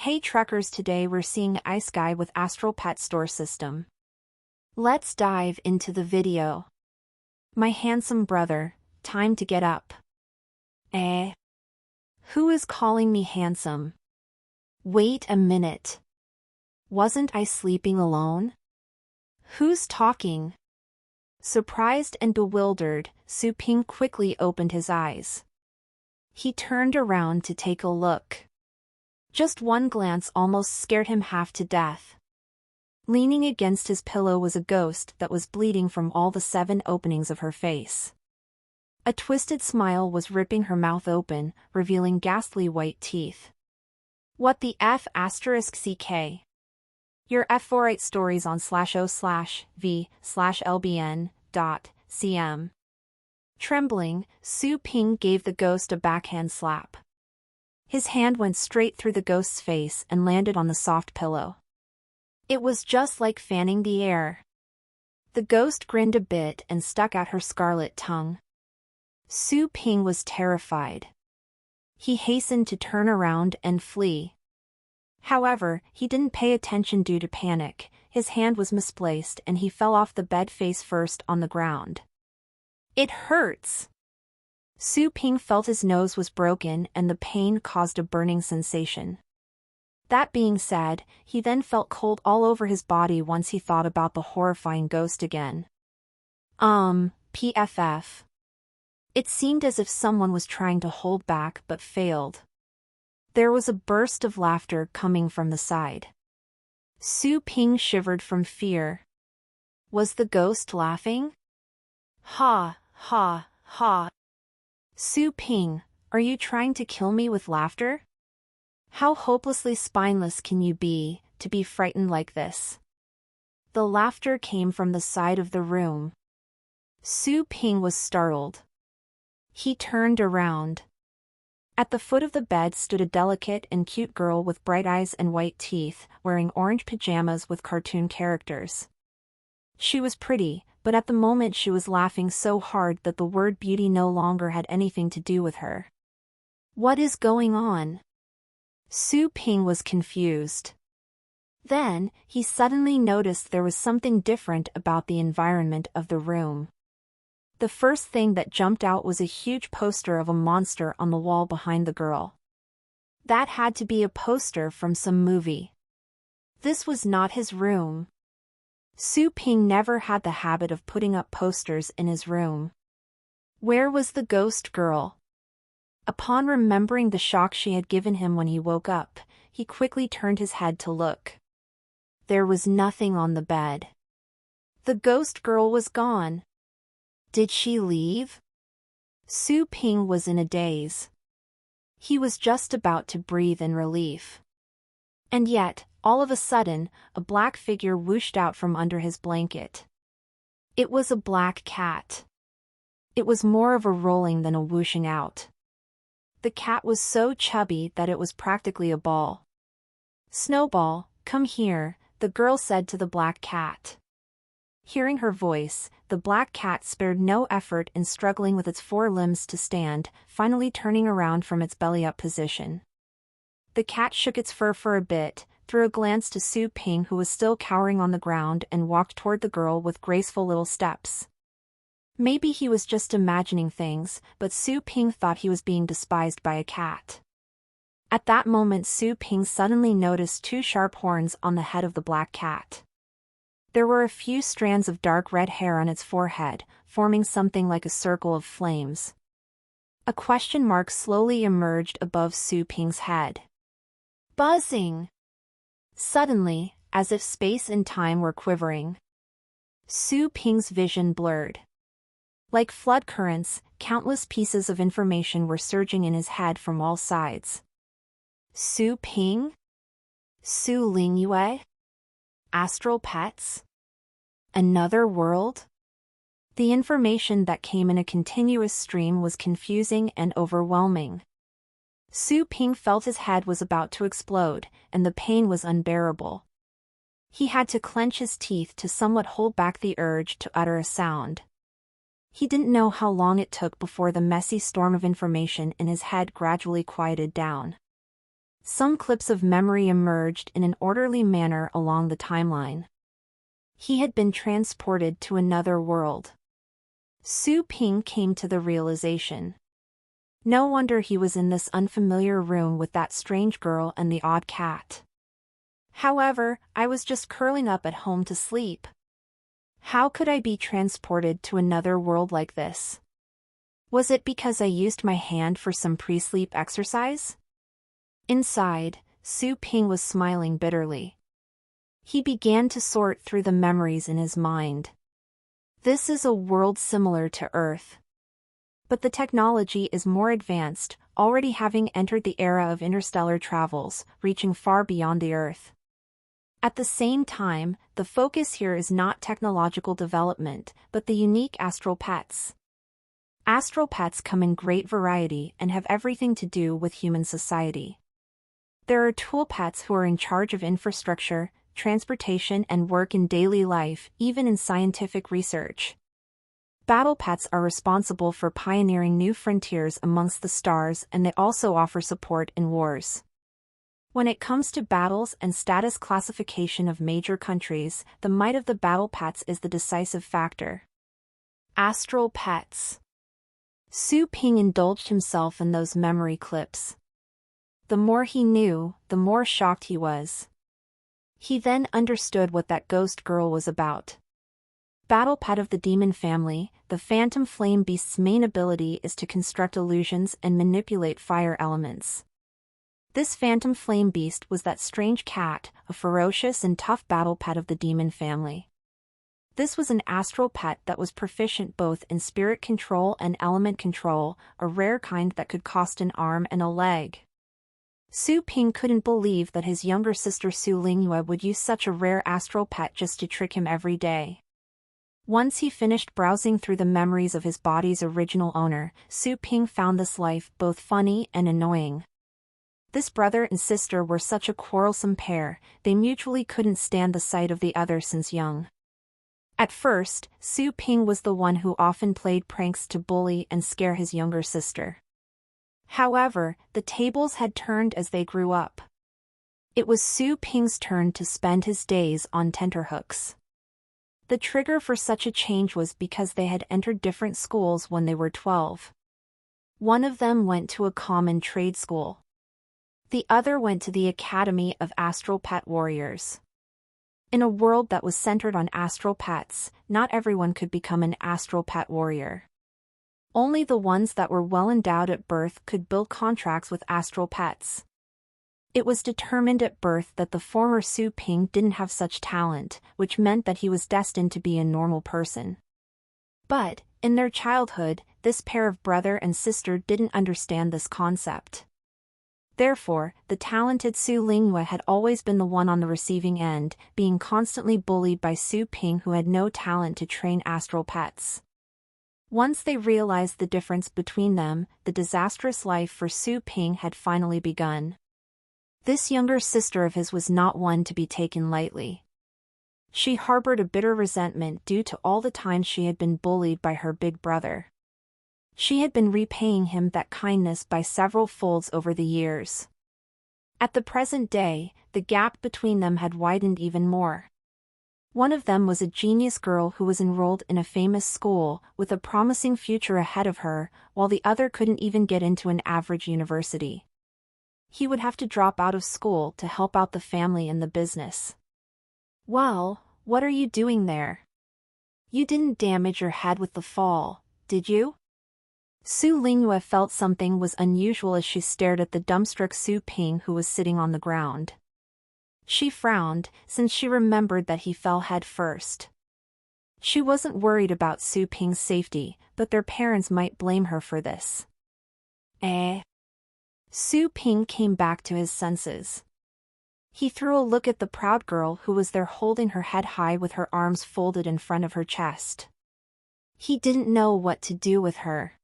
Hey truckers, today we're seeing Isekai with Astral Pet Store System. Let's dive into the video. My handsome brother, time to get up. Who is calling me handsome? Wait a minute. Wasn't I sleeping alone? Who's talking? Surprised and bewildered, Su-ping quickly opened his eyes. He turned around to take a look. Just one glance almost scared him half to death. Leaning against his pillow was a ghost that was bleeding from all the 7 openings of her face. A twisted smile was ripping her mouth open, revealing ghastly white teeth. What the F***? Your F48 stories on /o/v/lbn.cm. Trembling, Su-ping gave the ghost a backhand slap. His hand went straight through the ghost's face and landed on the soft pillow. It was just like fanning the air. The ghost grinned a bit and stuck out her scarlet tongue. Su-ping was terrified. He hastened to turn around and flee. However, he didn't pay attention due to panic. His hand was misplaced and he fell off the bed face first on the ground. It hurts! Su-ping felt his nose was broken and the pain caused a burning sensation. That being said, he then felt cold all over his body once he thought about the horrifying ghost again. PFF. It seemed as if someone was trying to hold back but failed. There was a burst of laughter coming from the side. Su-ping shivered from fear. Was the ghost laughing? Ha, ha, ha. Su-ping, are you trying to kill me with laughter? How hopelessly spineless can you be, to be frightened like this? The laughter came from the side of the room. Su-ping was startled. He turned around. At the foot of the bed stood a delicate and cute girl with bright eyes and white teeth, wearing orange pajamas with cartoon characters. She was pretty, but at the moment she was laughing so hard that the word beauty no longer had anything to do with her. What is going on? Su-ping was confused. Then, he suddenly noticed there was something different about the environment of the room. The first thing that jumped out was a huge poster of a monster on the wall behind the girl. That had to be a poster from some movie. This was not his room. Su-ping never had the habit of putting up posters in his room. Where was the ghost girl? Upon remembering the shock she had given him when he woke up, he quickly turned his head to look. There was nothing on the bed. The ghost girl was gone. Did she leave? Su-ping was in a daze. He was just about to breathe in relief. And yet, all of a sudden, a black figure whooshed out from under his blanket. It was a black cat. It was more of a rolling than a whooshing out. The cat was so chubby that it was practically a ball. Snowball, come here, the girl said to the black cat. Hearing her voice, the black cat spared no effort in struggling with its 4 limbs to stand, finally turning around from its belly-up position. The cat shook its fur for a bit, threw a glance to Su-ping who was still cowering on the ground and walked toward the girl with graceful little steps. Maybe he was just imagining things, but Su-ping thought he was being despised by a cat. At that moment Su-ping suddenly noticed 2 sharp horns on the head of the black cat. There were a few strands of dark red hair on its forehead, forming something like a circle of flames. A question mark slowly emerged above Su-ping's head. Buzzing! Suddenly, as if space and time were quivering, Su-ping's vision blurred. Like flood currents, countless pieces of information were surging in his head from all sides. Su-ping? Su-lingyue? Astral pets? Another world? The information that came in a continuous stream was confusing and overwhelming. Su-ping felt his head was about to explode, and the pain was unbearable. He had to clench his teeth to somewhat hold back the urge to utter a sound. He didn't know how long it took before the messy storm of information in his head gradually quieted down. Some clips of memory emerged in an orderly manner along the timeline. He had been transported to another world. Su Ping came to the realization. No wonder he was in this unfamiliar room with that strange girl and the odd cat. However, I was just curling up at home to sleep. How could I be transported to another world like this? Was it because I used my hand for some pre-sleep exercise? Inside, Su Ping was smiling bitterly. He began to sort through the memories in his mind. This is a world similar to Earth. But the technology is more advanced, already having entered the era of interstellar travels, reaching far beyond the Earth. At the same time, the focus here is not technological development, but the unique astral pets. Astral pets come in great variety and have everything to do with human society. There are tool pets who are in charge of infrastructure, transportation and work in daily life, even in scientific research. Battle pets are responsible for pioneering new frontiers amongst the stars, and they also offer support in wars. When it comes to battles and status classification of major countries, the might of the battle pets is the decisive factor. Astral pets. Su Ping indulged himself in those memory clips. The more he knew, the more shocked he was. He then understood what that ghost girl was about. Battle pet of the demon family, the phantom flame beast's main ability is to construct illusions and manipulate fire elements. This phantom flame beast was that strange cat, a ferocious and tough battle pet of the demon family. This was an astral pet that was proficient both in spirit control and element control, a rare kind that could cost an arm and a leg. Su Ping couldn't believe that his younger sister Su Lingyue would use such a rare astral pet just to trick him every day. Once he finished browsing through the memories of his body's original owner, Su Ping found this life both funny and annoying. This brother and sister were such a quarrelsome pair, they mutually couldn't stand the sight of the other since young. At first, Su Ping was the one who often played pranks to bully and scare his younger sister. However, the tables had turned as they grew up. It was Su Ping's turn to spend his days on tenterhooks. The trigger for such a change was because they had entered different schools when they were 12. One of them went to a common trade school. The other went to the Academy of Astral Pet Warriors. In a world that was centered on astral pets, not everyone could become an astral pet warrior. Only the ones that were well endowed at birth could build contracts with astral pets. It was determined at birth that the former Su Ping didn't have such talent, which meant that he was destined to be a normal person. But, in their childhood, this pair of brother and sister didn't understand this concept. Therefore, the talented Su Lingyue had always been the one on the receiving end, being constantly bullied by Su Ping, who had no talent to train astral pets. Once they realized the difference between them, the disastrous life for Su Ping had finally begun. This younger sister of his was not one to be taken lightly. She harbored a bitter resentment due to all the times she had been bullied by her big brother. She had been repaying him that kindness by several folds over the years. At the present day, the gap between them had widened even more. One of them was a genius girl who was enrolled in a famous school, with a promising future ahead of her, while the other couldn't even get into an average university. He would have to drop out of school to help out the family and the business. "Well, what are you doing there? You didn't damage your head with the fall, did you?" Su Lingyue felt something was unusual as she stared at the dumbstruck Su Ping, who was sitting on the ground. She frowned, since she remembered that he fell head first. She wasn't worried about Su Ping's safety, but their parents might blame her for this. Su Ping came back to his senses. He threw a look at the proud girl who was there holding her head high with her arms folded in front of her chest. He didn't know what to do with her.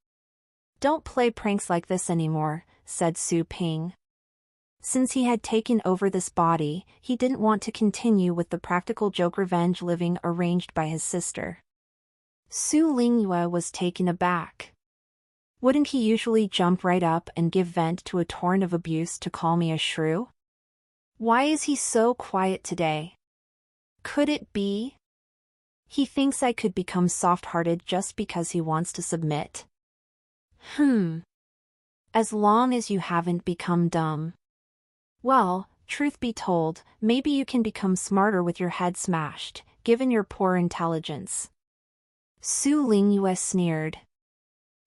"Don't play pranks like this anymore," said Su Ping. Since he had taken over this body, he didn't want to continue with the practical joke revenge living arranged by his sister. Su Lingyue was taken aback. Wouldn't he usually jump right up and give vent to a torrent of abuse to call me a shrew? Why is he so quiet today? Could it be? He thinks I could become soft-hearted just because he wants to submit. As long as you haven't become dumb. Well, truth be told, maybe you can become smarter with your head smashed, given your poor intelligence. Su Lingyue sneered.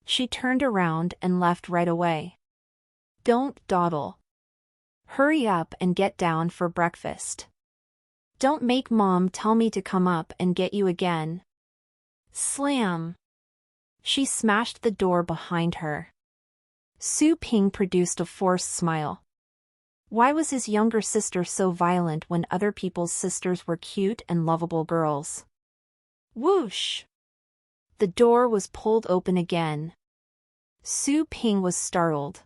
She turned around and left right away. Don't dawdle. Hurry up and get down for breakfast. Don't make Mom tell me to come up and get you again. Slam. She smashed the door behind her. Su Ping produced a forced smile. Why was his younger sister so violent when other people's sisters were cute and lovable girls? Whoosh! The door was pulled open again. Su Ping was startled.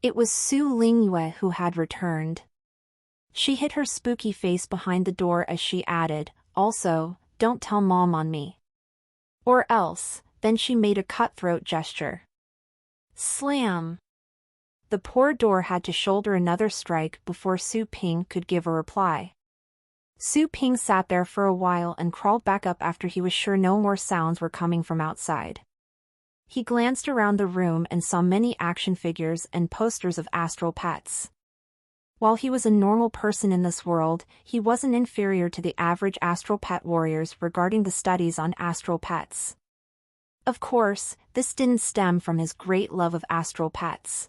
It was Su Lingyue who had returned. She hid her spooky face behind the door as she added, also, don't tell Mom on me. Or else, then she made a cutthroat gesture. Slam! The poor door had to shoulder another strike before Su Ping could give a reply. Su Ping sat there for a while and crawled back up after he was sure no more sounds were coming from outside. He glanced around the room and saw many action figures and posters of astral pets. While he was a normal person in this world, he wasn't inferior to the average astral pet warriors regarding the studies on astral pets. Of course, this didn't stem from his great love of astral pets.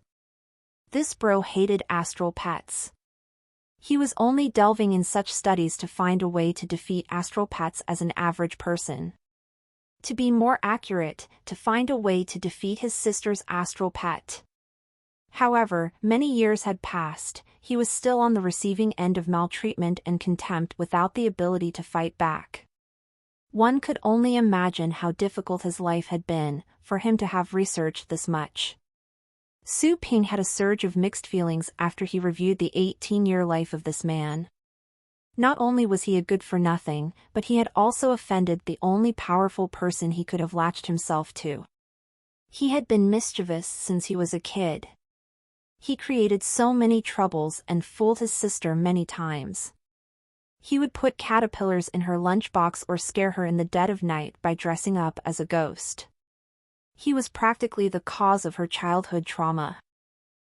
This bro hated astral pets. He was only delving in such studies to find a way to defeat astral pets as an average person. To be more accurate, to find a way to defeat his sister's astral pet. However, many years had passed, he was still on the receiving end of maltreatment and contempt without the ability to fight back. One could only imagine how difficult his life had been, for him to have researched this much. Su Ping had a surge of mixed feelings after he reviewed the 18-year life of this man. Not only was he a good-for-nothing, but he had also offended the only powerful person he could have latched himself to. He had been mischievous since he was a kid. He created so many troubles and fooled his sister many times. He would put caterpillars in her lunchbox or scare her in the dead of night by dressing up as a ghost. He was practically the cause of her childhood trauma.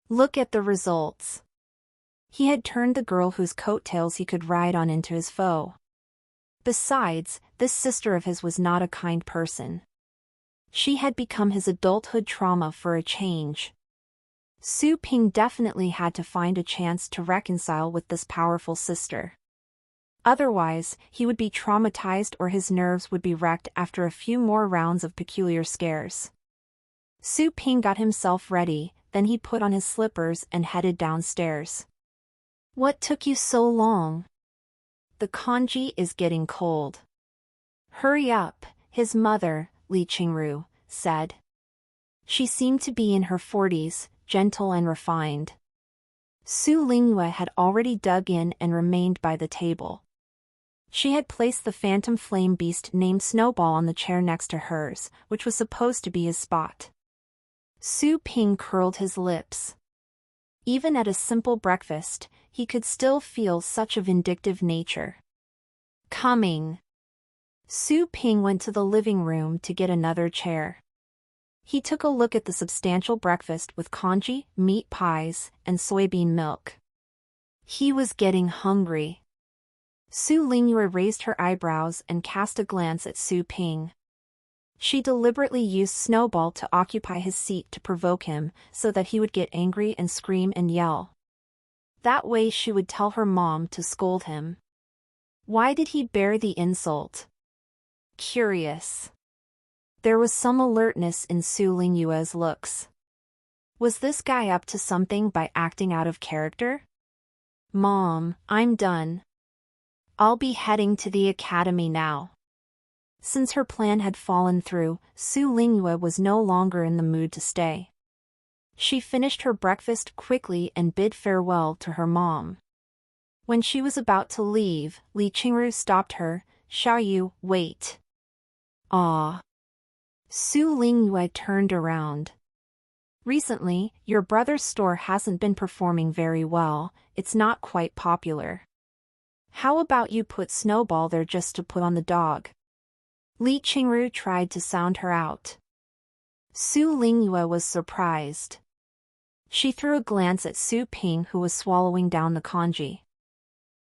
Look at the results. He had turned the girl whose coattails he could ride on into his foe. Besides, this sister of his was not a kind person. She had become his adulthood trauma for a change. Su Ping definitely had to find a chance to reconcile with this powerful sister. Otherwise, he would be traumatized or his nerves would be wrecked after a few more rounds of peculiar scares. Su Ping got himself ready, then he put on his slippers and headed downstairs. What took you so long? The congee is getting cold. Hurry up, his mother, Li Qingru, said. She seemed to be in her 40s, gentle and refined. Su Lingyue had already dug in and remained by the table. She had placed the phantom flame beast named Snowball on the chair next to hers, which was supposed to be his spot. Su Ping curled his lips. Even at a simple breakfast, he could still feel such a vindictive nature. Coming. Su Ping went to the living room to get another chair. He took a look at the substantial breakfast with congee, meat pies, and soybean milk. He was getting hungry. Su Lingyue raised her eyebrows and cast a glance at Su Ping. She deliberately used Snowball to occupy his seat to provoke him, so that he would get angry and scream and yell. That way she would tell her mom to scold him. Why did he bear the insult? Curious. There was some alertness in Su Lingyue's looks. Was this guy up to something by acting out of character? Mom, I'm done. I'll be heading to the academy now. Since her plan had fallen through, Su Lingyue was no longer in the mood to stay. She finished her breakfast quickly and bid farewell to her mom. When she was about to leave, Li Qingru stopped her. Xiaoyu, wait. Ah. Su Lingyue turned around. Recently, your brother's store hasn't been performing very well, it's not quite popular. How about you put Snowball there just to put on the dog? Li Qingru tried to sound her out. Su Lingyue was surprised. She threw a glance at Su Ping, who was swallowing down the kanji.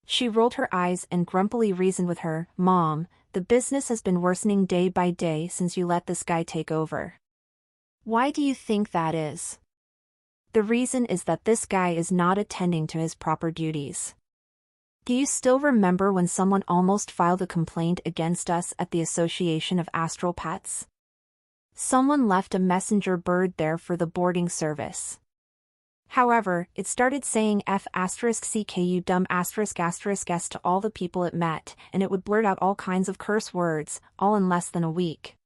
She rolled her eyes and grumpily reasoned with her, "Mom, the business has been worsening day by day since you let this guy take over. Why do you think that is?" "The reason is that this guy is not attending to his proper duties. Do you still remember when someone almost filed a complaint against us at the Association of Astral Pets? Someone left a messenger bird there for the boarding service. However, it started saying F*CKU dumb ****s to all the people it met, and it would blurt out all kinds of curse words, all in less than a week.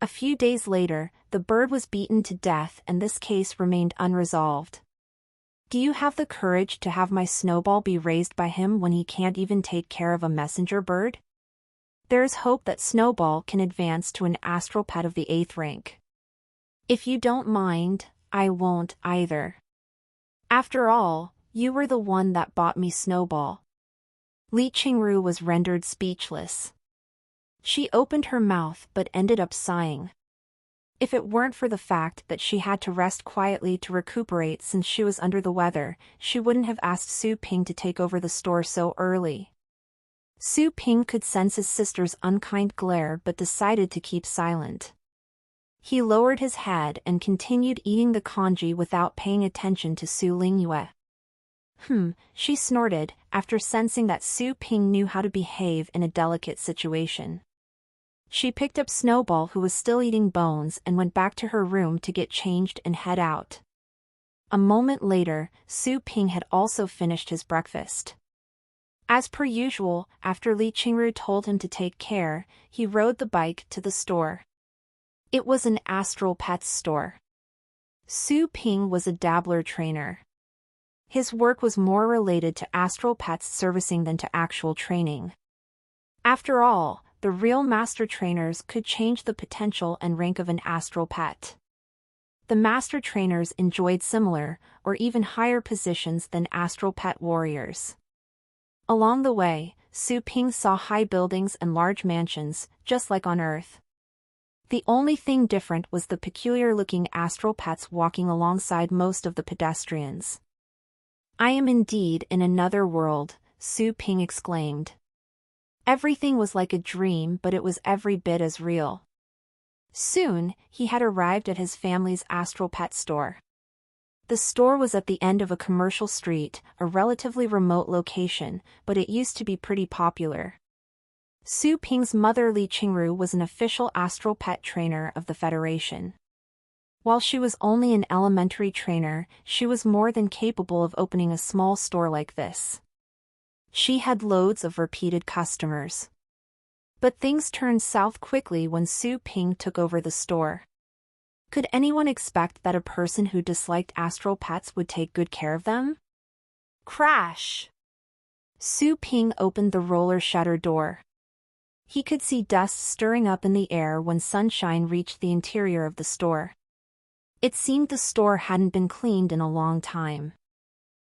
A few days later, the bird was beaten to death and this case remained unresolved. Do you have the courage to have my Snowball be raised by him when he can't even take care of a messenger bird? There is hope that Snowball can advance to an astral pet of the 8th rank. If you don't mind, I won't either. After all, you were the one that bought me Snowball." Li Qingru was rendered speechless. She opened her mouth but ended up sighing. If it weren't for the fact that she had to rest quietly to recuperate since she was under the weather, she wouldn't have asked Su Ping to take over the store so early. Su Ping could sense his sister's unkind glare but decided to keep silent. He lowered his head and continued eating the kanji without paying attention to Su Lingyue. She snorted, after sensing that Su Ping knew how to behave in a delicate situation. She picked up Snowball, who was still eating bones, and went back to her room to get changed and head out. A moment later, Su Ping had also finished his breakfast. As per usual, after Li Qingru told him to take care, he rode the bike to the store. It was an Astral Pets store. Su Ping was a dabbler trainer. His work was more related to Astral Pets servicing than to actual training. After all, the real master trainers could change the potential and rank of an astral pet. The master trainers enjoyed similar, or even higher positions than astral pet warriors. Along the way, Su Ping saw high buildings and large mansions, just like on Earth. The only thing different was the peculiar-looking astral pets walking alongside most of the pedestrians. "I am indeed in another world," Su Ping exclaimed. Everything was like a dream, but it was every bit as real. Soon, he had arrived at his family's astral pet store. The store was at the end of a commercial street, a relatively remote location, but it used to be pretty popular. Su Ping's mother Li Qingru was an official astral pet trainer of the Federation. While she was only an elementary trainer, she was more than capable of opening a small store like this. She had loads of repeated customers. But things turned south quickly when Su Ping took over the store. Could anyone expect that a person who disliked astral pets would take good care of them? Crash! Su Ping opened the roller shutter door. He could see dust stirring up in the air when sunshine reached the interior of the store. It seemed the store hadn't been cleaned in a long time.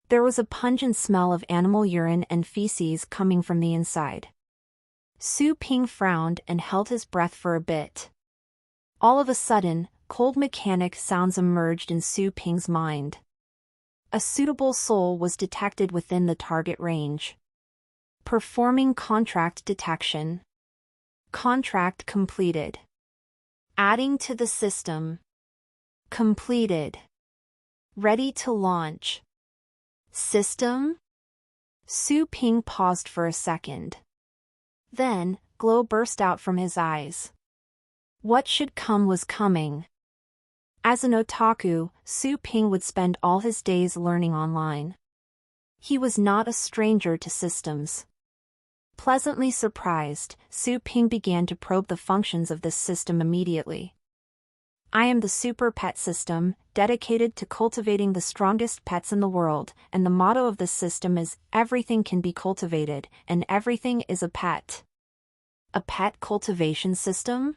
There was a pungent smell of animal urine and feces coming from the inside. Su Ping frowned and held his breath for a bit. All of a sudden, cold mechanic sounds emerged in Su Ping's mind. A suitable soul was detected within the target range. Performing contract detection. Contract completed. Adding to the system. Completed. Ready to launch. System? Su Ping paused for a second. Then, glow burst out from his eyes. What should come was coming. As an otaku, Su Ping would spend all his days learning online. He was not a stranger to systems. Pleasantly surprised, Su Ping began to probe the functions of this system immediately. I am the Super Pet System, dedicated to cultivating the strongest pets in the world, and the motto of this system is, everything can be cultivated, and everything is a pet. A pet cultivation system?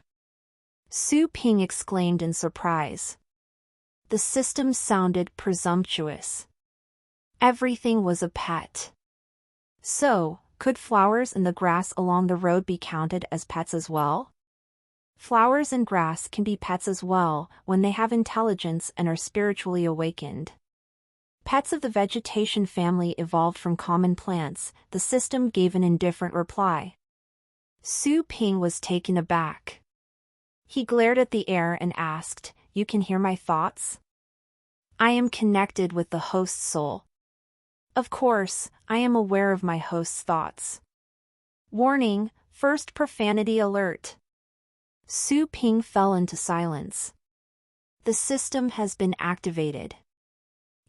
Su Ping exclaimed in surprise. The system sounded presumptuous. Everything was a pet. So, could flowers and the grass along the road be counted as pets as well? Flowers and grass can be pets as well when they have intelligence and are spiritually awakened. Pets of the vegetation family evolved from common plants, the system gave an indifferent reply. Su Ping was taken aback. He glared at the air and asked, "You can hear my thoughts? I am connected with the host's soul. Of course, I am aware of my host's thoughts. Warning, first profanity alert." Su Ping fell into silence. The system has been activated.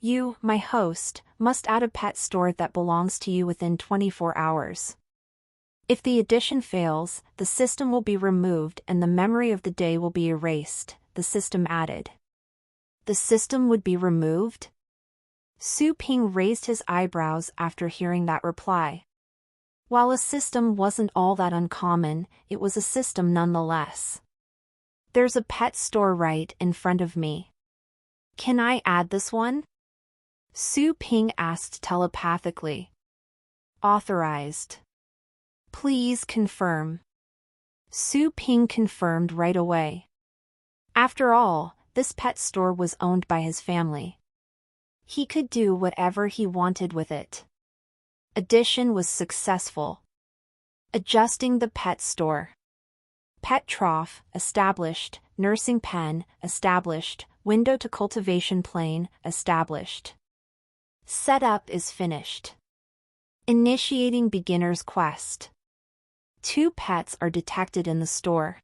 You, my host, must add a pet store that belongs to you within 24 hours. If the addition fails, the system will be removed and the memory of the day will be erased, the system added. The system would be removed? Su Ping raised his eyebrows after hearing that reply. While a system wasn't all that uncommon, it was a system nonetheless. There's a pet store right in front of me. Can I add this one? Su Ping asked telepathically. Authorized. Please confirm. Su Ping confirmed right away. After all, this pet store was owned by his family. He could do whatever he wanted with it. Addition was successful. Adjusting the pet store. Pet trough, established. Nursing pen, established. Window to cultivation plane, established. Setup is finished. Initiating beginner's quest. 2 pets are detected in the store.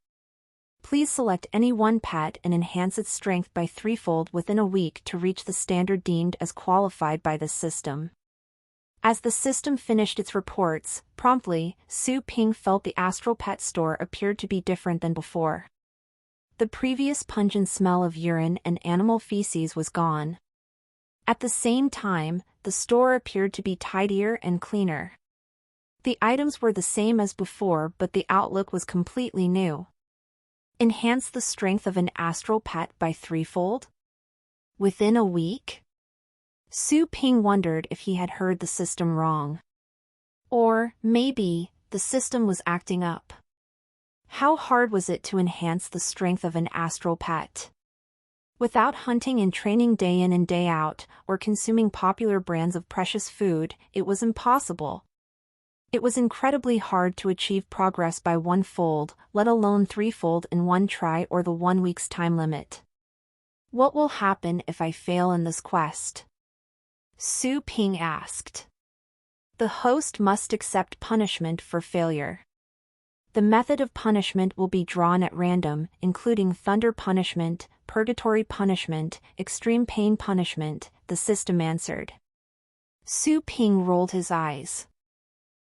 Please select any one pet and enhance its strength by 3-fold within a week to reach the standard deemed as qualified by the system. As the system finished its reports, promptly, Su Ping felt the astral pet store appeared to be different than before. The previous pungent smell of urine and animal feces was gone. At the same time, the store appeared to be tidier and cleaner. The items were the same as before, but the outlook was completely new. Enhance the strength of an astral pet by 3-fold? Within a week? Su Ping wondered if he had heard the system wrong. Or, maybe, the system was acting up. How hard was it to enhance the strength of an astral pet? Without hunting and training day in and day out, or consuming popular brands of precious food, it was impossible. It was incredibly hard to achieve progress by 1-fold, let alone 3-fold in one try or the 1 week's time limit. What will happen if I fail in this quest? Su Ping asked. The host must accept punishment for failure. The method of punishment will be drawn at random, including thunder punishment, purgatory punishment, extreme pain punishment, the system answered. Su Ping rolled his eyes.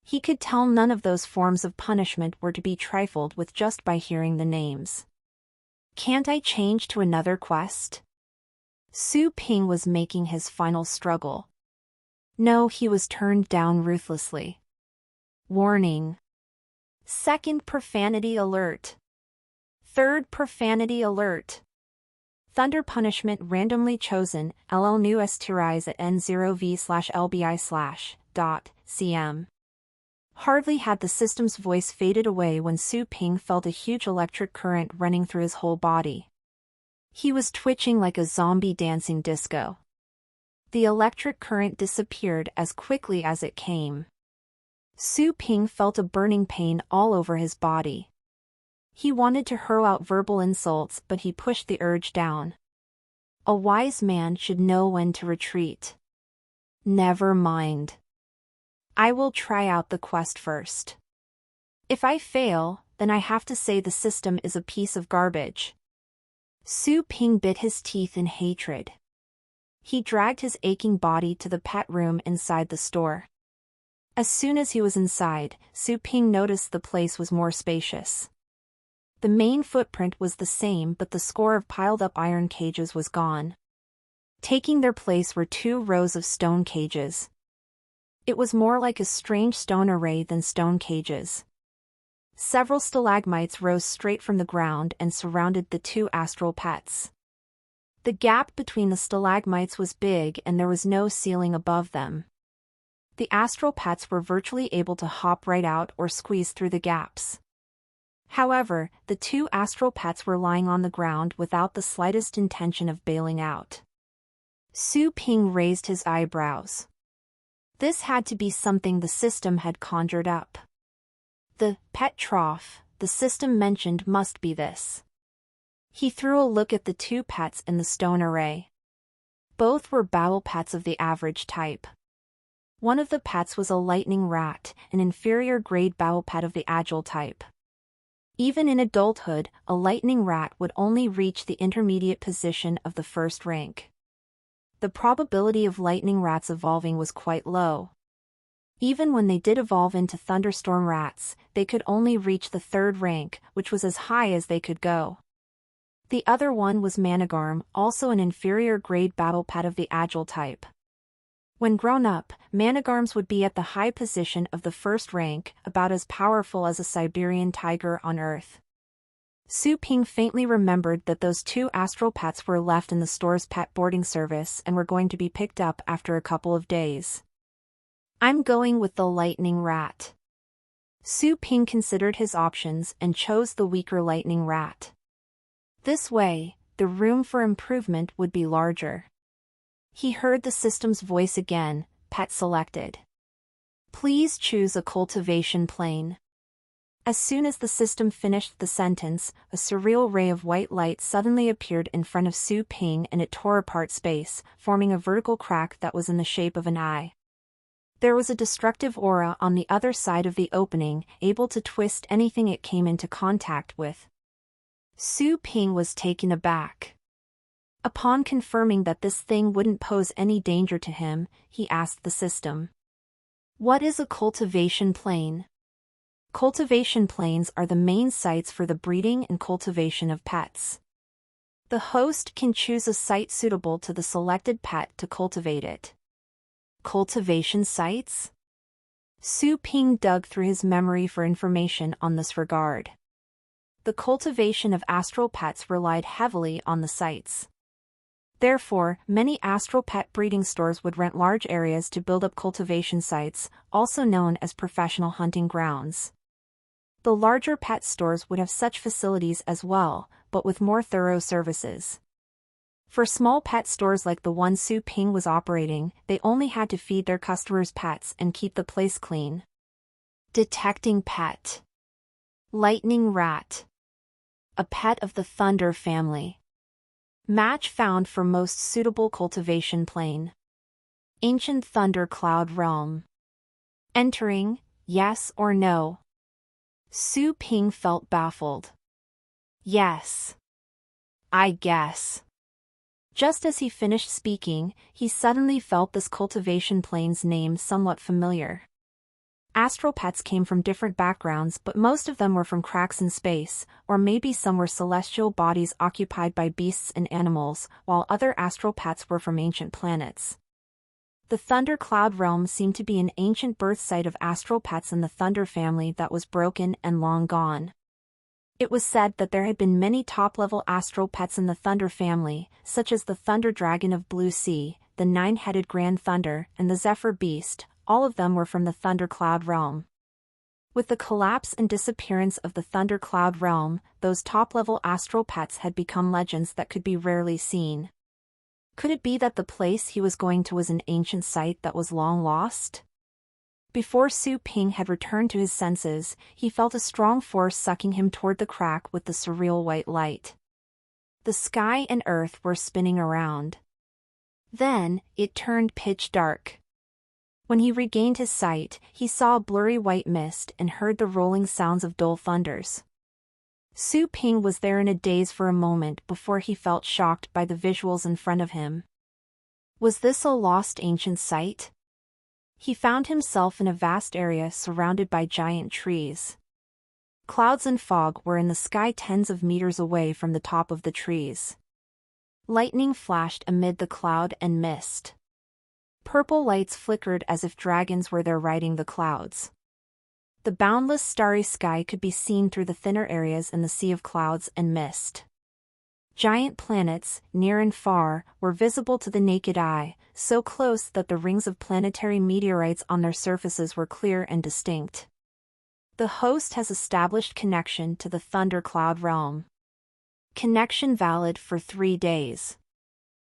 He could tell none of those forms of punishment were to be trifled with just by hearing the names. Can't I change to another quest? Su Ping was making his final struggle. No, he was turned down ruthlessly. Warning. Second profanity alert. Third profanity alert. Thunder punishment randomly chosen, LL new estirise at N0V/LBI/.cm. Hardly had the system's voice faded away when Su Ping felt a huge electric current running through his whole body. He was twitching like a zombie dancing disco. The electric current disappeared as quickly as it came. Su Ping felt a burning pain all over his body. He wanted to hurl out verbal insults, but he pushed the urge down. A wise man should know when to retreat. Never mind. I will try out the quest first. If I fail, then I have to say the system is a piece of garbage. Su Ping bit his teeth in hatred. He dragged his aching body to the pet room inside the store. As soon as he was inside, Su Ping noticed the place was more spacious. The main footprint was the same, but the score of piled-up iron cages was gone. Taking their place were 2 rows of stone cages. It was more like a strange stone array than stone cages. Several stalagmites rose straight from the ground and surrounded the 2 astral pets. The gap between the stalagmites was big and there was no ceiling above them. The astral pets were virtually able to hop right out or squeeze through the gaps. However, the two astral pets were lying on the ground without the slightest intention of bailing out. Su Ping raised his eyebrows. This had to be something the system had conjured up. The pet trough the system mentioned must be this. He threw a look at the two pets in the stone array. Both were battle pets of the average type. One of the pets was a lightning rat, an inferior grade battle pet of the agile type. Even in adulthood, a lightning rat would only reach the intermediate position of the first rank. The probability of lightning rats evolving was quite low. Even when they did evolve into thunderstorm rats, they could only reach the third rank, which was as high as they could go. The other one was Managarm, also an inferior grade battle pet of the agile type. When grown up, Managarms would be at the high position of the first rank, about as powerful as a Siberian tiger on Earth. Su Ping faintly remembered that those two astral pets were left in the store's pet boarding service and were going to be picked up after a couple of days. I'm going with the lightning rat. Su Ping considered his options and chose the weaker lightning rat. This way, the room for improvement would be larger. He heard the system's voice again, pet selected. Please choose a cultivation plane. As soon as the system finished the sentence, a surreal ray of white light suddenly appeared in front of Su Ping and it tore apart space, forming a vertical crack that was in the shape of an eye. There was a destructive aura on the other side of the opening, able to twist anything it came into contact with. Su Ping was taken aback. Upon confirming that this thing wouldn't pose any danger to him, he asked the system. What is a cultivation plane? Cultivation planes are the main sites for the breeding and cultivation of pets. The host can choose a site suitable to the selected pet to cultivate it. Cultivation sites? Su Ping dug through his memory for information on this regard. The cultivation of astral pets relied heavily on the sites. Therefore, many astral pet breeding stores would rent large areas to build up cultivation sites, also known as professional hunting grounds. The larger pet stores would have such facilities as well, but with more thorough services. For small pet stores like the one Su Ping was operating, they only had to feed their customers' pets and keep the place clean. Detecting pet. Lightning rat. A pet of the thunder family. Match found for most suitable cultivation plane. Ancient thunder cloud realm. Entering, yes or no? Su Ping felt baffled. Yes. I guess. Just as he finished speaking, he suddenly felt this cultivation plane's name somewhat familiar. Astral pets came from different backgrounds, but most of them were from cracks in space, or maybe some were celestial bodies occupied by beasts and animals, while other astral pets were from ancient planets. The Thunder Cloud Realm seemed to be an ancient birth site of astral pets in the Thunder family that was broken and long gone. It was said that there had been many top-level astral pets in the Thunder family, such as the Thunder Dragon of Blue Sea, the Nine-Headed Grand Thunder, and the Zephyr Beast. All of them were from the Thunder Cloud Realm. With the collapse and disappearance of the Thunder Cloud Realm, those top-level astral pets had become legends that could be rarely seen. Could it be that the place he was going to was an ancient site that was long lost? Before Su Ping had returned to his senses, he felt a strong force sucking him toward the crack with the surreal white light. The sky and earth were spinning around. Then, it turned pitch dark. When he regained his sight, he saw a blurry white mist and heard the rolling sounds of dull thunders. Su Ping was there in a daze for a moment before he felt shocked by the visuals in front of him. Was this a lost ancient site? He found himself in a vast area surrounded by giant trees. Clouds and fog were in the sky tens of meters away from the top of the trees. Lightning flashed amid the cloud and mist. Purple lights flickered as if dragons were there riding the clouds. The boundless starry sky could be seen through the thinner areas in the sea of clouds and mist. Giant planets, near and far, were visible to the naked eye, so close that the rings of planetary meteorites on their surfaces were clear and distinct. The host has established connection to the thundercloud realm. Connection valid for 3 days.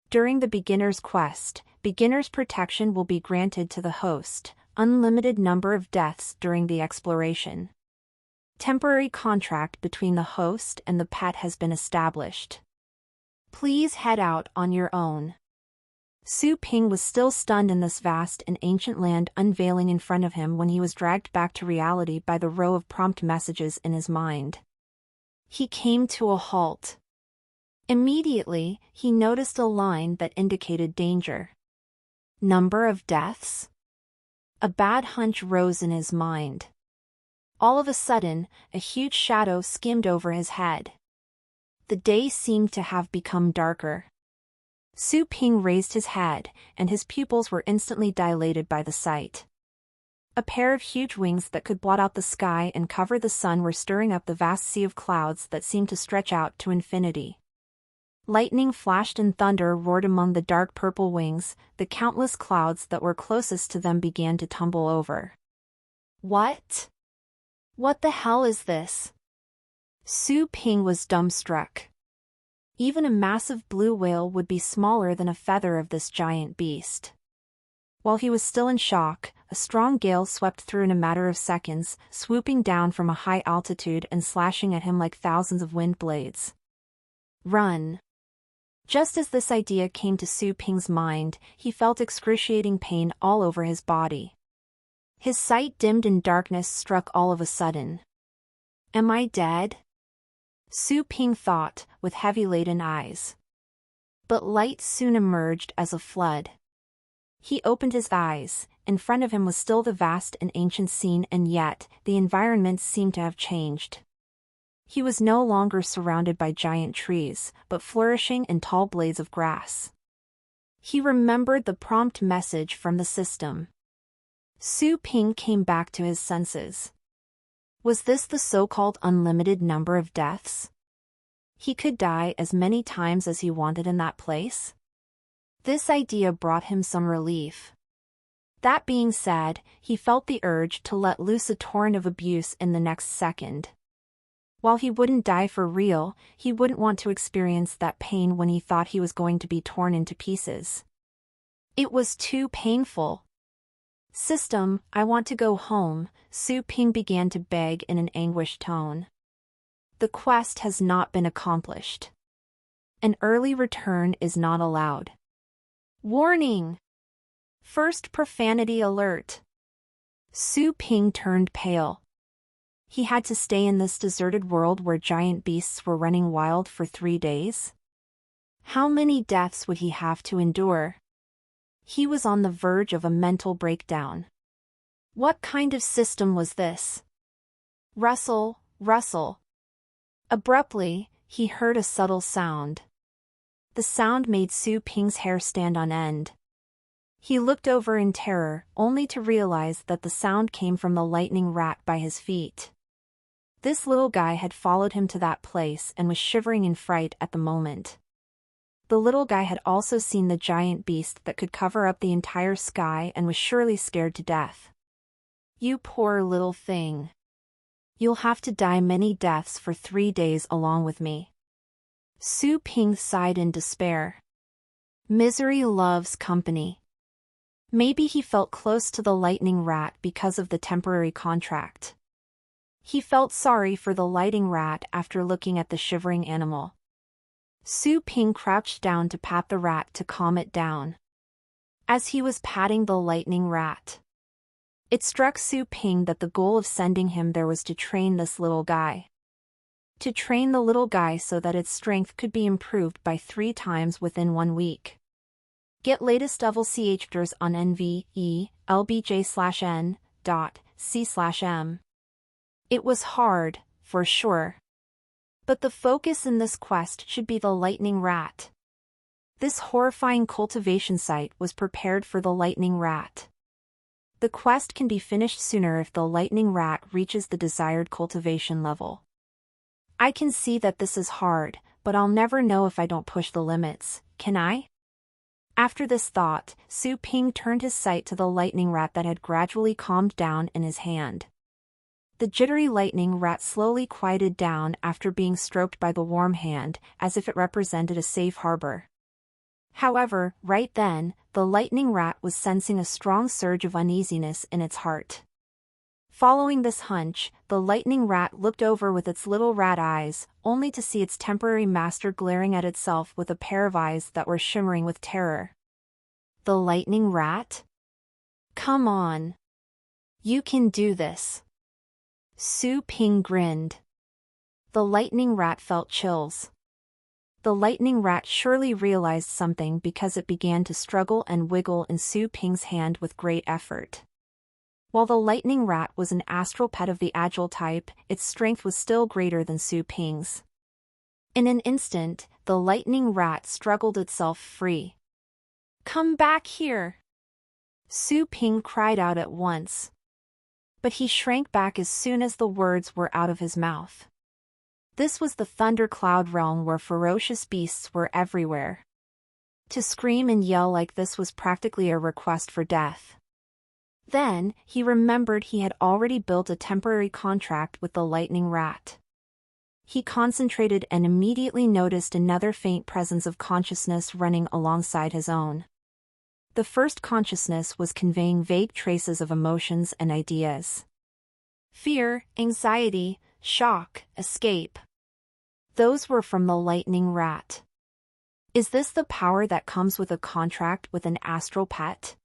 During the beginner's quest, beginner's protection will be granted to the host, unlimited number of deaths during the exploration. Temporary contract between the host and the pet has been established. Please head out on your own. Su Ping was still stunned in this vast and ancient land unveiling in front of him when he was dragged back to reality by the row of prompt messages in his mind. He came to a halt. Immediately, he noticed a line that indicated danger. Number of deaths? A bad hunch rose in his mind. All of a sudden, a huge shadow skimmed over his head. The day seemed to have become darker. Su Ping raised his head, and his pupils were instantly dilated by the sight. A pair of huge wings that could blot out the sky and cover the sun were stirring up the vast sea of clouds that seemed to stretch out to infinity. Lightning flashed and thunder roared among the dark purple wings. The countless clouds that were closest to them began to tumble over. What? What the hell is this? Su Ping was dumbstruck. Even a massive blue whale would be smaller than a feather of this giant beast. While he was still in shock, a strong gale swept through in a matter of seconds, swooping down from a high altitude and slashing at him like thousands of wind blades. Run! Just as this idea came to Su Ping's mind, he felt excruciating pain all over his body. His sight dimmed and darkness struck all of a sudden. Am I dead? Su Ping thought, with heavy-laden eyes. But light soon emerged as a flood. He opened his eyes. In front of him was still the vast and ancient scene, and yet, the environment seemed to have changed. He was no longer surrounded by giant trees, but flourishing in tall blades of grass. He remembered the prompt message from the system. Su Ping came back to his senses. Was this the so-called unlimited number of deaths? He could die as many times as he wanted in that place? This idea brought him some relief. That being said, he felt the urge to let loose a torrent of abuse in the next second. While he wouldn't die for real, he wouldn't want to experience that pain when he thought he was going to be torn into pieces. It was too painful. System, I want to go home, Su Ping began to beg in an anguished tone. The quest has not been accomplished. An early return is not allowed. Warning! First profanity alert. Su Ping turned pale. He had to stay in this deserted world where giant beasts were running wild for 3 days? How many deaths would he have to endure? He was on the verge of a mental breakdown. What kind of system was this? Rustle, rustle. Abruptly, he heard a subtle sound. The sound made Su Ping's hair stand on end. He looked over in terror, only to realize that the sound came from the lightning rat by his feet. This little guy had followed him to that place and was shivering in fright at the moment. The little guy had also seen the giant beast that could cover up the entire sky and was surely scared to death. You poor little thing. You'll have to die many deaths for 3 days along with me. Su Ping sighed in despair. Misery loves company. Maybe he felt close to the lightning rat because of the temporary contract. He felt sorry for the lightning rat after looking at the shivering animal. Su Ping crouched down to pat the rat to calm it down. As he was patting the lightning rat, it struck Su Ping that the goal of sending him there was to train this little guy. To train the little guy so that its strength could be improved by 3 times within 1 week. Get latest level CHDRs on nvelbj/n.c/m. It was hard, for sure. But the focus in this quest should be the lightning rat. This horrifying cultivation site was prepared for the lightning rat. The quest can be finished sooner if the lightning rat reaches the desired cultivation level. I can see that this is hard, but I'll never know if I don't push the limits, can I? After this thought, Su Ping turned his sight to the lightning rat that had gradually calmed down in his hand. The jittery lightning rat slowly quieted down after being stroked by the warm hand, as if it represented a safe harbor. However, right then, the lightning rat was sensing a strong surge of uneasiness in its heart. Following this hunch, the lightning rat looked over with its little rat eyes, only to see its temporary master glaring at itself with a pair of eyes that were shimmering with terror. The lightning rat? Come on. You can do this. Su Ping grinned. The lightning rat felt chills. The lightning rat surely realized something because it began to struggle and wiggle in Su Ping's hand with great effort. While the lightning rat was an astral pet of the agile type, its strength was still greater than Su Ping's. In an instant, the lightning rat struggled itself free. Come back here! Su Ping cried out at once. But he shrank back as soon as the words were out of his mouth. This was the thundercloud realm where ferocious beasts were everywhere. To scream and yell like this was practically a request for death. Then, he remembered he had already built a temporary contract with the lightning rat. He concentrated and immediately noticed another faint presence of consciousness running alongside his own. The first consciousness was conveying vague traces of emotions and ideas. Fear, anxiety, shock, escape. Those were from the lightning rat. Is this the power that comes with a contract with an astral pet?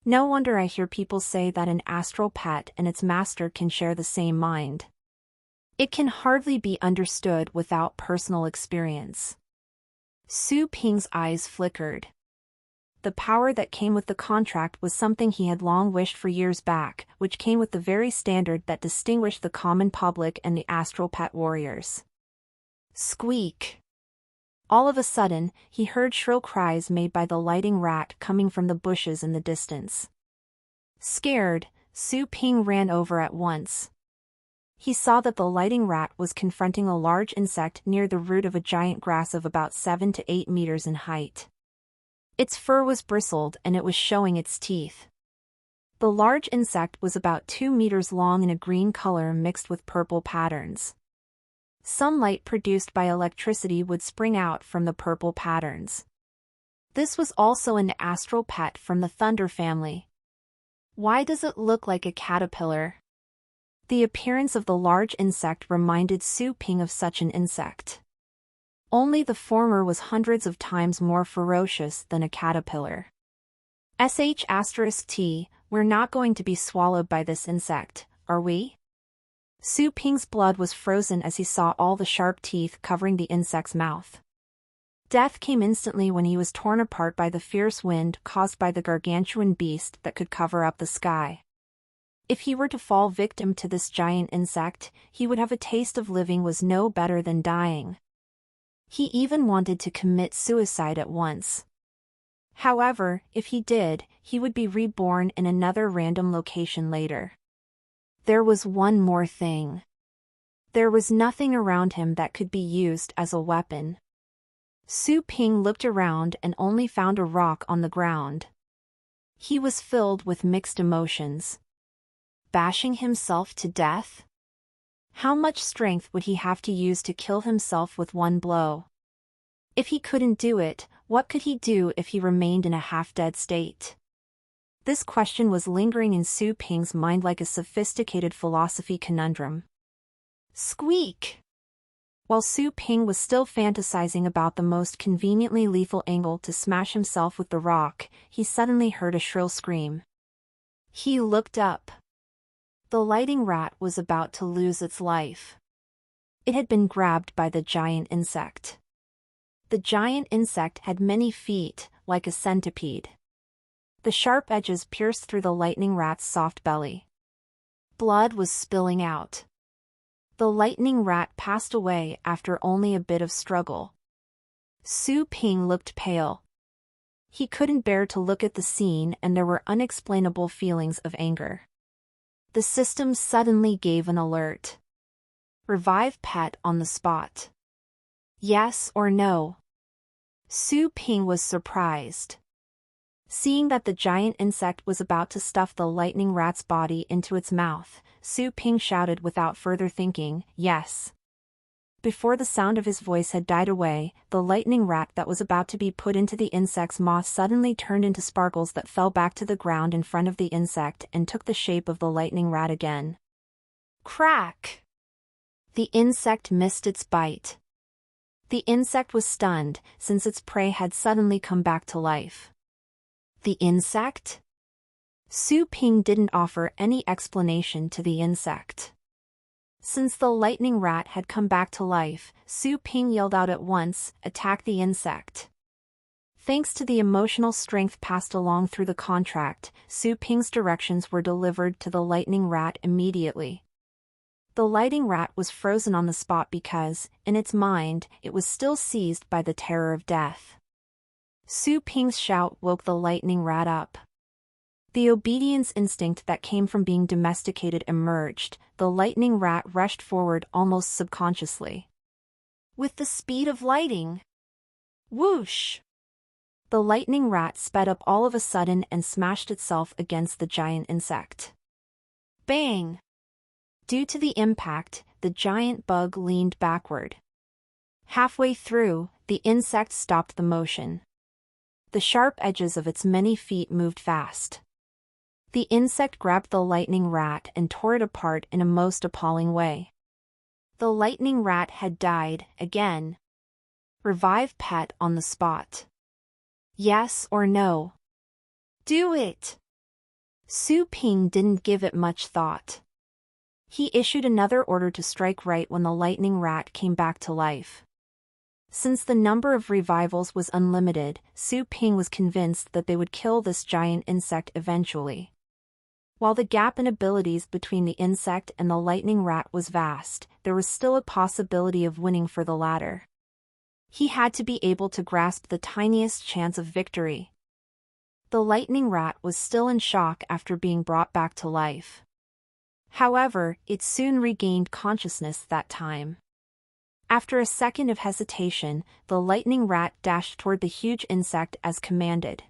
No wonder I hear people say that an astral pet and its master can share the same mind. It can hardly be understood without personal experience. Su Ping's eyes flickered. The power that came with the contract was something he had long wished for years back, which came with the very standard that distinguished the common public and the astral pet warriors. Squeak! All of a sudden, he heard shrill cries made by the lightning rat coming from the bushes in the distance. Scared, Su Ping ran over at once. He saw that the lightning rat was confronting a large insect near the root of a giant grass of about 7 to 8 meters in height. Its fur was bristled and it was showing its teeth. The large insect was about 2 meters long in a green color mixed with purple patterns. Some light produced by electricity would spring out from the purple patterns. This was also an astral pet from the thunder family. Why does it look like a caterpillar? The appearance of the large insect reminded Su Ping of such an insect. Only the former was hundreds of times more ferocious than a caterpillar. *T, we're not going to be swallowed by this insect, are we? Su Ping's blood was frozen as he saw all the sharp teeth covering the insect's mouth. Death came instantly when he was torn apart by the fierce wind caused by the gargantuan beast that could cover up the sky. If he were to fall victim to this giant insect, he would have a taste of living was no better than dying. He even wanted to commit suicide at once. However, if he did, he would be reborn in another random location later. There was one more thing. There was nothing around him that could be used as a weapon. Su Ping looked around and only found a rock on the ground. He was filled with mixed emotions. Bashing himself to death? How much strength would he have to use to kill himself with one blow? If he couldn't do it, what could he do if he remained in a half-dead state? This question was lingering in Su Ping's mind like a sophisticated philosophy conundrum. Squeak! While Su Ping was still fantasizing about the most conveniently lethal angle to smash himself with the rock, he suddenly heard a shrill scream. He looked up. The lightning rat was about to lose its life. It had been grabbed by the giant insect. The giant insect had many feet, like a centipede. The sharp edges pierced through the lightning rat's soft belly. Blood was spilling out. The lightning rat passed away after only a bit of struggle. Su Ping looked pale. He couldn't bear to look at the scene and there were unexplainable feelings of anger. The system suddenly gave an alert. Revive pet on the spot. Yes or no? Su Ping was surprised. Seeing that the giant insect was about to stuff the lightning rat's body into its mouth, Su Ping shouted without further thinking, yes. Before the sound of his voice had died away, the lightning rat that was about to be put into the insect's maw suddenly turned into sparkles that fell back to the ground in front of the insect and took the shape of the lightning rat again. Crack! The insect missed its bite. The insect was stunned, since its prey had suddenly come back to life. The insect? Su Ping didn't offer any explanation to the insect. Since the lightning rat had come back to life, Su Ping yelled out at once, "Attack the insect." Thanks to the emotional strength passed along through the contract, Su Ping's directions were delivered to the lightning rat immediately. The lightning rat was frozen on the spot because, in its mind, it was still seized by the terror of death. Su Ping's shout woke the lightning rat up. The obedience instinct that came from being domesticated emerged. The lightning rat rushed forward almost subconsciously. With the speed of lighting. Whoosh! The lightning rat sped up all of a sudden and smashed itself against the giant insect. Bang! Due to the impact, the giant bug leaned backward. Halfway through, the insect stopped the motion. The sharp edges of its many feet moved fast. The insect grabbed the lightning rat and tore it apart in a most appalling way. The lightning rat had died, again. Revive pet on the spot. Yes or no? Do it! Su Ping didn't give it much thought. He issued another order to strike right when the lightning rat came back to life. Since the number of revivals was unlimited, Su Ping was convinced that they would kill this giant insect eventually. While the gap in abilities between the insect and the lightning rat was vast, there was still a possibility of winning for the latter. He had to be able to grasp the tiniest chance of victory. The lightning rat was still in shock after being brought back to life. However, it soon regained consciousness that time. After a second of hesitation, the lightning rat dashed toward the huge insect as commanded.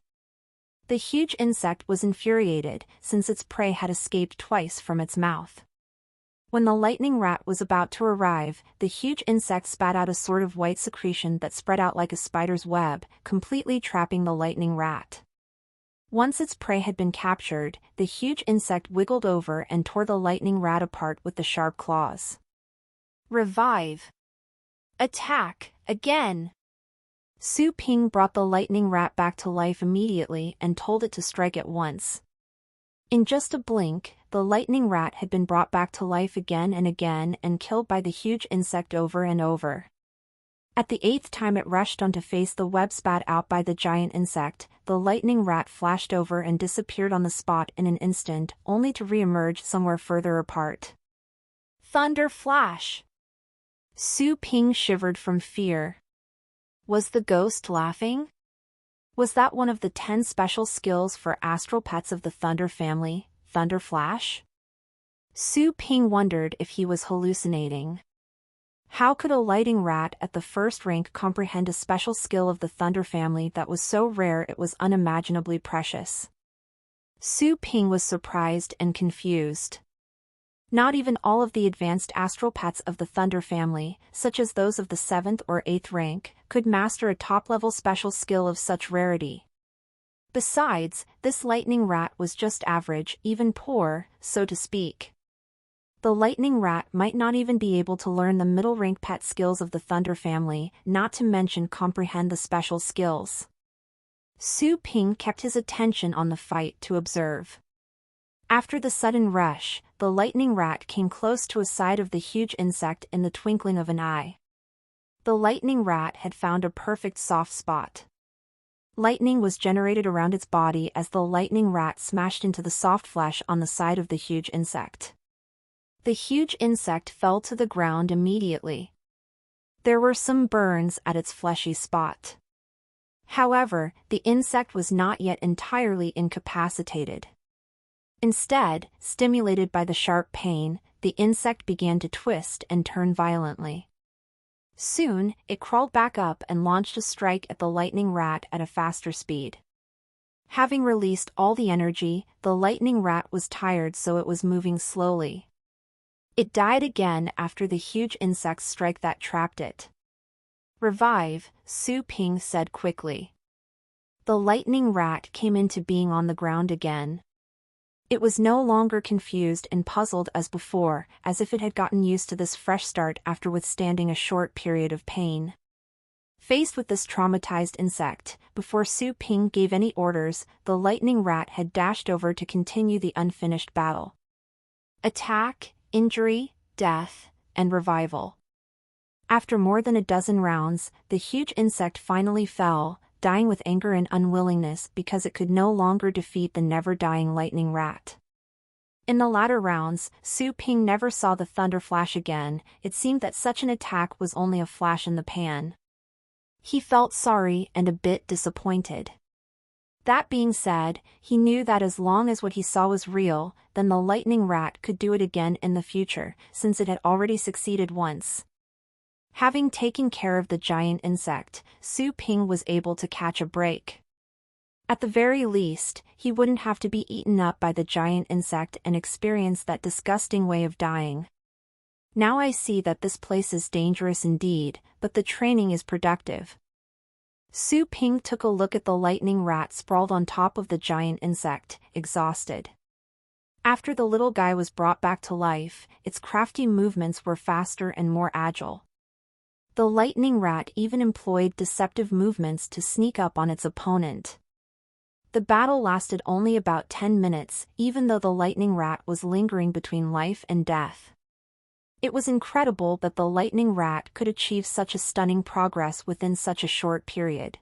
The huge insect was infuriated, since its prey had escaped twice from its mouth. When the lightning rat was about to arrive, the huge insect spat out a sort of white secretion that spread out like a spider's web, completely trapping the lightning rat. Once its prey had been captured, the huge insect wiggled over and tore the lightning rat apart with the sharp claws. Revive! Attack, again! Su Ping brought the lightning rat back to life immediately and told it to strike at once. In just a blink, the lightning rat had been brought back to life again and killed by the huge insect over and over. At the 8th time it rushed on to face the web spat out by the giant insect, the lightning rat flashed over and disappeared on the spot in an instant, only to re-emerge somewhere further apart. Thunder flash! Su Ping shivered from fear. Was the ghost laughing? Was that one of the 10 special skills for astral pets of the Thunder family, Thunder Flash? Su Ping wondered if he was hallucinating. How could a lightning rat at the first rank comprehend a special skill of the Thunder family that was so rare it was unimaginably precious? Su Ping was surprised and confused. Not even all of the advanced astral pets of the Thunder family, such as those of the 7th or 8th rank, could master a top-level special skill of such rarity. Besides, this lightning rat was just average, even poor, so to speak. The lightning rat might not even be able to learn the middle-rank pet skills of the Thunder family, not to mention comprehend the special skills. Su Ping kept his attention on the fight to observe. After the sudden rush, the lightning rat came close to a side of the huge insect in the twinkling of an eye. The lightning rat had found a perfect soft spot. Lightning was generated around its body as the lightning rat smashed into the soft flesh on the side of the huge insect. The huge insect fell to the ground immediately. There were some burns at its fleshy spot. However, the insect was not yet entirely incapacitated. Instead, stimulated by the sharp pain, the insect began to twist and turn violently. Soon, it crawled back up and launched a strike at the lightning rat at a faster speed. Having released all the energy, the lightning rat was tired, so it was moving slowly. It died again after the huge insect's strike that trapped it. "Revive," Su Ping said quickly. The lightning rat came into being on the ground again. It was no longer confused and puzzled as before, as if it had gotten used to this fresh start after withstanding a short period of pain. Faced with this traumatized insect, before Su Ping gave any orders, the lightning rat had dashed over to continue the unfinished battle. Attack, injury, death, and revival. After more than a dozen rounds, the huge insect finally fell, dying with anger and unwillingness because it could no longer defeat the never-dying lightning rat. In the latter rounds, Su Ping never saw the thunder flash again. It seemed that such an attack was only a flash in the pan. He felt sorry and a bit disappointed. That being said, he knew that as long as what he saw was real, then the lightning rat could do it again in the future, since it had already succeeded once. Having taken care of the giant insect, Su Ping was able to catch a break. At the very least, he wouldn't have to be eaten up by the giant insect and experience that disgusting way of dying. Now I see that this place is dangerous indeed, but the training is productive. Su Ping took a look at the lightning rat sprawled on top of the giant insect, exhausted. After the little guy was brought back to life, its crafty movements were faster and more agile. The lightning rat even employed deceptive movements to sneak up on its opponent. The battle lasted only about 10 minutes, even though the lightning rat was lingering between life and death. It was incredible that the lightning rat could achieve such a stunning progress within such a short period.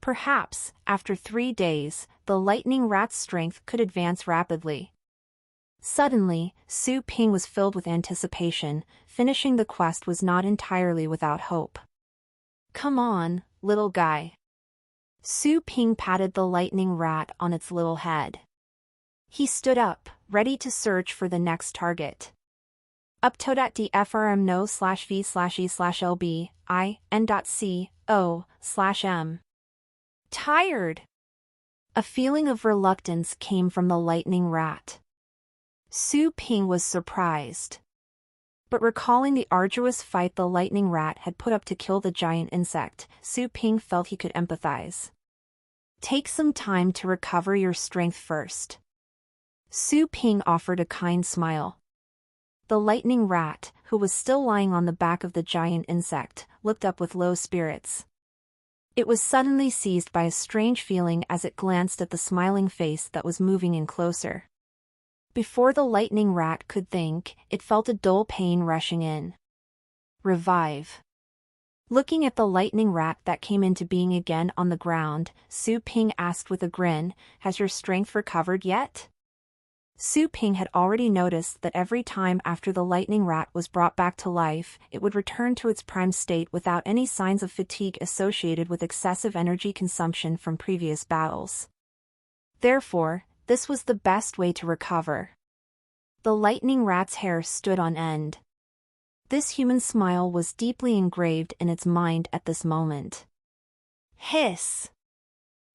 Perhaps, after 3 days, the lightning rat's strength could advance rapidly. Suddenly, Su Ping was filled with anticipation. Finishing the quest was not entirely without hope. "Come on, little guy." Su Ping patted the lightning rat on its little head. He stood up, ready to search for the next target. Upto.dfrm no/v/e/lb/i/n.co/m. Tired. A feeling of reluctance came from the lightning rat. Su Ping was surprised. But recalling the arduous fight the lightning rat had put up to kill the giant insect, Su Ping felt he could empathize. "Take some time to recover your strength first." Su Ping offered a kind smile. The lightning rat, who was still lying on the back of the giant insect, looked up with low spirits. It was suddenly seized by a strange feeling as it glanced at the smiling face that was moving in closer. Before the lightning rat could think, it felt a dull pain rushing in. "Revive." Looking at the lightning rat that came into being again on the ground, Su Ping asked with a grin, "Has your strength recovered yet?" Su Ping had already noticed that every time after the lightning rat was brought back to life, it would return to its prime state without any signs of fatigue associated with excessive energy consumption from previous battles. Therefore, this was the best way to recover. The lightning rat's hair stood on end. This human smile was deeply engraved in its mind at this moment. Hiss!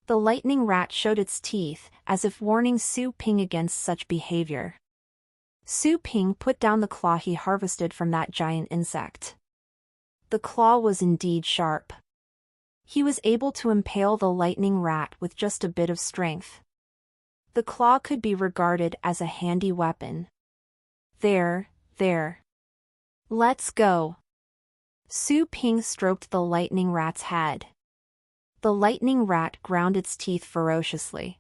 The lightning rat showed its teeth, as if warning Su Ping against such behavior. Su Ping put down the claw he harvested from that giant insect. The claw was indeed sharp. He was able to impale the lightning rat with just a bit of strength. The claw could be regarded as a handy weapon. There. Let's go." Su Ping stroked the lightning rat's head. The lightning rat ground its teeth ferociously.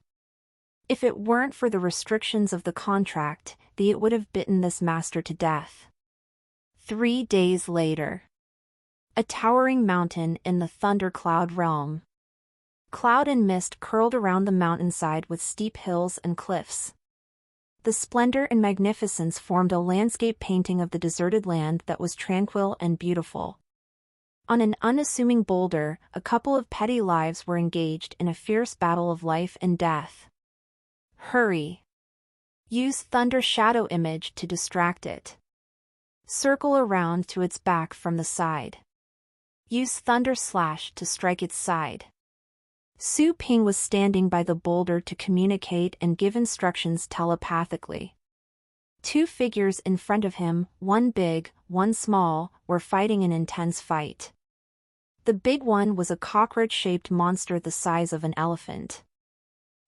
If it weren't for the restrictions of the contract, it would have bitten this master to death. 3 days later. A towering mountain in the thundercloud realm. Cloud and mist curled around the mountainside with steep hills and cliffs. The splendor and magnificence formed a landscape painting of the deserted land that was tranquil and beautiful. On an unassuming boulder, a couple of petty lives were engaged in a fierce battle of life and death. "Hurry!" Use Thunder Shadow Image to distract it. Circle around to its back from the side. Use Thunder Slash to strike its side. Su Ping was standing by the boulder to communicate and give instructions telepathically. Two figures in front of him, one big, one small, were fighting an intense fight. The big one was a cockroach-shaped monster the size of an elephant.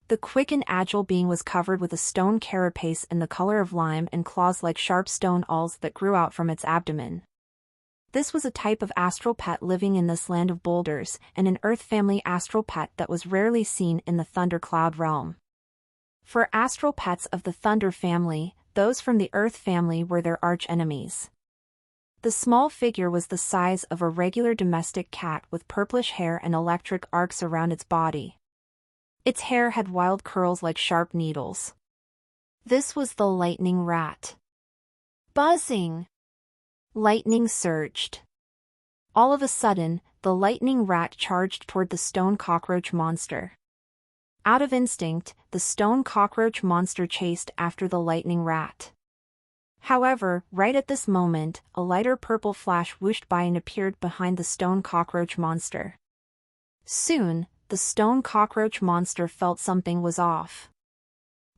The quick and agile being was covered with a stone carapace in the color of lime and claws like sharp stone awls that grew out from its abdomen. This was a type of astral pet living in this land of boulders, and an Earth family astral pet that was rarely seen in the Thundercloud realm. For astral pets of the Thunder family, those from the Earth family were their arch-enemies. The small figure was the size of a regular domestic cat with purplish hair and electric arcs around its body. Its hair had wild curls like sharp needles. This was the lightning rat. Buzzing! Lightning surged. All of a sudden, the lightning rat charged toward the stone cockroach monster. Out of instinct, the stone cockroach monster chased after the lightning rat. However, right at this moment, a lighter purple flash whooshed by and appeared behind the stone cockroach monster. Soon, the stone cockroach monster felt something was off.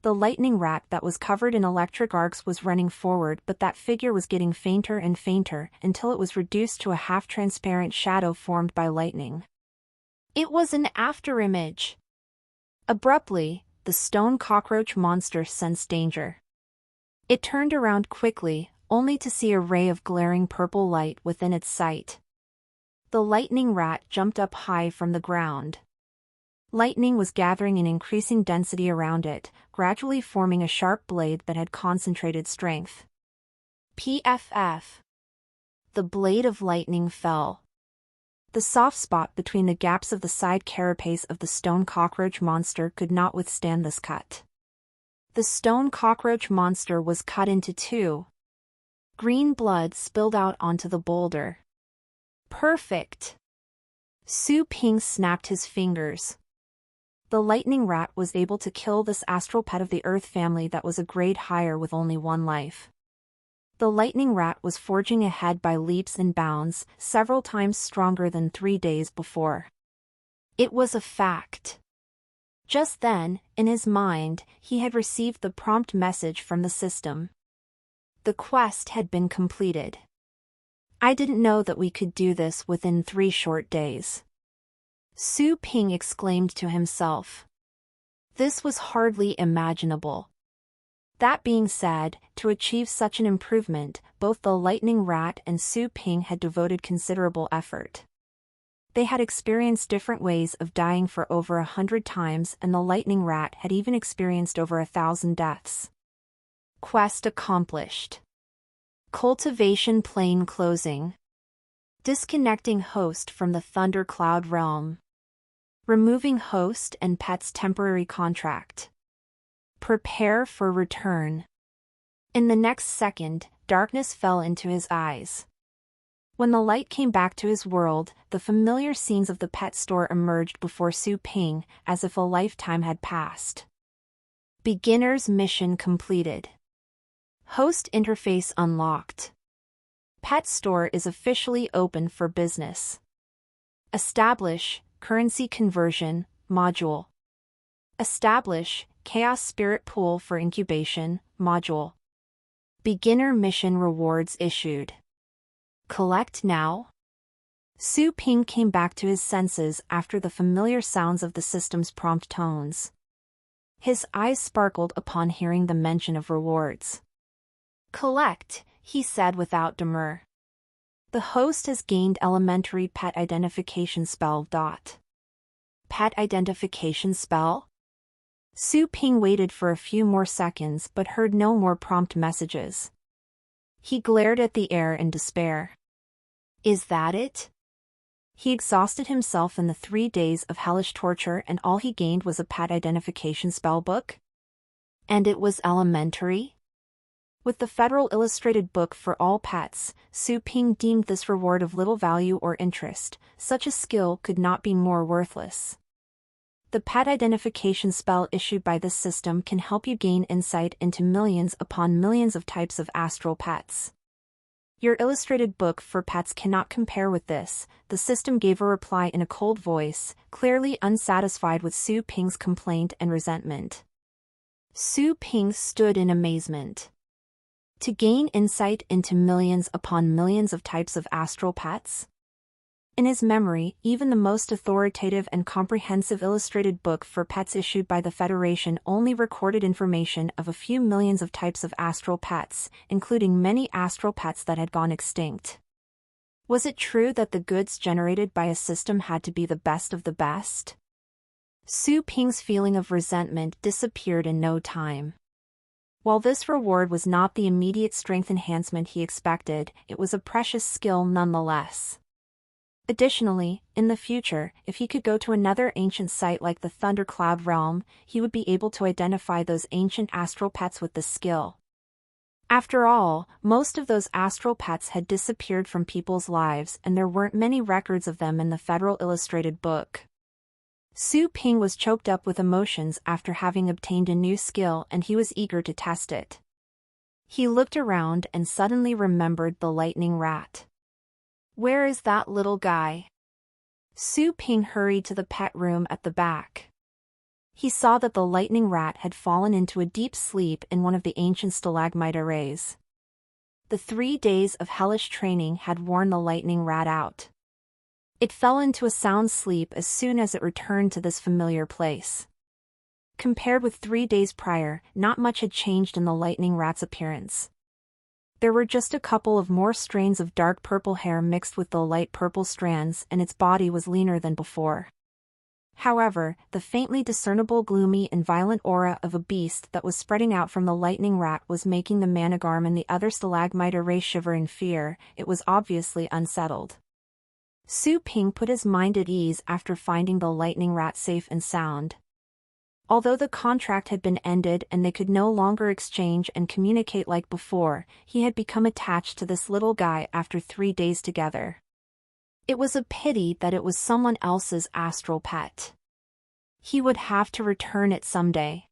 The lightning rat that was covered in electric arcs was running forward, but that figure was getting fainter and fainter until it was reduced to a half-transparent shadow formed by lightning. It was an afterimage. Abruptly, the stone cockroach monster sensed danger. It turned around quickly, only to see a ray of glaring purple light within its sight. The lightning rat jumped up high from the ground. Lightning was gathering in increasing density around it, gradually forming a sharp blade that had concentrated strength. PFF. The blade of lightning fell. The soft spot between the gaps of the side carapace of the stone cockroach monster could not withstand this cut. The stone cockroach monster was cut into two. Green blood spilled out onto the boulder. Perfect! Su Ping snapped his fingers. The lightning rat was able to kill this astral pet of the Earth family that was a grade higher with only one life. The lightning rat was forging ahead by leaps and bounds, several times stronger than 3 days before. It was a fact. Just then, in his mind, he had received the prompt message from the system. The quest had been completed. I didn't know that we could do this within 3 short days. Su Ping exclaimed to himself. This was hardly imaginable. That being said, to achieve such an improvement, both the lightning rat and Su Ping had devoted considerable effort. They had experienced different ways of dying for over 100 times, and the lightning rat had even experienced over 1,000 deaths. Quest accomplished. Cultivation plane closing. Disconnecting host from the Thundercloud realm. Removing host and pet's temporary contract. Prepare for return. In the next second, darkness fell into his eyes. When the light came back to his world, the familiar scenes of the pet store emerged before Su Ping, as if a lifetime had passed. Beginner's mission completed. Host interface unlocked. Pet store is officially open for business. Establish currency conversion module. Establish Chaos Spirit Pool for incubation module. Beginner mission rewards issued. Collect now. Su Ping came back to his senses after the familiar sounds of the system's prompt tones. His eyes sparkled upon hearing the mention of rewards. Collect, he said without demur. The host has gained elementary pet identification spell. Pet identification spell? Su Ping waited for a few more seconds but heard no more prompt messages. He glared at the air in despair. Is that it? He exhausted himself in the 3 days of hellish torture, and all he gained was a pet identification spell book? And it was elementary? With the Federal Illustrated Book for all pets, Su Ping deemed this reward of little value or interest. Such a skill could not be more worthless. The pet identification spell issued by this system can help you gain insight into millions upon millions of types of astral pets. Your illustrated book for pets cannot compare with this, the system gave a reply in a cold voice, clearly unsatisfied with Su Ping's complaint and resentment. Su Ping stood in amazement. To gain insight into millions upon millions of types of astral pets? In his memory, even the most authoritative and comprehensive illustrated book for pets issued by the Federation only recorded information of a few millions of types of astral pets, including many astral pets that had gone extinct. Was it true that the goods generated by a system had to be the best of the best? Su Ping's feeling of resentment disappeared in no time. While this reward was not the immediate strength enhancement he expected, it was a precious skill nonetheless. Additionally, in the future, if he could go to another ancient site like the Thundercloud Realm, he would be able to identify those ancient astral pets with this skill. After all, most of those astral pets had disappeared from people's lives and there weren't many records of them in the Federal Illustrated Book. Su Ping was choked up with emotions after having obtained a new skill and he was eager to test it. He looked around and suddenly remembered the lightning rat. Where is that little guy? Su Ping hurried to the pet room at the back. He saw that the lightning rat had fallen into a deep sleep in one of the ancient stalagmite arrays. The 3 days of hellish training had worn the lightning rat out. It fell into a sound sleep as soon as it returned to this familiar place. Compared with 3 days prior, not much had changed in the lightning rat's appearance. There were just a couple of more strands of dark purple hair mixed with the light purple strands and its body was leaner than before. However, the faintly discernible gloomy and violent aura of a beast that was spreading out from the lightning rat was making the Managarm and the other stalagmite array shiver in fear. It was obviously unsettled. Su Ping put his mind at ease after finding the lightning rat safe and sound. Although the contract had been ended and they could no longer exchange and communicate like before, he had become attached to this little guy after 3 days together. It was a pity that it was someone else's astral pet. He would have to return it someday.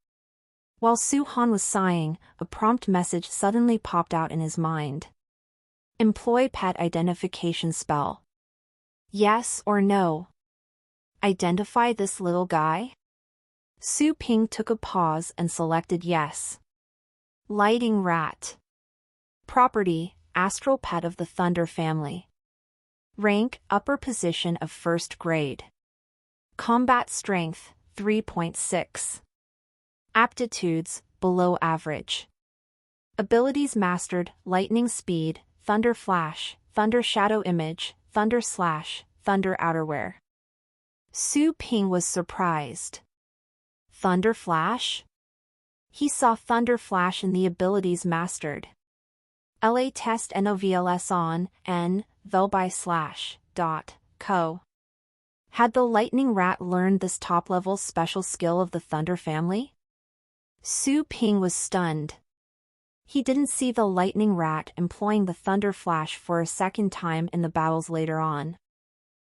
While Su Han was sighing, a prompt message suddenly popped out in his mind. Employ pet identification spell. Yes or no? Identify this little guy? Su Ping took a pause and selected yes. Lightning rat. Property, astral pet of the Thunder family. Rank, upper position of 1st grade. Combat strength, 3.6. Aptitudes, below average. Abilities mastered, lightning speed, thunder flash, thunder shadow image, thunder slash, thunder outerwear. Su Ping was surprised. Thunder Flash? He saw Thunder Flash in the abilities mastered. LA test NOVLS on, N, though by slash, dot, co. Had the lightning rat learned this top-level special skill of the Thunder family? Su Ping was stunned. He didn't see the lightning rat employing the Thunder Flash for a second time in the battles later on.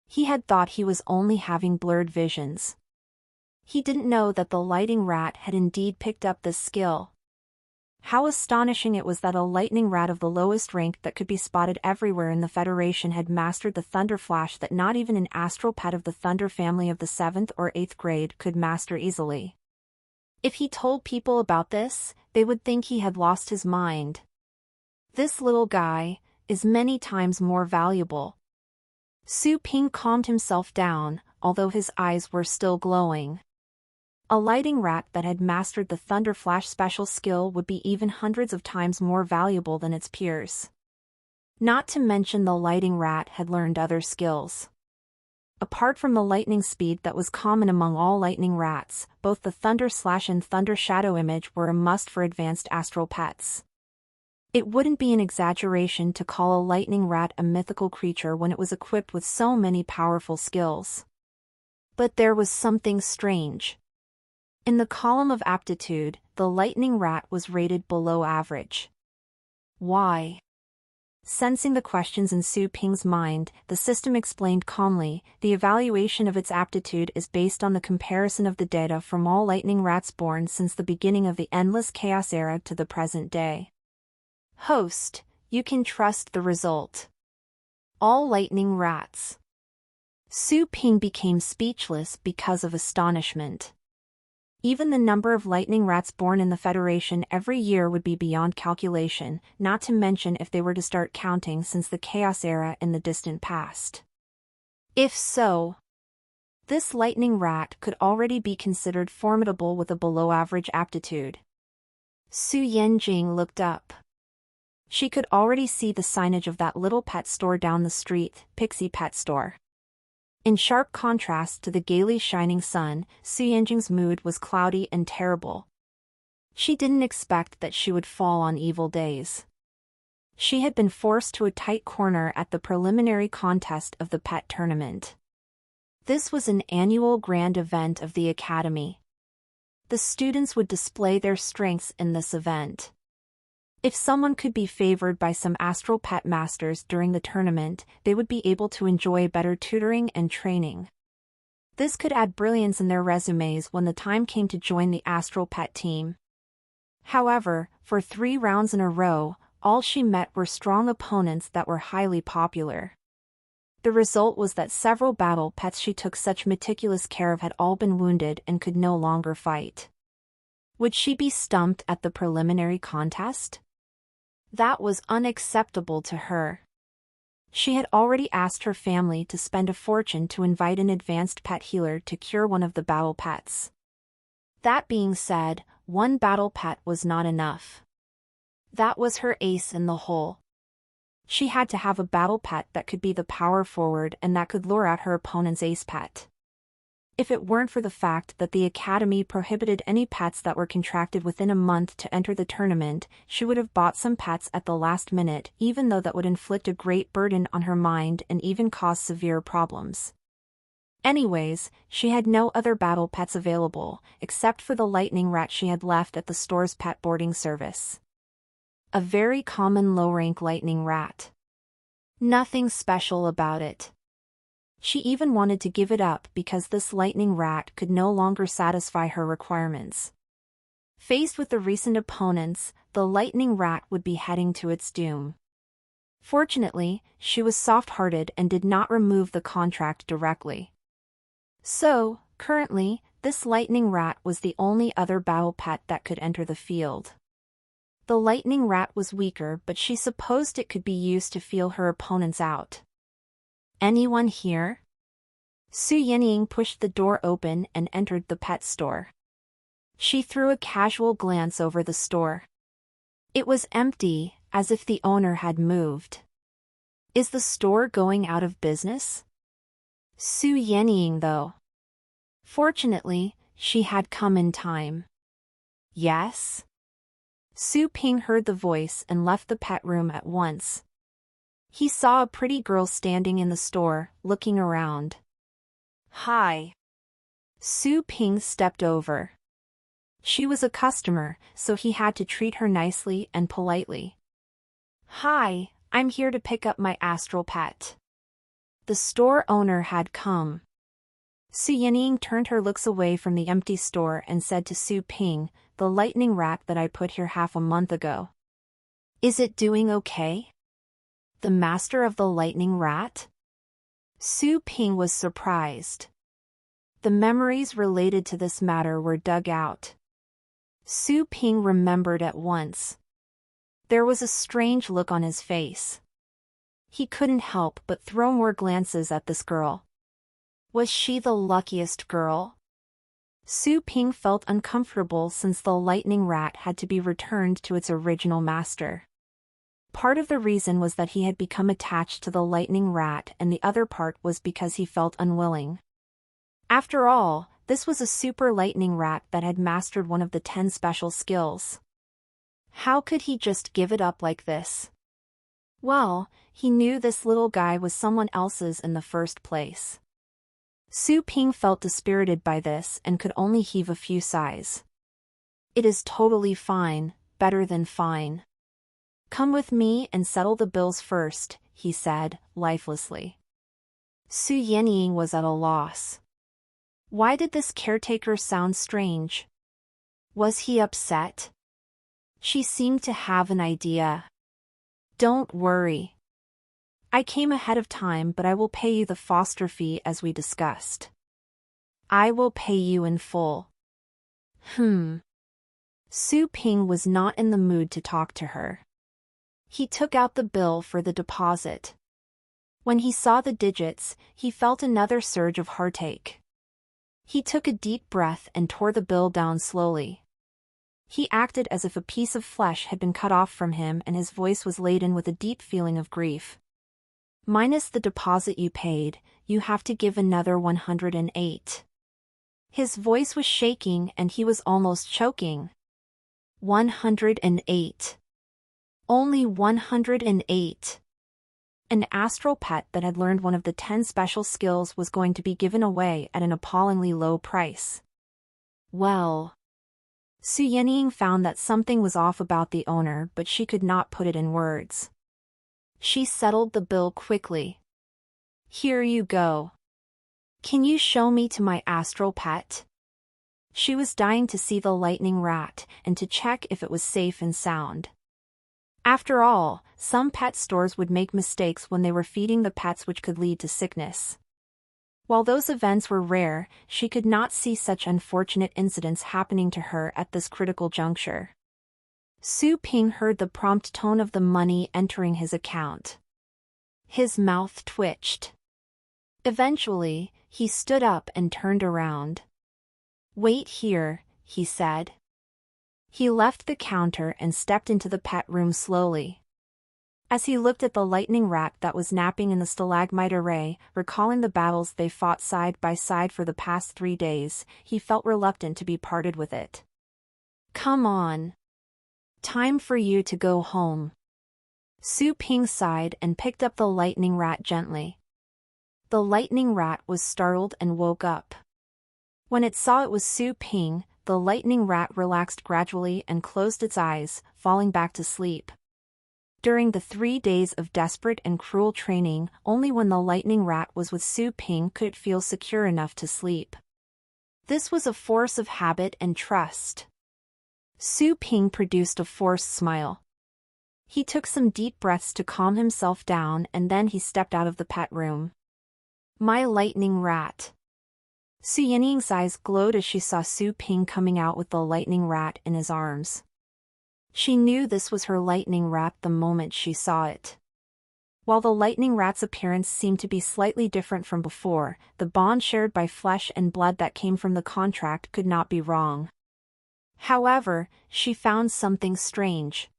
He had thought he was only having blurred visions. He didn't know that the lightning rat had indeed picked up this skill. How astonishing it was that a lightning rat of the lowest rank that could be spotted everywhere in the Federation had mastered the Thunder Flash that not even an astral pet of the Thunder family of the 7th or 8th grade could master easily. If he told people about this, they would think he had lost his mind. This little guy is many times more valuable. Su Ping calmed himself down, although his eyes were still glowing. A lightning rat that had mastered the Thunder Flash special skill would be even hundreds of times more valuable than its peers. Not to mention the lightning rat had learned other skills. Apart from the lightning speed that was common among all lightning rats, both the Thunder Slash and Thunder Shadow Image were a must for advanced astral pets. It wouldn't be an exaggeration to call a lightning rat a mythical creature when it was equipped with so many powerful skills. But there was something strange. In the column of aptitude, the lightning rat was rated below average. Why? Sensing the questions in Su Ping's mind, the system explained calmly, the evaluation of its aptitude is based on the comparison of the data from all lightning rats born since the beginning of the endless chaos era to the present day. Host, you can trust the result. All lightning rats. Su Ping became speechless because of astonishment. Even the number of lightning rats born in the Federation every year would be beyond calculation, not to mention if they were to start counting since the Chaos Era in the distant past. If so, this lightning rat could already be considered formidable with a below-average aptitude. Su Yenjing looked up. She could already see the signage of that little pet store down the street, Pixie Pet Store. In sharp contrast to the gaily shining sun, Su Yenjing's mood was cloudy and terrible. She didn't expect that she would fall on evil days. She had been forced to a tight corner at the preliminary contest of the pet tournament. This was an annual grand event of the Academy. The students would display their strengths in this event. If someone could be favored by some astral pet masters during the tournament, they would be able to enjoy better tutoring and training. This could add brilliance in their resumes when the time came to join the astral pet team. However, for 3 rounds in a row, all she met were strong opponents that were highly popular. The result was that several battle pets she took such meticulous care of had all been wounded and could no longer fight. Would she be stumped at the preliminary contest? That was unacceptable to her. She had already asked her family to spend a fortune to invite an advanced pet healer to cure one of the battle pets. That being said, one battle pet was not enough. That was her ace in the hole. She had to have a battle pet that could be the power forward and that could lure out her opponent's ace pet. If it weren't for the fact that the Academy prohibited any pets that were contracted within a month to enter the tournament, she would have bought some pets at the last minute, even though that would inflict a great burden on her mind and even cause severe problems. Anyways, she had no other battle pets available, except for the lightning rat she had left at the store's pet boarding service. A very common low-rank lightning rat. Nothing special about it. She even wanted to give it up because this lightning rat could no longer satisfy her requirements. Faced with the recent opponents, the lightning rat would be heading to its doom. Fortunately, she was soft-hearted and did not remove the contract directly. So, currently, this lightning rat was the only other battle pet that could enter the field. The lightning rat was weaker, but she supposed it could be used to feel her opponents out. Anyone here? Su Yenying pushed the door open and entered the pet store. She threw a casual glance over the store. It was empty, as if the owner had moved. Is the store going out of business? Su Yenying, though. Fortunately, she had come in time. Yes? Su Ping heard the voice and left the pet room at once. He saw a pretty girl standing in the store, looking around. Hi. Su Ping stepped over. She was a customer, so he had to treat her nicely and politely. Hi, I'm here to pick up my astral pet. The store owner had come. Su Yenying turned her looks away from the empty store and said to Su Ping, the lightning rat that I put here half a month ago. Is it doing okay? The master of the lightning rat? Su Ping was surprised. The memories related to this matter were dug out. Su Ping remembered at once. There was a strange look on his face. He couldn't help but throw more glances at this girl. Was she the luckiest girl? Su Ping felt uncomfortable since the lightning rat had to be returned to its original master. Part of the reason was that he had become attached to the lightning rat, and the other part was because he felt unwilling. After all, this was a super lightning rat that had mastered one of the 10 special skills. How could he just give it up like this? Well, he knew this little guy was someone else's in the first place. Su Ping felt dispirited by this and could only heave a few sighs. It is totally fine, better than fine. Come with me and settle the bills first, he said, lifelessly. Su Yenying was at a loss. Why did this caretaker sound strange? Was he upset? She seemed to have an idea. Don't worry. I came ahead of time, but I will pay you the foster fee as we discussed. I will pay you in full. Su Ping was not in the mood to talk to her. He took out the bill for the deposit. When he saw the digits, he felt another surge of heartache. He took a deep breath and tore the bill down slowly. He acted as if a piece of flesh had been cut off from him, and his voice was laden with a deep feeling of grief. Minus the deposit you paid, you have to give another 108. His voice was shaking and he was almost choking. 108. Only 108. An astral pet that had learned one of the 10 special skills was going to be given away at an appallingly low price. Well, Su Yenying found that something was off about the owner, but she could not put it in words. She settled the bill quickly. Here you go. Can you show me to my astral pet? She was dying to see the lightning rat and to check if it was safe and sound. After all, some pet stores would make mistakes when they were feeding the pets, which could lead to sickness. While those events were rare, she could not see such unfortunate incidents happening to her at this critical juncture. Su Ping heard the prompt tone of the money entering his account. His mouth twitched. Eventually, he stood up and turned around. Wait here, he said. He left the counter and stepped into the pet room slowly. As he looked at the lightning rat that was napping in the stalagmite array, recalling the battles they fought side by side for the past 3 days, he felt reluctant to be parted with it. Come on. Time for you to go home. Su Ping sighed and picked up the lightning rat gently. The lightning rat was startled and woke up. When it saw it was Su Ping, the lightning rat relaxed gradually and closed its eyes, falling back to sleep. During the 3 days of desperate and cruel training, only when the lightning rat was with Su Ping could it feel secure enough to sleep. This was a force of habit and trust. Su Ping produced a forced smile. He took some deep breaths to calm himself down, and then he stepped out of the pet room. My lightning rat. Su Yenying's eyes glowed as she saw Su Ping coming out with the lightning rat in his arms. She knew this was her lightning rat the moment she saw it. While the lightning rat's appearance seemed to be slightly different from before, the bond shared by flesh and blood that came from the contract could not be wrong. However, she found something strange.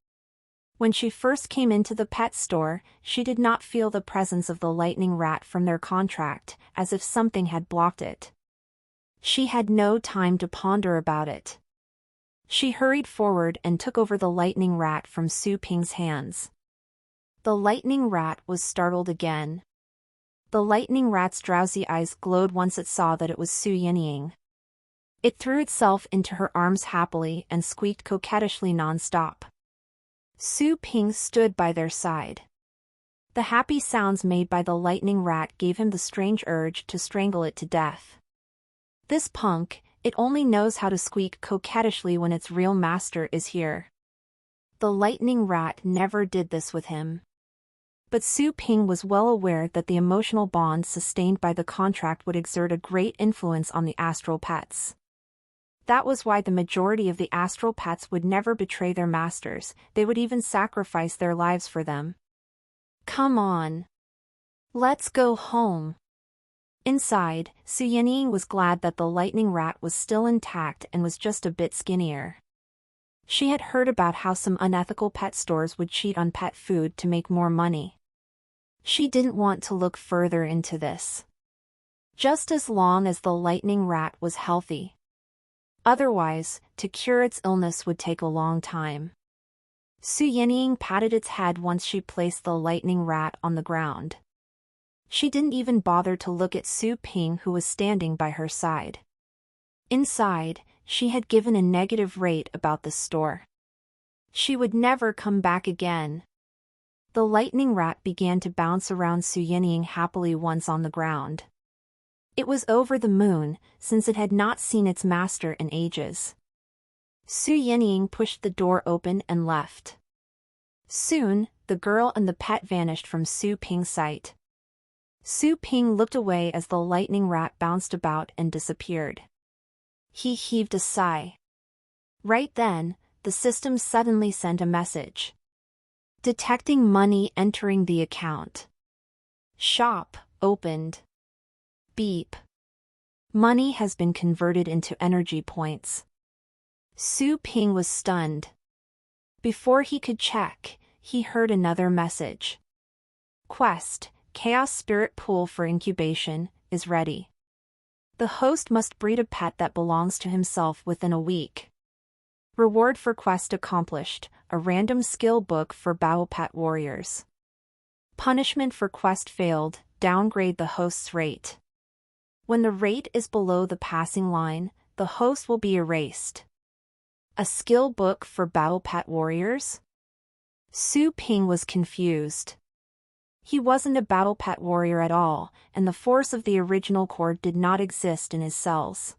When she first came into the pet store, she did not feel the presence of the lightning rat from their contract, as if something had blocked it. She had no time to ponder about it. She hurried forward and took over the lightning rat from Su Ping's hands. The lightning rat was startled again. The lightning rat's drowsy eyes glowed once it saw that it was Su Yenying. It threw itself into her arms happily and squeaked coquettishly non-stop. Su Ping stood by their side. The happy sounds made by the lightning rat gave him the strange urge to strangle it to death. This punk, it only knows how to squeak coquettishly when its real master is here. The lightning rat never did this with him. But Su Ping was well aware that the emotional bond sustained by the contract would exert a great influence on the astral pets. That was why the majority of the astral pets would never betray their masters, they would even sacrifice their lives for them. Come on. Let's go home. Inside, Su Yenying was glad that the lightning rat was still intact and was just a bit skinnier. She had heard about how some unethical pet stores would cheat on pet food to make more money. She didn't want to look further into this. Just as long as the lightning rat was healthy. Otherwise, to cure its illness would take a long time. Su Yenying patted its head once she placed the lightning rat on the ground. She didn't even bother to look at Su Ping, who was standing by her side. Inside, she had given a negative rate about the store. She would never come back again. The lightning rat began to bounce around Su Yinying happily once on the ground. It was over the moon, since it had not seen its master in ages. Su Yinying pushed the door open and left. Soon, the girl and the pet vanished from Su Ping's sight. Su Ping looked away as the lightning rat bounced about and disappeared. He heaved a sigh. Right then, the system suddenly sent a message. Detecting money entering the account. Shop opened. Beep. Money has been converted into energy points. Su Ping was stunned. Before he could check, he heard another message. Quest, Chaos Spirit Pool for Incubation, is ready. The host must breed a pet that belongs to himself within a week. Reward for quest accomplished, a random skill book for Battle Pet Warriors. Punishment for quest failed, downgrade the host's rate. When the rate is below the passing line, the host will be erased. A skill book for Battle Pet Warriors? Su Ping was confused. He wasn't a Battle Pet Warrior at all, and the force of the original core did not exist in his cells.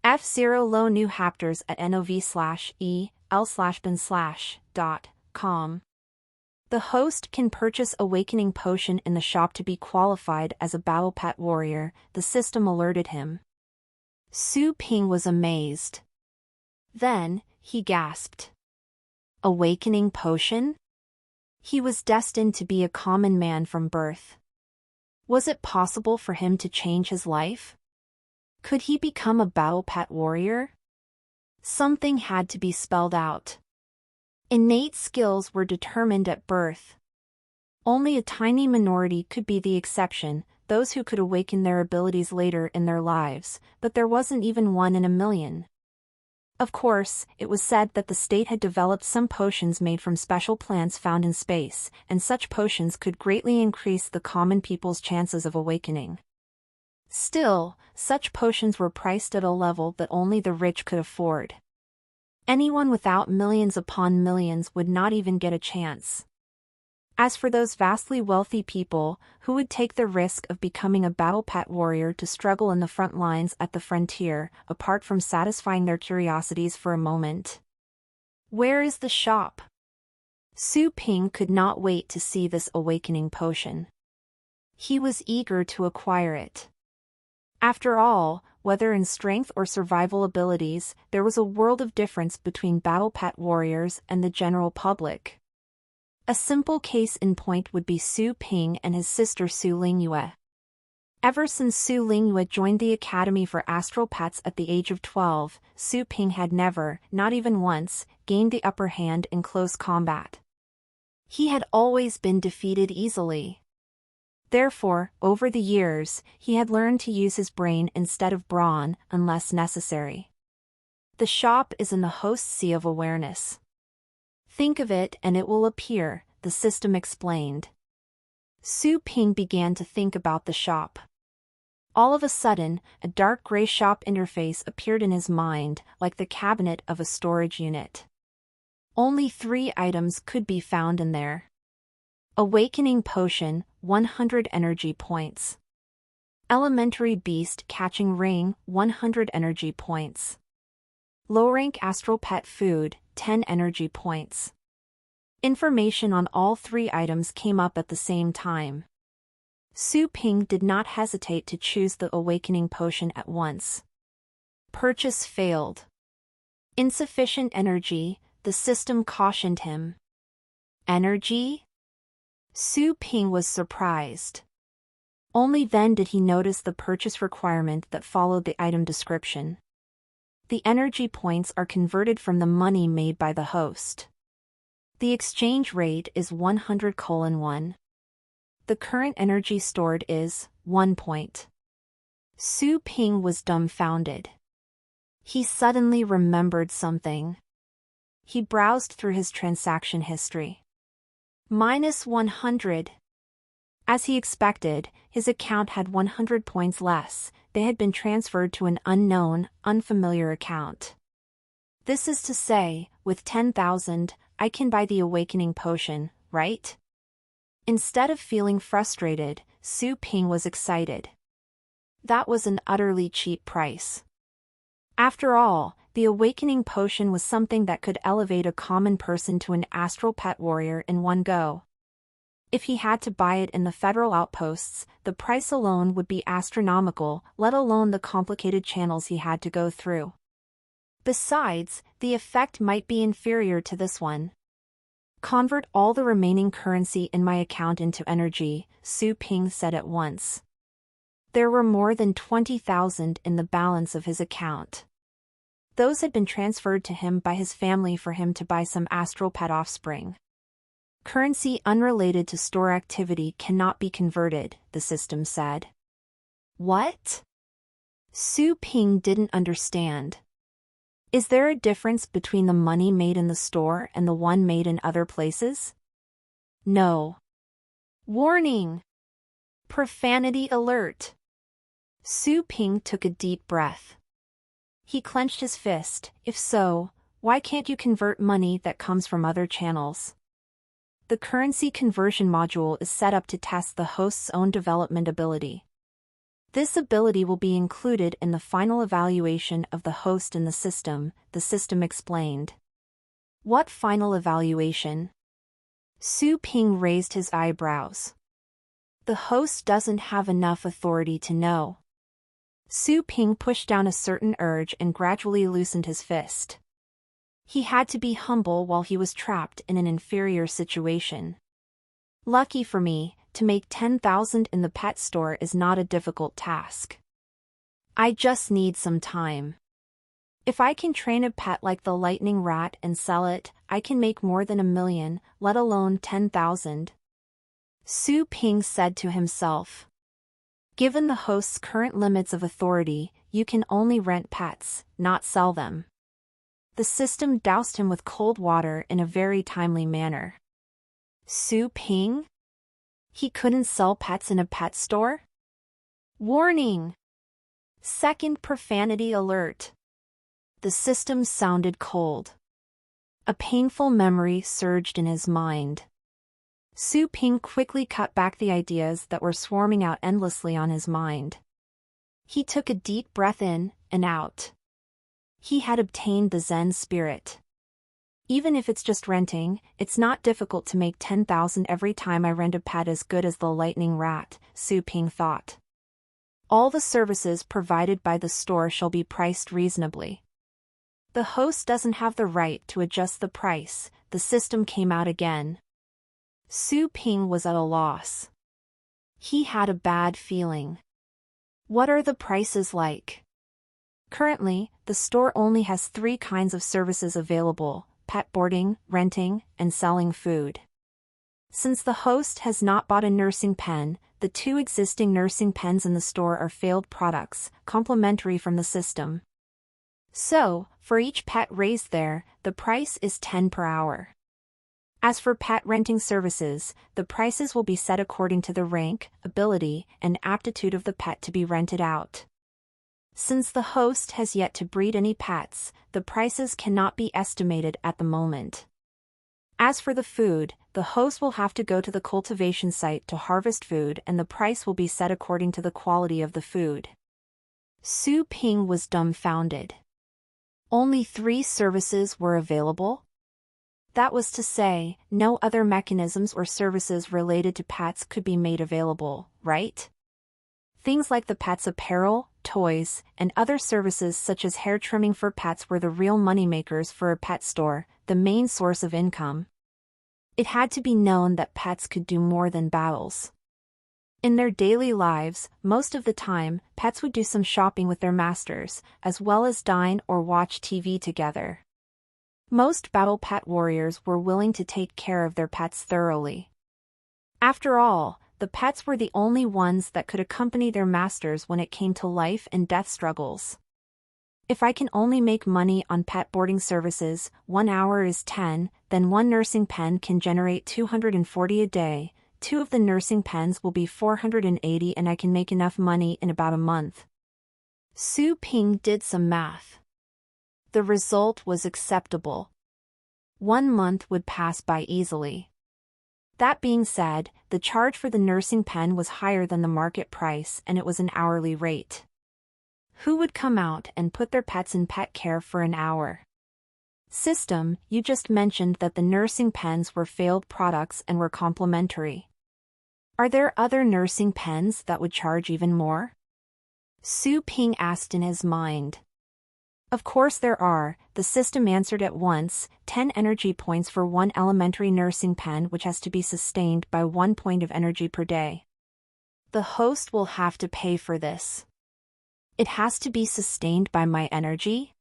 F0 Low New Hapters at nov/el/bin/.com. The host can purchase Awakening Potion in the shop to be qualified as a Battle Pet Warrior, the system alerted him. Su Ping was amazed. Then, he gasped. Awakening Potion? He was destined to be a common man from birth. Was it possible for him to change his life? Could he become a Battle Pet Warrior? Something had to be spelled out. Innate skills were determined at birth. Only a tiny minority could be the exception, those who could awaken their abilities later in their lives, but there wasn't even 1 in a million. Of course, it was said that the state had developed some potions made from special plants found in space, and such potions could greatly increase the common people's chances of awakening. Still, such potions were priced at a level that only the rich could afford. Anyone without millions upon millions would not even get a chance. As for those vastly wealthy people, who would take the risk of becoming a Battle Pet Warrior to struggle in the front lines at the frontier, apart from satisfying their curiosities for a moment? Where is the shop? Su Ping could not wait to see this awakening potion. He was eager to acquire it. After all, whether in strength or survival abilities, there was a world of difference between Battle Pet Warriors and the general public. A simple case in point would be Su Ping and his sister Su Lingyue. Ever since Su Lingyue joined the Academy for Astral Pets at the age of 12, Su Ping had never, not even once, gained the upper hand in close combat. He had always been defeated easily. Therefore, over the years, he had learned to use his brain instead of brawn, unless necessary. The shop is in the host's sea of awareness. Think of it and it will appear, the system explained. Su Ping began to think about the shop. All of a sudden, a dark gray shop interface appeared in his mind, like the cabinet of a storage unit. Only 3 items could be found in there. Awakening Potion, 100 energy points. Elementary Beast Catching Ring, 100 energy points. Low-rank Astral Pet Food, 10 energy points. Information on all 3 items came up at the same time. Su Ping did not hesitate to choose the Awakening Potion at once. Purchase failed. Insufficient energy, the system cautioned him. Energy? Su Ping was surprised. Only then did he notice the purchase requirement that followed the item description. The energy points are converted from the money made by the host. The exchange rate is 100:1. The current energy stored is 1 point. Su Ping was dumbfounded. He suddenly remembered something. He browsed through his transaction history. -100. As he expected, his account had 100 points less. They had been transferred to an unknown, unfamiliar account. This is to say, with 10,000, I can buy the awakening potion, right? Instead of feeling frustrated, Su Ping was excited. That was an utterly cheap price. After all, the awakening potion was something that could elevate a common person to an astral pet warrior in one go. If he had to buy it in the federal outposts, the price alone would be astronomical, let alone the complicated channels he had to go through. Besides, the effect might be inferior to this one. Convert all the remaining currency in my account into energy, Su Ping said at once. There were more than 20,000 in the balance of his account. Those had been transferred to him by his family for him to buy some astral pet offspring. Currency unrelated to store activity cannot be converted, the system said. What? Su Ping didn't understand. Is there a difference between the money made in the store and the one made in other places? No. Warning! Profanity alert! Su Ping took a deep breath. He clenched his fist. If so, why can't you convert money that comes from other channels? The currency conversion module is set up to test the host's own development ability. This ability will be included in the final evaluation of the host in the system explained. What final evaluation? Su Ping raised his eyebrows. The host doesn't have enough authority to know. Su Ping pushed down a certain urge and gradually loosened his fist. He had to be humble while he was trapped in an inferior situation. Lucky for me, to make 10,000 in the pet store is not a difficult task. I just need some time. If I can train a pet like the lightning rat and sell it, I can make more than 1,000,000, let alone 10,000. Su Ping said to himself. Given the host's current limits of authority, you can only rent pets, not sell them. The system doused him with cold water in a very timely manner. Su Ping? He couldn't sell pets in a pet store? Warning! Second profanity alert. The system sounded cold. A painful memory surged in his mind. Su Ping quickly cut back the ideas that were swarming out endlessly on his mind. He took a deep breath in and out. He had obtained the Zen spirit. Even if it's just renting, it's not difficult to make 10,000 every time I rent a pet as good as the lightning rat, Su Ping thought. All the services provided by the store shall be priced reasonably. The host doesn't have the right to adjust the price, the system came out again. Su Ping was at a loss. He had a bad feeling. What are the prices like? Currently, the store only has 3 kinds of services available: pet boarding, renting, and selling food. Since the host has not bought a nursing pen, the 2 existing nursing pens in the store are failed products, complimentary from the system. So, for each pet raised there, the price is 10 per hour. As for pet renting services, the prices will be set according to the rank, ability, and aptitude of the pet to be rented out. Since the host has yet to breed any pets, the prices cannot be estimated at the moment. As for the food, the host will have to go to the cultivation site to harvest food and the price will be set according to the quality of the food. Su Ping was dumbfounded. Only 3 services were available? That was to say, no other mechanisms or services related to pets could be made available, right? Things like the pet's apparel, toys, and other services such as hair trimming for pets were the real moneymakers for a pet store, the main source of income. It had to be known that pets could do more than battles. In their daily lives, most of the time, pets would do some shopping with their masters, as well as dine or watch TV together. Most battle pet warriors were willing to take care of their pets thoroughly. After all, the pets were the only ones that could accompany their masters when it came to life and death struggles. If I can only make money on pet boarding services, 1 hour is 10, then 1 nursing pen can generate 240 a day, 2 of the nursing pens will be 480 and I can make enough money in about a month. Su Ping did some math. The result was acceptable. 1 month would pass by easily. That being said, the charge for the nursing pen was higher than the market price and it was an hourly rate. Who would come out and put their pets in pet care for an hour? System, you just mentioned that the nursing pens were failed products and were complimentary. Are there other nursing pens that would charge even more? Su Ping asked in his mind. Of course there are, the system answered at once, 10 energy points for 1 elementary nursing pen which has to be sustained by 1 point of energy per day. The host will have to pay for this. It has to be sustained by my energy?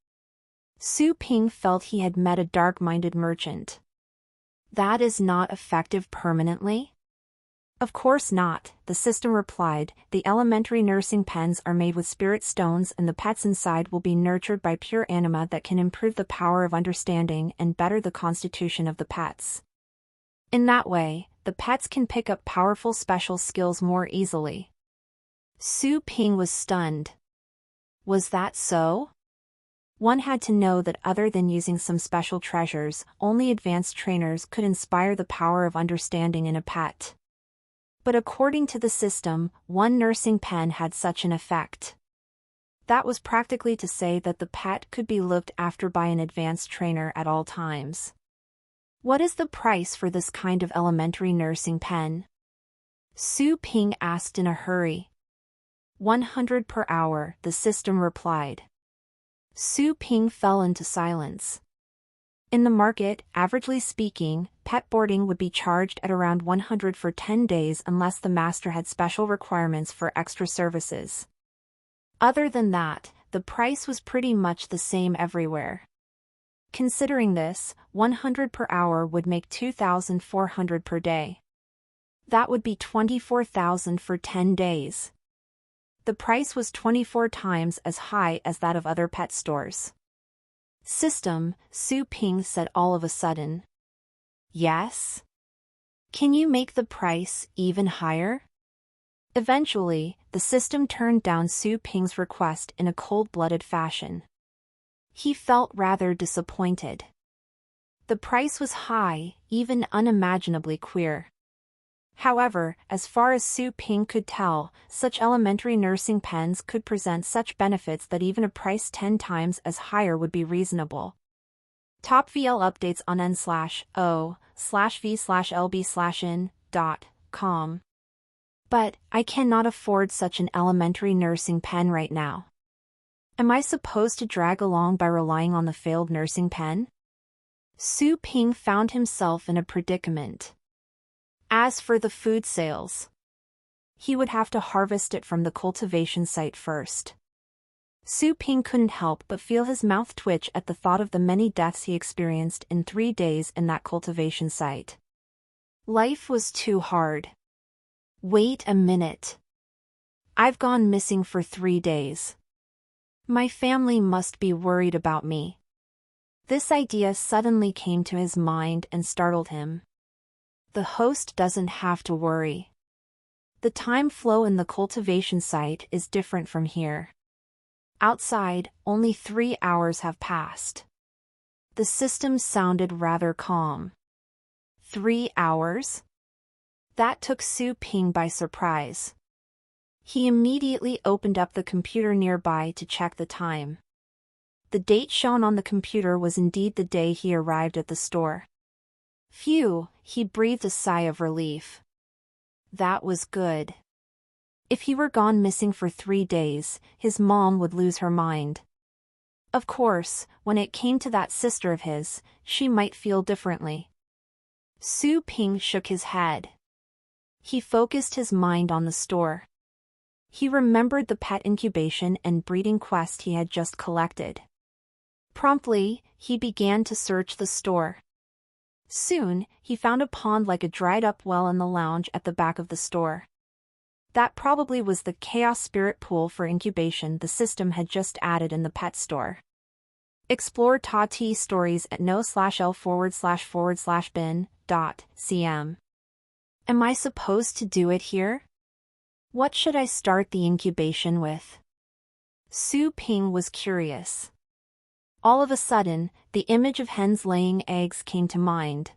Su Ping felt he had met a dark-minded merchant. That is not effective permanently? Of course not, the system replied. The elementary nursing pens are made with spirit stones and the pets inside will be nurtured by pure anima that can improve the power of understanding and better the constitution of the pets. In that way, the pets can pick up powerful special skills more easily. Su Ping was stunned. Was that so? One had to know that other than using some special treasures, only advanced trainers could inspire the power of understanding in a pet. But according to the system, 1 nursing pen had such an effect. That was practically to say that the pet could be looked after by an advanced trainer at all times. What is the price for this kind of elementary nursing pen? Su Ping asked in a hurry. 100 per hour, the system replied. Su Ping fell into silence. In the market, averagely speaking, pet boarding would be charged at around 100 for 10 days unless the master had special requirements for extra services. Other than that, the price was pretty much the same everywhere. Considering this, 100 per hour would make 2,400 per day. That would be 24,000 for 10 days. The price was 24 times as high as that of other pet stores. System, Su Ping said all of a sudden. Yes? Can you make the price even higher? Eventually, the system turned down Su Ping's request in a cold-blooded fashion. He felt rather disappointed. The price was high, even unimaginably queer. However, as far as Su Ping could tell, such elementary nursing pens could present such benefits that even a price 10 times as higher would be reasonable. Top VL updates on n/o/v/lb/in.com. But, I cannot afford such an elementary nursing pen right now. Am I supposed to drag along by relying on the failed nursing pen? Su Ping found himself in a predicament. As for the food sales, he would have to harvest it from the cultivation site first. Su Ping couldn't help but feel his mouth twitch at the thought of the many deaths he experienced in 3 days in that cultivation site. Life was too hard. Wait a minute. I've gone missing for 3 days. My family must be worried about me. This idea suddenly came to his mind and startled him. The host doesn't have to worry. The time flow in the cultivation site is different from here. Outside, only 3 hours have passed. The system sounded rather calm. 3 hours? That took Su Ping by surprise. He immediately opened up the computer nearby to check the time. The date shown on the computer was indeed the day he arrived at the store. Phew, he breathed a sigh of relief. That was good. If he were gone missing for 3 days, his mom would lose her mind. Of course, when it came to that sister of his, she might feel differently. Su Ping shook his head. He focused his mind on the store. He remembered the pet incubation and breeding quest he had just collected. Promptly, he began to search the store. Soon, he found a pond like a dried-up well in the lounge at the back of the store. That probably was the Chaos Spirit Pool for incubation the system had just added in the pet store. Explore Ta-T stories at no/l/bin.cm. Am I supposed to do it here? What should I start the incubation with? Su Ping was curious. All of a sudden, the image of hens laying eggs came to mind.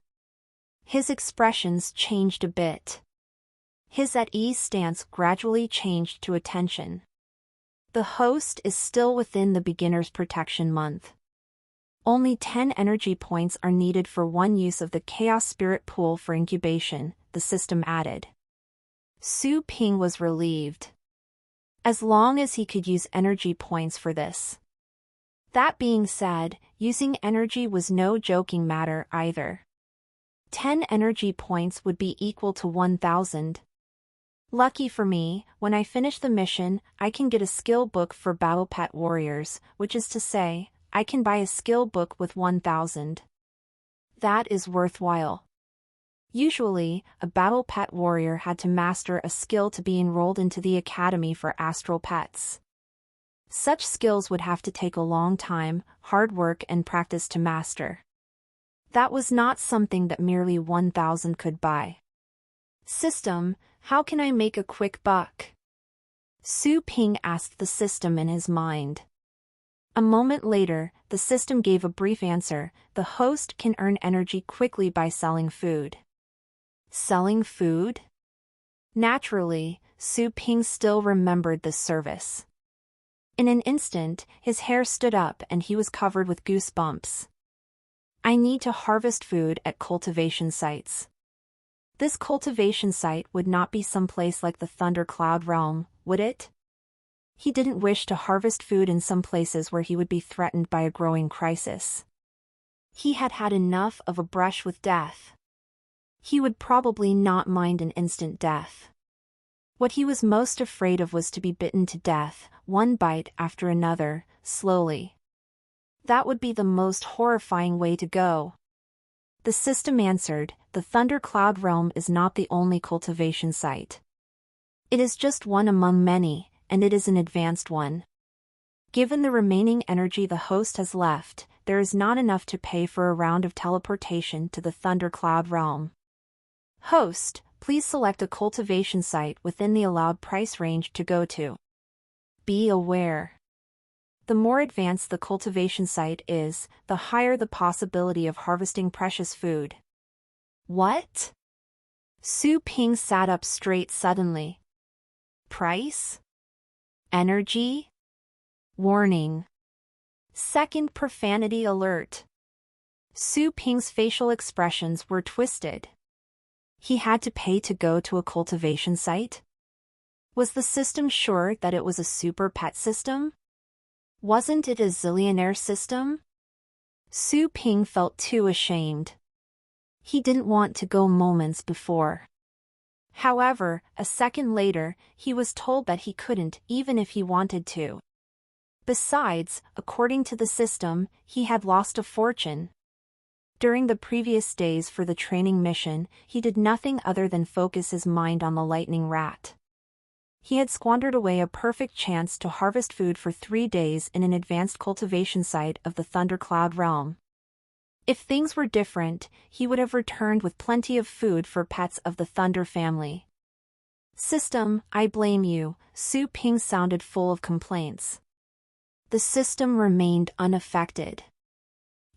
His expressions changed a bit. His at-ease stance gradually changed to attention. The host is still within the beginner's protection month. Only 10 energy points are needed for one use of the Chaos Spirit Pool for incubation, the system added. Su Ping was relieved. As long as he could use energy points for this. That being said, using energy was no joking matter either. 10 energy points would be equal to 1,000. Lucky for me, when I finish the mission, I can get a skill book for Battle Pet Warriors, which is to say, I can buy a skill book with 1,000. That is worthwhile. Usually, a Battle Pet Warrior had to master a skill to be enrolled into the Academy for Astral Pets. Such skills would have to take a long time, hard work and practice to master. That was not something that merely 1,000 could buy. System, how can I make a quick buck? Su Ping asked the system in his mind. A moment later, the system gave a brief answer. The host can earn energy quickly by selling food. Selling food? Naturally, Su Ping still remembered this service. In an instant, his hair stood up and he was covered with goosebumps. I need to harvest food at cultivation sites. This cultivation site would not be someplace like the Thundercloud Realm, would it? He didn't wish to harvest food in some places where he would be threatened by a growing crisis. He had had enough of a brush with death. He would probably not mind an instant death. What he was most afraid of was to be bitten to death, one bite after another, slowly. That would be the most horrifying way to go. The system answered, the Thundercloud Realm is not the only cultivation site. It is just one among many, and it is an advanced one. Given the remaining energy the host has left, there is not enough to pay for a round of teleportation to the Thundercloud Realm. Host, please select a cultivation site within the allowed price range to go to. Be aware. The more advanced the cultivation site is, the higher the possibility of harvesting precious food. What? Su Ping sat up straight suddenly. Price? Energy? Warning. Second profanity alert. Su Ping's facial expressions were twisted. He had to pay to go to a cultivation site? Was the system sure that it was a super pet system? Wasn't it a zillionaire system? Su Ping felt too ashamed. He didn't want to go moments before. However, a second later, he was told that he couldn't even if he wanted to. Besides, according to the system, he had lost a fortune. During the previous days for the training mission, he did nothing other than focus his mind on the lightning rat. He had squandered away a perfect chance to harvest food for 3 days in an advanced cultivation site of the Thundercloud Realm. If things were different, he would have returned with plenty of food for pets of the Thunder family. System, I blame you, Su Ping sounded full of complaints. The system remained unaffected.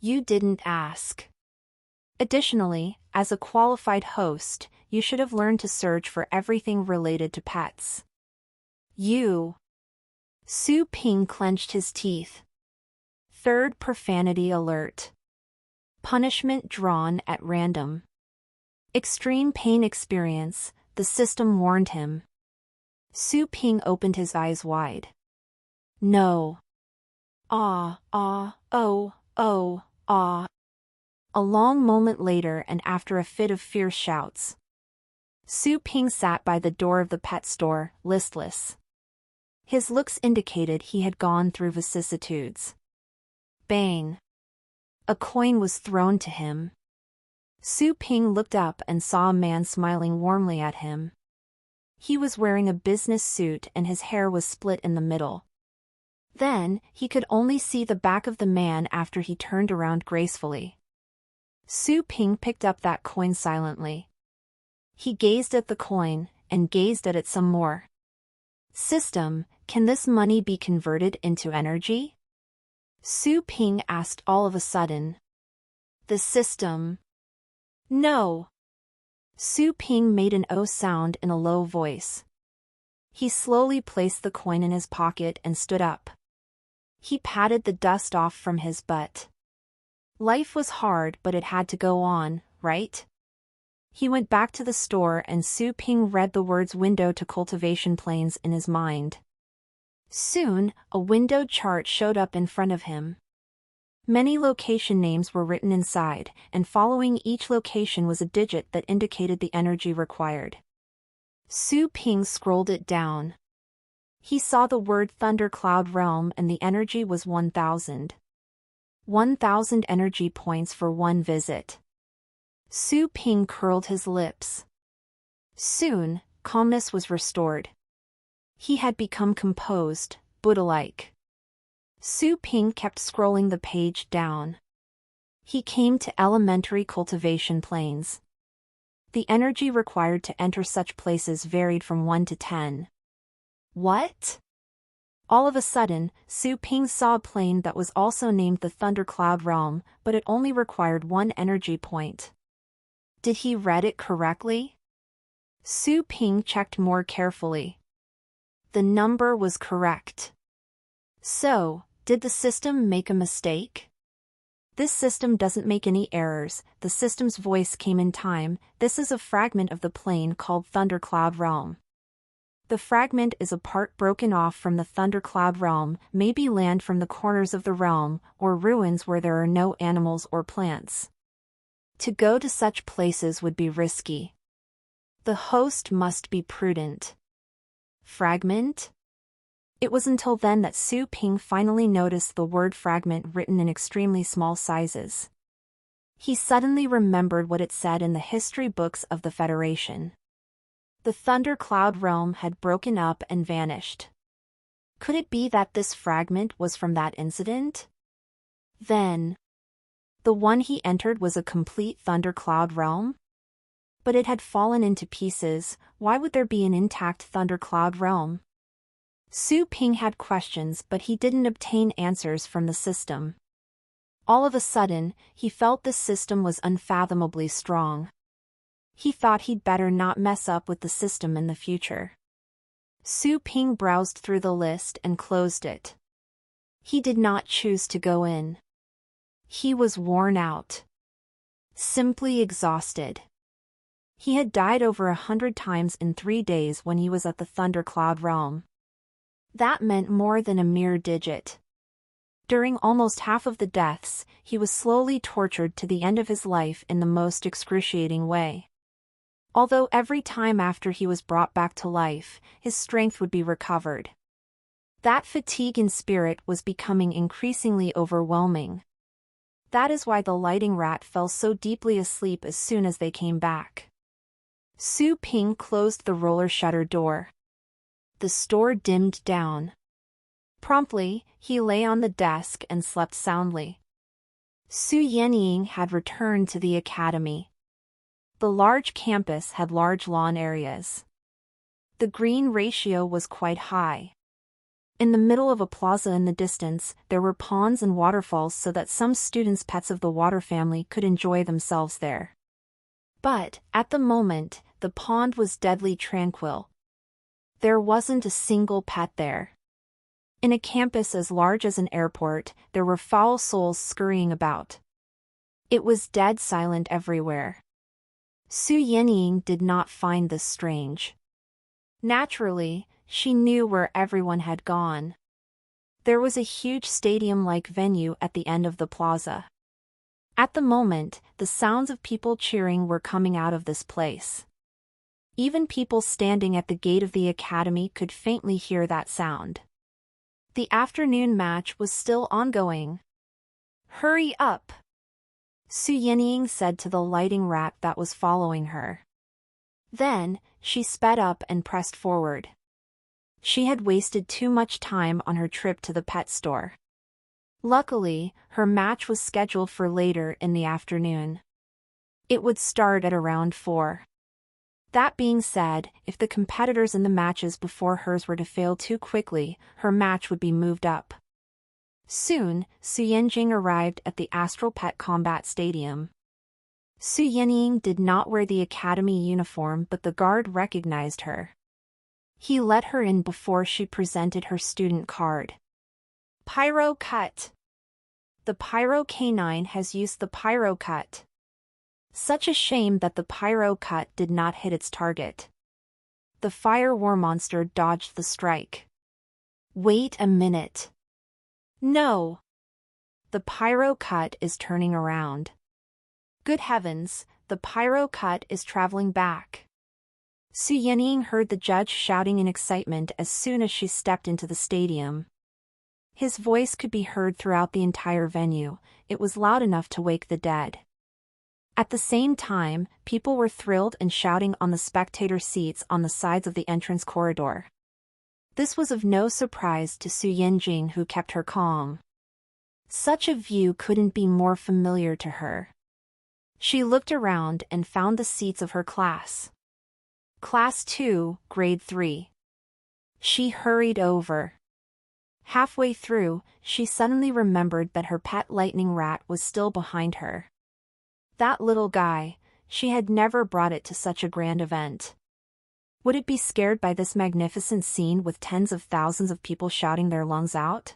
You didn't ask. Additionally, as a qualified host, you should have learned to search for everything related to pets. You. Su Ping clenched his teeth. Third profanity alert. Punishment drawn at random. Extreme pain experience, the system warned him. Su Ping opened his eyes wide. No. Ah, oh, ah. A long moment later and after a fit of fierce shouts, Su Ping sat by the door of the pet store, listless. His looks indicated he had gone through vicissitudes. Bang. A coin was thrown to him. Su Ping looked up and saw a man smiling warmly at him. He was wearing a business suit and his hair was split in the middle. Then, he could only see the back of the man after he turned around gracefully. Su Ping picked up that coin silently. He gazed at the coin, and gazed at it some more. System, can this money be converted into energy? Su Ping asked all of a sudden. The system. No. Su Ping made an O sound in a low voice. He slowly placed the coin in his pocket and stood up. He patted the dust off from his butt. Life was hard, but it had to go on, right? He went back to the store and Su Ping read the words window to cultivation plains in his mind. Soon, a windowed chart showed up in front of him. Many location names were written inside, and following each location was a digit that indicated the energy required. Su Ping scrolled it down. He saw the word Thundercloud Realm and the energy was 1,000. 1,000 energy points for one visit. Su Ping curled his lips. Soon, calmness was restored. He had become composed, Buddha-like. Su Ping kept scrolling the page down. He came to elementary cultivation plains. The energy required to enter such places varied from 1 to 10. What? All of a sudden, Su Ping saw a plane that was also named the Thundercloud Realm, but it only required 1 energy point. Did he read it correctly? Su Ping checked more carefully. The number was correct. So, did the system make a mistake? This system doesn't make any errors, the system's voice came in time. This is a fragment of the plane called Thundercloud Realm. The fragment is a part broken off from the Thundercloud Realm, maybe land from the corners of the realm, or ruins where there are no animals or plants. To go to such places would be risky. The host must be prudent. Fragment? It was until then that Su Ping finally noticed the word fragment written in extremely small sizes. He suddenly remembered what it said in the history books of the Federation. The Thundercloud Realm had broken up and vanished. Could it be that this fragment was from that incident? Then, the one he entered was a complete Thundercloud Realm? But it had fallen into pieces. Why would there be an intact Thundercloud Realm? Su Ping had questions, but he didn't obtain answers from the system. All of a sudden, he felt the system was unfathomably strong. He thought he'd better not mess up with the system in the future. Su Ping browsed through the list and closed it. He did not choose to go in. He was worn out. Simply exhausted. He had died over 100 times in 3 days when he was at the Thundercloud Realm. That meant more than a mere digit. During almost half of the deaths, he was slowly tortured to the end of his life in the most excruciating way. Although every time after he was brought back to life, his strength would be recovered. That fatigue in spirit was becoming increasingly overwhelming. That is why the lighting rat fell so deeply asleep as soon as they came back. Su Ping closed the roller shutter door. The store dimmed down. Promptly, he lay on the desk and slept soundly. Su Yenying had returned to the academy. The large campus had large lawn areas. The green ratio was quite high. In the middle of a plaza in the distance, there were ponds and waterfalls so that some students' pets of the water family could enjoy themselves there. But, at the moment, the pond was deadly tranquil. There wasn't a single pet there. In a campus as large as an airport, there were foul souls scurrying about. It was dead silent everywhere. Su Yenying did not find this strange. Naturally, she knew where everyone had gone. There was a huge stadium-like venue at the end of the plaza. At the moment, the sounds of people cheering were coming out of this place. Even people standing at the gate of the academy could faintly hear that sound. The afternoon match was still ongoing. "Hurry up!" Su Yenying said to the lighting rat that was following her. Then, she sped up and pressed forward. She had wasted too much time on her trip to the pet store. Luckily, her match was scheduled for later in the afternoon. It would start at around 4. That being said, if the competitors in the matches before hers were to fail too quickly, her match would be moved up. Soon, Su Yenjing arrived at the Astral Pet Combat Stadium. Su Yenying did not wear the academy uniform, but the guard recognized her. He let her in before she presented her student card. Pyro Cut. The Pyro Canine has used the Pyro Cut. Such a shame that the Pyro Cut did not hit its target. The Fire War Monster dodged the strike. Wait a minute. No. The Pyro Cut is turning around. Good heavens, the Pyro Cut is traveling back. Su Yenying heard the judge shouting in excitement as soon as she stepped into the stadium. His voice could be heard throughout the entire venue. It was loud enough to wake the dead. At the same time, people were thrilled and shouting on the spectator seats on the sides of the entrance corridor. This was of no surprise to Su Yenjing, who kept her calm. Such a view couldn't be more familiar to her. She looked around and found the seats of her class. Class 2, Grade 3. She hurried over. Halfway through, she suddenly remembered that her pet lightning rat was still behind her. That little guy, she had never brought it to such a grand event. Would it be scared by this magnificent scene with tens of thousands of people shouting their lungs out?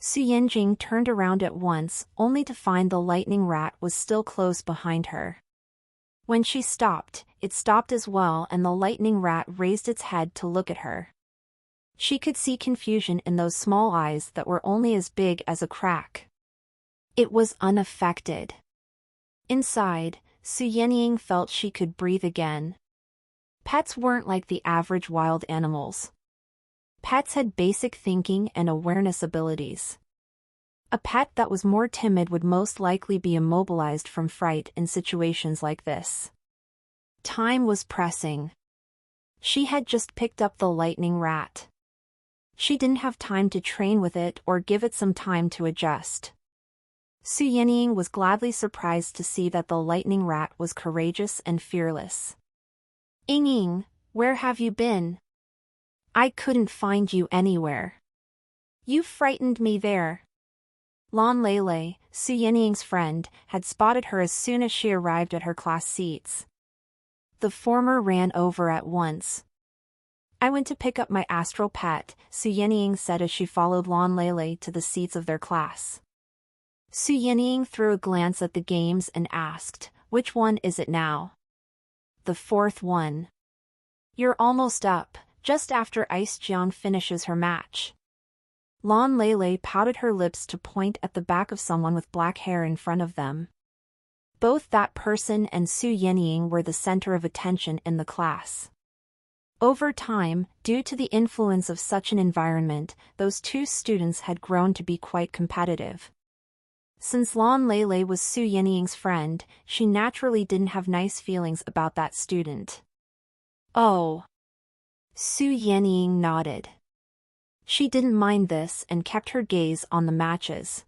Su Yenjing turned around at once, only to find the lightning rat was still close behind her. When she stopped, it stopped as well, and the lightning rat raised its head to look at her. She could see confusion in those small eyes that were only as big as a crack. It was unaffected. Inside, Su Yenying felt she could breathe again. Pets weren't like the average wild animals. Pets had basic thinking and awareness abilities. A pet that was more timid would most likely be immobilized from fright in situations like this. Time was pressing. She had just picked up the lightning rat. She didn't have time to train with it or give it some time to adjust. Su Yenying was gladly surprised to see that the lightning rat was courageous and fearless. Ying, where have you been? I couldn't find you anywhere. You frightened me there. Lan Lele, Su Yenying's friend, had spotted her as soon as she arrived at her class seats. The former ran over at once. I went to pick up my astral pet, Su Yenying said as she followed Lan Lele to the seats of their class. Su Yenying threw a glance at the games and asked, which one is it now? The fourth one. You're almost up, just after Ice Jian finishes her match. Lan Lele pouted her lips to point at the back of someone with black hair in front of them. Both that person and Su Yenying were the center of attention in the class. Over time, due to the influence of such an environment, those two students had grown to be quite competitive. Since Lan Lele was Su Yenying's friend, she naturally didn't have nice feelings about that student. Oh. Su Yenying nodded. She didn't mind this and kept her gaze on the matches.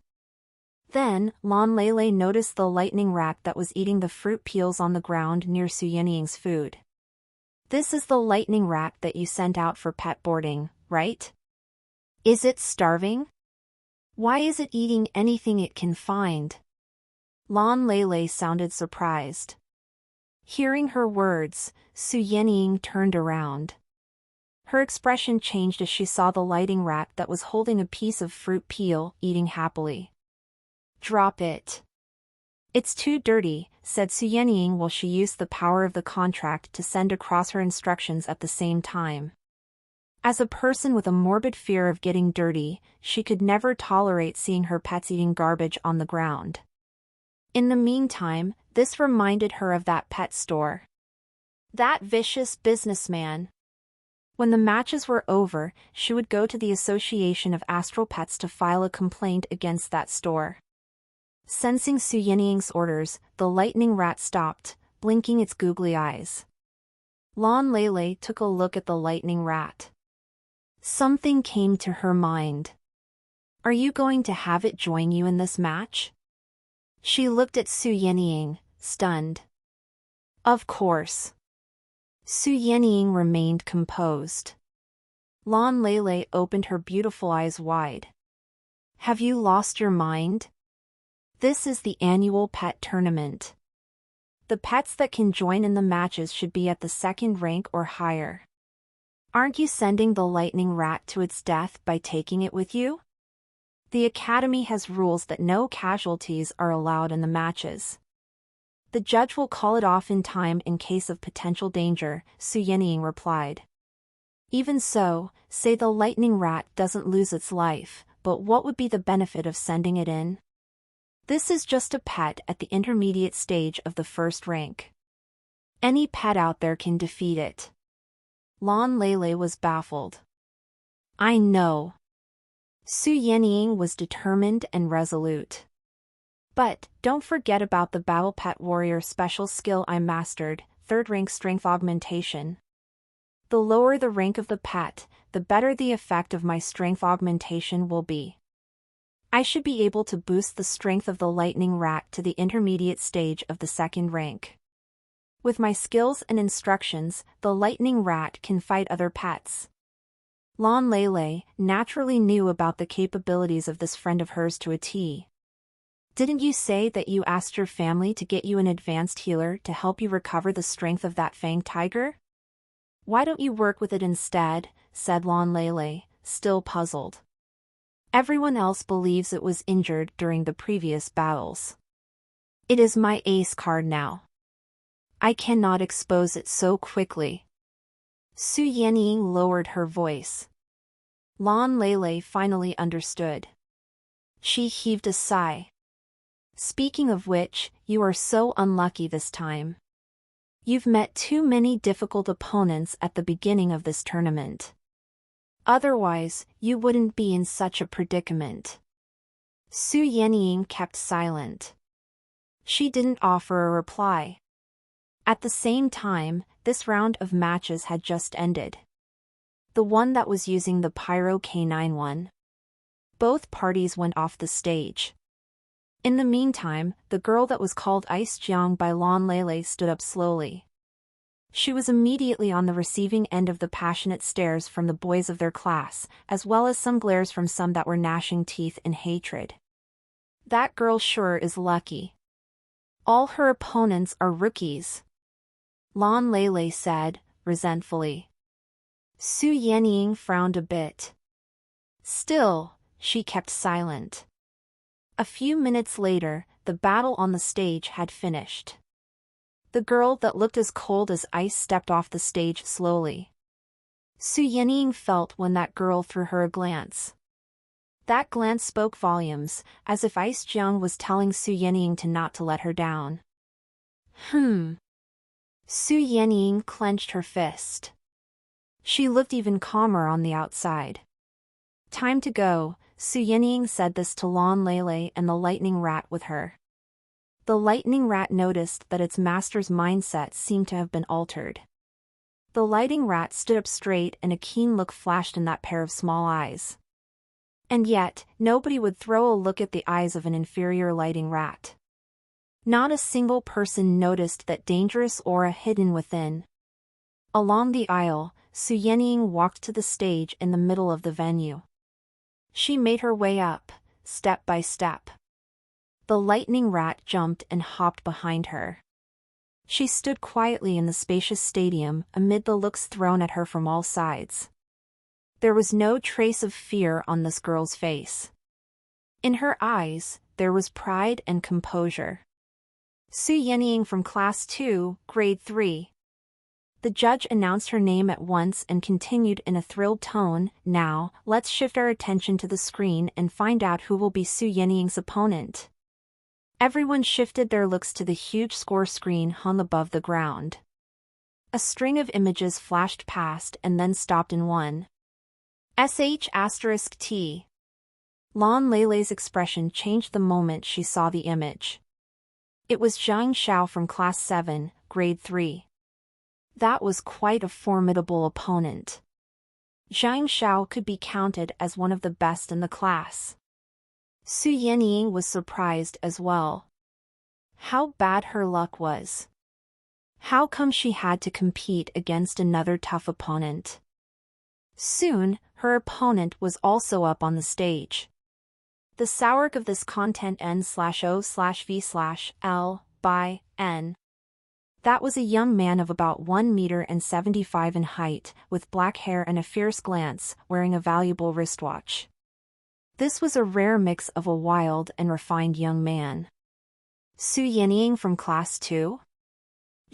Then, Lan Lele noticed the lightning rat that was eating the fruit peels on the ground near Su Yenying's food. This is the lightning rat that you sent out for pet boarding, right? Is it starving? Why is it eating anything it can find? Lan Lele sounded surprised. Hearing her words, Su Yenying turned around. Her expression changed as she saw the lightning rat that was holding a piece of fruit peel, eating happily. Drop it. It's too dirty, said Su Yenying while she used the power of the contract to send across her instructions at the same time. As a person with a morbid fear of getting dirty, she could never tolerate seeing her pets eating garbage on the ground. In the meantime, this reminded her of that pet store. That vicious businessman. When the matches were over, she would go to the Association of Astral Pets to file a complaint against that store. Sensing Su Yenying's orders, the lightning rat stopped, blinking its googly eyes. Lan Lele took a look at the lightning rat. Something came to her mind. Are you going to have it join you in this match? She looked at Su Yenying, stunned. Of course. Su Yenying remained composed. Lan Lele opened her beautiful eyes wide. Have you lost your mind? This is the annual pet tournament. The pets that can join in the matches should be at the second rank or higher. Aren't you sending the lightning rat to its death by taking it with you? The Academy has rules that no casualties are allowed in the matches. The judge will call it off in time in case of potential danger, Su Yenying replied. Even so, say the lightning rat doesn't lose its life, but what would be the benefit of sending it in? This is just a pet at the intermediate stage of the first rank. Any pet out there can defeat it. Lan Lele was baffled. I know. Su Yenying was determined and resolute. But, don't forget about the Battle Pet Warrior special skill I mastered, 3rd rank strength augmentation. The lower the rank of the pet, the better the effect of my strength augmentation will be. I should be able to boost the strength of the lightning rat to the intermediate stage of the 2nd rank. With my skills and instructions, the lightning rat can fight other pets. Lan Lele naturally knew about the capabilities of this friend of hers to a T. Didn't you say that you asked your family to get you an advanced healer to help you recover the strength of that fanged tiger? Why don't you work with it instead? Said Lan Lele, still puzzled. Everyone else believes it was injured during the previous battles. It is my ace card now. I cannot expose it so quickly. Su Yenying lowered her voice. Lan Lele finally understood. She heaved a sigh. Speaking of which, you are so unlucky this time. You've met too many difficult opponents at the beginning of this tournament. Otherwise, you wouldn't be in such a predicament. Su Yenying kept silent. She didn't offer a reply. At the same time, this round of matches had just ended. The one that was using the Pyro K9 one. Both parties went off the stage. In the meantime, the girl that was called Ice Jiang by Lan Lele stood up slowly. She was immediately on the receiving end of the passionate stares from the boys of their class, as well as some glares from some that were gnashing teeth in hatred. That girl sure is lucky. All her opponents are rookies. Lan Lele said, resentfully. Su Yenying frowned a bit. Still, she kept silent. A few minutes later, the battle on the stage had finished. The girl that looked as cold as ice stepped off the stage slowly. Su Yenying felt when that girl threw her a glance. That glance spoke volumes, as if Ice Jiang was telling Su Yenying not to let her down. Su Yenying clenched her fist. She looked even calmer on the outside. Time to go, Su Yenying said this to Lan Lele and the lightning rat with her. The lightning rat noticed that its master's mindset seemed to have been altered. The lightning rat stood up straight and a keen look flashed in that pair of small eyes. And yet, nobody would throw a look at the eyes of an inferior lightning rat. Not a single person noticed that dangerous aura hidden within. Along the aisle, Su Yenying walked to the stage in the middle of the venue. She made her way up, step by step. The lightning rat jumped and hopped behind her. She stood quietly in the spacious stadium amid the looks thrown at her from all sides. There was no trace of fear on this girl's face. In her eyes, there was pride and composure. Su Yenying from Class 2, Grade 3. The judge announced her name at once and continued in a thrilled tone, now, let's shift our attention to the screen and find out who will be Su Yenying's opponent. Everyone shifted their looks to the huge score screen hung above the ground. A string of images flashed past and then stopped in one. **T. Lan Lele's expression changed the moment she saw the image. It was Zhang Xiao from Class 7, Grade 3. That was quite a formidable opponent. Zhang Xiao could be counted as one of the best in the class. Su Yenying was surprised as well. How bad her luck was. How come she had to compete against another tough opponent? Soon, her opponent was also up on the stage. The source of this content n/o/v/l by n. That was a young man of about 1 meter and 75 in height, with black hair and a fierce glance, wearing a valuable wristwatch. This was a rare mix of a wild and refined young man. Su Yenying from Class 2?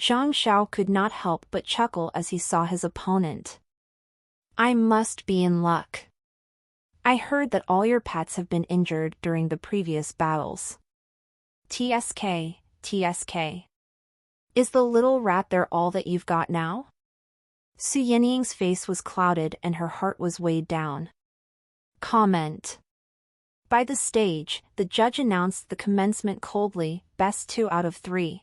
Zhang Xiao could not help but chuckle as he saw his opponent. I must be in luck. I heard that all your pets have been injured during the previous battles. TSK, TSK. Is the little rat there all that you've got now? Su Yenying's face was clouded and her heart was weighed down. Comment. By the stage, the judge announced the commencement coldly, best 2 out of 3.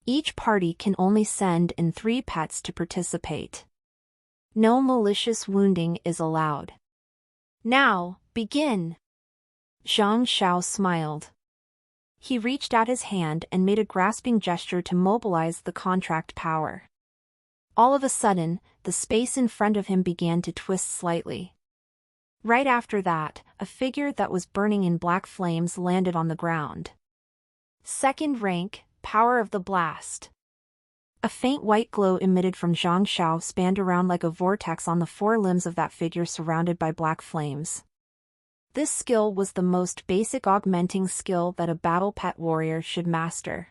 Each party can only send in 3 pets to participate. No malicious wounding is allowed. Now, begin. Zhang Xiao smiled. He reached out his hand and made a grasping gesture to mobilize the contract power. All of a sudden, the space in front of him began to twist slightly. Right after that, a figure that was burning in black flames landed on the ground. Second rank, Power of the Blast. A faint white glow emitted from Zhang Xiao spanned around like a vortex on the 4 limbs of that figure surrounded by black flames. This skill was the most basic augmenting skill that a battle pet warrior should master.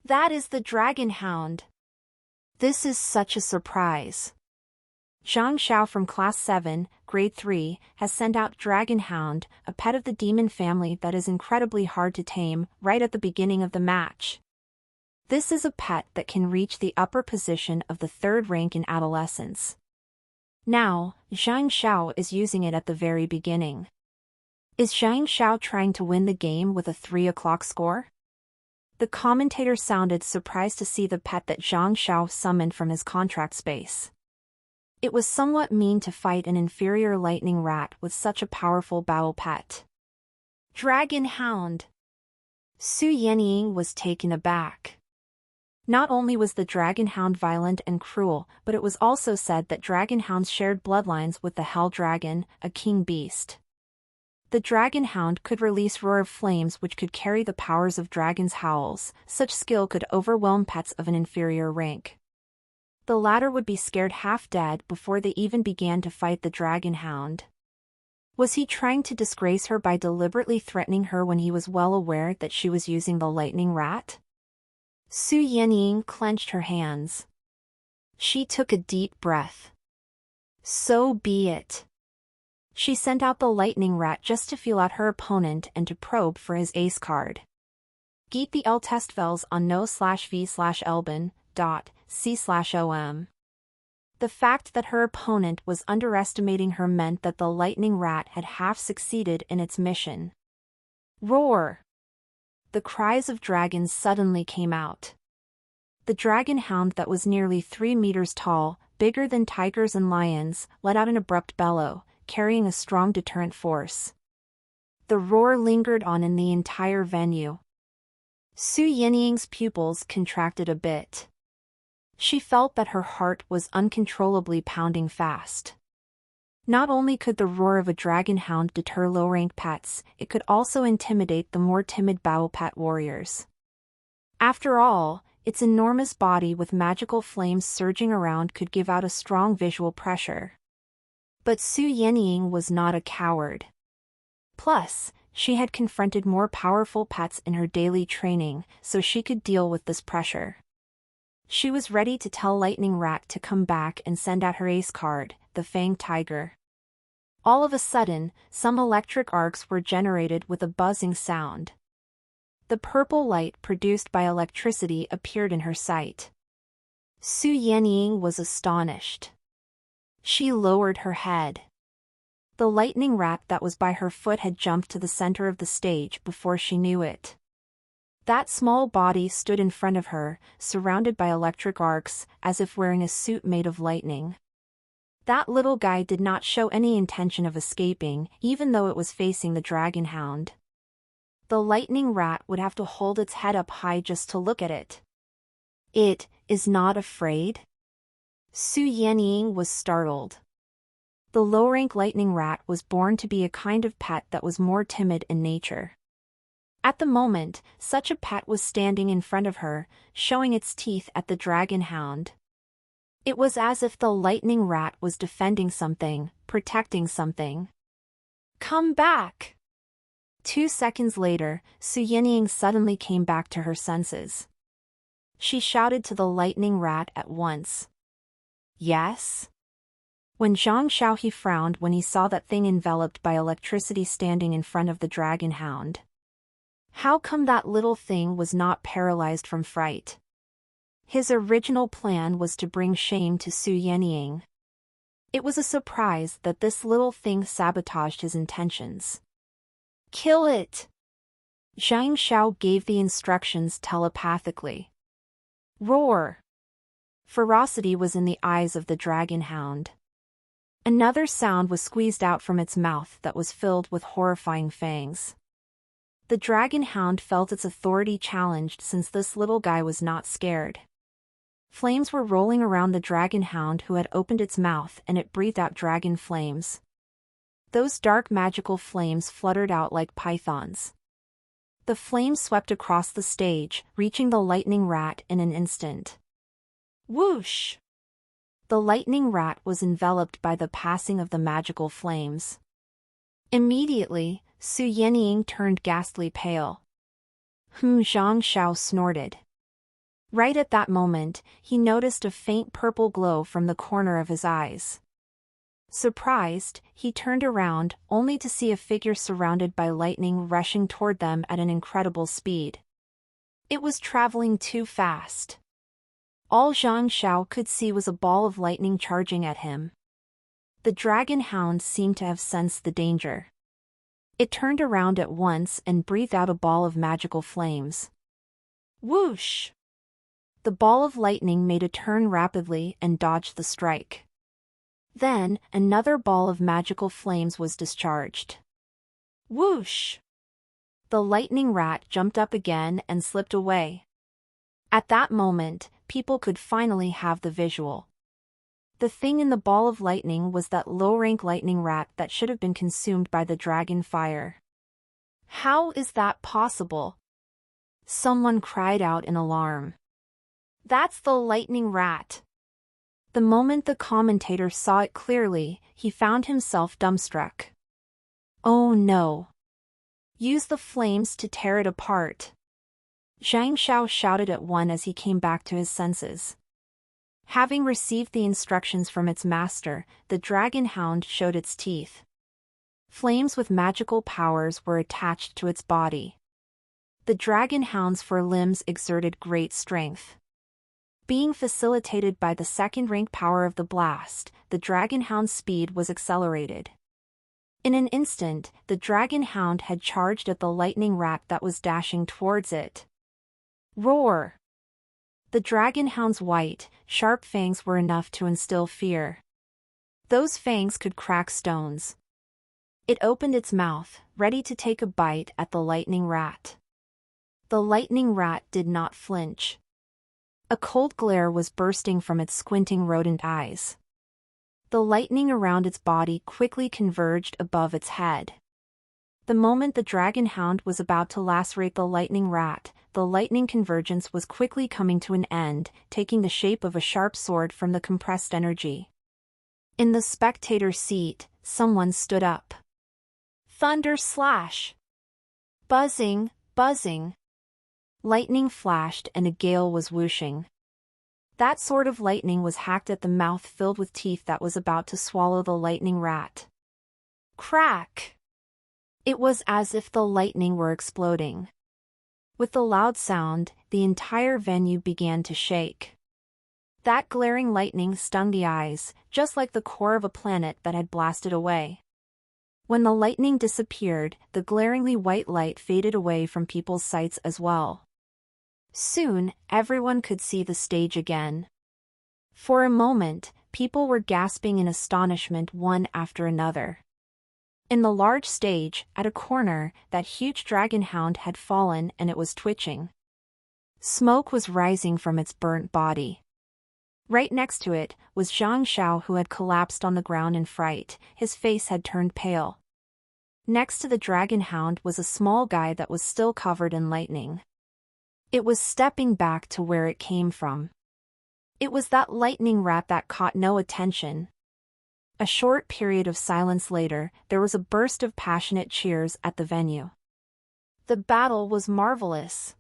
That is the Dragon Hound. This is such a surprise. Zhang Xiao from Class 7, Grade 3, has sent out Dragon Hound, a pet of the demon family that is incredibly hard to tame, right at the beginning of the match. This is a pet that can reach the upper position of the 3rd rank in adolescence. Now, Zhang Xiao is using it at the very beginning. Is Zhang Xiao trying to win the game with a 3 o'clock score? The commentator sounded surprised to see the pet that Zhang Xiao summoned from his contract space. It was somewhat mean to fight an inferior lightning rat with such a powerful battle pet. Dragon Hound. Su Yenying was taken aback. Not only was the Dragon Hound violent and cruel, but it was also said that Dragon Hounds shared bloodlines with the Hell Dragon, a king beast. The Dragon Hound could release roar of flames which could carry the powers of dragon's howls. Such skill could overwhelm pets of an inferior rank. The latter would be scared half dead before they even began to fight the Dragon Hound. Was he trying to disgrace her by deliberately threatening her when he was well aware that she was using the lightning rat? Su Yenying clenched her hands. She took a deep breath. So be it. She sent out the lightning rat just to feel out her opponent and to probe for his ace card. Geet the L Testvels on no/v/elben. C/OM. The fact that her opponent was underestimating her meant that the lightning rat had half succeeded in its mission. Roar! The cries of dragons suddenly came out. The dragon hound that was nearly 3 meters tall, bigger than tigers and lions, let out an abrupt bellow, carrying a strong deterrent force. The roar lingered on in the entire venue. Su Yenying's pupils contracted a bit. She felt that her heart was uncontrollably pounding fast. Not only could the roar of a dragon hound deter low-rank pets, it could also intimidate the more timid battle pet warriors. After all, its enormous body with magical flames surging around could give out a strong visual pressure. But Su Yenying was not a coward. Plus, she had confronted more powerful pets in her daily training, so she could deal with this pressure. She was ready to tell Lightning Rat to come back and send out her ace card, the Fanged Tiger. All of a sudden, some electric arcs were generated with a buzzing sound. The purple light produced by electricity appeared in her sight. Su Yenying was astonished. She lowered her head. The lightning rat that was by her foot had jumped to the center of the stage before she knew it. That small body stood in front of her, surrounded by electric arcs, as if wearing a suit made of lightning. That little guy did not show any intention of escaping, even though it was facing the dragon hound. The lightning rat would have to hold its head up high just to look at it. It is not afraid? Su Yenying was startled. The low-rank lightning rat was born to be a kind of pet that was more timid in nature. At the moment, such a pet was standing in front of her, showing its teeth at the dragon hound. It was as if the lightning rat was defending something, protecting something. "Come back!" 2 seconds later, Su Yinying suddenly came back to her senses. She shouted to the lightning rat at once. "Yes?" When Zhang Xiaohe frowned when he saw that thing enveloped by electricity standing in front of the dragon hound. How come that little thing was not paralyzed from fright? His original plan was to bring shame to Su Yinying. It was a surprise that this little thing sabotaged his intentions. "Kill it!" Zhang Xiao gave the instructions telepathically. Roar! Ferocity was in the eyes of the dragon hound. Another sound was squeezed out from its mouth that was filled with horrifying fangs. The dragon hound felt its authority challenged since this little guy was not scared. Flames were rolling around the dragon hound who had opened its mouth, and it breathed out dragon flames. Those dark magical flames fluttered out like pythons. The flames swept across the stage, reaching the lightning rat in an instant. Whoosh! The lightning rat was enveloped by the passing of the magical flames. Immediately, Su Yinying turned ghastly pale. Zhang Xiao snorted. Right at that moment, he noticed a faint purple glow from the corner of his eyes. Surprised, he turned around, only to see a figure surrounded by lightning rushing toward them at an incredible speed. It was traveling too fast. All Zhang Xiao could see was a ball of lightning charging at him. The dragon hound seemed to have sensed the danger. It turned around at once and breathed out a ball of magical flames. Whoosh! The ball of lightning made a turn rapidly and dodged the strike. Then, another ball of magical flames was discharged. Whoosh! The lightning rat jumped up again and slipped away. At that moment, people could finally have the visual. The thing in the ball of lightning was that low-rank lightning rat that should have been consumed by the dragon fire. How is that possible? Someone cried out in alarm. That's the lightning rat. The moment the commentator saw it clearly, he found himself dumbstruck. Oh no! Use the flames to tear it apart. Zhang Xiao shouted at one as he came back to his senses. Having received the instructions from its master, the dragon hound showed its teeth. Flames with magical powers were attached to its body. The dragon hound's forelimbs exerted great strength. Being facilitated by the second-rank power of the blast, the dragon hound's speed was accelerated. In an instant, the dragon hound had charged at the lightning rat that was dashing towards it. Roar! The dragon hound's white, sharp fangs were enough to instill fear. Those fangs could crack stones. It opened its mouth, ready to take a bite at the lightning rat. The lightning rat did not flinch. A cold glare was bursting from its squinting rodent eyes. The lightning around its body quickly converged above its head. The moment the dragon hound was about to lacerate the lightning rat, the lightning convergence was quickly coming to an end, taking the shape of a sharp sword from the compressed energy. In the spectator seat, someone stood up. Thunder slash! Buzzing, buzzing. Lightning flashed and a gale was whooshing. That sort of lightning was hacked at the mouth filled with teeth that was about to swallow the lightning rat. Crack! It was as if the lightning were exploding. With the loud sound, the entire venue began to shake. That glaring lightning stung the eyes, just like the core of a planet that had blasted away. When the lightning disappeared, the glaringly white light faded away from people's sights as well. Soon, everyone could see the stage again. For a moment, people were gasping in astonishment one after another. In the large stage, at a corner, that huge dragon hound had fallen and it was twitching. Smoke was rising from its burnt body. Right next to it was Zhang Xiao, who had collapsed on the ground in fright. His face had turned pale. Next to the dragon hound was a small guy that was still covered in lightning. It was stepping back to where it came from. It was that lightning rat that caught no attention. A short period of silence later, there was a burst of passionate cheers at the venue. The battle was marvelous.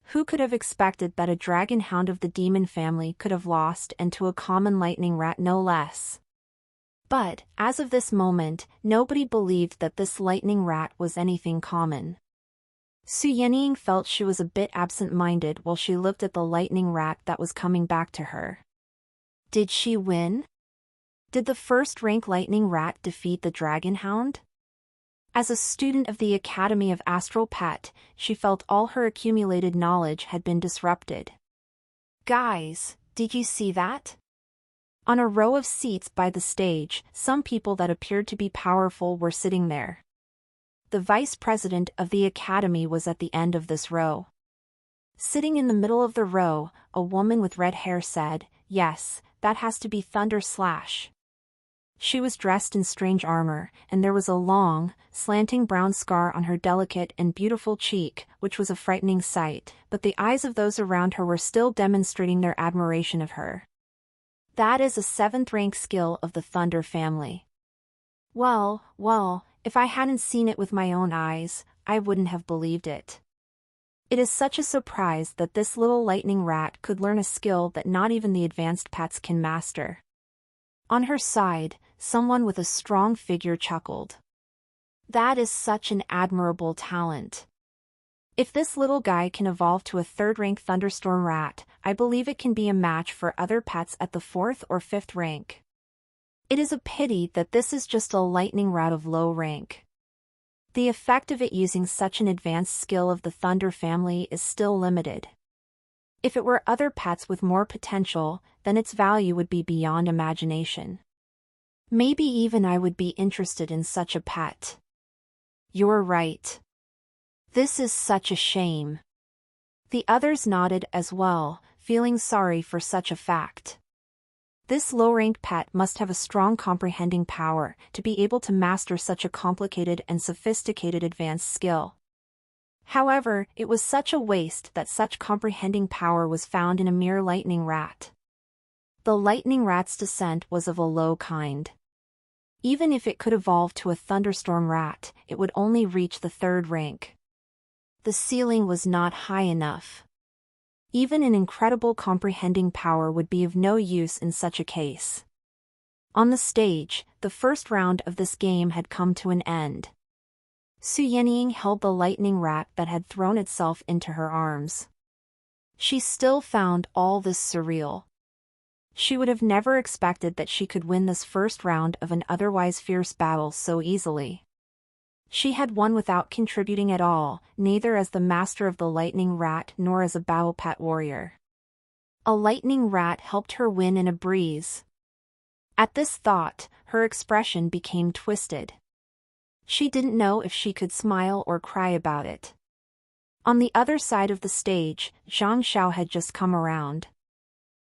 Who could have expected that a dragon hound of the demon family could have lost, and to a common lightning rat no less? But, as of this moment, nobody believed that this lightning rat was anything common. Su Yenying felt she was a bit absent-minded while she looked at the lightning rat that was coming back to her. Did she win? Did the first-rank lightning rat defeat the dragon hound? As a student of the Academy of Astral Pet, she felt all her accumulated knowledge had been disrupted. Guys, did you see that? On a row of seats by the stage, some people that appeared to be powerful were sitting there. The vice president of the academy was at the end of this row. Sitting in the middle of the row, a woman with red hair said, "Yes, that has to be Thunder Slash." She was dressed in strange armor, and there was a long, slanting brown scar on her delicate and beautiful cheek, which was a frightening sight, but the eyes of those around her were still demonstrating their admiration of her. That is a 7th rank skill of the Thunder family. Well, if I hadn't seen it with my own eyes, I wouldn't have believed it. It is such a surprise that this little lightning rat could learn a skill that not even the advanced pets can master. On her side, someone with a strong figure chuckled. That is such an admirable talent. If this little guy can evolve to a 3rd-rank thunderstorm rat, I believe it can be a match for other pets at the 4th or 5th rank. It is a pity that this is just a lightning rat of low rank. The effect of it using such an advanced skill of the Thunder family is still limited. If it were other pets with more potential, then its value would be beyond imagination. Maybe even I would be interested in such a pet. You're right. This is such a shame. The others nodded as well, feeling sorry for such a fact. This low-rank pet must have a strong comprehending power to be able to master such a complicated and sophisticated advanced skill. However, it was such a waste that such comprehending power was found in a mere lightning rat. The lightning rat's descent was of a low kind. Even if it could evolve to a thunderstorm rat, it would only reach the 3rd rank. The ceiling was not high enough. Even an incredible comprehending power would be of no use in such a case. On the stage, the first round of this game had come to an end. Su Yenying held the lightning rat that had thrown itself into her arms. She still found all this surreal. She would have never expected that she could win this first round of an otherwise fierce battle so easily. She had won without contributing at all, neither as the master of the lightning rat nor as a battle pet warrior. A lightning rat helped her win in a breeze. At this thought, her expression became twisted. She didn't know if she could smile or cry about it. On the other side of the stage, Zhang Xiao had just come around.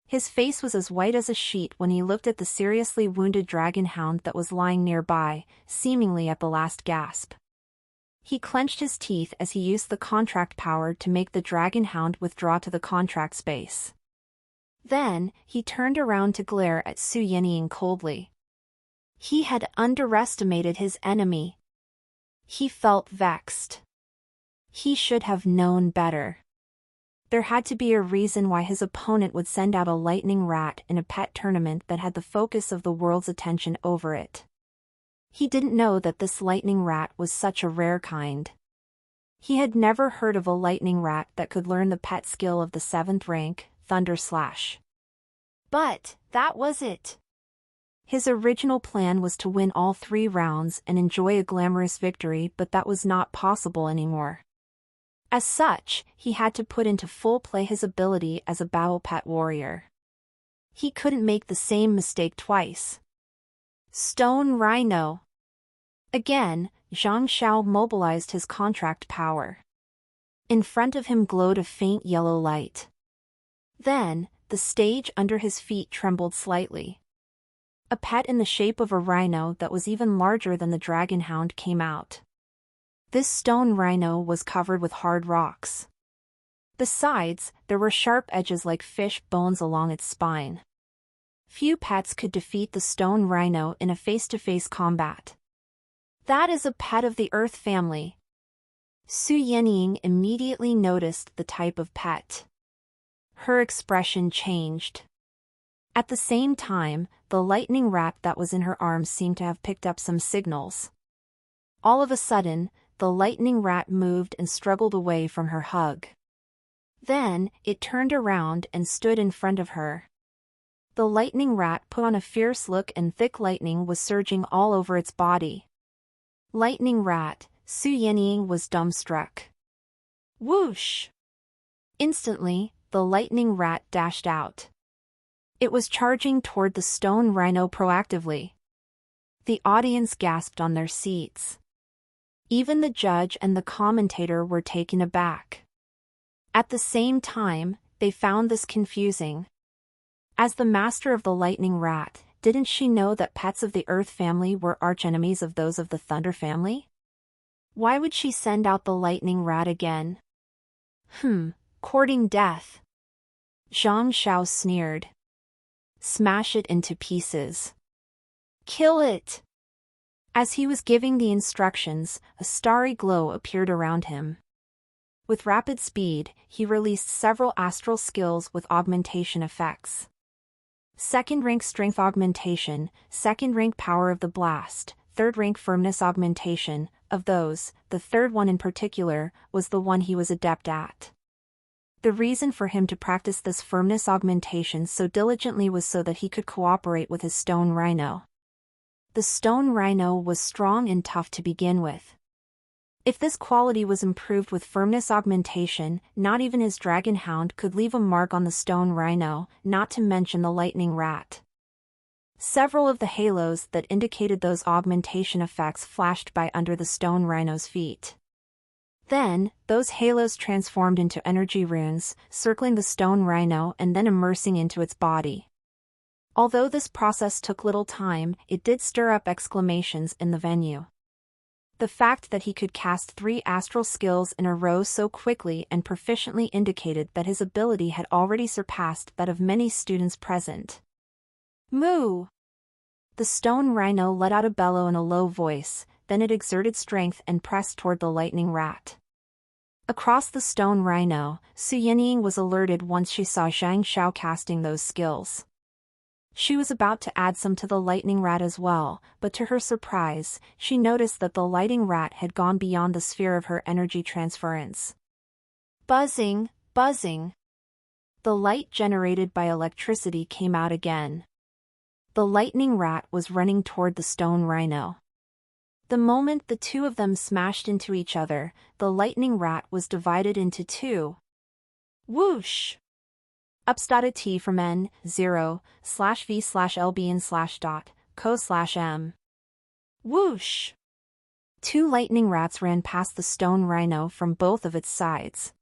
His face was as white as a sheet when he looked at the seriously wounded dragon hound that was lying nearby, seemingly at the last gasp. He clenched his teeth as he used the contract power to make the dragon hound withdraw to the contract space. Then, he turned around to glare at Su Yenying coldly. He had underestimated his enemy. He felt vexed. He should have known better. There had to be a reason why his opponent would send out a lightning rat in a pet tournament that had the focus of the world's attention over it. He didn't know that this lightning rat was such a rare kind. He had never heard of a lightning rat that could learn the pet skill of the 7th rank, Thunder Slash. But, that was it. His original plan was to win all 3 rounds and enjoy a glamorous victory, but that was not possible anymore. As such, he had to put into full play his ability as a battle pet warrior. He couldn't make the same mistake twice. Stone Rhino. Again, Zhang Xiao mobilized his contract power. In front of him glowed a faint yellow light. Then, the The stage under his feet trembled slightly. A pet in the shape of a rhino that was even larger than the dragon hound came out. This stone rhino was covered with hard rocks. Besides, there were sharp edges like fish bones along its spine. Few pets could defeat the stone rhino in a face-to-face combat. That is a pet of the Earth family. Su Yenying immediately noticed the type of pet. Her expression changed. At the same time, the lightning rat that was in her arms seemed to have picked up some signals. All of a sudden, the lightning rat moved and struggled away from her hug. Then, it turned around and stood in front of her. The lightning rat put on a fierce look and thick lightning was surging all over its body. Lightning rat, Su Yenying was dumbstruck. Whoosh! Instantly, the lightning rat dashed out. It was charging toward the stone rhino proactively. The audience gasped on their seats. Even the judge and the commentator were taken aback. At the same time, they found this confusing. As the master of the lightning rat, didn't she know that pets of the Earth family were archenemies of those of the Thunder family? Why would she send out the lightning rat again? Courting death. Zhang Xiao sneered. Smash it into pieces. Kill it! As he was giving the instructions, a starry glow appeared around him. With rapid speed, he released several astral skills with augmentation effects. Second rank strength augmentation, second rank power of the blast, third rank firmness augmentation. Of those, the third one in particular was the one he was adept at. The reason for him to practice this firmness augmentation so diligently was so that he could cooperate with his stone rhino. The stone rhino was strong and tough to begin with. If this quality was improved with firmness augmentation, not even his dragon hound could leave a mark on the stone rhino, not to mention the lightning rat. Several of the halos that indicated those augmentation effects flashed by under the stone rhino's feet. Then, those halos transformed into energy runes, circling the stone rhino and then immersing into its body. Although this process took little time, it did stir up exclamations in the venue. The fact that he could cast 3 astral skills in a row so quickly and proficiently indicated that his ability had already surpassed that of many students present. Moo! The stone rhino let out a bellow in a low voice, then it exerted strength and pressed toward the lightning rat. Across the stone rhino, Su Yenying was alerted once she saw Zhang Xiao casting those skills. She was about to add some to the lightning rat as well, but to her surprise, she noticed that the lightning rat had gone beyond the sphere of her energy transference. Buzzing, buzzing. The light generated by electricity came out again. The lightning rat was running toward the stone rhino. The moment the two of them smashed into each other, the lightning rat was divided into 2. Whoosh! Ups.t from n, 0/v/lbn/.co/m. Whoosh! 2 lightning rats ran past the stone rhino from both of its sides.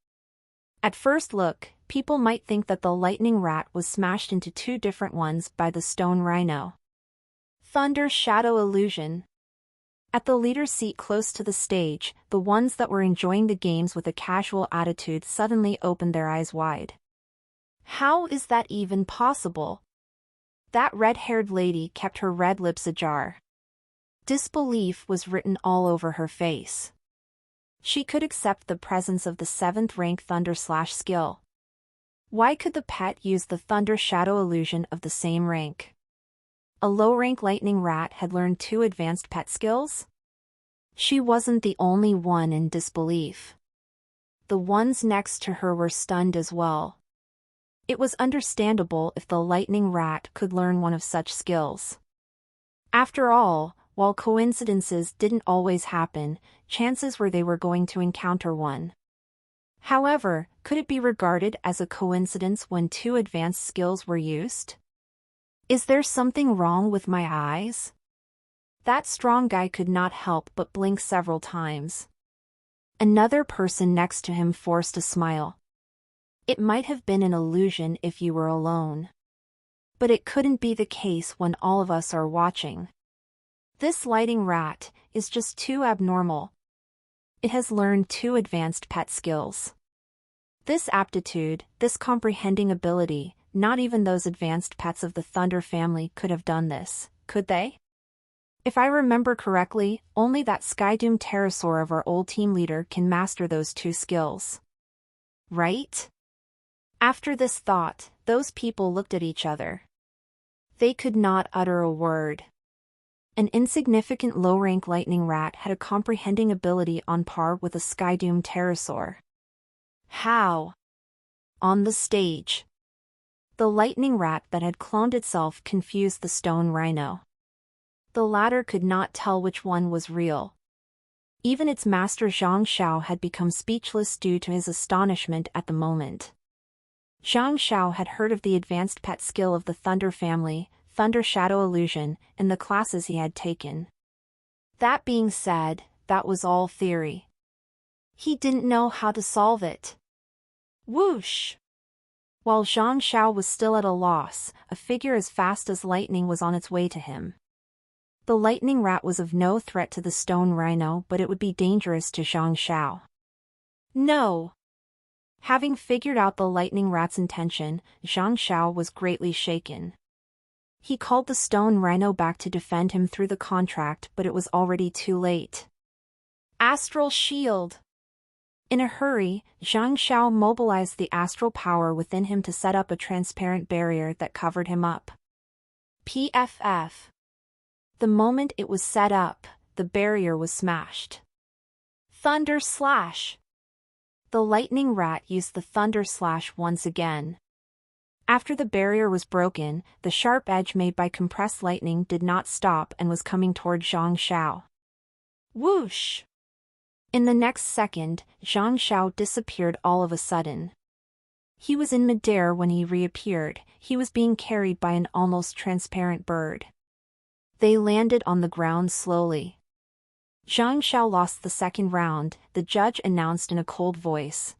At first look, people might think that the lightning rat was smashed into 2 different ones by the stone rhino. Thunder shadow illusion. At the leader's seat close to the stage, the ones that were enjoying the games with a casual attitude suddenly opened their eyes wide. How is that even possible? That red-haired lady kept her red lips ajar. Disbelief was written all over her face. She could accept the presence of the 7th rank Thunder Slash skill. Why could the pet use the Thunder Shadow illusion of the same rank? A low-rank lightning rat had learned 2 advanced pet skills? She wasn't the only one in disbelief. The ones next to her were stunned as well. It was understandable if the lightning rat could learn one of such skills. After all, while coincidences didn't always happen, chances were they were going to encounter one. However, could it be regarded as a coincidence when 2 advanced skills were used? Is there something wrong with my eyes? That strong guy could not help but blink several times. Another person next to him forced a smile. It might have been an illusion if you were alone. But it couldn't be the case when all of us are watching. This lighting rat is just too abnormal. It has learned 2 advanced pet skills. This aptitude, this comprehending ability, not even those advanced pets of the Thunder family could have done this, could they? If I remember correctly, only that Skydoom pterosaur of our old team leader can master those 2 skills. Right? After this thought, those people looked at each other. They could not utter a word. An insignificant low-rank lightning rat had a comprehending ability on par with a Skydoom pterosaur. How? On the stage. The lightning rat that had cloned itself confused the stone rhino. The latter could not tell which one was real. Even its master Zhang Xiao had become speechless due to his astonishment at the moment. Zhang Xiao had heard of the advanced pet skill of the Thunder family, Thunder Shadow Illusion, in the classes he had taken. That being said, that was all theory. He didn't know how to solve it. Whoosh! While Zhang Xiao was still at a loss, a figure as fast as lightning was on its way to him. The lightning rat was of no threat to the stone rhino, but it would be dangerous to Zhang Xiao. No! Having figured out the lightning rat's intention, Zhang Xiao was greatly shaken. He called the stone rhino back to defend him through the contract, but it was already too late. Astral shield! In a hurry, Zhang Xiao mobilized the astral power within him to set up a transparent barrier that covered him up. PFF. The moment it was set up, the barrier was smashed. Thunder Slash! The lightning rat used the Thunder Slash once again. After the barrier was broken, the sharp edge made by compressed lightning did not stop and was coming toward Zhang Xiao. Whoosh! In the next second, Zhang Xiao disappeared all of a sudden. He was in midair when he reappeared. He was being carried by an almost transparent bird. They landed on the ground slowly. Zhang Xiao lost the second round, the judge announced in a cold voice.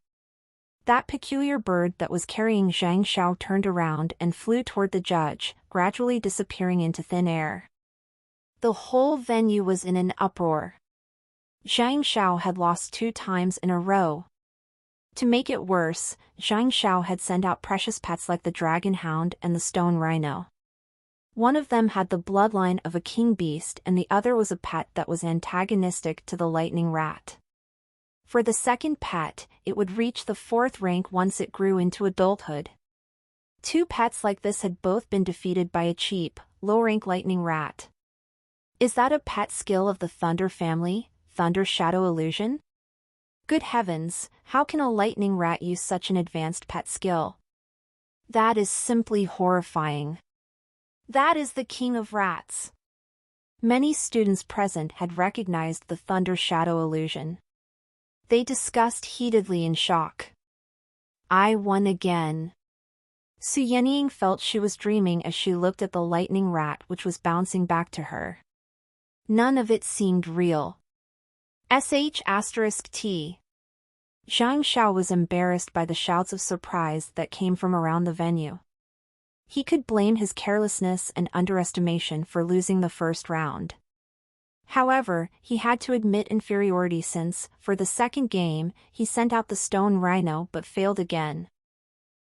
That peculiar bird that was carrying Zhang Xiao turned around and flew toward the judge, gradually disappearing into thin air. The whole venue was in an uproar. Zhang Xiao had lost 2 times in a row. To make it worse, Zhang Xiao had sent out precious pets like the dragon hound and the stone rhino. One of them had the bloodline of a king beast and the other was a pet that was antagonistic to the lightning rat. For the second pet, it would reach the 4th rank once it grew into adulthood. 2 pets like this had both been defeated by a cheap, low-rank lightning rat. Is that a pet skill of the Thunder family, Thunder Shadow Illusion? Good heavens, how can a lightning rat use such an advanced pet skill? That is simply horrifying. That is the king of rats. Many students present had recognized the Thunder Shadow Illusion. They discussed heatedly in shock. I won again. Su Yenying felt she was dreaming as she looked at the lightning rat which was bouncing back to her. None of it seemed real. **T. Zhang Xiao was embarrassed by the shouts of surprise that came from around the venue. He could blame his carelessness and underestimation for losing the first round. However, he had to admit inferiority since, for the second game, he sent out the stone rhino but failed again.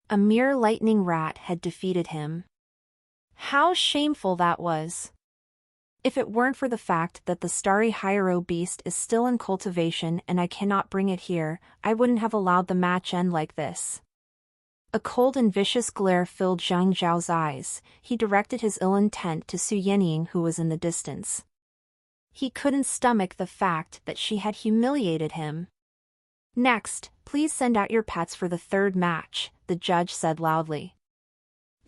A mere lightning rat had defeated him. How shameful that was! If it weren't for the fact that the starry Hyero beast is still in cultivation and I cannot bring it here, I wouldn't have allowed the match end like this. A cold and vicious glare filled Zhang Zhao's eyes. He directed his ill intent to Su Yenying who was in the distance. He couldn't stomach the fact that she had humiliated him. Next, please send out your pets for the 3rd match, the judge said loudly.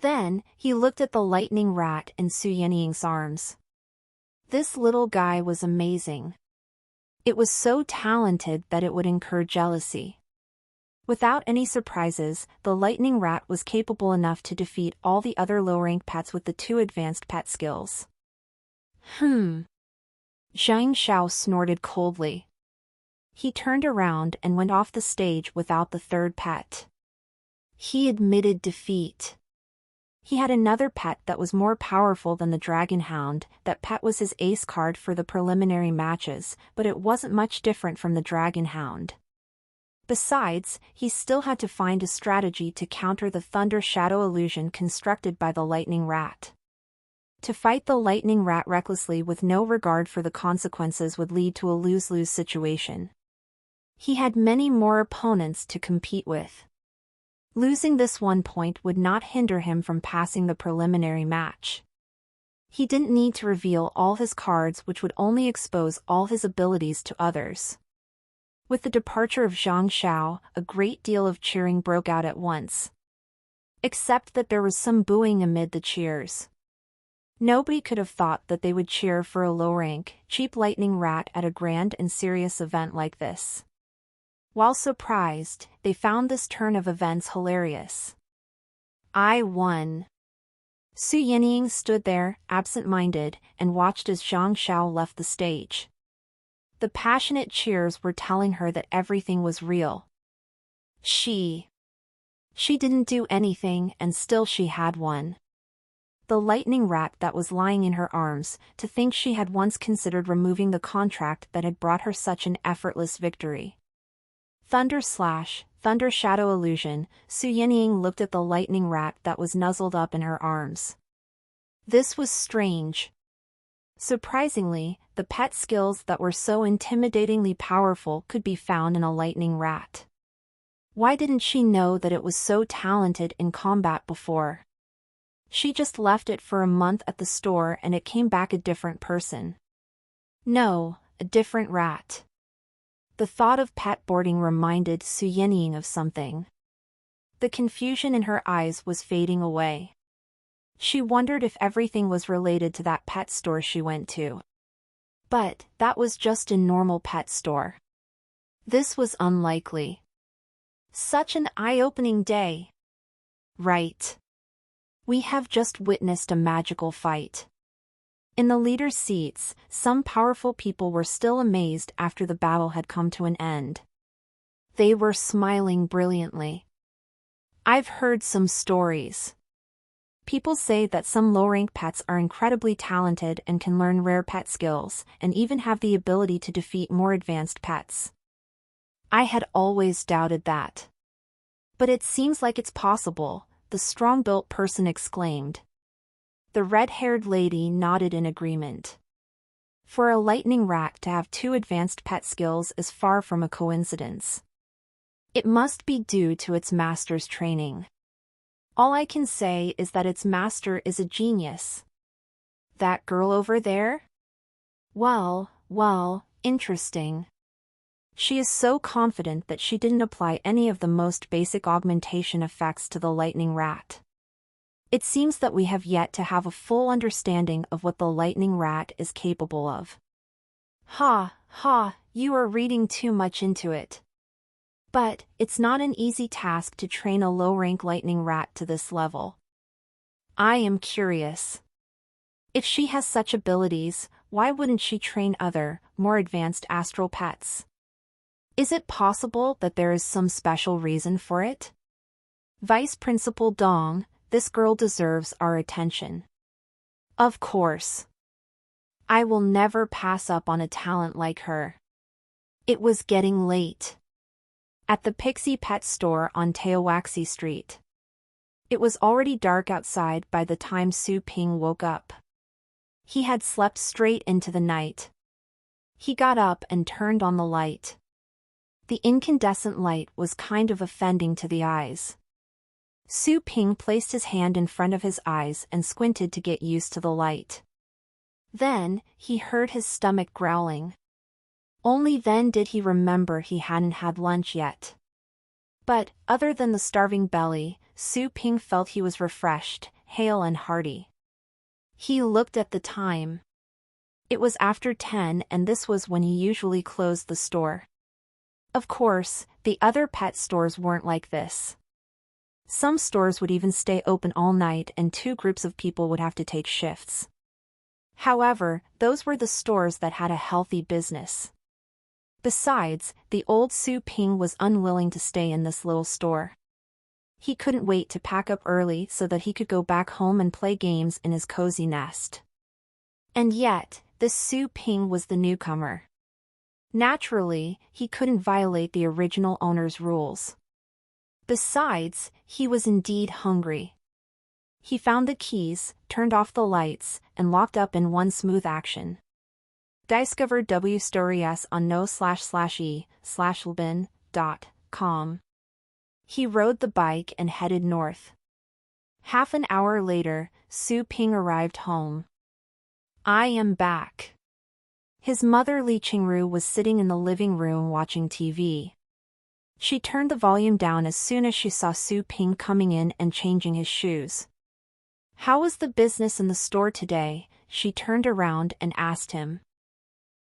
Then, he looked at the lightning rat in Su Yenying's arms. This little guy was amazing. It was so talented that it would incur jealousy. Without any surprises, the lightning rat was capable enough to defeat all the other low-rank pets with the 2 advanced pet skills. Zhang Xiao snorted coldly. He turned around and went off the stage without the 3rd pet. He admitted defeat. He had another pet that was more powerful than the Dragon Hound. That pet was his ace card for the preliminary matches, but it wasn't much different from the Dragon Hound. Besides, he still had to find a strategy to counter the Thunder Shadow illusion constructed by the Lightning Rat. To fight the Lightning Rat recklessly with no regard for the consequences would lead to a lose-lose situation. He had many more opponents to compete with. Losing this 1 point would not hinder him from passing the preliminary match. He didn't need to reveal all his cards, which would only expose all his abilities to others. With the departure of Zhang Xiao, a great deal of cheering broke out at once. Except that there was some booing amid the cheers. Nobody could have thought that they would cheer for a low-rank, cheap Lightning Rat at a grand and serious event like this. While surprised, they found this turn of events hilarious. I won. Su Yinying stood there, absent-minded, and watched as Zhang Xiao left the stage. The passionate cheers were telling her that everything was real. She didn't do anything, and still she had won. The Lightning Rat that was lying in her arms, to think she had once considered removing the contract that had brought her such an effortless victory. Thunder Shadow illusion. Su Yinying looked at the Lightning Rat that was nuzzled up in her arms. This was strange. Surprisingly, the pet skills that were so intimidatingly powerful could be found in a Lightning Rat. Why didn't she know that it was so talented in combat before? She just left it for a month at the store and it came back a different person. No, a different rat. The thought of pet boarding reminded Su Yinying of something. The confusion in her eyes was fading away. She wondered if everything was related to that pet store she went to. But that was just a normal pet store. This was unlikely. Such an eye-opening day. Right. We have just witnessed a magical fight. In the leader's seats, some powerful people were still amazed after the battle had come to an end. They were smiling brilliantly. I've heard some stories. People say that some low-rank pets are incredibly talented and can learn rare pet skills, and even have the ability to defeat more advanced pets. I had always doubted that. But it seems like it's possible, the strong-built person exclaimed. The red-haired lady nodded in agreement. For a Lightning Rat to have 2 advanced pet skills is far from a coincidence. It must be due to its master's training. All I can say is that its master is a genius. That girl over there? Well, interesting. She is so confident that she didn't apply any of the most basic augmentation effects to the Lightning Rat. It seems that we have yet to have a full understanding of what the Lightning Rat is capable of. You are reading too much into it. But it's not an easy task to train a low-rank Lightning Rat to this level. I am curious. If she has such abilities, why wouldn't she train other, more advanced astral pets? Is it possible that there is some special reason for it? Vice Principal Dong, this girl deserves our attention. Of course. I will never pass up on a talent like her. It was getting late. At the Pixie Pet Store on Teowaxi Street. It was already dark outside by the time Su Ping woke up. He had slept straight into the night. He got up and turned on the light. The incandescent light was kind of offending to the eyes. Su Ping placed his hand in front of his eyes and squinted to get used to the light. Then, he heard his stomach growling. Only then did he remember he hadn't had lunch yet. But, other than the starving belly, Su Ping felt he was refreshed, hale and hearty. He looked at the time. It was after 10 and this was when he usually closed the store. Of course, the other pet stores weren't like this. Some stores would even stay open all night and 2 groups of people would have to take shifts. However, those were the stores that had a healthy business. Besides, the old Su Ping was unwilling to stay in this little store. He couldn't wait to pack up early so that he could go back home and play games in his cozy nest. And yet, this Su Ping was the newcomer. Naturally, he couldn't violate the original owner's rules. Besides, he was indeed hungry. He found the keys, turned off the lights, and locked up in one smooth action. Discover W stories on no/e/lbin.com. He rode the bike and headed north. Half an hour later, Su Ping arrived home. I am back. His mother Li Qingru was sitting in the living room watching TV. She turned the volume down as soon as she saw Su Ping coming in and changing his shoes. How was the business in the store today? She turned around and asked him.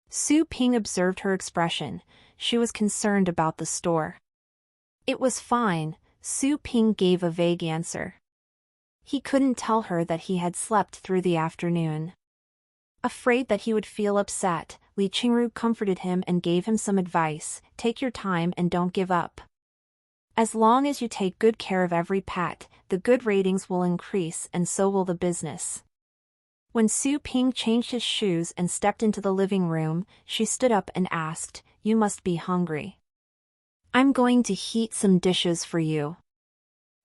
Su Ping observed her expression. She was concerned about the store. It was fine, Su Ping gave a vague answer. He couldn't tell her that he had slept through the afternoon. Afraid that he would feel upset, Li Qingru comforted him and gave him some advice. Take your time and don't give up. As long as you take good care of every pet, the good ratings will increase and so will the business. When Su Ping changed his shoes and stepped into the living room, she stood up and asked, You must be hungry. I'm going to heat some dishes for you.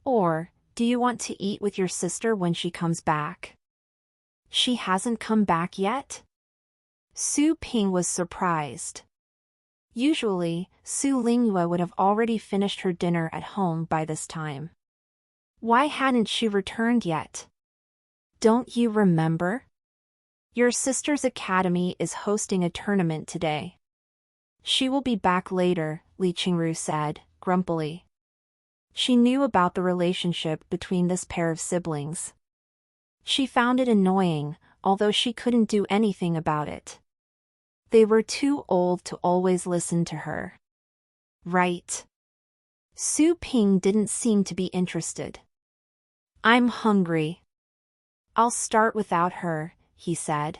Or, do you want to eat with your sister when she comes back? She hasn't come back yet? Su Ping was surprised. Usually, Su Lingyue would have already finished her dinner at home by this time. Why hadn't she returned yet? Don't you remember? Your sister's academy is hosting a tournament today. She will be back later, Li Qingru said, grumpily. She knew about the relationship between this pair of siblings. She found it annoying, although she couldn't do anything about it. They were too old to always listen to her. Right. Su Ping didn't seem to be interested. I'm hungry. I'll start without her, he said.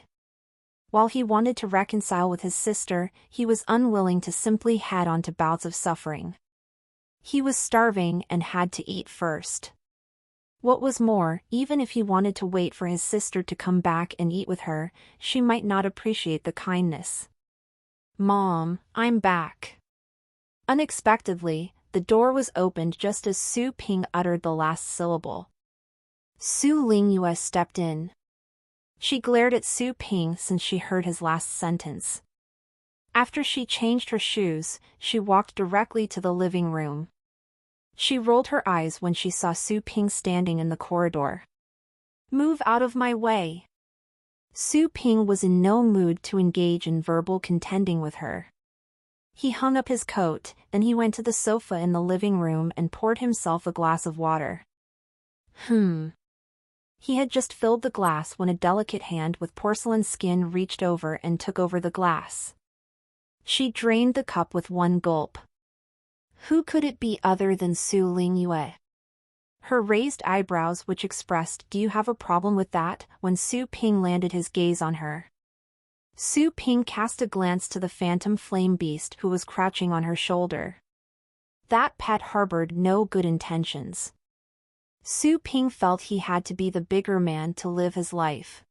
While he wanted to reconcile with his sister, he was unwilling to simply head on to bouts of suffering. He was starving and had to eat first. What was more, even if he wanted to wait for his sister to come back and eat with her, she might not appreciate the kindness. Mom, I'm back. Unexpectedly, the door was opened just as Su Ping uttered the last syllable. Su Lingyue stepped in. She glared at Su Ping since she heard his last sentence. After she changed her shoes, she walked directly to the living room. She rolled her eyes when she saw Su Ping standing in the corridor. Move out of my way. Su Ping was in no mood to engage in verbal contending with her. He hung up his coat, then he went to the sofa in the living room and poured himself a glass of water. He had just filled the glass when a delicate hand with porcelain skin reached over and took over the glass. She drained the cup with one gulp. Who could it be other than Su Lingyue? Her raised eyebrows which expressed "Do you have a problem with that?" when Su Ping landed his gaze on her. Su Ping cast a glance to the phantom flame beast who was crouching on her shoulder. That pet harbored no good intentions. Su Ping felt he had to be the bigger man to live his life.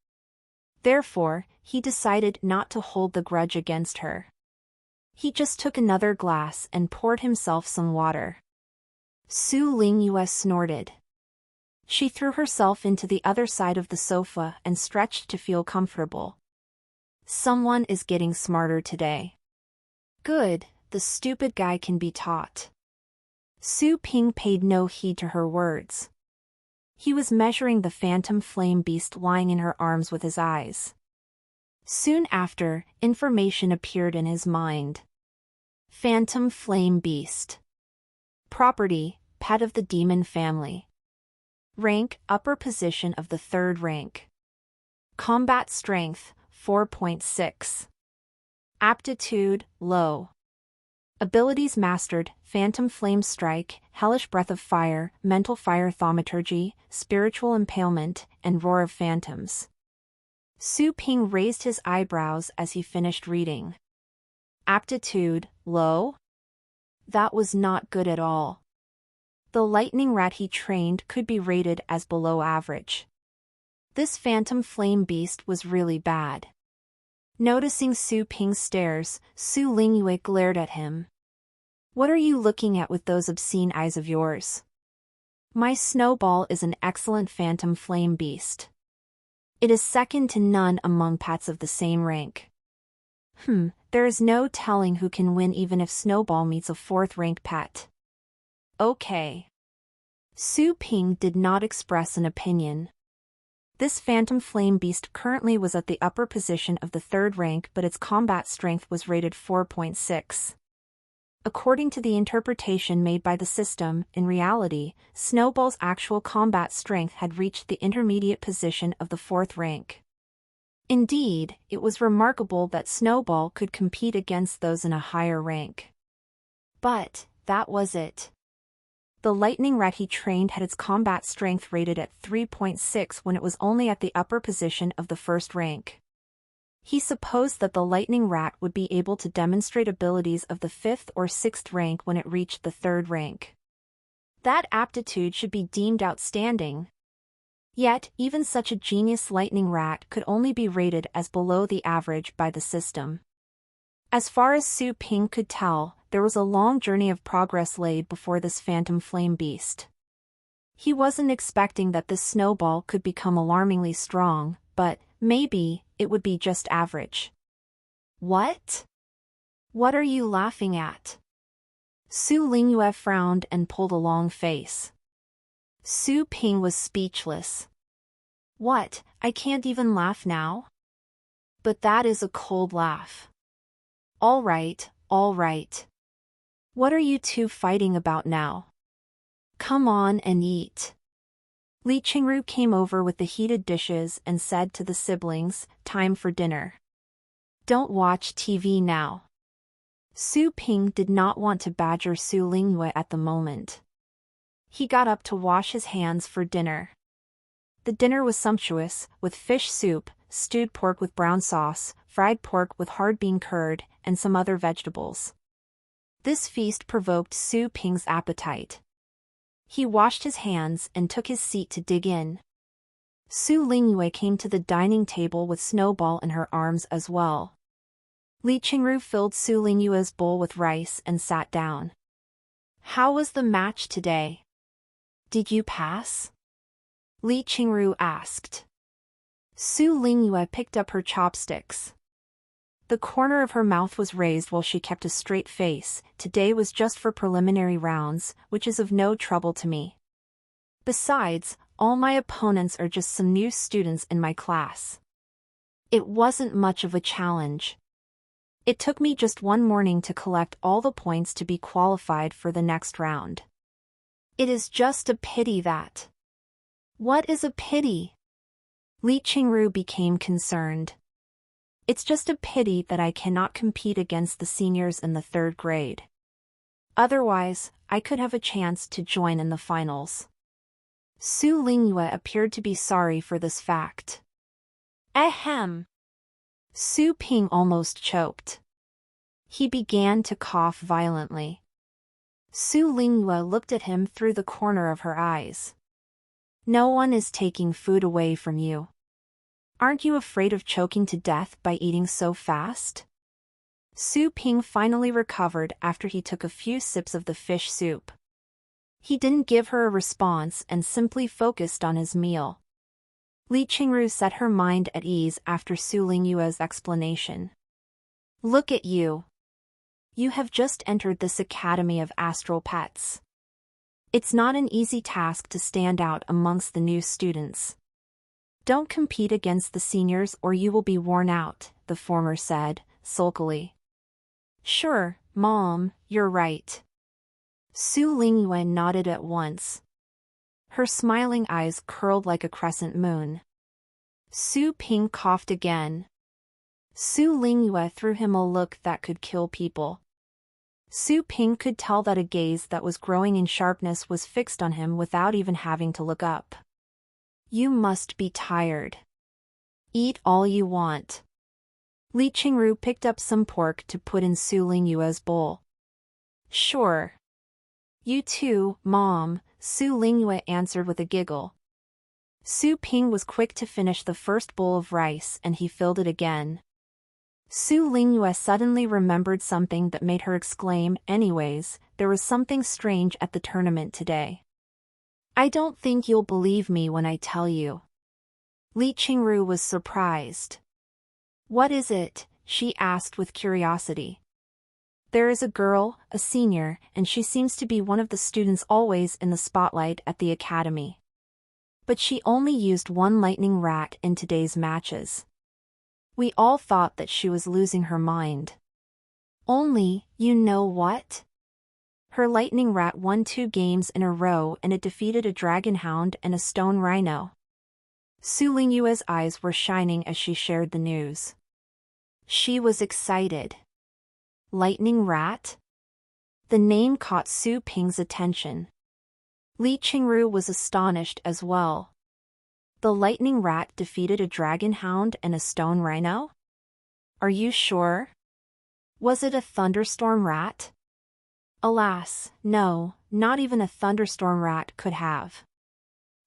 Therefore, he decided not to hold the grudge against her. He just took another glass and poured himself some water. Su Lingyue snorted. She threw herself into the other side of the sofa and stretched to feel comfortable. Someone is getting smarter today. Good, the stupid guy can be taught. Su Ping paid no heed to her words. He was measuring the phantom flame beast lying in her arms with his eyes. Soon after, information appeared in his mind. Phantom flame beast. Property, pet of the demon family. Rank, upper position of the 3rd rank. Combat strength, 4.6. Aptitude, low. Abilities mastered: Phantom Flame Strike, Hellish Breath of Fire, Mental Fire Thaumaturgy, Spiritual Impalement, and Roar of Phantoms. Su Ping raised his eyebrows as he finished reading. Aptitude, low? That was not good at all. The lightning rat he trained could be rated as below average. This phantom flame beast was really bad. Noticing Su Ping's stares, Su Lingyue glared at him. What are you looking at with those obscene eyes of yours? My snowball is an excellent phantom flame beast. It is second to none among pets of the same rank. There is no telling who can win even if Snowball meets a fourth-ranked pet. Okay. Su Ping did not express an opinion. This phantom flame beast currently was at the upper position of the third rank, but its combat strength was rated 4.6. According to the interpretation made by the system, in reality, Snowball's actual combat strength had reached the intermediate position of the fourth rank. Indeed, it was remarkable that Snowball could compete against those in a higher rank. But that was it. The lightning rat he trained had its combat strength rated at 3.6 when it was only at the upper position of the first rank. He supposed that the lightning rat would be able to demonstrate abilities of the 5th or 6th rank when it reached the 3rd rank. That aptitude should be deemed outstanding. Yet, even such a genius lightning rat could only be rated as below the average by the system. As far as Su Ping could tell, there was a long journey of progress laid before this phantom flame beast. He wasn't expecting that this snowball could become alarmingly strong, but maybe it would be just average. What? What are you laughing at? Su Lingyue frowned and pulled a long face. Su Ping was speechless. What, I can't even laugh now? But that is a cold laugh. All right, all right. What are you two fighting about now? Come on and eat. Li Qingru came over with the heated dishes and said to the siblings, time for dinner. Don't watch TV now. Su Ping did not want to badger Su Lingyue at the moment. He got up to wash his hands for dinner. The dinner was sumptuous, with fish soup, stewed pork with brown sauce, fried pork with hard bean curd, and some other vegetables. This feast provoked Su Ping's appetite. He washed his hands and took his seat to dig in. Su Lingyue came to the dining table with Snowball in her arms as well. Li Qingru filled Su Lingyue's bowl with rice and sat down. How was the match today? Did you pass? Li Qingru asked. Su Lingyue picked up her chopsticks. The corner of her mouth was raised while she kept a straight face. Today was just for preliminary rounds, which is of no trouble to me. Besides, all my opponents are just some new students in my class. It wasn't much of a challenge. It took me just one morning to collect all the points to be qualified for the next round. It is just a pity that... What is a pity? Li Qingru became concerned. It's just a pity that I cannot compete against the seniors in the 3rd grade. Otherwise, I could have a chance to join in the finals. Su Lingyue appeared to be sorry for this fact. Ahem. Su Ping almost choked. He began to cough violently. Su Lingyue looked at him through the corner of her eyes. No one is taking food away from you. Aren't you afraid of choking to death by eating so fast? Su Ping finally recovered after he took a few sips of the fish soup. He didn't give her a response and simply focused on his meal. Li Qingru set her mind at ease after Su Lingyue's explanation. Look at you. You have just entered this Academy of Astral Pets. It's not an easy task to stand out amongst the new students. Don't compete against the seniors or you will be worn out, the former said, sulkily. Sure, Mom, you're right. Su Lingyue nodded at once. Her smiling eyes curled like a crescent moon. Su Ping coughed again. Su Lingyue threw him a look that could kill people. Su Ping could tell that a gaze that was growing in sharpness was fixed on him without even having to look up. You must be tired. Eat all you want. Li Qingru picked up some pork to put in Su Lingyue's bowl. Sure. You too, Mom, Su Lingyue answered with a giggle. Su Ping was quick to finish the first bowl of rice and he filled it again. Su Lingyue suddenly remembered something that made her exclaim, anyways, there was something strange at the tournament today. I don't think you'll believe me when I tell you. Li Qingru was surprised. What is it? She asked with curiosity. There is a girl, a senior, and she seems to be one of the students always in the spotlight at the academy. But she only used one lightning rat in today's matches. We all thought that she was losing her mind. Only, you know what? Her lightning rat won 2 games in a row and it defeated a dragon hound and a stone rhino. Su Lingyue's eyes were shining as she shared the news. She was excited. Lightning rat? The name caught Su Ping's attention. Li Qingru was astonished as well. The lightning rat defeated a dragon hound and a stone rhino? Are you sure? Was it a thunderstorm rat? Alas, no, not even a thunderstorm rat could have.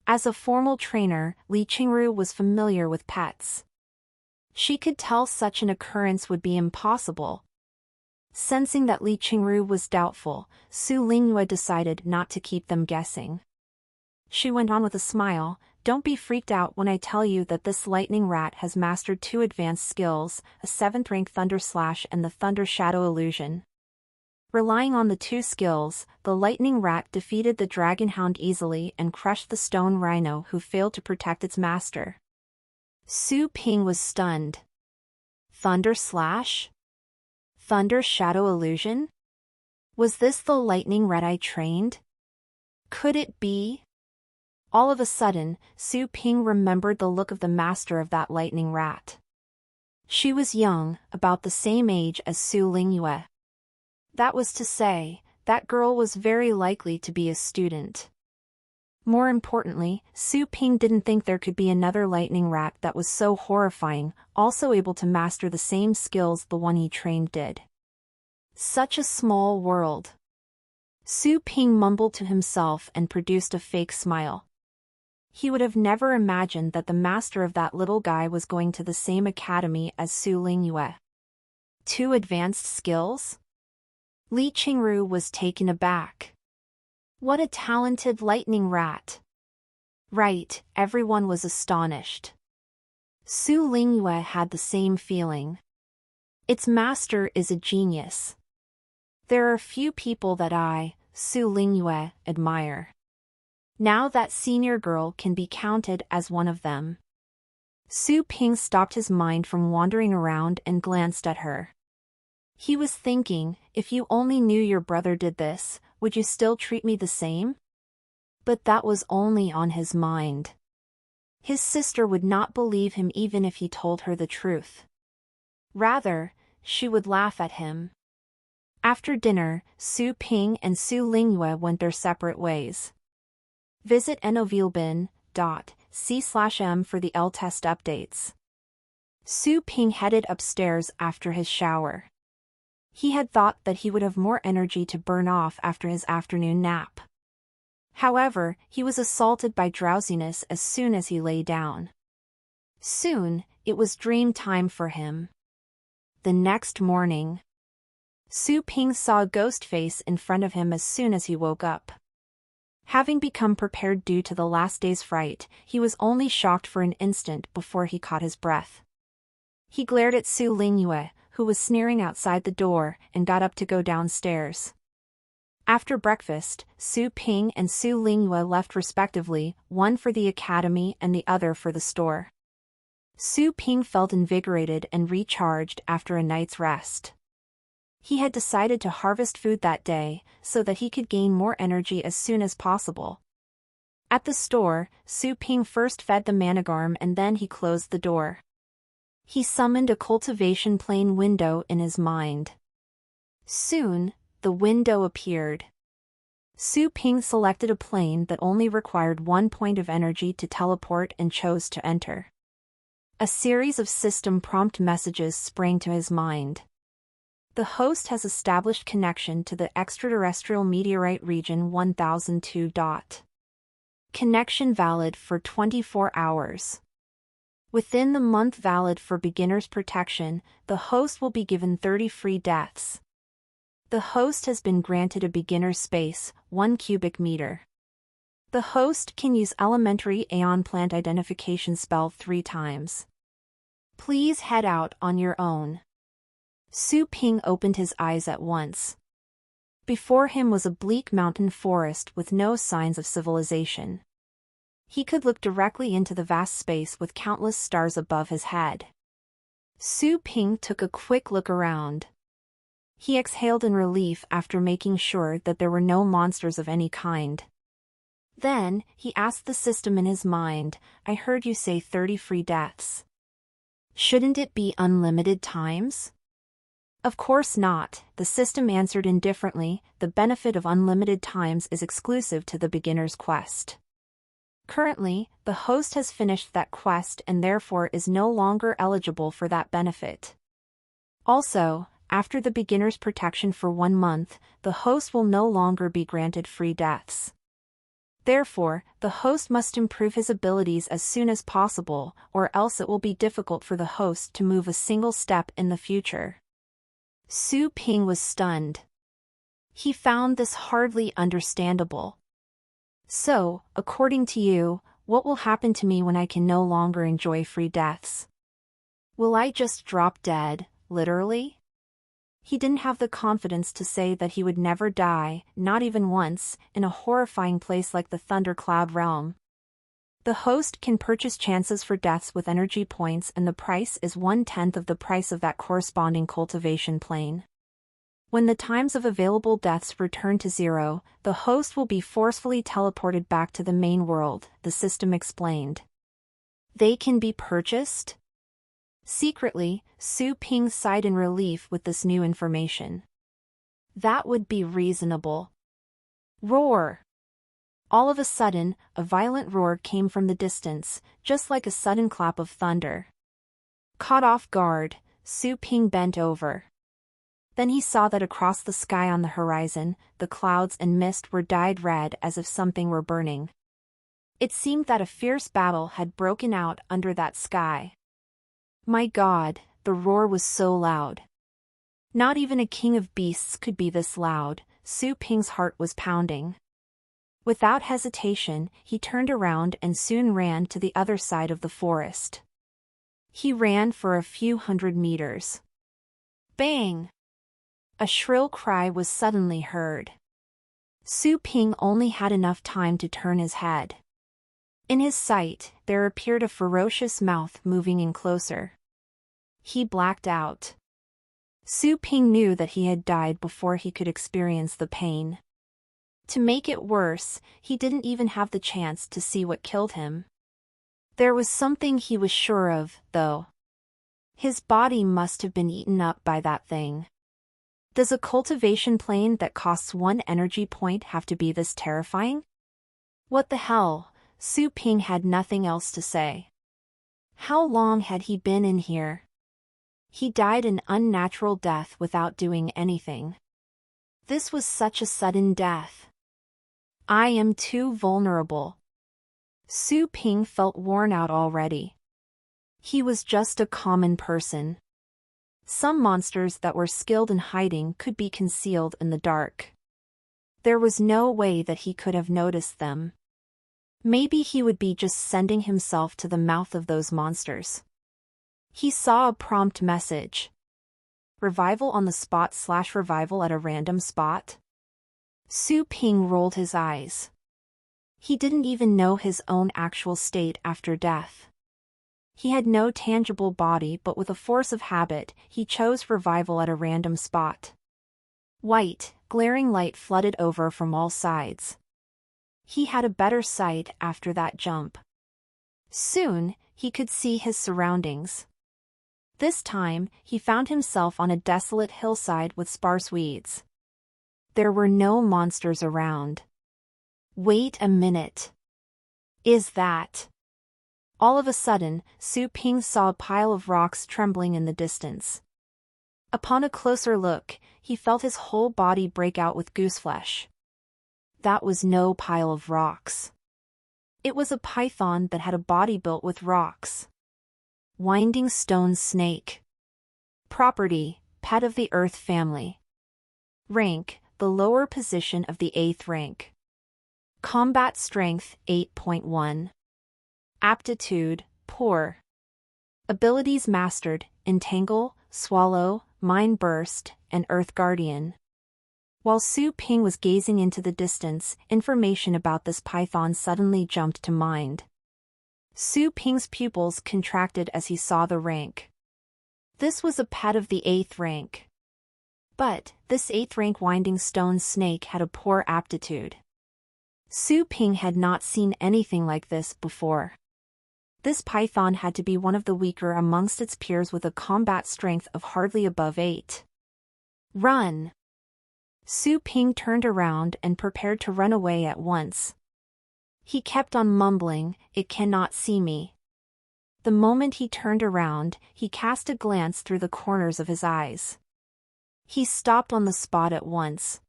As a formal trainer, Li Qingru was familiar with pets. She could tell such an occurrence would be impossible. Sensing that Li Qingru was doubtful, Su Lingyue decided not to keep them guessing. She went on with a smile, don't be freaked out when I tell you that this lightning rat has mastered 2 advanced skills, a 7th rank Thunder Slash and the Thunder Shadow Illusion. Relying on the 2 skills, the lightning rat defeated the dragon hound easily and crushed the stone rhino who failed to protect its master. Su Ping was stunned. Thunder Slash? Thunder Shadow Illusion? Was this the lightning rat I trained? Could it be? All of a sudden, Su Ping remembered the look of the master of that lightning rat. She was young, about the same age as Su Lingyue. That was to say, that girl was very likely to be a student. More importantly, Su Ping didn't think there could be another lightning rat that was so horrifying, also able to master the same skills the one he trained did. Such a small world. Su Ping mumbled to himself and produced a fake smile. He would have never imagined that the master of that little guy was going to the same academy as Su Lingyue. 2 advanced skills? Li Qingru was taken aback. What a talented lightning rat! Right, everyone was astonished. Su Lingyue had the same feeling. Its master is a genius. There are few people that I, Su Lingyue, admire. Now that senior girl can be counted as one of them. Su Ping stopped his mind from wandering around and glanced at her. He was thinking, if you only knew your brother did this, would you still treat me the same? But that was only on his mind. His sister would not believe him even if he told her the truth. Rather, she would laugh at him. After dinner, Su Ping and Su Lingyue went their separate ways. Visit novilbin.c/m for the L-test updates. Su Ping headed upstairs after his shower. He had thought that he would have more energy to burn off after his afternoon nap. However, he was assaulted by drowsiness as soon as he lay down. Soon, it was dream time for him. The next morning, Su Ping saw a ghost face in front of him as soon as he woke up. Having become prepared due to the last day's fright, he was only shocked for an instant before he caught his breath. He glared at Su Lingyue, who was sneering outside the door, and got up to go downstairs. After breakfast, Su Ping and Su Lingyue left respectively, one for the academy and the other for the store. Su Ping felt invigorated and recharged after a night's rest. He had decided to harvest food that day, so that he could gain more energy as soon as possible. At the store, Su Ping first fed the manigarm and then he closed the door. He summoned a cultivation plane window in his mind. Soon, the window appeared. Su Ping selected a plane that only required 1 point of energy to teleport and chose to enter. A series of system prompt messages sprang to his mind. The host has established connection to the extraterrestrial meteorite region 1002. Connection valid for 24 hours. Within the month valid for beginner's protection, the host will be given 30 free deaths. The host has been granted a beginner's space, 1 cubic meter. The host can use elementary Aeon plant identification spell 3 times. Please head out on your own. Su Ping opened his eyes at once. Before him was a bleak mountain forest with no signs of civilization. He could look directly into the vast space with countless stars above his head. Su Ping took a quick look around. He exhaled in relief after making sure that there were no monsters of any kind. Then, he asked the system in his mind, "I heard you say 30 free deaths. Shouldn't it be unlimited times?" "Of course not," the system answered indifferently. "The benefit of unlimited times is exclusive to the beginner's quest. Currently, the host has finished that quest and therefore is no longer eligible for that benefit. Also, after the beginner's protection for 1 month, the host will no longer be granted free deaths. Therefore, the host must improve his abilities as soon as possible, or else it will be difficult for the host to move a single step in the future." Su Ping was stunned. He found this hardly understandable. "So, according to you, what will happen to me when I can no longer enjoy free deaths? Will I just drop dead, literally?" He didn't have the confidence to say that he would never die, not even once, in a horrifying place like the Thundercloud Realm. The host can purchase chances for deaths with energy points, and the price is 1/10 of the price of that corresponding cultivation plane. When the times of available deaths return to 0, the host will be forcefully teleported back to the main world, the system explained. "They can be purchased?" Secretly, Su Ping sighed in relief with this new information. That would be reasonable. Roar! All of a sudden, a violent roar came from the distance, just like a sudden clap of thunder. Caught off guard, Su Ping bent over. Then he saw that across the sky on the horizon, the clouds and mist were dyed red as if something were burning. It seemed that a fierce battle had broken out under that sky. My God, the roar was so loud. Not even a king of beasts could be this loud. Su Ping's heart was pounding. Without hesitation, he turned around and soon ran to the other side of the forest. He ran for a few hundred meters. Bang! A shrill cry was suddenly heard. Su Ping only had enough time to turn his head. In his sight, there appeared a ferocious mouth moving in closer. He blacked out. Su Ping knew that he had died before he could experience the pain. To make it worse, he didn't even have the chance to see what killed him. There was something he was sure of, though. His body must have been eaten up by that thing. Does a cultivation plane that costs 1 energy point have to be this terrifying? What the hell? Su Ping had nothing else to say. How long had he been in here? He died an unnatural death without doing anything. This was such a sudden death. I am too vulnerable. Su Ping felt worn out already. He was just a common person. Some monsters that were skilled in hiding could be concealed in the dark. There was no way that he could have noticed them. Maybe he would be just sending himself to the mouth of those monsters. He saw a prompt message. Revival on the spot / revival at a random spot? Su Ping rolled his eyes. He didn't even know his own actual state after death. He had no tangible body, but with a force of habit, he chose revival at a random spot. White, glaring light flooded over from all sides. He had a better sight after that jump. Soon, he could see his surroundings. This time, he found himself on a desolate hillside with sparse weeds. There were no monsters around. Wait a minute. Is that... All of a sudden, Su Ping saw a pile of rocks trembling in the distance. Upon a closer look, he felt his whole body break out with gooseflesh. That was no pile of rocks. It was a python that had a body built with rocks. Winding stone snake. Property, pet of the earth family. Rank, the lower position of the 8th rank. Combat strength, 8.1. Aptitude, poor. Abilities mastered, entangle, swallow, mind burst, and earth guardian. While Su Ping was gazing into the distance, information about this python suddenly jumped to mind. Su Ping's pupils contracted as he saw the rank. This was a pet of the 8th rank. But, this 8th rank winding stone snake had a poor aptitude. Su Ping had not seen anything like this before. This python had to be one of the weaker amongst its peers with a combat strength of hardly above 8. Run! Su Ping turned around and prepared to run away at once. He kept on mumbling, "It cannot see me." The moment he turned around, he cast a glance through the corners of his eyes. He stopped on the spot at once.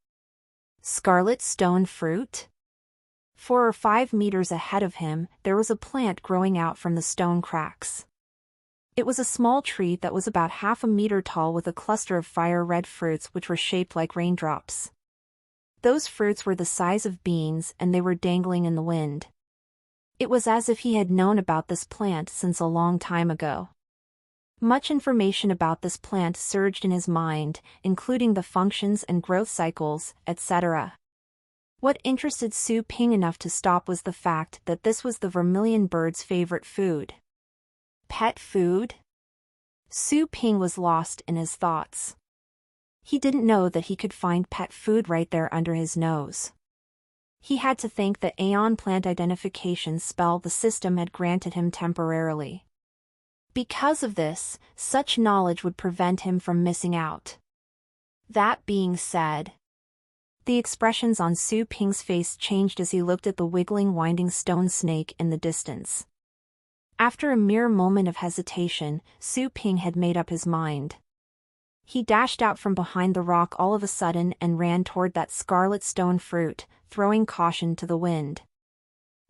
Scarlet stone fruit? 4 or 5 meters ahead of him, there was a plant growing out from the stone cracks. It was a small tree that was about half a meter tall with a cluster of fire-red fruits which were shaped like raindrops. Those fruits were the size of beans and they were dangling in the wind. It was as if he had known about this plant since a long time ago. Much information about this plant surged in his mind, including the functions and growth cycles, etc. What interested Su Ping enough to stop was the fact that this was the vermilion bird's favorite food. Pet food? Su Ping was lost in his thoughts. He didn't know that he could find pet food right there under his nose. He had to thank the Aeon plant identification spell the system had granted him temporarily. Because of this, such knowledge would prevent him from missing out. That being said, the expressions on Su Ping's face changed as he looked at the wiggling winding stone snake in the distance. After a mere moment of hesitation, Su Ping had made up his mind. He dashed out from behind the rock all of a sudden and ran toward that scarlet stone fruit, throwing caution to the wind.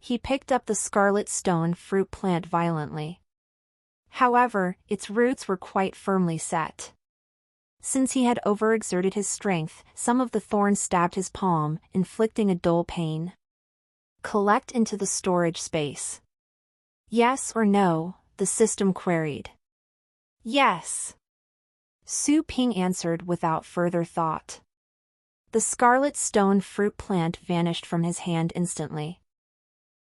He picked up the scarlet stone fruit plant violently. However, its roots were quite firmly set. Since he had overexerted his strength, some of the thorns stabbed his palm, inflicting a dull pain. Collect into the storage space. Yes or no, the system queried. Yes. Su Ping answered without further thought. The scarlet stone fruit plant vanished from his hand instantly.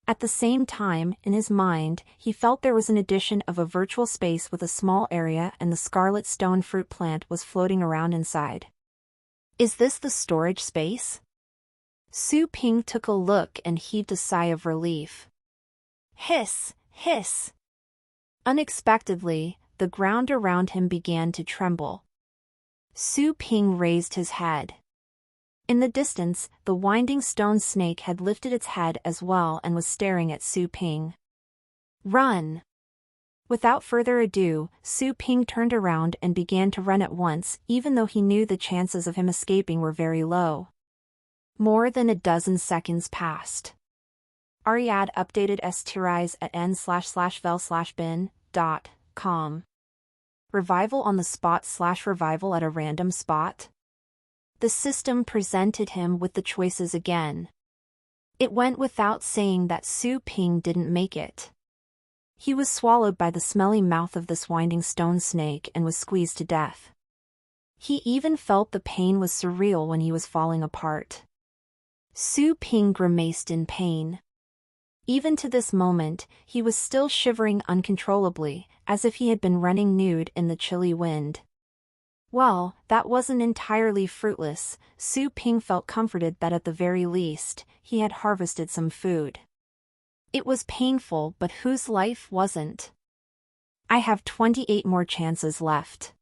At the same time, in his mind, he felt there was an addition of a virtual space with a small area and the scarlet stone fruit plant was floating around inside. Is this the storage space? Su Ping took a look and heaved a sigh of relief. Hiss, hiss. Unexpectedly, the ground around him began to tremble. Su Ping raised his head. In the distance, the winding stone snake had lifted its head as well and was staring at Su Ping. Run! Without further ado, Su Ping turned around and began to run at once, even though he knew the chances of him escaping were very low. More than a dozen seconds passed. Ariad updated Estirise at n/vel/bin.com. Revival on the spot/revival at a random spot? The system presented him with the choices again. It went without saying that Su Ping didn't make it. He was swallowed by the smelly mouth of this winding stone snake and was squeezed to death. He even felt the pain was surreal when he was falling apart. Su Ping grimaced in pain. Even to this moment, he was still shivering uncontrollably, as if he had been running nude in the chilly wind. Well, that wasn't entirely fruitless. Su Ping felt comforted that at the very least, he had harvested some food. It was painful, but whose life wasn't? I have 28 more chances left.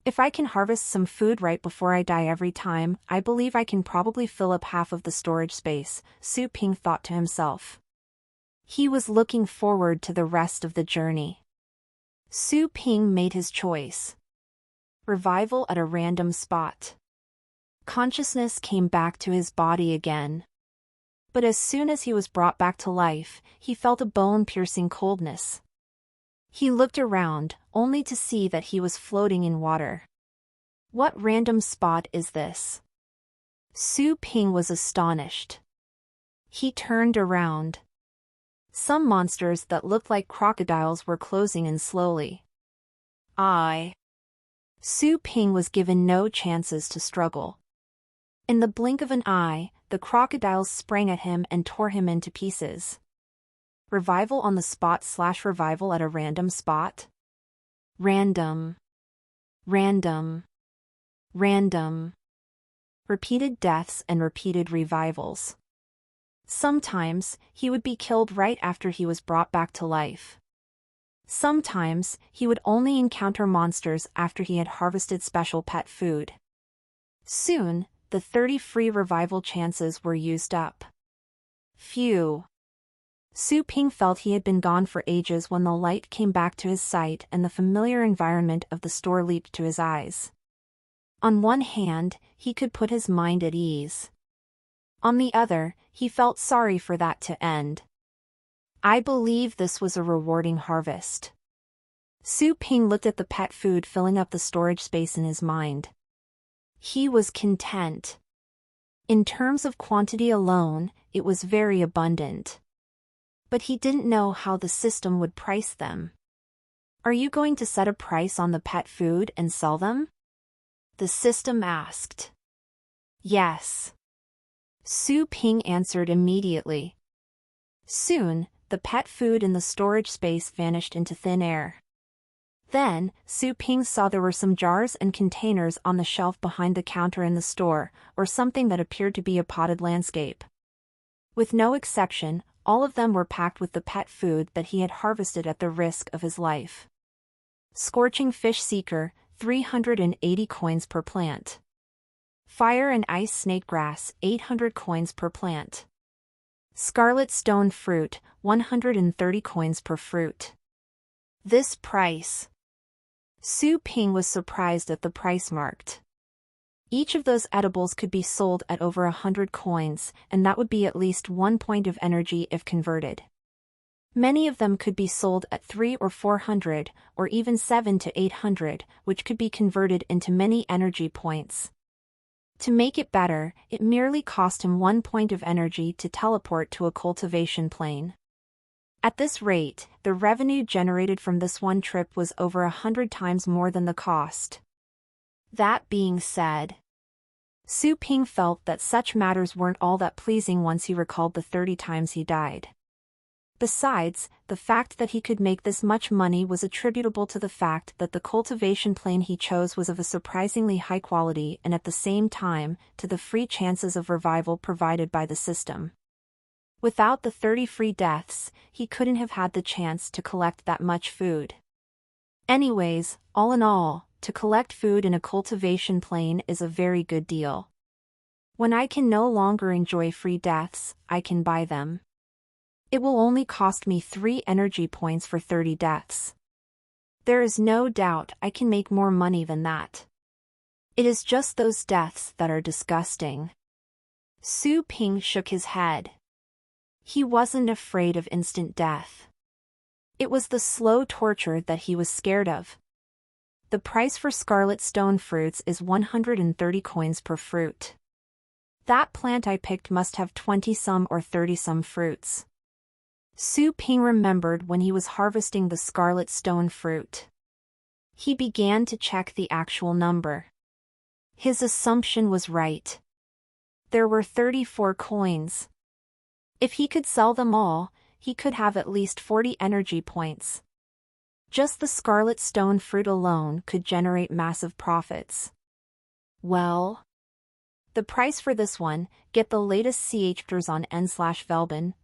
If I can harvest some food right before I die every time, I believe I can probably fill up half of the storage space, Su Ping thought to himself. He was looking forward to the rest of the journey. Su Ping made his choice. Revival at a random spot. Consciousness came back to his body again. But as soon as he was brought back to life, he felt a bone-piercing coldness. He looked around, only to see that he was floating in water. What random spot is this? Su Ping was astonished. He turned around. Some monsters that looked like crocodiles were closing in slowly. Su Ping was given no chances to struggle. In the blink of an eye, the crocodiles sprang at him and tore him into pieces. Revival on the spot / revival at a random spot? Random. Random. Random. Repeated deaths and repeated revivals. Sometimes, he would be killed right after he was brought back to life. Sometimes, he would only encounter monsters after he had harvested special pet food. Soon, the 30 free revival chances were used up. Phew. Su Ping felt he had been gone for ages when the light came back to his sight and the familiar environment of the store leaped to his eyes. On one hand, he could put his mind at ease. On the other, he felt sorry for that to end. I believe this was a rewarding harvest. Su Ping looked at the pet food filling up the storage space in his mind. He was content. In terms of quantity alone, it was very abundant. But he didn't know how the system would price them. Are you going to set a price on the pet food and sell them? The system asked. Yes. Su Ping answered immediately. Soon, the pet food in the storage space vanished into thin air. Then, Su Ping saw there were some jars and containers on the shelf behind the counter in the store, or something that appeared to be a potted landscape. With no exception, all of them were packed with the pet food that he had harvested at the risk of his life. Scorching Fish Seeker, 380 coins per plant. Fire and Ice Snake Grass, 800 coins per plant. Scarlet Stone Fruit, 130 coins per fruit. This price. Su Ping was surprised at the price marked. Each of those edibles could be sold at over 100 coins, and that would be at least 1 point of energy if converted. Many of them could be sold at 300 or 400, or even 700 to 800, which could be converted into many energy points. To make it better, it merely cost him 1 point of energy to teleport to a cultivation plane. At this rate, the revenue generated from this one trip was over 100 times more than the cost. That being said, Su Ping felt that such matters weren't all that pleasing once he recalled the 30 times he died. Besides, the fact that he could make this much money was attributable to the fact that the cultivation plane he chose was of a surprisingly high quality and at the same time, to the free chances of revival provided by the system. Without the 30 free deaths, he couldn't have had the chance to collect that much food. Anyways, all in all, to collect food in a cultivation plane is a very good deal. When I can no longer enjoy free deaths, I can buy them. It will only cost me 3 energy points for 30 deaths. There is no doubt I can make more money than that. It is just those deaths that are disgusting. Su Ping shook his head. He wasn't afraid of instant death. It was the slow torture that he was scared of. The price for scarlet stone fruits is 130 coins per fruit. That plant I picked must have 20-some or 30-some fruits. Su Ping remembered when he was harvesting the scarlet stone fruit. He began to check the actual number. His assumption was right. There were 34 coins. If he could sell them all, he could have at least 40 energy points. Just the scarlet stone fruit alone could generate massive profits. Well, the price for this one, get the latest chapters on n/velben.com.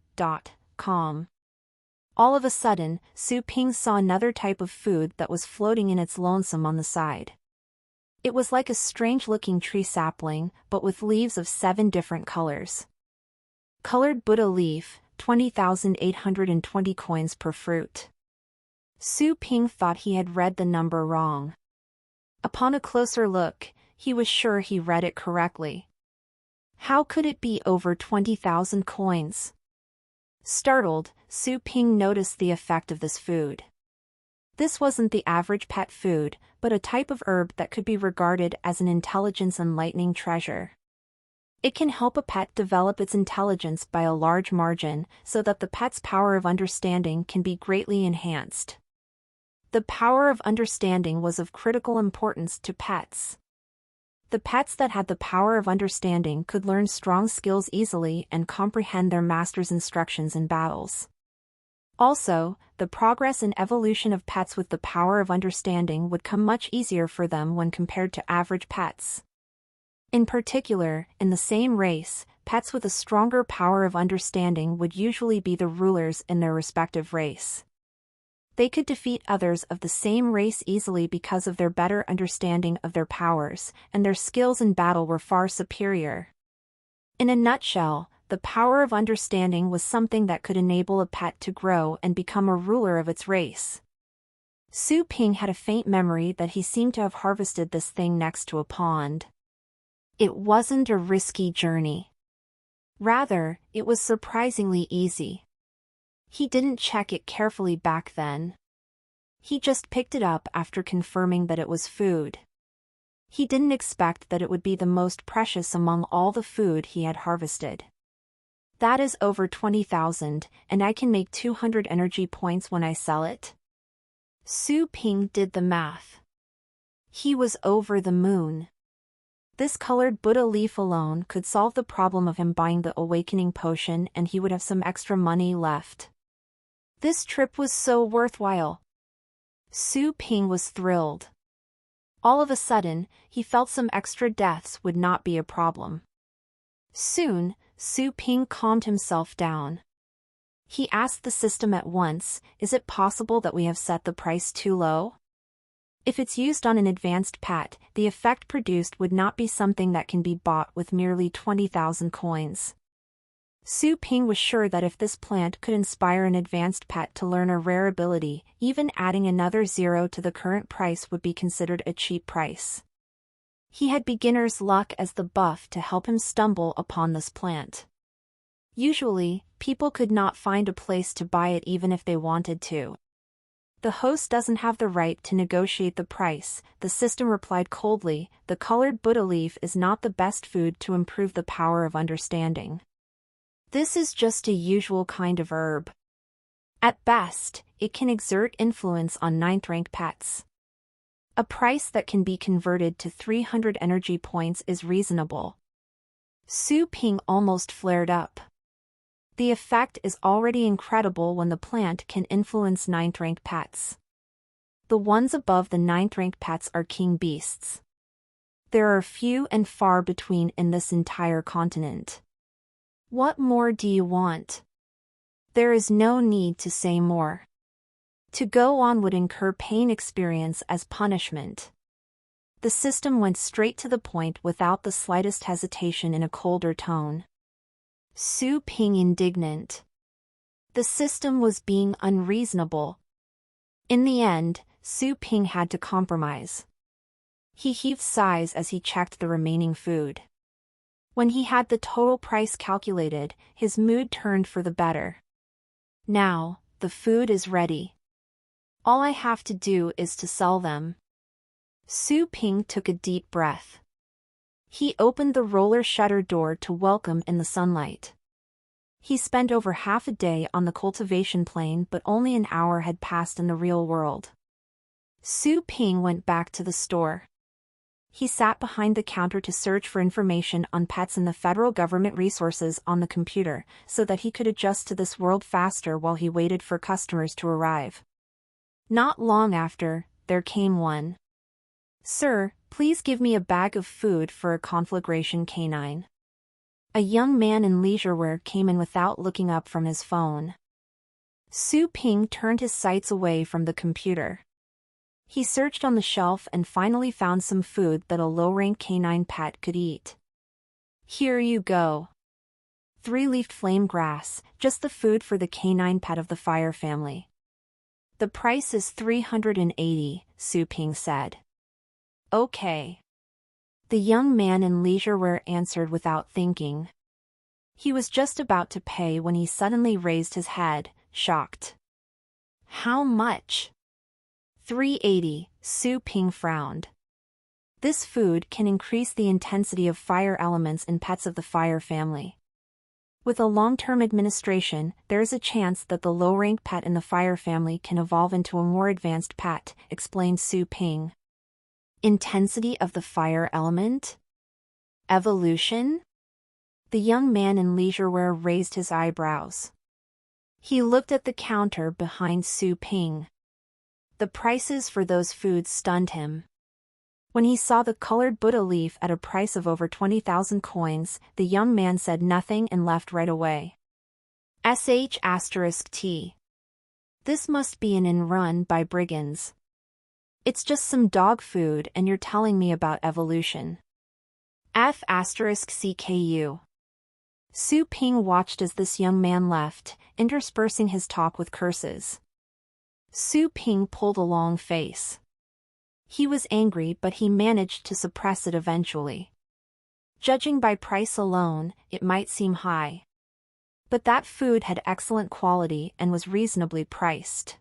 All of a sudden, Su Ping saw another type of food that was floating in its lonesome on the side. It was like a strange-looking tree sapling, but with leaves of 7 different colors. Colored Buddha leaf, 20,820 coins per fruit. Su Ping thought he had read the number wrong. Upon a closer look, he was sure he read it correctly. How could it be over 20,000 coins? Startled, Su Ping noticed the effect of this food. This wasn't the average pet food, but a type of herb that could be regarded as an intelligence-enlightening treasure. It can help a pet develop its intelligence by a large margin so that the pet's power of understanding can be greatly enhanced. The power of understanding was of critical importance to pets. The pets that had the power of understanding could learn strong skills easily and comprehend their master's instructions in battles. Also, the progress and evolution of pets with the power of understanding would come much easier for them when compared to average pets. In particular, in the same race, pets with a stronger power of understanding would usually be the rulers in their respective race. They could defeat others of the same race easily because of their better understanding of their powers, and their skills in battle were far superior. In a nutshell, the power of understanding was something that could enable a pet to grow and become a ruler of its race. Su Ping had a faint memory that he seemed to have harvested this thing next to a pond. It wasn't a risky journey. Rather, it was surprisingly easy. He didn't check it carefully back then. He just picked it up after confirming that it was food. He didn't expect that it would be the most precious among all the food he had harvested. That is over 20,000, and I can make 200 energy points when I sell it. Su Ping did the math. He was over the moon. This colored Buddha leaf alone could solve the problem of him buying the awakening potion, and he would have some extra money left. This trip was so worthwhile. Su Ping was thrilled. All of a sudden, he felt some extra deaths would not be a problem. Soon, Su Ping calmed himself down. He asked the system at once, "Is it possible that we have set the price too low? If it's used on an advanced pet, the effect produced would not be something that can be bought with merely 20,000 coins." Su Ping was sure that if this plant could inspire an advanced pet to learn a rare ability, even adding another zero to the current price would be considered a cheap price. He had beginner's luck as the buff to help him stumble upon this plant. Usually, people could not find a place to buy it even if they wanted to. "The host doesn't have the right to negotiate the price," the system replied coldly. "The colored Buddha leaf is not the best food to improve the power of understanding. This is just a usual kind of herb. At best, it can exert influence on 9th rank pets. A price that can be converted to 300 energy points is reasonable." Su Ping almost flared up. The effect is already incredible when the plant can influence 9th rank pets. The ones above the 9th rank pets are king beasts. There are few and far between in this entire continent. What more do you want? There is no need to say more. To go on would incur pain experience as punishment. The system went straight to the point without the slightest hesitation in a colder tone. Su Ping indignant. The system was being unreasonable. In the end, Su Ping had to compromise. He heaved sighs as he checked the remaining food. When he had the total price calculated, his mood turned for the better. Now, the food is ready. All I have to do is to sell them. Su Ping took a deep breath. He opened the roller shutter door to welcome in the sunlight. He spent over half a day on the cultivation plane, but only an hour had passed in the real world. Su Ping went back to the store. He sat behind the counter to search for information on pets and the federal government resources on the computer, so that he could adjust to this world faster while he waited for customers to arrive. Not long after, there came one. "Sir, please give me a bag of food for a conflagration canine." A young man in leisure wear came in without looking up from his phone. Su Ping turned his sights away from the computer. He searched on the shelf and finally found some food that a low-rank canine pet could eat. "Here you go. 3-leafed flame grass, just the food for the canine pet of the fire family." "The price is 380, Su Ping said. Okay. The young man in leisure wear answered without thinking. He was just about to pay when he suddenly raised his head, shocked. How much? 380, Su Ping frowned. This food can increase the intensity of fire elements in pets of the fire family. With a long-term administration, there is a chance that the low-rank pet in the fire family can evolve into a more advanced pet, explained Su Ping. Intensity of the fire element? Evolution? The young man in leisure wear raised his eyebrows. He looked at the counter behind Su Ping. The prices for those foods stunned him. When he saw the colored Buddha leaf at a price of over 20,000 coins, the young man said nothing and left right away. *T. This must be an inn run by brigands. It's just some dog food and you're telling me about evolution. *CKU. Su Ping watched as this young man left, interspersing his talk with curses. Su Ping pulled a long face. He was angry, but he managed to suppress it eventually. Judging by price alone, it might seem high. But that food had excellent quality and was reasonably priced.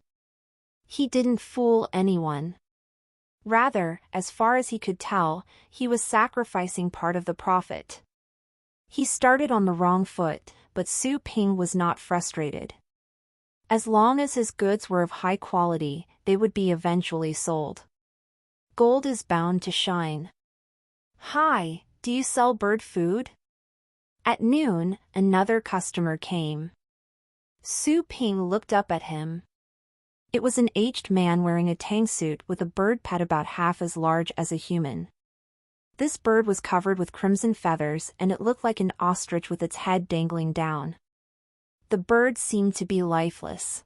He didn't fool anyone. Rather, as far as he could tell, he was sacrificing part of the profit. He started on the wrong foot, but Su Ping was not frustrated. As long as his goods were of high quality, they would be eventually sold. Gold is bound to shine. Hi, do you sell bird food? At noon, another customer came. Su Ping looked up at him. It was an aged man wearing a tang suit with a bird pet about half as large as a human. This bird was covered with crimson feathers and it looked like an ostrich with its head dangling down. The bird seemed to be lifeless.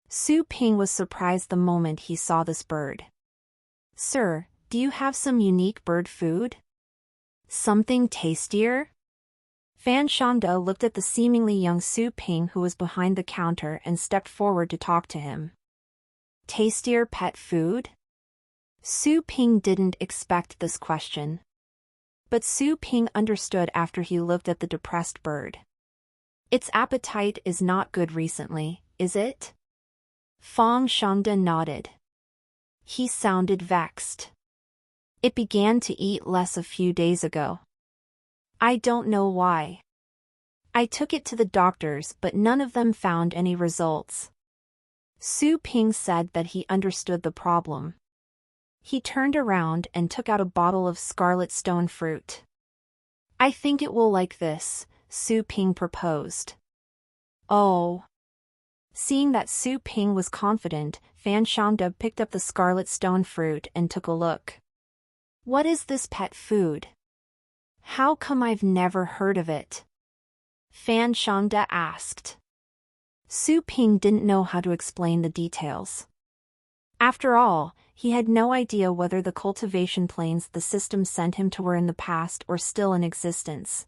Su Ping was surprised the moment he saw this bird. Sir, do you have some unique bird food? Something tastier? Fan Shangda looked at the seemingly young Su Ping who was behind the counter and stepped forward to talk to him. Tastier pet food? Su Ping didn't expect this question. But Su Ping understood after he looked at the depressed bird. Its appetite is not good recently, is it? Fang Shangda nodded. He sounded vexed. It began to eat less a few days ago. I don't know why. I took it to the doctors but none of them found any results. Su Ping said that he understood the problem. He turned around and took out a bottle of scarlet stone fruit. I think it will like this, Su Ping proposed. Oh. Seeing that Su Ping was confident, Fan Shangda picked up the scarlet stone fruit and took a look. What is this pet food? How come I've never heard of it? Fan Shangda asked. Su Ping didn't know how to explain the details. After all, he had no idea whether the cultivation planes the system sent him to were in the past or still in existence.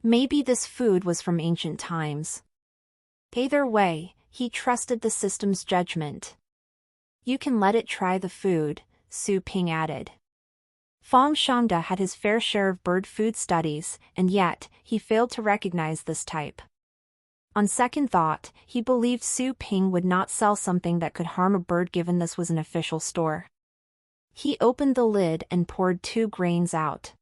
Maybe this food was from ancient times. Either way, he trusted the system's judgment. You can let it try the food, Su Ping added. Fang Shangda had his fair share of bird food studies, and yet, he failed to recognize this type. On second thought, he believed Su Ping would not sell something that could harm a bird given this was an official store. He opened the lid and poured 2 grains out.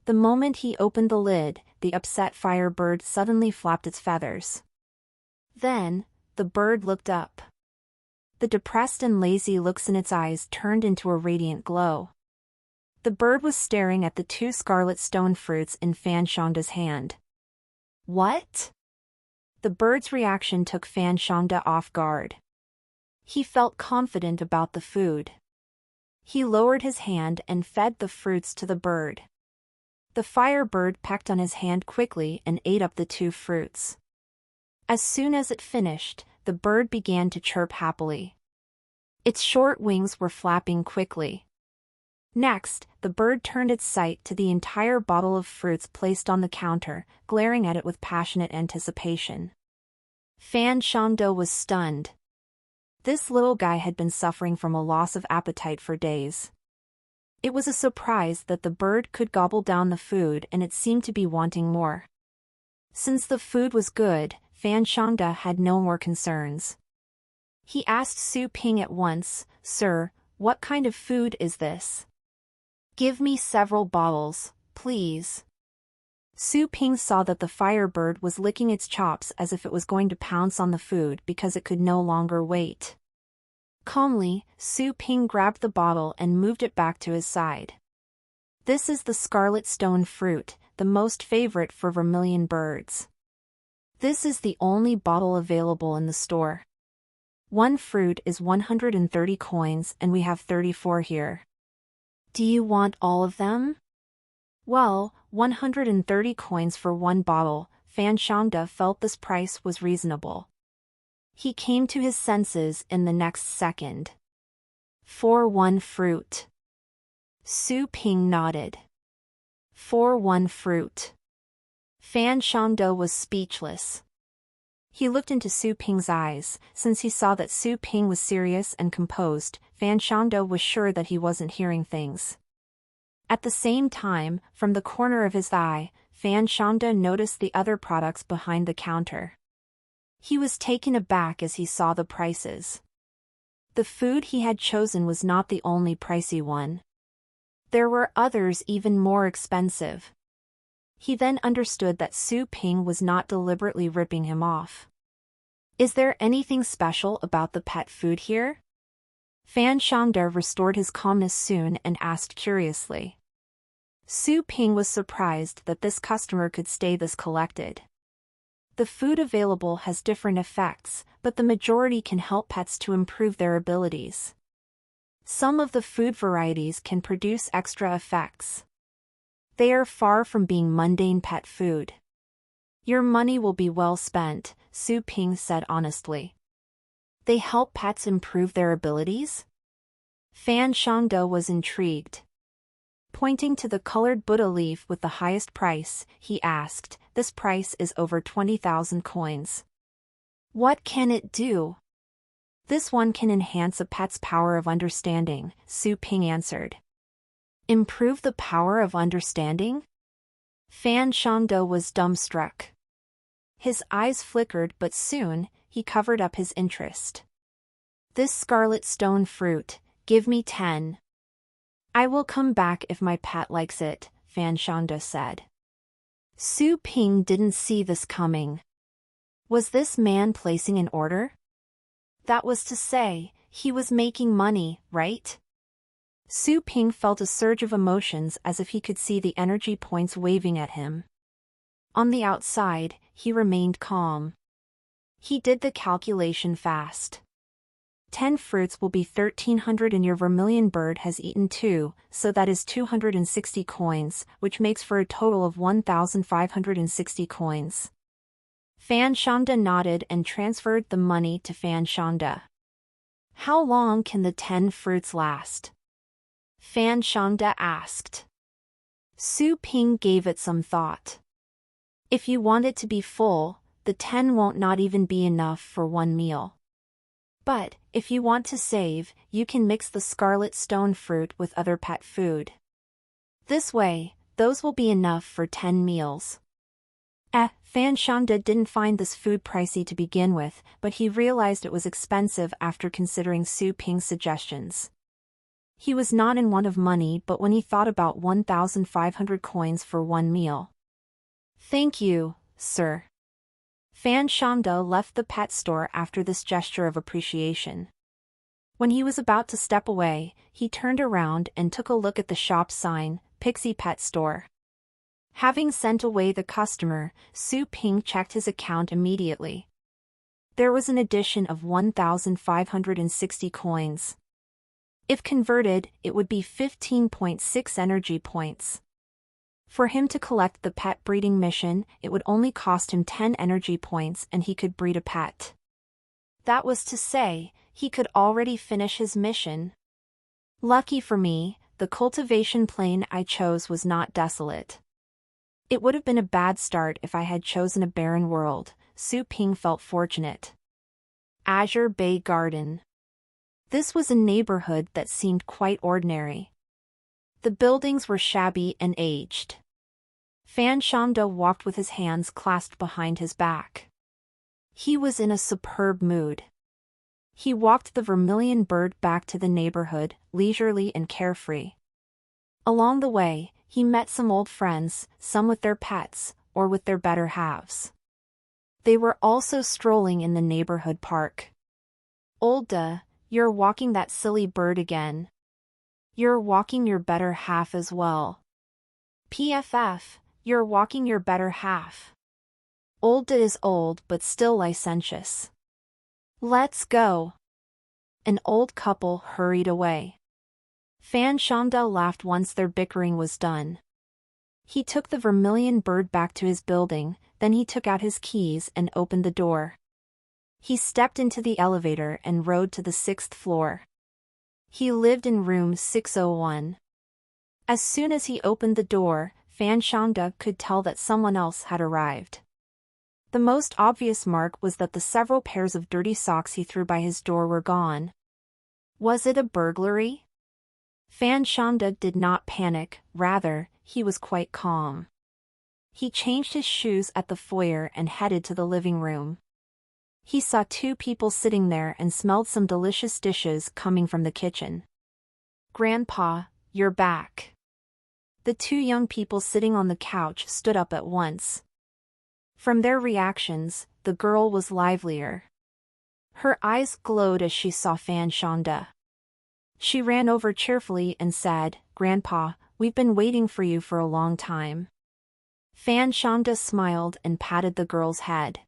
The moment he opened the lid, the upset fire bird suddenly flapped its feathers. Then, the bird looked up. The depressed and lazy looks in its eyes turned into a radiant glow. The bird was staring at the 2 scarlet stone fruits in Fan Shangda's hand. What? The bird's reaction took Fan Shangda off guard. He felt confident about the food. He lowered his hand and fed the fruits to the bird. The fire bird pecked on his hand quickly and ate up the 2 fruits. As soon as it finished, the bird began to chirp happily. Its short wings were flapping quickly. Next, the bird turned its sight to the entire bottle of fruits placed on the counter, glaring at it with passionate anticipation. Fan Shangda was stunned. This little guy had been suffering from a loss of appetite for days. It was a surprise that the bird could gobble down the food, and it seemed to be wanting more. Since the food was good, Fan Shangda had no more concerns. He asked Su Ping at once, "Sir, what kind of food is this? Give me several bottles, please." Su Ping saw that the firebird was licking its chops as if it was going to pounce on the food because it could no longer wait. Calmly, Su Ping grabbed the bottle and moved it back to his side. "This is the scarlet stone fruit, the most favorite for vermilion birds. This is the only bottle available in the store. One fruit is 130 coins and we have 34 here. Do you want all of them?" Well, 130 coins for one bottle. Fan Shangda felt this price was reasonable. He came to his senses in the next second. "For one fruit." Su Ping nodded. "For one fruit." Fan Shangda was speechless. He looked into Su Ping's eyes. Since he saw that Su Ping was serious and composed, Fan Shangda was sure that he wasn't hearing things. At the same time, from the corner of his eye, Fan Shangda noticed the other products behind the counter. He was taken aback as he saw the prices. The food he had chosen was not the only pricey one. There were others even more expensive. He then understood that Su Ping was not deliberately ripping him off. "Is there anything special about the pet food here?" Fan Shangda restored his calmness soon and asked curiously. Su Ping was surprised that this customer could stay this collected. The food available has different effects, but the majority can help pets to improve their abilities. Some of the food varieties can produce extra effects. They are far from being mundane pet food. "Your money will be well spent," Su Ping said honestly. "They help pets improve their abilities?" Fan Shangda was intrigued. Pointing to the colored Buddha leaf with the highest price, he asked, "This price is over 20,000 coins. What can it do?" "This one can enhance a pet's power of understanding," Su Ping answered. "Improve the power of understanding?" Fan Shangda was dumbstruck. His eyes flickered, but soon, he covered up his interest. "This scarlet stone fruit, give me 10. I will come back if my pet likes it," Fan Shangda said. Su Ping didn't see this coming. Was this man placing an order? That was to say, he was making money, right? Su Ping felt a surge of emotions as if he could see the energy points waving at him. On the outside, he remained calm. He did the calculation fast. 10 fruits will be 1,300 and your vermilion bird has eaten 2, so that is 260 coins, which makes for a total of 1,560 coins. Fan Shangda nodded and transferred the money to Fan Shangda. "How long can the 10 fruits last?" Fan Shangda asked. Su Ping gave it some thought. "If you want it to be full, the 10 won't not even be enough for one meal. But, if you want to save, you can mix the scarlet stone fruit with other pet food. This way, those will be enough for 10 meals. Fan Shangda didn't find this food pricey to begin with, but he realized it was expensive after considering Su Ping's suggestions. He was not in want of money, but when he thought about 1,500 coins for one meal. "Thank you, sir." Fan Shangda left the pet store after this gesture of appreciation. When he was about to step away, he turned around and took a look at the shop sign, Pixie Pet Store. Having sent away the customer, Su Ping checked his account immediately. There was an addition of 1,560 coins. If converted, it would be 15.6 energy points. For him to collect the pet breeding mission, it would only cost him 10 energy points and he could breed a pet. That was to say, he could already finish his mission. Lucky for me, the cultivation plain I chose was not desolate. It would have been a bad start if I had chosen a barren world. Su Ping felt fortunate. Azure Bay Garden. This was a neighborhood that seemed quite ordinary. The buildings were shabby and aged. Fan Shanda walked with his hands clasped behind his back. He was in a superb mood. He walked the vermilion bird back to the neighborhood, leisurely and carefree. Along the way, he met some old friends, some with their pets, or with their better halves. They were also strolling in the neighborhood park. Olda, you're walking that silly bird again. You're walking your better half as well. PFF, you're walking your better half. Olda is old but still licentious. Let's go. An old couple hurried away. Fan Shanda laughed once their bickering was done. He took the vermilion bird back to his building, then he took out his keys and opened the door. He stepped into the elevator and rode to the 6th floor. He lived in room 601. As soon as he opened the door, Fan Shanda could tell that someone else had arrived. The most obvious mark was that the several pairs of dirty socks he threw by his door were gone. Was it a burglary? Fan Shanda did not panic, rather, he was quite calm. He changed his shoes at the foyer and headed to the living room. He saw two people sitting there and smelled some delicious dishes coming from the kitchen. Grandpa, you're back. The two young people sitting on the couch stood up at once. From their reactions, the girl was livelier. Her eyes glowed as she saw Fan Shanda. She ran over cheerfully and said, "Grandpa, we've been waiting for you for a long time." Fan Shanda smiled and patted the girl's head.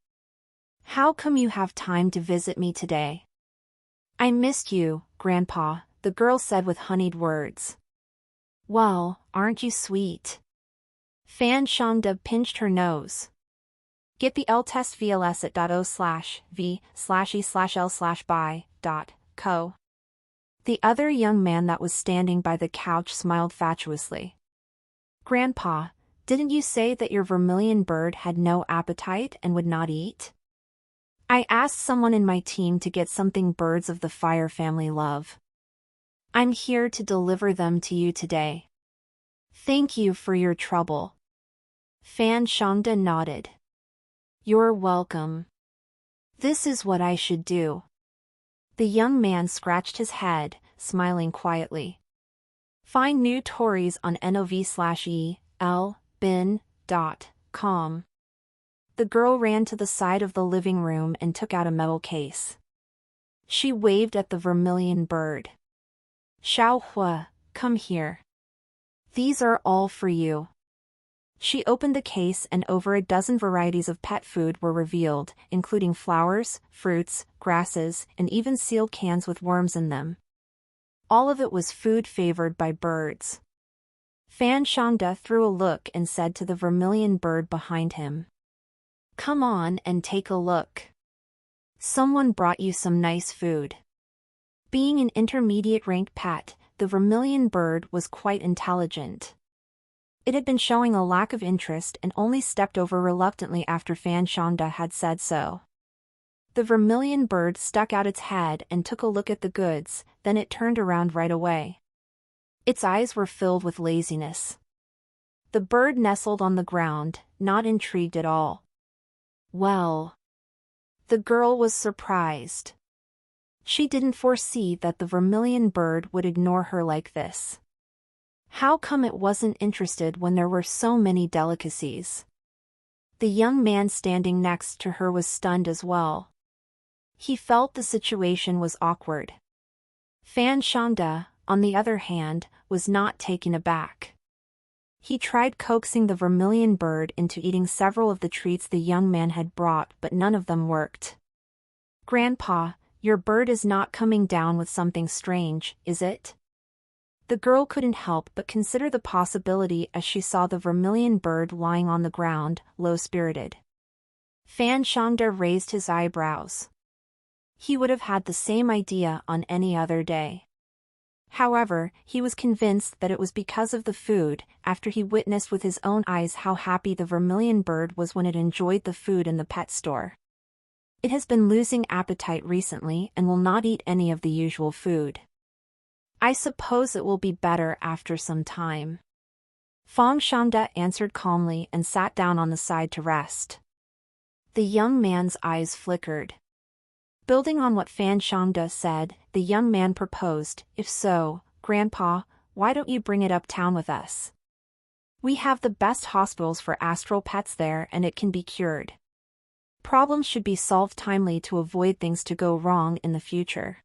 "How come you have time to visit me today?" "I missed you, Grandpa," the girl said with honeyed words. "Well, aren't you sweet?" Fan Shanda pinched her nose. Get the L test VLS at .o/v/e/l/by.co. The other young man that was standing by the couch smiled fatuously. "Grandpa, didn't you say that your vermilion bird had no appetite and would not eat?" "I asked someone in my team to get something birds of the fire family love. I'm here to deliver them to you today." "Thank you for your trouble." Fan Shanda nodded. "You're welcome. This is what I should do." The young man scratched his head, smiling quietly. Find new Tories on nov/e/l/bin.com. The girl ran to the side of the living room and took out a metal case. She waved at the vermilion bird. "Xiao Hua, come here. These are all for you." She opened the case and over a dozen varieties of pet food were revealed, including flowers, fruits, grasses, and even sealed cans with worms in them. All of it was food favored by birds. Fan Shanda threw a look and said to the vermilion bird behind him, "Come on and take a look. Someone brought you some nice food." Being an intermediate-ranked pet, the vermilion bird was quite intelligent. It had been showing a lack of interest and only stepped over reluctantly after Fan Shanda had said so. The vermilion bird stuck out its head and took a look at the goods, then it turned around right away. Its eyes were filled with laziness. The bird nestled on the ground, not intrigued at all. Well. The girl was surprised. She didn't foresee that the vermilion bird would ignore her like this. How come it wasn't interested when there were so many delicacies? The young man standing next to her was stunned as well. He felt the situation was awkward. Fan Shanda, on the other hand, was not taken aback. He tried coaxing the vermilion bird into eating several of the treats the young man had brought, but none of them worked. "Grandpa, your bird is not coming down with something strange, is it?" The girl couldn't help but consider the possibility as she saw the vermilion bird lying on the ground, low-spirited. Fan Shanda raised his eyebrows. He would have had the same idea on any other day. However, he was convinced that it was because of the food, after he witnessed with his own eyes how happy the vermilion bird was when it enjoyed the food in the pet store. It has been losing appetite recently and will not eat any of the usual food. I suppose it will be better after some time. Fang Shangda answered calmly and sat down on the side to rest. The young man's eyes flickered. Building on what Fan Shangda said, the young man proposed, "If so, Grandpa, why don't you bring it uptown with us? We have the best hospitals for astral pets there and it can be cured. Problems should be solved timely to avoid things to go wrong in the future.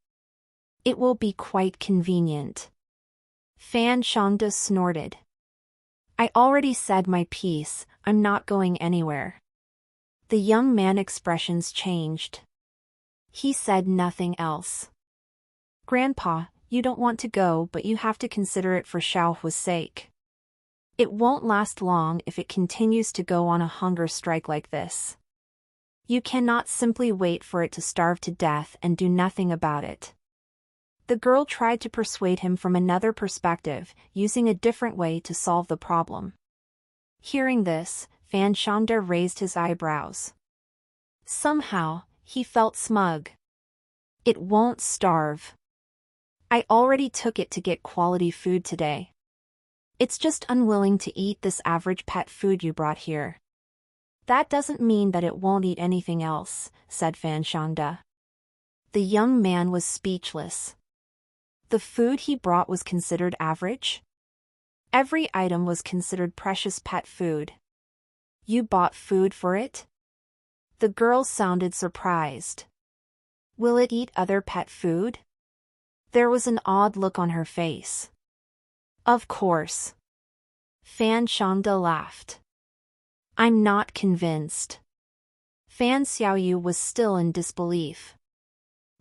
It will be quite convenient." Fan Shangda snorted. "I already said my piece, I'm not going anywhere." The young man's expressions changed. He said nothing else. "Grandpa, you don't want to go but you have to consider it for Xiaohua's sake. It won't last long if it continues to go on a hunger strike like this. You cannot simply wait for it to starve to death and do nothing about it." The girl tried to persuade him from another perspective, using a different way to solve the problem. Hearing this, Fan Shangda raised his eyebrows. Somehow, he felt smug. "It won't starve. I already took it to get quality food today. It's just unwilling to eat this average pet food you brought here." "That doesn't mean that it won't eat anything else," said Fan Shangda. The young man was speechless. The food he brought was considered average? Every item was considered precious pet food. "You bought food for it?" The girl sounded surprised. "Will it eat other pet food?" There was an odd look on her face. "Of course." Fan Shangda laughed. "I'm not convinced." Fan Xiaoyu was still in disbelief.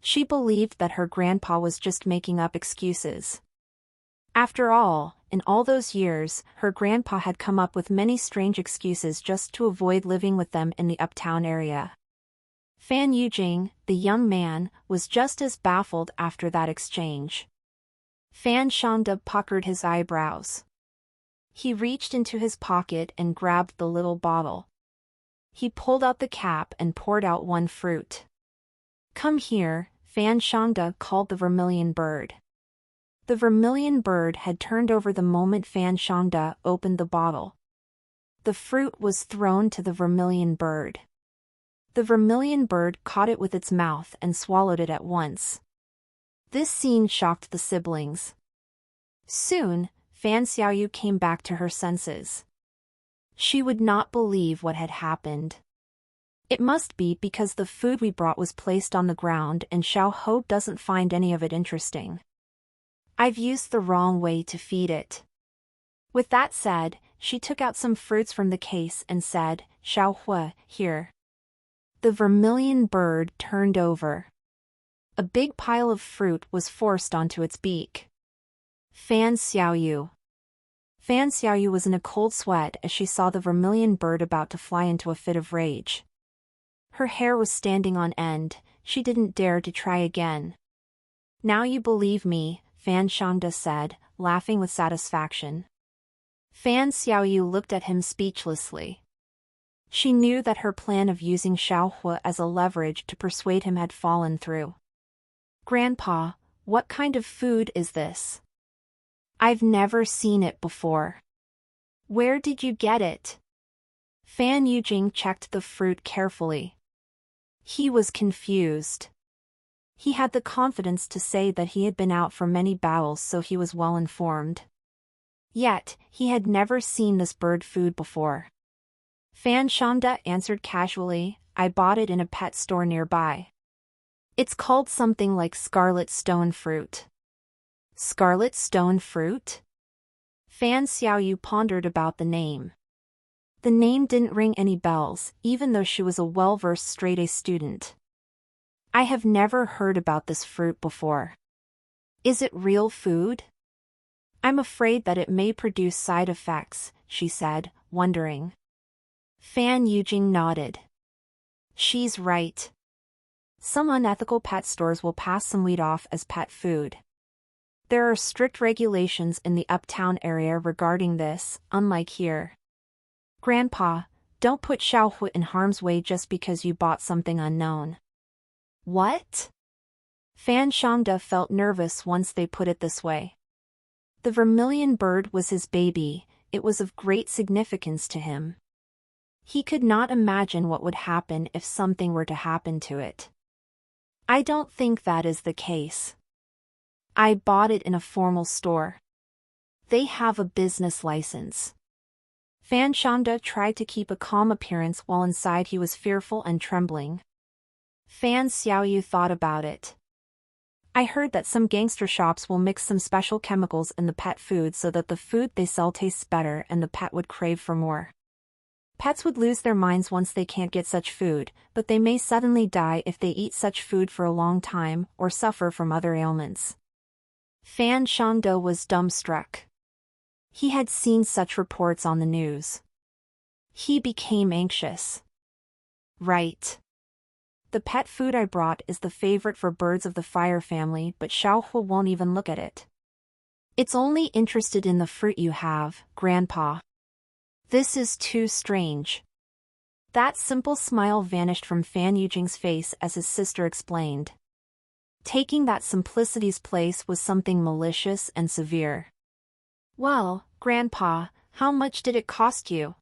She believed that her grandpa was just making up excuses. After all, in all those years, her grandpa had come up with many strange excuses just to avoid living with them in the uptown area. Fan Yujing, the young man, was just as baffled after that exchange. Fan Shangda puckered his eyebrows. He reached into his pocket and grabbed the little bottle. He pulled out the cap and poured out one fruit. "Come here," Fan Shangda called the vermilion bird. The vermilion bird had turned over the moment Fan Shangda opened the bottle. The fruit was thrown to the vermilion bird. The vermilion bird caught it with its mouth and swallowed it at once. This scene shocked the siblings. Soon, Fan Xiaoyu came back to her senses. She would not believe what had happened. "It must be because the food we brought was placed on the ground and Xiaohu doesn't find any of it interesting. I've used the wrong way to feed it." With that said, she took out some fruits from the case and said, "Xiaohu, here." The vermilion bird turned over. A big pile of fruit was forced onto its beak. Fan Xiaoyu. Fan Xiaoyu was in a cold sweat as she saw the vermilion bird about to fly into a fit of rage. Her hair was standing on end, she didn't dare to try again. "Now you believe me," Fan Shangda said, laughing with satisfaction. Fan Xiaoyu looked at him speechlessly. She knew that her plan of using Xiaohu as a leverage to persuade him had fallen through. "Grandpa, what kind of food is this? I've never seen it before. Where did you get it?" Fan Yujing checked the fruit carefully. He was confused. He had the confidence to say that he had been out for many battles, so he was well informed. Yet, he had never seen this bird food before. Fan Shangda answered casually, "I bought it in a pet store nearby. It's called something like scarlet stone fruit." "Scarlet stone fruit?" Fan Xiaoyu pondered about the name. The name didn't ring any bells, even though she was a well-versed straight-A student. "I have never heard about this fruit before. Is it real food?" "I'm afraid that it may produce side effects," she said, wondering. Fan Yujing nodded. She's right. Some unethical pet stores will pass some weed off as pet food. There are strict regulations in the uptown area regarding this, unlike here. "Grandpa, don't put Xiaohu in harm's way just because you bought something unknown." "What?" Fan Shangda felt nervous once they put it this way. The vermilion bird was his baby, it was of great significance to him. He could not imagine what would happen if something were to happen to it. I don't think that is the case. I bought it in a formal store. They have a business license. Fan Shangda tried to keep a calm appearance while inside he was fearful and trembling. Fan Xiaoyu thought about it. I heard that some gangster shops will mix some special chemicals in the pet food so that the food they sell tastes better and the pet would crave for more. Pets would lose their minds once they can't get such food, but they may suddenly die if they eat such food for a long time or suffer from other ailments. Fan Shangda was dumbstruck. He had seen such reports on the news. He became anxious. Right. The pet food I brought is the favorite for birds of the fire family, but Xiaohu won't even look at it. It's only interested in the fruit you have, Grandpa. This is too strange. That simple smile vanished from Fan Yujing's face as his sister explained. Taking that simplicity's place was something malicious and severe. Well, Grandpa, how much did it cost you?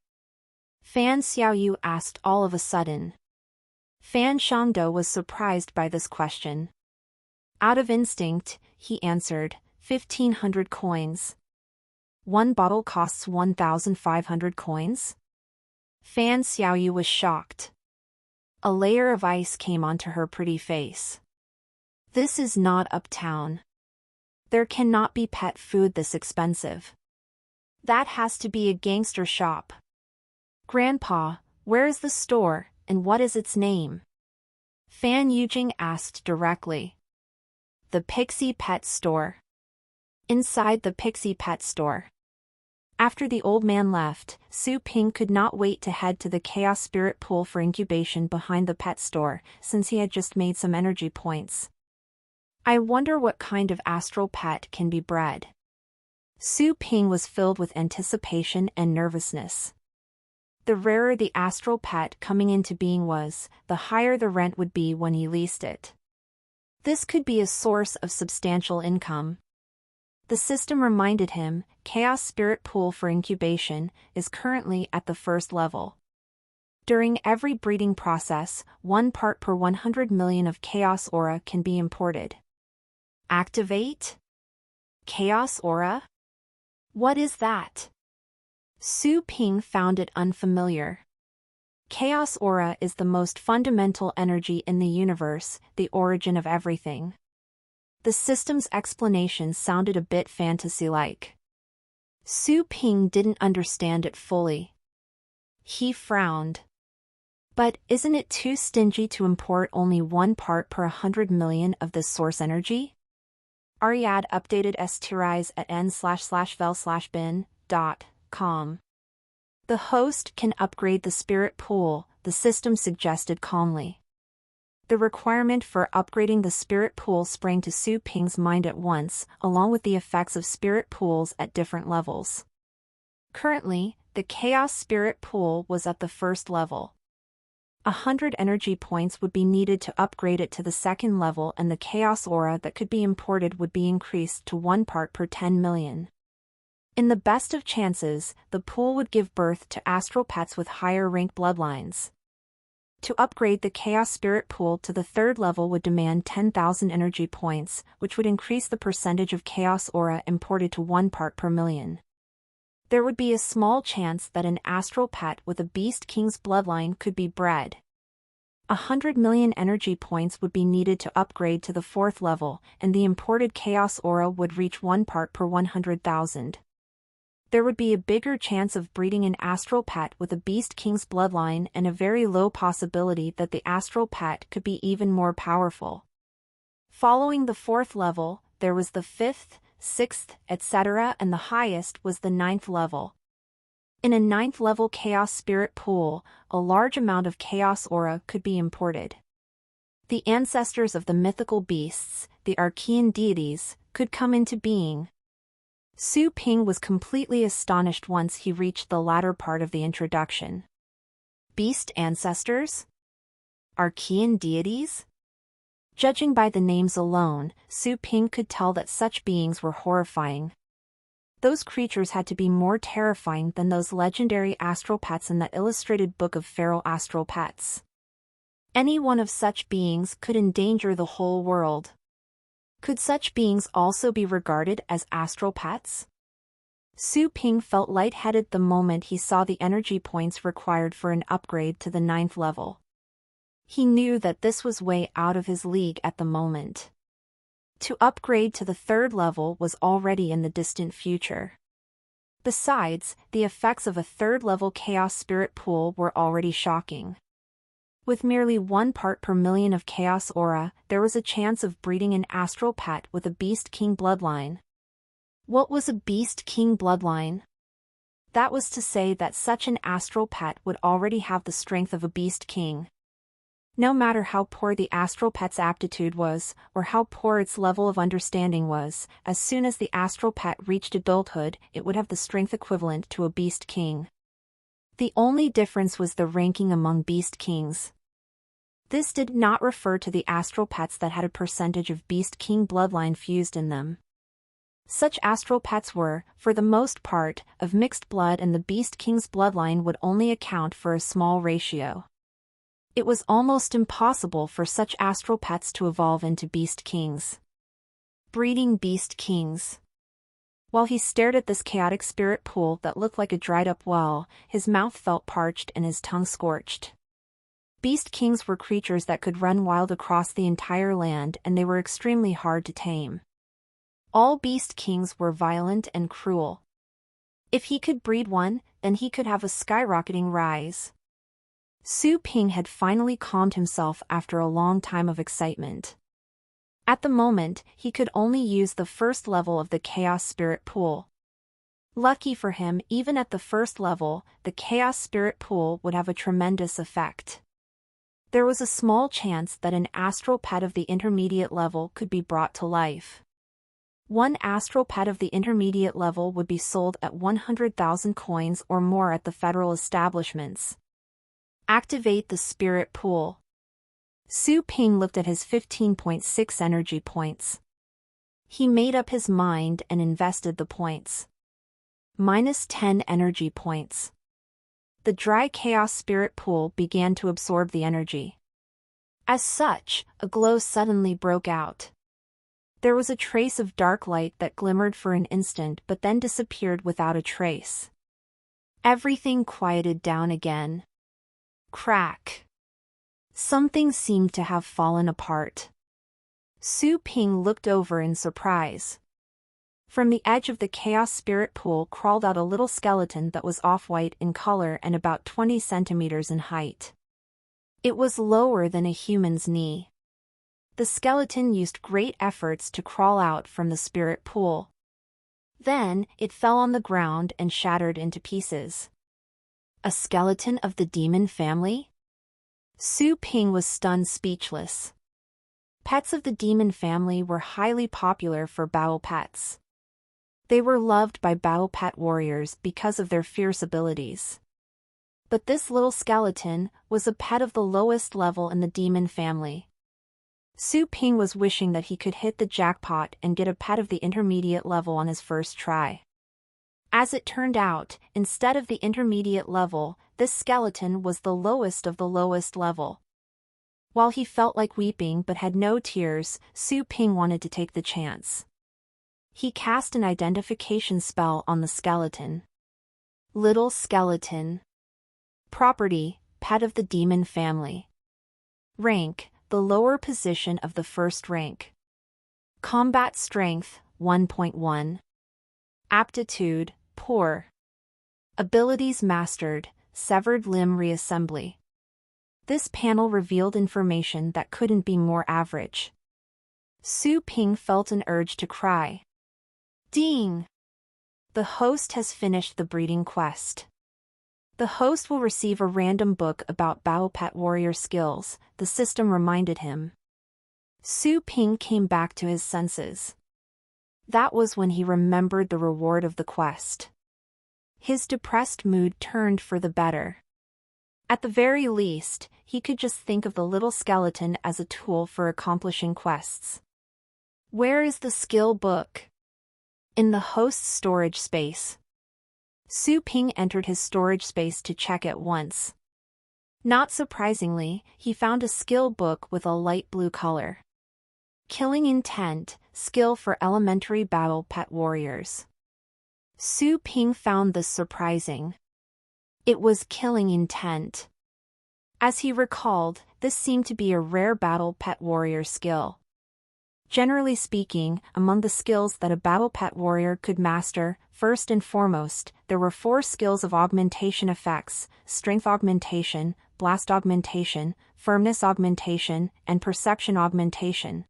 Fan Xiaoyu asked all of a sudden. Fan Shangda was surprised by this question. Out of instinct, he answered, 1,500 coins. One bottle costs 1,500 coins? Fan Xiaoyu was shocked. A layer of ice came onto her pretty face. This is not uptown. There cannot be pet food this expensive. That has to be a gangster shop. Grandpa, where is the store, and what is its name? Fan Yujing asked directly. The Pixie Pet Store. Inside the Pixie Pet Store. After the old man left, Su Ping could not wait to head to the Chaos Spirit Pool for incubation behind the pet store, since he had just made some energy points. I wonder what kind of astral pet can be bred. Su Ping was filled with anticipation and nervousness. The rarer the astral pet coming into being was, the higher the rent would be when he leased it. This could be a source of substantial income. The system reminded him, Chaos Spirit Pool for incubation is currently at the first level. During every breeding process, 1 part per 100 million of Chaos Aura can be imported. Activate? Chaos Aura? What is that? Su Ping found it unfamiliar. Chaos Aura is the most fundamental energy in the universe, the origin of everything. The system's explanation sounded a bit fantasy-like. Su Ping didn't understand it fully. He frowned. But isn't it too stingy to import only 1 part per 100 million of this source energy? Ariad updated stirise at n//vel/bin.com. The host can upgrade the spirit pool, the system suggested calmly. The requirement for upgrading the spirit pool sprang to Su Ping's mind at once, along with the effects of spirit pools at different levels. Currently, the Chaos Spirit Pool was at the first level. 100 energy points would be needed to upgrade it to the second level, and the Chaos Aura that could be imported would be increased to 1 part per 10 million. In the best of chances, the pool would give birth to astral pets with higher rank bloodlines. To upgrade the Chaos Spirit Pool to the third level would demand 10,000 energy points, which would increase the percentage of Chaos Aura imported to 1 part per million. There would be a small chance that an astral pet with a Beast King's bloodline could be bred. 100 million energy points would be needed to upgrade to the 4th level, and the imported Chaos Aura would reach 1 part per 100,000. There would be a bigger chance of breeding an astral pet with a Beast King's bloodline and a very low possibility that the astral pet could be even more powerful. Following the 4th level, there was the 5th, 6th, etc., and the highest was the 9th level. In a 9th level Chaos Spirit Pool, a large amount of Chaos Aura could be imported. The ancestors of the mythical beasts, the Archean deities, could come into being. Su Ping was completely astonished once he reached the latter part of the introduction. Beast ancestors? Archean deities? Judging by the names alone, Su Ping could tell that such beings were horrifying. Those creatures had to be more terrifying than those legendary astral pets in that illustrated book of feral astral pets. Any one of such beings could endanger the whole world. Could such beings also be regarded as astral pets? Su Ping felt lightheaded the moment he saw the energy points required for an upgrade to the 9th level. He knew that this was way out of his league at the moment. To upgrade to the 3rd level was already in the distant future. Besides, the effects of a 3rd level Chaos Spirit pool were already shocking. With merely 1 part per million of Chaos Aura, there was a chance of breeding an astral pet with a Beast King bloodline. What was a Beast King bloodline? That was to say that such an astral pet would already have the strength of a Beast King. No matter how poor the astral pet's aptitude was, or how poor its level of understanding was, as soon as the astral pet reached adulthood, it would have the strength equivalent to a Beast King. The only difference was the ranking among Beast Kings. This did not refer to the astral pets that had a percentage of Beast King bloodline fused in them. Such astral pets were, for the most part, of mixed blood, and the Beast King's bloodline would only account for a small ratio. It was almost impossible for such astral pets to evolve into Beast Kings. Breeding Beast Kings. While he stared at this chaotic spirit pool that looked like a dried-up well, his mouth felt parched and his tongue scorched. Beast Kings were creatures that could run wild across the entire land, and they were extremely hard to tame. All Beast Kings were violent and cruel. If he could breed one, then he could have a skyrocketing rise. Su Ping had finally calmed himself after a long time of excitement. At the moment, he could only use the 1st level of the Chaos Spirit Pool. Lucky for him, even at the 1st level, the Chaos Spirit Pool would have a tremendous effect. There was a small chance that an astral pet of the intermediate level could be brought to life. One astral pet of the intermediate level would be sold at 100,000 coins or more at the federal establishments. Activate the Spirit Pool. Su Ping looked at his 15.6 energy points. He made up his mind and invested the points. -10 energy points. The dry Chaos Spirit Pool began to absorb the energy. As such, a glow suddenly broke out. There was a trace of dark light that glimmered for an instant but then disappeared without a trace. Everything quieted down again. Crack. Something seemed to have fallen apart. Su Ping looked over in surprise. From the edge of the Chaos Spirit Pool crawled out a little skeleton that was off-white in color and about 20 centimeters in height. It was lower than a human's knee. The skeleton used great efforts to crawl out from the spirit pool. Then, it fell on the ground and shattered into pieces. A skeleton of the demon family? Su Ping was stunned speechless. Pets of the demon family were highly popular for battle pets. They were loved by battle pet warriors because of their fierce abilities. But this little skeleton was a pet of the lowest level in the demon family. Su Ping was wishing that he could hit the jackpot and get a pet of the intermediate level on his first try. As it turned out, instead of the intermediate level, this skeleton was the lowest of the lowest level. While he felt like weeping but had no tears, Su Ping wanted to take the chance. He cast an identification spell on the skeleton. Little skeleton. Property, pet of the demon family. Rank, the lower position of the first rank. Combat strength, 1.1. Aptitude, poor. Abilities mastered, severed limb reassembly. This panel revealed information that couldn't be more average. Su Ping felt an urge to cry. Ding! The host has finished the breeding quest. The host will receive a random book about battle pet warrior skills, the system reminded him. Su Ping came back to his senses. That was when he remembered the reward of the quest. His depressed mood turned for the better. At the very least, he could just think of the little skeleton as a tool for accomplishing quests. Where is the skill book? In the host's storage space. Su Ping entered his storage space to check at once. Not surprisingly, he found a skill book with a light blue color. Killing Intent, Skill for Elementary Battle Pet Warriors. Su Ping found this surprising. It was Killing Intent. As he recalled, this seemed to be a rare battle pet warrior skill. Generally speaking, among the skills that a battle pet warrior could master, first and foremost, there were 4 skills of augmentation effects: strength augmentation, blast augmentation, firmness augmentation, and perception augmentation.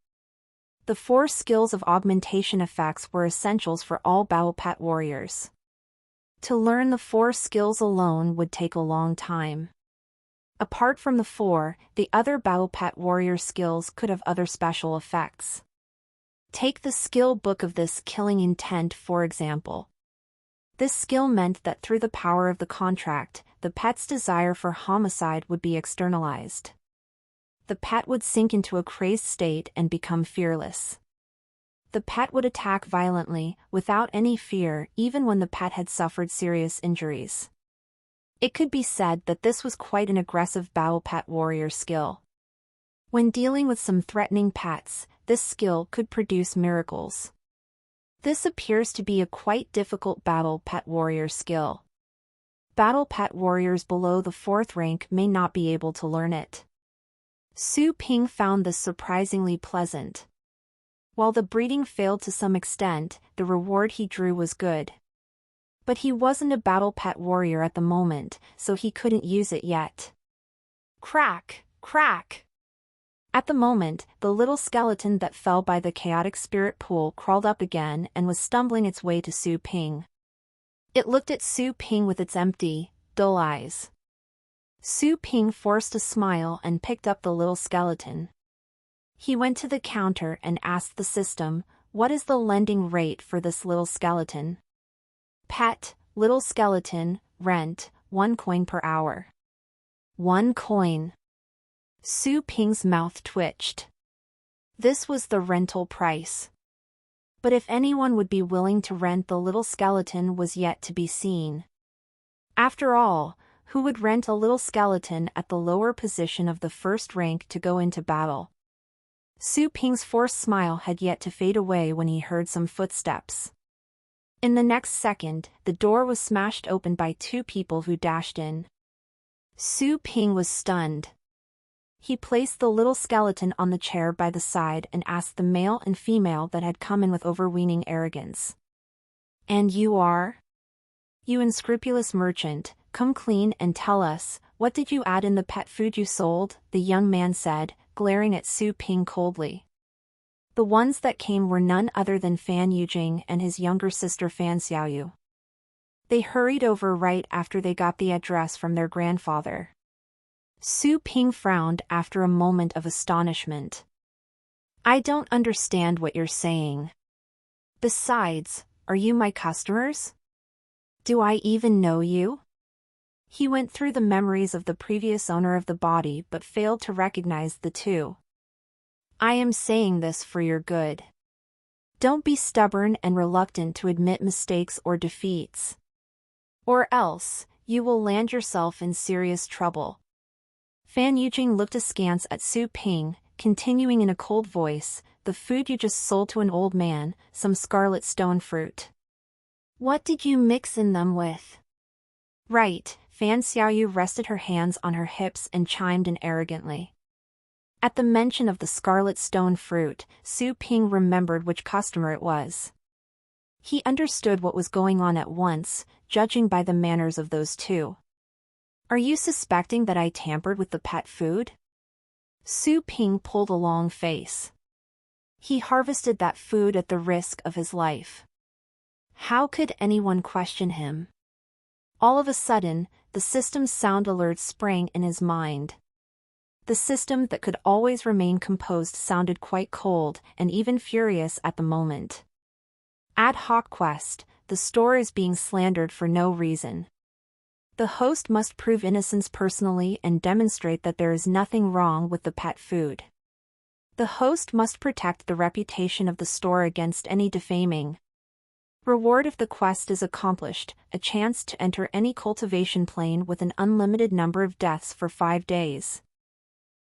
The 4 skills of augmentation effects were essentials for all battle pet warriors. To learn the 4 skills alone would take a long time. Apart from the 4, the other battle pet warrior skills could have other special effects. Take the skill book of this Killing Intent for example. This skill meant that through the power of the contract, the pet's desire for homicide would be externalized. The pet would sink into a crazed state and become fearless. The pet would attack violently, without any fear, even when the pet had suffered serious injuries. It could be said that this was quite an aggressive battle pet warrior skill. When dealing with some threatening pets, this skill could produce miracles. This appears to be a quite difficult battle pet warrior skill. Battle pet warriors below the 4th rank may not be able to learn it. Su Ping found this surprisingly pleasant. While the breeding failed to some extent, the reward he drew was good. But he wasn't a battle pet warrior at the moment, so he couldn't use it yet. Crack! Crack! At the moment, the little skeleton that fell by the chaotic spirit pool crawled up again and was stumbling its way to Su Ping. It looked at Su Ping with its empty, dull eyes. Su Ping forced a smile and picked up the little skeleton. He went to the counter and asked the system, "What is the lending rate for this little skeleton?" Pet, little skeleton, rent, 1 coin per hour. 1 coin. Su Ping's mouth twitched. This was the rental price. But if anyone would be willing to rent the little skeleton was yet to be seen. After all, who would rent a little skeleton at the lower position of the 1st rank to go into battle? Su Ping's forced smile had yet to fade away when he heard some footsteps. In the next second, the door was smashed open by 2 people who dashed in. Su Ping was stunned. He placed the little skeleton on the chair by the side and asked the male and female that had come in with overweening arrogance. "And you are? You unscrupulous merchant, come clean and tell us, what did you add in the pet food you sold?" the young man said, glaring at Su Ping coldly. The ones that came were none other than Fan Yujing and his younger sister Fan Xiaoyu. They hurried over right after they got the address from their grandfather. Su Ping frowned after a moment of astonishment. "I don't understand what you're saying. Besides, are you my customers? Do I even know you?" He went through the memories of the previous owner of the body but failed to recognize the 2. "I am saying this for your good. Don't be stubborn and reluctant to admit mistakes or defeats. Or else, you will land yourself in serious trouble." Fan Yujing looked askance at Su Ping, continuing in a cold voice, "The food you just sold to an old man, some scarlet stone fruit. What did you mix in them with?" "Right," Fan Xiaoyu rested her hands on her hips and chimed in arrogantly. At the mention of the scarlet stone fruit, Su Ping remembered which customer it was. He understood what was going on at once, judging by the manners of those 2. "Are you suspecting that I tampered with the pet food?" Su Ping pulled a long face. He harvested that food at the risk of his life. How could anyone question him? All of a sudden, the system's sound alert sprang in his mind. The system that could always remain composed sounded quite cold and even furious at the moment. Ad hoc quest, the store is being slandered for no reason. The host must prove innocence personally and demonstrate that there is nothing wrong with the pet food. The host must protect the reputation of the store against any defaming. Reward if the quest is accomplished, a chance to enter any cultivation plane with an unlimited number of deaths for 5 days.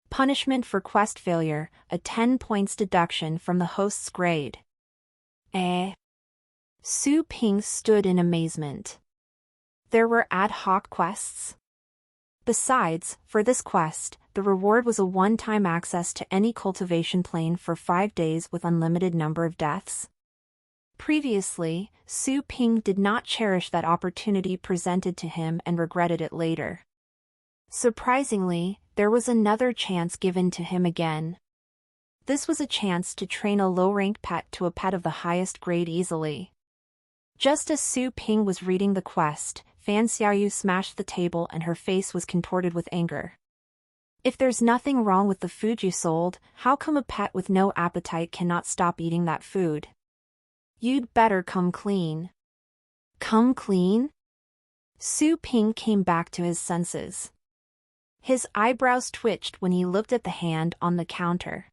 Punishment for quest failure, a 10 points deduction from the host's grade. Su Ping stood in amazement. There were ad hoc quests? Besides, for this quest, the reward was a one-time access to any cultivation plane for 5 days with unlimited number of deaths. Previously, Su Ping did not cherish that opportunity presented to him and regretted it later. Surprisingly, there was another chance given to him again. This was a chance to train a low-rank pet to a pet of the highest grade easily. Just as Su Ping was reading the quest, Fan Xiaoyu smashed the table and her face was contorted with anger. If there's nothing wrong with the food you sold, how come a pet with no appetite cannot stop eating that food? You'd better come clean. Come clean? Su Ping came back to his senses. His eyebrows twitched when he looked at the hand on the counter.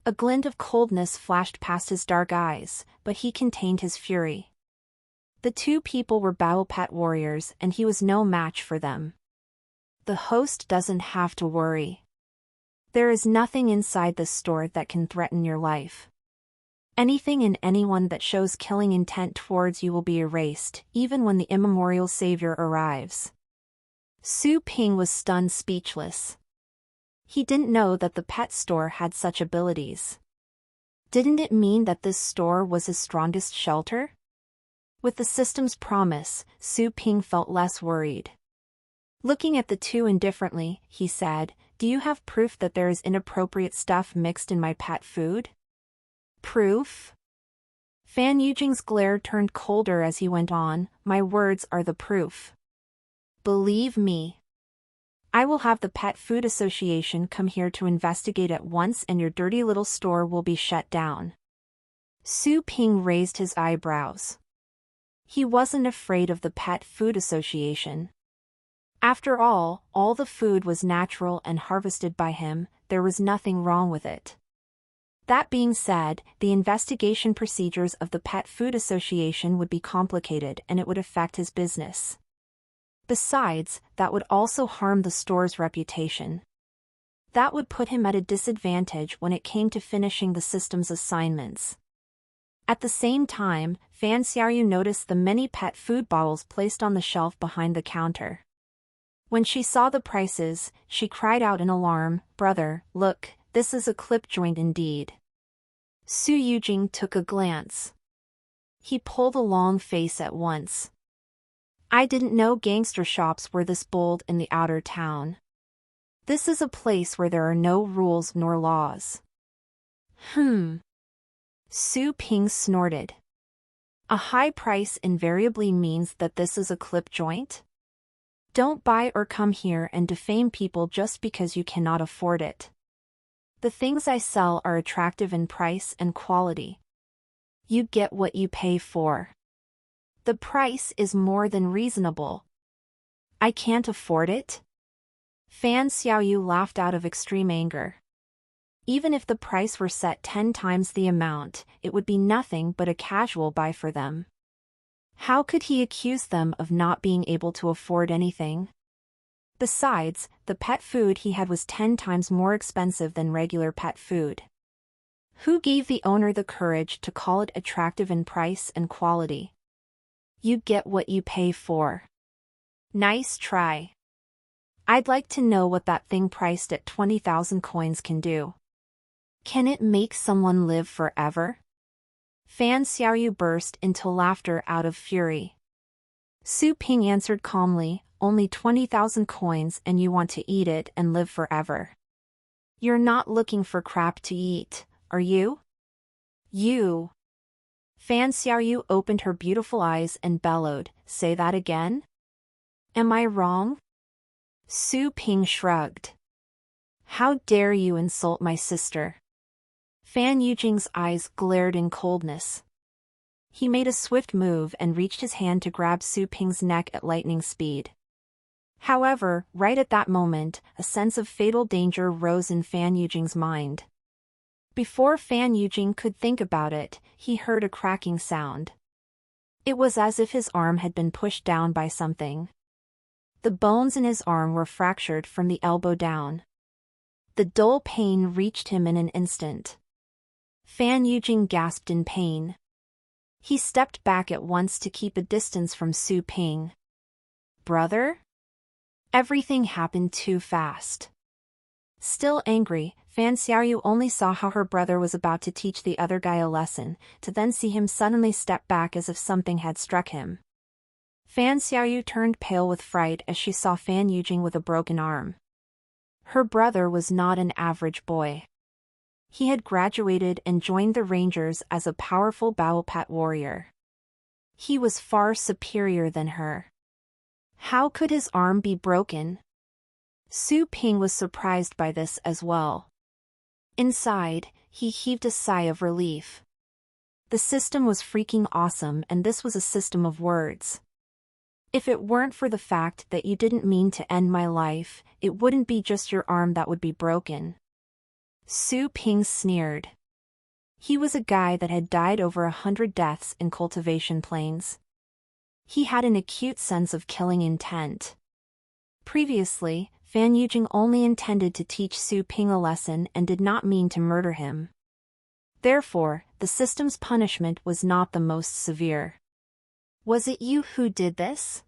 A glint of coldness flashed past his dark eyes, but he contained his fury. The two people were battle pet warriors and he was no match for them. The host doesn't have to worry. There is nothing inside this store that can threaten your life. Anything and anyone that shows killing intent towards you will be erased, even when the immemorial savior arrives. Su Ping was stunned speechless. He didn't know that the pet store had such abilities. Didn't it mean that this store was his strongest shelter? With the system's promise, Su Ping felt less worried. Looking at the two indifferently, he said, "Do you have proof that there is inappropriate stuff mixed in my pet food?" Proof? Fan Yujing's glare turned colder as he went on, "My words are the proof. Believe me. I will have the Pet Food Association come here to investigate at once and your dirty little store will be shut down." Su Ping raised his eyebrows. He wasn't afraid of the Pet Food Association. After all the food was natural and harvested by him, there was nothing wrong with it. That being said, the investigation procedures of the Pet Food Association would be complicated and it would affect his business. Besides, that would also harm the store's reputation. That would put him at a disadvantage when it came to finishing the system's assignments. At the same time, Fan Xiaoyu noticed the many pet food bottles placed on the shelf behind the counter. When she saw the prices, she cried out in alarm, "Brother, look, this is a clip joint indeed." Su Yujing took a glance. He pulled a long face at once. "I didn't know gangster shops were this bold in the outer town. This is a place where there are no rules nor laws." Su Ping snorted. "A high price invariably means that this is a clip joint? Don't buy or come here and defame people just because you cannot afford it. The things I sell are attractive in price and quality. You get what you pay for. The price is more than reasonable. I can't afford it?" Fan Xiaoyu laughed out of extreme anger. Even if the price were set 10 times the amount, it would be nothing but a casual buy for them. How could he accuse them of not being able to afford anything? Besides, the pet food he had was 10 times more expensive than regular pet food. Who gave the owner the courage to call it attractive in price and quality? You get what you pay for. Nice try. I'd like to know what that thing priced at 20,000 coins can do. Can it make someone live forever? Fan Xiaoyu burst into laughter out of fury. Su Ping answered calmly, "Only 20,000 coins and you want to eat it and live forever. You're not looking for crap to eat, are you? You." Fan Xiaoyu opened her beautiful eyes and bellowed, "Say that again? Am I wrong?" Su Ping shrugged. "How dare you insult my sister?" Fan Yujing's eyes glared in coldness. He made a swift move and reached his hand to grab Su Ping's neck at lightning speed. However, right at that moment, a sense of fatal danger rose in Fan Yujing's mind. Before Fan Yujing could think about it, he heard a cracking sound. It was as if his arm had been pushed down by something. The bones in his arm were fractured from the elbow down. The dull pain reached him in an instant. Fan Yujing gasped in pain. He stepped back at once to keep a distance from Su Ping. Brother? Everything happened too fast. Still angry, Fan Xiaoyu only saw how her brother was about to teach the other guy a lesson, to then see him suddenly step back as if something had struck him. Fan Xiaoyu turned pale with fright as she saw Fan Yujing with a broken arm. Her brother was not an average boy. He had graduated and joined the Rangers as a powerful Baopat warrior. He was far superior than her. How could his arm be broken? Su Ping was surprised by this as well. Inside, he heaved a sigh of relief. The system was freaking awesome, and this was a system of words. If it weren't for the fact that you didn't mean to end my life, it wouldn't be just your arm that would be broken. Su Ping sneered. He was a guy that had died over 100 deaths in cultivation plains. He had an acute sense of killing intent. Previously, Fan Yujing only intended to teach Su Ping a lesson and did not mean to murder him. Therefore, the system's punishment was not the most severe. Was it you who did this?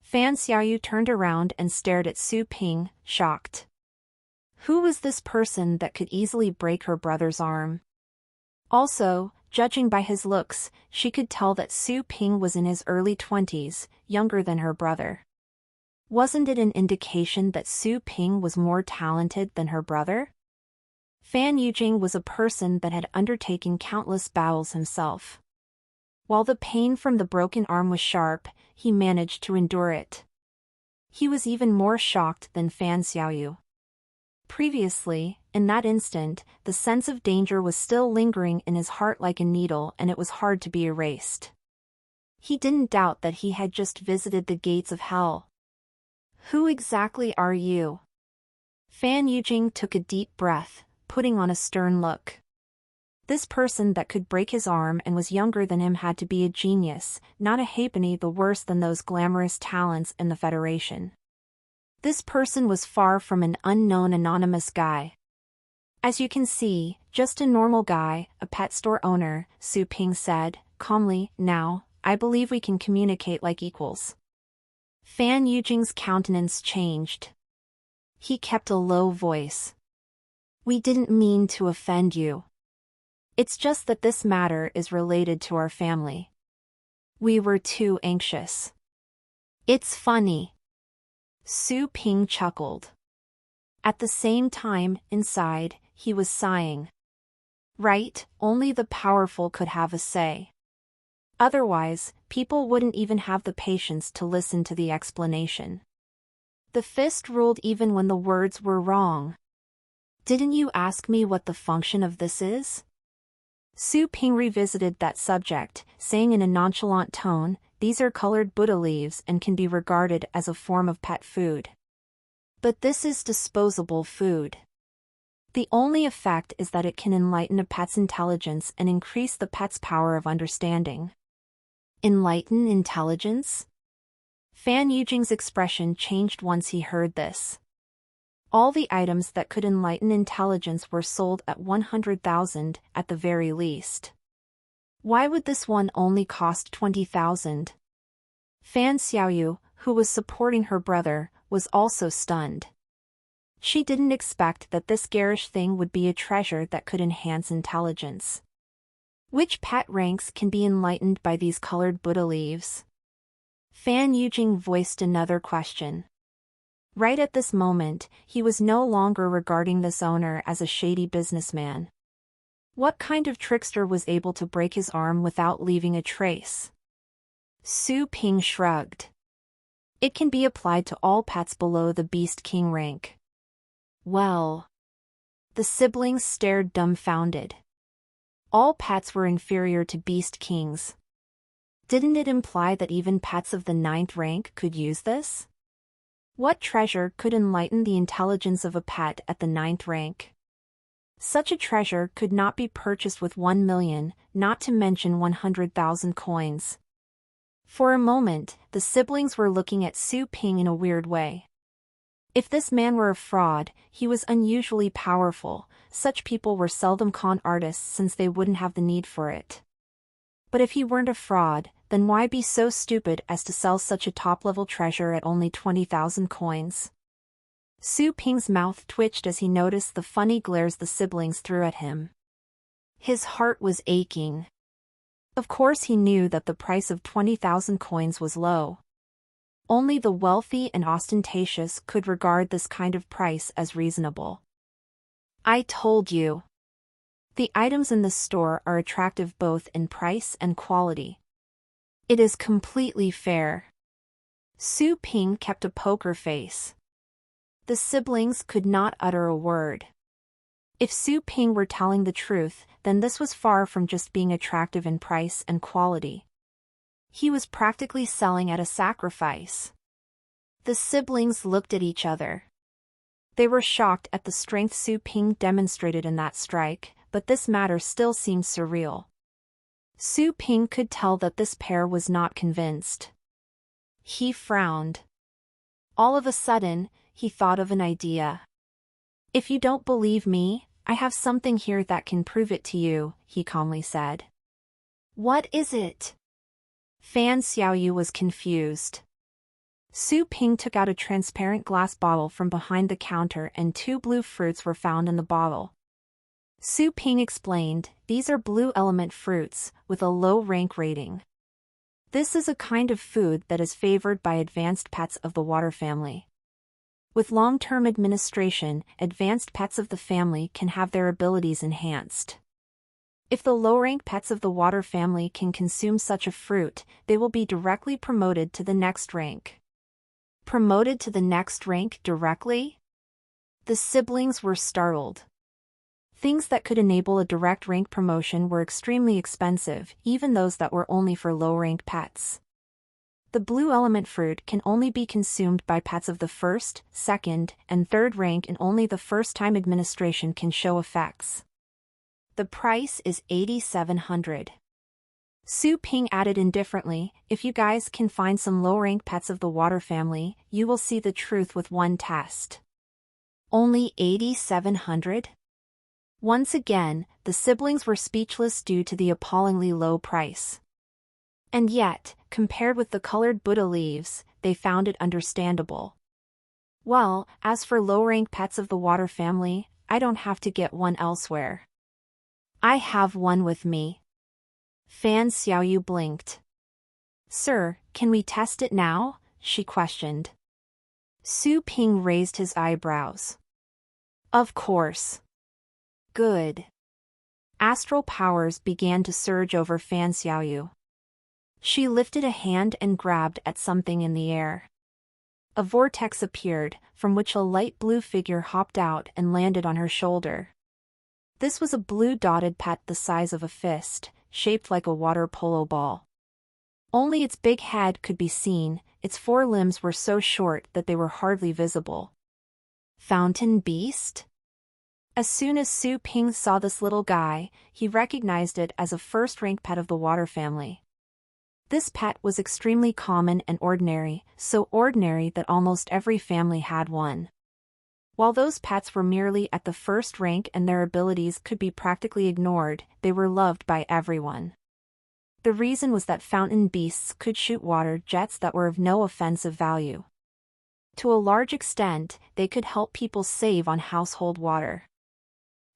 Fan Xiaoyu turned around and stared at Su Ping, shocked. Who was this person that could easily break her brother's arm? Also, judging by his looks, she could tell that Su Ping was in his early 20s, younger than her brother. Wasn't it an indication that Su Ping was more talented than her brother? Fan Yujing was a person that had undertaken countless battles himself. While the pain from the broken arm was sharp, he managed to endure it. He was even more shocked than Fan Xiaoyu. Previously, in that instant, the sense of danger was still lingering in his heart like a needle, and it was hard to be erased. He didn't doubt that he had just visited the gates of hell. Who exactly are you? Fan Yujing took a deep breath, putting on a stern look. This person that could break his arm and was younger than him had to be a genius, not a halfpenny the worse than those glamorous talents in the Federation. This person was far from an unknown anonymous guy. As you can see, just a normal guy, a pet store owner, Su Ping said, calmly. Now, I believe we can communicate like equals. Fan Yujing's countenance changed. He kept a low voice. We didn't mean to offend you. It's just that this matter is related to our family. We were too anxious. It's funny. Su Ping chuckled. At the same time, inside, he was sighing. Right, only the powerful could have a say. Otherwise, people wouldn't even have the patience to listen to the explanation. The fist ruled even when the words were wrong. Didn't you ask me what the function of this is? Su Ping revisited that subject, saying in a nonchalant tone, these are colored Buddha leaves and can be regarded as a form of pet food. But this is disposable food. The only effect is that it can enlighten a pet's intelligence and increase the pet's power of understanding. Enlighten intelligence? Fan Yujing's expression changed once he heard this. All the items that could enlighten intelligence were sold at 100,000 at the very least. Why would this one only cost 20,000? Fan Xiaoyu, who was supporting her brother, was also stunned. She didn't expect that this garish thing would be a treasure that could enhance intelligence. Which pet ranks can be enlightened by these colored Buddha leaves? Fan Yujing voiced another question. Right at this moment, he was no longer regarding this owner as a shady businessman. What kind of trickster was able to break his arm without leaving a trace? Su Ping shrugged. It can be applied to all pets below the Beast King rank. Well. The siblings stared dumbfounded. All pets were inferior to Beast Kings. Didn't it imply that even pets of the 9th rank could use this? What treasure could enlighten the intelligence of a pet at the 9th rank? Such a treasure could not be purchased with 1 million, not to mention 100,000 coins. For a moment, the siblings were looking at Su Ping in a weird way. If this man were a fraud, he was unusually powerful. Such people were seldom con artists since they wouldn't have the need for it. But if he weren't a fraud, then why be so stupid as to sell such a top-level treasure at only 20,000 coins? Su Ping's mouth twitched as he noticed the funny glares the siblings threw at him. His heart was aching. Of course he knew that the price of 20,000 coins was low. Only the wealthy and ostentatious could regard this kind of price as reasonable. I told you. The items in this store are attractive both in price and quality. It is completely fair. Su Ping kept a poker face. The siblings could not utter a word. If Su Ping were telling the truth, then this was far from just being attractive in price and quality. He was practically selling at a sacrifice. The siblings looked at each other. They were shocked at the strength Su Ping demonstrated in that strike, but this matter still seemed surreal. Su Ping could tell that this pair was not convinced. He frowned. All of a sudden, he thought of an idea. If you don't believe me, I have something here that can prove it to you, he calmly said. What is it? Fan Xiaoyu was confused. Su Ping took out a transparent glass bottle from behind the counter and 2 blue fruits were found in the bottle. Su Ping explained, these are blue element fruits, with a low rank rating. This is a kind of food that is favored by advanced pets of the water family. With long-term administration, advanced pets of the family can have their abilities enhanced. If the low-rank pets of the water family can consume such a fruit, they will be directly promoted to the next rank. Promoted to the next rank directly? The siblings were startled. Things that could enable a direct rank promotion were extremely expensive, even those that were only for low-rank pets. The blue element fruit can only be consumed by pets of the 1st, 2nd, and 3rd rank, and only the first time administration can show effects. The price is 8,700. Su Ping added indifferently, if you guys can find some low-rank pets of the water family, you will see the truth with one test. Only 8,700? Once again, the siblings were speechless due to the appallingly low price. And yet, compared with the colored Buddha leaves, they found it understandable. Well, as for low-rank pets of the water family, I don't have to get one elsewhere. I have one with me. Fan Xiaoyu blinked. Sir, can we test it now? She questioned. Su Ping raised his eyebrows. Of course. Good. Astral powers began to surge over Fan Xiaoyu. She lifted a hand and grabbed at something in the air. A vortex appeared, from which a light blue figure hopped out and landed on her shoulder. This was a blue dotted pet the size of a fist, shaped like a water polo ball. Only its big head could be seen, its 4 limbs were so short that they were hardly visible. Fountain beast? As soon as Su Ping saw this little guy, he recognized it as a first-rank pet of the water family. This pet was extremely common and ordinary, so ordinary that almost every family had one. While those pets were merely at the 1st rank and their abilities could be practically ignored, they were loved by everyone. The reason was that fountain beasts could shoot water jets that were of no offensive value. To a large extent, they could help people save on household water.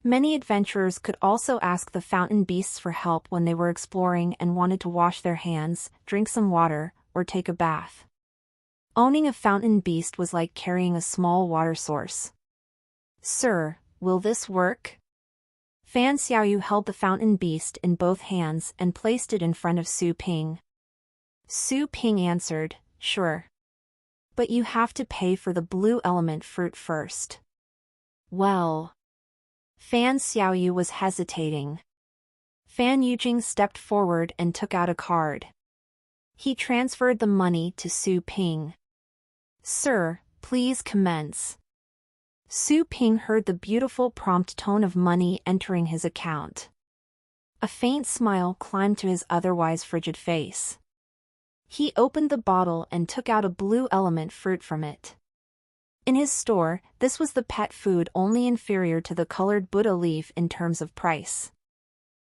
Many adventurers could also ask the fountain beasts for help when they were exploring and wanted to wash their hands, drink some water, or take a bath. Owning a fountain beast was like carrying a small water source. Sir, will this work? Fan Xiaoyu held the fountain beast in both hands and placed it in front of Su Ping. Su Ping answered, sure. But you have to pay for the blue element fruit first. Well. Fan Xiaoyu was hesitating. Fan Yujing stepped forward and took out a card. He transferred the money to Su Ping. Sir, Please commence. Su Ping heard the beautiful prompt tone of money entering his account. A faint smile climbed to his otherwise frigid face. He opened the bottle and took out a blue element fruit from it. In his store, this was the pet food only inferior to the colored Buddha leaf in terms of price.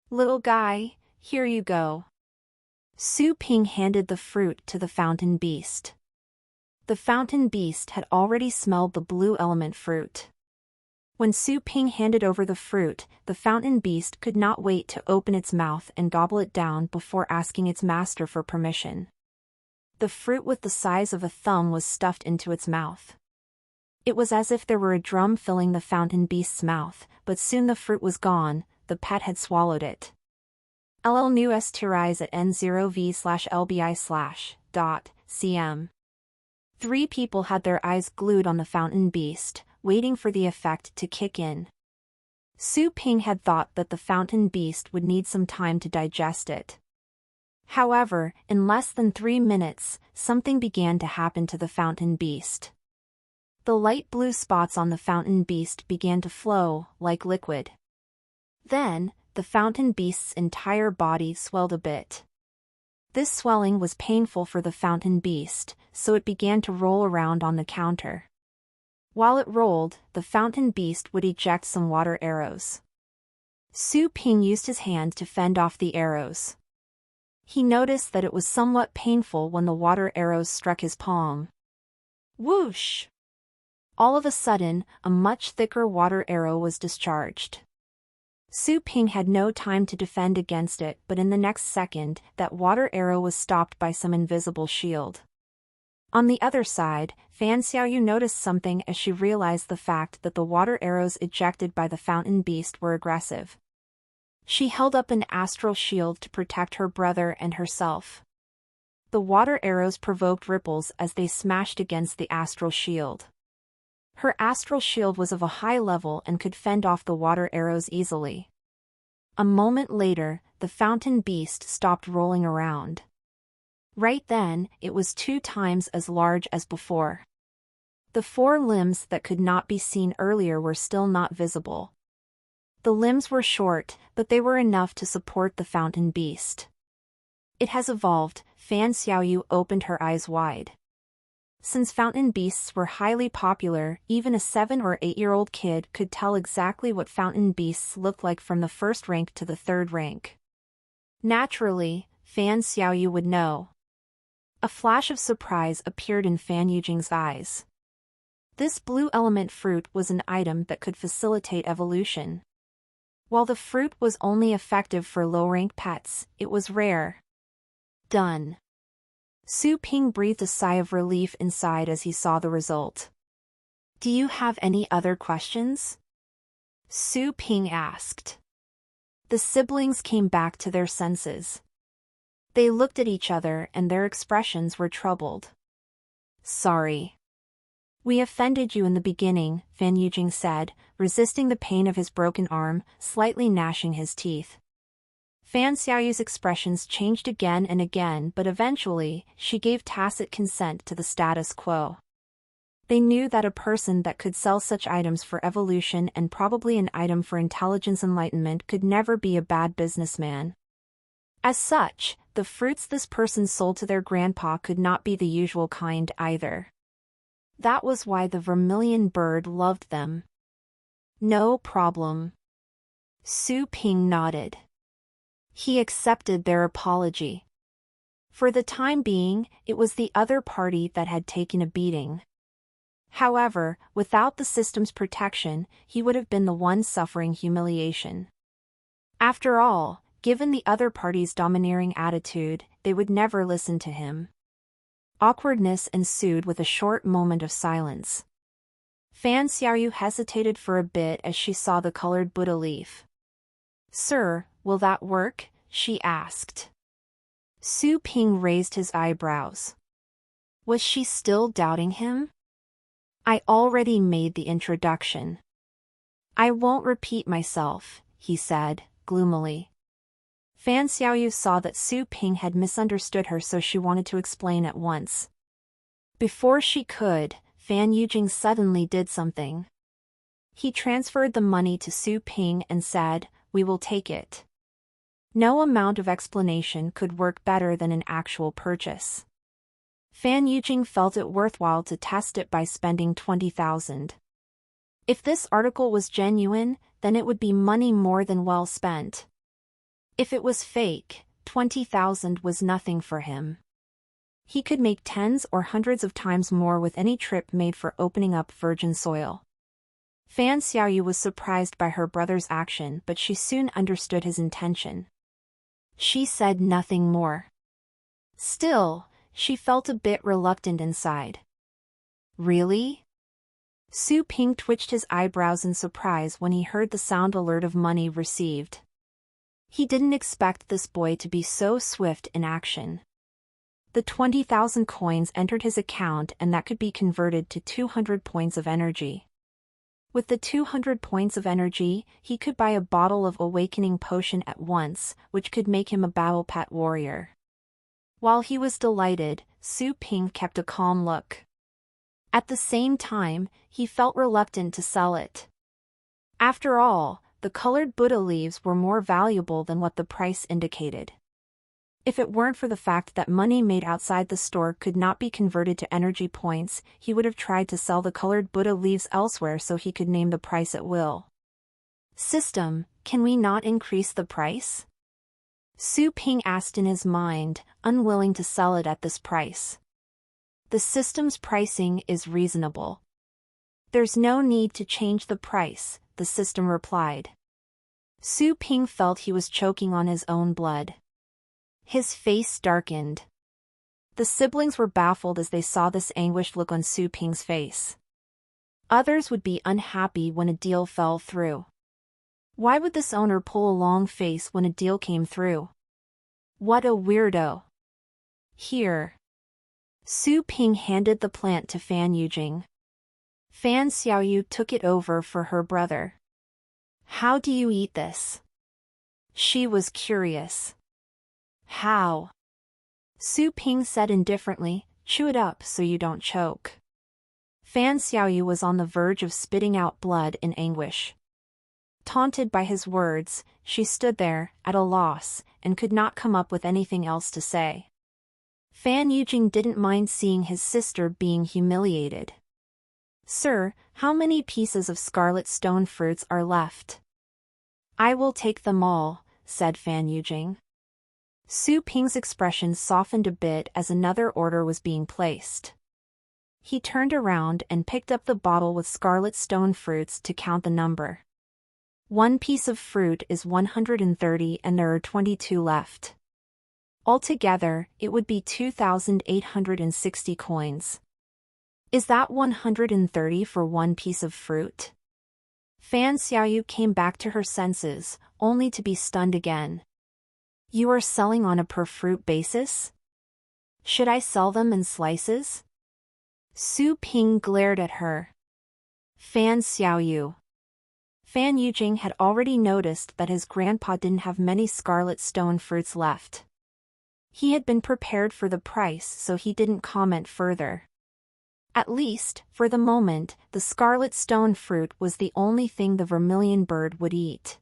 Little guy, here you go. Su Ping handed the fruit to the fountain beast. The fountain beast had already smelled the blue element fruit. When Su Ping handed over the fruit, the fountain beast could not wait to open its mouth and gobble it down before asking its master for permission. The fruit with the size of a thumb was stuffed into its mouth. It was as if there were a drum filling the fountain beast's mouth, but soon the fruit was gone, the pet had swallowed it. LL news tirais at N0V/LBI/.cm. 3 people had their eyes glued on the fountain beast, waiting for the effect to kick in. Su Ping had thought that the fountain beast would need some time to digest it. However, in less than 3 minutes, something began to happen to the fountain beast. The light blue spots on the fountain beast began to flow, like liquid. Then, the fountain beast's entire body swelled a bit. This swelling was painful for the fountain beast, so it began to roll around on the counter. While it rolled, the fountain beast would eject some water arrows. Su Ping used his hand to fend off the arrows. He noticed that it was somewhat painful when the water arrows struck his palm. Whoosh! All of a sudden, a much thicker water arrow was discharged. Su Ping had no time to defend against it, but in the next second, that water arrow was stopped by some invisible shield. On the other side, Fan Xiaoyu noticed something as she realized the fact that the water arrows ejected by the fountain beast were aggressive. She held up an astral shield to protect her brother and herself. The water arrows provoked ripples as they smashed against the astral shield. Her astral shield was of a high level and could fend off the water arrows easily. A moment later, the fountain beast stopped rolling around. Right then, it was 2 times as large as before. The 4 limbs that could not be seen earlier were still not visible. The limbs were short, but they were enough to support the fountain beast. It has evolved. Fan Xiaoyu opened her eyes wide. Since fountain beasts were highly popular, even a 7 or 8-year-old kid could tell exactly what fountain beasts looked like from the 1st rank to the 3rd rank. Naturally, Fan Xiaoyu would know. A flash of surprise appeared in Fan Yujing's eyes. This blue element fruit was an item that could facilitate evolution. While the fruit was only effective for low-rank pets, it was rare. Done. Su Ping breathed a sigh of relief inside as he saw the result. Do you have any other questions? Su Ping asked. The siblings came back to their senses. They looked at each other and their expressions were troubled. Sorry. We offended you in the beginning, Fan Yujing said, resisting the pain of his broken arm, slightly gnashing his teeth. Fan Xiaoyu's expressions changed again and again, but eventually, she gave tacit consent to the status quo. They knew that a person that could sell such items for evolution and probably an item for intelligence enlightenment could never be a bad businessman. As such, the fruits this person sold to their grandpa could not be the usual kind either. That was why the vermilion bird loved them. No problem. Su Ping nodded. He accepted their apology. For the time being, it was the other party that had taken a beating. However, without the system's protection, he would have been the one suffering humiliation. After all, given the other party's domineering attitude, they would never listen to him. Awkwardness ensued with a short moment of silence. Fan Xiaoyu hesitated for a bit as she saw the colored Buddha leaf. Sir, will that work? She asked. Su Ping raised his eyebrows. Was she still doubting him? I already made the introduction. I won't repeat myself, he said, gloomily. Fan Xiaoyu saw that Su Ping had misunderstood her, so she wanted to explain at once. Before she could, Fan Yujing suddenly did something. He transferred the money to Su Ping and said, "We will take it." No amount of explanation could work better than an actual purchase. Fan Yujing felt it worthwhile to test it by spending 20,000. If this article was genuine, then it would be money more than well spent. If it was fake, 20,000 was nothing for him. He could make tens or hundreds of times more with any trip made for opening up virgin soil. Fan Xiaoyu was surprised by her brother's action, but she soon understood his intention. She said nothing more. Still, she felt a bit reluctant inside. Really? Su Ping twitched his eyebrows in surprise when he heard the sound alert of money received. He didn't expect this boy to be so swift in action. The 20,000 coins entered his account, and that could be converted to 200 points of energy. With the 200 points of energy, he could buy a bottle of awakening potion at once, which could make him a battle pet warrior. While he was delighted, Su Ping kept a calm look. At the same time, he felt reluctant to sell it. After all, the colored Buddha leaves were more valuable than what the price indicated. If it weren't for the fact that money made outside the store could not be converted to energy points, he would have tried to sell the colored Buddha leaves elsewhere so he could name the price at will. "System, can we not increase the price?" Su Ping asked in his mind, unwilling to sell it at this price. "The system's pricing is reasonable. There's no need to change the price," the system replied. Su Ping felt he was choking on his own blood. His face darkened. The siblings were baffled as they saw this anguished look on Su Ping's face. Others would be unhappy when a deal fell through. Why would this owner pull a long face when a deal came through? What a weirdo. "Here." Su Ping handed the plant to Fan Yujing. Fan Xiaoyu took it over for her brother. "How do you eat this?" She was curious. "How?" Su Ping said indifferently, "Chew it up so you don't choke." Fan Xiaoyu was on the verge of spitting out blood in anguish. Taunted by his words, she stood there, at a loss, and could not come up with anything else to say. Fan Yujing didn't mind seeing his sister being humiliated. "Sir, how many pieces of scarlet stone fruits are left?" "I will take them all," said Fan Yujing. Su Ping's expression softened a bit as another order was being placed. He turned around and picked up the bottle with scarlet stone fruits to count the number. One piece of fruit is 130 and there are 22 left. Altogether, it would be 2,860 coins. "Is that 130 for one piece of fruit?" Fan Xiaoyu came back to her senses, only to be stunned again. "You are selling on a per-fruit basis? Should I sell them in slices?" Su Ping glared at her. "Fan Xiaoyu." Fan Yujing had already noticed that his grandpa didn't have many scarlet stone fruits left. He had been prepared for the price, so he didn't comment further. At least, for the moment, the scarlet stone fruit was the only thing the vermilion bird would eat.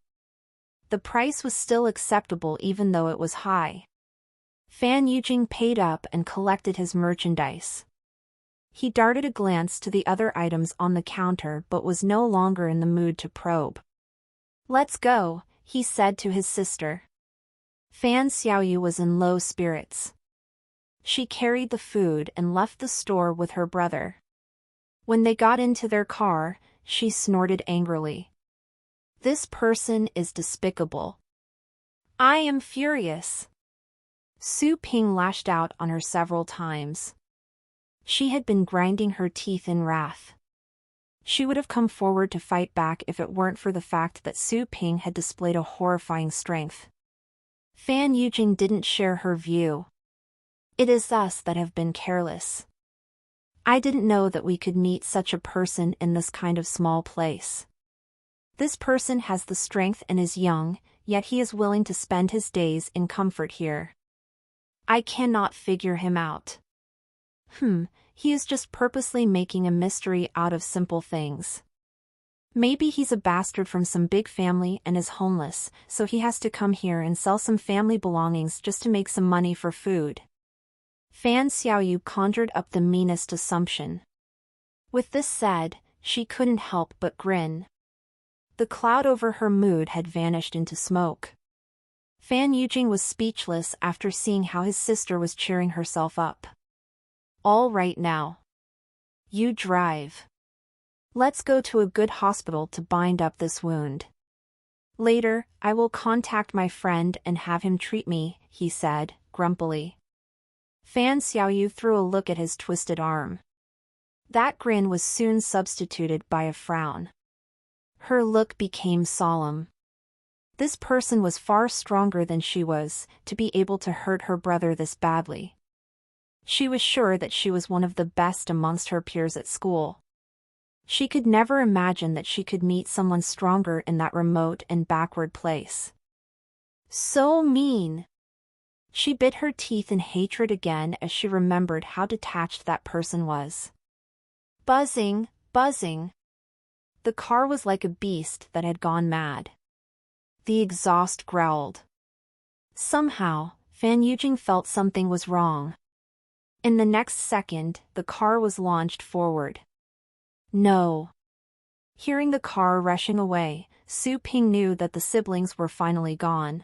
The price was still acceptable even though it was high. Fan Yujing paid up and collected his merchandise. He darted a glance to the other items on the counter but was no longer in the mood to probe. "Let's go," he said to his sister. Fan Xiaoyu was in low spirits. She carried the food and left the store with her brother. When they got into their car, she snorted angrily. "This person is despicable. I am furious." Su Ping lashed out on her several times. She had been grinding her teeth in wrath. She would have come forward to fight back if it weren't for the fact that Su Ping had displayed a horrifying strength. Fan Yujing didn't share her view. "It is us that have been careless. I didn't know that we could meet such a person in this kind of small place. This person has the strength and is young, yet he is willing to spend his days in comfort here. I cannot figure him out." he is just purposely making a mystery out of simple things. Maybe he's a bastard from some big family and is homeless, so he has to come here and sell some family belongings just to make some money for food. Fan Xiaoyu conjured up the meanest assumption. With this said, she couldn't help but grin. The cloud over her mood had vanished into smoke. Fan Yujing was speechless after seeing how his sister was cheering herself up. All right now. You drive. Let's go to a good hospital to bind up this wound. Later, I will contact my friend and have him treat me, he said, grumpily. Fan Xiaoyu threw a look at his twisted arm. That grin was soon substituted by a frown. Her look became solemn. This person was far stronger than she was, to be able to hurt her brother this badly. She was sure that she was one of the best amongst her peers at school. She could never imagine that she could meet someone stronger in that remote and backward place. So mean! She bit her teeth in hatred again as she remembered how detached that person was. Buzzing, buzzing. The car was like a beast that had gone mad. The exhaust growled. Somehow, Fan Yujing felt something was wrong. In the next second, the car was launched forward. No. Hearing the car rushing away, Su Ping knew that the siblings were finally gone.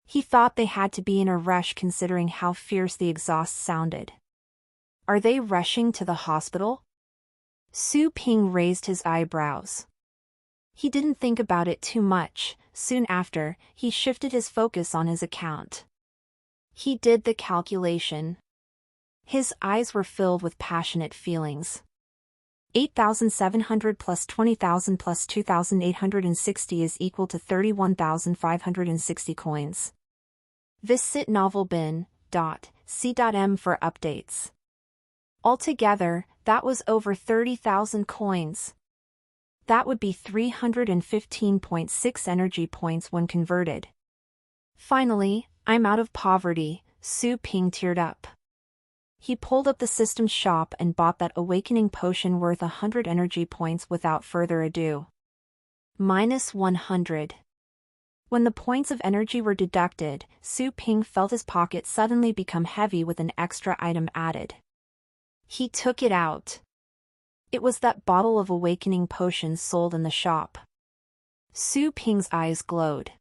He thought they had to be in a rush considering how fierce the exhaust sounded. Are they rushing to the hospital? Su Ping raised his eyebrows. He didn't think about it too much. Soon after, he shifted his focus on his account. He did the calculation. His eyes were filled with passionate feelings. 8,700 plus 20,000 plus 2,860 is equal to 31,560 coins. Visit novelbin.c.m for updates. Altogether, that was over 30,000 coins. That would be 315.6 energy points when converted. Finally, I'm out of poverty, Su Ping teared up. He pulled up the system's shop and bought that awakening potion worth 100 energy points without further ado. Minus 100. When the points of energy were deducted, Su Ping felt his pocket suddenly become heavy with an extra item added. He took it out. It was that bottle of awakening potions sold in the shop. Su Ping's eyes glowed.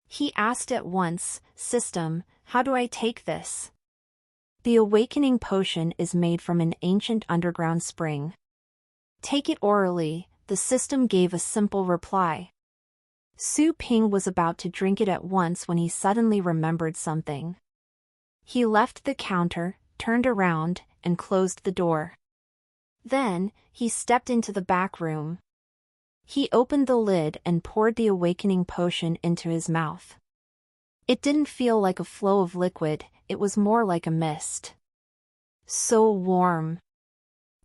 He asked at once, "System, how do I take this?" The awakening potion is made from an ancient underground spring. Take it orally, the system gave a simple reply. Su Ping was about to drink it at once when he suddenly remembered something. He left the counter, turned around, and closed the door. Then, he stepped into the back room. He opened the lid and poured the awakening potion into his mouth. It didn't feel like a flow of liquid, it was more like a mist. So warm.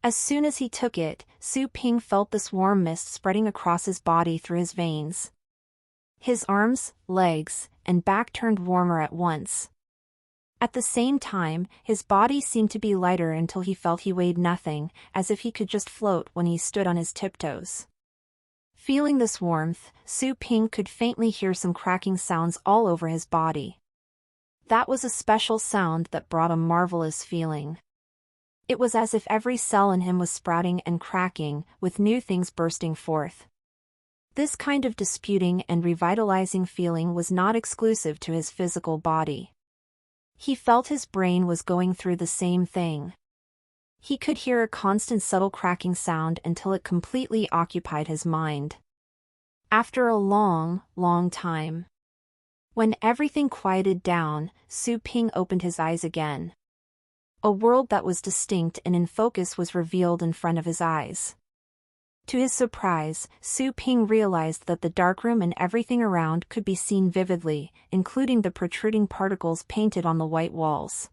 As soon as he took it, Su Ping felt this warm mist spreading across his body through his veins. His arms, legs, and back turned warmer at once. At the same time, his body seemed to be lighter until he felt he weighed nothing, as if he could just float when he stood on his tiptoes. Feeling this warmth, Su Ping could faintly hear some cracking sounds all over his body. That was a special sound that brought a marvelous feeling. It was as if every cell in him was sprouting and cracking, with new things bursting forth. This kind of disputing and revitalizing feeling was not exclusive to his physical body. He felt his brain was going through the same thing. He could hear a constant subtle cracking sound until it completely occupied his mind. After a long, long time. When everything quieted down, Su Ping opened his eyes again. A world that was distinct and in focus was revealed in front of his eyes. To his surprise, Su Ping realized that the darkroom and everything around could be seen vividly, including the protruding particles painted on the white walls.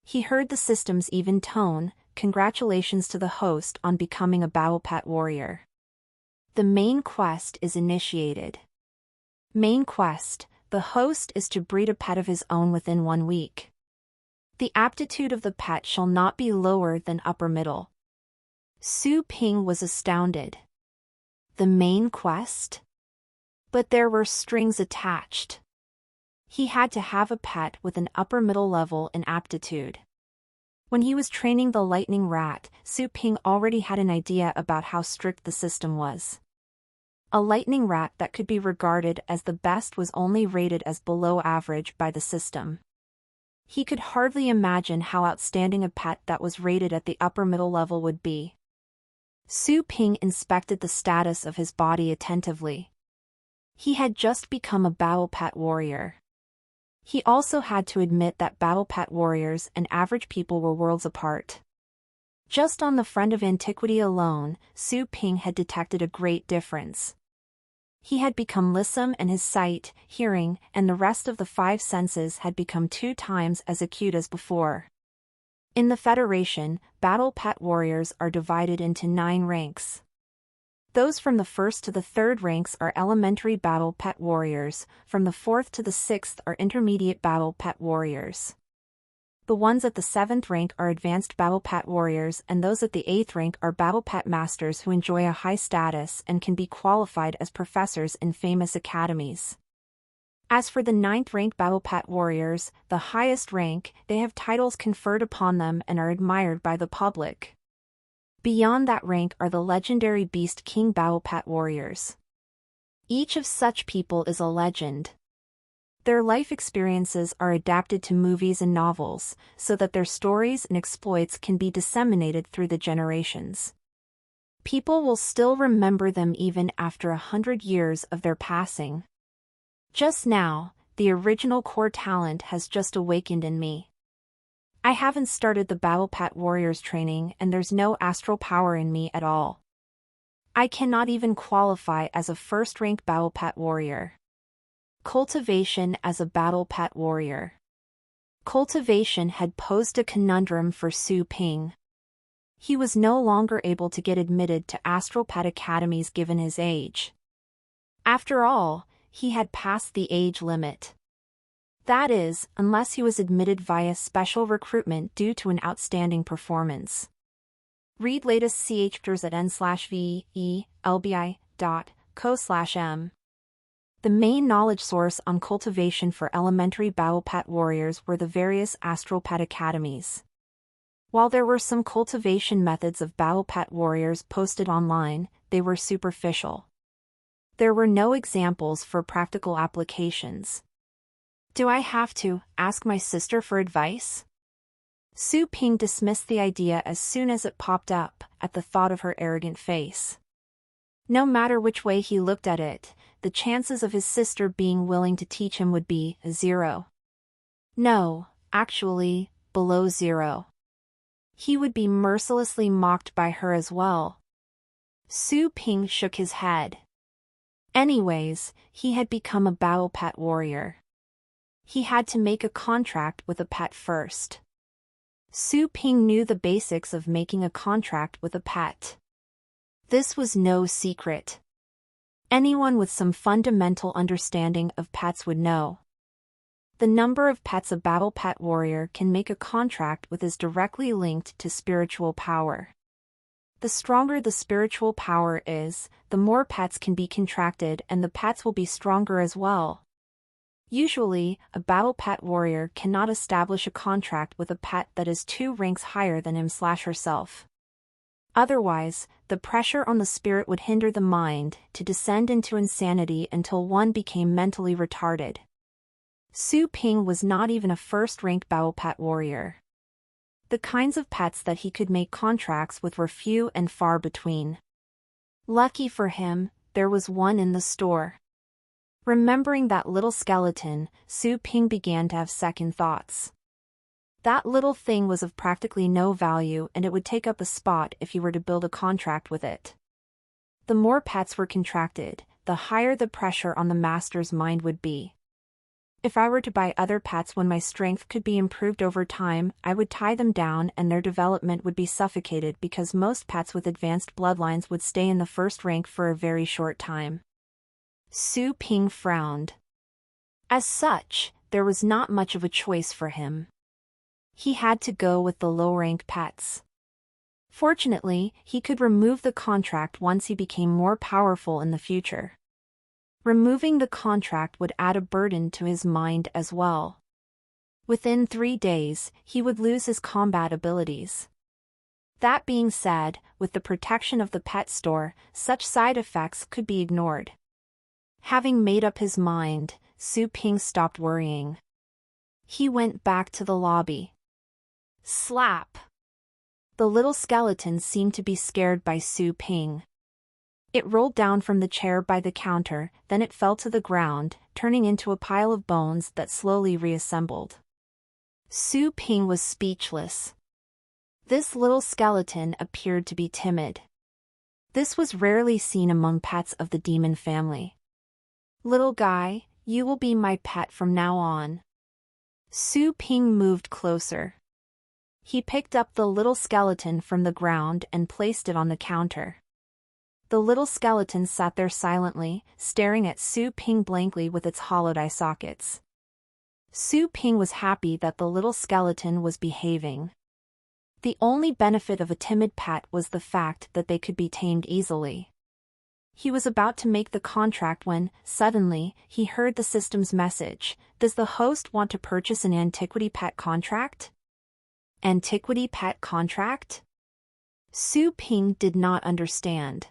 He heard the system's even tone, "Congratulations to the host on becoming a Battle Pet warrior. The main quest is initiated. Main quest, the host is to breed a pet of his own within 1 week. The aptitude of the pet shall not be lower than upper middle. Su Ping was astounded. The main quest? But there were strings attached. He had to have a pet with an upper middle level in aptitude. When he was training the lightning rat, Su Ping already had an idea about how strict the system was. A lightning rat that could be regarded as the best was only rated as below average by the system. He could hardly imagine how outstanding a pet that was rated at the upper middle level would be. Su Ping inspected the status of his body attentively. He had just become a battle pet warrior. He also had to admit that battle pet warriors and average people were worlds apart. Just on the front of antiquity alone, Su Ping had detected a great difference. He had become lissom and his sight, hearing, and the rest of the five senses had become 2 times as acute as before. In the Federation, battle pet warriors are divided into 9 ranks. Those from the 1st to the 3rd ranks are elementary battle pet warriors, from the 4th to the 6th are intermediate battle pet warriors. The ones at the 7th rank are advanced battle pet warriors, and those at the 8th rank are battle pet masters who enjoy a high status and can be qualified as professors in famous academies. As for the 9th rank battle pet warriors, the highest rank, they have titles conferred upon them and are admired by the public. Beyond that rank are the legendary Beast King battle pet warriors. Each of such people is a legend. Their life experiences are adapted to movies and novels, so that their stories and exploits can be disseminated through the generations. People will still remember them even after 100 years of their passing. Just now, the original core talent has just awakened in me. I haven't started the battle pet warriors training and there's no astral power in me at all. I cannot even qualify as a first-rank battle pet warrior. Cultivation as a battle pet warrior. Cultivation had posed a conundrum for Su Ping. He was no longer able to get admitted to astral pet academies given his age. After all, he had passed the age limit. That is, unless he was admitted via special recruitment due to an outstanding performance. Read latest chapters at n/velbi.co/m. The main knowledge source on cultivation for elementary battle pet warriors were the various astral pet academies. While there were some cultivation methods of battle pet warriors posted online, they were superficial. There were no examples for practical applications. Do I have to ask my sister for advice? Su Ping dismissed the idea as soon as it popped up, at the thought of her arrogant face. No matter which way he looked at it, the chances of his sister being willing to teach him would be 0. No, actually, below 0. He would be mercilessly mocked by her as well. Su Ping shook his head. Anyways, he had become a battle pet warrior. He had to make a contract with a pet first. Su Ping knew the basics of making a contract with a pet. This was no secret. Anyone with some fundamental understanding of pets would know. The number of pets a battle pet warrior can make a contract with is directly linked to spiritual power. The stronger the spiritual power is, the more pets can be contracted and the pets will be stronger as well. Usually, a battle pet warrior cannot establish a contract with a pet that is 2 ranks higher than him/herself. Otherwise, the pressure on the spirit would hinder the mind to descend into insanity until one became mentally retarded. Su Ping was not even a first-rank battle pet warrior. The kinds of pets that he could make contracts with were few and far between. Lucky for him, there was one in the store. Remembering that little skeleton, Su Ping began to have second thoughts. That little thing was of practically no value and it would take up a spot if he were to build a contract with it. The more pets were contracted, the higher the pressure on the master's mind would be. If I were to buy other pets when my strength could be improved over time, I would tie them down and their development would be suffocated because most pets with advanced bloodlines would stay in the first rank for a very short time. Su Ping frowned. As such, there was not much of a choice for him. He had to go with the low-rank pets. Fortunately, he could remove the contract once he became more powerful in the future. Removing the contract would add a burden to his mind as well. Within 3 days, he would lose his combat abilities. That being said, with the protection of the pet store, such side effects could be ignored. Having made up his mind, Su Ping stopped worrying. He went back to the lobby. Slap! The little skeleton seemed to be scared by Su Ping. It rolled down from the chair by the counter, then it fell to the ground, turning into a pile of bones that slowly reassembled. Su Ping was speechless. This little skeleton appeared to be timid. This was rarely seen among pets of the demon family. Little guy, you will be my pet from now on. Su Ping moved closer. He picked up the little skeleton from the ground and placed it on the counter. The little skeleton sat there silently, staring at Su Ping blankly with its hollowed eye sockets. Su Ping was happy that the little skeleton was behaving. The only benefit of a timid pet was the fact that they could be tamed easily. He was about to make the contract when, suddenly, he heard the system's message. Does the host want to purchase an antiquity pet contract? Antiquity pet contract? Su Ping did not understand.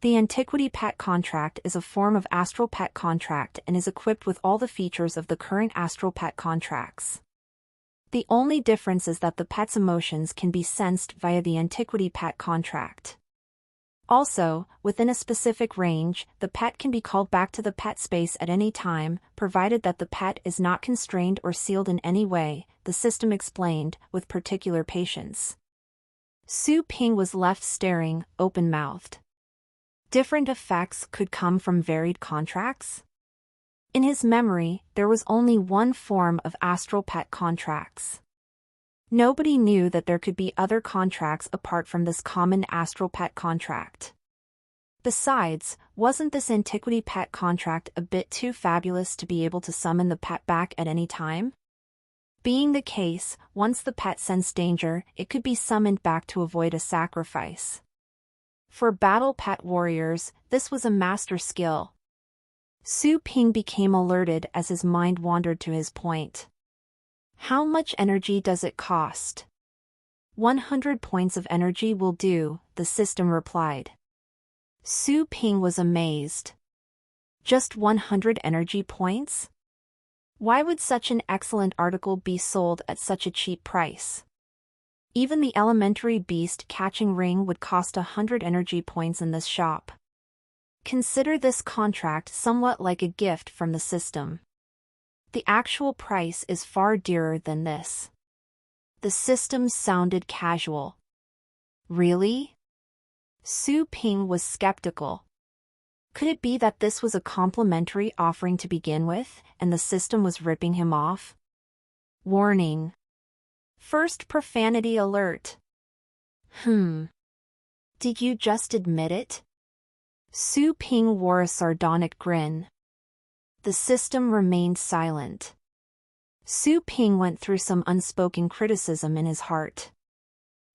The antiquity pet contract is a form of astral pet contract and is equipped with all the features of the current astral pet contracts. The only difference is that the pet's emotions can be sensed via the antiquity pet contract. Also, within a specific range, the pet can be called back to the pet space at any time, provided that the pet is not constrained or sealed in any way, the system explained, with particular patience. Su Ping was left staring, open-mouthed. Different effects could come from varied contracts? In his memory, there was only one form of astral pet contracts. Nobody knew that there could be other contracts apart from this common astral pet contract. Besides, wasn't this antiquity pet contract a bit too fabulous to be able to summon the pet back at any time? Being the case, once the pet sensed danger, it could be summoned back to avoid a sacrifice. For battle pet warriors, this was a master skill. Su Ping became alerted as his mind wandered to his point. How much energy does it cost? 100 points of energy will do, the system replied. Su Ping was amazed. Just 100 energy points? Why would such an excellent article be sold at such a cheap price? Even the elementary beast catching ring would cost 100 energy points in this shop. Consider this contract somewhat like a gift from the system. The actual price is far dearer than this. The system sounded casual. Really? Su Ping was skeptical. Could it be that this was a complimentary offering to begin with, and the system was ripping him off? Warning. First profanity alert. Did you just admit it? Su Ping wore a sardonic grin. The system remained silent. Su Ping went through some unspoken criticism in his heart.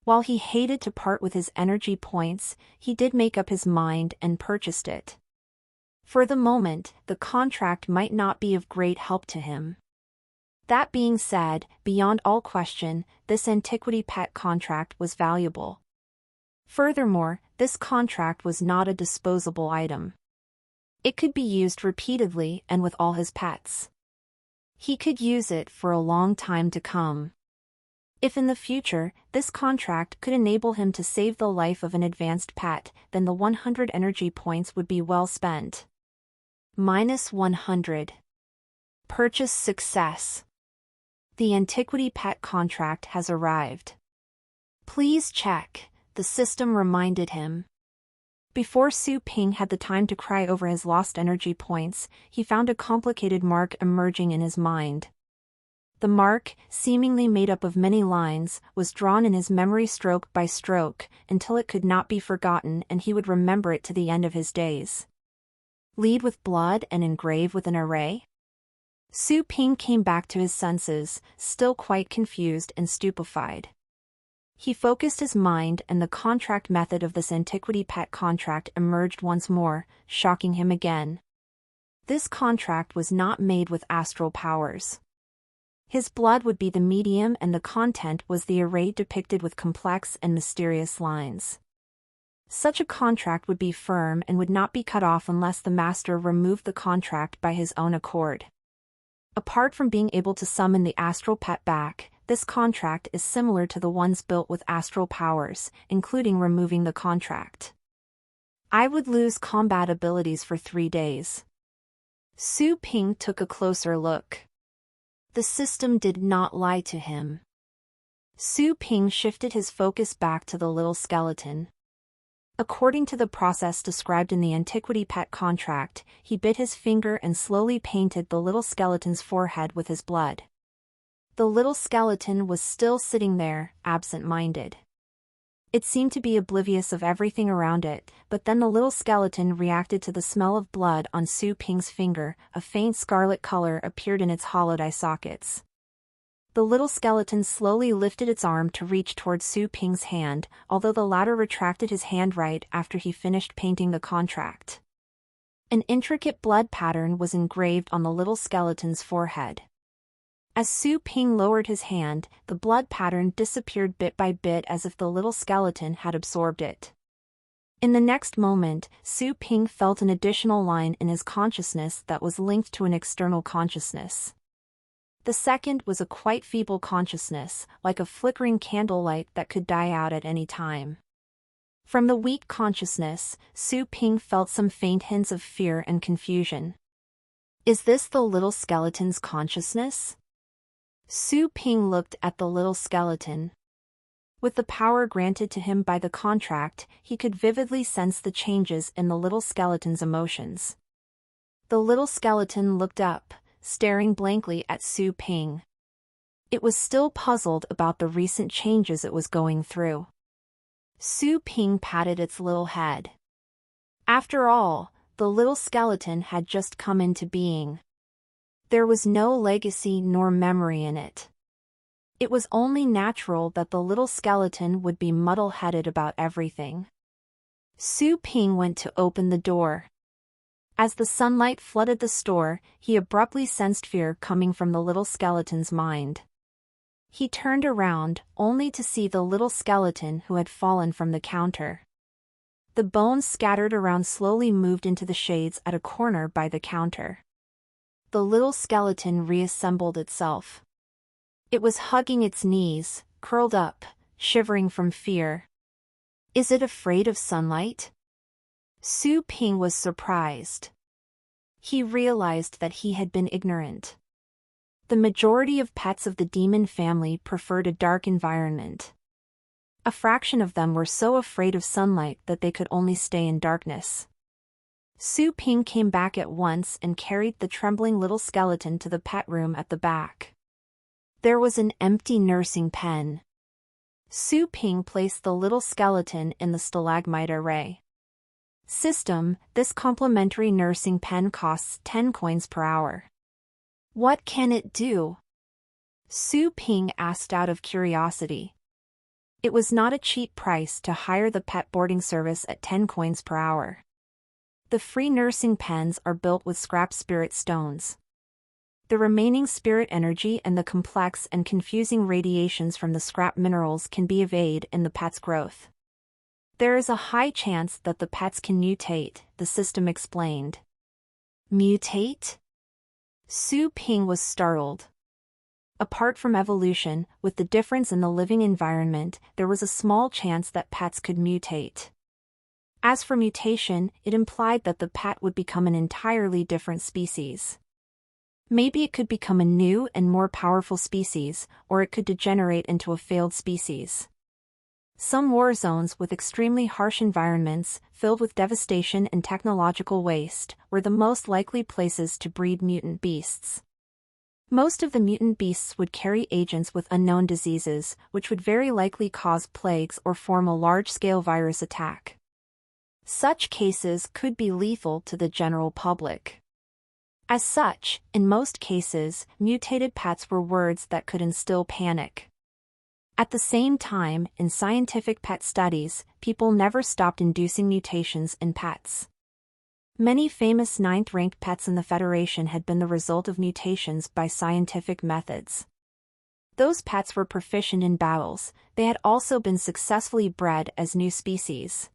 While he hated to part with his energy points, he did make up his mind and purchased it. For the moment, the contract might not be of great help to him. That being said, beyond all question, this antiquity pet contract was valuable. Furthermore, this contract was not a disposable item. It could be used repeatedly and with all his pets. He could use it for a long time to come. If in the future, this contract could enable him to save the life of an advanced pet, then the 100 energy points would be well spent. -100. Purchase success. The antiquity pet contract has arrived. Please check, the system reminded him. Before Su Ping had the time to cry over his lost energy points, he found a complicated mark emerging in his mind. The mark, seemingly made up of many lines, was drawn in his memory stroke by stroke, until it could not be forgotten and he would remember it to the end of his days. Lead with blood and engrave with an array? Su Ping came back to his senses, still quite confused and stupefied. He focused his mind and the contract method of this antiquity pet contract emerged once more, shocking him again. This contract was not made with astral powers. His blood would be the medium and the content was the array depicted with complex and mysterious lines. Such a contract would be firm and would not be cut off unless the master removed the contract by his own accord. Apart from being able to summon the astral pet back, this contract is similar to the ones built with astral powers, including removing the contract. I would lose combat abilities for 3 days. Su Ping took a closer look. The system did not lie to him. Su Ping shifted his focus back to the little skeleton. According to the process described in the antiquity pet contract, he bit his finger and slowly painted the little skeleton's forehead with his blood. The little skeleton was still sitting there, absent-minded. It seemed to be oblivious of everything around it, but then the little skeleton reacted to the smell of blood on Su Ping's finger. A faint scarlet color appeared in its hollowed eye sockets. The little skeleton slowly lifted its arm to reach towards Su Ping's hand, although the latter retracted his hand right after he finished painting the contract. An intricate blood pattern was engraved on the little skeleton's forehead. As Su Ping lowered his hand, the blood pattern disappeared bit by bit as if the little skeleton had absorbed it. In the next moment, Su Ping felt an additional line in his consciousness that was linked to an external consciousness. The second was a quite feeble consciousness, like a flickering candlelight that could die out at any time. From the weak consciousness, Su Ping felt some faint hints of fear and confusion. Is this the little skeleton's consciousness? Su Ping looked at the little skeleton. With the power granted to him by the contract, he could vividly sense the changes in the little skeleton's emotions. The little skeleton looked up, staring blankly at Su Ping. It was still puzzled about the recent changes it was going through. Su Ping patted its little head. After all, the little skeleton had just come into being. There was no legacy nor memory in it. It was only natural that the little skeleton would be muddle-headed about everything. Su Ping went to open the door. As the sunlight flooded the store, he abruptly sensed fear coming from the little skeleton's mind. He turned around, only to see the little skeleton who had fallen from the counter. The bones scattered around slowly moved into the shades at a corner by the counter. The little skeleton reassembled itself. It was hugging its knees, curled up, shivering from fear. Is it afraid of sunlight? Su Ping was surprised. He realized that he had been ignorant. The majority of pets of the demon family preferred a dark environment. A fraction of them were so afraid of sunlight that they could only stay in darkness. Su Ping came back at once and carried the trembling little skeleton to the pet room at the back. There was an empty nursing pen. Su Ping placed the little skeleton in the stalagmite array. System, this complimentary nursing pen costs 10 coins per hour. What can it do? Su Ping asked out of curiosity. It was not a cheap price to hire the pet boarding service at 10 coins per hour. The free nursing pens are built with scrap spirit stones. The remaining spirit energy and the complex and confusing radiations from the scrap minerals can be of aid in the pet's growth. There is a high chance that the pets can mutate, the system explained. Mutate? Su Ping was startled. Apart from evolution, with the difference in the living environment, there was a small chance that pets could mutate. As for mutation, it implied that the pet would become an entirely different species. Maybe it could become a new and more powerful species, or it could degenerate into a failed species. Some war zones with extremely harsh environments, filled with devastation and technological waste, were the most likely places to breed mutant beasts. Most of the mutant beasts would carry agents with unknown diseases, which would very likely cause plagues or form a large-scale virus attack. Such cases could be lethal to the general public. As such, in most cases, mutated pets were words that could instill panic. At the same time, in scientific pet studies, people never stopped inducing mutations in pets. Many famous ninth-ranked pets in the Federation had been the result of mutations by scientific methods. Those pets were proficient in battles. They had also been successfully bred as new species.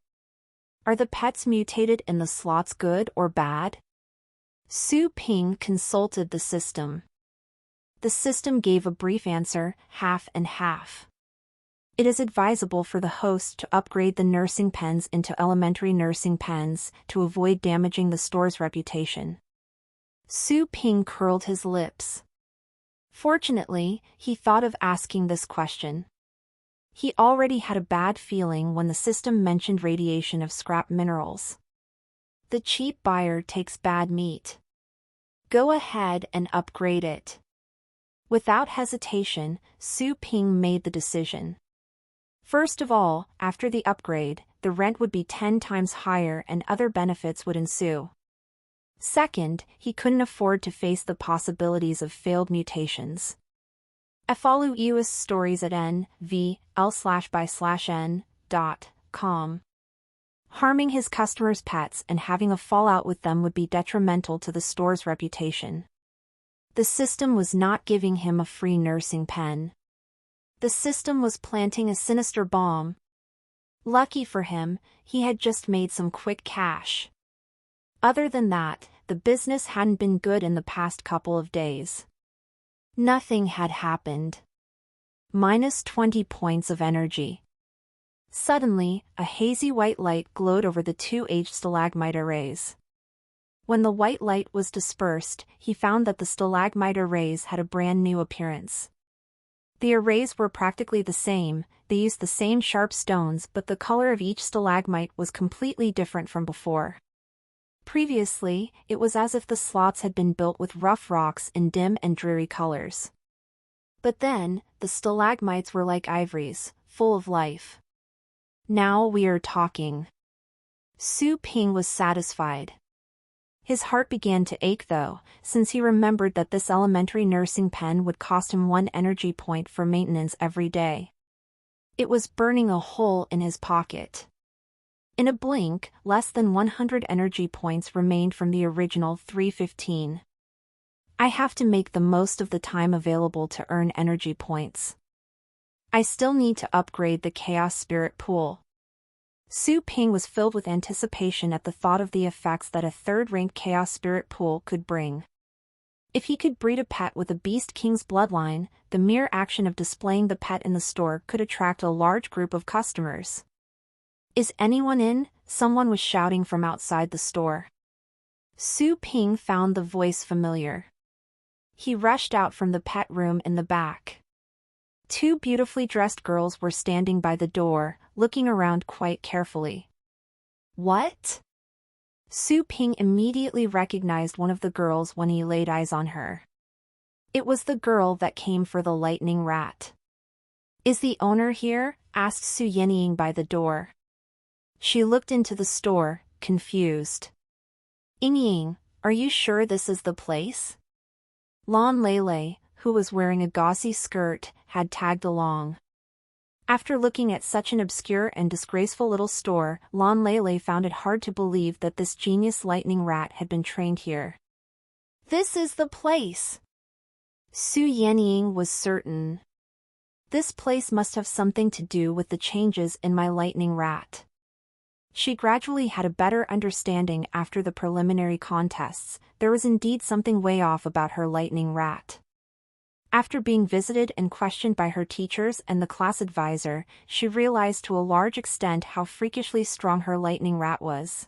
Are the pets mutated in the slots good or bad? Su Ping consulted the system. The system gave a brief answer, half and half. It is advisable for the host to upgrade the nursing pens into elementary nursing pens to avoid damaging the store's reputation. Su Ping curled his lips. Fortunately, he thought of asking this question. He already had a bad feeling when the system mentioned radiation of scrap minerals. The cheap buyer takes bad meat. Go ahead and upgrade it. Without hesitation, Su Ping made the decision. First of all, after the upgrade, the rent would be 10 times higher and other benefits would ensue. Second, he couldn't afford to face the possibilities of failed mutations. Follow US stories at nvl/by/n.com. Harming his customers' pets and having a fallout with them would be detrimental to the store's reputation. The system was not giving him a free nursing pen. The system was planting a sinister bomb. Lucky for him, he had just made some quick cash. Other than that, the business hadn't been good in the past couple of days. Nothing had happened. Minus 20 points of energy. Suddenly, a hazy white light glowed over the 2H stalagmite arrays. When the white light was dispersed, he found that the stalagmite arrays had a brand new appearance. The arrays were practically the same, they used the same sharp stones, but the color of each stalagmite was completely different from before. Previously, it was as if the slots had been built with rough rocks in dim and dreary colors. But then, the stalagmites were like ivories, full of life. Now we are talking. Su Ping was satisfied. His heart began to ache though, since he remembered that this elementary nursing pen would cost him 1 energy point for maintenance every day. It was burning a hole in his pocket. In a blink, less than 100 energy points remained from the original 315. I have to make the most of the time available to earn energy points. I still need to upgrade the Chaos Spirit pool. Su Ping was filled with anticipation at the thought of the effects that a third-ranked Chaos Spirit pool could bring. If he could breed a pet with a Beast King's bloodline, the mere action of displaying the pet in the store could attract a large group of customers. Is anyone in? Someone was shouting from outside the store. Su Ping found the voice familiar. He rushed out from the pet room in the back. 2 beautifully dressed girls were standing by the door, looking around quite carefully. What? Su Ping immediately recognized one of the girls when he laid eyes on her. It was the girl that came for the lightning rat. Is the owner here? Asked Su Yenying by the door. She looked into the store, confused. Ying, are you sure this is the place? Lan Lele, who was wearing a gauzy skirt, had tagged along. After looking at such an obscure and disgraceful little store, Lan Lele found it hard to believe that this genius lightning rat had been trained here. This is the place! Su Yenying was certain. This place must have something to do with the changes in my lightning rat. She gradually had a better understanding after the preliminary contests. There was indeed something way off about her lightning rat. After being visited and questioned by her teachers and the class advisor, she realized to a large extent how freakishly strong her lightning rat was.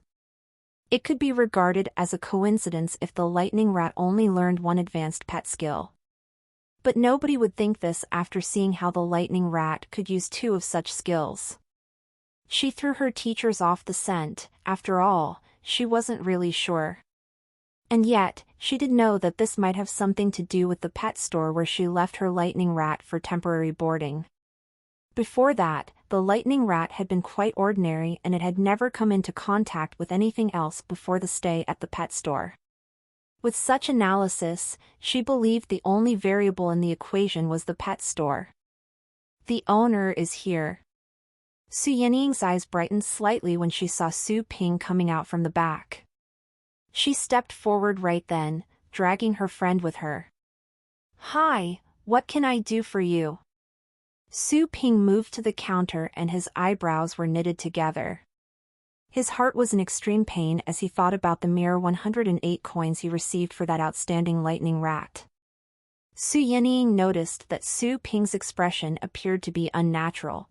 It could be regarded as a coincidence if the lightning rat only learned one advanced pet skill. But nobody would think this after seeing how the lightning rat could use 2 of such skills. She threw her teachers off the scent. After all, she wasn't really sure. And yet, she did know that this might have something to do with the pet store where she left her lightning rat for temporary boarding. Before that, the lightning rat had been quite ordinary and it had never come into contact with anything else before the stay at the pet store. With such analysis, she believed the only variable in the equation was the pet store. The owner is here. Su Yannying's eyes brightened slightly when she saw Su Ping coming out from the back. She stepped forward right then, dragging her friend with her. "Hi, what can I do for you?" Su Ping moved to the counter and his eyebrows were knitted together. His heart was in extreme pain as he thought about the mere 108 coins he received for that outstanding lightning rat. Su Yannying noticed that Su Ping's expression appeared to be unnatural.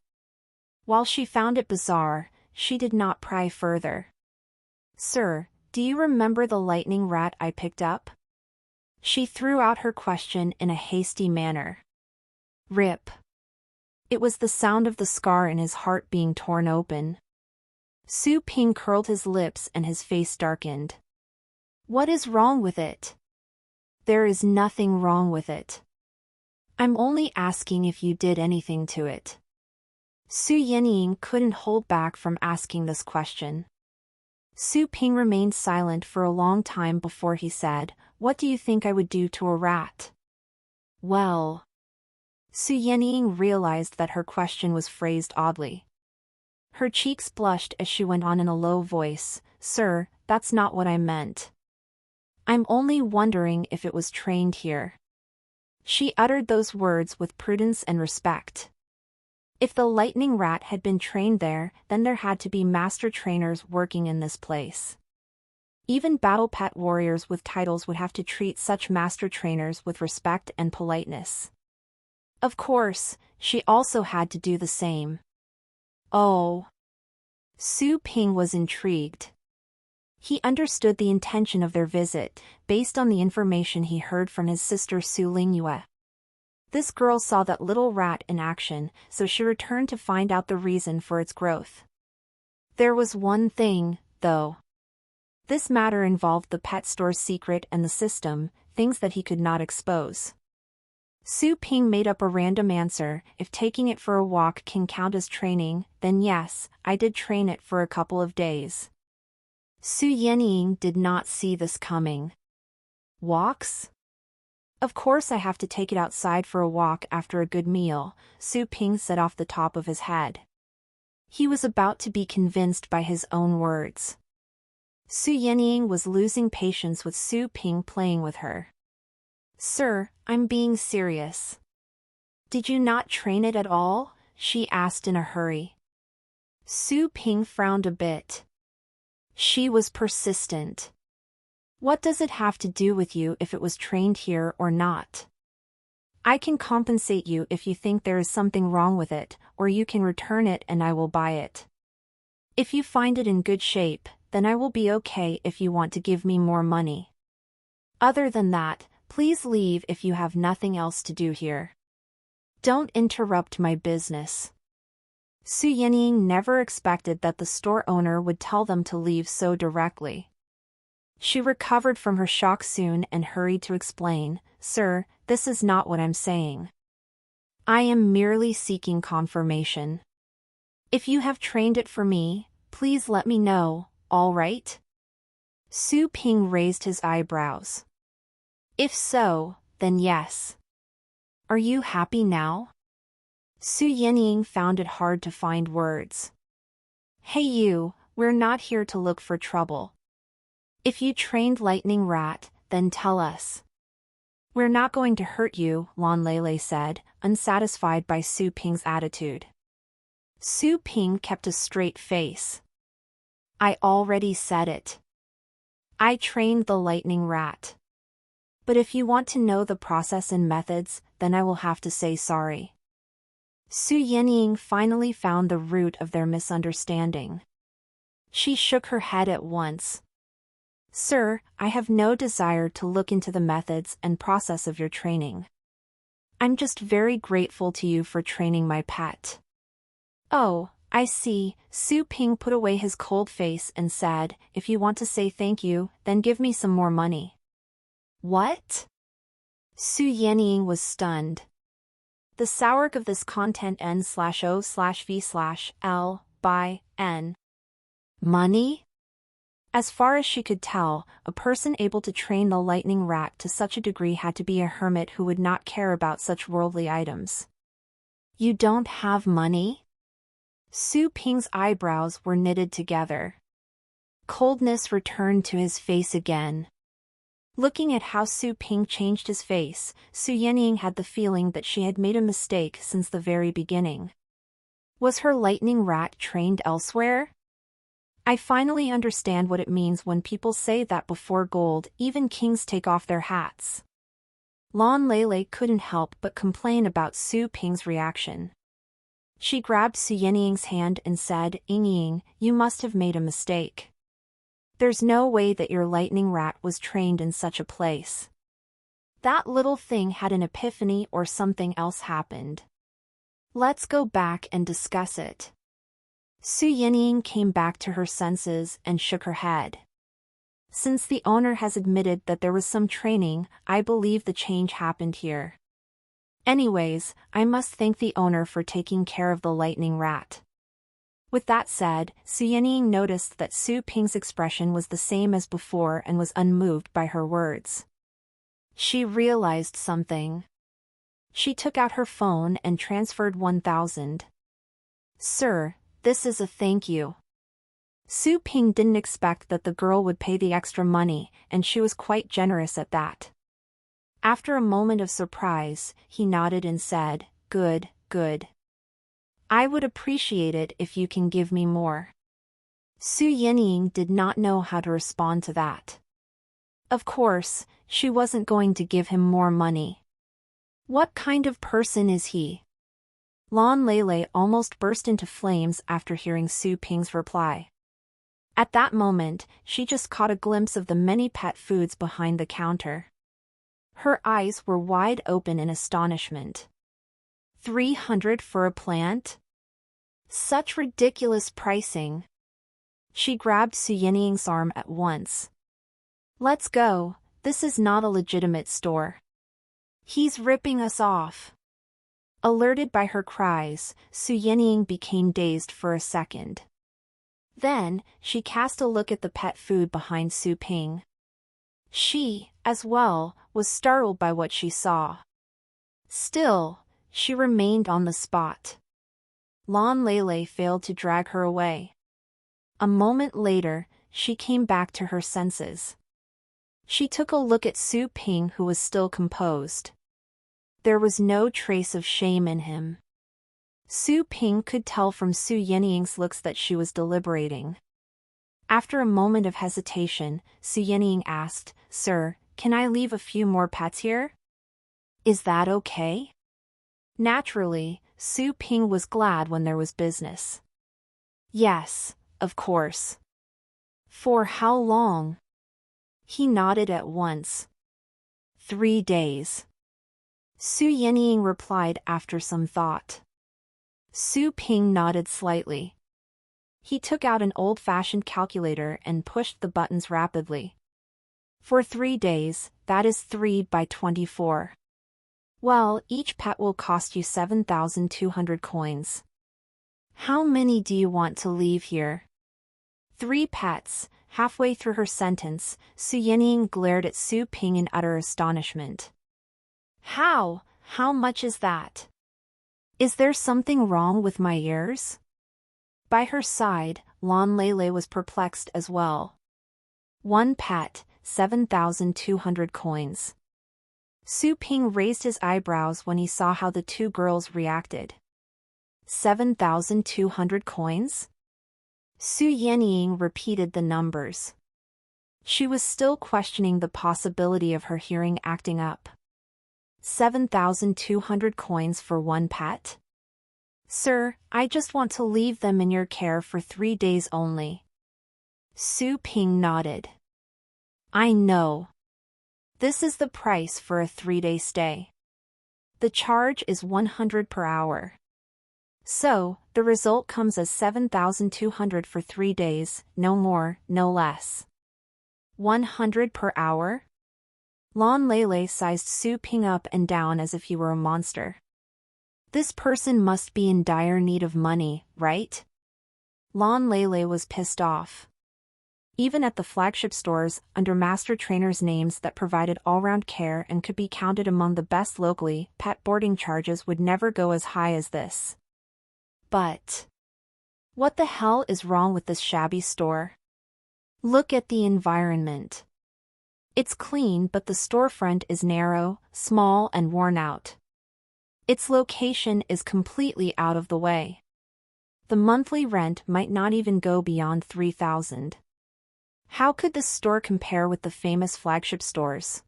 While she found it bizarre, she did not pry further. "Sir, do you remember the lightning rat I picked up?" She threw out her question in a hasty manner. Rip. It was the sound of the scar in his heart being torn open. Su Ping curled his lips and his face darkened. "What is wrong with it?" "There is nothing wrong with it. I'm only asking if you did anything to it." Su Yannying couldn't hold back from asking this question. Su Ping remained silent for a long time before he said, "What do you think I would do to a rat?" "Well..." Su Yannying realized that her question was phrased oddly. Her cheeks blushed as she went on in a low voice, "Sir, that's not what I meant. I'm only wondering if it was trained here." She uttered those words with prudence and respect. If the lightning rat had been trained there, then there had to be master trainers working in this place. Even battle pet warriors with titles would have to treat such master trainers with respect and politeness. Of course, she also had to do the same. Oh. Su Ping was intrigued. He understood the intention of their visit, based on the information he heard from his sister Su Lingyue. This girl saw that little rat in action, so she returned to find out the reason for its growth. There was one thing, though. This matter involved the pet store's secret and the system, things that he could not expose. Su Ping made up a random answer. "If taking it for a walk can count as training, then yes, I did train it for a couple of days." Su Yannying did not see this coming. "Walks? Of course I have to take it outside for a walk after a good meal," Su Ping said off the top of his head. He was about to be convinced by his own words. Su Yannying was losing patience with Su Ping playing with her. "Sir, I'm being serious." "Did you not train it at all?" she asked in a hurry. Su Ping frowned a bit. She was persistent. "What does it have to do with you if it was trained here or not? I can compensate you if you think there is something wrong with it, or you can return it and I will buy it. If you find it in good shape, then I will be okay if you want to give me more money. Other than that, please leave if you have nothing else to do here. Don't interrupt my business." Su Yannying never expected that the store owner would tell them to leave so directly. She recovered from her shock soon and hurried to explain, "Sir, this is not what I'm saying. I am merely seeking confirmation. If you have trained it for me, please let me know, all right?" Su Ping raised his eyebrows. "If so, then yes. Are you happy now?" Su Yannying found it hard to find words. "Hey you, we're not here to look for trouble. If you trained Lightning Rat, then tell us." "We're not going to hurt you," Lan Lele said, unsatisfied by Su Ping's attitude. Su Ping kept a straight face. "I already said it. I trained the Lightning Rat. But if you want to know the process and methods, then I will have to say sorry." Su Yannying finally found the root of their misunderstanding. She shook her head at once. "Sir, I have no desire to look into the methods and process of your training. I'm just very grateful to you for training my pet." "Oh, I see." Su Ping put away his cold face and said, "If you want to say thank you, then give me some more money." "What?" Su Yannying was stunned. The source of this content n/o/v/l by n. Money? As far as she could tell, a person able to train the lightning rat to such a degree had to be a hermit who would not care about such worldly items. You don't have money? Su Ping's eyebrows were knitted together. Coldness returned to his face again. Looking at how Su Ping changed his face, Su Yenying had the feeling that she had made a mistake since the very beginning. Was her lightning rat trained elsewhere? I finally understand what it means when people say that before gold, even kings take off their hats. Lan Lele couldn't help but complain about Su Ping's reaction. She grabbed Su Yenying's hand and said, "Ying, you must have made a mistake. There's no way that your lightning rat was trained in such a place. That little thing had an epiphany or something else happened. Let's go back and discuss it." Su Yenying came back to her senses and shook her head. Since the owner has admitted that there was some training, I believe the change happened here. Anyways, I must thank the owner for taking care of the lightning rat. With that said, Su Yenying noticed that Su Ping's expression was the same as before and was unmoved by her words. She realized something. She took out her phone and transferred 1,000. "Sir, this is a thank you." Su Ping didn't expect that the girl would pay the extra money, and she was quite generous at that. After a moment of surprise, he nodded and said, "Good, good. I would appreciate it if you can give me more." Su Yenying did not know how to respond to that. Of course, she wasn't going to give him more money. What kind of person is he? Lan Lele almost burst into flames after hearing Su Ping's reply. At that moment, she just caught a glimpse of the many pet foods behind the counter. Her eyes were wide open in astonishment. 300 for a plant? Such ridiculous pricing. She grabbed Su Yenying's arm at once. "Let's go, this is not a legitimate store. He's ripping us off." Alerted by her cries, Su Yenying became dazed for a second. Then, she cast a look at the pet food behind Su Ping. She, as well, was startled by what she saw. Still, she remained on the spot. Lan Lele failed to drag her away. A moment later, she came back to her senses. She took a look at Su Ping, who was still composed. There was no trace of shame in him. Su Ping could tell from Su Yenying's looks that she was deliberating. After a moment of hesitation, Su Yenying asked, "Sir, can I leave a few more pets here? Is that okay?" Naturally, Su Ping was glad when there was business. "Yes, of course." "For how long?" He nodded at once. 3 days. Su Yenying replied after some thought. Su Ping nodded slightly. He took out an old-fashioned calculator and pushed the buttons rapidly. "For 3 days, that is 3 by 24. Well, each pet will cost you 7,200 coins. How many do you want to leave here?" 3 pets. Halfway through her sentence, Su Yenying glared at Su Ping in utter astonishment. How much is that? Is there something wrong with my ears?" By her side, Lan Lele was perplexed as well. 1 pet, 7,200 coins. Su Ping raised his eyebrows when he saw how the 2 girls reacted. 7,200 coins? Su Yenying repeated the numbers. She was still questioning the possibility of her hearing acting up. 7,200 coins for 1 pet? "Sir, I just want to leave them in your care for 3 days only." Su Ping nodded. "I know. This is the price for a 3-day stay. The charge is 100 per hour. So, the result comes as 7,200 for 3 days, no more, no less." 100 per hour? Lan Lele sized Su Ping up and down as if he were a monster. This person must be in dire need of money, right? Lan Lele was pissed off. even at the flagship stores under master trainers' names that provided all-round care and could be counted among the best locally, pet boarding charges would never go as high as this. But what the hell is wrong with this shabby store? Look at the environment. It's clean, but the storefront is narrow, small, and worn out. Its location is completely out of the way. The monthly rent might not even go beyond $3,000. How could this store compare with the famous flagship stores?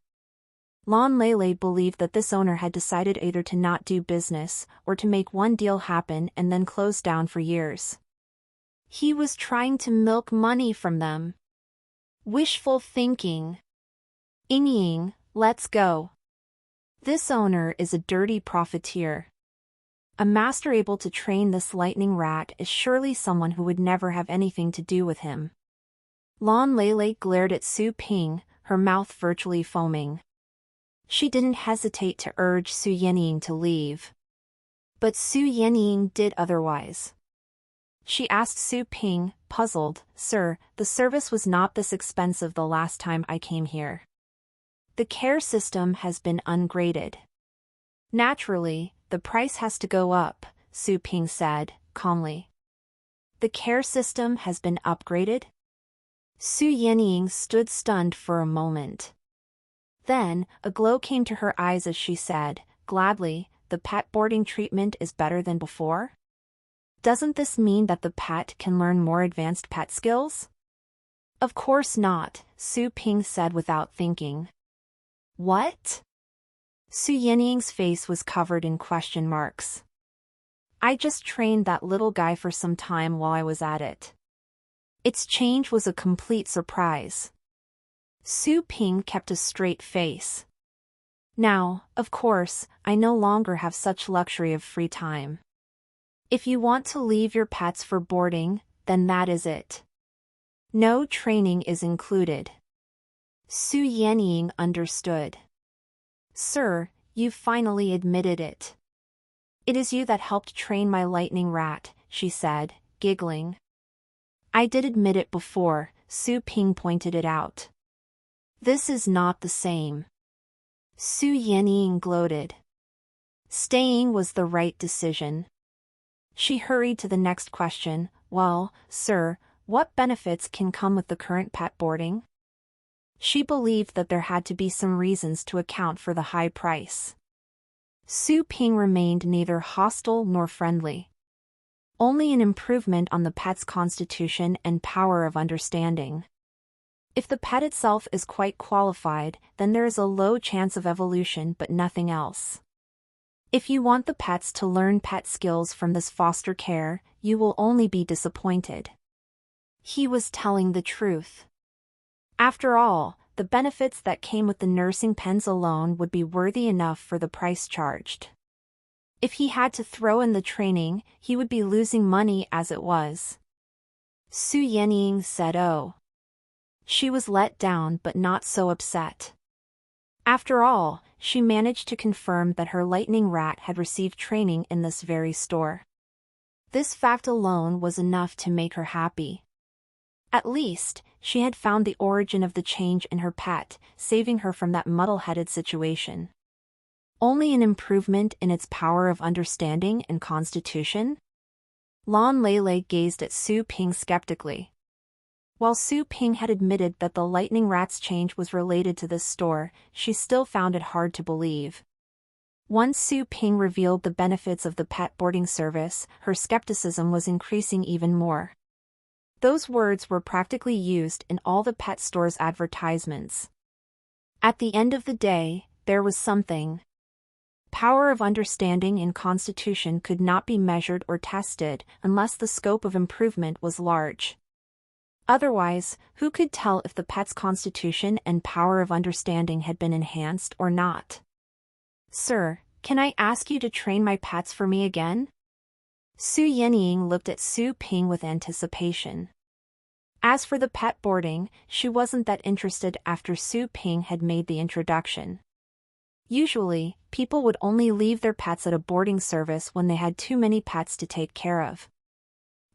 Lon Lele believed that this owner had decided either to not do business or to make one deal happen and then close down for years. He was trying to milk money from them. Wishful thinking. Ying, let's go. This owner is a dirty profiteer. A master able to train this lightning rat is surely someone who would never have anything to do with him. Lon Lele glared at Su Ping, her mouth virtually foaming. She didn't hesitate to urge Su Yenying to leave. But Su Yenying did otherwise. She asked Su Ping, puzzled, "Sir, the service was not this expensive the last time I came here. The care system has been ungraded." "Naturally, the price has to go up," Su Ping said, calmly. "The care system has been upgraded?" Su Yenying stood stunned for a moment. Then, a glow came to her eyes as she said, gladly, "The pet boarding treatment is better than before? Doesn't this mean that the pet can learn more advanced pet skills?" "Of course not," Su Ping said without thinking. "What?" Su Yenying's face was covered in question marks. "I just trained that little guy for some time while I was at it." Its change was a complete surprise. Su Ping kept a straight face. "Now, of course, I no longer have such luxury of free time. If you want to leave your pets for boarding, then that is it. No training is included." Su Yenying understood. "Sir, you've finally admitted it. It is you that helped train my lightning rat," she said, giggling. "I did admit it before," Su Ping pointed it out. "This is not the same." Su Yenying gloated. Staying was the right decision. She hurried to the next question. "Well, sir, what benefits can come with the current pet boarding?" She believed that there had to be some reasons to account for the high price. Su Ping remained neither hostile nor friendly. Only an improvement on the pet's constitution and power of understanding. If the pet itself is quite qualified, then there is a low chance of evolution but nothing else. If you want the pets to learn pet skills from this foster care, you will only be disappointed. He was telling the truth. After all, the benefits that came with the nursing pens alone would be worthy enough for the price charged. If he had to throw in the training, he would be losing money as it was. Su Yenying said, "Oh." She was let down but not so upset. After all, she managed to confirm that her lightning rat had received training in this very store. This fact alone was enough to make her happy. At least, she had found the origin of the change in her pet, saving her from that muddle-headed situation. Only an improvement in its power of understanding and constitution? Lon Lele gazed at Su Ping skeptically. While Su Ping had admitted that the lightning rat's change was related to this store, she still found it hard to believe. Once Su Ping revealed the benefits of the pet boarding service, her skepticism was increasing even more. Those words were practically used in all the pet store's advertisements. At the end of the day, there was something. Power of understanding and constitution could not be measured or tested unless the scope of improvement was large. Otherwise, who could tell if the pet's constitution and power of understanding had been enhanced or not? "Sir, can I ask you to train my pets for me again?" Su Yenying looked at Su Ping with anticipation. As for the pet boarding, she wasn't that interested after Su Ping had made the introduction. Usually, people would only leave their pets at a boarding service when they had too many pets to take care of.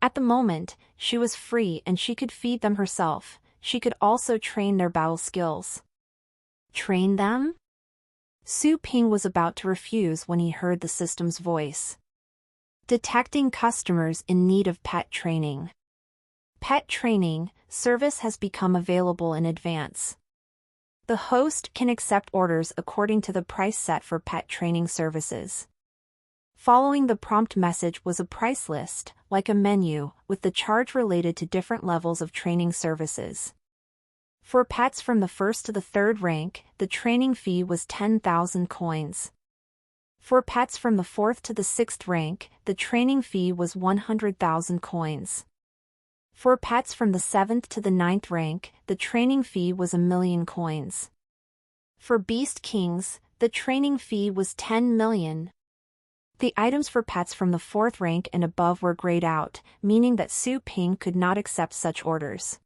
At the moment, she was free and she could feed them herself. she could also train their battle skills. Train them? Su Ping was about to refuse when he heard the system's voice. Detecting customers in need of pet training. Pet training service has become available in advance. The host can accept orders according to the price set for pet training services. Following the prompt message was a price list, like a menu, with the charge related to different levels of training services. For pets from the 1st to the 3rd rank, the training fee was 10,000 coins. For pets from the 4th to the 6th rank, the training fee was 100,000 coins. For pets from the 7th to the 9th rank, the training fee was 1,000,000 coins. For Beast Kings, the training fee was 10 million. The items for pets from the 4th rank and above were grayed out, meaning that Su Ping could not accept such orders.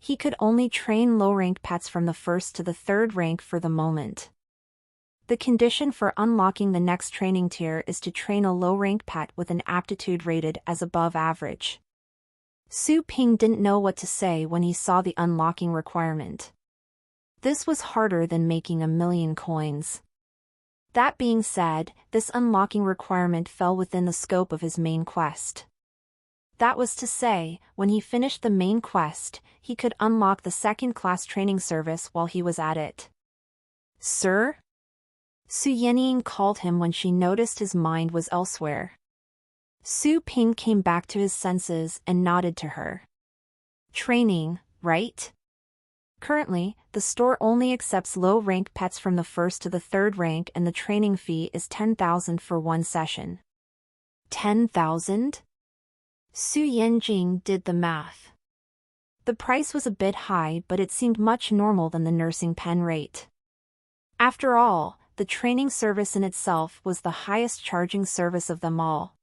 He could only train low-rank pets from the 1st to the 3rd rank for the moment. The condition for unlocking the next training tier is to train a low-rank pet with an aptitude rated as above average. Su Ping didn't know what to say when he saw the unlocking requirement. This was harder than making 1,000,000 coins. That being said, this unlocking requirement fell within the scope of his main quest. That was to say, when he finished the main quest, he could unlock the 2nd-class training service while he was at it. Sir? Su Yenying called him when she noticed his mind was elsewhere. Su Ping came back to his senses and nodded to her. Training, right? Currently, the store only accepts low-rank pets from the 1st to the 3rd rank and the training fee is 10,000 for one session. 10,000? Su Yenjing did the math. The price was a bit high, but it seemed much normal than the nursing pen rate. After all, the training service in itself was the highest charging service of them all.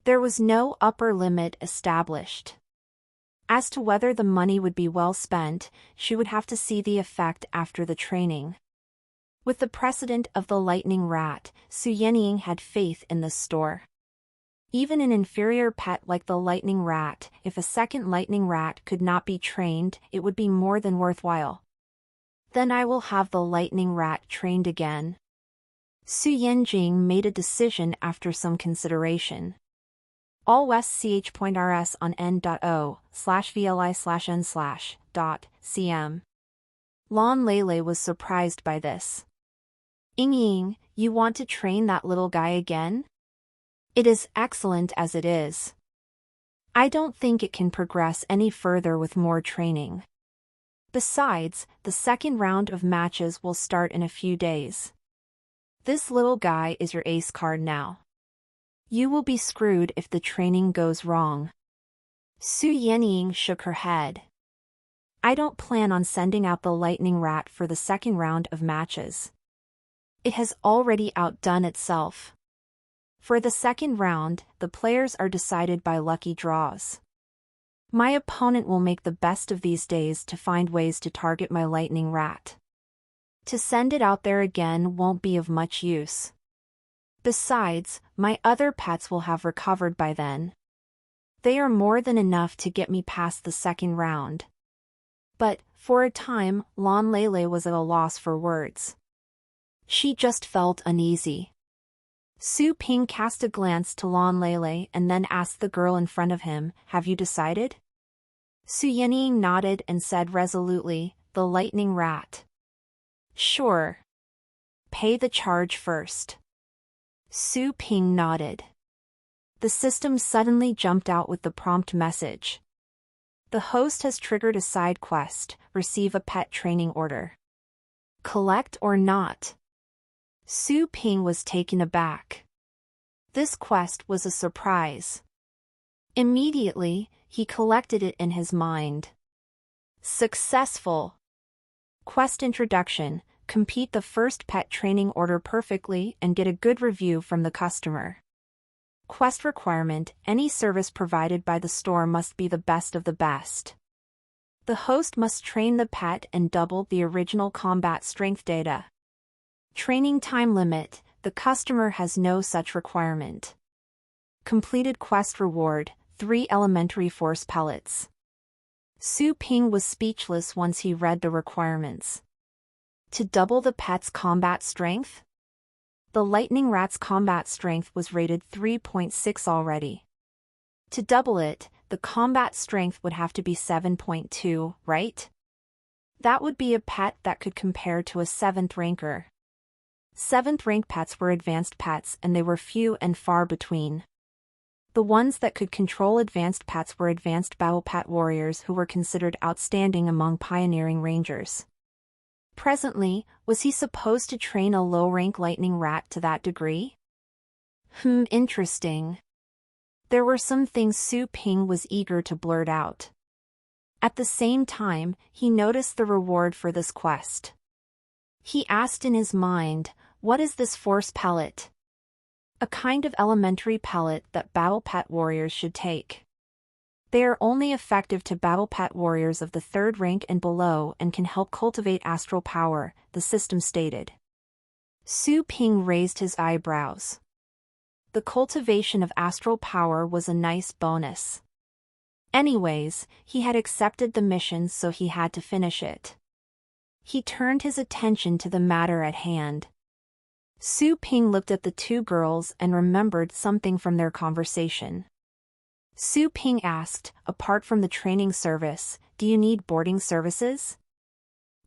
There was no upper limit established. As to whether the money would be well spent, she would have to see the effect after the training. With the precedent of the lightning rat, Su Yenying had faith in this store. Even an inferior pet like the lightning rat, if a second lightning rat could not be trained, it would be more than worthwhile. Then I will have the lightning rat trained again. Su Yenjing made a decision after some consideration. All west ch.rs on n.o/vli/n/.cm. Lon Lele was surprised by this. Ying, you want to train that little guy again? It is excellent as it is. I don't think it can progress any further with more training. Besides, the 2nd round of matches will start in a few days. This little guy is your ace card now. You will be screwed if the training goes wrong. Su Yenying shook her head. I don't plan on sending out the lightning rat for the 2nd round of matches. It has already outdone itself. For the 2nd round, the players are decided by lucky draws. My opponent will make the best of these days to find ways to target my lightning rat. To send it out there again won't be of much use. Besides, my other pets will have recovered by then. They are more than enough to get me past the 2nd round. But, for a time, Lon Lele was at a loss for words. She just felt uneasy. Su Ping cast a glance to Lon Lele and then asked the girl in front of him, have you decided? Su Yenying nodded and said resolutely, the lightning rat. Sure. Pay the charge first. Su Ping nodded. The system suddenly jumped out with the prompt message. The host has triggered a side quest, receive a pet training order. Collect or not? Su Ping was taken aback. This quest was a surprise. Immediately, he collected it in his mind. Successful. Quest introduction. Complete the first pet training order perfectly and get a good review from the customer. Quest requirement. Any service provided by the store must be the best of the best. The host must train the pet and double the original combat strength data. Training time limit. The customer has no such requirement. Completed quest reward. 3 elementary force pellets. Su Ping was speechless once he read the requirements. To double the pet's combat strength? The lightning rat's combat strength was rated 3.6 already. To double it, the combat strength would have to be 7.2, right? That would be a pet that could compare to a 7th ranker. 7th rank pets were advanced pets and they were few and far between. The ones that could control advanced pets were advanced battle pet warriors who were considered outstanding among pioneering rangers. Presently, was he supposed to train a low-rank lightning rat to that degree? Interesting. There were some things Su Ping was eager to blurt out. At the same time, he noticed the reward for this quest. He asked in his mind, what is this force pellet? A kind of elementary pellet that battle pet warriors should take. They are only effective to battle pet warriors of the 3rd rank and below and can help cultivate astral power, the system stated. Su Ping raised his eyebrows. The cultivation of astral power was a nice bonus. Anyways, he had accepted the mission so he had to finish it. He turned his attention to the matter at hand. Su Ping looked at the two girls and remembered something from their conversation. Su Ping asked, apart from the training service, do you need boarding services?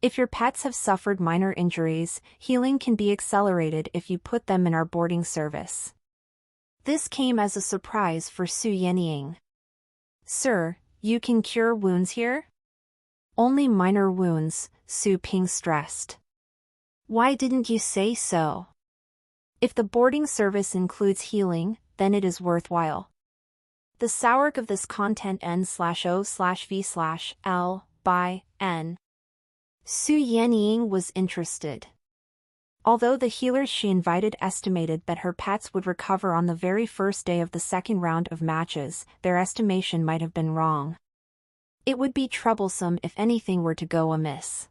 If your pets have suffered minor injuries, healing can be accelerated if you put them in our boarding service. This came as a surprise for Su Yenying. Sir, you can cure wounds here? Only minor wounds, Su Ping stressed. Why didn't you say so? If the boarding service includes healing, then it is worthwhile. The source of this content n/o/v/l/by/n. Su Yenying was interested. Although the healers she invited estimated that her pets would recover on the very first day of the second round of matches, their estimation might have been wrong. It would be troublesome if anything were to go amiss.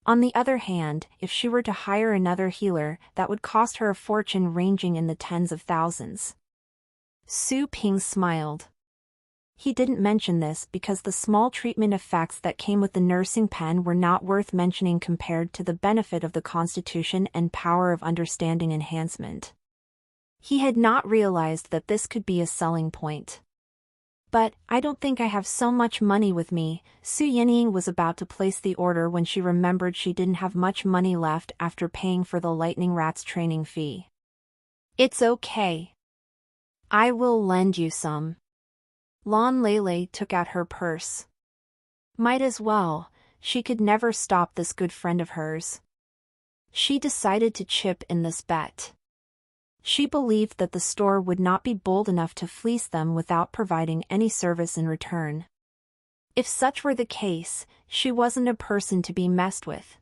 On the other hand, if she were to hire another healer, that would cost her a fortune ranging in the tens of thousands. Su Ping smiled. He didn't mention this because the small treatment effects that came with the nursing pen were not worth mentioning compared to the benefit of the constitution and power of understanding enhancement. He had not realized that this could be a selling point. But, I don't think I have so much money with me. Su Yenying was about to place the order when she remembered she didn't have much money left after paying for the lightning rat's training fee. It's okay. I will lend you some. Lan Lele took out her purse. Might as well, she could never stop this good friend of hers. She decided to chip in this bet. She believed that the store would not be bold enough to fleece them without providing any service in return. If such were the case, she wasn't a person to be messed with.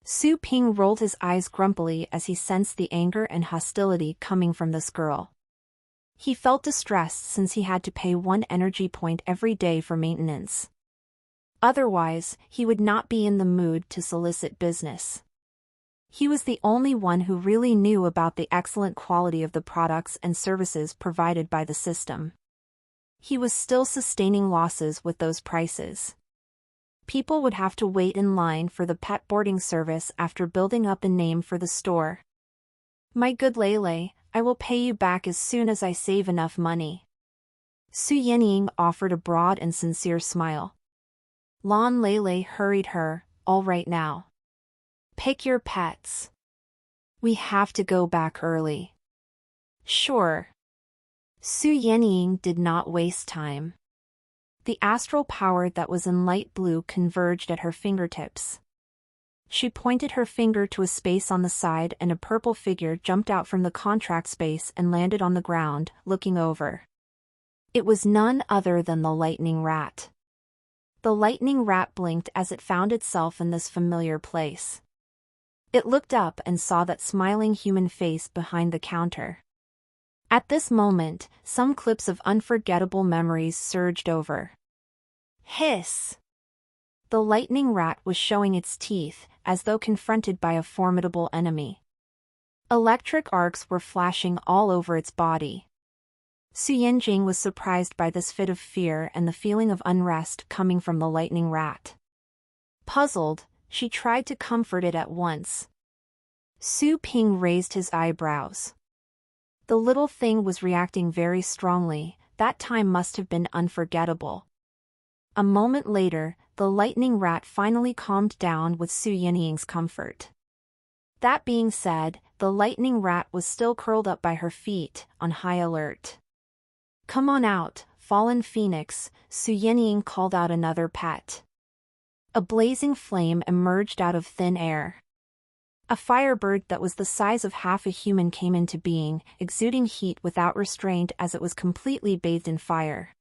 Su Ping rolled his eyes grumpily as he sensed the anger and hostility coming from this girl. He felt distressed since he had to pay 1 energy point every day for maintenance. Otherwise, he would not be in the mood to solicit business. He was the only one who really knew about the excellent quality of the products and services provided by the system. He was still sustaining losses with those prices. People would have to wait in line for the pet boarding service after building up a name for the store. My good Lele, I will pay you back as soon as I save enough money. Su Yenying offered a broad and sincere smile. Lan Lele hurried her, all right now. Pick your pets. We have to go back early. Sure. Su Yenying did not waste time. The astral power that was in light blue converged at her fingertips. She pointed her finger to a space on the side and a purple figure jumped out from the contract space and landed on the ground, looking over. It was none other than the lightning rat. The lightning rat blinked as it found itself in this familiar place. It looked up and saw that smiling human face behind the counter. At this moment, some clips of unforgettable memories surged over. Hiss! The lightning rat was showing its teeth, as though confronted by a formidable enemy. Electric arcs were flashing all over its body. Su Yanjing was surprised by this fit of fear and the feeling of unrest coming from the lightning rat. Puzzled, she tried to comfort it at once. Su Ping raised his eyebrows. The little thing was reacting very strongly. That time must have been unforgettable. A moment later, the lightning rat finally calmed down with Su Yanjing's comfort. That being said, the lightning rat was still curled up by her feet, on high alert. "Come on out, fallen phoenix," Su Yanjing called out another pet. A blazing flame emerged out of thin air. A firebird that was the size of half a human came into being, exuding heat without restraint as it was completely bathed in fire.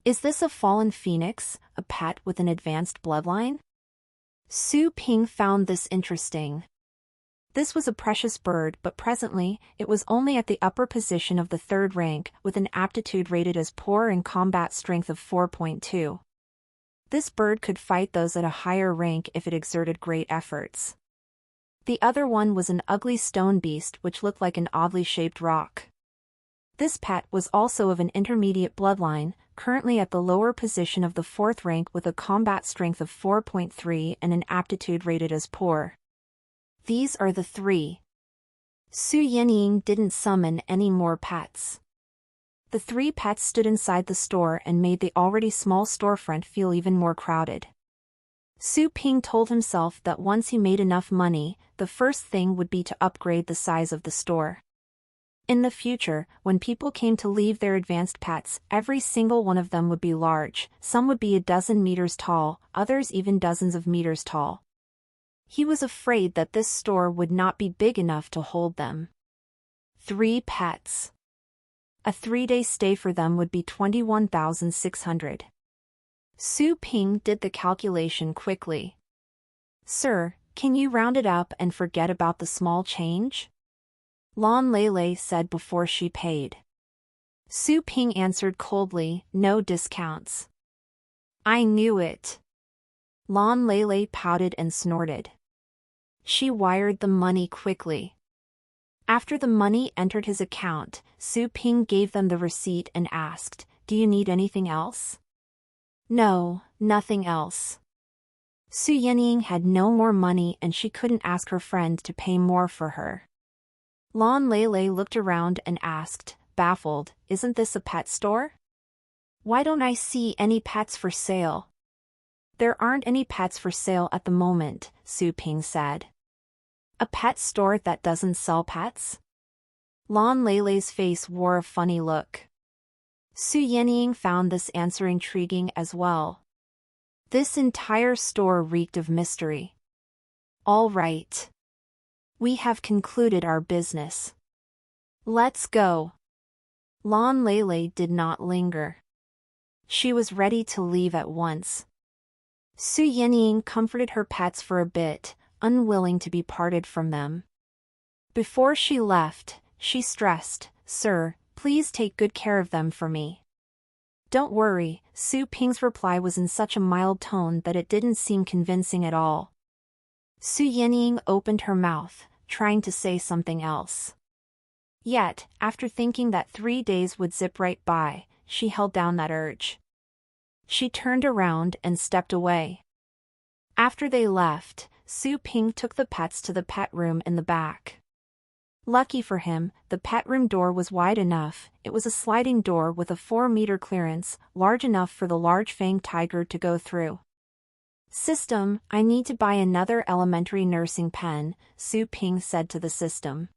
Is this a fallen phoenix, a pet with an advanced bloodline? Su Ping found this interesting. This was a precious bird, but presently, it was only at the upper position of the third rank, with an aptitude rated as poor and combat strength of 4.2. This bird could fight those at a higher rank if it exerted great efforts. The other one was an ugly stone beast which looked like an oddly shaped rock. This pet was also of an intermediate bloodline, currently at the lower position of the fourth rank with a combat strength of 4.3 and an aptitude rated as poor. These are the three. Su Yanjing didn't summon any more pets. The three pets stood inside the store and made the already small storefront feel even more crowded. Su Ping told himself that once he made enough money, the first thing would be to upgrade the size of the store. In the future, when people came to leave their advanced pets, every single one of them would be large, some would be a dozen meters tall, others even dozens of meters tall. He was afraid that this store would not be big enough to hold them. 3 pets. A 3-day stay for them would be 21,600. Su Ping did the calculation quickly. "Sir, can you round it up and forget about the small change?" Lan Lele said before she paid. Su Ping answered coldly, "No discounts." "I knew it." Lan Lele pouted and snorted. She wired the money quickly. After the money entered his account, Su Ping gave them the receipt and asked, "Do you need anything else?" "No, nothing else." Su Yanjing had no more money and she couldn't ask her friend to pay more for her. Lan Lele looked around and asked, baffled, "Isn't this a pet store? Why don't I see any pets for sale?" "There aren't any pets for sale at the moment," Su Ping said. "A pet store that doesn't sell pets?" Lan Lele's face wore a funny look. Su Yanjing found this answer intriguing as well. This entire store reeked of mystery. "All right. We have concluded our business. Let's go." Lan Lele did not linger. She was ready to leave at once. Su Yanjing comforted her pets for a bit, unwilling to be parted from them. Before she left, she stressed, "Sir, please take good care of them for me." "Don't worry," Su Ping's reply was in such a mild tone that it didn't seem convincing at all. Su Yanjing opened her mouth, trying to say something else. Yet, after thinking that 3 days would zip right by, she held down that urge. She turned around and stepped away. After they left, Su Ping took the pets to the pet room in the back. Lucky for him, the pet room door was wide enough. It was a sliding door with a 4-meter clearance, large enough for the large-fanged tiger to go through. "System, I need to buy another elementary nursing pen," Su Ping said to the system.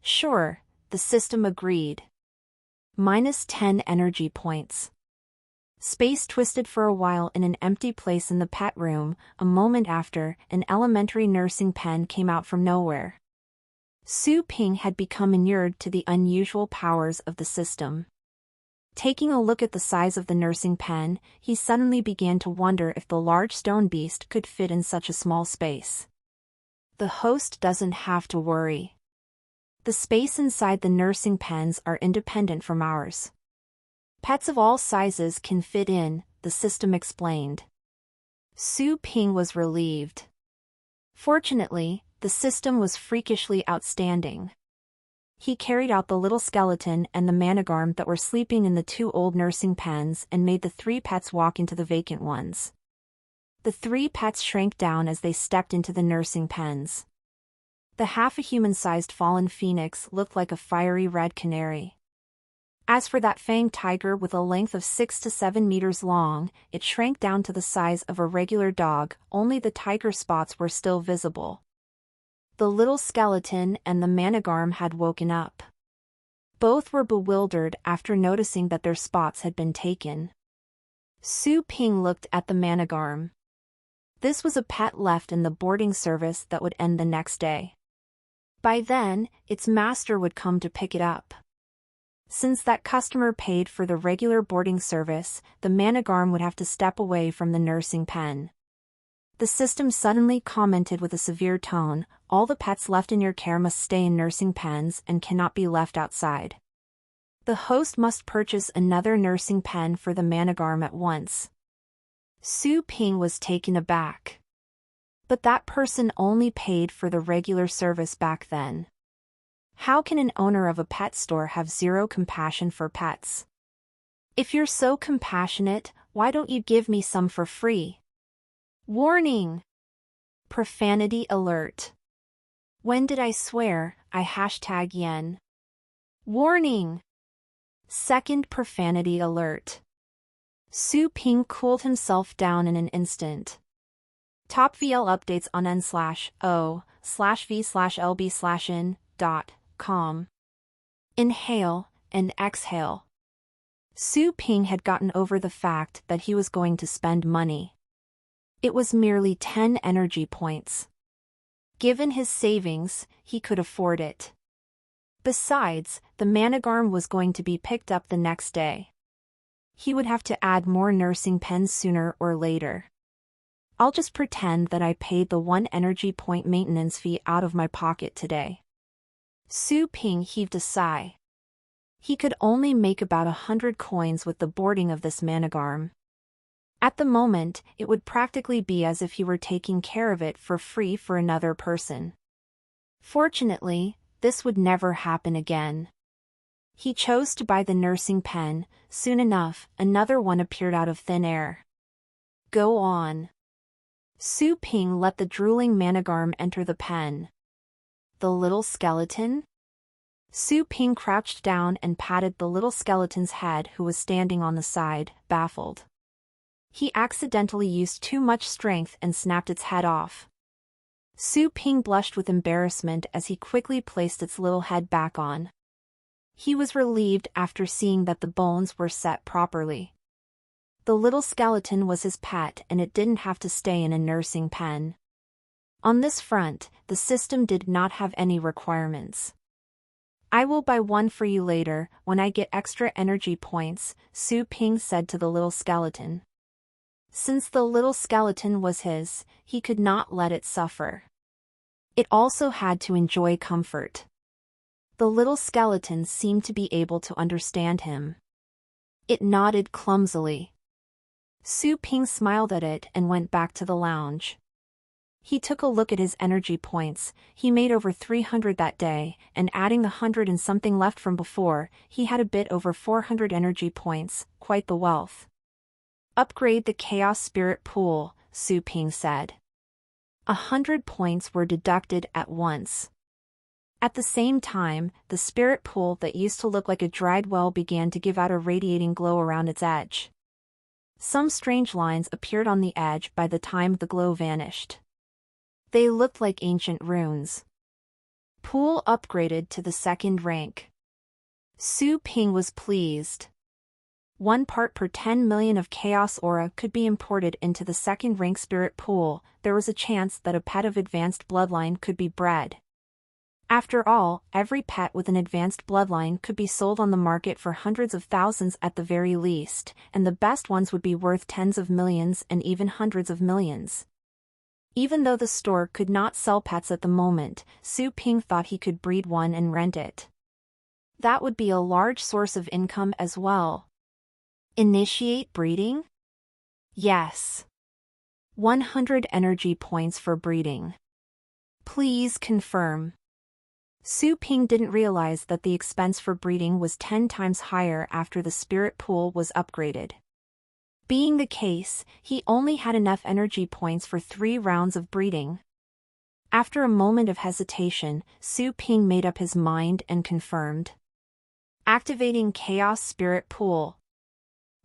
"Sure," the system agreed. -10 energy points. Space twisted for a while in an empty place in the pet room. A moment after, an elementary nursing pen came out from nowhere. Su Ping had become inured to the unusual powers of the system. Taking a look at the size of the nursing pen, he suddenly began to wonder if the large stone beast could fit in such a small space. The host doesn't have to worry. The space inside the nursing pens are independent from ours. Pets of all sizes can fit in, the system explained. Su Ping was relieved. Fortunately, the system was freakishly outstanding. He carried out the little skeleton and the managarm that were sleeping in the two old nursing pens and made the three pets walk into the vacant ones. The three pets shrank down as they stepped into the nursing pens. The half-a-human-sized fallen phoenix looked like a fiery red canary. As for that fanged tiger with a length of 6 to 7 meters long, it shrank down to the size of a regular dog, only the tiger spots were still visible. The little skeleton and the managarm had woken up. Both were bewildered after noticing that their spots had been taken. Su Ping looked at the managarm. This was a pet left in the boarding service that would end the next day. By then, its master would come to pick it up. Since that customer paid for the regular boarding service, the managarm would have to step away from the nursing pen. The system suddenly commented with a severe tone, "All the pets left in your care must stay in nursing pens and cannot be left outside. The host must purchase another nursing pen for the managarm at once." Su Ping was taken aback. But that person only paid for the regular service back then. How can an owner of a pet store have zero compassion for pets? If you're so compassionate, why don't you give me some for free? Warning! Profanity alert. When did I swear? I #yen. Warning! Second profanity alert. Su Ping cooled himself down in an instant. Top VL updates on n/o/v/lb/in.com. Inhale and exhale. Su Ping had gotten over the fact that he was going to spend money. It was merely 10 energy points. Given his savings, he could afford it. Besides, the managarm was going to be picked up the next day. He would have to add more nursing pens sooner or later. I'll just pretend that I paid the 1 energy point maintenance fee out of my pocket today. Su Ping heaved a sigh. He could only make about 100 coins with the boarding of this managarm. At the moment, it would practically be as if he were taking care of it for free for another person. Fortunately, this would never happen again. He chose to buy the nursing pen. Soon enough, another one appeared out of thin air. Go on. Su Ping let the drooling managarm enter the pen. The little skeleton? Su Ping crouched down and patted the little skeleton's head, who was standing on the side, baffled. He accidentally used too much strength and snapped its head off. Su Ping blushed with embarrassment as he quickly placed its little head back on. He was relieved after seeing that the bones were set properly. The little skeleton was his pet and it didn't have to stay in a nursing pen. On this front, the system did not have any requirements. I will buy one for you later, when I get extra energy points, Su Ping said to the little skeleton. Since the little skeleton was his, he could not let it suffer. It also had to enjoy comfort. The little skeleton seemed to be able to understand him. It nodded clumsily. Su Ping smiled at it and went back to the lounge. He took a look at his energy points. He made over 300 that day, and adding the 100 and something left from before, he had a bit over 400 energy points, quite the wealth. Upgrade the Chaos Spirit Pool, Su Ping said. 100 points were deducted at once. At the same time, the spirit pool that used to look like a dried well began to give out a radiating glow around its edge. Some strange lines appeared on the edge by the time the glow vanished. They looked like ancient runes. Pool upgraded to the 2nd rank. Su Ping was pleased. 1 part per 10 million of Chaos Aura could be imported into the 2nd rank spirit pool. There was a chance that a pet of advanced bloodline could be bred. After all, every pet with an advanced bloodline could be sold on the market for hundreds of thousands at the very least, and the best ones would be worth tens of millions and even hundreds of millions. Even though the store could not sell pets at the moment, Su Ping thought he could breed one and rent it. That would be a large source of income as well. Initiate breeding? Yes. 100 energy points for breeding. Please confirm. Su Ping didn't realize that the expense for breeding was 10 times higher after the spirit pool was upgraded. Being the case, he only had enough energy points for 3 rounds of breeding. After a moment of hesitation, Su Ping made up his mind and confirmed. Activating Chaos Spirit Pool.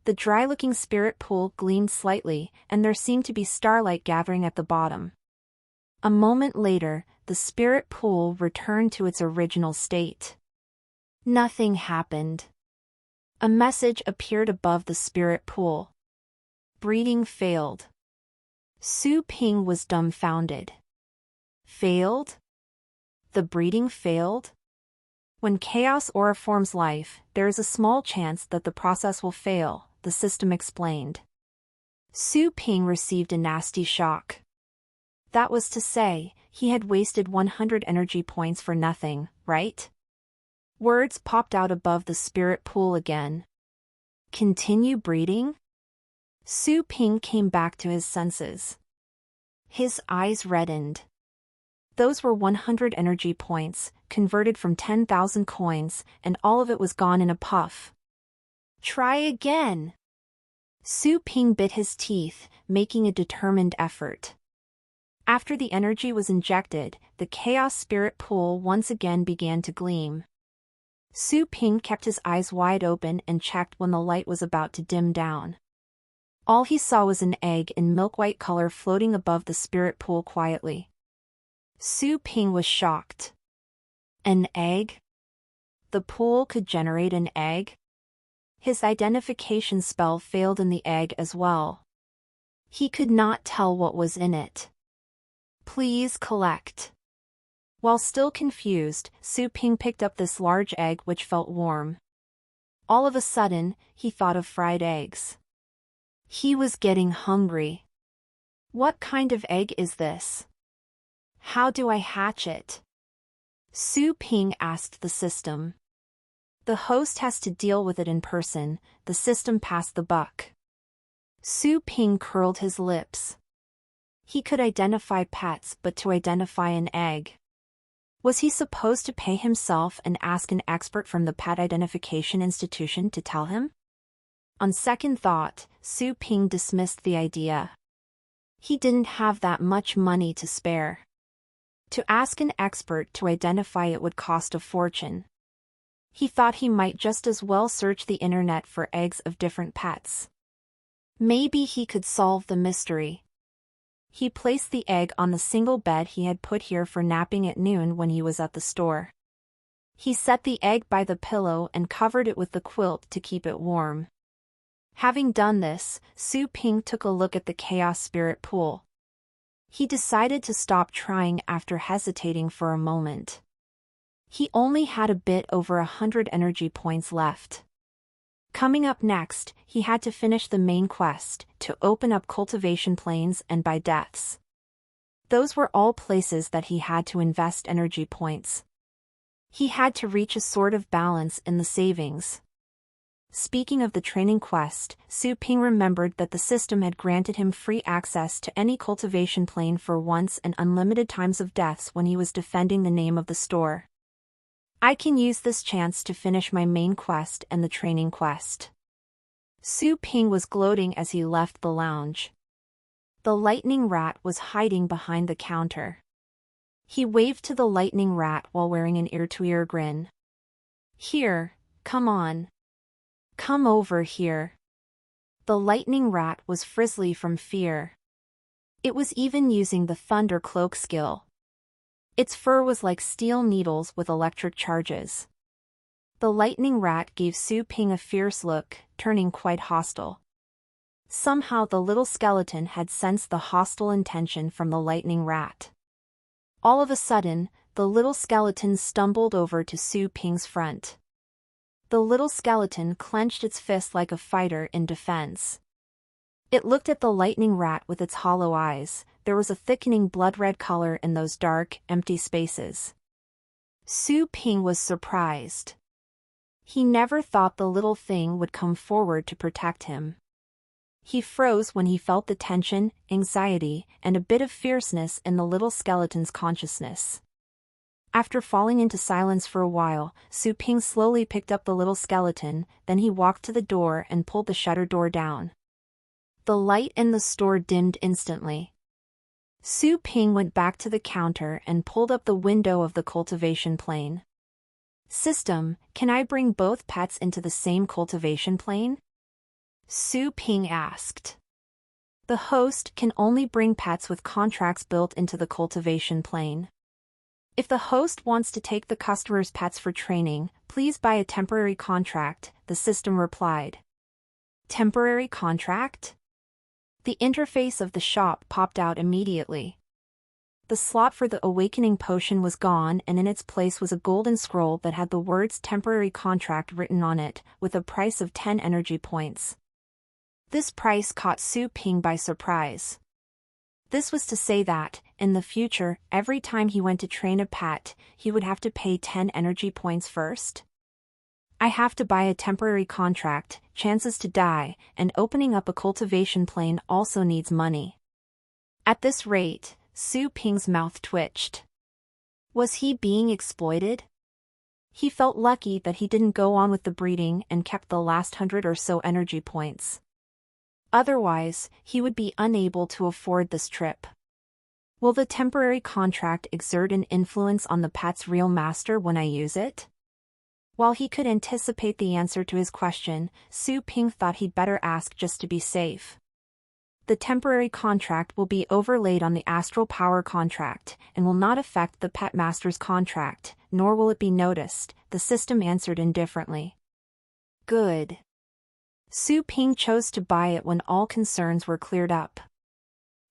The dry-looking spirit pool gleamed slightly, and there seemed to be starlight gathering at the bottom. A moment later, the spirit pool returned to its original state. Nothing happened. A message appeared above the spirit pool. Breeding failed. Su Ping was dumbfounded. Failed? The breeding failed? When chaos aura forms life, there is a small chance that the process will fail, the system explained. Su Ping received a nasty shock. That was to say, he had wasted 100 energy points for nothing, right? Words popped out above the spirit pool again. Continue breeding? Su Ping came back to his senses. His eyes reddened. Those were 100 energy points, converted from 10,000 coins, and all of it was gone in a puff. Try again. Su Ping bit his teeth, making a determined effort. After the energy was injected, the Chaos Spirit Pool once again began to gleam. Su Ping kept his eyes wide open and checked when the light was about to dim down. All he saw was an egg in milk-white color floating above the spirit pool quietly. Su Ping was shocked. An egg? The pool could generate an egg? His identification spell failed in the egg as well. He could not tell what was in it. Please collect. While still confused, Su Ping picked up this large egg which felt warm. All of a sudden, he thought of fried eggs. He was getting hungry. What kind of egg is this? How do I hatch it? Su Ping asked the system. The host has to deal with it in person, the system passed the buck. Su Ping curled his lips. He could identify pets, but to identify an egg. Was he supposed to pay himself and ask an expert from the Pet Identification Institution to tell him? On second thought, Su Ping dismissed the idea. He didn't have that much money to spare. To ask an expert to identify it would cost a fortune. He thought he might just as well search the internet for eggs of different pets. Maybe he could solve the mystery. He placed the egg on the single bed he had put here for napping at noon when he was at the store. He set the egg by the pillow and covered it with the quilt to keep it warm. Having done this, Su Ping took a look at the Chaos Spirit Pool. He decided to stop trying after hesitating for a moment. He only had a bit over 100 energy points left. Coming up next, he had to finish the main quest, to open up cultivation plains and buy deaths. Those were all places that he had to invest energy points. He had to reach a sort of balance in the savings. Speaking of the training quest, Su Ping remembered that the system had granted him free access to any cultivation plane for once and unlimited times of deaths when he was defending the name of the store. I can use this chance to finish my main quest and the training quest. Su Ping was gloating as he left the lounge. The lightning rat was hiding behind the counter. He waved to the lightning rat while wearing an ear-to-ear grin. Here, come on. Come over here. The lightning rat was frizzly from fear. It was even using the thunder cloak skill. Its fur was like steel needles with electric charges. The lightning rat gave Su Ping a fierce look, turning quite hostile. Somehow the little skeleton had sensed the hostile intention from the lightning rat. All of a sudden, the little skeleton stumbled over to Su Ping's front. The little skeleton clenched its fist like a fighter in defense. It looked at the lightning rat with its hollow eyes. There was a thickening blood-red color in those dark, empty spaces. Su Ping was surprised. He never thought the little thing would come forward to protect him. He froze when he felt the tension, anxiety, and a bit of fierceness in the little skeleton's consciousness. After falling into silence for a while, Su Ping slowly picked up the little skeleton, then he walked to the door and pulled the shutter door down. The light in the store dimmed instantly. Su Ping went back to the counter and pulled up the window of the cultivation plane. System, can I bring both pets into the same cultivation plane? Su Ping asked. The host can only bring pets with contracts built into the cultivation plane. If the host wants to take the customer's pets for training, please buy a temporary contract, the system replied. Temporary contract? The interface of the shop popped out immediately. The slot for the awakening potion was gone and in its place was a golden scroll that had the words temporary contract written on it, with a price of 10 energy points. This price caught Su Ping by surprise. This was to say that, in the future, every time he went to train a pet, he would have to pay 10 energy points first. I have to buy a temporary contract, chances to die, and opening up a cultivation plane also needs money. At this rate, Su Ping's mouth twitched. Was he being exploited? He felt lucky that he didn't go on with the breeding and kept the last 100 or so energy points. Otherwise, he would be unable to afford this trip. Will the temporary contract exert an influence on the pet's real master when I use it? While he could anticipate the answer to his question, Su Ping thought he'd better ask just to be safe. The temporary contract will be overlaid on the astral power contract, and will not affect the pet master's contract, nor will it be noticed, the system answered indifferently. Good. Su Ping chose to buy it when all concerns were cleared up.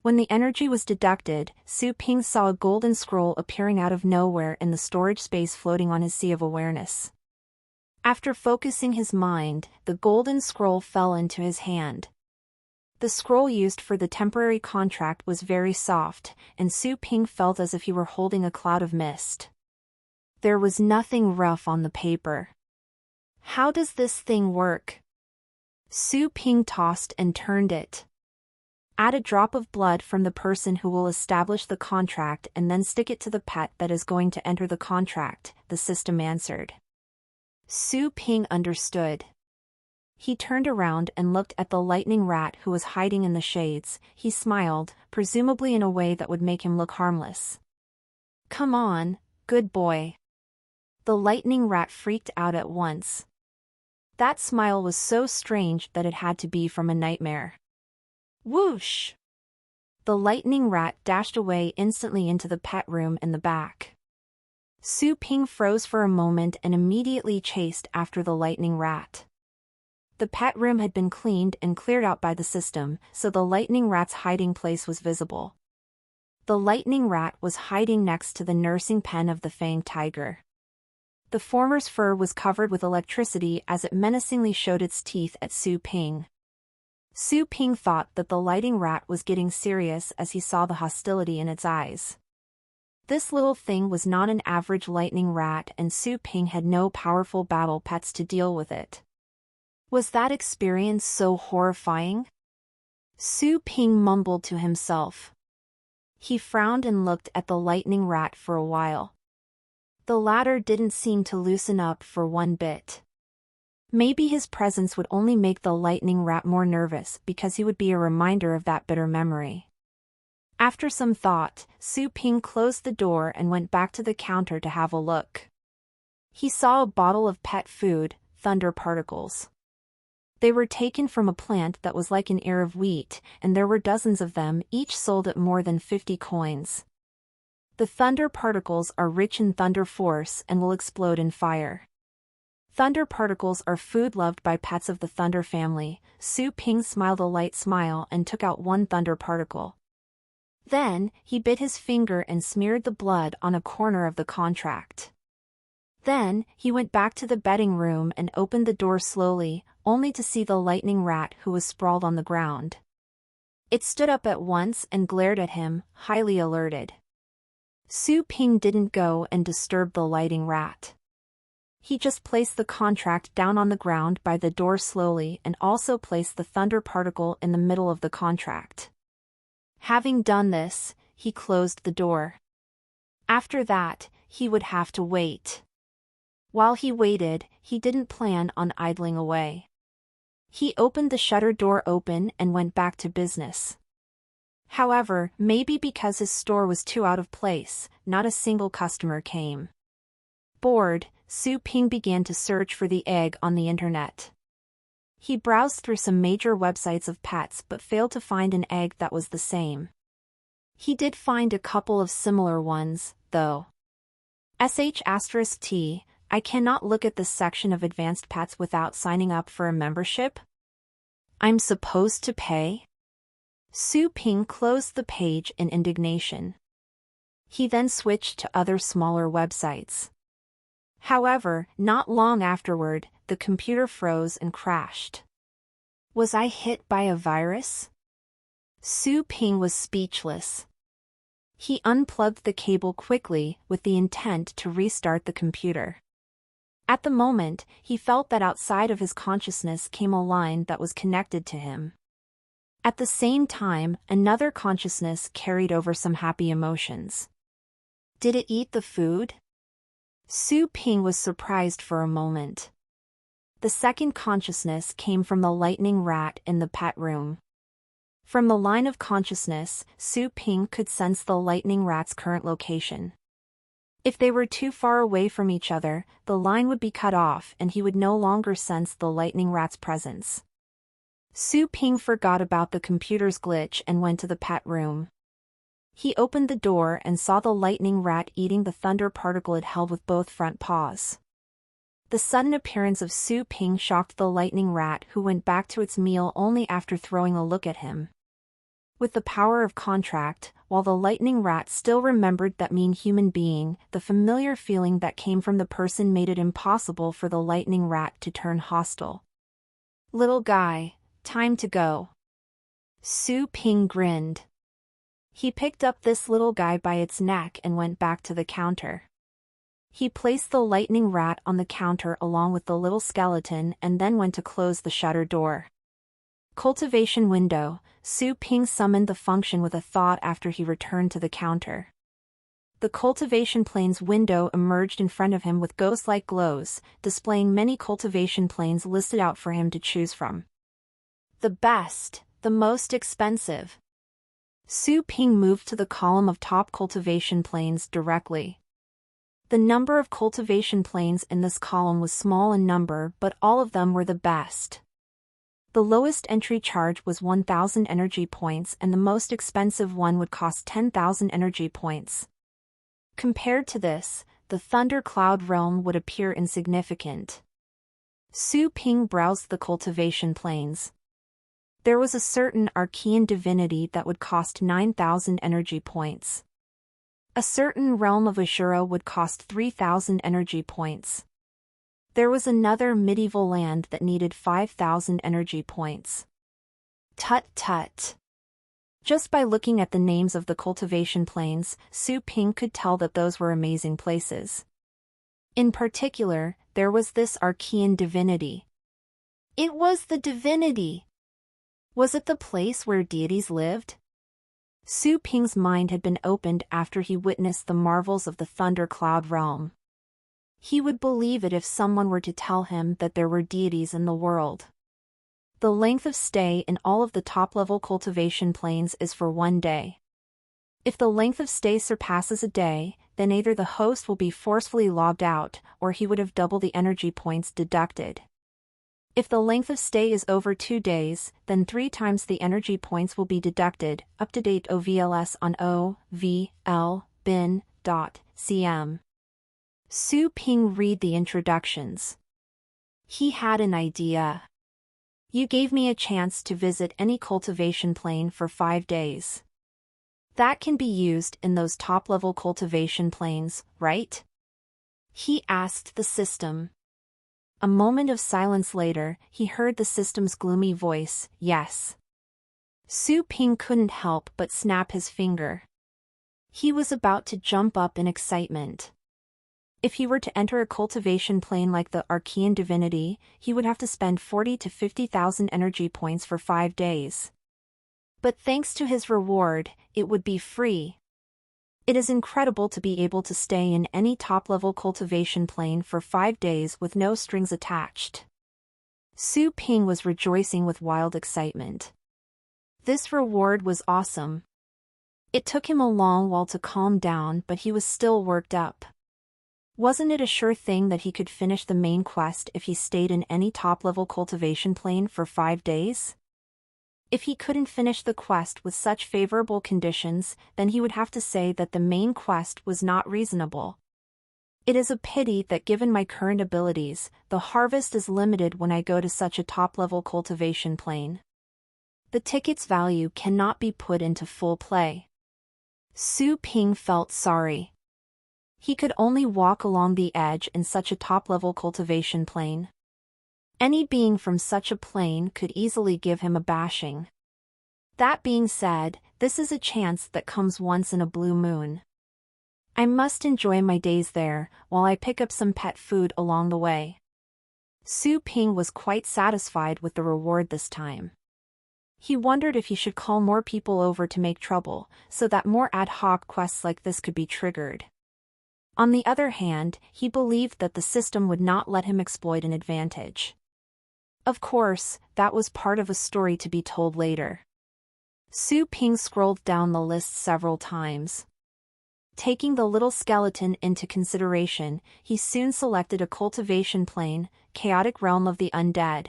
When the energy was deducted, Su Ping saw a golden scroll appearing out of nowhere in the storage space floating on his sea of awareness. After focusing his mind, the golden scroll fell into his hand. The scroll used for the temporary contract was very soft, and Su Ping felt as if he were holding a cloud of mist. There was nothing rough on the paper. How does this thing work? Su Ping tossed and turned it. Add a drop of blood from the person who will establish the contract and then stick it to the pet that is going to enter the contract, the system answered. Su Ping understood. He turned around and looked at the lightning rat who was hiding in the shades. He smiled, presumably in a way that would make him look harmless. Come on, good boy. The lightning rat freaked out at once. That smile was so strange that it had to be from a nightmare. Whoosh! The lightning rat dashed away instantly into the pet room in the back. Su Ping froze for a moment and immediately chased after the lightning rat. The pet room had been cleaned and cleared out by the system, so the lightning rat's hiding place was visible. The lightning rat was hiding next to the nursing pen of the fanged tiger. The former's fur was covered with electricity as it menacingly showed its teeth at Su Ping. Su Ping thought that the lightning rat was getting serious as he saw the hostility in its eyes. This little thing was not an average lightning rat and Su Ping had no powerful battle pets to deal with it. Was that experience so horrifying? Su Ping mumbled to himself. He frowned and looked at the lightning rat for a while. The latter didn't seem to loosen up for one bit. Maybe his presence would only make the lightning rat more nervous because he would be a reminder of that bitter memory. After some thought, Su Ping closed the door and went back to the counter to have a look. He saw a bottle of pet food, thunder particles. They were taken from a plant that was like an ear of wheat, and there were dozens of them, each sold at more than 50 coins. The thunder particles are rich in thunder force and will explode in fire. Thunder particles are food loved by pets of the thunder family. Su Ping smiled a light smile and took out one thunder particle. Then, he bit his finger and smeared the blood on a corner of the contract. Then, he went back to the betting room and opened the door slowly, only to see the lightning rat who was sprawled on the ground. It stood up at once and glared at him, highly alerted. Su Ping didn't go and disturb the lightning rat. He just placed the contract down on the ground by the door slowly and also placed the thunder particle in the middle of the contract. Having done this, he closed the door. After that, he would have to wait. While he waited, he didn't plan on idling away. He opened the shutter door open and went back to business. However, maybe because his store was too out of place, not a single customer came. Bored, Su Ping began to search for the egg on the internet. He browsed through some major websites of pets but failed to find an egg that was the same. He did find a couple of similar ones, though. *T, I cannot look at this section of advanced pets without signing up for a membership? I'm supposed to pay? Su Ping closed the page in indignation. He then switched to other smaller websites. However, not long afterward, the computer froze and crashed. Was I hit by a virus? Su Ping was speechless. He unplugged the cable quickly with the intent to restart the computer. At the moment, he felt that outside of his consciousness came a line that was connected to him. At the same time, another consciousness carried over some happy emotions. Did it eat the food? Su Ping was surprised for a moment. The second consciousness came from the lightning rat in the pet room. From the line of consciousness, Su Ping could sense the lightning rat's current location. If they were too far away from each other, the line would be cut off and he would no longer sense the lightning rat's presence. Su Ping forgot about the computer's glitch and went to the pet room. He opened the door and saw the lightning rat eating the thunder particle it held with both front paws. The sudden appearance of Su Ping shocked the lightning rat, who went back to its meal only after throwing a look at him. With the power of contract, while the lightning rat still remembered that mean human being, the familiar feeling that came from the person made it impossible for the lightning rat to turn hostile. Little guy, time to go. Su Ping grinned. He picked up this little guy by its neck and went back to the counter. He placed the lightning rat on the counter along with the little skeleton and then went to close the shutter door. Cultivation window. Su Ping summoned the function with a thought after he returned to the counter. The cultivation plane's window emerged in front of him with ghost-like glows, displaying many cultivation planes listed out for him to choose from. The best, the most expensive. Su Ping moved to the column of top cultivation planes directly. The number of cultivation planes in this column was small in number, but all of them were the best. The lowest entry charge was 1,000 energy points and the most expensive one would cost 10,000 energy points. Compared to this, the Thunder Cloud realm would appear insignificant. Su Ping browsed the cultivation planes. There was a certain Archean divinity that would cost 9,000 energy points. A certain realm of Ashura would cost 3,000 energy points. There was another medieval land that needed 5,000 energy points. Tut tut. Just by looking at the names of the cultivation planes, Su Ping could tell that those were amazing places. In particular, there was this Archean divinity. It was the divinity. Was it the place where deities lived? Su Ping's mind had been opened after he witnessed the marvels of the Thunder Cloud realm. He would believe it if someone were to tell him that there were deities in the world. The length of stay in all of the top-level cultivation planes is for 1 day. If the length of stay surpasses a day, then either the host will be forcefully logged out, or he would have double the energy points deducted. If the length of stay is over 2 days, then 3 times the energy points will be deducted. Up-to-date OVLS on OVL bin.cm. Su Ping read the introductions. He had an idea. You gave me a chance to visit any cultivation plane for 5 days. That can be used in those top-level cultivation planes, right? He asked the system. A moment of silence later, he heard the system's gloomy voice, yes. Su Ping couldn't help but snap his finger. He was about to jump up in excitement. If he were to enter a cultivation plane like the Archean divinity, he would have to spend 40 to 50,000 energy points for 5 days. But thanks to his reward, it would be free. It is incredible to be able to stay in any top-level cultivation plane for 5 days with no strings attached. Su Ping was rejoicing with wild excitement. This reward was awesome. It took him a long while to calm down, but he was still worked up. Wasn't it a sure thing that he could finish the main quest if he stayed in any top-level cultivation plane for 5 days? If he couldn't finish the quest with such favorable conditions, then he would have to say that the main quest was not reasonable. It is a pity that given my current abilities, the harvest is limited when I go to such a top-level cultivation plane. The ticket's value cannot be put into full play. Su Ping felt sorry. He could only walk along the edge in such a top-level cultivation plane. Any being from such a plane could easily give him a bashing. That being said, this is a chance that comes once in a blue moon. I must enjoy my days there, while I pick up some pet food along the way. Su Ping was quite satisfied with the reward this time. He wondered if he should call more people over to make trouble, so that more ad hoc quests like this could be triggered. On the other hand, he believed that the system would not let him exploit an advantage. Of course, that was part of a story to be told later. Su Ping scrolled down the list several times. Taking the little skeleton into consideration, he soon selected a cultivation plane, Chaotic Realm of the Undead.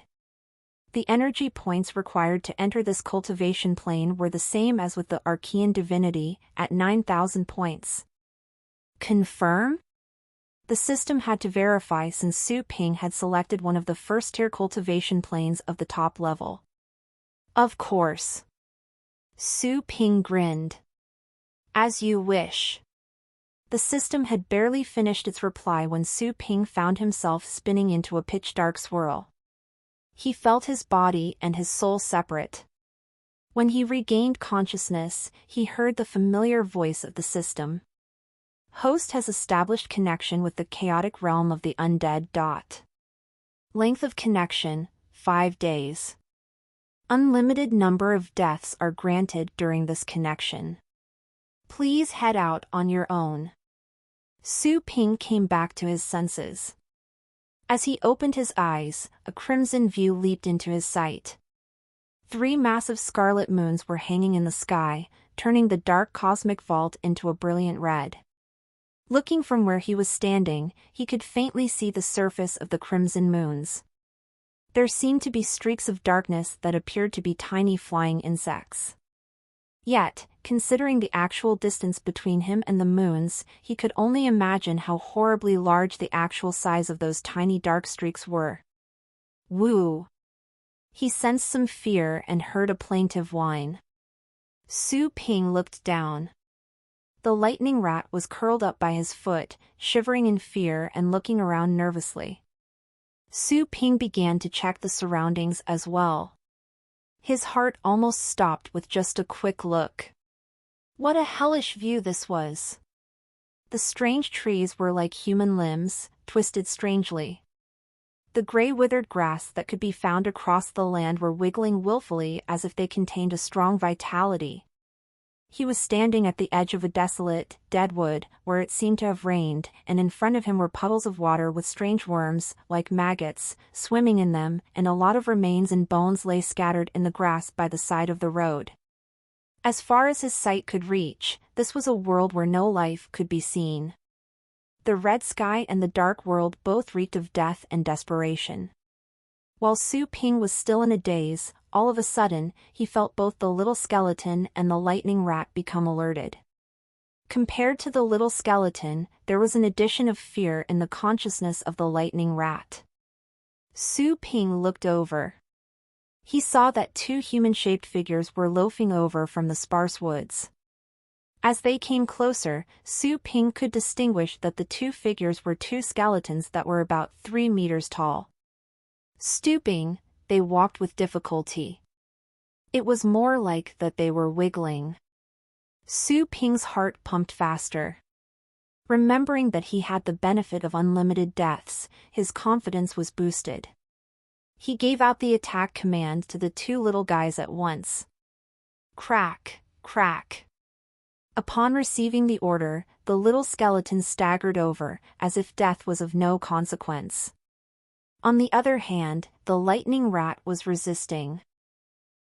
The energy points required to enter this cultivation plane were the same as with the Archean Divinity, at 9,000 points. Confirm? The system had to verify since Su Ping had selected one of the first-tier cultivation planes of the top level. Of course. Su Ping grinned. As you wish. The system had barely finished its reply when Su Ping found himself spinning into a pitch-dark swirl. He felt his body and his soul separate. When he regained consciousness, he heard the familiar voice of the system. Host has established connection with the chaotic realm of the undead. Length of connection, 5 days. Unlimited number of deaths are granted during this connection. Please head out on your own. Su Ping came back to his senses. As he opened his eyes, a crimson view leaped into his sight. 3 massive scarlet moons were hanging in the sky, turning the dark cosmic vault into a brilliant red. Looking from where he was standing, he could faintly see the surface of the crimson moons. There seemed to be streaks of darkness that appeared to be tiny flying insects. Yet, considering the actual distance between him and the moons, he could only imagine how horribly large the actual size of those tiny dark streaks were. Woo! He sensed some fear and heard a plaintive whine. Su Ping looked down. The lightning rat was curled up by his foot, shivering in fear and looking around nervously. Su Ping began to check the surroundings as well. His heart almost stopped with just a quick look. What a hellish view this was! The strange trees were like human limbs, twisted strangely. The gray withered grass that could be found across the land were wiggling willfully as if they contained a strong vitality. He was standing at the edge of a desolate, dead wood, where it seemed to have rained, and in front of him were puddles of water with strange worms, like maggots, swimming in them, and a lot of remains and bones lay scattered in the grass by the side of the road. As far as his sight could reach, this was a world where no life could be seen. The red sky and the dark world both reeked of death and desperation. While Su Ping was still in a daze, all of a sudden, he felt both the little skeleton and the lightning rat become alerted. Compared to the little skeleton, there was an addition of fear in the consciousness of the lightning rat. Su Ping looked over. He saw that 2 human-shaped figures were loafing over from the sparse woods. As they came closer, Su Ping could distinguish that the 2 figures were 2 skeletons that were about 3 meters tall. Stooping, they walked with difficulty. It was more like that they were wiggling. Su Ping's heart pumped faster. Remembering that he had the benefit of unlimited deaths, his confidence was boosted. He gave out the attack command to the 2 little guys at once. Crack, crack. Upon receiving the order, the little skeleton staggered over, as if death was of no consequence. On the other hand, the lightning rat was resisting.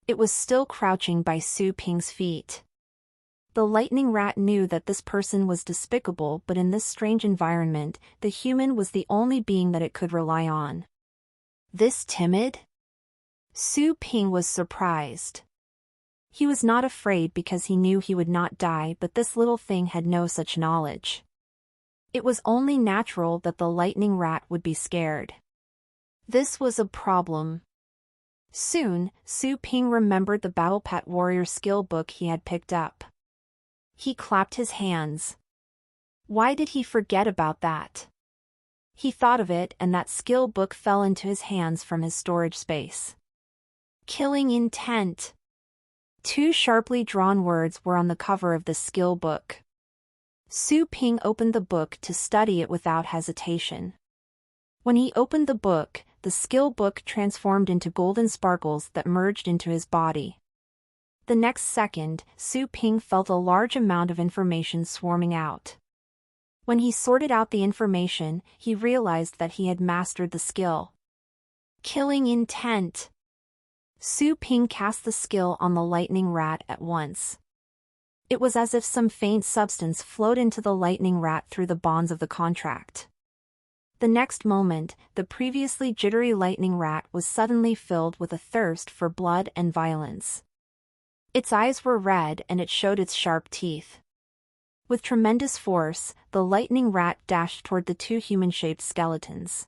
It was still crouching by Su Ping's feet. The lightning rat knew that this person was despicable, but in this strange environment, the human was the only being that it could rely on. This timid? Su Ping was surprised. He was not afraid because he knew he would not die, but this little thing had no such knowledge. It was only natural that the lightning rat would be scared. This was a problem. Soon, Su Ping remembered the Battle Pet Warrior skill book he had picked up. He clapped his hands. Why did he forget about that? He thought of it, and that skill book fell into his hands from his storage space. Killing intent. 2 sharply drawn words were on the cover of the skill book. Su Ping opened the book to study it without hesitation. When he opened the book, the skill book transformed into golden sparkles that merged into his body. The next second, Su Ping felt a large amount of information swarming out. When he sorted out the information, he realized that he had mastered the skill. Killing intent. Su Ping cast the skill on the lightning rat at once. It was as if some faint substance flowed into the lightning rat through the bonds of the contract. The next moment, the previously jittery lightning rat was suddenly filled with a thirst for blood and violence. Its eyes were red and it showed its sharp teeth. With tremendous force, the lightning rat dashed toward the 2 human-shaped skeletons.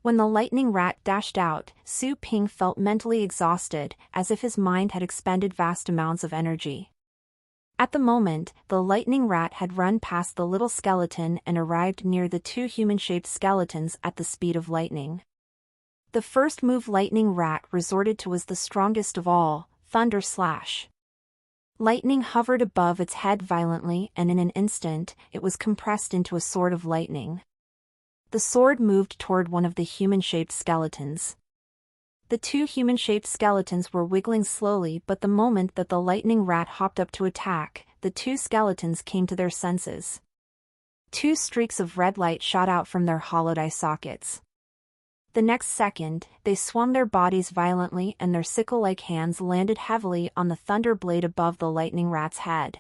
When the lightning rat dashed out, Su Ping felt mentally exhausted, as if his mind had expended vast amounts of energy. At the moment, the lightning rat had run past the little skeleton and arrived near the 2 human-shaped skeletons at the speed of lightning. The first move lightning rat resorted to was the strongest of all: Thunder Slash. Lightning hovered above its head violently, and in an instant, it was compressed into a sword of lightning. The sword moved toward one of the human-shaped skeletons. The 2 human-shaped skeletons were wiggling slowly, but the moment that the lightning rat hopped up to attack, the 2 skeletons came to their senses. 2 streaks of red light shot out from their hollowed eye sockets. The next second, they swung their bodies violently and their sickle-like hands landed heavily on the thunder blade above the lightning rat's head.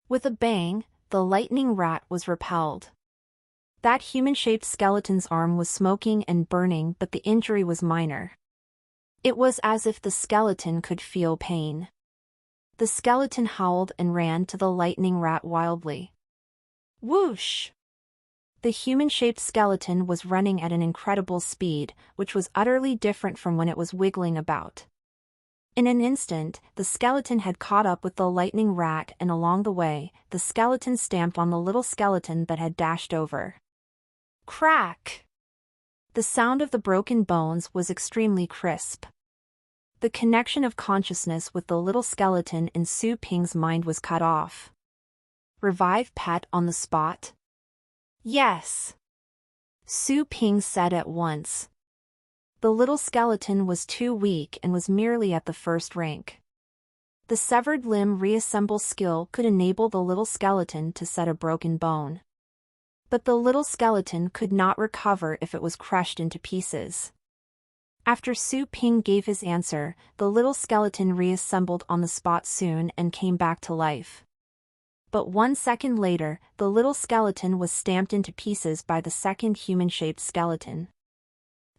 With a bang, the lightning rat was repelled. That human-shaped skeleton's arm was smoking and burning, but the injury was minor. It was as if the skeleton could feel pain. The skeleton howled and ran to the lightning rat wildly. Whoosh! The human-shaped skeleton was running at an incredible speed, which was utterly different from when it was wiggling about. In an instant, the skeleton had caught up with the lightning rat, and along the way, the skeleton stamped on the little skeleton that had dashed over. Crack! The sound of the broken bones was extremely crisp. The connection of consciousness with the little skeleton in Su Ping's mind was cut off. Revive pet on the spot? Yes. Su Ping said at once. The little skeleton was too weak and was merely at the first rank. The severed limb reassemble skill could enable the little skeleton to set a broken bone. But the little skeleton could not recover if it was crushed into pieces. After Su Ping gave his answer, the little skeleton reassembled on the spot soon and came back to life. But 1 second later, the little skeleton was stamped into pieces by the second human-shaped skeleton.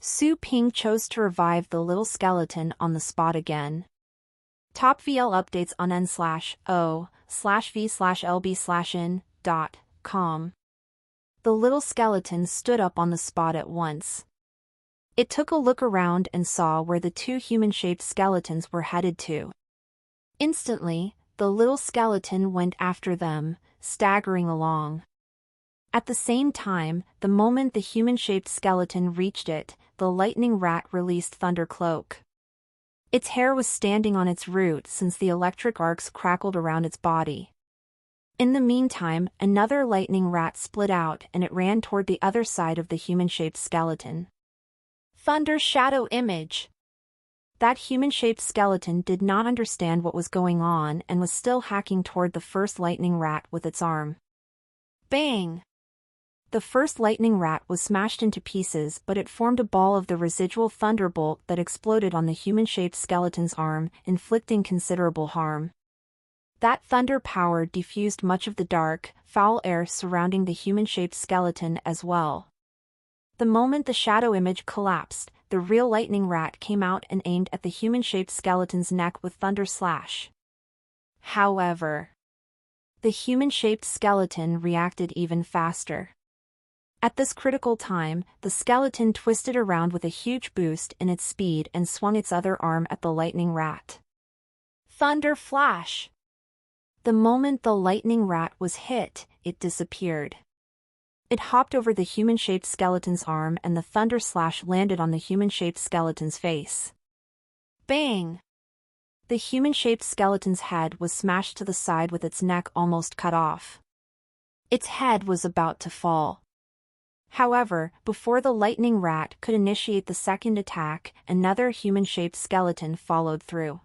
Su Ping chose to revive the little skeleton on the spot again. Top VL updates on n/o/v/lb/in.com. The little skeleton stood up on the spot at once. It took a look around and saw where the 2 human-shaped skeletons were headed to. Instantly, the little skeleton went after them, staggering along. At the same time, the moment the human-shaped skeleton reached it, the lightning rat released Thunder Cloak. Its hair was standing on its root since the electric arcs crackled around its body. In the meantime, another lightning rat split out and it ran toward the other side of the human-shaped skeleton. Thunder Shadow Image. That human-shaped skeleton did not understand what was going on and was still hacking toward the first lightning rat with its arm. Bang! The first lightning rat was smashed into pieces, but it formed a ball of the residual thunderbolt that exploded on the human-shaped skeleton's arm, inflicting considerable harm. That thunder power diffused much of the dark, foul air surrounding the human-shaped skeleton as well. The moment the shadow image collapsed, the real lightning rat came out and aimed at the human-shaped skeleton's neck with thunder slash. However, the human-shaped skeleton reacted even faster. At this critical time, the skeleton twisted around with a huge boost in its speed and swung its other arm at the lightning rat. Thunder flash! The moment the lightning rat was hit, it disappeared. It hopped over the human-shaped skeleton's arm and the thunder slash landed on the human-shaped skeleton's face. Bang! The human-shaped skeleton's head was smashed to the side with its neck almost cut off. Its head was about to fall. However, before the lightning rat could initiate the second attack, another human-shaped skeleton followed through.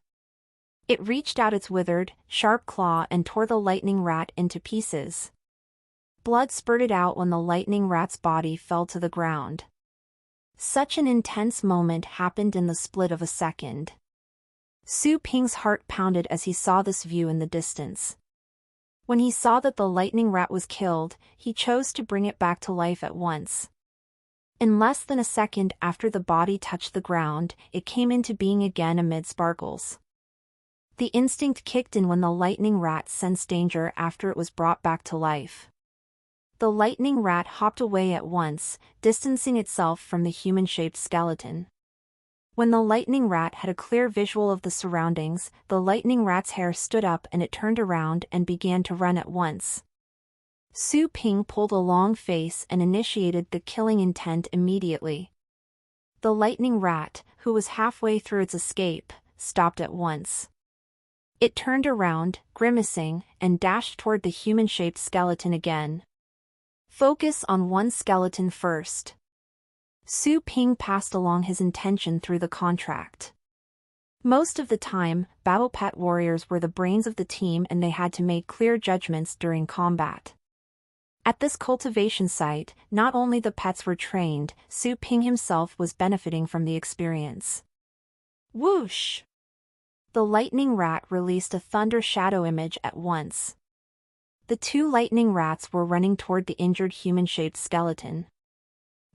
It reached out its withered, sharp claw and tore the lightning rat into pieces. Blood spurted out when the lightning rat's body fell to the ground. Such an intense moment happened in the split of a second. Su Ping's heart pounded as he saw this view in the distance. When he saw that the lightning rat was killed, he chose to bring it back to life at once. In less than a second after the body touched the ground, it came into being again amid sparkles. The instinct kicked in when the lightning rat sensed danger after it was brought back to life. The lightning rat hopped away at once, distancing itself from the human-shaped skeleton. When the lightning rat had a clear visual of the surroundings, the lightning rat's hair stood up and it turned around and began to run at once. Su Ping pulled a long face and initiated the killing intent immediately. The lightning rat, who was halfway through its escape, stopped at once. It turned around, grimacing, and dashed toward the human-shaped skeleton again. Focus on one skeleton first. Su Ping passed along his intention through the contract. Most of the time, battle pet warriors were the brains of the team and they had to make clear judgments during combat. At this cultivation site, not only the pets were trained, Su Ping himself was benefiting from the experience. Whoosh! The lightning rat released a thunder shadow image at once. The two lightning rats were running toward the injured human-shaped skeleton.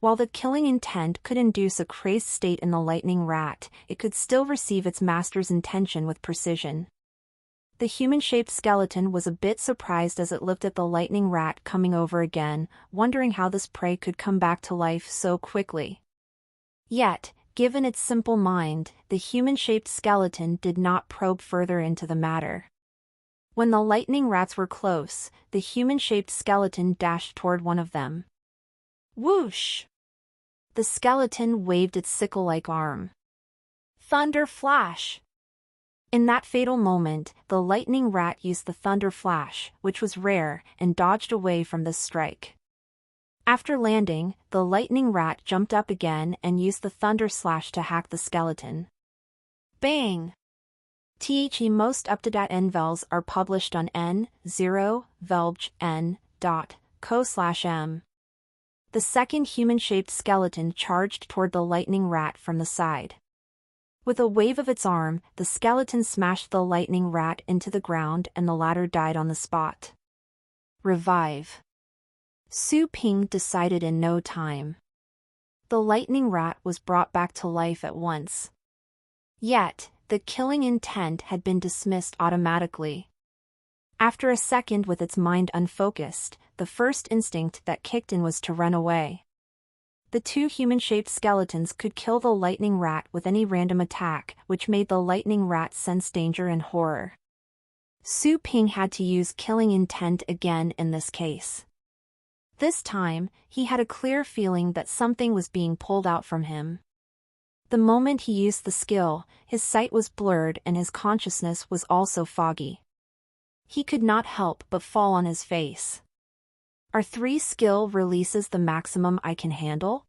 While the killing intent could induce a crazed state in the lightning rat, it could still receive its master's intention with precision. The human-shaped skeleton was a bit surprised as it looked at the lightning rat coming over again, wondering how this prey could come back to life so quickly. Yet, given its simple mind, the human-shaped skeleton did not probe further into the matter. When the lightning rats were close, the human-shaped skeleton dashed toward one of them. Whoosh! The skeleton waved its sickle-like arm. Thunder flash! In that fatal moment, the lightning rat used the thunder flash, which was rare, and dodged away from this strike. After landing, the lightning rat jumped up again and used the thunder slash to hack the skeleton. Bang! Most up-to-date NVELs are published on n0velbgn.co/m. The second human-shaped skeleton charged toward the lightning rat from the side. With a wave of its arm, the skeleton smashed the lightning rat into the ground and the latter died on the spot. Revive. Su Ping decided in no time. The lightning rat was brought back to life at once. Yet, the killing intent had been dismissed automatically. After a second with its mind unfocused, the first instinct that kicked in was to run away. The two human-shaped skeletons could kill the lightning rat with any random attack, which made the lightning rat sense danger and horror. Su Ping had to use killing intent again in this case. This time, he had a clear feeling that something was being pulled out from him. The moment he used the skill, his sight was blurred and his consciousness was also foggy. He could not help but fall on his face. Are 3 skill releases the maximum I can handle?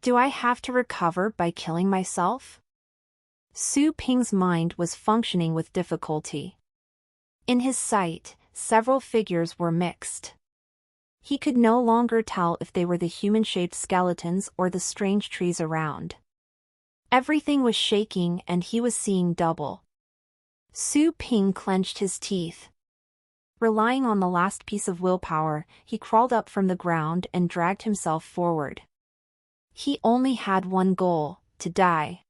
Do I have to recover by killing myself? Su Ping's mind was functioning with difficulty. In his sight, several figures were mixed. He could no longer tell if they were the human-shaped skeletons or the strange trees around. Everything was shaking and he was seeing double. Su Ping clenched his teeth. Relying on the last piece of willpower, he crawled up from the ground and dragged himself forward. He only had one goal: to die.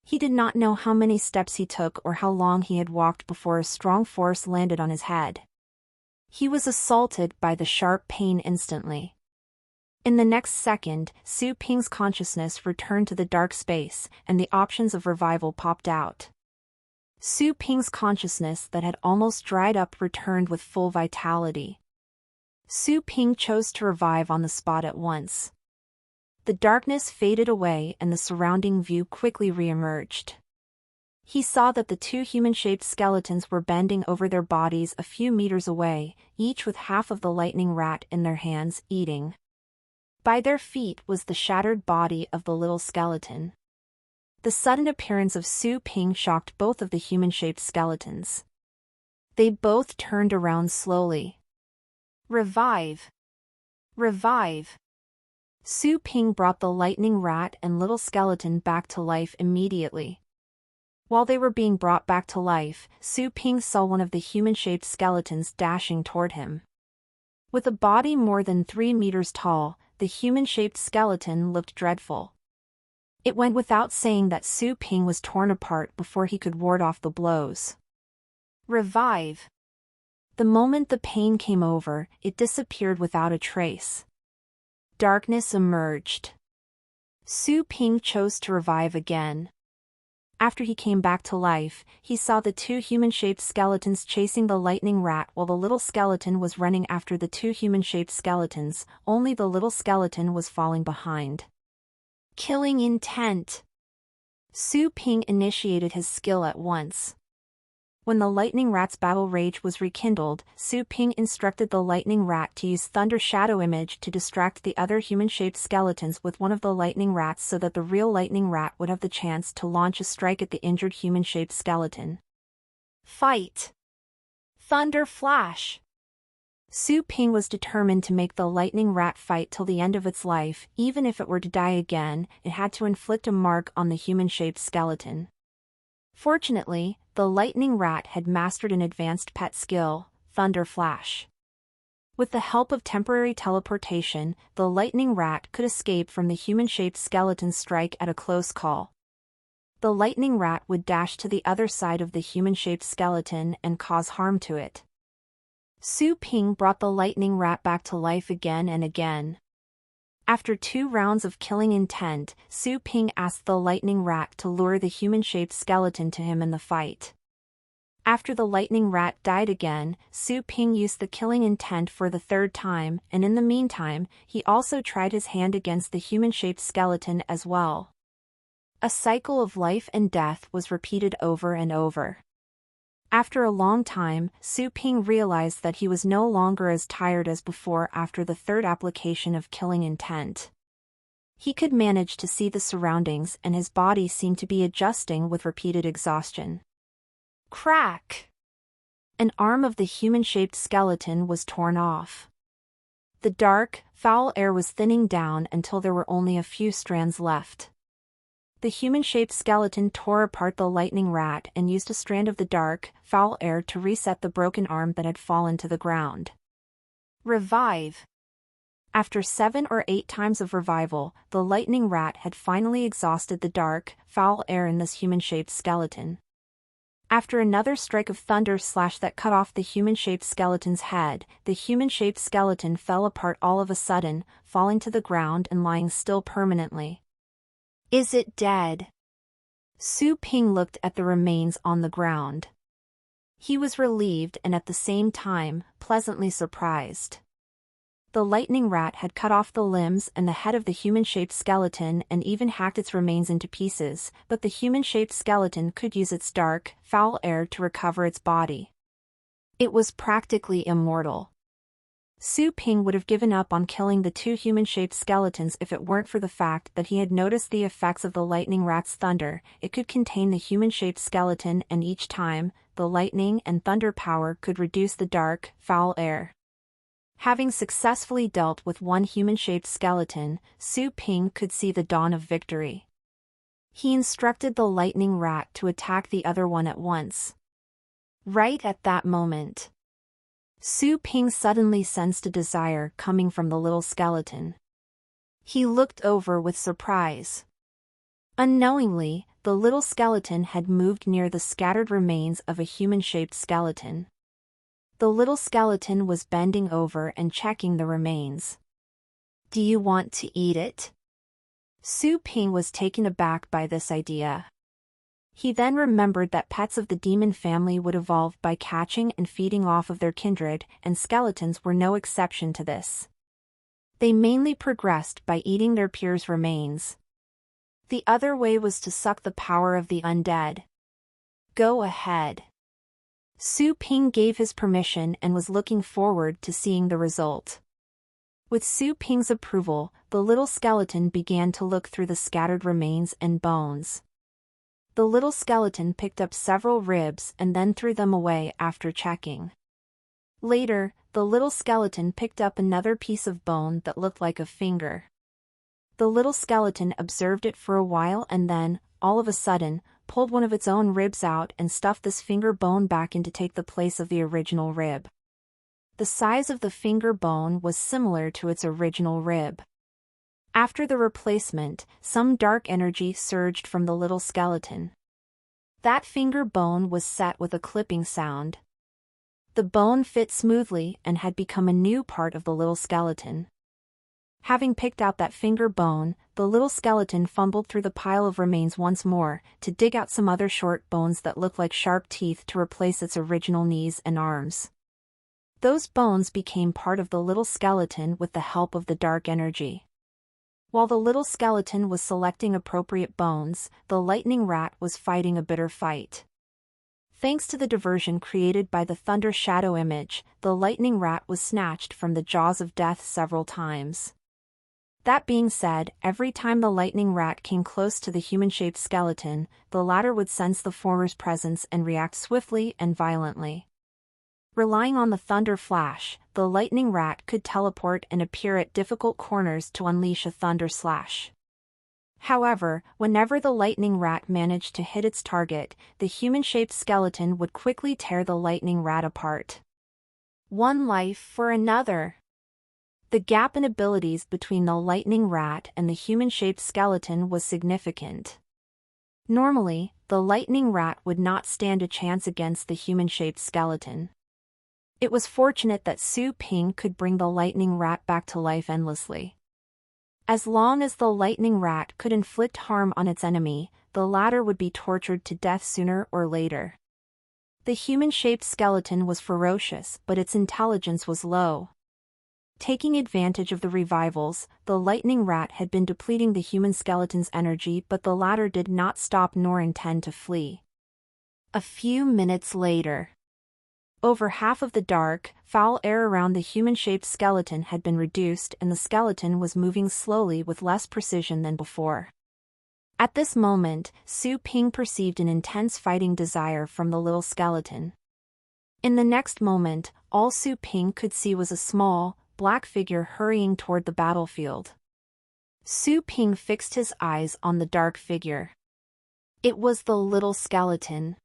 He did not know how many steps he took or how long he had walked before a strong force landed on his head. He was assaulted by the sharp pain instantly. In the next second, Su Ping's consciousness returned to the dark space, and the options of revival popped out. Su Ping's consciousness that had almost dried up returned with full vitality. Su Ping chose to revive on the spot at once. The darkness faded away and the surrounding view quickly re-emerged. He saw that the two human-shaped skeletons were bending over their bodies a few meters away, each with half of the lightning rat in their hands, eating. By their feet was the shattered body of the little skeleton. The sudden appearance of Su Ping shocked both of the human-shaped skeletons. They both turned around slowly. Revive! Revive! Su Ping brought the lightning rat and little skeleton back to life immediately. While they were being brought back to life, Su Ping saw one of the human-shaped skeletons dashing toward him. With a body more than 3 meters tall, the human-shaped skeleton looked dreadful. It went without saying that Su Ping was torn apart before he could ward off the blows. Revive! The moment the pain came over, it disappeared without a trace. Darkness emerged. Su Ping chose to revive again. After he came back to life, he saw the two human-shaped skeletons chasing the lightning rat while the little skeleton was running after the two human-shaped skeletons, only the little skeleton was falling behind. Killing intent. Su Ping initiated his skill at once. When the lightning rat's battle rage was rekindled, Su Ping instructed the lightning rat to use Thunder Shadow Image to distract the other human-shaped skeletons with one of the lightning rats so that the real lightning rat would have the chance to launch a strike at the injured human-shaped skeleton. Fight! Thunder Flash! Su Ping was determined to make the lightning rat fight till the end of its life. Even if it were to die again, it had to inflict a mark on the human-shaped skeleton. Fortunately, the lightning rat had mastered an advanced pet skill, Thunder Flash. With the help of temporary teleportation, the lightning rat could escape from the human-shaped skeleton's strike at a close call. The lightning rat would dash to the other side of the human-shaped skeleton and cause harm to it. Su Ping brought the lightning rat back to life again and again. After 2 rounds of killing intent, Su Ping asked the lightning rat to lure the human-shaped skeleton to him in the fight. After the lightning rat died again, Su Ping used the killing intent for the 3rd time, and in the meantime, he also tried his hand against the human-shaped skeleton as well. A cycle of life and death was repeated over and over. After a long time, Su Ping realized that he was no longer as tired as before after the 3rd application of killing intent. He could manage to see the surroundings and his body seemed to be adjusting with repeated exhaustion. Crack! An arm of the human-shaped skeleton was torn off. The dark, foul air was thinning down until there were only a few strands left. The human-shaped skeleton tore apart the lightning rat and used a strand of the dark, foul air to reset the broken arm that had fallen to the ground. Revive! After 7 or 8 times of revival, the lightning rat had finally exhausted the dark, foul air in this human-shaped skeleton. After another strike of thunder slash that cut off the human-shaped skeleton's head, the human-shaped skeleton fell apart all of a sudden, falling to the ground and lying still permanently. Is it dead? Su Ping looked at the remains on the ground. He was relieved and at the same time, pleasantly surprised. The lightning rat had cut off the limbs and the head of the human-shaped skeleton and even hacked its remains into pieces, but the human-shaped skeleton could use its dark, foul air to recover its body. It was practically immortal. Su Ping would have given up on killing the two human-shaped skeletons if it weren't for the fact that he had noticed the effects of the lightning rat's thunder. It could contain the human-shaped skeleton, and each time, the lightning and thunder power could reduce the dark, foul air. Having successfully dealt with one human-shaped skeleton, Su Ping could see the dawn of victory. He instructed the lightning rat to attack the other one at once. Right at that moment, Su Ping suddenly sensed a desire coming from the little skeleton. He looked over with surprise. Unknowingly, the little skeleton had moved near the scattered remains of a human-shaped skeleton. The little skeleton was bending over and checking the remains. "Do you want to eat it?" Su Ping was taken aback by this idea. He then remembered that pets of the demon family would evolve by catching and feeding off of their kindred, and skeletons were no exception to this. They mainly progressed by eating their peers' remains. The other way was to suck the power of the undead. "Go ahead." Su Ping gave his permission and was looking forward to seeing the result. With Su Ping's approval, the little skeleton began to look through the scattered remains and bones. The little skeleton picked up several ribs and then threw them away after checking. Later, the little skeleton picked up another piece of bone that looked like a finger. The little skeleton observed it for a while and then, all of a sudden, pulled one of its own ribs out and stuffed this finger bone back in to take the place of the original rib. The size of the finger bone was similar to its original rib. After the replacement, some dark energy surged from the little skeleton. That finger bone was set with a clipping sound. The bone fit smoothly and had become a new part of the little skeleton. Having picked out that finger bone, the little skeleton fumbled through the pile of remains once more, to dig out some other short bones that looked like sharp teeth to replace its original knees and arms. Those bones became part of the little skeleton with the help of the dark energy. While the little skeleton was selecting appropriate bones, the lightning rat was fighting a bitter fight. Thanks to the diversion created by the thunder shadow image, the lightning rat was snatched from the jaws of death several times. That being said, every time the lightning rat came close to the human-shaped skeleton, the latter would sense the former's presence and react swiftly and violently. Relying on the thunder flash, the lightning rat could teleport and appear at difficult corners to unleash a thunder slash. However, whenever the lightning rat managed to hit its target, the human-shaped skeleton would quickly tear the lightning rat apart. One life for another. The gap in abilities between the lightning rat and the human-shaped skeleton was significant. Normally, the lightning rat would not stand a chance against the human-shaped skeleton. It was fortunate that Su Ping could bring the lightning rat back to life endlessly. As long as the lightning rat could inflict harm on its enemy, the latter would be tortured to death sooner or later. The human-shaped skeleton was ferocious, but its intelligence was low. Taking advantage of the revivals, the lightning rat had been depleting the human skeleton's energy, but the latter did not stop nor intend to flee. A few minutes later, over half of the dark, foul air around the human-shaped skeleton had been reduced and the skeleton was moving slowly with less precision than before. At this moment, Su Ping perceived an intense fighting desire from the little skeleton. In the next moment, all Su Ping could see was a small, black figure hurrying toward the battlefield. Su Ping fixed his eyes on the dark figure. It was the little skeleton.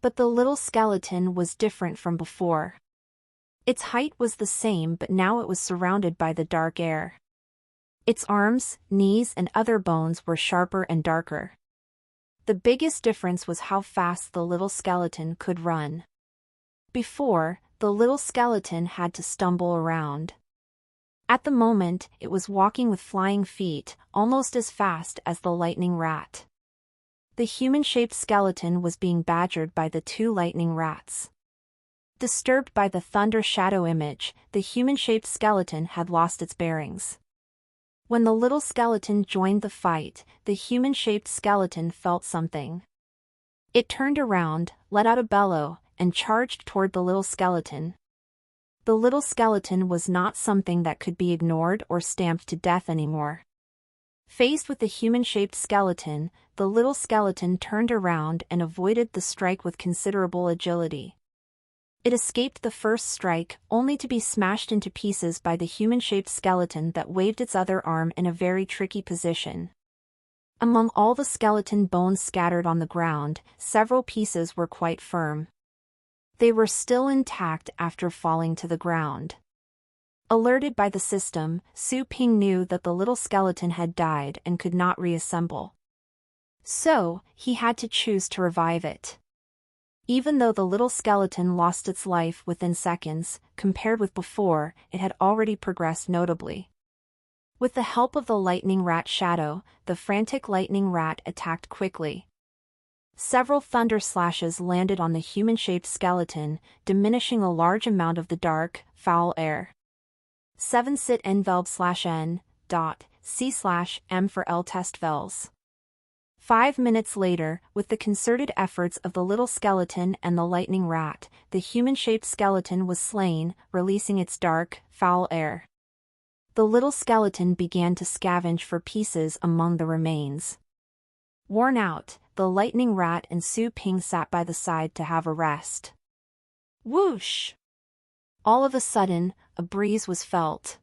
But the little skeleton was different from before. Its height was the same, but now it was surrounded by the dark air. Its arms, knees and other bones were sharper and darker. The biggest difference was how fast the little skeleton could run. Before, the little skeleton had to stumble around. At the moment, it was walking with flying feet, almost as fast as the lightning rat. The human-shaped skeleton was being badgered by the two lightning rats. Disturbed by the thunder shadow image, the human-shaped skeleton had lost its bearings. When the little skeleton joined the fight, the human-shaped skeleton felt something. It turned around, let out a bellow, and charged toward the little skeleton. The little skeleton was not something that could be ignored or stamped to death anymore. Faced with the human-shaped skeleton, the little skeleton turned around and avoided the strike with considerable agility. It escaped the first strike, only to be smashed into pieces by the human-shaped skeleton that waved its other arm in a very tricky position. Among all the skeleton bones scattered on the ground, several pieces were quite firm. They were still intact after falling to the ground. Alerted by the system, Su Ping knew that the little skeleton had died and could not reassemble. So, he had to choose to revive it. Even though the little skeleton lost its life within seconds, compared with before, it had already progressed notably. With the help of the lightning rat shadow, the frantic lightning rat attacked quickly. Several thunder slashes landed on the human-shaped skeleton, diminishing a large amount of the dark, foul air. 7 sit envelb/n, c/m for L test vels. 5 minutes later, with the concerted efforts of the little skeleton and the lightning rat, the human-shaped skeleton was slain, releasing its dark, foul air. The little skeleton began to scavenge for pieces among the remains. Worn out, the lightning rat and Su Ping sat by the side to have a rest. Whoosh! All of a sudden, a breeze was felt.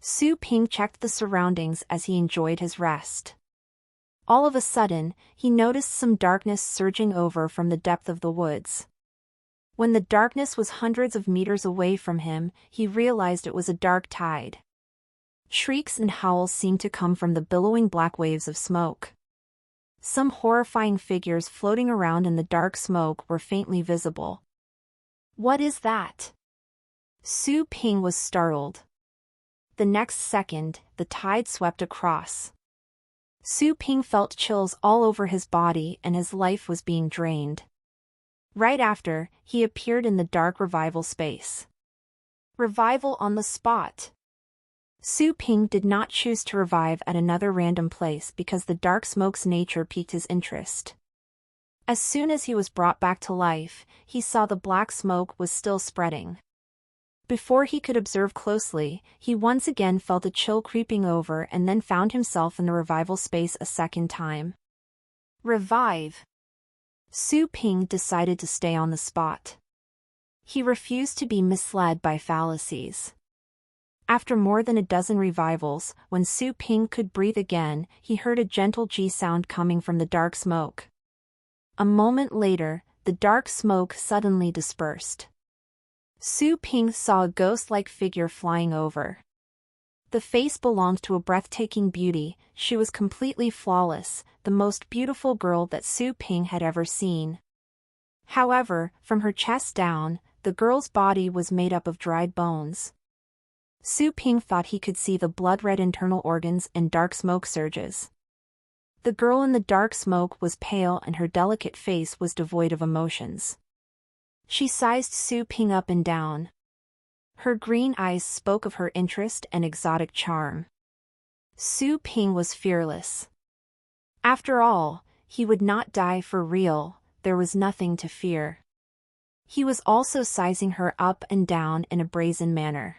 Su Ping checked the surroundings as he enjoyed his rest. All of a sudden, he noticed some darkness surging over from the depth of the woods. When the darkness was hundreds of meters away from him, he realized it was a dark tide. Shrieks and howls seemed to come from the billowing black waves of smoke. Some horrifying figures floating around in the dark smoke were faintly visible. What is that? Su Ping was startled. The next second, the tide swept across. Su Ping felt chills all over his body and his life was being drained. Right after, he appeared in the dark revival space. Revival on the spot. Su Ping did not choose to revive at another random place because the dark smoke's nature piqued his interest. As soon as he was brought back to life, he saw the black smoke was still spreading. Before he could observe closely, he once again felt a chill creeping over and then found himself in the revival space a second time. Revive. Su Ping decided to stay on the spot. He refused to be misled by fallacies. After more than a dozen revivals, when Su Ping could breathe again, he heard a gentle G sound coming from the dark smoke. A moment later, the dark smoke suddenly dispersed. Su Ping saw a ghost-like figure flying over. The face belonged to a breathtaking beauty. She was completely flawless, the most beautiful girl that Su Ping had ever seen. However, from her chest down, the girl's body was made up of dried bones. Su Ping thought he could see the blood-red internal organs and dark smoke surges. The girl in the dark smoke was pale and her delicate face was devoid of emotions. She sized Su Ping up and down. Her green eyes spoke of her interest and exotic charm. Su Ping was fearless. After all, he would not die for real, there was nothing to fear. He was also sizing her up and down in a brazen manner.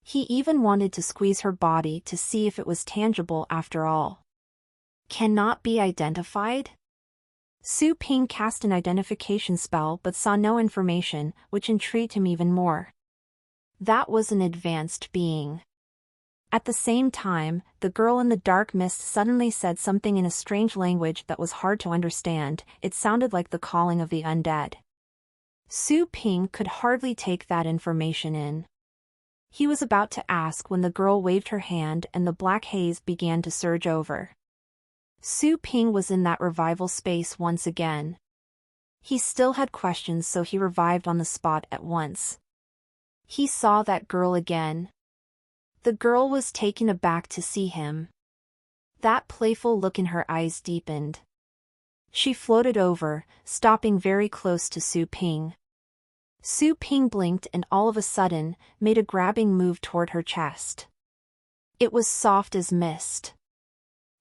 He even wanted to squeeze her body to see if it was tangible after all. Cannot be identified? Su Ping cast an identification spell but saw no information, which intrigued him even more. That was an advanced being. At the same time, the girl in the dark mist suddenly said something in a strange language that was hard to understand. It sounded like the calling of the undead. Su Ping could hardly take that information in. He was about to ask when the girl waved her hand and the black haze began to surge over. Su Ping was in that revival space once again. He still had questions, so he revived on the spot at once. He saw that girl again. The girl was taken aback to see him. That playful look in her eyes deepened. She floated over, stopping very close to Su Ping. Su Ping blinked and all of a sudden, made a grabbing move toward her chest. It was soft as mist.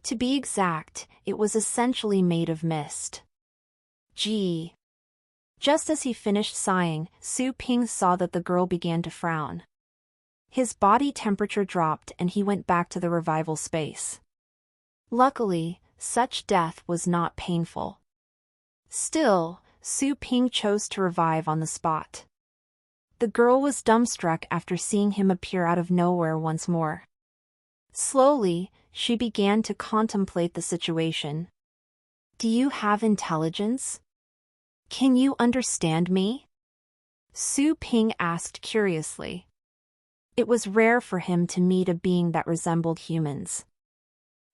To be exact, it was essentially made of mist. Gee. Just as he finished sighing, Su Ping saw that the girl began to frown. His body temperature dropped and he went back to the revival space. Luckily, such death was not painful. Still, Su Ping chose to revive on the spot. The girl was dumbstruck after seeing him appear out of nowhere once more. Slowly, she began to contemplate the situation. "Do you have intelligence? Can you understand me?" Su Ping asked curiously. It was rare for him to meet a being that resembled humans.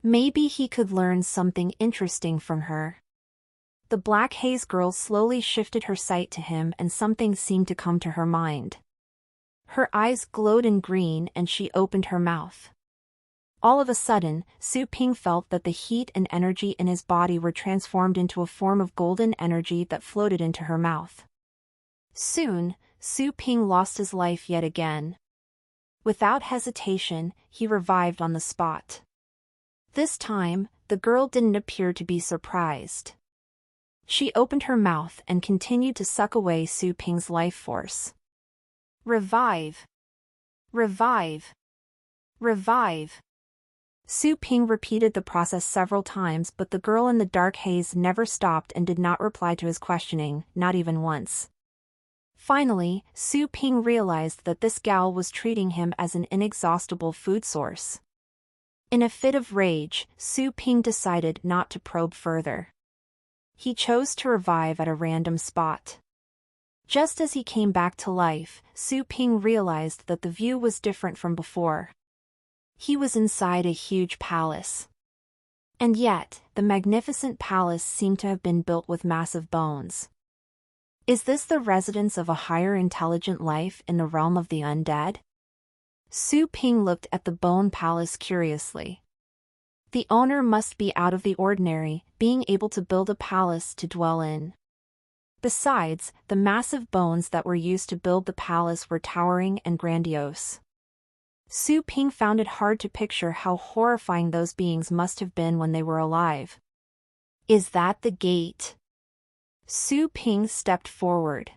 Maybe he could learn something interesting from her. The black haze girl slowly shifted her sight to him and something seemed to come to her mind. Her eyes glowed in green and she opened her mouth. All of a sudden, Su Ping felt that the heat and energy in his body were transformed into a form of golden energy that floated into her mouth. Soon, Su Ping lost his life yet again. Without hesitation, he revived on the spot. This time, the girl didn't appear to be surprised. She opened her mouth and continued to suck away Su Ping's life force. "Revive! Revive! Revive!" Su Ping repeated the process several times, but the girl in the dark haze never stopped and did not reply to his questioning, not even once. Finally, Su Ping realized that this gal was treating him as an inexhaustible food source. In a fit of rage, Su Ping decided not to probe further. He chose to revive at a random spot. Just as he came back to life, Su Ping realized that the view was different from before. He was inside a huge palace. And yet, the magnificent palace seemed to have been built with massive bones. Is this the residence of a higher intelligent life in the realm of the undead? Su Ping looked at the bone palace curiously. The owner must be out of the ordinary, being able to build a palace to dwell in. Besides, the massive bones that were used to build the palace were towering and grandiose. Su Ping found it hard to picture how horrifying those beings must have been when they were alive. "Is that the gate?" Su Ping stepped forward.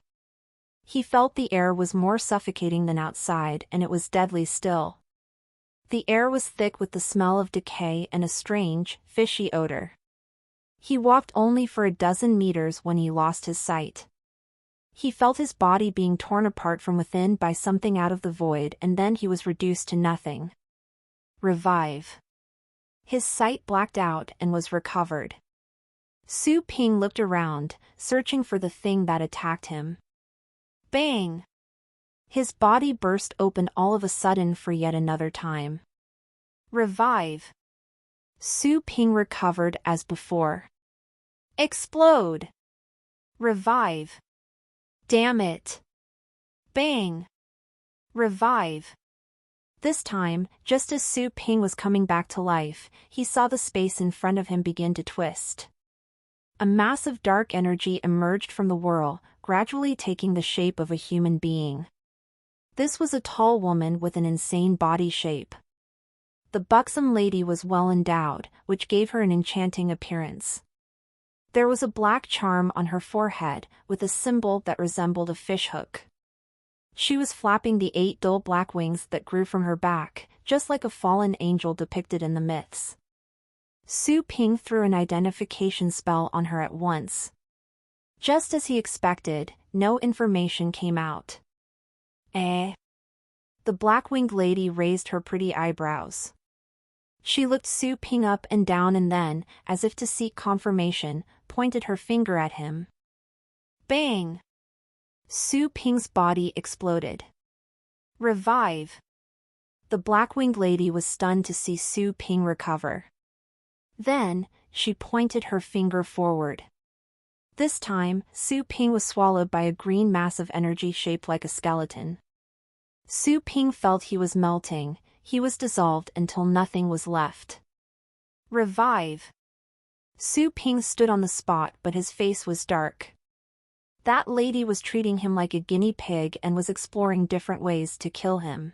He felt the air was more suffocating than outside and it was deadly still. The air was thick with the smell of decay and a strange, fishy odor. He walked only for a dozen meters when he lost his sight. He felt his body being torn apart from within by something out of the void and then he was reduced to nothing. Revive. His sight blacked out and was recovered. Su Ping looked around, searching for the thing that attacked him. Bang! His body burst open all of a sudden for yet another time. Revive. Su Ping recovered as before. Explode. Revive. Damn it. Bang. Revive. This time, just as Su Ping was coming back to life, he saw the space in front of him begin to twist. A massive dark energy emerged from the whirl, gradually taking the shape of a human being. This was a tall woman with an insane body shape. The buxom lady was well endowed, which gave her an enchanting appearance. There was a black charm on her forehead, with a symbol that resembled a fishhook. She was flapping the 8 dull black wings that grew from her back, just like a fallen angel depicted in the myths. Su Ping threw an identification spell on her at once. Just as he expected, no information came out. Eh? The black-winged lady raised her pretty eyebrows. She looked Su Ping up and down and then, as if to seek confirmation, pointed her finger at him. Bang! Su Ping's body exploded. Revive. The black-winged lady was stunned to see Su Ping recover. Then, she pointed her finger forward. This time, Su Ping was swallowed by a green mass of energy shaped like a skeleton. Su Ping felt he was melting, he was dissolved until nothing was left. Revive. Su Ping stood on the spot but his face was dark. That lady was treating him like a guinea pig and was exploring different ways to kill him.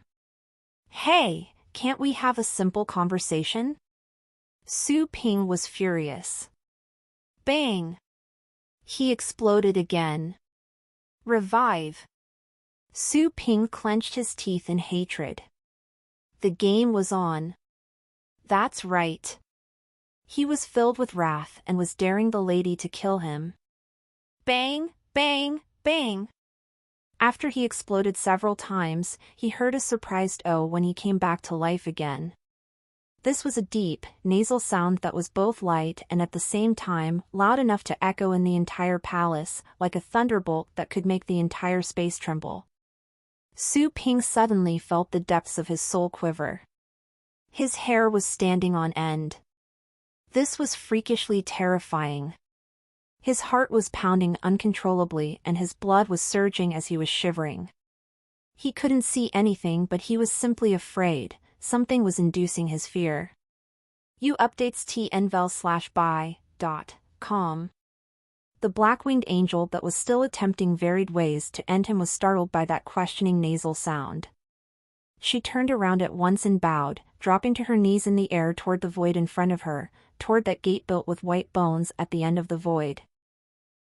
Hey, can't we have a simple conversation? Su Ping was furious. Bang! He exploded again. Revive. Su Ping clenched his teeth in hatred. The game was on. That's right. He was filled with wrath and was daring the lady to kill him. Bang, bang, bang. After he exploded several times, he heard a surprised "oh" when he came back to life again. This was a deep, nasal sound that was both light and at the same time loud enough to echo in the entire palace, like a thunderbolt that could make the entire space tremble. Su Ping suddenly felt the depths of his soul quiver. His hair was standing on end. This was freakishly terrifying. His heart was pounding uncontrollably and his blood was surging as he was shivering. He couldn't see anything, but he was simply afraid. Something was inducing his fear. Updates tnvel/by.com. The black-winged angel that was still attempting varied ways to end him was startled by that questioning nasal sound. She turned around at once and bowed, dropping to her knees in the air toward the void in front of her, toward that gate built with white bones at the end of the void.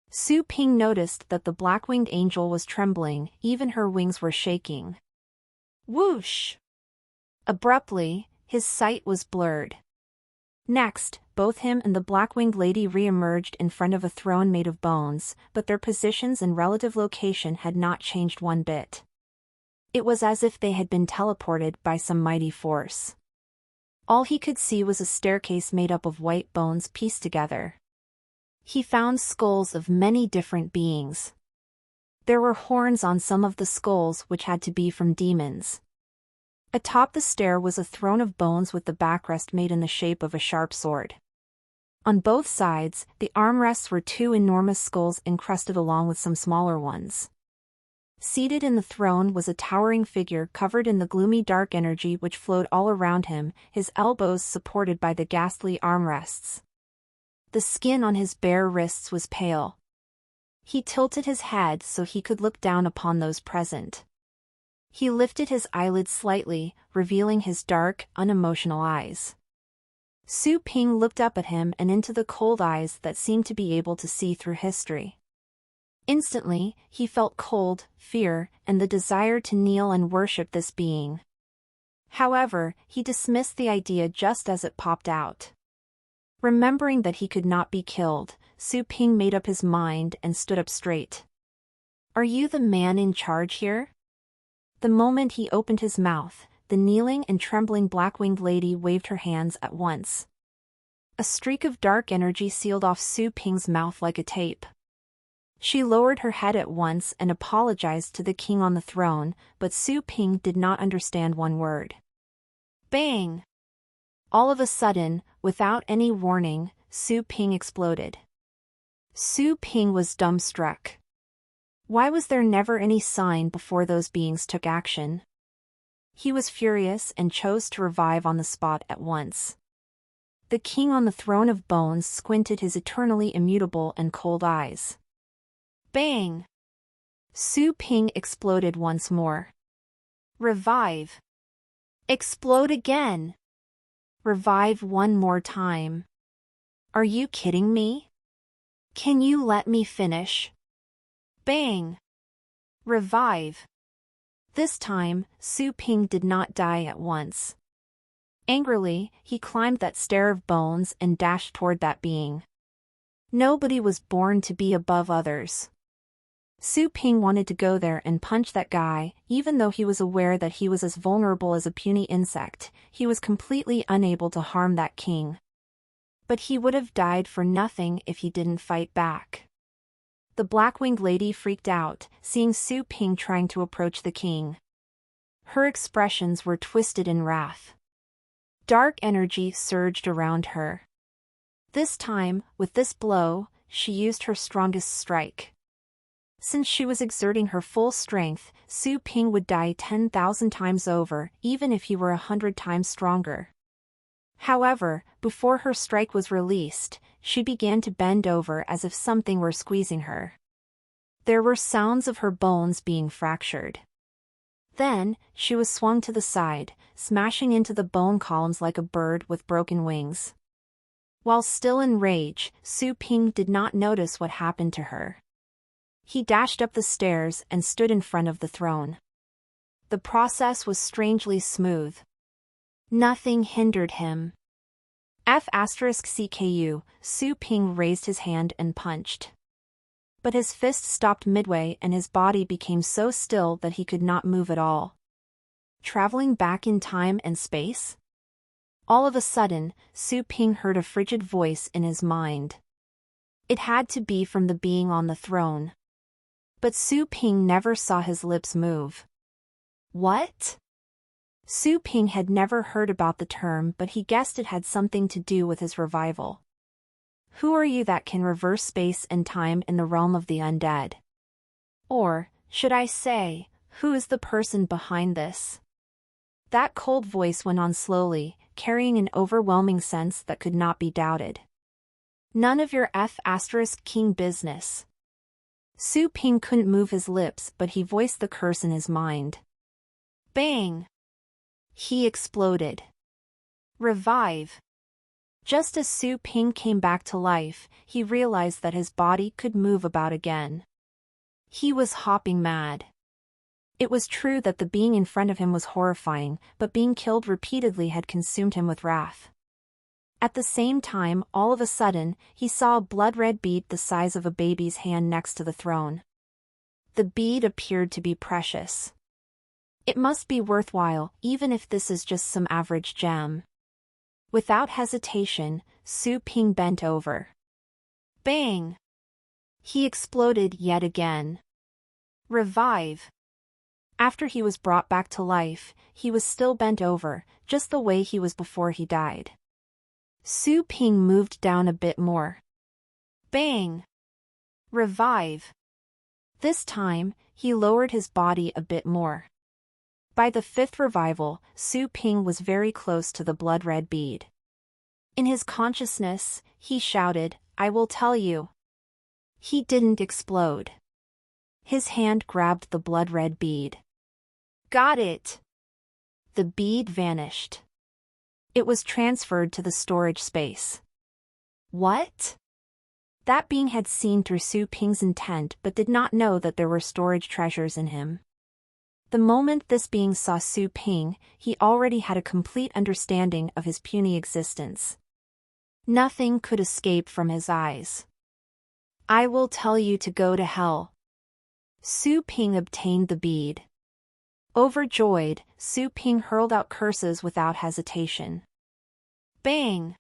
Su Ping noticed that the black-winged angel was trembling, even her wings were shaking. Whoosh! Abruptly, his sight was blurred. Next, both him and the black-winged lady re-emerged in front of a throne made of bones, but their positions and relative location had not changed one bit. It was as if they had been teleported by some mighty force. All he could see was a staircase made up of white bones pieced together. He found skulls of many different beings. There were horns on some of the skulls which had to be from demons. Atop the stair was a throne of bones with the backrest made in the shape of a sharp sword. On both sides, the armrests were two enormous skulls encrusted along with some smaller ones. Seated in the throne was a towering figure covered in the gloomy dark energy which flowed all around him, his elbows supported by the ghastly armrests. The skin on his bare wrists was pale. He tilted his head so he could look down upon those present. He lifted his eyelids slightly, revealing his dark, unemotional eyes. Su Ping looked up at him and into the cold eyes that seemed to be able to see through history. Instantly, he felt cold, fear, and the desire to kneel and worship this being. However, he dismissed the idea just as it popped out. Remembering that he could not be killed, Su Ping made up his mind and stood up straight. "Are you the man in charge here?" The moment he opened his mouth, the kneeling and trembling black-winged lady waved her hands at once. A streak of dark energy sealed off Su Ping's mouth like a tape. She lowered her head at once and apologized to the king on the throne, but Su Ping did not understand one word. Bang! All of a sudden, without any warning, Su Ping exploded. Su Ping was dumbstruck. Why was there never any sign before those beings took action? He was furious and chose to revive on the spot at once. The king on the throne of bones squinted his eternally immutable and cold eyes. Bang! Su Ping exploded once more. Revive. Explode again. Revive one more time. Are you kidding me? Can you let me finish? Bang! Revive. This time, Su Ping did not die at once. Angrily, he climbed that stair of bones and dashed toward that being. Nobody was born to be above others. Su Ping wanted to go there and punch that guy, even though he was aware that he was as vulnerable as a puny insect. He was completely unable to harm that king. But he would have died for nothing if he didn't fight back. The black-winged lady freaked out, seeing Su Ping trying to approach the king. Her expressions were twisted in wrath. Dark energy surged around her. This time, with this blow, she used her strongest strike. Since she was exerting her full strength, Su Ping would die 10,000 times over, even if he were 100 times stronger. However, before her strike was released, she began to bend over as if something were squeezing her. There were sounds of her bones being fractured. Then, she was swung to the side, smashing into the bone columns like a bird with broken wings. While still in rage, Su Ping did not notice what happened to her. He dashed up the stairs and stood in front of the throne. The process was strangely smooth. Nothing hindered him. F*CKU, Su Ping raised his hand and punched. But his fist stopped midway and his body became so still that he could not move at all. Traveling back in time and space? All of a sudden, Su Ping heard a frigid voice in his mind. It had to be from the being on the throne. But Su Ping never saw his lips move. What? Su Ping had never heard about the term, but he guessed it had something to do with his revival. Who are you that can reverse space and time in the realm of the undead? Or, should I say, who is the person behind this? That cold voice went on slowly, carrying an overwhelming sense that could not be doubted. None of your F*King business. Su Ping couldn't move his lips, but he voiced the curse in his mind. Bang! He exploded. Revive. Just as Su Ping came back to life, he realized that his body could move about again. He was hopping mad. It was true that the being in front of him was horrifying, but being killed repeatedly had consumed him with wrath. At the same time, all of a sudden, he saw a blood-red bead the size of a baby's hand next to the throne. The bead appeared to be precious. It must be worthwhile, even if this is just some average gem. Without hesitation, Su Ping bent over. Bang! He exploded yet again. Revive. After he was brought back to life, he was still bent over, just the way he was before he died. Su Ping moved down a bit more. Bang! Revive. This time, he lowered his body a bit more. By the fifth revival, Su Ping was very close to the blood-red bead. In his consciousness, he shouted, I will tell you. He didn't explode. His hand grabbed the blood-red bead. Got it! The bead vanished. It was transferred to the storage space. What? That being had seen through Su Ping's intent but did not know that there were storage treasures in him. The moment this being saw Su Ping, he already had a complete understanding of his puny existence. Nothing could escape from his eyes. I will tell you to go to hell. Su Ping obtained the bead. Overjoyed, Su Ping hurled out curses without hesitation. Bang!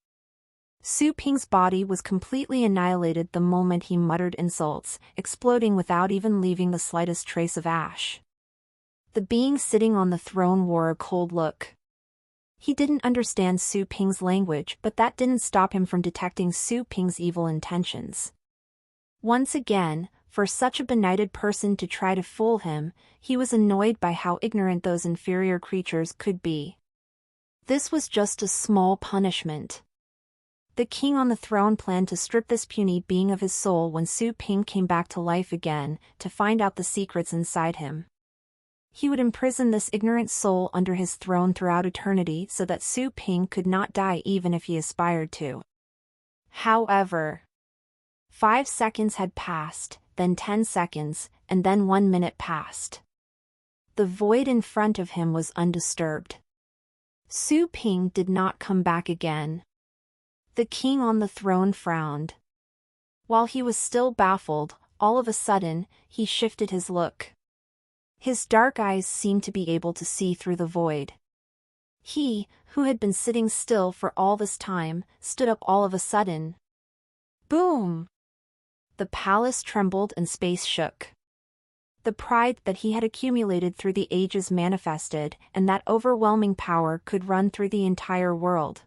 Su Ping's body was completely annihilated the moment he muttered insults, exploding without even leaving the slightest trace of ash. The being sitting on the throne wore a cold look. He didn't understand Su Ping's language, but that didn't stop him from detecting Su Ping's evil intentions. Once again, for such a benighted person to try to fool him, he was annoyed by how ignorant those inferior creatures could be. This was just a small punishment. The king on the throne planned to strip this puny being of his soul when Su Ping came back to life again, to find out the secrets inside him. He would imprison this ignorant soul under his throne throughout eternity so that Su Ping could not die even if he aspired to. However, 5 seconds had passed, then 10 seconds, and then 1 minute passed. The void in front of him was undisturbed. Su Ping did not come back again. The king on the throne frowned. While he was still baffled, all of a sudden, he shifted his look. His dark eyes seemed to be able to see through the void. He, who had been sitting still for all this time, stood up all of a sudden. Boom! The palace trembled and space shook. The pride that he had accumulated through the ages manifested, and that overwhelming power could run through the entire world.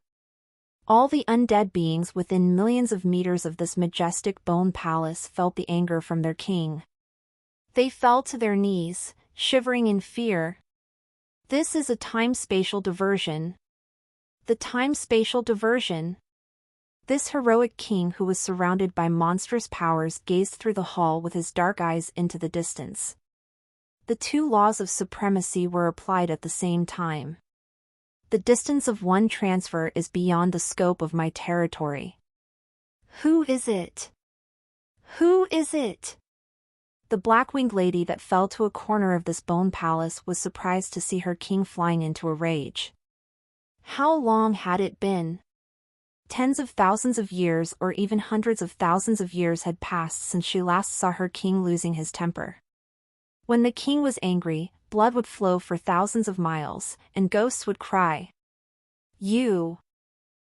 All the undead beings within millions of meters of this majestic bone palace felt the anger from their king. They fell to their knees, shivering in fear. This is a time-spatial diversion. The time-spatial diversion. This heroic king who was surrounded by monstrous powers gazed through the hall with his dark eyes into the distance. The two laws of supremacy were applied at the same time. The distance of one transfer is beyond the scope of my territory. Who is it? Who is it? The black-winged lady that fell to a corner of this bone palace was surprised to see her king flying into a rage. How long had it been? Tens of thousands of years or even hundreds of thousands of years had passed since she last saw her king losing his temper. When the king was angry, blood would flow for thousands of miles, and ghosts would cry. "You!"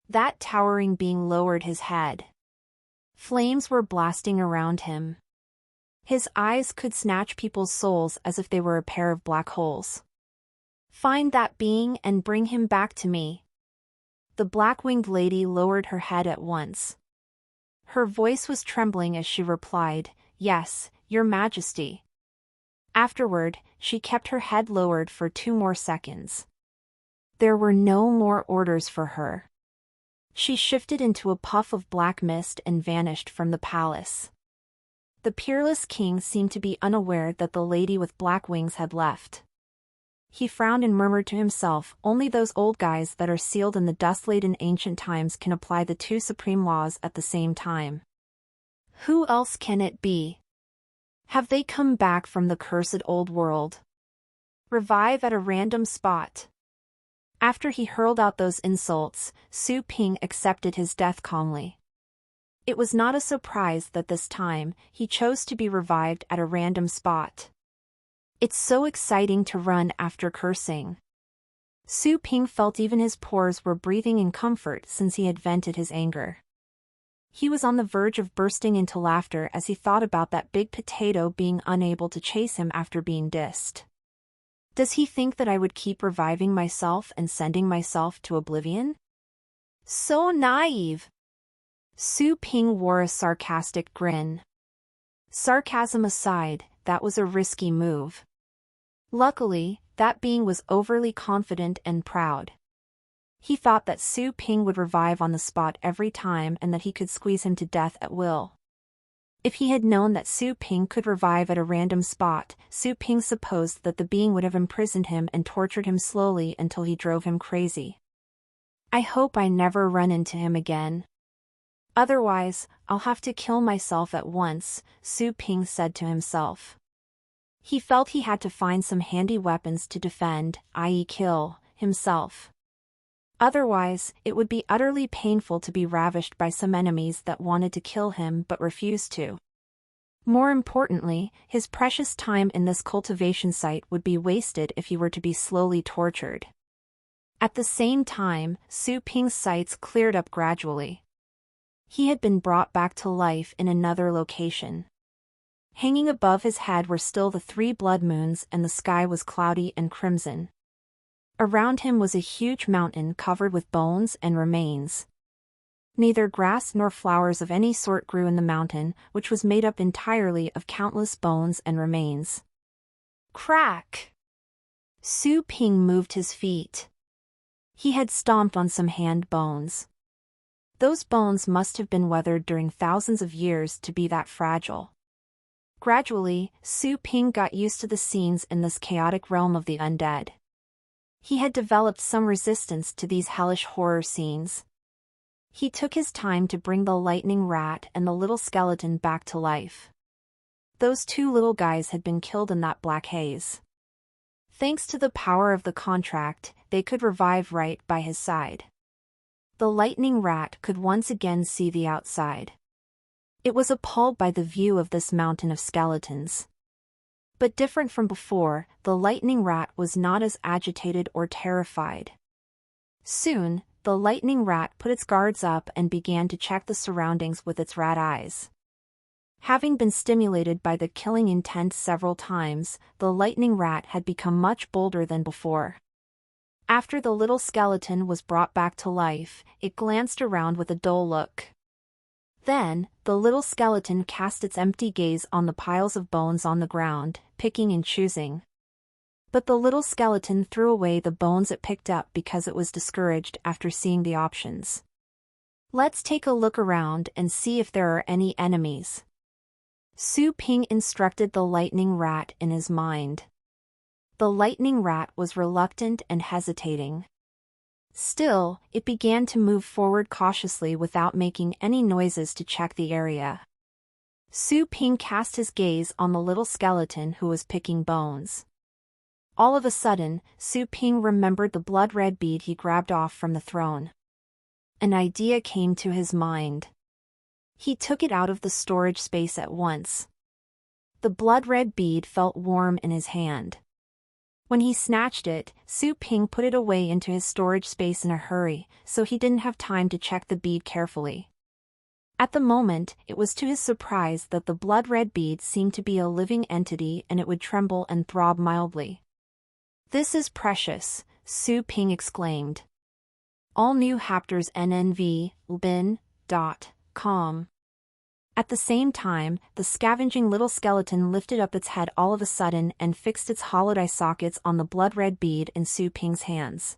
That towering being lowered his head. Flames were blasting around him. His eyes could snatch people's souls as if they were a pair of black holes. "Find that being and bring him back to me." The black-winged lady lowered her head at once. Her voice was trembling as she replied, "Yes, Your Majesty." Afterward, she kept her head lowered for 2 more seconds. There were no more orders for her. She shifted into a puff of black mist and vanished from the palace. The peerless king seemed to be unaware that the lady with black wings had left. He frowned and murmured to himself, "Only those old guys that are sealed in the dust-laden ancient times can apply the 2 supreme laws at the same time. Who else can it be? Have they come back from the cursed old world? Revive at a random spot." After he hurled out those insults, Su Ping accepted his death calmly. It was not a surprise that this time, he chose to be revived at a random spot. It's so exciting to run after cursing. Su Ping felt even his pores were breathing in comfort since he had vented his anger. He was on the verge of bursting into laughter as he thought about that big potato being unable to chase him after being dissed. Does he think that I would keep reviving myself and sending myself to oblivion? So naive! Su Ping wore a sarcastic grin. Sarcasm aside, that was a risky move. Luckily, that being was overly confident and proud. He thought that Su Ping would revive on the spot every time and that he could squeeze him to death at will. If he had known that Su Ping could revive at a random spot, Su Ping supposed that the being would have imprisoned him and tortured him slowly until he drove him crazy. I hope I never run into him again. Otherwise, I'll have to kill myself at once, Su Ping said to himself. He felt he had to find some handy weapons to defend, i.e. kill, himself. Otherwise, it would be utterly painful to be ravished by some enemies that wanted to kill him but refused to. More importantly, his precious time in this cultivation site would be wasted if he were to be slowly tortured. At the same time, Su Ping's sights cleared up gradually. He had been brought back to life in another location. Hanging above his head were still the 3 blood moons and the sky was cloudy and crimson. Around him was a huge mountain covered with bones and remains. Neither grass nor flowers of any sort grew in the mountain, which was made up entirely of countless bones and remains. Crack! Su Ping moved his feet. He had stomped on some hand bones. Those bones must have been weathered during thousands of years to be that fragile. Gradually, Su Ping got used to the scenes in this chaotic realm of the undead. He had developed some resistance to these hellish horror scenes. He took his time to bring the lightning rat and the little skeleton back to life. Those 2 little guys had been killed in that black haze. Thanks to the power of the contract, they could revive right by his side. The lightning rat could once again see the outside. It was appalled by the view of this mountain of skeletons. But different from before, the lightning rat was not as agitated or terrified. Soon, the lightning rat put its guards up and began to check the surroundings with its rat eyes. Having been stimulated by the killing intent several times, the lightning rat had become much bolder than before. After the little skeleton was brought back to life, it glanced around with a dull look. Then, the little skeleton cast its empty gaze on the piles of bones on the ground, picking and choosing. But the little skeleton threw away the bones it picked up because it was discouraged after seeing the options. Let's take a look around and see if there are any enemies. Su Ping instructed the lightning rat in his mind. The lightning rat was reluctant and hesitating. Still, it began to move forward cautiously without making any noises to check the area. Su Ping cast his gaze on the little skeleton who was picking bones. All of a sudden, Su Ping remembered the blood-red bead he grabbed off from the throne. An idea came to his mind. He took it out of the storage space at once. The blood-red bead felt warm in his hand. When he snatched it, Su Ping put it away into his storage space in a hurry, so he didn't have time to check the bead carefully. At the moment, it was to his surprise that the blood-red bead seemed to be a living entity and it would tremble and throb mildly. "This is precious," Su Ping exclaimed. All new Haptors NNV.com. At the same time, the scavenging little skeleton lifted up its head all of a sudden and fixed its hollowed eye sockets on the blood-red bead in Su Ping's hands.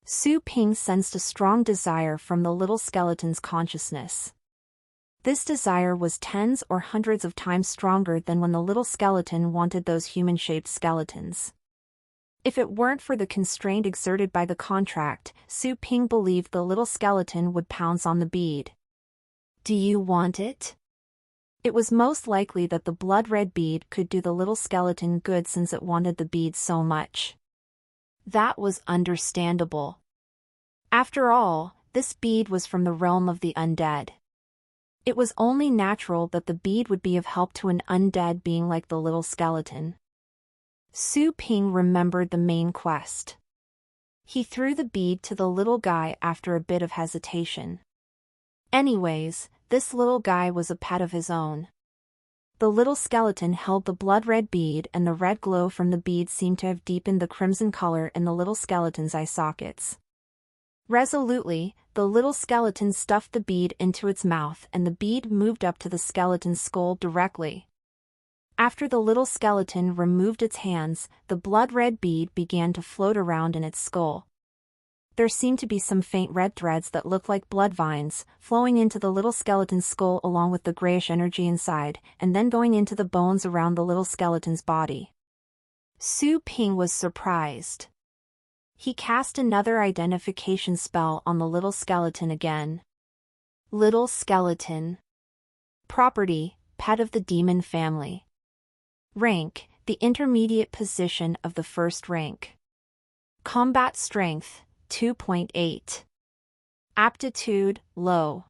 Su Ping sensed a strong desire from the little skeleton's consciousness. This desire was tens or hundreds of times stronger than when the little skeleton wanted those human-shaped skeletons. If it weren't for the constraint exerted by the contract, Su Ping believed the little skeleton would pounce on the bead. "Do you want it?" It was most likely that the blood-red bead could do the little skeleton good since it wanted the bead so much. That was understandable. After all, this bead was from the realm of the undead. It was only natural that the bead would be of help to an undead being like the little skeleton. Su Ping remembered the main quest. He threw the bead to the little guy after a bit of hesitation. Anyways, this little guy was a pet of his own. The little skeleton held the blood-red bead and the red glow from the bead seemed to have deepened the crimson color in the little skeleton's eye sockets. Resolutely, the little skeleton stuffed the bead into its mouth and the bead moved up to the skeleton's skull directly. After the little skeleton removed its hands, the blood-red bead began to float around in its skull. There seemed to be some faint red threads that looked like blood vines, flowing into the little skeleton's skull along with the grayish energy inside, and then going into the bones around the little skeleton's body. Su Ping was surprised. He cast another identification spell on the little skeleton again. Little skeleton. Property, pet of the demon family. Rank, the intermediate position of the first rank. Combat strength, 2.8. Aptitude, low.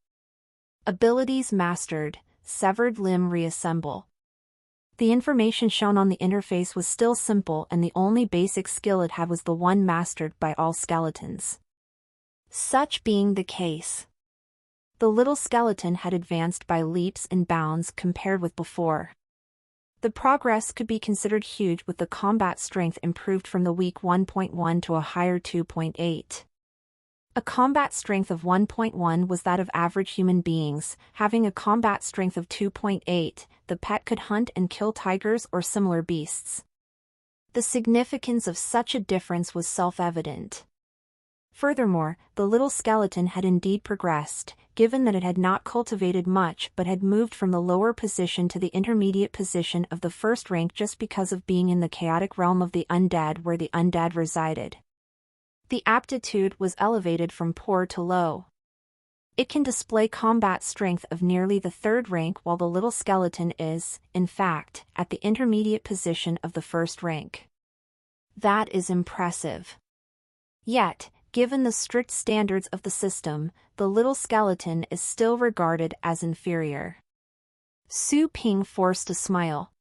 Abilities mastered, severed limb reassemble. The information shown on the interface was still simple and the only basic skill it had was the one mastered by all skeletons. Such being the case, the little skeleton had advanced by leaps and bounds compared with before. The progress could be considered huge with the combat strength improved from the weak 1.1 to a higher 2.8. A combat strength of 1.1 was that of average human beings. Having a combat strength of 2.8, the pet could hunt and kill tigers or similar beasts. The significance of such a difference was self-evident. Furthermore, the little skeleton had indeed progressed, given that it had not cultivated much but had moved from the lower position to the intermediate position of the first rank just because of being in the chaotic realm of the undead where the undead resided. The aptitude was elevated from poor to low. It can display combat strength of nearly the third rank while the little skeleton is, in fact, at the intermediate position of the first rank. That is impressive. Yet, given the strict standards of the system, the little skeleton is still regarded as inferior. Su Ping forced a smile.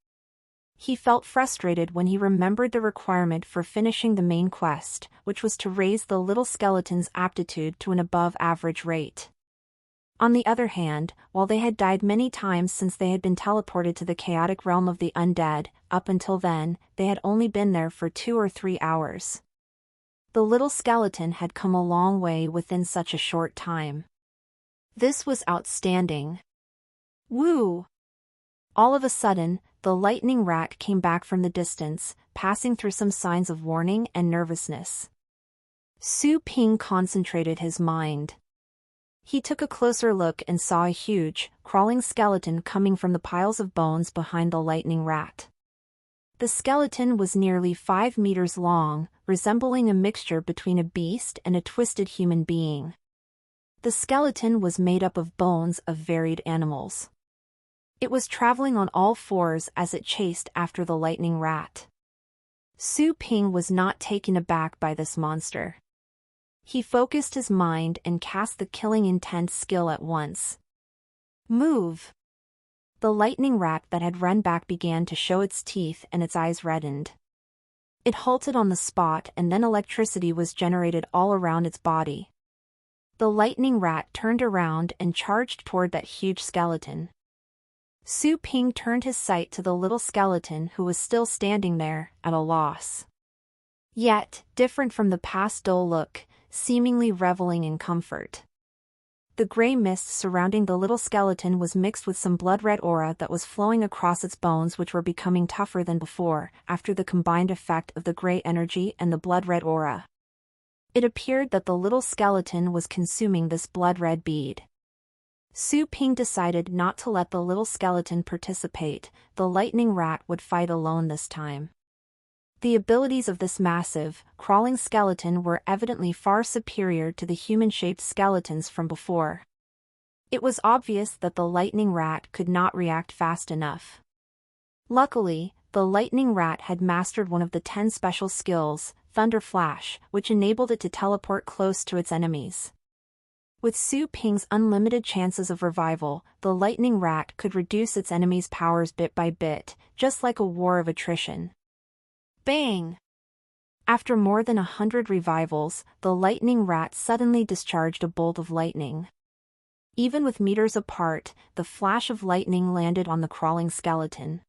He felt frustrated when he remembered the requirement for finishing the main quest, which was to raise the little skeleton's aptitude to an above-average rate. On the other hand, while they had died many times since they had been teleported to the chaotic realm of the undead, up until then, they had only been there for 2 or 3 hours. The little skeleton had come a long way within such a short time. This was outstanding. Woo! All of a sudden, the lightning rat came back from the distance, passing through some signs of warning and nervousness. Su Ping concentrated his mind. He took a closer look and saw a huge, crawling skeleton coming from the piles of bones behind the lightning rat. The skeleton was nearly 5 meters long, resembling a mixture between a beast and a twisted human being. The skeleton was made up of bones of varied animals. It was traveling on all fours as it chased after the lightning rat. Su Ping was not taken aback by this monster. He focused his mind and cast the killing intent skill at once. Move! The lightning rat that had run back began to show its teeth and its eyes reddened. It halted on the spot and then electricity was generated all around its body. The lightning rat turned around and charged toward that huge skeleton. Su Ping turned his sight to the little skeleton who was still standing there, at a loss. Yet, different from the past dull look, seemingly reveling in comfort. The gray mist surrounding the little skeleton was mixed with some blood-red aura that was flowing across its bones, which were becoming tougher than before, after the combined effect of the gray energy and the blood-red aura. It appeared that the little skeleton was consuming this blood-red bead. Su Ping decided not to let the little skeleton participate. The lightning rat would fight alone this time. The abilities of this massive, crawling skeleton were evidently far superior to the human-shaped skeletons from before. It was obvious that the lightning rat could not react fast enough. Luckily, the lightning rat had mastered one of the 10 special skills, Thunder Flash, which enabled it to teleport close to its enemies. With Su Ping's unlimited chances of revival, the lightning rat could reduce its enemies' powers bit by bit, just like a war of attrition. Bang! After more than 100 revivals, the lightning rat suddenly discharged a bolt of lightning. Even with meters apart, the flash of lightning landed on the crawling skeleton.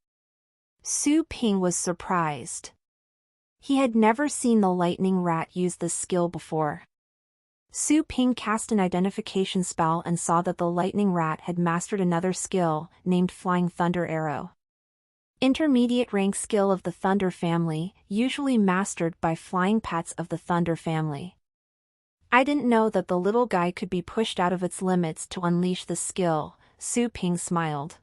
Su Ping was surprised. He had never seen the lightning rat use this skill before. Su Ping cast an identification spell and saw that the lightning rat had mastered another skill, named Flying Thunder Arrow. Intermediate rank skill of the Thunder family, usually mastered by flying pets of the Thunder family. I didn't know that the little guy could be pushed out of its limits to unleash the skill, Su Ping smiled.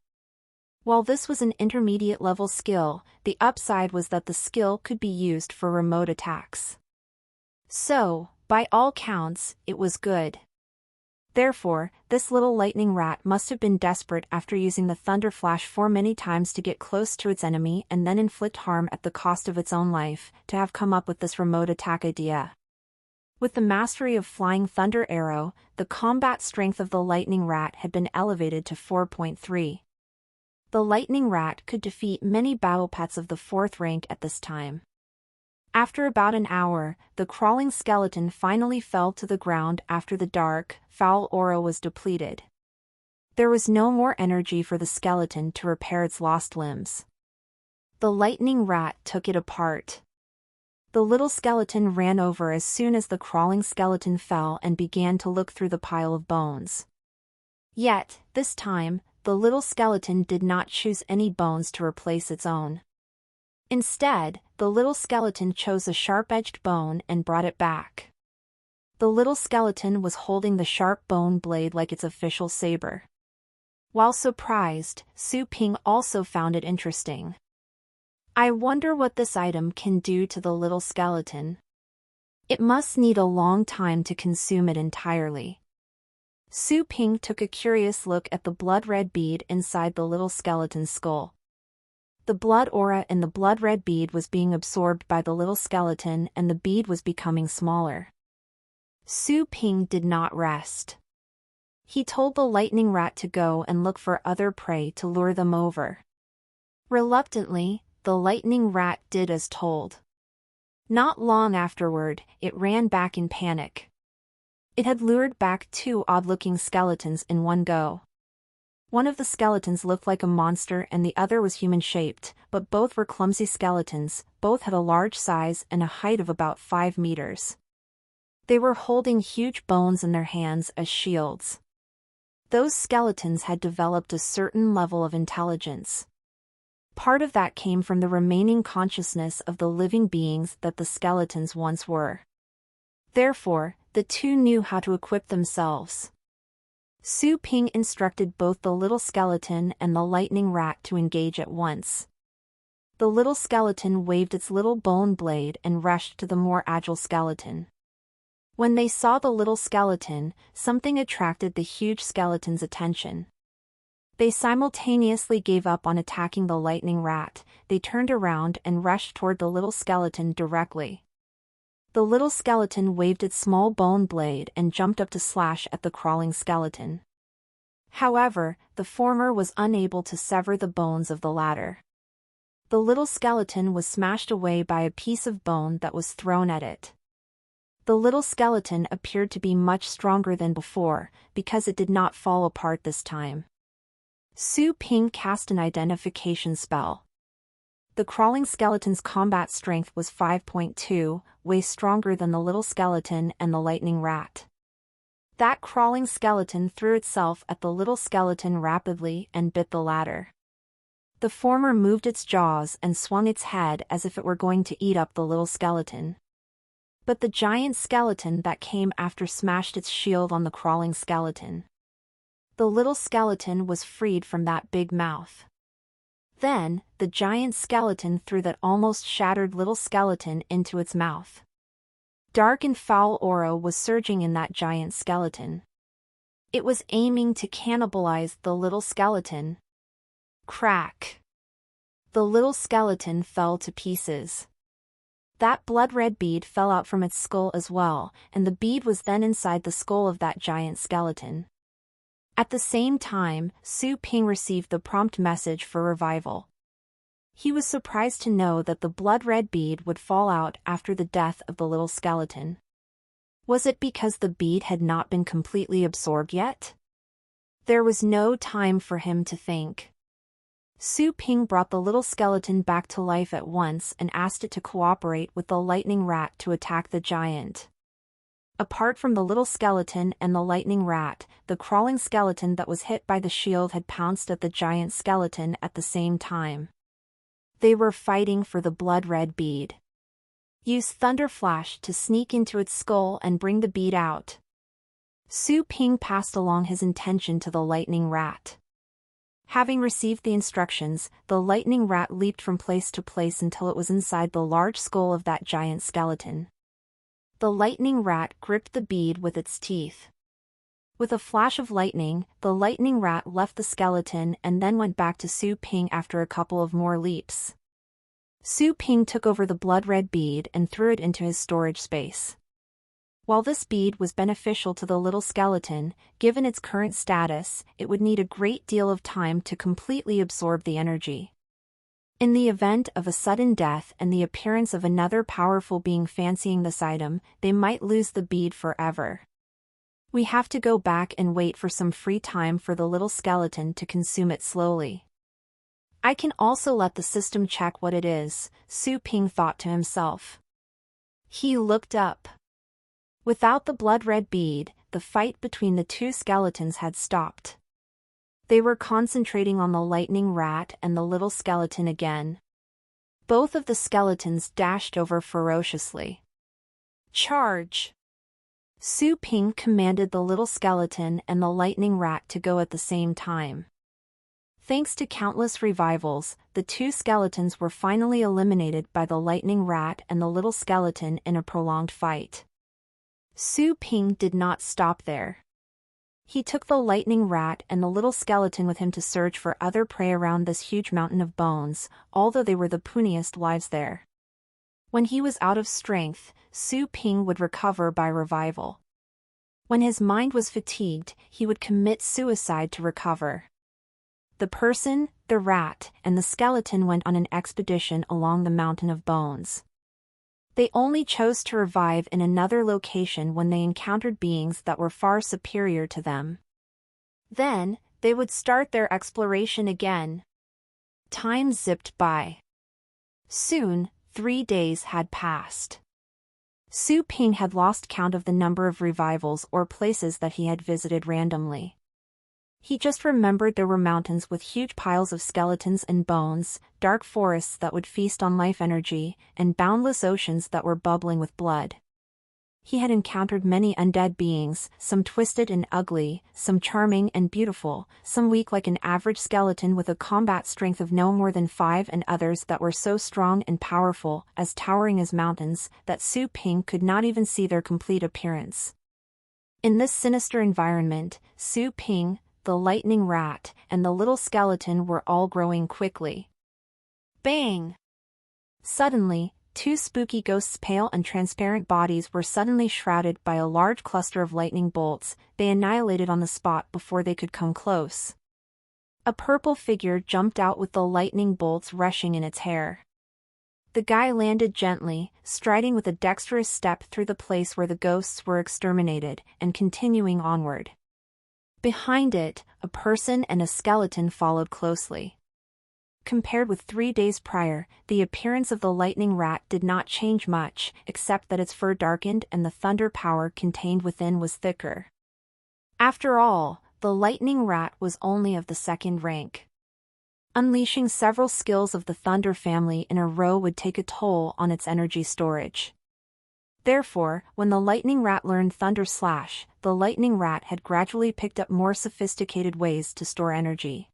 While this was an intermediate level skill, the upside was that the skill could be used for remote attacks. So, by all counts, it was good. Therefore, this little lightning rat must have been desperate after using the Thunder Flash many times to get close to its enemy and then inflict harm at the cost of its own life, to have come up with this remote attack idea. With the mastery of Flying Thunder Arrow, the combat strength of the lightning rat had been elevated to 4.3. The lightning rat could defeat many battle pets of the 4th rank at this time. After about an hour, the crawling skeleton finally fell to the ground after the dark, foul aura was depleted. There was no more energy for the skeleton to repair its lost limbs. The lightning rat took it apart. The little skeleton ran over as soon as the crawling skeleton fell and began to look through the pile of bones. Yet, this time, the little skeleton did not choose any bones to replace its own. Instead, the little skeleton chose a sharp-edged bone and brought it back. The little skeleton was holding the sharp bone blade like its official saber. While surprised, Su Ping also found it interesting. I wonder what this item can do to the little skeleton. It must need a long time to consume it entirely. Su Ping took a curious look at the blood-red bead inside the little skeleton's skull. The blood aura in the blood-red bead was being absorbed by the little skeleton and the bead was becoming smaller. Su Ping did not rest. He told the lightning rat to go and look for other prey to lure them over. Reluctantly, the lightning rat did as told. Not long afterward, it ran back in panic. It had lured back 2 odd-looking skeletons in one go. One of the skeletons looked like a monster and the other was human-shaped, but both were clumsy skeletons. Both had a large size and a height of about 5 meters. They were holding huge bones in their hands as shields. Those skeletons had developed a certain level of intelligence. Part of that came from the remaining consciousness of the living beings that the skeletons once were. Therefore, the 2 knew how to equip themselves. Su Ping instructed both the little skeleton and the lightning rat to engage at once. The little skeleton waved its little bone blade and rushed to the more agile skeleton. When they saw the little skeleton, something attracted the huge skeleton's attention. They simultaneously gave up on attacking the lightning rat. They turned around and rushed toward the little skeleton directly. The little skeleton waved its small bone blade and jumped up to slash at the crawling skeleton. However, the former was unable to sever the bones of the latter. The little skeleton was smashed away by a piece of bone that was thrown at it. The little skeleton appeared to be much stronger than before, because it did not fall apart this time. Su Ping cast an identification spell. The crawling skeleton's combat strength was 5.2, way stronger than the little skeleton and the lightning rat. That crawling skeleton threw itself at the little skeleton rapidly and bit the latter. The former moved its jaws and swung its head as if it were going to eat up the little skeleton. But the giant skeleton that came after smashed its shield on the crawling skeleton. The little skeleton was freed from that big mouth. Then, the giant skeleton threw that almost shattered little skeleton into its mouth. Dark and foul aura was surging in that giant skeleton. It was aiming to cannibalize the little skeleton. Crack! The little skeleton fell to pieces. That blood-red bead fell out from its skull as well, and the bead was then inside the skull of that giant skeleton. At the same time, Su Ping received the prompt message for revival. He was surprised to know that the blood-red bead would fall out after the death of the little skeleton. Was it because the bead had not been completely absorbed yet? There was no time for him to think. Su Ping brought the little skeleton back to life at once and asked it to cooperate with the lightning rat to attack the giant. Apart from the little skeleton and the lightning rat, the crawling skeleton that was hit by the shield had pounced at the giant skeleton at the same time. They were fighting for the blood-red bead. Use Thunder Flash to sneak into its skull and bring the bead out. Su Ping passed along his intention to the lightning rat. Having received the instructions, the lightning rat leaped from place to place until it was inside the large skull of that giant skeleton. The lightning rat gripped the bead with its teeth. With a flash of lightning, the lightning rat left the skeleton and then went back to Su Ping after a couple of more leaps. Su Ping took over the blood-red bead and threw it into his storage space. While this bead was beneficial to the little skeleton, given its current status, it would need a great deal of time to completely absorb the energy. In the event of a sudden death and the appearance of another powerful being fancying this item, they might lose the bead forever. We have to go back and wait for some free time for the little skeleton to consume it slowly. I can also let the system check what it is, Su Ping thought to himself. He looked up. Without the blood-red bead, the fight between the two skeletons had stopped. They were concentrating on the lightning rat and the little skeleton again. Both of the skeletons dashed over ferociously. Charge! Su Ping commanded the little skeleton and the lightning rat to go at the same time. Thanks to countless revivals, the two skeletons were finally eliminated by the lightning rat and the little skeleton in a prolonged fight. Su Ping did not stop there. He took the lightning rat and the little skeleton with him to search for other prey around this huge mountain of bones, although they were the puniest lives there. When he was out of strength, Su Ping would recover by revival. When his mind was fatigued, he would commit suicide to recover. The person, the rat, and the skeleton went on an expedition along the mountain of bones. They only chose to revive in another location when they encountered beings that were far superior to them. Then, they would start their exploration again. Time zipped by. Soon, 3 days had passed. Su Ping had lost count of the number of revivals or places that he had visited randomly. He just remembered there were mountains with huge piles of skeletons and bones, dark forests that would feast on life energy, and boundless oceans that were bubbling with blood. He had encountered many undead beings, some twisted and ugly, some charming and beautiful, some weak like an average skeleton with a combat strength of no more than 5, and others that were so strong and powerful, as towering as mountains, that Su Ping could not even see their complete appearance. In this sinister environment, Su Ping, the lightning rat, and the little skeleton were all growing quickly. Bang! Suddenly, two spooky ghosts' pale and transparent bodies were suddenly shrouded by a large cluster of lightning bolts. They annihilated on the spot before they could come close. A purple figure jumped out with the lightning bolts rushing in its hair. The guy landed gently, striding with a dexterous step through the place where the ghosts were exterminated, and continuing onward. Behind it, a person and a skeleton followed closely. Compared with 3 days prior, the appearance of the lightning rat did not change much, except that its fur darkened and the thunder power contained within was thicker. After all, the lightning rat was only of the second rank. Unleashing several skills of the Thunder family in a row would take a toll on its energy storage. Therefore, when the lightning rat learned Thunder Slash, the lightning rat had gradually picked up more sophisticated ways to store energy.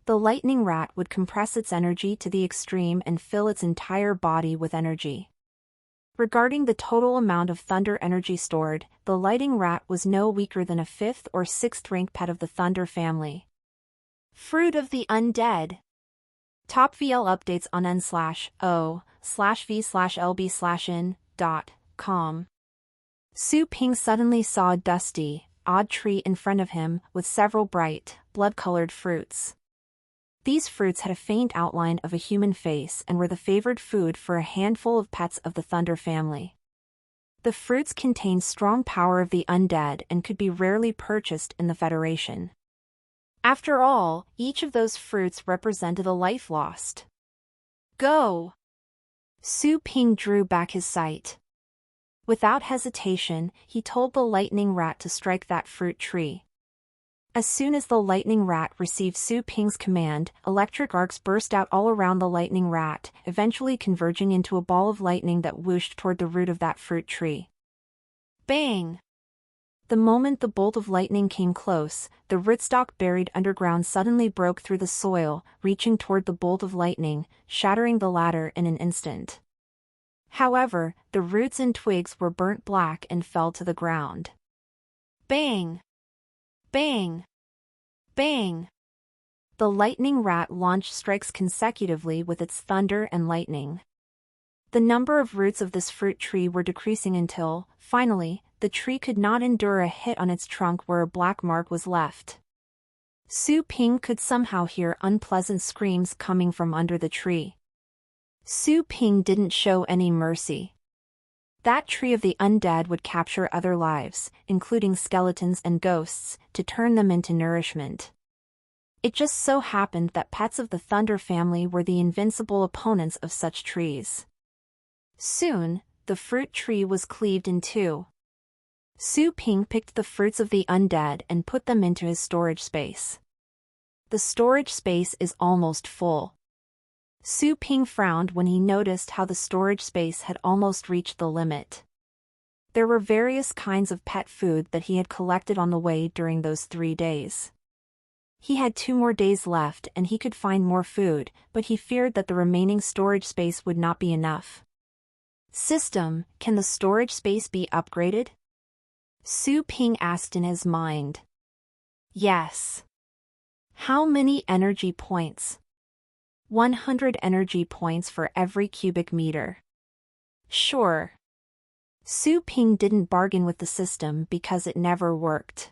The lightning rat would compress its energy to the extreme and fill its entire body with energy. Regarding the total amount of thunder energy stored, the lightning rat was no weaker than a 5th or 6th rank pet of the Thunder family. Fruit of the Undead. Top VL updates on n/o/v/lb/in.com. Su Ping suddenly saw a dusty, odd tree in front of him with several bright, blood-colored fruits. These fruits had a faint outline of a human face and were the favored food for a handful of pets of the Thunder family. The fruits contained strong power of the undead and could be rarely purchased in the Federation. After all, each of those fruits represented a life lost. Go! Su Ping drew back his sight. Without hesitation, he told the lightning rat to strike that fruit tree. As soon as the lightning rat received Su Ping's command, electric arcs burst out all around the lightning rat, eventually converging into a ball of lightning that whooshed toward the root of that fruit tree. Bang! The moment the bolt of lightning came close, the rootstock buried underground suddenly broke through the soil, reaching toward the bolt of lightning, shattering the latter in an instant. However, the roots and twigs were burnt black and fell to the ground. Bang! Bang! Bang! The lightning rat launched strikes consecutively with its thunder and lightning. The number of roots of this fruit tree were decreasing until, finally, the tree could not endure a hit on its trunk where a black mark was left. Su Ping could somehow hear unpleasant screams coming from under the tree. Su Ping didn't show any mercy. That tree of the undead would capture other lives, including skeletons and ghosts, to turn them into nourishment. It just so happened that pets of the Thunder family were the invincible opponents of such trees. Soon, the fruit tree was cleaved in two. Su Ping picked the fruits of the undead and put them into his storage space. The storage space is almost full. Su Ping frowned when he noticed how the storage space had almost reached the limit. There were various kinds of pet food that he had collected on the way during those 3 days. He had 2 more days left and he could find more food, but he feared that the remaining storage space would not be enough. System, can the storage space be upgraded? Su Ping asked in his mind. Yes. How many energy points? 100 energy points for every cubic meter. Sure. Su Ping didn't bargain with the system because it never worked.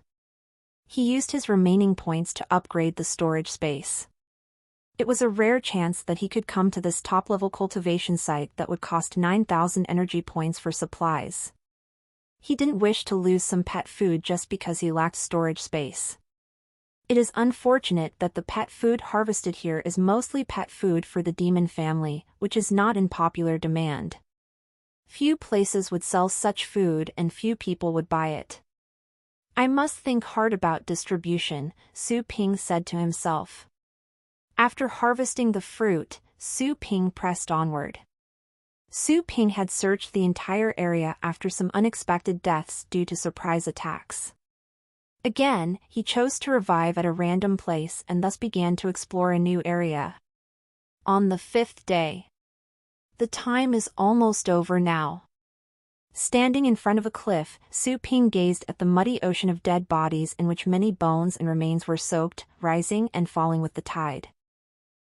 He used his remaining points to upgrade the storage space. It was a rare chance that he could come to this top-level cultivation site that would cost 9,000 energy points for supplies. He didn't wish to lose some pet food just because he lacked storage space. It is unfortunate that the pet food harvested here is mostly pet food for the demon family, which is not in popular demand. Few places would sell such food and few people would buy it. I must think hard about distribution, Su Ping said to himself. After harvesting the fruit, Su Ping pressed onward. Su Ping had searched the entire area after some unexpected deaths due to surprise attacks. Again, he chose to revive at a random place and thus began to explore a new area. On the 5th day. The time is almost over now. Standing in front of a cliff, Su Ping gazed at the muddy ocean of dead bodies in which many bones and remains were soaked, rising and falling with the tide.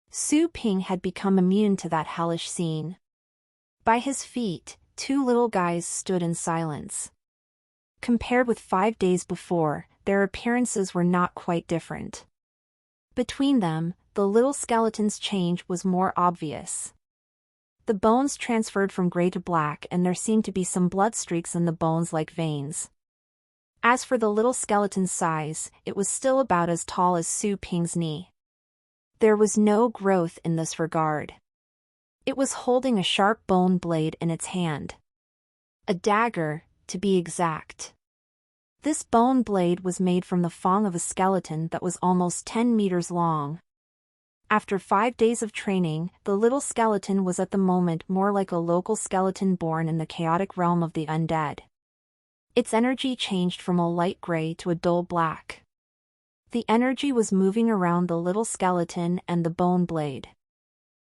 Su Ping had become immune to that hellish scene. By his feet, two little guys stood in silence. Compared with 5 days before, their appearances were not quite different. Between them, the little skeleton's change was more obvious. The bones transferred from gray to black, and there seemed to be some blood streaks in the bones like veins. As for the little skeleton's size, it was still about as tall as Su Ping's knee. There was no growth in this regard. It was holding a sharp bone blade in its hand. A dagger, to be exact. This bone blade was made from the fang of a skeleton that was almost 10 meters long. After 5 days of training, the little skeleton was at the moment more like a local skeleton born in the chaotic realm of the undead. Its energy changed from a light gray to a dull black. The energy was moving around the little skeleton and the bone blade.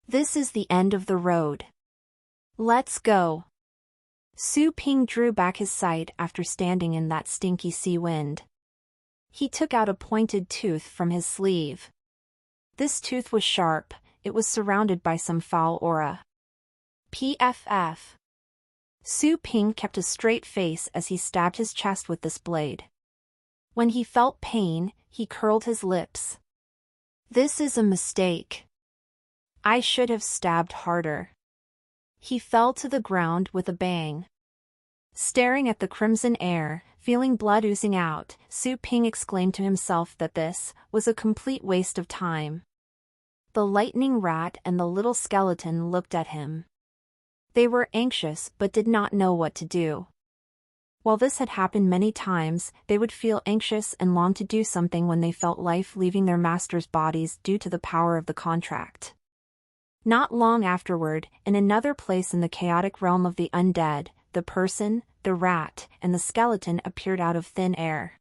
This is the end of the road. Let's go. Su Ping drew back his sight after standing in that stinky sea wind. He took out a pointed tooth from his sleeve. This tooth was sharp, it was surrounded by some foul aura. PFF. Su Ping kept a straight face as he stabbed his chest with this blade. When he felt pain, he curled his lips. This is a mistake. I should have stabbed harder. He fell to the ground with a bang. Staring at the crimson air, feeling blood oozing out, Su Ping exclaimed to himself that this was a complete waste of time. The lightning rat and the little skeleton looked at him. They were anxious but did not know what to do. While this had happened many times, they would feel anxious and long to do something when they felt life leaving their masters' bodies due to the power of the contract. Not long afterward, in another place in the chaotic realm of the undead, the person, the rat, and the skeleton appeared out of thin air.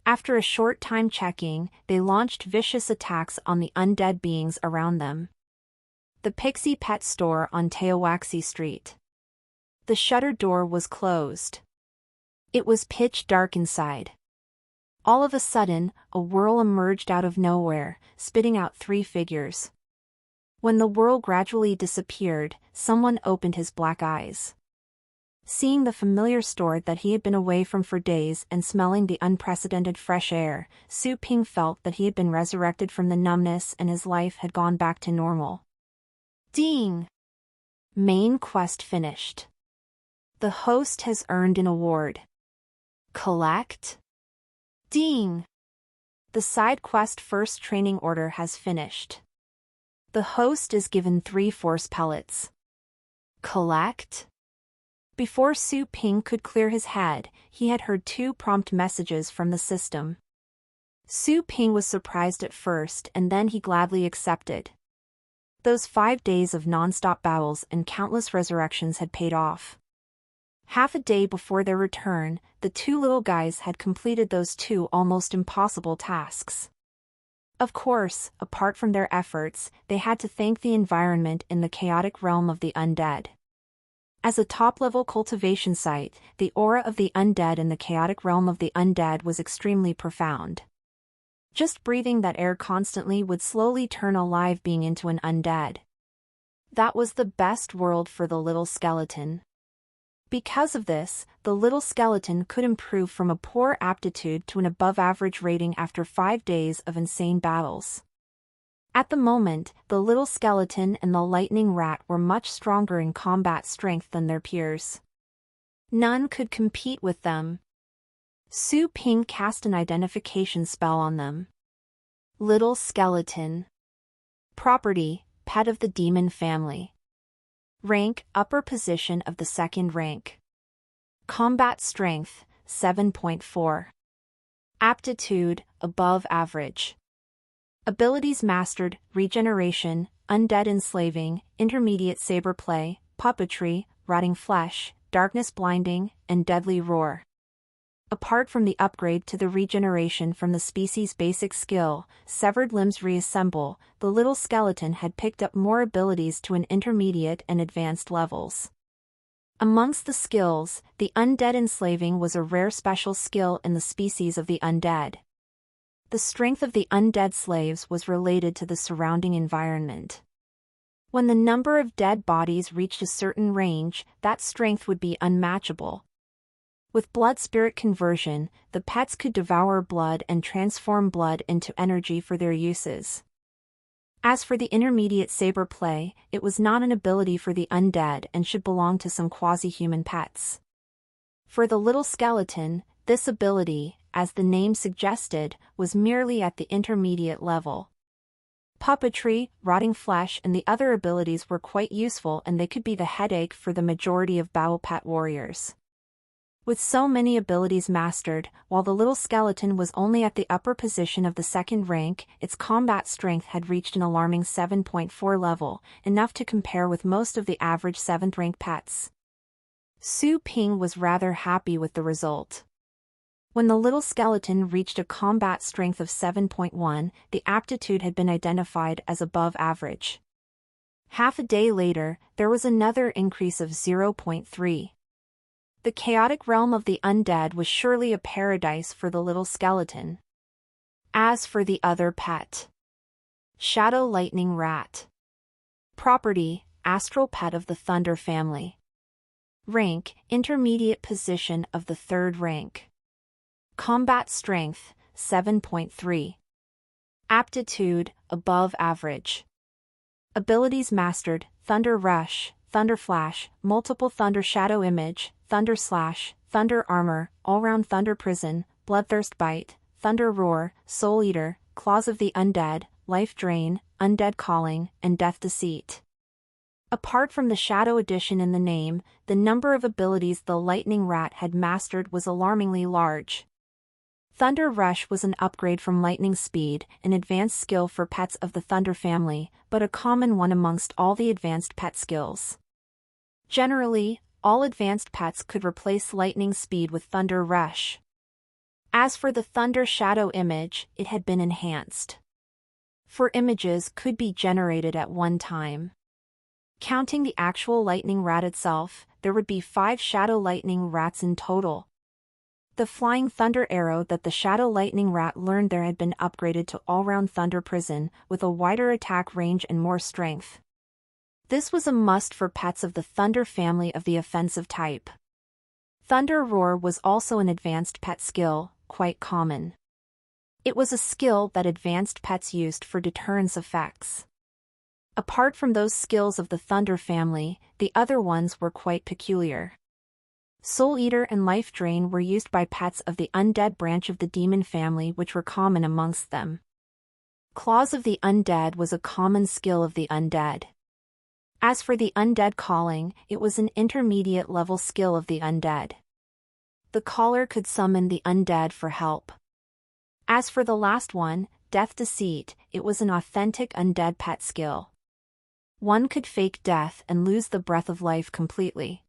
After a short time checking, they launched vicious attacks on the undead beings around them. The Pixie Pet Store on Teowaxi Street. The shutter door was closed. It was pitch dark inside. All of a sudden, a whirl emerged out of nowhere, spitting out 3 figures. When the whirl gradually disappeared, someone opened his black eyes. Seeing the familiar store that he had been away from for days and smelling the unprecedented fresh air, Su Ping felt that he had been resurrected from the numbness and his life had gone back to normal. Ding! Main quest finished. The host has earned an award. Collect? Ding! The side quest first training order has finished. The host is given 3 force pellets. Collect? Before Su Ping could clear his head, he had heard 2 prompt messages from the system. Su Ping was surprised at first and then he gladly accepted. Those 5 days of non-stop battles and countless resurrections had paid off. Half a day before their return, the 2 little guys had completed those 2 almost impossible tasks. Of course, apart from their efforts, they had to thank the environment in the chaotic realm of the undead. As a top-level cultivation site, the aura of the undead in the chaotic realm of the undead was extremely profound. Just breathing that air constantly would slowly turn a live being into an undead. That was the best world for the little skeleton. Because of this, the little skeleton could improve from a poor aptitude to an above-average rating after 5 days of insane battles. At the moment, the little skeleton and the lightning rat were much stronger in combat strength than their peers. None could compete with them. Su Ping cast an identification spell on them. Little skeleton. Property, pet of the demon family. Rank, upper position of the 2nd rank. Combat strength, 7.4. Aptitude, above average. Abilities mastered, regeneration, undead enslaving, intermediate saber play, puppetry, rotting flesh, darkness blinding, and deadly roar. Apart from the upgrade to the regeneration from the species' basic skill, severed limbs reassemble, the little skeleton had picked up more abilities to an intermediate and advanced levels. Amongst the skills, the undead enslaving was a rare special skill in the species of the undead. The strength of the undead slaves was related to the surrounding environment. When the number of dead bodies reached a certain range, that strength would be unmatchable. With blood spirit conversion, the pets could devour blood and transform blood into energy for their uses. As for the intermediate saber play, it was not an ability for the undead and should belong to some quasi-human pets. For the little skeleton, this ability, as the name suggested, was merely at the intermediate level. Puppetry, rotting flesh and the other abilities were quite useful, and they could be the headache for the majority of battle pet warriors. With so many abilities mastered, while the little skeleton was only at the upper position of the second rank, its combat strength had reached an alarming 7.4 level, enough to compare with most of the average 7th rank pets. Su Ping was rather happy with the result. When the little skeleton reached a combat strength of 7.1, the aptitude had been identified as above average. Half a day later, there was another increase of 0.3. The chaotic realm of the undead was surely a paradise for the little skeleton. As for the other pet, Shadow Lightning Rat. Property, Astral pet of the Thunder family. Rank, intermediate position of the 3rd rank. Combat strength, 7.3. Aptitude, above average. Abilities mastered, Thunder Rush, Thunder Flash, Multiple Thunder Shadow Image, Thunder Slash, Thunder Armor, All-Round Thunder Prison, Bloodthirst Bite, Thunder Roar, Soul Eater, Claws of the Undead, Life Drain, Undead Calling, and Death Deceit. Apart from the Shadow Edition in the name, the number of abilities the Lightning Rat had mastered was alarmingly large. Thunder Rush was an upgrade from Lightning Speed, an advanced skill for pets of the Thunder family, but a common one amongst all the advanced pet skills. Generally, all advanced pets could replace Lightning Speed with Thunder Rush. As for the Thunder Shadow Image, it had been enhanced. 4 images could be generated at one time. Counting the actual Lightning Rat itself, there would be 5 Shadow Lightning Rats in total. The Flying Thunder Arrow that the Shadow Lightning Rat learned there had been upgraded to All-Round Thunder Prison, with a wider attack range and more strength. This was a must for pets of the Thunder family of the offensive type. Thunder Roar was also an advanced pet skill, quite common. It was a skill that advanced pets used for deterrence effects. Apart from those skills of the Thunder family, the other ones were quite peculiar. Soul Eater and Life Drain were used by pets of the undead branch of the demon family, which were common amongst them. Claws of the Undead was a common skill of the undead. As for the Undead Calling, it was an intermediate level skill of the undead. The caller could summon the undead for help. As for the last one, Death Deceit, it was an authentic undead pet skill. One could fake death and lose the breath of life completely.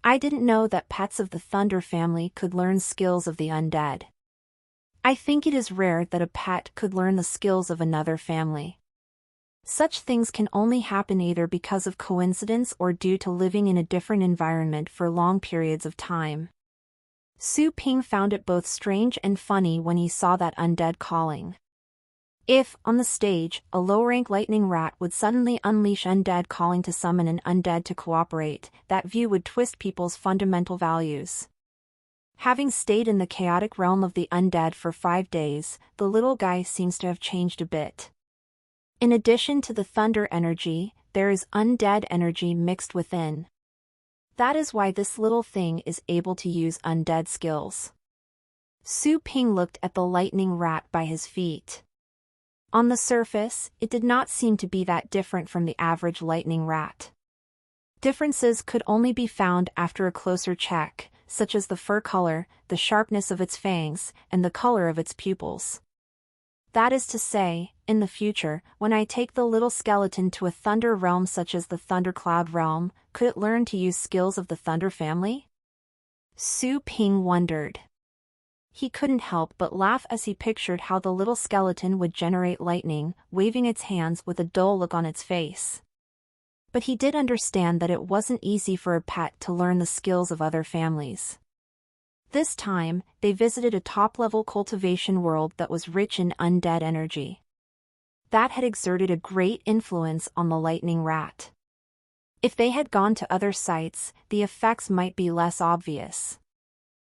I didn't know that pets of the Thunder family could learn skills of the undead. I think it is rare that a pet could learn the skills of another family. Such things can only happen either because of coincidence or due to living in a different environment for long periods of time. Su Ping found it both strange and funny when he saw that undead calling. If, on the stage, a low-rank lightning rat would suddenly unleash undead calling to summon an undead to cooperate, that view would twist people's fundamental values. Having stayed in the chaotic realm of the undead for 5 days, the little guy seems to have changed a bit. In addition to the thunder energy, there is undead energy mixed within. That is why this little thing is able to use undead skills. Su Ping looked at the lightning rat by his feet. On the surface, it did not seem to be that different from the average lightning rat. Differences could only be found after a closer check, such as the fur color, the sharpness of its fangs, and the color of its pupils. That is to say, in the future, when I take the little skeleton to a thunder realm such as the Thundercloud realm, could it learn to use skills of the Thunder family? Su Ping wondered. He couldn't help but laugh as he pictured how the little skeleton would generate lightning, waving its hands with a dull look on its face. But he did understand that it wasn't easy for a pet to learn the skills of other families. This time, they visited a top-level cultivation world that was rich in undead energy. That had exerted a great influence on the lightning rat. If they had gone to other sites, the effects might be less obvious.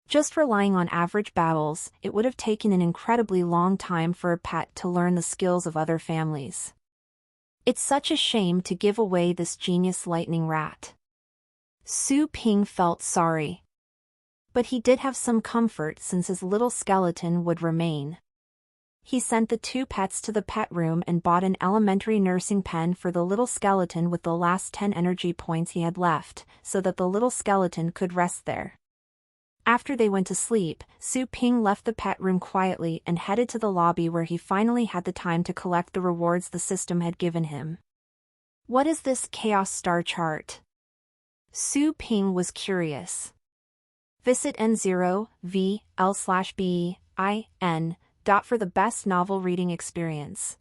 Just relying on average battles, it would have taken an incredibly long time for a pet to learn the skills of other families. It's such a shame to give away this genius lightning rat. Su Ping felt sorry. But he did have some comfort since his little skeleton would remain. He sent the two pets to the pet room and bought an elementary nursing pen for the little skeleton with the last 10 energy points he had left, so that the little skeleton could rest there. After they went to sleep, Su Ping left the pet room quietly and headed to the lobby where he finally had the time to collect the rewards the system had given him. What is this Chaos Star chart? Su Ping was curious. Visit N0VL/BEIN. For the best novel reading experience.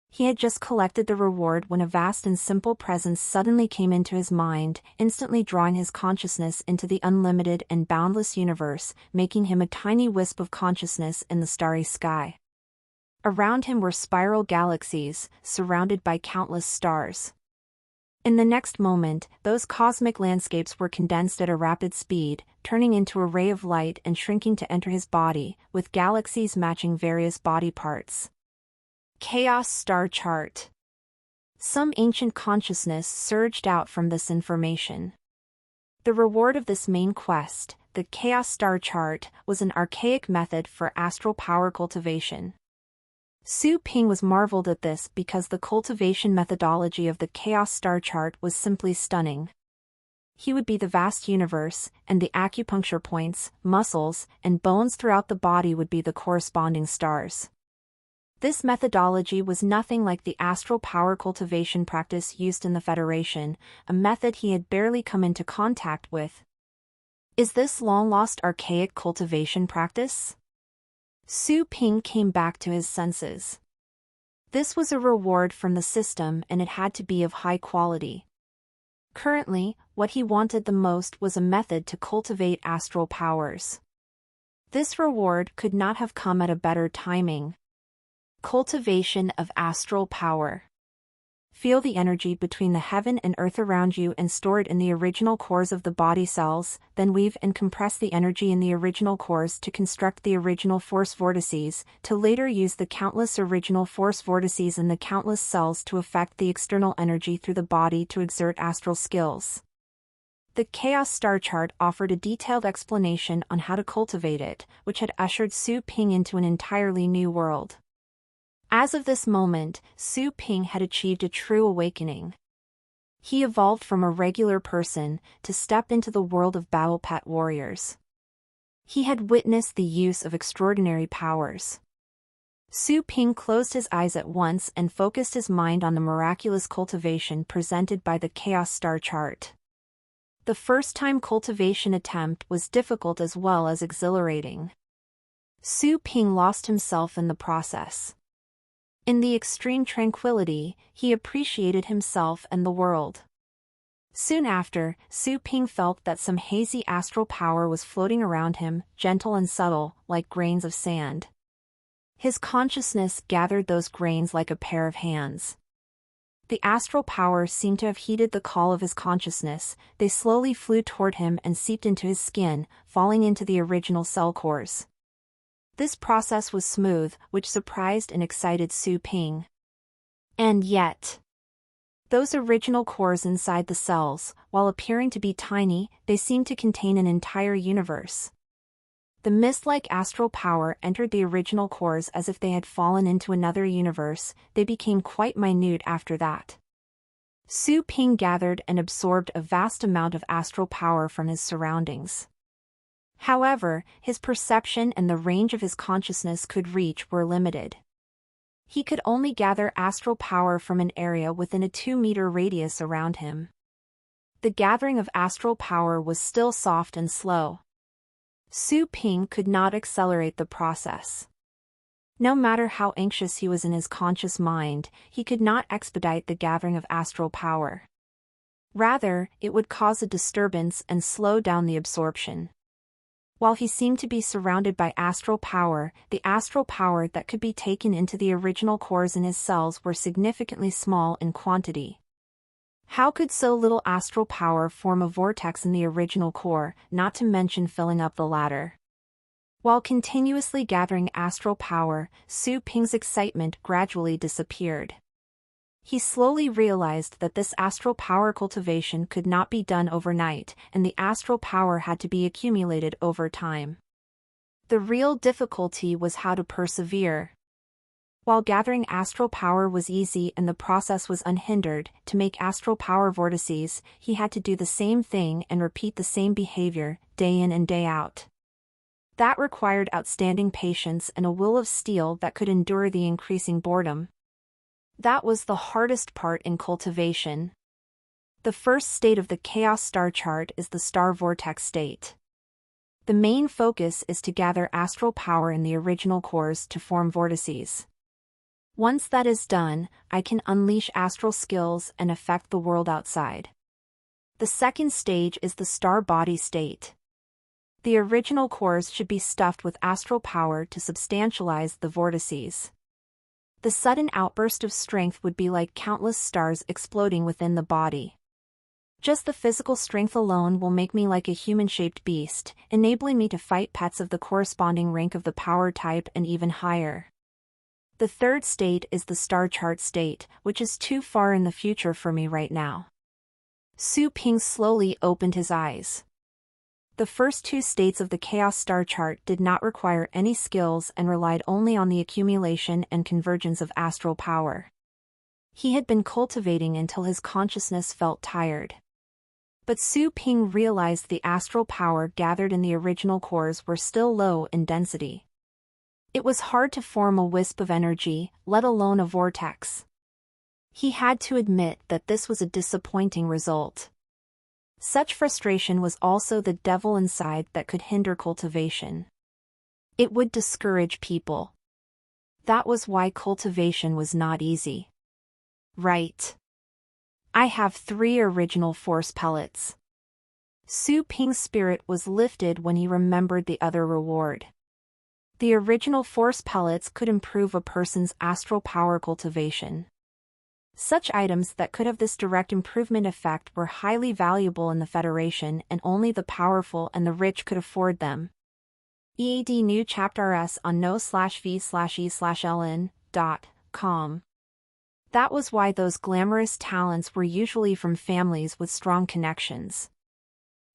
He had just collected the reward when a vast and simple presence suddenly came into his mind, instantly drawing his consciousness into the unlimited and boundless universe, making him a tiny wisp of consciousness in the starry sky. Around him were spiral galaxies, surrounded by countless stars. In the next moment, those cosmic landscapes were condensed at a rapid speed, turning into a ray of light and shrinking to enter his body, with galaxies matching various body parts. Chaos Star Chart. Some ancient consciousness surged out from this information. The reward of this main quest, the Chaos Star Chart, was an archaic method for astral power cultivation. Su Ping was marveled at this because the cultivation methodology of the Chaos Star Chart was simply stunning. He would be the vast universe, and the acupuncture points, muscles, and bones throughout the body would be the corresponding stars. This methodology was nothing like the astral power cultivation practice used in the Federation, a method he had barely come into contact with. Is this long-lost archaic cultivation practice? Su Ping came back to his senses. This was a reward from the system and it had to be of high quality. Currently, what he wanted the most was a method to cultivate astral powers. This reward could not have come at a better timing. Cultivation of astral power. Feel the energy between the heaven and earth around you and store it in the original cores of the body cells, then weave and compress the energy in the original cores to construct the original force vortices, to later use the countless original force vortices in the countless cells to affect the external energy through the body to exert astral skills. The Chaos Star Chart offered a detailed explanation on how to cultivate it, which had ushered Su Ping into an entirely new world. As of this moment, Su Ping had achieved a true awakening. He evolved from a regular person to step into the world of battle pet warriors. He had witnessed the use of extraordinary powers. Su Ping closed his eyes at once and focused his mind on the miraculous cultivation presented by the Chaos Star Chart. The first-time cultivation attempt was difficult as well as exhilarating. Su Ping lost himself in the process. In the extreme tranquility, he appreciated himself and the world. Soon after, Su Ping felt that some hazy astral power was floating around him, gentle and subtle, like grains of sand. His consciousness gathered those grains like a pair of hands. The astral power seemed to have heeded the call of his consciousness. They slowly flew toward him and seeped into his skin, falling into the original cell cores. This process was smooth, which surprised and excited Su Ping. And yet, those original cores inside the cells, while appearing to be tiny, they seemed to contain an entire universe. The mist-like astral power entered the original cores as if they had fallen into another universe. They became quite minute after that. Su Ping gathered and absorbed a vast amount of astral power from his surroundings. However, his perception and the range of his consciousness could reach were limited. He could only gather astral power from an area within a 2-meter radius around him. The gathering of astral power was still soft and slow. Su Ping could not accelerate the process. No matter how anxious he was in his conscious mind, he could not expedite the gathering of astral power. Rather, it would cause a disturbance and slow down the absorption. While he seemed to be surrounded by astral power, the astral power that could be taken into the original cores in his cells were significantly small in quantity. How could so little astral power form a vortex in the original core, not to mention filling up the latter? While continuously gathering astral power, Su Ping's excitement gradually disappeared. He slowly realized that this astral power cultivation could not be done overnight, and the astral power had to be accumulated over time. The real difficulty was how to persevere. While gathering astral power was easy and the process was unhindered, to make astral power vortices, he had to do the same thing and repeat the same behavior, day in and day out. That required outstanding patience and a will of steel that could endure the increasing boredom. That was the hardest part in cultivation. The first state of the chaos star chart is the star vortex state. The main focus is to gather astral power in the original cores to form vortices. Once that is done, I can unleash astral skills and affect the world outside. The second stage is the star body state. The original cores should be stuffed with astral power to substantialize the vortices. The sudden outburst of strength would be like countless stars exploding within the body. Just the physical strength alone will make me like a human-shaped beast, enabling me to fight pets of the corresponding rank of the power type and even higher. The third state is the star chart state, which is too far in the future for me right now. Su Ping slowly opened his eyes. The first two states of the chaos star chart did not require any skills and relied only on the accumulation and convergence of astral power. He had been cultivating until his consciousness felt tired. But Su Ping realized the astral power gathered in the original cores were still low in density. It was hard to form a wisp of energy, let alone a vortex. He had to admit that this was a disappointing result. Such frustration was also the devil inside that could hinder cultivation. It would discourage people. That was why cultivation was not easy. Right. I have 3 original force pellets. Su Ping's spirit was lifted when he remembered the other reward. The original force pellets could improve a person's astral power cultivation. Such items that could have this direct improvement effect were highly valuable in the Federation, and only the powerful and the rich could afford them. EAD new chapter S on no/v/e/ln.com. That was why those glamorous talents were usually from families with strong connections.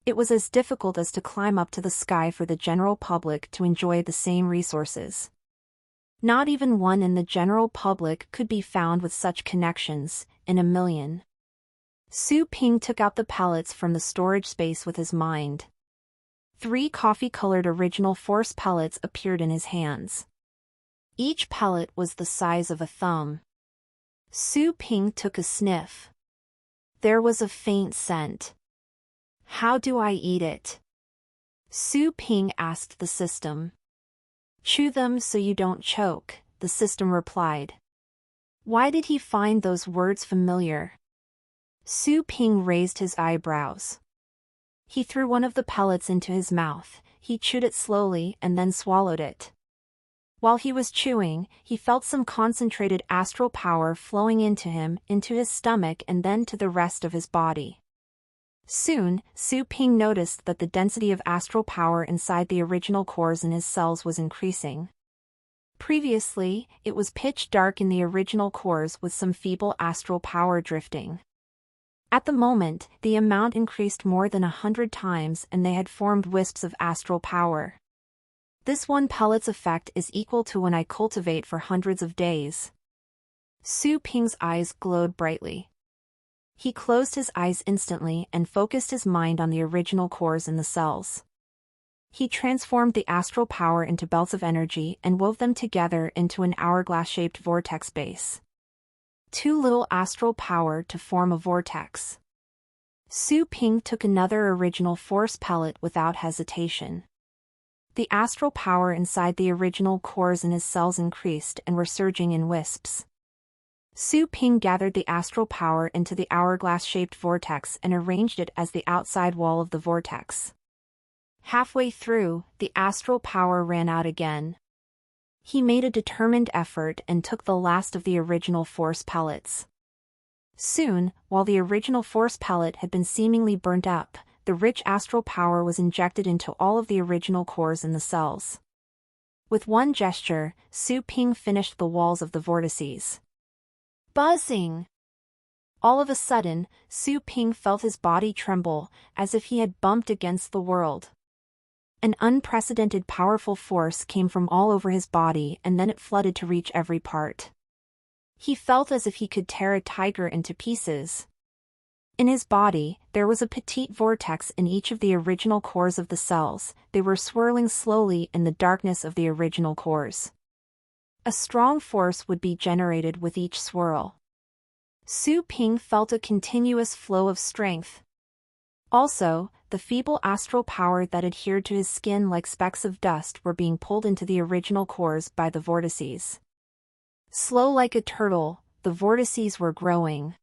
It was as difficult as to climb up to the sky for the general public to enjoy the same resources. Not even one in the general public could be found with such connections, in a million. Su Ping took out the pellets from the storage space with his mind. 3 coffee-colored original force pellets appeared in his hands. Each pellet was the size of a thumb. Su Ping took a sniff. There was a faint scent. How do I eat it? Su Ping asked the system. Chew them so you don't choke, the system replied. Why did he find those words familiar? Su Ping raised his eyebrows. He threw one of the pellets into his mouth, he chewed it slowly and then swallowed it. While he was chewing, he felt some concentrated astral power flowing into him, into his stomach and then to the rest of his body. Soon, Su Ping noticed that the density of astral power inside the original cores in his cells was increasing. Previously, it was pitch dark in the original cores with some feeble astral power drifting. At the moment, the amount increased more than 100 times and they had formed wisps of astral power. This one pellet's effect is equal to when I cultivate for hundreds of days. Su Ping's eyes glowed brightly. He closed his eyes instantly and focused his mind on the original cores in the cells. He transformed the astral power into belts of energy and wove them together into an hourglass-shaped vortex base. Too little astral power to form a vortex. Su Ping took another original force pellet without hesitation. The astral power inside the original cores in his cells increased and were surging in wisps. Su Ping gathered the astral power into the hourglass-shaped vortex and arranged it as the outside wall of the vortex. Halfway through, the astral power ran out again. He made a determined effort and took the last of the original force pellets. Soon, while the original force pellet had been seemingly burnt up, the rich astral power was injected into all of the original cores in the cells. With one gesture, Su Ping finished the walls of the vortices. Buzzing! All of a sudden, Su Ping felt his body tremble, as if he had bumped against the world. An unprecedented powerful force came from all over his body and then it flooded to reach every part. He felt as if he could tear a tiger into pieces. In his body, there was a petite vortex in each of the original cores of the cells. They were swirling slowly in the darkness of the original cores. A strong force would be generated with each swirl. Su Ping felt a continuous flow of strength. Also, the feeble astral power that adhered to his skin like specks of dust were being pulled into the original cores by the vortices. Slow like a turtle, the vortices were growing.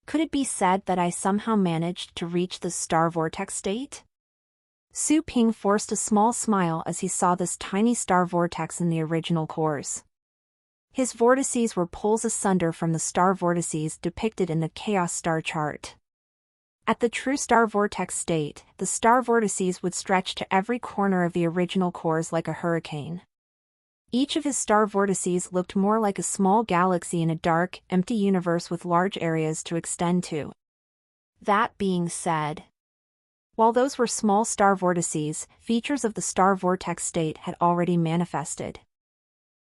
Could it be said that I somehow managed to reach the star vortex state? Su Ping forced a small smile as he saw this tiny star vortex in the original cores. His vortices were pulls asunder from the star vortices depicted in the chaos star chart. At the true star vortex state, the star vortices would stretch to every corner of the original cores like a hurricane. Each of his star vortices looked more like a small galaxy in a dark, empty universe with large areas to extend to. That being said, while those were small star vortices, features of the star vortex state had already manifested.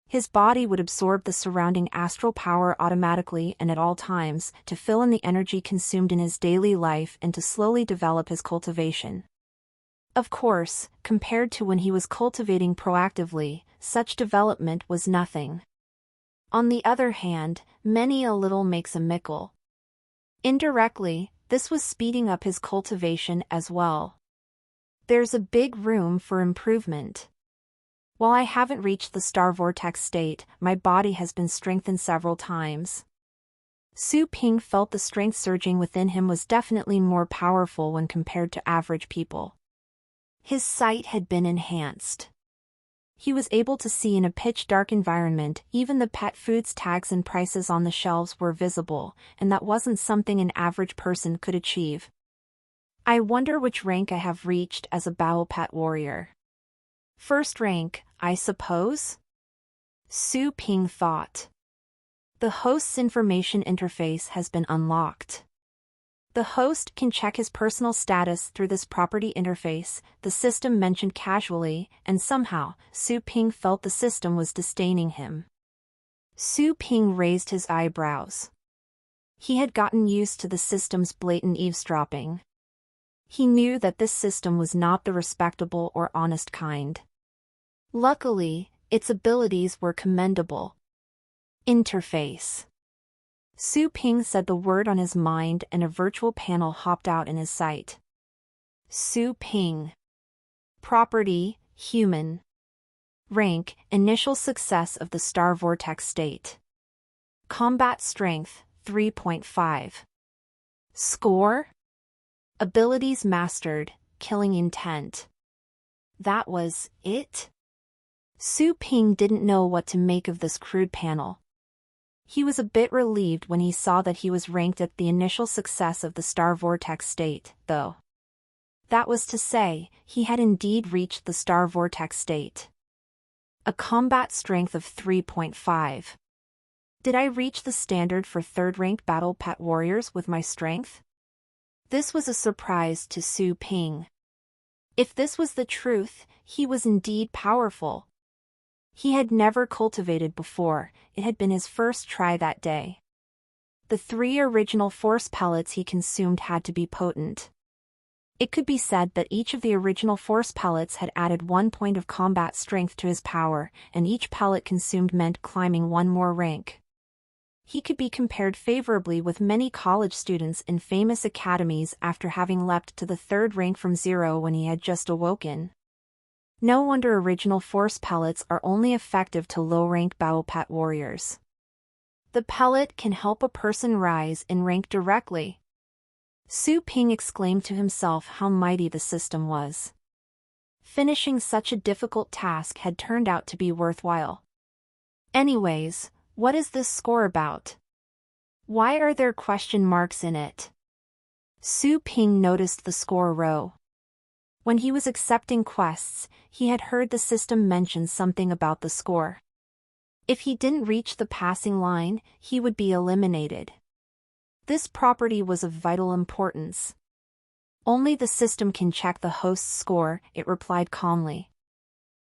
His body would absorb the surrounding astral power automatically and at all times to fill in the energy consumed in his daily life and to slowly develop his cultivation. Of course, compared to when he was cultivating proactively, such development was nothing. On the other hand, many a little makes a mickle. Indirectly, this was speeding up his cultivation as well. There's a big room for improvement. While I haven't reached the star vortex state, my body has been strengthened several times. Su Ping felt the strength surging within him was definitely more powerful when compared to average people. His sight had been enhanced. He was able to see in a pitch-dark environment. Even the pet foods tags and prices on the shelves were visible, and that wasn't something an average person could achieve. I wonder which rank I have reached as a Battle Pet Warrior. First rank, I suppose? Su Ping thought. The host's information interface has been unlocked. The host can check his personal status through this property interface, the system mentioned casually, and somehow, Su Ping felt the system was disdaining him. Su Ping raised his eyebrows. He had gotten used to the system's blatant eavesdropping. He knew that this system was not the respectable or honest kind. Luckily, its abilities were commendable. Interface. Su Ping said the word on his mind and a virtual panel hopped out in his sight. Su Ping. Property, human. Rank, initial success of the star vortex state. Combat strength, 3.5. Score? Abilities mastered, killing intent. That was it? Su Ping didn't know what to make of this crude panel. He was a bit relieved when he saw that he was ranked at the initial success of the star vortex state, though. That was to say, he had indeed reached the star vortex state. A combat strength of 3.5. Did I reach the standard for third-rank Battle Pet Warriors with my strength? This was a surprise to Su Ping. If this was the truth, he was indeed powerful. He had never cultivated before, it had been his first try that day. The 3 original force pellets he consumed had to be potent. It could be said that each of the original force pellets had added 1 point of combat strength to his power, and each pellet consumed meant climbing 1 more rank. He could be compared favorably with many college students in famous academies after having leapt to the 3rd rank from 0 when he had just awoken. No wonder original force pellets are only effective to low-rank Battle Pet Warriors. The pellet can help a person rise in rank directly. Su Ping exclaimed to himself how mighty the system was. Finishing such a difficult task had turned out to be worthwhile. Anyways, what is this score about? Why are there question marks in it? Su Ping noticed the score row. When he was accepting quests, he had heard the system mention something about the score. If he didn't reach the passing line, he would be eliminated. This property was of vital importance. Only the system can check the host's score, it replied calmly.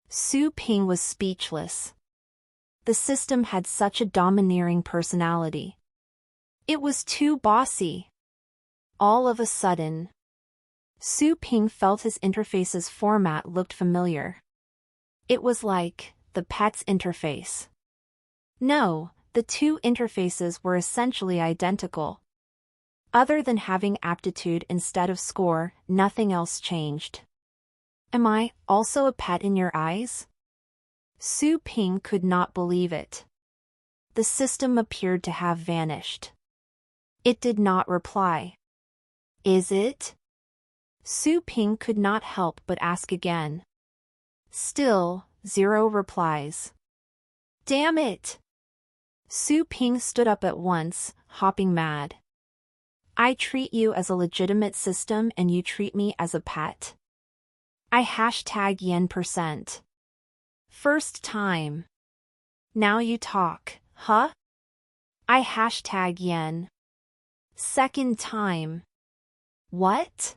Su Ping was speechless. The system had such a domineering personality. It was too bossy. All of a sudden, Su Ping felt his interface's format looked familiar. It was like the pet's interface. No, the two interfaces were essentially identical. Other than having aptitude instead of score, nothing else changed. Am I also a pet in your eyes? Su Ping could not believe it. The system appeared to have vanished. It did not reply. Is it? Su Ping could not help but ask again. Still, 0 replies. Damn it! Su Ping stood up at once, hopping mad. I treat you as a legitimate system and you treat me as a pet. I #yen%. First time. Now you talk, huh? I #yen. Second time. What?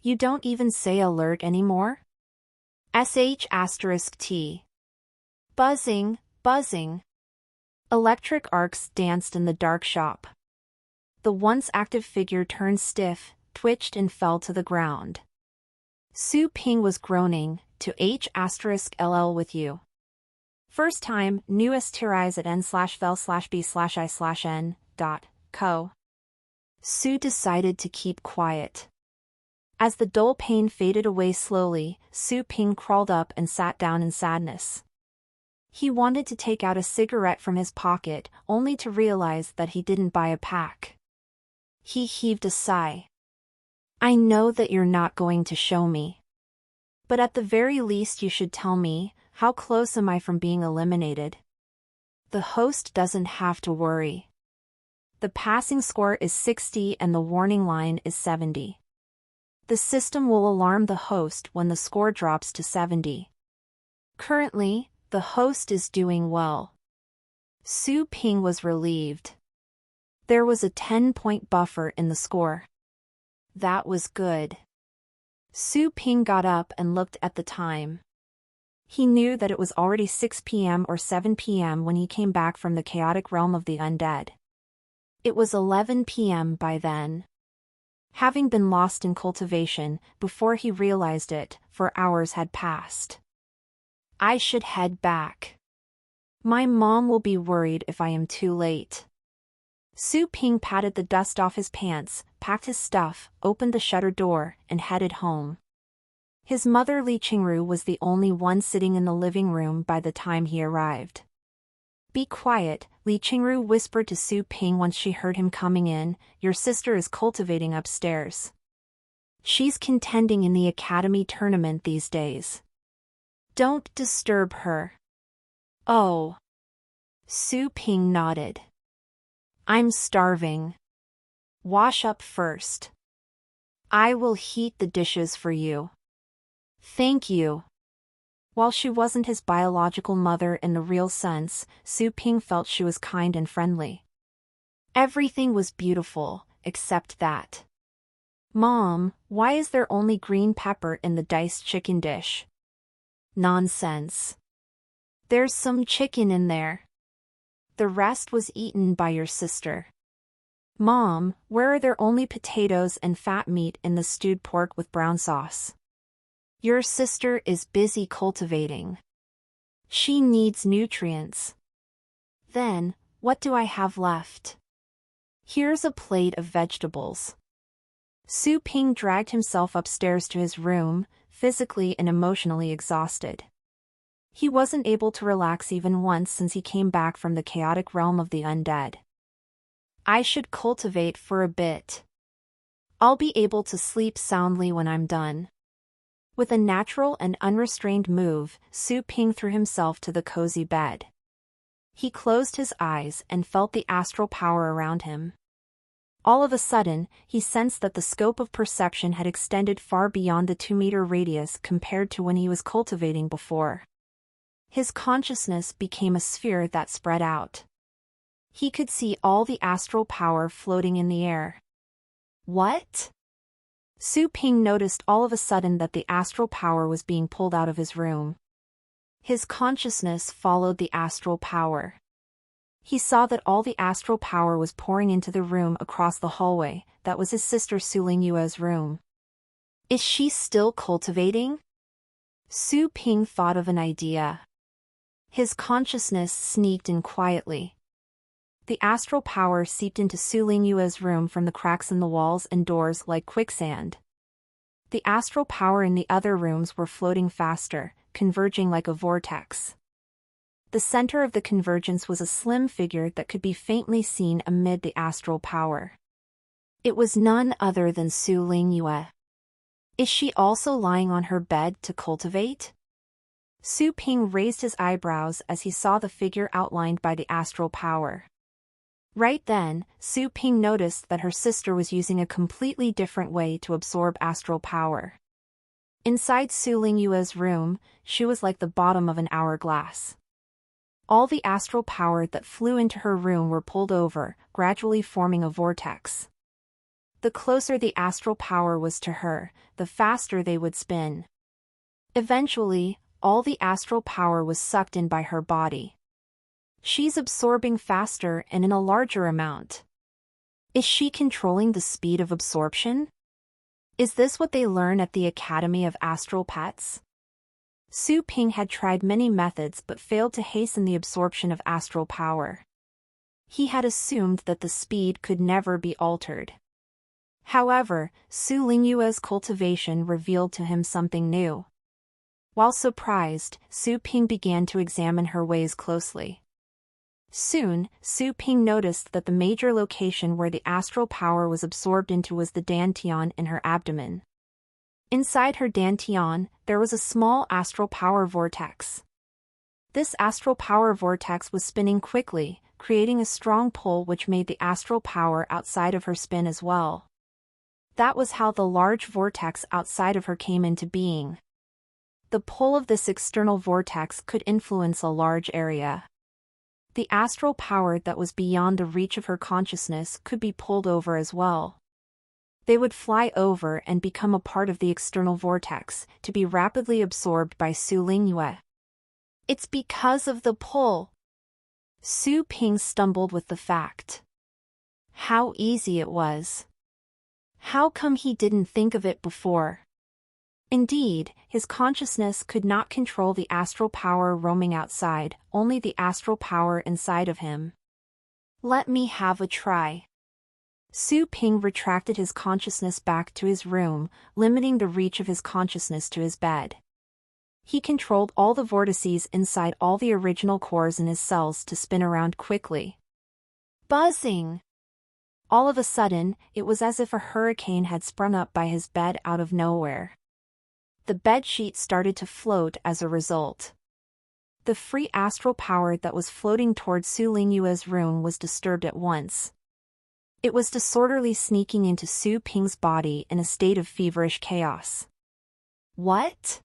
You don't even say alert anymore? **T. Buzzing, buzzing. Electric arcs danced in the dark shop. The once active figure turned stiff, twitched and fell to the ground. Su Ping was groaning, to **LL with you. First time, new **rise at n/fel/b/i/n.co. Su decided to keep quiet. As the dull pain faded away slowly, Su Ping crawled up and sat down in sadness. He wanted to take out a cigarette from his pocket, only to realize that he didn't buy a pack. He heaved a sigh. I know that you're not going to show me. But at the very least you should tell me, how close am I from being eliminated? The host doesn't have to worry. The passing score is 60 and the warning line is 70. The system will alarm the host when the score drops to 70. Currently, the host is doing well. Su Ping was relieved. There was a 10-point buffer in the score. That was good. Su Ping got up and looked at the time. He knew that it was already 6 p.m. or 7 p.m. when he came back from the chaotic realm of the undead. It was 11 p.m. by then. Having been lost in cultivation, before he realized it, for hours had passed. I should head back. My mom will be worried if I am too late. Su Ping patted the dust off his pants, packed his stuff, opened the shutter door, and headed home. His mother Li Qingru was the only one sitting in the living room by the time he arrived. Be quiet, Li Qingru whispered to Su Ping once she heard him coming in, your sister is cultivating upstairs. She's contending in the academy tournament these days. Don't disturb her. Oh. Su Ping nodded. I'm starving. Wash up first. I will heat the dishes for you. Thank you. While she wasn't his biological mother in the real sense, Su Ping felt she was kind and friendly. Everything was beautiful, except that. Mom, why is there only green pepper in the diced chicken dish? Nonsense. There's some chicken in there. The rest was eaten by your sister. Mom, where are there only potatoes and fat meat in the stewed pork with brown sauce? Your sister is busy cultivating. She needs nutrients. Then, what do I have left? Here's a plate of vegetables. Su Ping dragged himself upstairs to his room, physically and emotionally exhausted. He wasn't able to relax even once since he came back from the chaotic realm of the undead. I should cultivate for a bit. I'll be able to sleep soundly when I'm done. With a natural and unrestrained move, Su Ping threw himself to the cozy bed. He closed his eyes and felt the astral power around him. All of a sudden, he sensed that the scope of perception had extended far beyond the 2-meter radius compared to when he was cultivating before. His consciousness became a sphere that spread out. He could see all the astral power floating in the air. What? Su Ping noticed all of a sudden that the astral power was being pulled out of his room. His consciousness followed the astral power. He saw that all the astral power was pouring into the room across the hallway. That was his sister Su Lingyue's room. Is she still cultivating? Su Ping thought of an idea. His consciousness sneaked in quietly. The astral power seeped into Su Lingyue's room from the cracks in the walls and doors like quicksand. The astral power in the other rooms were floating faster, converging like a vortex. The center of the convergence was a slim figure that could be faintly seen amid the astral power. It was none other than Su Lingyue. Is she also lying on her bed to cultivate? Su Ping raised his eyebrows as he saw the figure outlined by the astral power. Right then, Su Ping noticed that her sister was using a completely different way to absorb astral power. Inside Su Lingyue's room, she was like the bottom of an hourglass. All the astral power that flew into her room were pulled over, gradually forming a vortex. The closer the astral power was to her, the faster they would spin. Eventually, all the astral power was sucked in by her body. She's absorbing faster and in a larger amount. Is she controlling the speed of absorption? Is this what they learn at the Academy of Astral Pets? Su Ping had tried many methods but failed to hasten the absorption of astral power. He had assumed that the speed could never be altered. However, Su Lingyue's cultivation revealed to him something new. While surprised, Su Ping began to examine her ways closely. Soon, Su Ping noticed that the major location where the astral power was absorbed into was the dantian in her abdomen. Inside her dantian, there was a small astral power vortex. This astral power vortex was spinning quickly, creating a strong pull which made the astral power outside of her spin as well. That was how the large vortex outside of her came into being. The pull of this external vortex could influence a large area. The astral power that was beyond the reach of her consciousness could be pulled over as well. They would fly over and become a part of the external vortex, to be rapidly absorbed by Su Lingyue. It's because of the pull. Su Ping stumbled with the fact. How easy it was. How come he didn't think of it before? Indeed, his consciousness could not control the astral power roaming outside, only the astral power inside of him. Let me have a try. Su Ping retracted his consciousness back to his room, limiting the reach of his consciousness to his bed. He controlled all the vortices inside all the original cores in his cells to spin around quickly. Buzzing! All of a sudden, it was as if a hurricane had sprung up by his bed out of nowhere. The bedsheet started to float as a result. The free astral power that was floating towards Su Lingyue's room was disturbed at once. It was disorderly sneaking into Su Ping's body in a state of feverish chaos. What?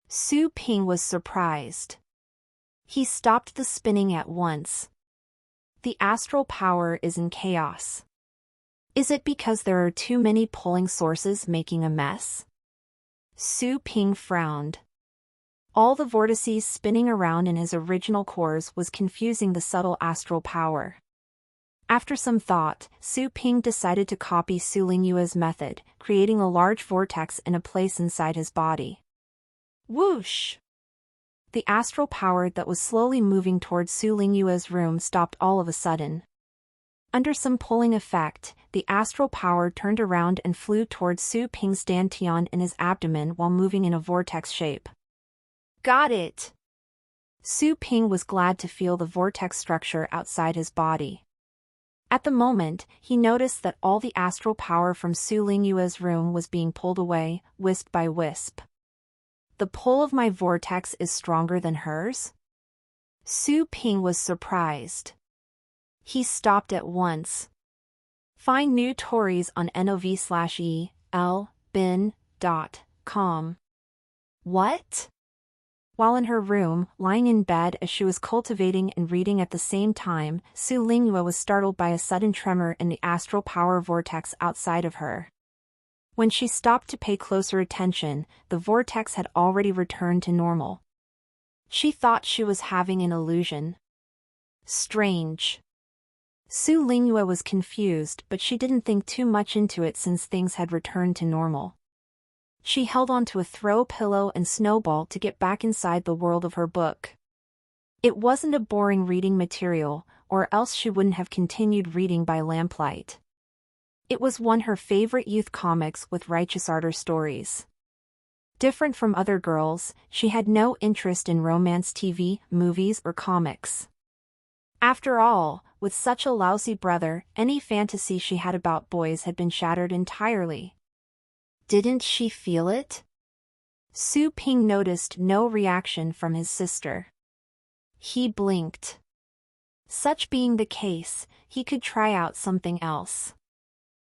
Su Ping was surprised. He stopped the spinning at once. The astral power is in chaos. Is it because there are too many pulling sources making a mess? Su Ping frowned. All the vortices spinning around in his original cores was confusing the subtle astral power. After some thought, Su Ping decided to copy Su Lingyue's method, creating a large vortex in a place inside his body. Whoosh! The astral power that was slowly moving towards Su Lingyue's room stopped all of a sudden. Under some pulling effect, the astral power turned around and flew towards Su Ping's dantian in his abdomen while moving in a vortex shape. Got it! Su Ping was glad to feel the vortex structure outside his body. At the moment, he noticed that all the astral power from Su Lingyue's room was being pulled away, wisp by wisp. The pull of my vortex is stronger than hers? Su Ping was surprised. He stopped at once. Find new stories on nov/elbin.com. What? While in her room, lying in bed as she was cultivating and reading at the same time, Su Lingyue was startled by a sudden tremor in the astral power vortex outside of her. When she stopped to pay closer attention, the vortex had already returned to normal. She thought she was having an illusion. Strange. Su Lingyue was confused, but she didn't think too much into it since things had returned to normal. She held onto a throw pillow and snowball to get back inside the world of her book. It wasn't a boring reading material, or else she wouldn't have continued reading by lamplight. It was one of her favorite youth comics with righteous ardor stories. Different from other girls, she had no interest in romance TV, movies or comics. After all, with such a lousy brother, any fantasy she had about boys had been shattered entirely. Didn't she feel it? Su Ping noticed no reaction from his sister. He blinked. Such being the case, he could try out something else.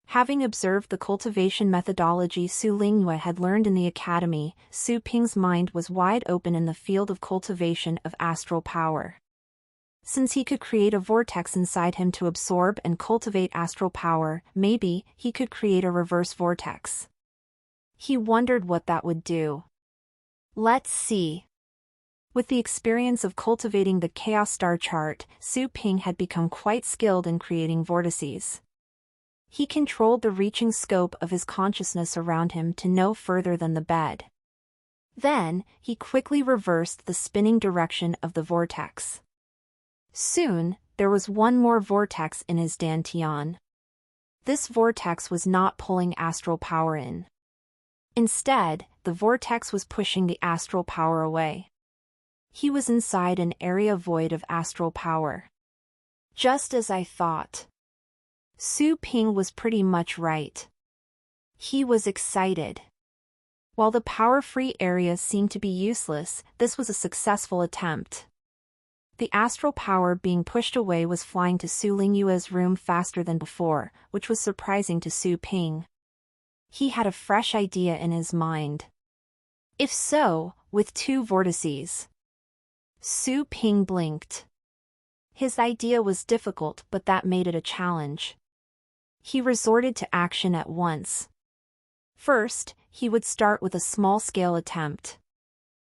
Having observed the cultivation methodology Su Lingyue had learned in the academy, Su Ping's mind was wide open in the field of cultivation of astral power. Since he could create a vortex inside him to absorb and cultivate astral power, maybe he could create a reverse vortex. He wondered what that would do. Let's see. With the experience of cultivating the chaos star chart, Su Ping had become quite skilled in creating vortices. He controlled the reaching scope of his consciousness around him to no further than the bed. Then, he quickly reversed the spinning direction of the vortex. Soon, there was one more vortex in his dantian. This vortex was not pulling astral power in. Instead, the vortex was pushing the astral power away. He was inside an area void of astral power. Just as I thought. Su Ping was pretty much right. He was excited. While the power-free areas seemed to be useless, this was a successful attempt. The astral power being pushed away was flying to Su Lingyue's room faster than before, which was surprising to Su Ping. He had a fresh idea in his mind. If so, with two vortices. Su Ping blinked. His idea was difficult, but that made it a challenge. He resorted to action at once. First, he would start with a small-scale attempt.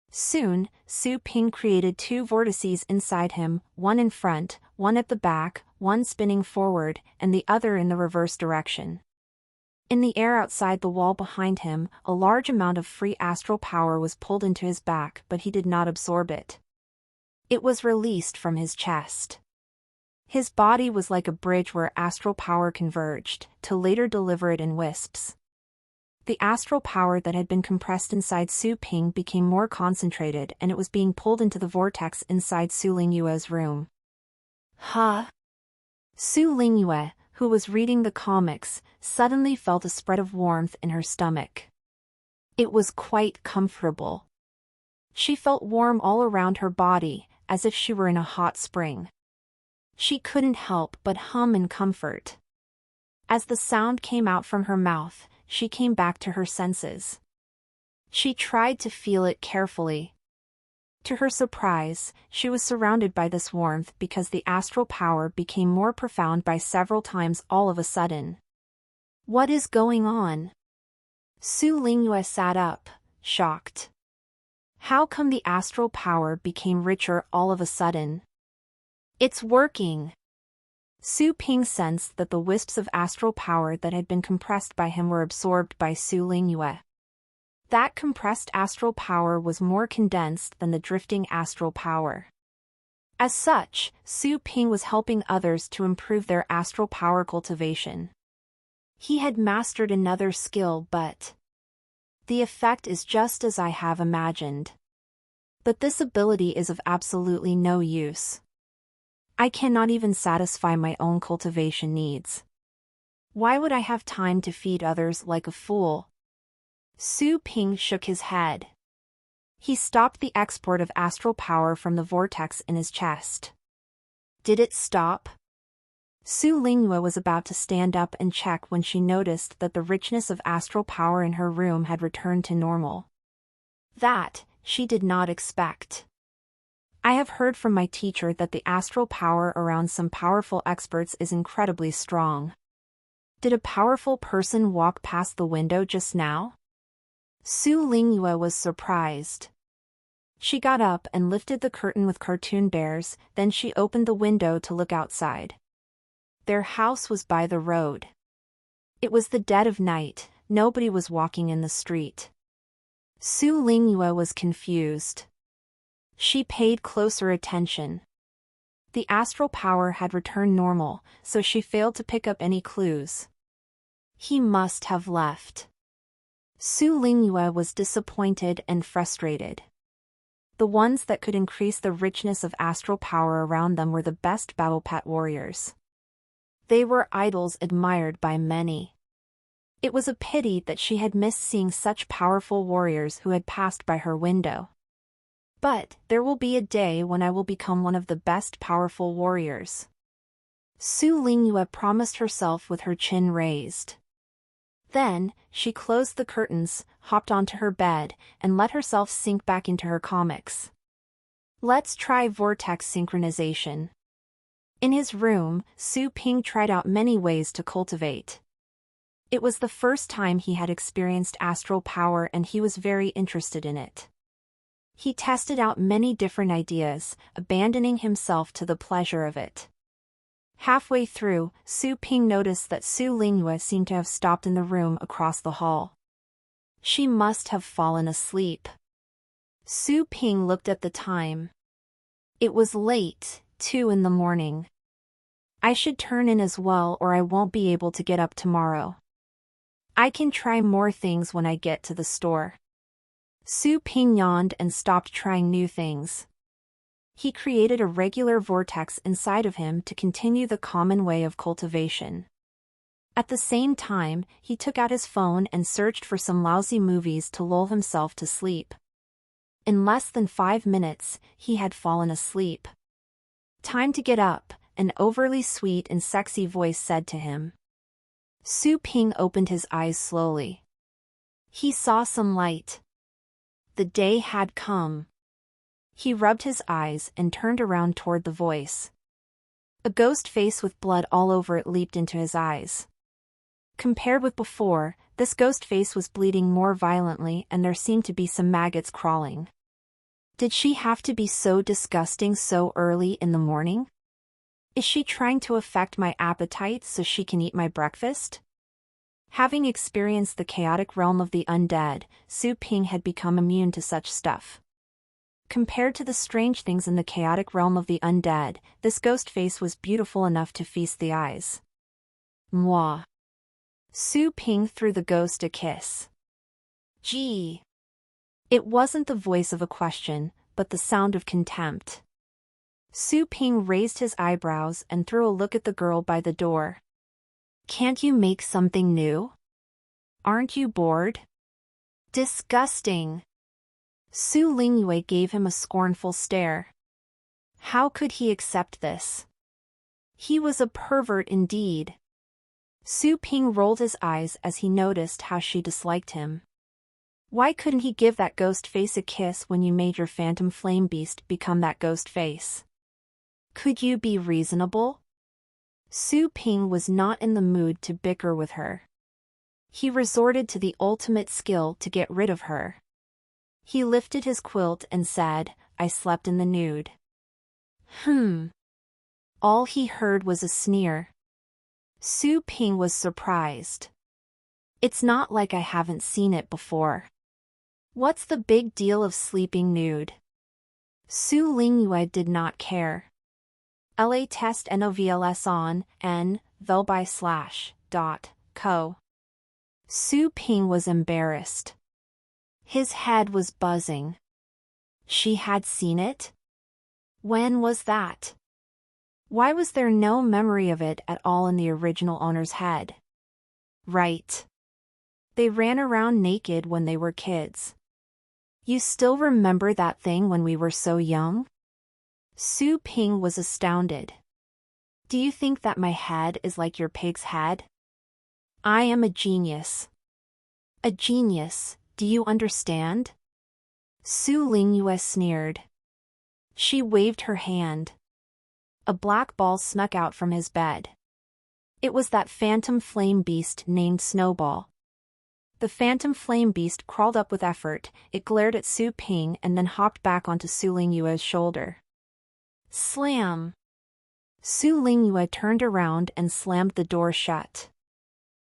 Soon, Su Ping created two vortices inside him, one in front, one at the back, one spinning forward, and the other in the reverse direction. In the air outside the wall behind him, a large amount of free astral power was pulled into his back, but he did not absorb it. It was released from his chest. His body was like a bridge where astral power converged, to later deliver it in wisps. The astral power that had been compressed inside Su Ping became more concentrated, and it was being pulled into the vortex inside Su Lingyue's room. Huh? Su Lingyue, who was reading the comics, suddenly felt a spread of warmth in her stomach. It was quite comfortable. She felt warm all around her body, as if she were in a hot spring. She couldn't help but hum in comfort. As the sound came out from her mouth, she came back to her senses. She tried to feel it carefully. To her surprise, she was surrounded by this warmth because the astral power became more profound by several times all of a sudden. What is going on? Su Lingyue sat up, shocked. How come the astral power became richer all of a sudden? It's working! Su Ping sensed that the wisps of astral power that had been compressed by him were absorbed by Su Lingyue. That compressed astral power was more condensed than the drifting astral power. As such, Su Ping was helping others to improve their astral power cultivation. He had mastered another skill, but the effect is just as I have imagined. But this ability is of absolutely no use. I cannot even satisfy my own cultivation needs. Why would I have time to feed others like a fool? Su Ping shook his head. He stopped the export of astral power from the vortex in his chest. Did it stop? Su Lingyue was about to stand up and check when she noticed that the richness of astral power in her room had returned to normal. That, she did not expect. I have heard from my teacher that the astral power around some powerful experts is incredibly strong. Did a powerful person walk past the window just now? Su Lingyue was surprised. She got up and lifted the curtain with cartoon bears, then she opened the window to look outside. Their house was by the road. It was the dead of night, nobody was walking in the street. Su Lingyue was confused. She paid closer attention. The astral power had returned normal, so she failed to pick up any clues. He must have left. Su Lingyue was disappointed and frustrated. The ones that could increase the richness of astral power around them were the best battle pet warriors. They were idols admired by many. It was a pity that she had missed seeing such powerful warriors who had passed by her window. But there will be a day when I will become one of the best powerful warriors. Su Lingyue promised herself with her chin raised. Then, she closed the curtains, hopped onto her bed, and let herself sink back into her comics. Let's try vortex synchronization. In his room, Su Ping tried out many ways to cultivate. It was the first time he had experienced astral power and he was very interested in it. He tested out many different ideas, abandoning himself to the pleasure of it. Halfway through, Su Ping noticed that Su Lingyue seemed to have stopped in the room across the hall. She must have fallen asleep. Su Ping looked at the time. It was late, 2 in the morning. I should turn in as well or I won't be able to get up tomorrow. I can try more things when I get to the store. Su Ping yawned and stopped trying new things. He created a regular vortex inside of him to continue the common way of cultivation. At the same time, he took out his phone and searched for some lousy movies to lull himself to sleep. In less than 5 minutes, he had fallen asleep. Time to get up, an overly sweet and sexy voice said to him. Su Ping opened his eyes slowly. He saw some light. The day had come. He rubbed his eyes and turned around toward the voice. A ghost face with blood all over it leaped into his eyes. Compared with before, this ghost face was bleeding more violently and there seemed to be some maggots crawling. Did she have to be so disgusting so early in the morning? Is she trying to affect my appetite so she can eat my breakfast? Having experienced the chaotic realm of the undead, Su Ping had become immune to such stuff. Compared to the strange things in the chaotic realm of the undead, this ghost face was beautiful enough to feast the eyes. Mwah. Su Ping threw the ghost a kiss. Gee. It wasn't the voice of a question, but the sound of contempt. Su Ping raised his eyebrows and threw a look at the girl by the door. Can't you make something new? Aren't you bored? Disgusting. Su Lingyue gave him a scornful stare. How could he accept this? He was a pervert indeed. Su Ping rolled his eyes as he noticed how she disliked him. Why couldn't he give that ghost face a kiss when you made your phantom flame beast become that ghost face? Could you be reasonable? Su Ping was not in the mood to bicker with her. He resorted to the ultimate skill to get rid of her. He lifted his quilt and said, I slept in the nude. All he heard was a sneer. Su Ping was surprised. It's not like I haven't seen it before. What's the big deal of sleeping nude? Su Lingyue did not care. La test novls on n though by /co. Su Ping was embarrassed. His head was buzzing. She had seen it? When was that? Why was there no memory of it at all in the original owner's head? Right. They ran around naked when they were kids. You still remember that thing when we were so young? Su Ping was astounded. Do you think that my head is like your pig's head? I am a genius. A genius, do you understand? Su Lingyue sneered. She waved her hand. A black ball snuck out from his bed. It was that phantom flame beast named Snowball. The phantom flame beast crawled up with effort, it glared at Su Ping and then hopped back onto Su Lingyue's shoulder. Slam! Su Lingyue turned around and slammed the door shut.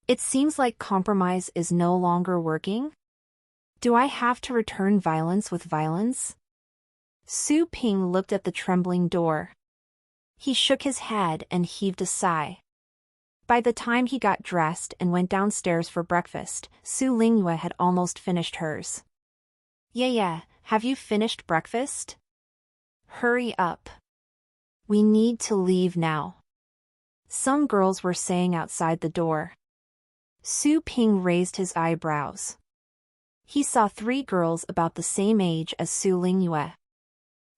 It seems like compromise is no longer working? Do I have to return violence with violence? Su Ping looked at the trembling door. He shook his head and heaved a sigh. By the time he got dressed and went downstairs for breakfast, Su Lingyue had almost finished hers. Yeah, have you finished breakfast? Hurry up. We need to leave now. Some girls were saying outside the door. Su Ping raised his eyebrows. He saw 3 girls about the same age as Su Lingyue.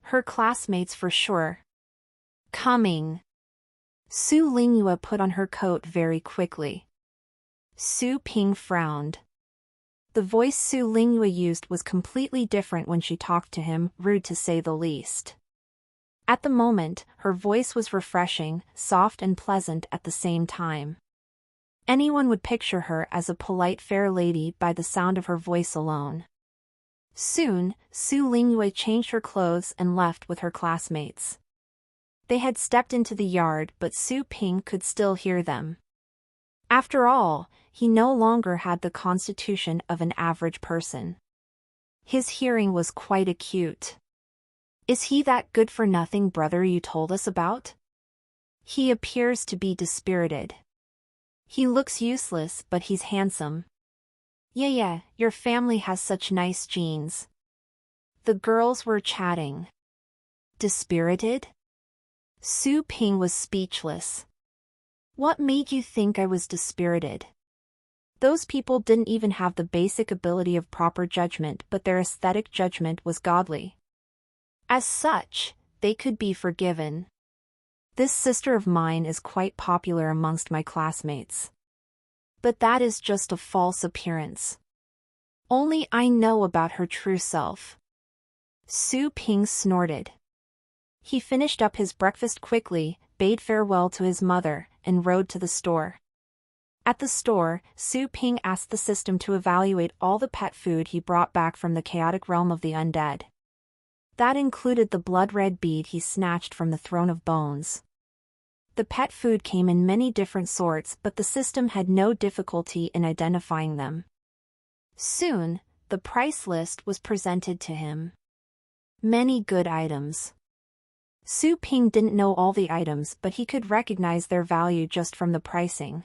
Her classmates for sure. Coming. Su Lingyue put on her coat very quickly. Su Ping frowned. The voice Su Lingyue used was completely different when she talked to him, rude to say the least. At the moment, her voice was refreshing, soft and pleasant at the same time. Anyone would picture her as a polite fair lady by the sound of her voice alone. Soon, Su Lingyue changed her clothes and left with her classmates. They had stepped into the yard but Su Ping could still hear them. After all, he no longer had the constitution of an average person. His hearing was quite acute. Is he that good-for-nothing brother you told us about? He appears to be dispirited. He looks useless but he's handsome. Yeah, your family has such nice genes. The girls were chatting. Dispirited? Su Ping was speechless. What made you think I was dispirited? Those people didn't even have the basic ability of proper judgment, but their aesthetic judgment was godly. As such, they could be forgiven. This sister of mine is quite popular amongst my classmates. But that is just a false appearance. Only I know about her true self. Su Ping snorted. He finished up his breakfast quickly, bade farewell to his mother, and rode to the store. At the store, Su Ping asked the system to evaluate all the pet food he brought back from the chaotic realm of the undead. That included the blood-red bead he snatched from the throne of bones. The pet food came in many different sorts, but the system had no difficulty in identifying them. Soon, the price list was presented to him. Many good items. Su Ping didn't know all the items, but he could recognize their value just from the pricing.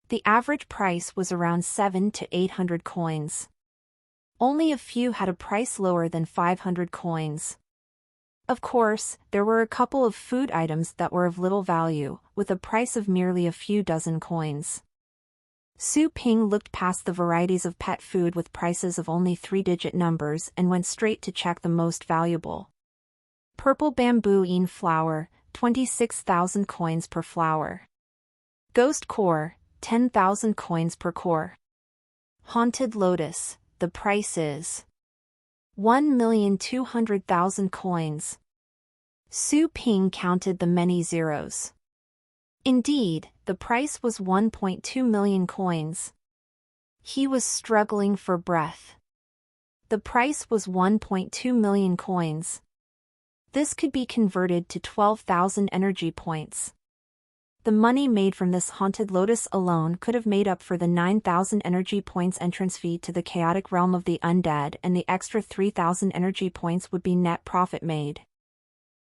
The average price was around 700 to 800 coins. Only a few had a price lower than 500 coins. Of course, there were a couple of food items that were of little value, with a price of merely a few dozen coins. Su Ping looked past the varieties of pet food with prices of only 3-digit numbers and went straight to check the most valuable. Purple bamboo-ine flower, 26,000 coins per flower. Ghost core, 10,000 coins per core. Haunted lotus, the price is 1,200,000 coins. Su Ping counted the many zeros. Indeed, the price was 1.2 million coins. He was struggling for breath. The price was 1.2 million coins. This could be converted to 12,000 energy points. The money made from this haunted lotus alone could have made up for the 9,000 energy points entrance fee to the chaotic realm of the undead, and the extra 3,000 energy points would be net profit made.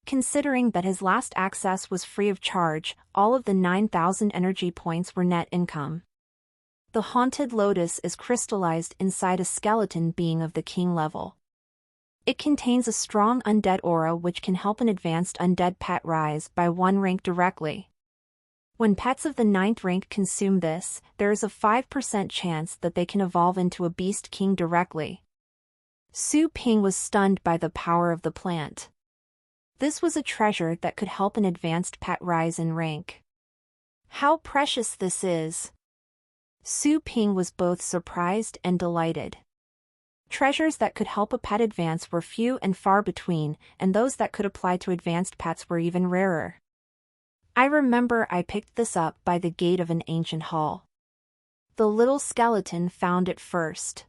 Considering that his last access was free of charge, all of the 9,000 energy points were net income. The haunted lotus is crystallized inside a skeleton being of the king level. It contains a strong undead aura which can help an advanced undead pet rise by 1 rank directly. When pets of the 9th rank consume this, there is a 5% chance that they can evolve into a beast king directly. Su Ping was stunned by the power of the plant. This was a treasure that could help an advanced pet rise in rank. How precious this is! Su Ping was both surprised and delighted. Treasures that could help a pet advance were few and far between, and those that could apply to advanced pets were even rarer. I remember I picked this up by the gate of an ancient hall. The little skeleton found it first.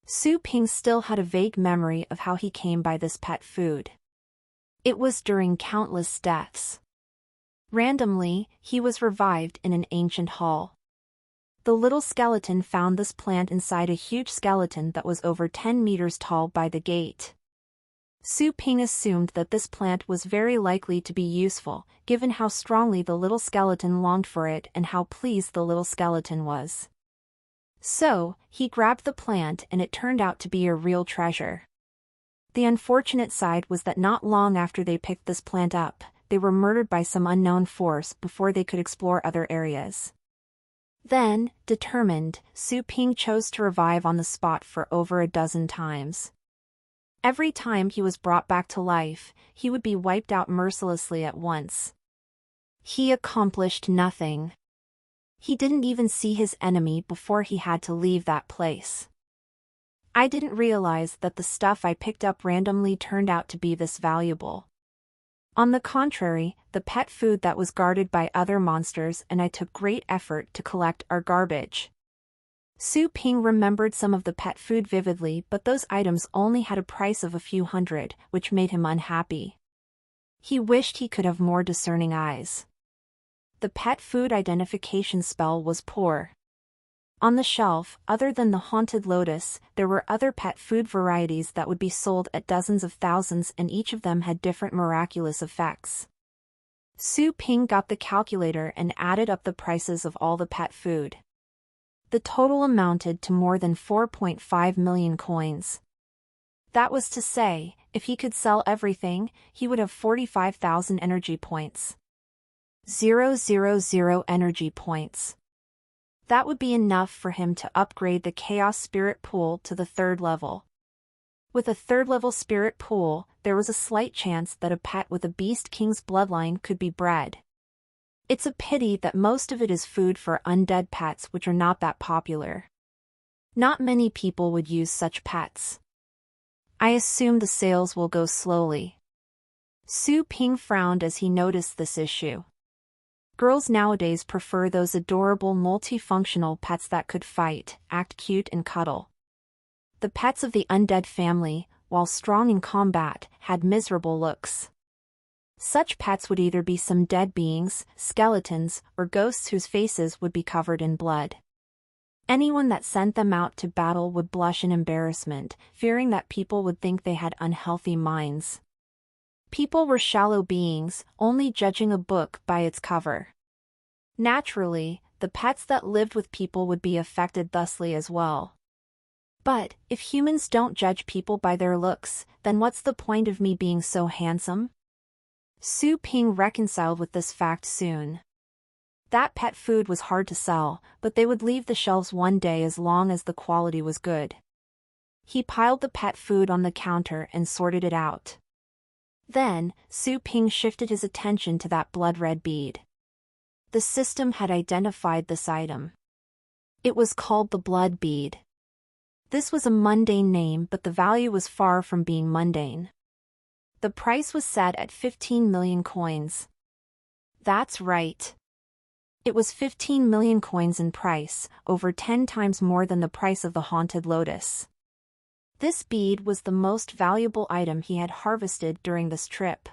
Su Ping still had a vague memory of how he came by this pet food. It was during countless deaths. Randomly, he was revived in an ancient hall. The little skeleton found this plant inside a huge skeleton that was over 10 meters tall by the gate. Su Ping assumed that this plant was very likely to be useful, given how strongly the little skeleton longed for it and how pleased the little skeleton was. So, he grabbed the plant and it turned out to be a real treasure. The unfortunate side was that not long after they picked this plant up, they were murdered by some unknown force before they could explore other areas. Then, determined, Su Ping chose to revive on the spot for over a dozen times. Every time he was brought back to life, he would be wiped out mercilessly at once. He accomplished nothing. He didn't even see his enemy before he had to leave that place. I didn't realize that the stuff I picked up randomly turned out to be this valuable. On the contrary, the pet food that was guarded by other monsters and I took great effort to collect are garbage. Su Ping remembered some of the pet food vividly, but those items only had a price of a few hundred, which made him unhappy. He wished he could have more discerning eyes. The pet food identification spell was poor. On the shelf, other than the haunted lotus, there were other pet food varieties that would be sold at dozens of thousands and each of them had different miraculous effects. Su Ping got the calculator and added up the prices of all the pet food. The total amounted to more than 4.5 million coins. That was to say, if he could sell everything, he would have 45,000 energy points. 000 energy points. That would be enough for him to upgrade the Chaos Spirit Pool to the 3rd level. With a 3rd level Spirit Pool, there was a slight chance that a pet with a Beast King's bloodline could be bred. It's a pity that most of it is food for undead pets which are not that popular. Not many people would use such pets. I assume the sales will go slowly. Su Ping frowned as he noticed this issue. Girls nowadays prefer those adorable multifunctional pets that could fight, act cute and cuddle. The pets of the undead family, while strong in combat, had miserable looks. Such pets would either be some dead beings, skeletons, or ghosts whose faces would be covered in blood. Anyone that sent them out to battle would blush in embarrassment, fearing that people would think they had unhealthy minds. People were shallow beings, only judging a book by its cover. Naturally, the pets that lived with people would be affected thusly as well. But, if humans don't judge people by their looks, then what's the point of me being so handsome? Su Ping reconciled with this fact soon. That pet food was hard to sell, but they would leave the shelves one day as long as the quality was good. He piled the pet food on the counter and sorted it out. Then, Su Ping shifted his attention to that blood-red bead. The system had identified this item. It was called the blood bead. This was a mundane name, but the value was far from being mundane. The price was set at 15 million coins. That's right. It was 15 million coins in price, over 10 times more than the price of the haunted lotus. This bead was the most valuable item he had harvested during this trip.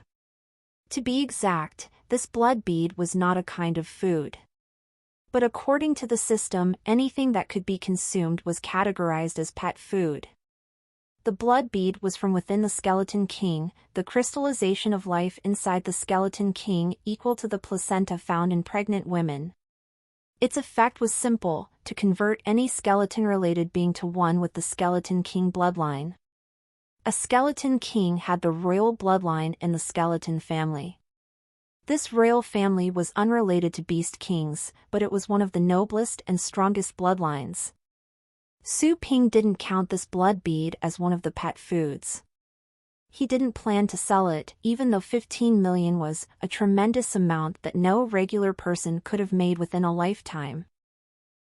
To be exact, this blood bead was not a kind of food. But according to the system, anything that could be consumed was categorized as pet food. The blood bead was from within the Skeleton King, the crystallization of life inside the Skeleton King equal to the placenta found in pregnant women. Its effect was simple, to convert any skeleton-related being to one with the Skeleton King bloodline. A skeleton king had the royal bloodline in the skeleton family. This royal family was unrelated to beast kings, but it was one of the noblest and strongest bloodlines. Su Ping didn't count this blood bead as one of the pet foods. He didn't plan to sell it, even though 15 million was a tremendous amount that no regular person could have made within a lifetime.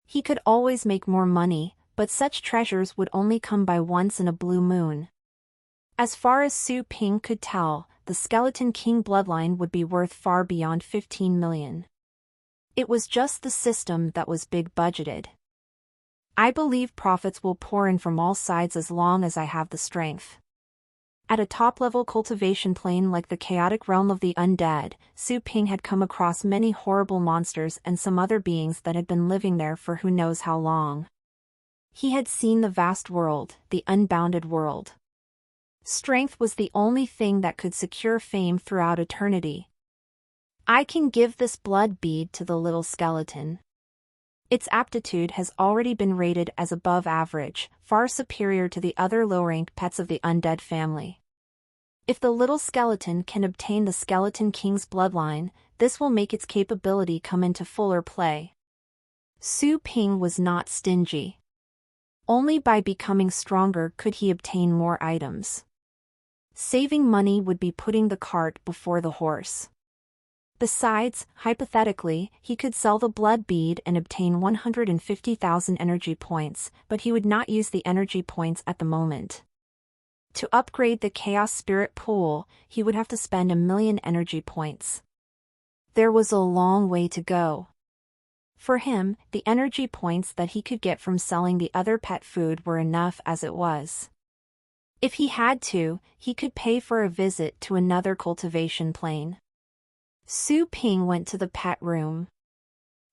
He could always make more money, but such treasures would only come by once in a blue moon. As far as Su Ping could tell, the Skeleton King bloodline would be worth far beyond 15 million. It was just the system that was big budgeted. I believe profits will pour in from all sides as long as I have the strength. At a top-level cultivation plane like the chaotic realm of the undead, Su Ping had come across many horrible monsters and some other beings that had been living there for who knows how long. He had seen the vast world, the unbounded world. Strength was the only thing that could secure fame throughout eternity. I can give this blood bead to the little skeleton. Its aptitude has already been rated as above average, far superior to the other low-ranked pets of the undead family. If the little skeleton can obtain the Skeleton King's bloodline, this will make its capability come into fuller play. Su Ping was not stingy. Only by becoming stronger could he obtain more items. Saving money would be putting the cart before the horse. Besides, hypothetically, he could sell the blood bead and obtain 150,000 energy points, but he would not use the energy points at the moment. To upgrade the Chaos Spirit pool, he would have to spend 1,000,000 energy points. There was a long way to go. For him, the energy points that he could get from selling the other pet food were enough as it was. If he had to, he could pay for a visit to another cultivation plane. Su Ping went to the pet room.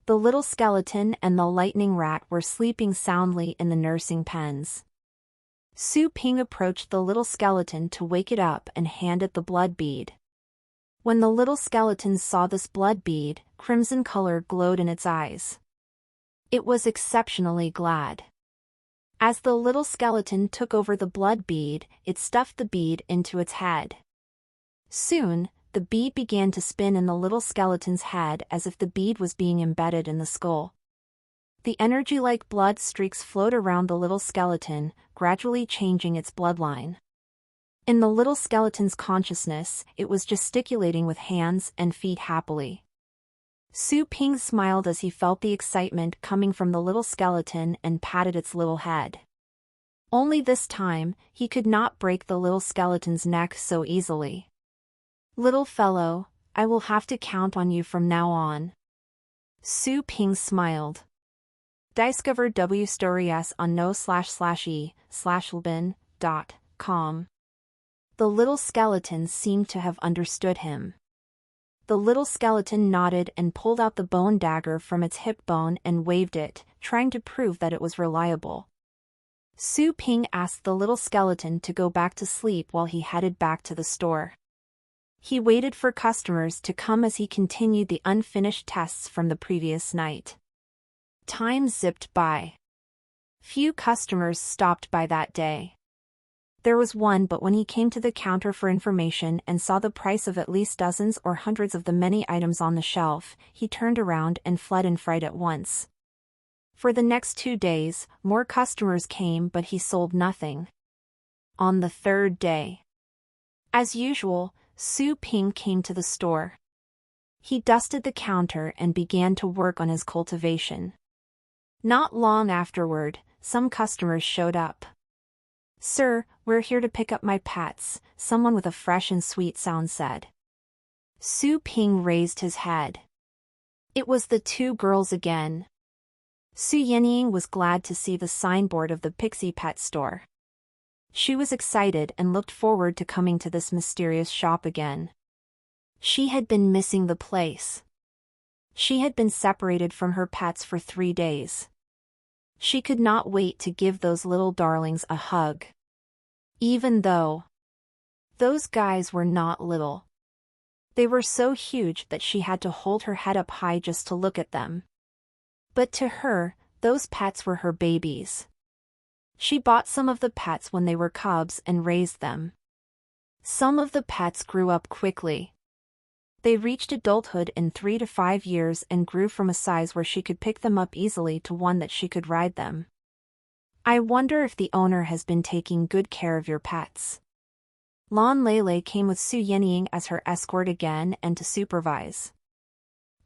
The little skeleton and the lightning rat were sleeping soundly in the nursing pens. Su Ping approached the little skeleton to wake it up and hand it the blood bead. When the little skeleton saw this blood bead, crimson color glowed in its eyes. It was exceptionally glad. As the little skeleton took over the blood bead, it stuffed the bead into its head. Soon, the bead began to spin in the little skeleton's head as if the bead was being embedded in the skull. The energy-like blood streaks flowed around the little skeleton, gradually changing its bloodline. In the little skeleton's consciousness, it was gesticulating with hands and feet happily. Su Ping smiled as he felt the excitement coming from the little skeleton and patted its little head. Only this time, he could not break the little skeleton's neck so easily. "Little fellow, I will have to count on you from now on." Su Ping smiled. Discover W stories on no/e/lbin.com. The little skeleton seemed to have understood him. The little skeleton nodded and pulled out the bone dagger from its hip bone and waved it, trying to prove that it was reliable. Su Ping asked the little skeleton to go back to sleep while he headed back to the store. He waited for customers to come as he continued the unfinished tests from the previous night. Time zipped by. Few customers stopped by that day. There was one, but when he came to the counter for information and saw the price of at least dozens or hundreds of the many items on the shelf, he turned around and fled in fright at once. For the next 2 days, more customers came but he sold nothing. On the third day, as usual, Su Ping came to the store. He dusted the counter and began to work on his cultivation. Not long afterward, some customers showed up. "Sir, we're here to pick up my pets," someone with a fresh and sweet sound said. Su Ping raised his head. It was the 2 girls again. Su Yenying was glad to see the signboard of the Pixie Pet store. She was excited and looked forward to coming to this mysterious shop again. She had been missing the place. She had been separated from her pets for 3 days. She could not wait to give those little darlings a hug. Even though those guys were not little. They were so huge that she had to hold her head up high just to look at them. But to her, those pets were her babies. She bought some of the pets when they were cubs and raised them. Some of the pets grew up quickly. They reached adulthood in 3 to 5 years and grew from a size where she could pick them up easily to one that she could ride them. I wonder if the owner has been taking good care of your pets. Lan Lele came with Su Yenying as her escort again and to supervise.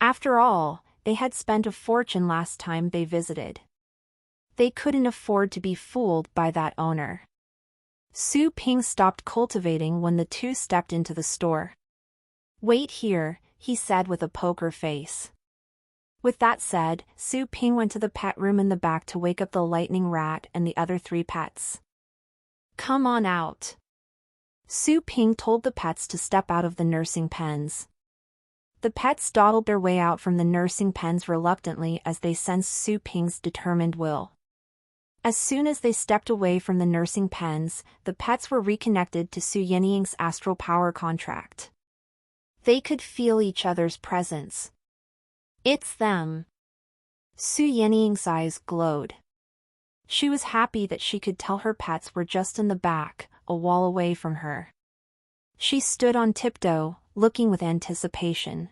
After all, they had spent a fortune last time they visited. They couldn't afford to be fooled by that owner. Su Ping stopped cultivating when the two stepped into the store. "Wait here," he said with a poker face. With that said, Su Ping went to the pet room in the back to wake up the lightning rat and the other 3 pets. "Come on out." Su Ping told the pets to step out of the nursing pens. The pets dawdled their way out from the nursing pens reluctantly as they sensed Su Ping's determined will. As soon as they stepped away from the nursing pens, the pets were reconnected to Su Yenying's astral power contract. They could feel each other's presence. "It's them." Su Yenying's eyes glowed. She was happy that she could tell her pets were just in the back, a wall away from her. She stood on tiptoe, looking with anticipation.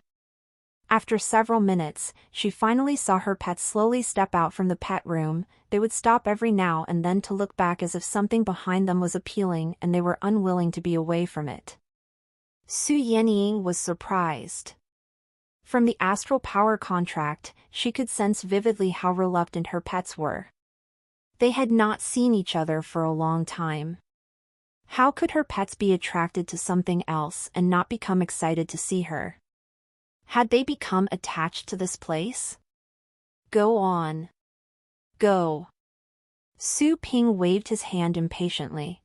After several minutes, she finally saw her pets slowly step out from the pet room. They would stop every now and then to look back as if something behind them was appealing and they were unwilling to be away from it. Su Yenying was surprised. From the astral power contract, she could sense vividly how reluctant her pets were. They had not seen each other for a long time. How could her pets be attracted to something else and not become excited to see her? Had they become attached to this place? "Go on. Go." Su Ping waved his hand impatiently.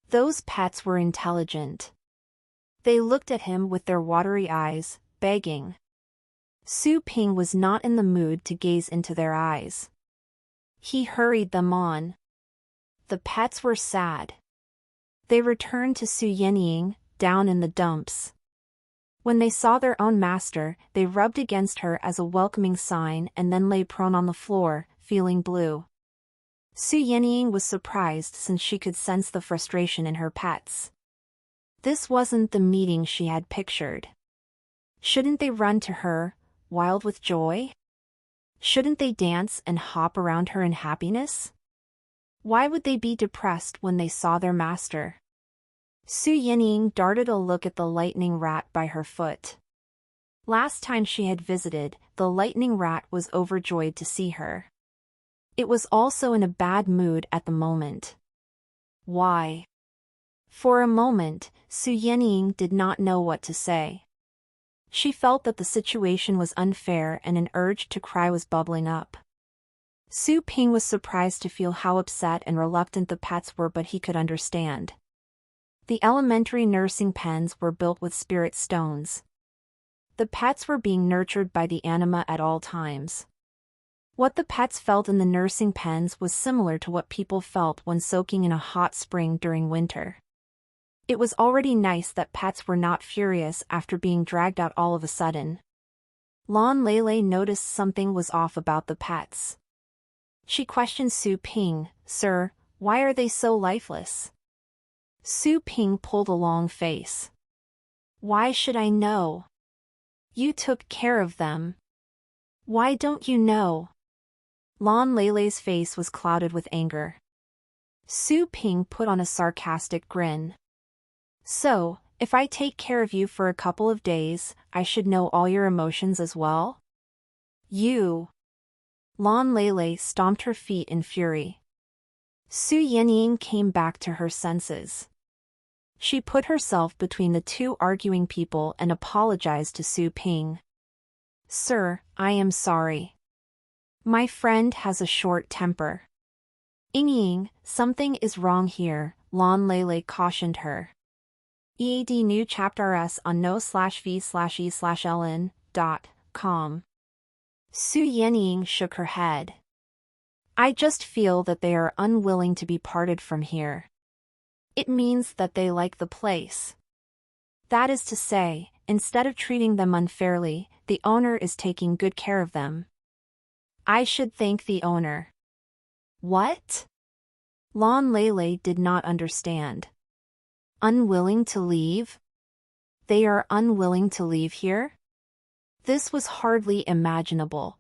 Those pets were intelligent. They looked at him with their watery eyes, begging. Su Ping was not in the mood to gaze into their eyes. He hurried them on. The pets were sad. They returned to Su Yenying, down in the dumps. When they saw their own master, they rubbed against her as a welcoming sign and then lay prone on the floor, feeling blue. Su Yenying was surprised since she could sense the frustration in her pets. This wasn't the meeting she had pictured. Shouldn't they run to her, wild with joy? Shouldn't they dance and hop around her in happiness? Why would they be depressed when they saw their master? Su Yenying darted a look at the lightning rat by her foot. Last time she had visited, the lightning rat was overjoyed to see her. It was also in a bad mood at the moment. Why? For a moment, Su Yenying did not know what to say. She felt that the situation was unfair and an urge to cry was bubbling up. Su Ping was surprised to feel how upset and reluctant the pets were, but he could understand. The elementary nursing pens were built with spirit stones. The pets were being nurtured by the anima at all times. What the pets felt in the nursing pens was similar to what people felt when soaking in a hot spring during winter. It was already nice that pets were not furious after being dragged out all of a sudden. Lan Lele noticed something was off about the pets. She questioned Su Ping, "Sir, why are they so lifeless?" Su Ping pulled a long face. "Why should I know? You took care of them. Why don't you know?" Lan Lele's face was clouded with anger. Su Ping put on a sarcastic grin. "So, if I take care of you for a couple of days, I should know all your emotions as well?" "You..." Lan Lele stomped her feet in fury. Su Yenying came back to her senses. She put herself between the two arguing people and apologized to Su Ping. "Sir, I am sorry. My friend has a short temper." "Ying, something is wrong here," Lan Lele cautioned her. EAD new chapters on no/v/e/ln.com. Su Yenying shook her head. "I just feel that they are unwilling to be parted from here. It means that they like the place. That is to say, instead of treating them unfairly, the owner is taking good care of them. I should thank the owner." "What?" Lon Lele did not understand. Unwilling to leave? They are unwilling to leave here? This was hardly imaginable.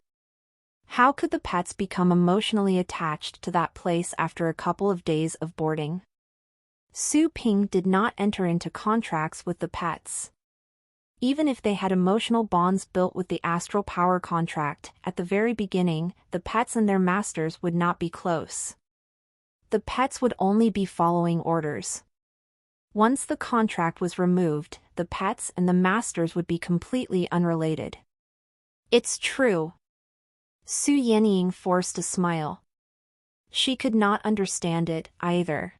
How could the pets become emotionally attached to that place after a couple of days of boarding? Su Ping did not enter into contracts with the pets. Even if they had emotional bonds built with the astral power contract, at the very beginning, the pets and their masters would not be close. The pets would only be following orders. Once the contract was removed, the pets and the masters would be completely unrelated. It's true. Su Yenying forced a smile. She could not understand it, either.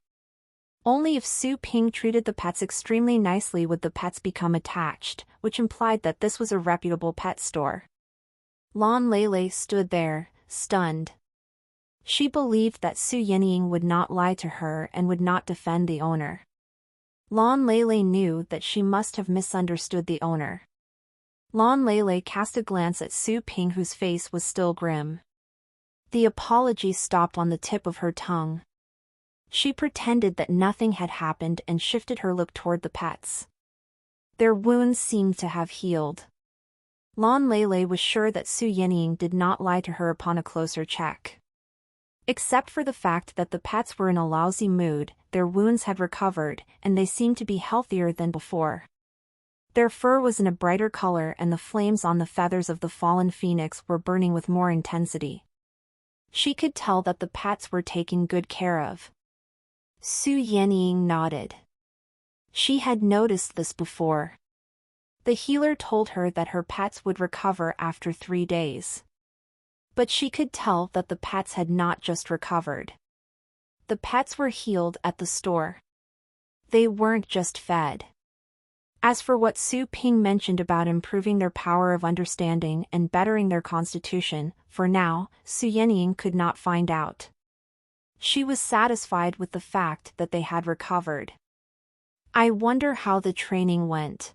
Only if Su Ping treated the pets extremely nicely would the pets become attached, which implied that this was a reputable pet store. Lon Lele stood there, stunned. She believed that Su Yenying would not lie to her and would not defend the owner. Lon Lele knew that she must have misunderstood the owner. Lon Lele cast a glance at Su Ping, whose face was still grim. The apology stopped on the tip of her tongue. She pretended that nothing had happened and shifted her look toward the pets. Their wounds seemed to have healed. Lon Lele was sure that Su Yenying did not lie to her upon a closer check. Except for the fact that the pets were in a lousy mood, their wounds had recovered, and they seemed to be healthier than before. Their fur was in a brighter color and the flames on the feathers of the fallen phoenix were burning with more intensity. She could tell that the pets were taken good care of. Su Yenying nodded. She had noticed this before. The healer told her that her pets would recover after 3 days. But she could tell that the pets had not just recovered. The pets were healed at the store. They weren't just fed. As for what Su Ping mentioned about improving their power of understanding and bettering their constitution, for now, Su Yenying could not find out. She was satisfied with the fact that they had recovered. I wonder how the training went.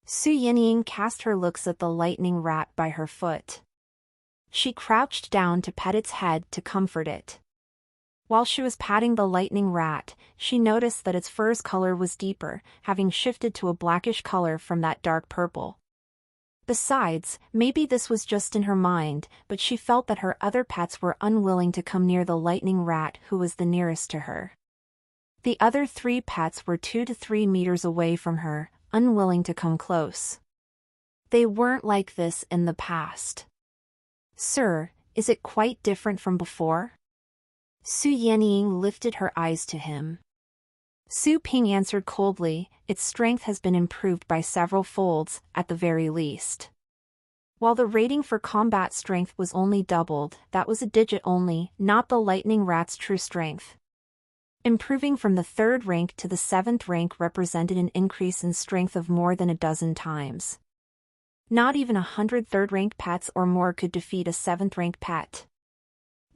Su Yenying cast her looks at the lightning rat by her foot. She crouched down to pet its head to comfort it. While she was patting the lightning rat, she noticed that its fur's color was deeper, having shifted to a blackish color from that dark purple. Besides, maybe this was just in her mind, but she felt that her other pets were unwilling to come near the lightning rat who was the nearest to her. The other 3 pets were 2 to 3 meters away from her, unwilling to come close. They weren't like this in the past. Sir, is it quite different from before? Su Yenying lifted her eyes to him. Su Ping answered coldly, its strength has been improved by several folds, at the very least. While the rating for combat strength was only doubled, that was a digit only, not the lightning rat's true strength. Improving from the 3rd rank to the 7th rank represented an increase in strength of more than a dozen times. Not even 100 3rd-rank pets or more could defeat a 7th-rank pet.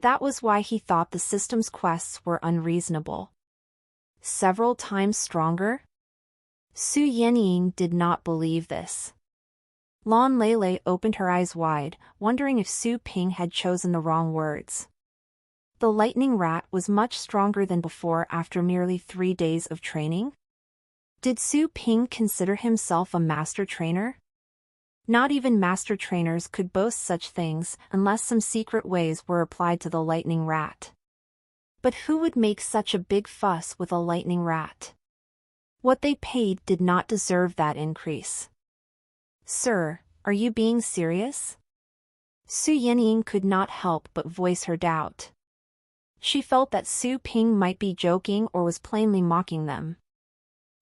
That was why he thought the system's quests were unreasonable. Several times stronger? Su Yenying did not believe this. Lon Lele opened her eyes wide, wondering if Su Ping had chosen the wrong words. The lightning rat was much stronger than before after merely 3 days of training? Did Su Ping consider himself a master trainer? Not even master trainers could boast such things unless some secret ways were applied to the lightning rat. But who would make such a big fuss with a lightning rat? What they paid did not deserve that increase. Sir, are you being serious? Su Yenying could not help but voice her doubt. She felt that Su Ping might be joking or was plainly mocking them.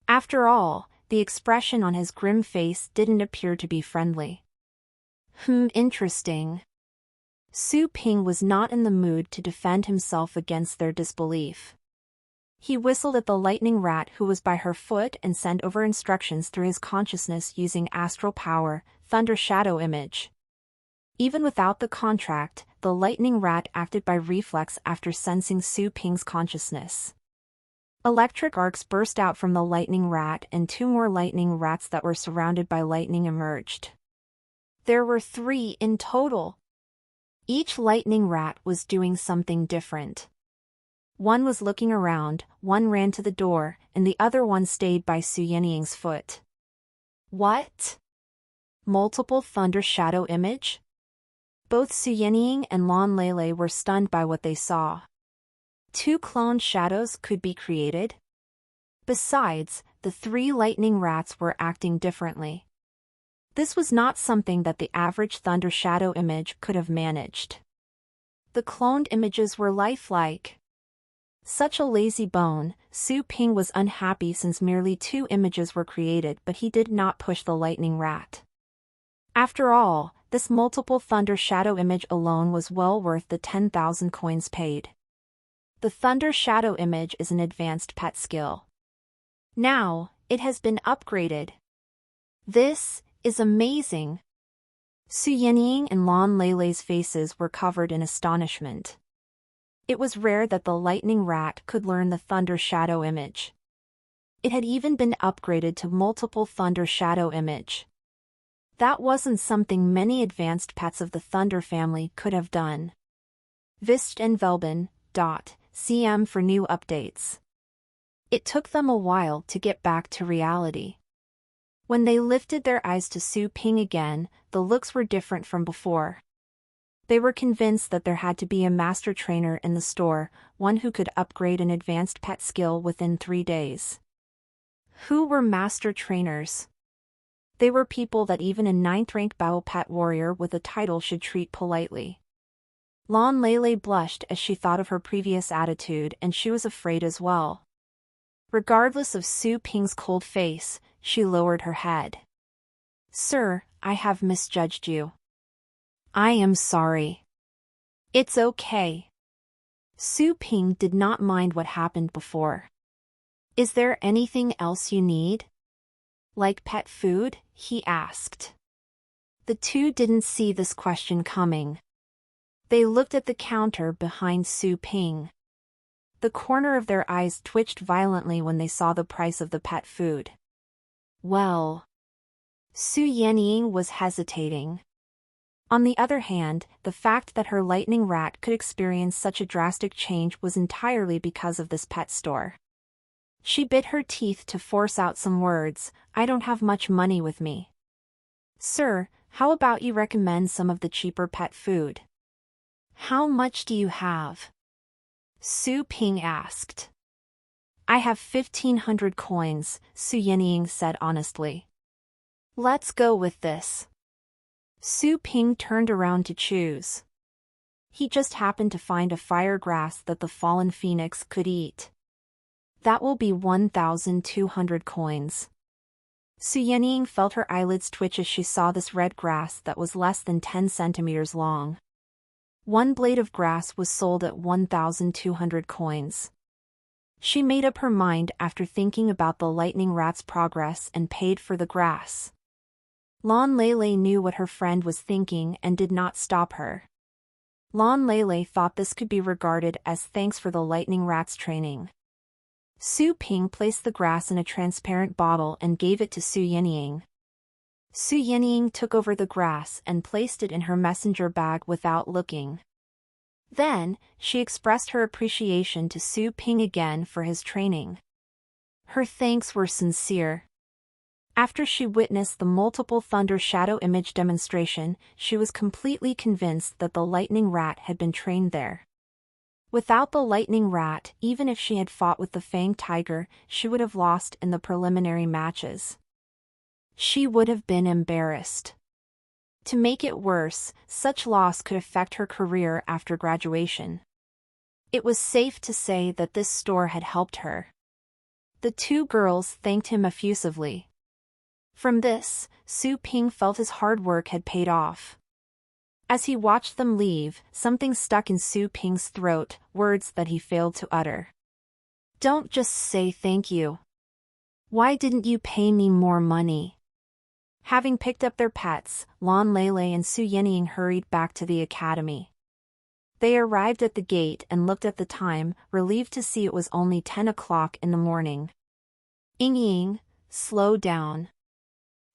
After all, the expression on his grim face didn't appear to be friendly. Interesting. Su Ping was not in the mood to defend himself against their disbelief. He whistled at the lightning rat who was by her foot and sent over instructions through his consciousness using astral power, thunder shadow image. Even without the contract, the lightning rat acted by reflex after sensing Su Ping's consciousness. Electric arcs burst out from the lightning rat and 2 more lightning rats that were surrounded by lightning emerged. There were 3 in total. Each lightning rat was doing something different. One was looking around, one ran to the door, and the other one stayed by Su Yenying's foot. What? Multiple thunder shadow image? Both Su Yenying and Lan Lele were stunned by what they saw. Two cloned shadows could be created? Besides, the three lightning rats were acting differently. This was not something that the average thunder shadow image could have managed. The cloned images were lifelike. Such a lazy bone, Su Ping was unhappy since merely two images were created, but he did not push the lightning rat. After all, this multiple thunder shadow image alone was well worth the 10,000 coins paid. The thunder shadow image is an advanced pet skill. Now, it has been upgraded. This is amazing. Su Yenying and Lan Lele's faces were covered in astonishment. It was rare that the lightning rat could learn the thunder shadow image. It had even been upgraded to multiple thunder shadow image. That wasn't something many advanced pets of the thunder family could have done. Vist and Velben.cm for new updates. It took them a while to get back to reality. When they lifted their eyes to Su Ping again, the looks were different from before. They were convinced that there had to be a master trainer in the store, one who could upgrade an advanced pet skill within 3 days. Who were master trainers? They were people that even a 9th-rank battle pet warrior with a title should treat politely. Lan Lele blushed as she thought of her previous attitude, and she was afraid as well. Regardless of Su Ping's cold face, she lowered her head. "Sir, I have misjudged you. I am sorry." "It's okay." Su Ping did not mind what happened before. "Is there anything else you need? Like pet food?" he asked. The two didn't see this question coming. They looked at the counter behind Su Ping. The corner of their eyes twitched violently when they saw the price of the pet food. Well, Su Yenying was hesitating. On the other hand, the fact that her lightning rat could experience such a drastic change was entirely because of this pet store. She bit her teeth to force out some words. "I don't have much money with me." "Sir, how about you recommend some of the cheaper pet food?" "How much do you have?" Su Ping asked. "I have 1,500 coins, Su Yenying said honestly. "Let's go with this." Su Ping turned around to choose. He just happened to find a fire grass that the fallen phoenix could eat. "That will be 1,200 coins. Su Yenying felt her eyelids twitch as she saw this red grass that was less than 10 centimeters long. One blade of grass was sold at 1,200 coins. She made up her mind after thinking about the lightning rat's progress and paid for the grass. Lan Lele knew what her friend was thinking and did not stop her. Lan Lele thought this could be regarded as thanks for the lightning rat's training. Su Ping placed the grass in a transparent bottle and gave it to Su Yenying. Su Yenying took over the grass and placed it in her messenger bag without looking. Then, she expressed her appreciation to Su Ping again for his training. Her thanks were sincere. After she witnessed the multiple thunder shadow image demonstration, she was completely convinced that the lightning rat had been trained there. Without the lightning rat, even if she had fought with the fanged tiger, she would have lost in the preliminary matches. She would have been embarrassed. To make it worse, such loss could affect her career after graduation. It was safe to say that this store had helped her. The two girls thanked him effusively. From this, Su Ping felt his hard work had paid off. As he watched them leave, something stuck in Su Ping's throat, words that he failed to utter. "Don't just say thank you. Why didn't you pay me more money?" Having picked up their pets, Lan Lele and Su Yenying hurried back to the academy. They arrived at the gate and looked at the time, relieved to see it was only 10 o'clock in the morning. "Ying, slow down.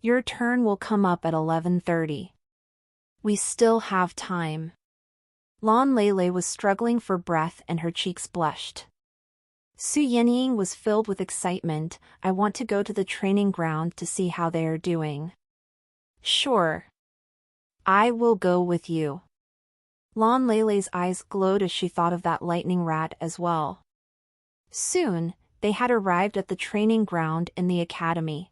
Your turn will come up at 11:30. We still have time." Lan Lele was struggling for breath and her cheeks blushed. Su Yenying was filled with excitement. I want to go to the training ground to see how they are doing. Sure. I will go with you. Lan Leilei's eyes glowed as she thought of that lightning rat as well. Soon, they had arrived at the training ground in the academy.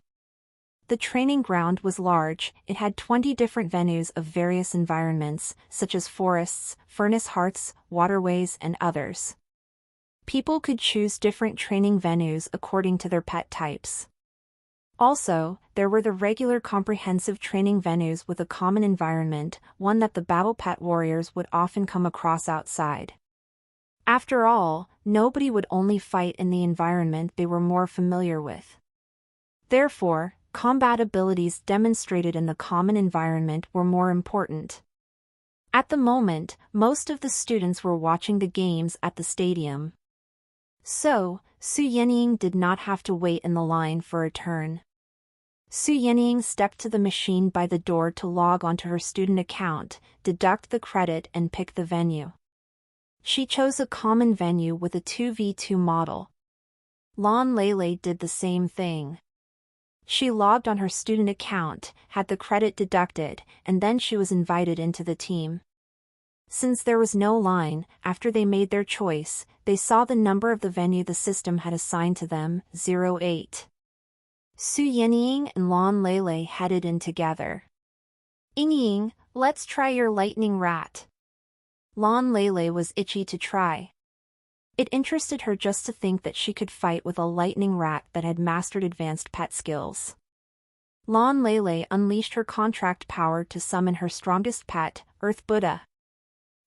The training ground was large. It had 20 different venues of various environments, such as forests, furnace hearths, waterways, and others. People could choose different training venues according to their pet types. Also, there were the regular comprehensive training venues with a common environment, one that the battle pet warriors would often come across outside. After all, nobody would only fight in the environment they were more familiar with. Therefore, combat abilities demonstrated in the common environment were more important. At the moment, most of the students were watching the games at the stadium. So, Su Yenying did not have to wait in the line for a turn. Su Yenying stepped to the machine by the door to log onto her student account, deduct the credit and pick the venue. She chose a common venue with a 2v2 model. Lan Leilei did the same thing. She logged on her student account, had the credit deducted, and then she was invited into the team. Since there was no line, after they made their choice, they saw the number of the venue the system had assigned to them, 08. Su Yenying and Lan Leilei headed in together. Yingying, let's try your lightning rat. Lan Leilei was itchy to try. It interested her just to think that she could fight with a lightning rat that had mastered advanced pet skills. Lan Leilei unleashed her contract power to summon her strongest pet, Earth Buddha.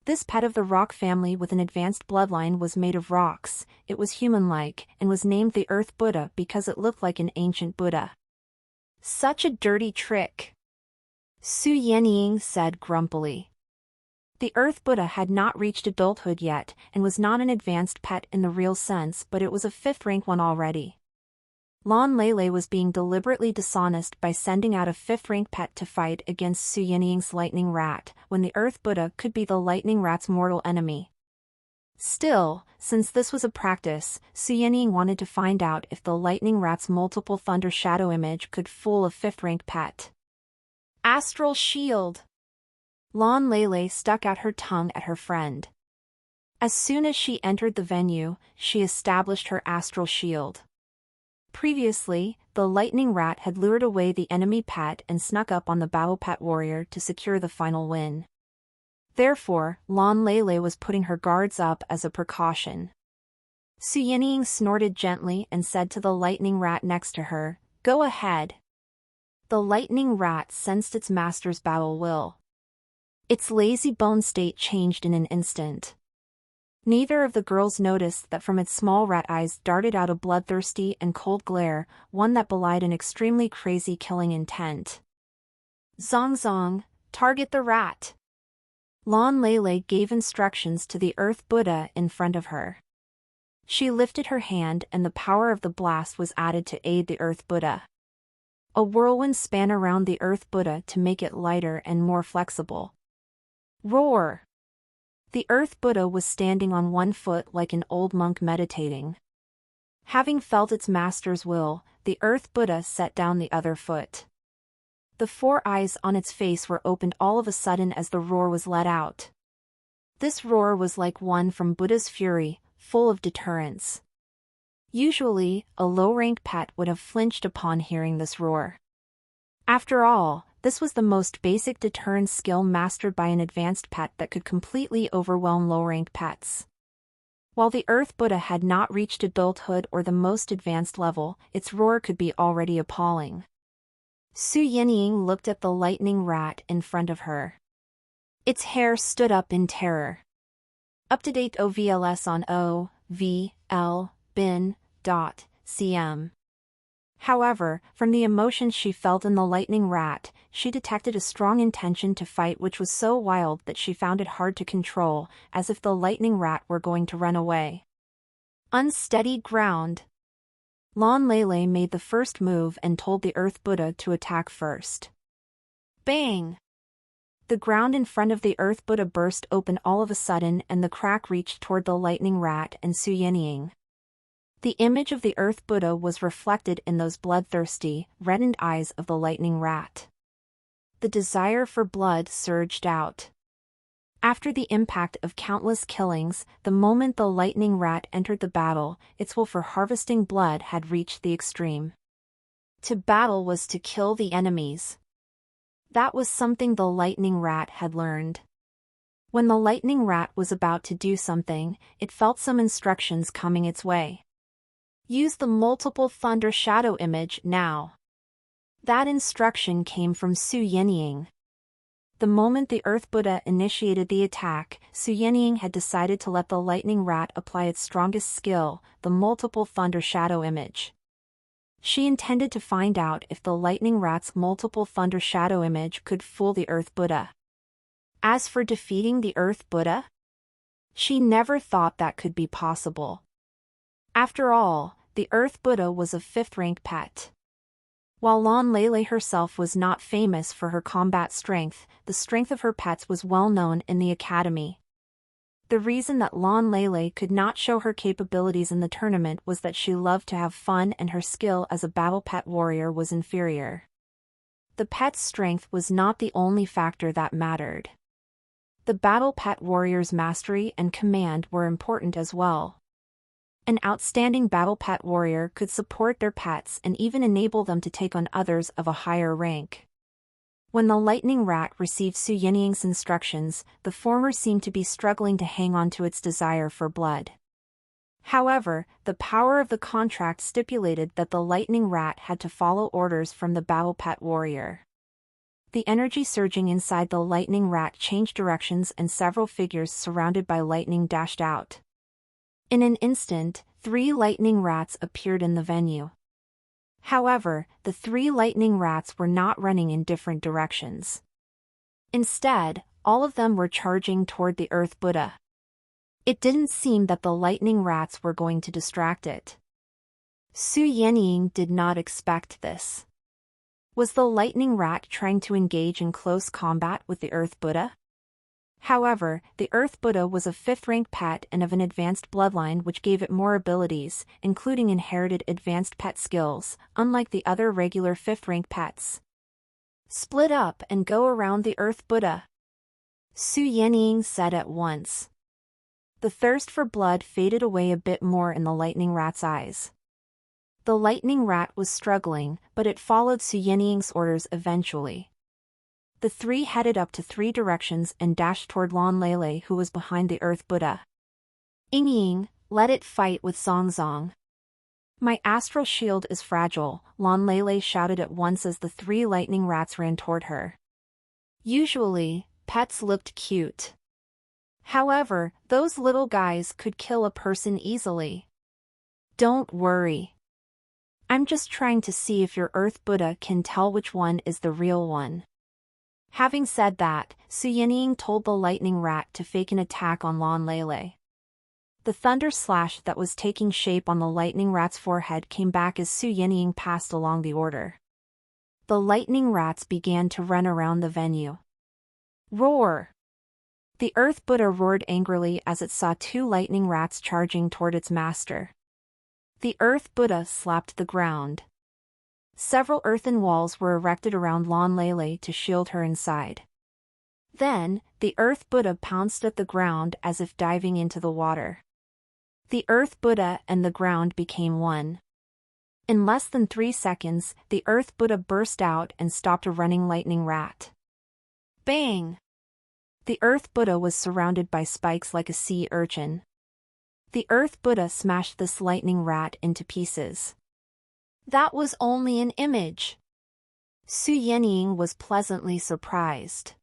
This pet of the rock family with an advanced bloodline was made of rocks. It was human-like, and was named the Earth Buddha because it looked like an ancient Buddha. Such a dirty trick, Su Yenying said grumpily. The Earth Buddha had not reached adulthood yet, and was not an advanced pet in the real sense, but it was a 5th-rank one already. Lan Leilei was being deliberately dishonest by sending out a 5th-rank pet to fight against Su Yenying's lightning rat, when the Earth Buddha could be the lightning rat's mortal enemy. Still, since this was a practice, Su Yenying wanted to find out if the lightning rat's multiple thunder shadow image could fool a 5th-rank pet. Astral shield! Lan Leilei stuck out her tongue at her friend. As soon as she entered the venue, she established her astral shield. Previously, the lightning rat had lured away the enemy pet and snuck up on the battle pet warrior to secure the final win. Therefore, Lan Leilei was putting her guards up as a precaution. Su Yenying snorted gently and said to the lightning rat next to her, "Go ahead." The lightning rat sensed its master's battle will. Its lazy bone state changed in an instant. Neither of the girls noticed that from its small rat eyes darted out a bloodthirsty and cold glare, one that belied an extremely crazy killing intent. Zong zong, target the rat. Lan Leilei gave instructions to the Earth Buddha in front of her. She lifted her hand and the power of the blast was added to aid the Earth Buddha. A whirlwind span around the Earth Buddha to make it lighter and more flexible. Roar! The Earth Buddha was standing on one foot like an old monk meditating. Having felt its master's will, the Earth Buddha set down the other foot. The 4 eyes on its face were opened all of a sudden as the roar was let out. This roar was like one from Buddha's fury, full of deterrence. Usually, a low-rank pet would have flinched upon hearing this roar. After all, this was the most basic deterrence skill mastered by an advanced pet that could completely overwhelm low-rank pets. While the Earth Buddha had not reached adulthood or the most advanced level, its roar could be already appalling. Su Yenying looked at the lightning rat in front of her. Its hair stood up in terror. Up-to-date OVLS on OVL-bin.cm. However, from the emotions she felt in the lightning rat, she detected a strong intention to fight which was so wild that she found it hard to control, as if the lightning rat were going to run away. Unsteady ground. Lan Leilei made the first move and told the Earth Buddha to attack first. Bang! The ground in front of the Earth Buddha burst open all of a sudden and the crack reached toward the lightning rat and Su Yenying. The image of the Earth Buddha was reflected in those bloodthirsty, reddened eyes of the lightning rat. The desire for blood surged out. After the impact of countless killings, the moment the lightning rat entered the battle, its will for harvesting blood had reached the extreme. To battle was to kill the enemies. That was something the lightning rat had learned. When the lightning rat was about to do something, it felt some instructions coming its way. Use the multiple thunder shadow image now. That instruction came from Su Yenying. The moment the Earth Buddha initiated the attack, Su Yenying had decided to let the lightning rat apply its strongest skill, the multiple thunder shadow image. She intended to find out if the lightning rat's multiple thunder shadow image could fool the Earth Buddha. As for defeating the Earth Buddha, she never thought that could be possible. After all, the Earth Buddha was a fifth-rank pet. While Lan Lele herself was not famous for her combat strength, the strength of her pets was well known in the academy. The reason that Lan Lele could not show her capabilities in the tournament was that she loved to have fun and her skill as a battle pet warrior was inferior. The pet's strength was not the only factor that mattered. The battle pet warrior's mastery and command were important as well. An outstanding battle pet warrior could support their pets and even enable them to take on others of a higher rank. When the lightning rat received Su Yenying's instructions, the former seemed to be struggling to hang on to its desire for blood. However, the power of the contract stipulated that the lightning rat had to follow orders from the battle pet warrior. The energy surging inside the lightning rat changed directions and several figures surrounded by lightning dashed out. In an instant, 3 lightning rats appeared in the venue. However, the 3 lightning rats were not running in different directions. Instead, all of them were charging toward the Earth Buddha. It didn't seem that the lightning rats were going to distract it. Su Yenying did not expect this. Was the lightning rat trying to engage in close combat with the Earth Buddha? However, the Earth Buddha was a 5th-rank pet and of an advanced bloodline which gave it more abilities, including inherited advanced pet skills, unlike the other regular 5th-rank pets. Split up and go around the Earth Buddha, Su Yenying said at once. The thirst for blood faded away a bit more in the lightning rat's eyes. The lightning rat was struggling, but it followed Su Yenying's orders eventually. The 3 headed up to 3 directions and dashed toward Lan Lele, who was behind the Earth Buddha. Ying, let it fight with Zongzong. My astral shield is fragile, Lan Lele shouted at once as the 3 lightning rats ran toward her. Usually, pets looked cute. However, those little guys could kill a person easily. Don't worry. I'm just trying to see if your Earth Buddha can tell which one is the real one. Having said that, Su Yenying told the lightning rat to fake an attack on Lan Lele. The thunder slash that was taking shape on the lightning rat's forehead came back as Su Yenying passed along the order. The lightning rats began to run around the venue. Roar! The Earth Buddha roared angrily as it saw 2 lightning rats charging toward its master. The Earth Buddha slapped the ground. Several earthen walls were erected around Lan Lele to shield her inside. Then, the Earth Buddha pounced at the ground as if diving into the water. The Earth Buddha and the ground became one. In less than 3 seconds, the Earth Buddha burst out and stopped a running lightning rat. Bang! The Earth Buddha was surrounded by spikes like a sea urchin. The Earth Buddha smashed this lightning rat into pieces. That was only an image. Su Yenying was pleasantly surprised.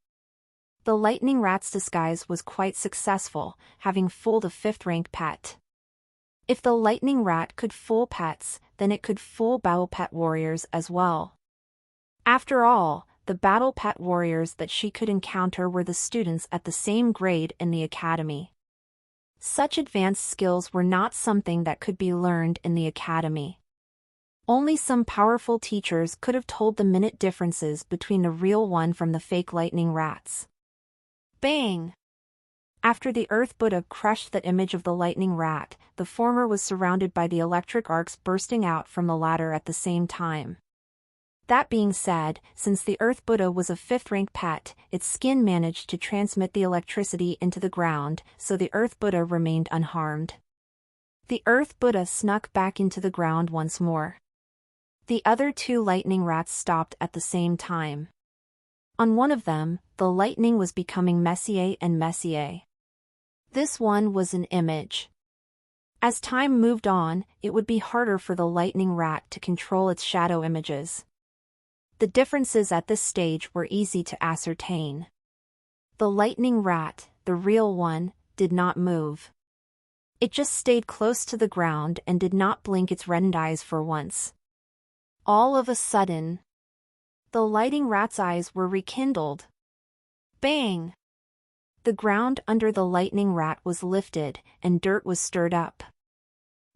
The lightning rat's disguise was quite successful, having fooled a 5th-rank pet. If the lightning rat could fool pets, then it could fool battle pet warriors as well. After all, the battle pet warriors that she could encounter were the students at the same grade in the academy. Such advanced skills were not something that could be learned in the academy. Only some powerful teachers could have told the minute differences between the real one from the fake lightning rats. Bang! After the Earth Buddha crushed the image of the lightning rat, the former was surrounded by the electric arcs bursting out from the latter at the same time. That being said, since the Earth Buddha was a 5th-rank pet, its skin managed to transmit the electricity into the ground, so the Earth Buddha remained unharmed. The Earth Buddha snuck back into the ground once more. The other 2 lightning rats stopped at the same time. On one of them, the lightning was becoming messier and messier. This one was an image. As time moved on, it would be harder for the lightning rat to control its shadow images. The differences at this stage were easy to ascertain. The lightning rat, the real one, did not move. It just stayed close to the ground and did not blink its reddened eyes for once. All of a sudden, the lightning rat's eyes were rekindled. Bang! The ground under the lightning rat was lifted, and dirt was stirred up.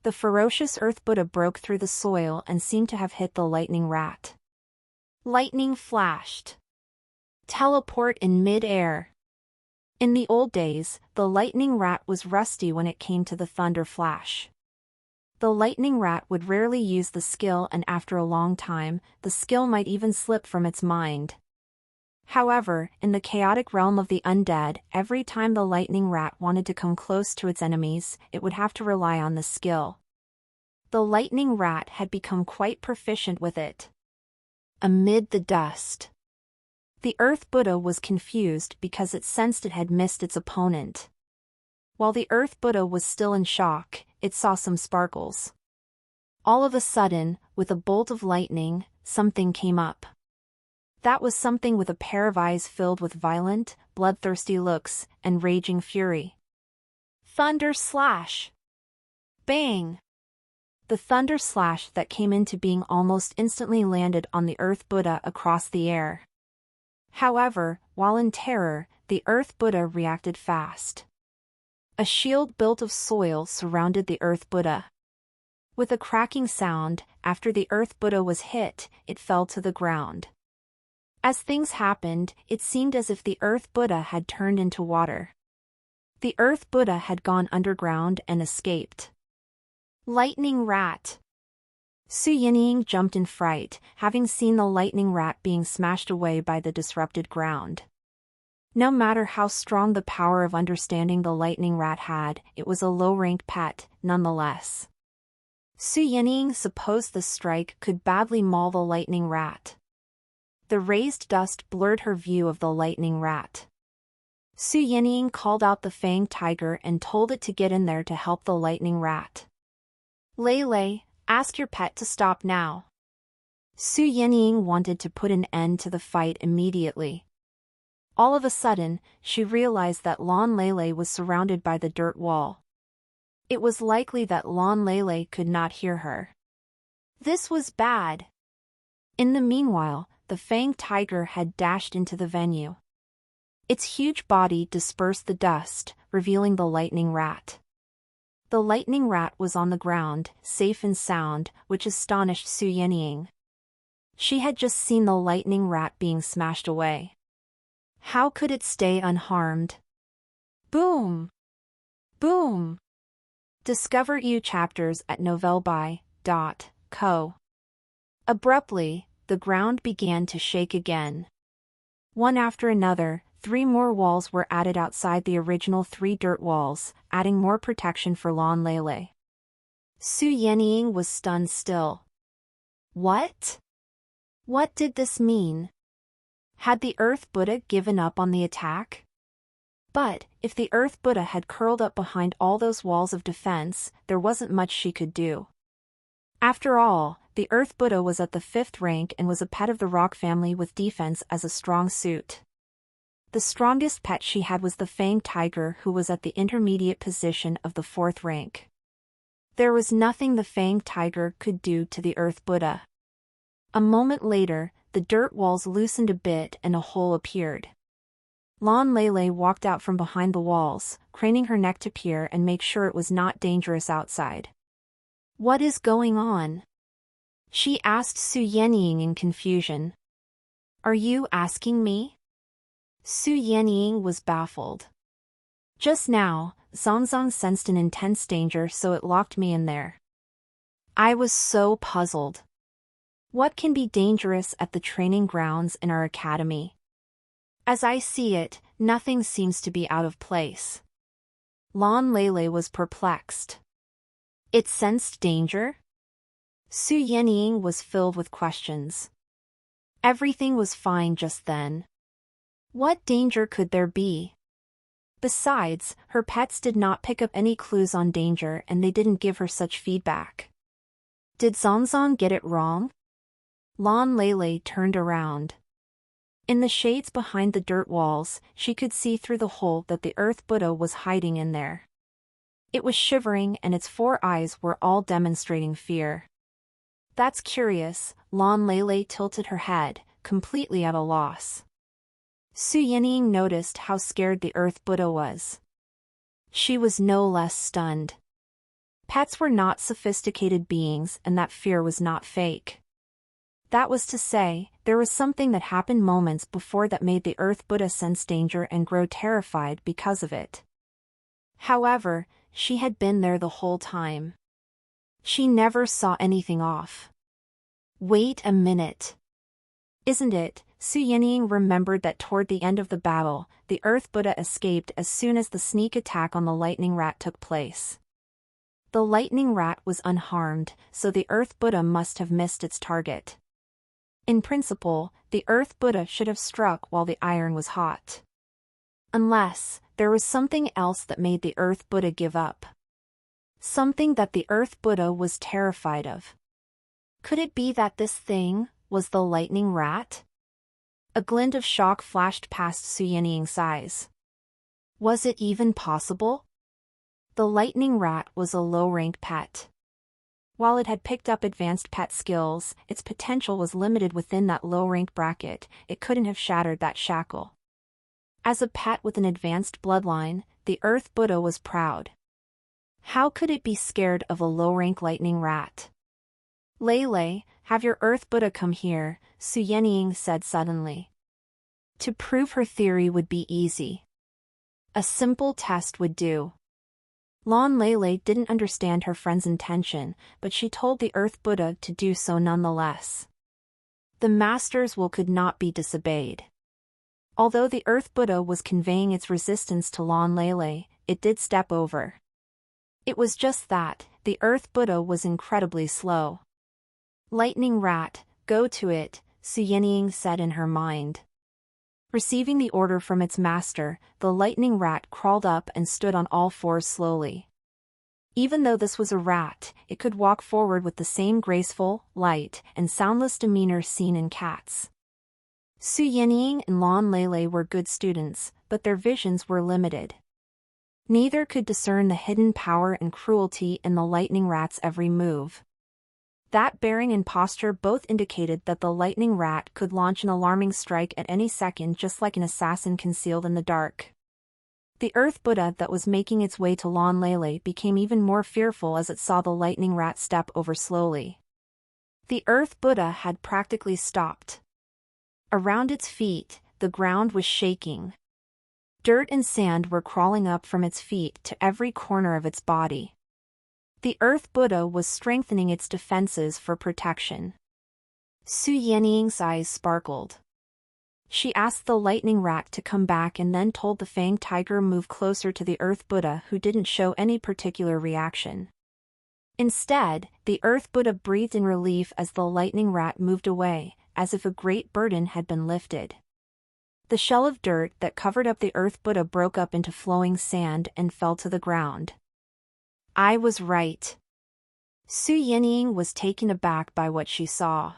The ferocious Earth Buddha broke through the soil and seemed to have hit the lightning rat. Lightning flashed. Teleport in mid-air. In the old days, the lightning rat was rusty when it came to the thunder flash. The lightning rat would rarely use the skill, and after a long time, the skill might even slip from its mind. However, in the chaotic realm of the undead, every time the lightning rat wanted to come close to its enemies, it would have to rely on the skill. The lightning rat had become quite proficient with it. Amid the dust, the Earth Buddha was confused because it sensed it had missed its opponent. While the Earth Buddha was still in shock, it saw some sparkles. All of a sudden, with a bolt of lightning, something came up. That was something with a pair of eyes filled with violent, bloodthirsty looks and raging fury. Thunder slash! Bang! The thunder slash that came into being almost instantly landed on the Earth Buddha across the air. However, while in terror, the Earth Buddha reacted fast. A shield built of soil surrounded the Earth Buddha. With a cracking sound, after the Earth Buddha was hit, it fell to the ground. As things happened, it seemed as if the Earth Buddha had turned into water. The Earth Buddha had gone underground and escaped. Lightning rat! Su Yinying jumped in fright, having seen the lightning rat being smashed away by the disrupted ground. No matter how strong the power of understanding the lightning rat had, it was a low-rank pet, nonetheless. Su Yinying supposed the strike could badly maul the lightning rat. The raised dust blurred her view of the lightning rat. Su Yinying called out the fanged tiger and told it to get in there to help the lightning rat. Lele, ask your pet to stop now. Su Yinying wanted to put an end to the fight immediately. All of a sudden, she realized that Lon Lele was surrounded by the dirt wall. It was likely that Lon Lele could not hear her. This was bad. In the meanwhile, the fanged tiger had dashed into the venue. Its huge body dispersed the dust, revealing the lightning rat. The lightning rat was on the ground, safe and sound, which astonished Su Yinying. She had just seen the lightning rat being smashed away. How could it stay unharmed? Boom! Boom! Discover new chapters at novelby.co. Abruptly, the ground began to shake again. One after another, 3 more walls were added outside the original 3 dirt walls, adding more protection for Lon Lele. Su Yinying was stunned still. What? What did this mean? Had the Earth Buddha given up on the attack? But, if the Earth Buddha had curled up behind all those walls of defense, there wasn't much she could do. After all, the Earth Buddha was at the 5th rank and was a pet of the rock family with defense as a strong suit. The strongest pet she had was the fanged tiger, who was at the intermediate position of the 4th rank. There was nothing the fanged tiger could do to the Earth Buddha. A moment later, the dirt walls loosened a bit and a hole appeared. Lon Lele walked out from behind the walls, craning her neck to peer and make sure it was not dangerous outside. What is going on? She asked Su Yinying in confusion. Are you asking me? Su Yinying was baffled. Just now, Zongzong sensed an intense danger, so it locked me in there. I was so puzzled. What can be dangerous at the training grounds in our academy? As I see it, nothing seems to be out of place. Lan Lele was perplexed. It sensed danger? Su Yenying was filled with questions. Everything was fine just then. What danger could there be? Besides, her pets did not pick up any clues on danger and they didn't give her such feedback. Did Zongzong get it wrong? Lan Lele turned around. In the shades behind the dirt walls, she could see through the hole that the Earth Buddha was hiding in there. It was shivering and its 4 eyes were all demonstrating fear. That's curious, Lan Lele tilted her head, completely at a loss. Su Yenying noticed how scared the Earth Buddha was. She was no less stunned. Pets were not sophisticated beings and that fear was not fake. That was to say, there was something that happened moments before that made the Earth Buddha sense danger and grow terrified because of it. However, she had been there the whole time. She never saw anything off. Wait a minute. Isn't it? Su Yenying remembered that toward the end of the battle, the Earth Buddha escaped as soon as the sneak attack on the lightning rat took place. The lightning rat was unharmed, so the Earth Buddha must have missed its target. In principle, the Earth Buddha should have struck while the iron was hot. Unless, there was something else that made the Earth Buddha give up. Something that the Earth Buddha was terrified of. Could it be that this thing was the lightning rat? A glint of shock flashed past Su Yenying's eyes. Was it even possible? The lightning rat was a low-rank pet. While it had picked up advanced pet skills, its potential was limited within that low-rank bracket. It couldn't have shattered that shackle. As a pet with an advanced bloodline, the Earth Buddha was proud. How could it be scared of a low-rank lightning rat? Lele, have your Earth Buddha come here, Su Yenying said suddenly. To prove her theory would be easy. A simple test would do. Lan Lele didn't understand her friend's intention, but she told the Earth Buddha to do so nonetheless. The Master's will could not be disobeyed. Although the Earth Buddha was conveying its resistance to Lan Lele, it did step over. It was just that, the Earth Buddha was incredibly slow. Lightning rat, go to it, Su Yenying said in her mind. Receiving the order from its master, the lightning rat crawled up and stood on all fours slowly. Even though this was a rat, it could walk forward with the same graceful, light, and soundless demeanor seen in cats. Su Yenying and Lan Lele were good students, but their visions were limited. Neither could discern the hidden power and cruelty in the lightning rat's every move. That bearing and posture both indicated that the lightning rat could launch an alarming strike at any second, just like an assassin concealed in the dark. The Earth Buddha that was making its way to Lan Lele became even more fearful as it saw the lightning rat step over slowly. The Earth Buddha had practically stopped. Around its feet, the ground was shaking. Dirt and sand were crawling up from its feet to every corner of its body. The Earth Buddha was strengthening its defenses for protection. Su Yenying's eyes sparkled. She asked the lightning rat to come back and then told the fanged tiger move closer to the Earth Buddha, who didn't show any particular reaction. Instead, the Earth Buddha breathed in relief as the lightning rat moved away, as if a great burden had been lifted. The shell of dirt that covered up the Earth Buddha broke up into flowing sand and fell to the ground. I was right. Su Yenying was taken aback by what she saw.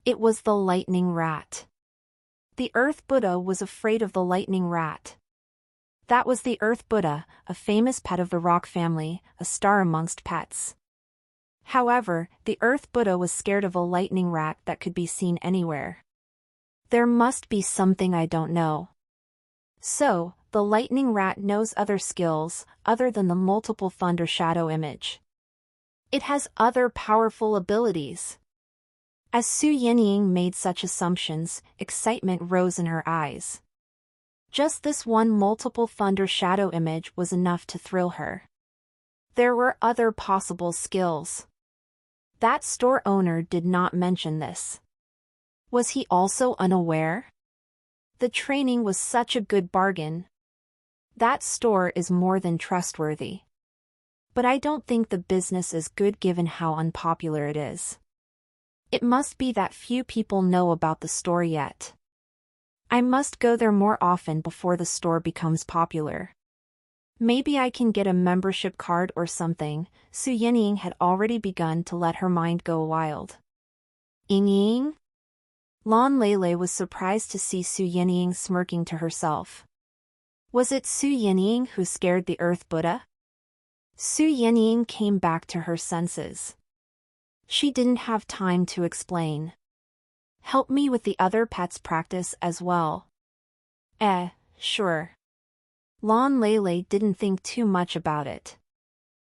It was the lightning rat. The Earth Buddha was afraid of the lightning rat. That was the Earth Buddha, a famous pet of the rock family, a star amongst pets. However, the Earth Buddha was scared of a lightning rat that could be seen anywhere. There must be something I don't know. So, the lightning rat knows other skills, other than the multiple thunder shadow image. It has other powerful abilities. As Su Yenying made such assumptions, excitement rose in her eyes. Just this one multiple thunder shadow image was enough to thrill her. There were other possible skills. That store owner did not mention this. Was he also unaware? The training was such a good bargain. That store is more than trustworthy. But I don't think the business is good given how unpopular it is. It must be that few people know about the store yet. I must go there more often before the store becomes popular. Maybe I can get a membership card or something. Su Yenying had already begun to let her mind go wild. Ying? Lan Lele was surprised to see Su Yenying smirking to herself. Was it Su Yenying who scared the Earth Buddha? Su Yenying came back to her senses. She didn't have time to explain. Help me with the other pets practice as well. Sure. Lan Lele didn't think too much about it.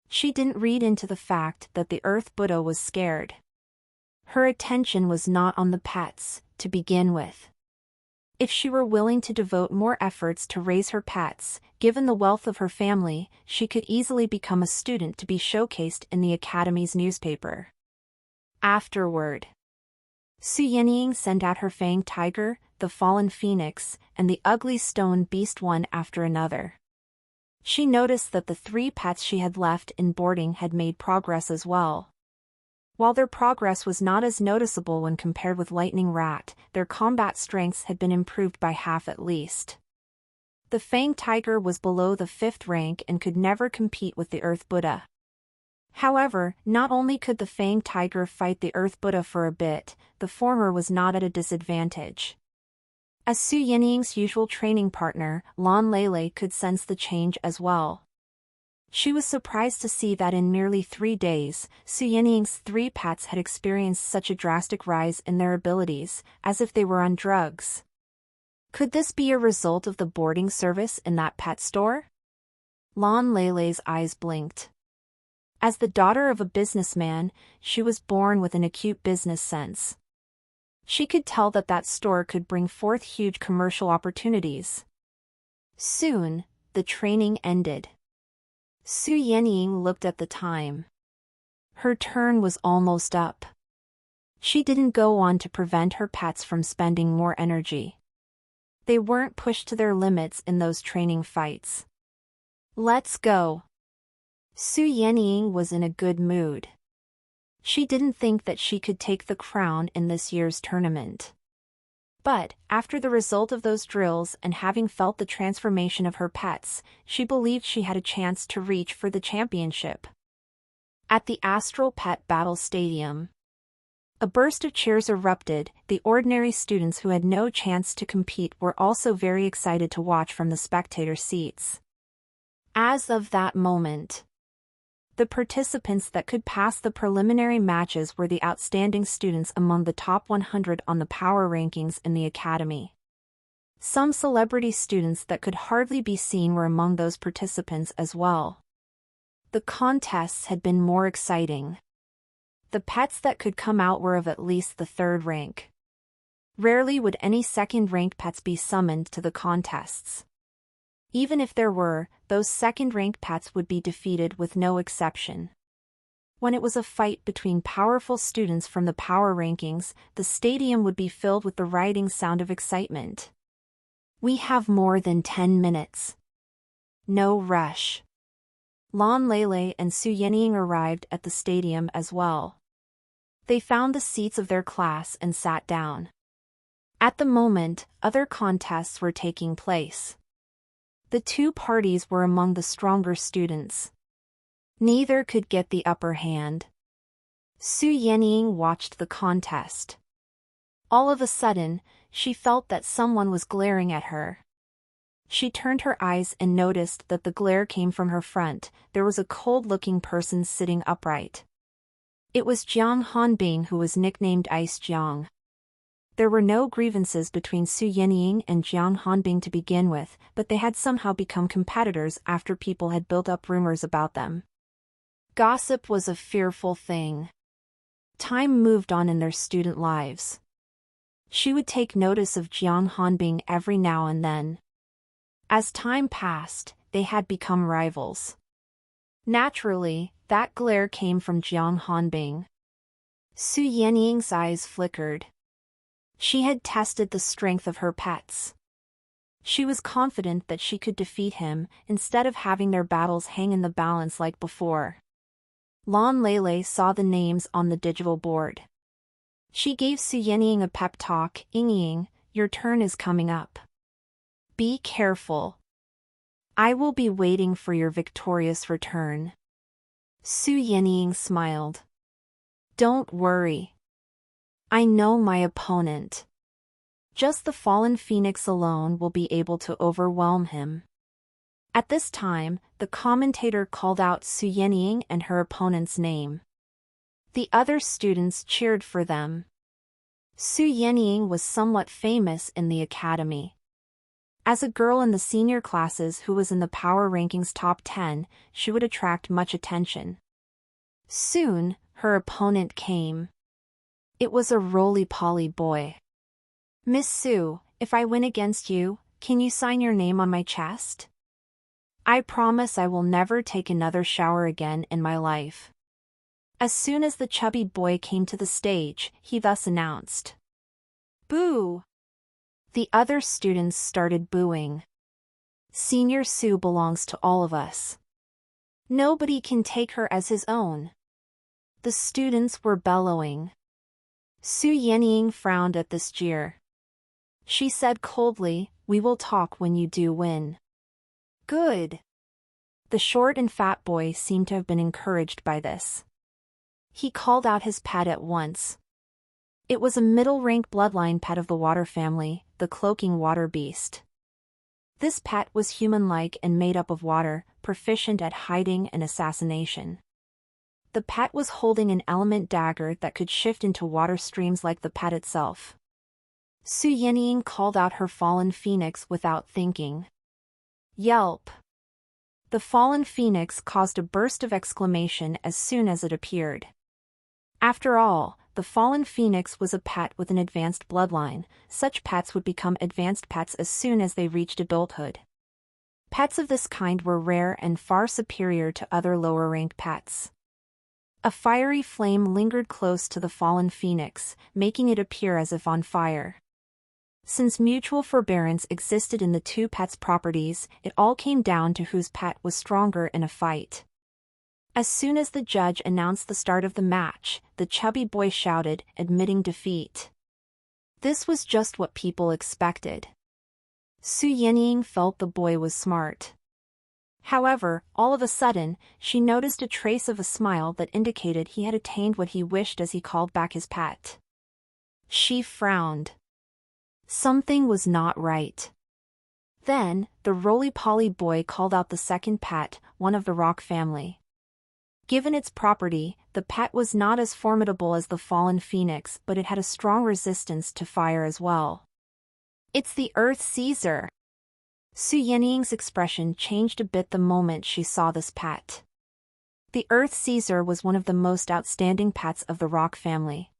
She didn't read into the fact that the Earth Buddha was scared. Her attention was not on the pets, to begin with. If she were willing to devote more efforts to raise her pets, given the wealth of her family, she could easily become a student to be showcased in the Academy's newspaper. Afterward, Su Yenying sent out her fanged tiger, the fallen phoenix, and the ugly stone beast one after another. She noticed that the 3 pets she had left in boarding had made progress as well. While their progress was not as noticeable when compared with Lightning Rat, their combat strengths had been improved by half at least. The fanged tiger was below the 5th rank and could never compete with the Earth Buddha. However, not only could the fanged tiger fight the Earth Buddha for a bit, the former was not at a disadvantage. As Su Yenying's usual training partner, Lan Lele could sense the change as well. She was surprised to see that in merely 3 days, Su Yenying's 3 pets had experienced such a drastic rise in their abilities, as if they were on drugs. Could this be a result of the boarding service in that pet store? Lan Lele's eyes blinked. As the daughter of a businessman, she was born with an acute business sense. She could tell that that store could bring forth huge commercial opportunities. Soon, the training ended. Su Yenying looked at the time. Her turn was almost up. She didn't go on to prevent her pets from spending more energy. They weren't pushed to their limits in those training fights. Let's go. Su Yenying was in a good mood. She didn't think that she could take the crown in this year's tournament. But, after the result of those drills and having felt the transformation of her pets, she believed she had a chance to reach for the championship. At the Astral Pet Battle Stadium, a burst of cheers erupted. The ordinary students who had no chance to compete were also very excited to watch from the spectator seats. As of that moment, the participants that could pass the preliminary matches were the outstanding students among the top 100 on the power rankings in the academy. Some celebrity students that could hardly be seen were among those participants as well. The contests had been more exciting. The pets that could come out were of at least the 3rd rank. Rarely would any 2nd-ranked pets be summoned to the contests. Even if there were, those 2nd-ranked pets would be defeated with no exception. When it was a fight between powerful students from the power rankings, the stadium would be filled with the rioting sound of excitement. We have more than 10 minutes. No rush. Lan Lele and Su Yenying arrived at the stadium as well. They found the seats of their class and sat down. At the moment, other contests were taking place. The 2 parties were among the stronger students. Neither could get the upper hand. Su Yenying watched the contest. All of a sudden, she felt that someone was glaring at her. She turned her eyes and noticed that the glare came from her front. There was a cold-looking person sitting upright. It was Jiang Hanbing, who was nicknamed Ice Jiang. There were no grievances between Su Yenying and Jiang Hanbing to begin with, but they had somehow become competitors after people had built up rumors about them. Gossip was a fearful thing. Time moved on in their student lives. She would take notice of Jiang Hanbing every now and then. As time passed, they had become rivals. Naturally, that glare came from Jiang Hanbing. Su Yenying's eyes flickered. She had tested the strength of her pets. She was confident that she could defeat him, instead of having their battles hang in the balance like before. Lan Lele saw the names on the digital board. She gave Su Yenying a pep talk. Ying, your turn is coming up. Be careful. I will be waiting for your victorious return. Su Yenying smiled. Don't worry. I know my opponent. Just the fallen phoenix alone will be able to overwhelm him. At this time, the commentator called out Su Yenying and her opponent's name. The other students cheered for them. Su Yenying was somewhat famous in the academy. As a girl in the senior classes who was in the power rankings top 10, she would attract much attention. Soon, her opponent came. It was a roly-poly boy. Miss Su, if I win against you, can you sign your name on my chest? I promise I will never take another shower again in my life. As soon as the chubby boy came to the stage, he thus announced. Boo! The other students started booing. Senior Su belongs to all of us. Nobody can take her as his own. The students were bellowing. Su Yenying frowned at this jeer. She said coldly, we will talk when you do win. Good. The short and fat boy seemed to have been encouraged by this. He called out his pet at once. It was a middle-rank bloodline pet of the water family, the cloaking water beast. This pet was human-like and made up of water, proficient at hiding and assassination. The pet was holding an element dagger that could shift into water streams like the pet itself. Su Yenying called out her fallen phoenix without thinking. Yelp! The fallen phoenix caused a burst of exclamation as soon as it appeared. After all, the fallen phoenix was a pet with an advanced bloodline. Such pets would become advanced pets as soon as they reached adulthood. Pets of this kind were rare and far superior to other lower-ranked pets. A fiery flame lingered close to the fallen phoenix, making it appear as if on fire. Since mutual forbearance existed in the two pets' properties, it all came down to whose pet was stronger in a fight. As soon as the judge announced the start of the match, the chubby boy shouted, admitting defeat. This was just what people expected. Su Yenying felt the boy was smart. However, all of a sudden, she noticed a trace of a smile that indicated he had attained what he wished as he called back his pet. She frowned. Something was not right. Then, the roly-poly boy called out the second pet, one of the rock family. Given its property, the pet was not as formidable as the fallen phoenix, but it had a strong resistance to fire as well. It's the Earth Caesar! Su Yenying's expression changed a bit the moment she saw this pet. The Earth Caesar was one of the most outstanding pets of the rock family.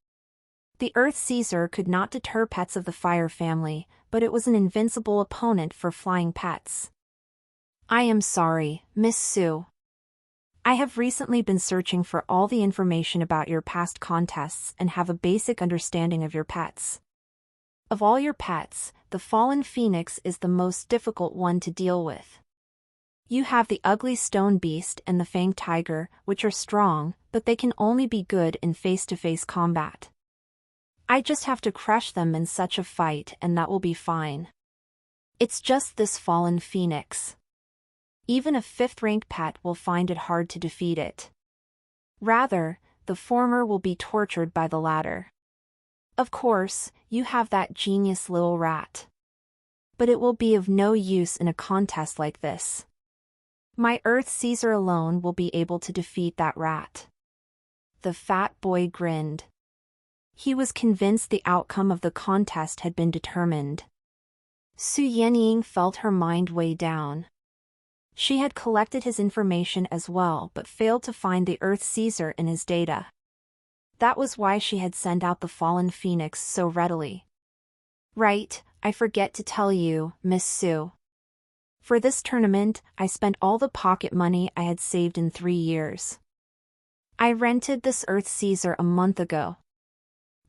The Earth Caesar could not deter pets of the fire family, but it was an invincible opponent for flying pets. I am sorry, Miss Su. I have recently been searching for all the information about your past contests and have a basic understanding of your pets. Of all your pets, the fallen phoenix is the most difficult one to deal with. You have the ugly stone beast and the fanged tiger, which are strong, but they can only be good in face-to-face combat. I just have to crush them in such a fight and that will be fine. It's just this fallen phoenix. Even a fifth-ranked pet will find it hard to defeat it. Rather, the former will be tortured by the latter. Of course, you have that genius little rat. But it will be of no use in a contest like this. My Earth Caesar alone will be able to defeat that rat. The fat boy grinned. He was convinced the outcome of the contest had been determined. Su Yenying felt her mind weigh down. She had collected his information as well but failed to find the Earth Caesar in his data. That was why she had sent out the fallen phoenix so readily. Right, I forget to tell you, Miss Su. For this tournament, I spent all the pocket money I had saved in 3 years. I rented this Earth Caesar a month ago.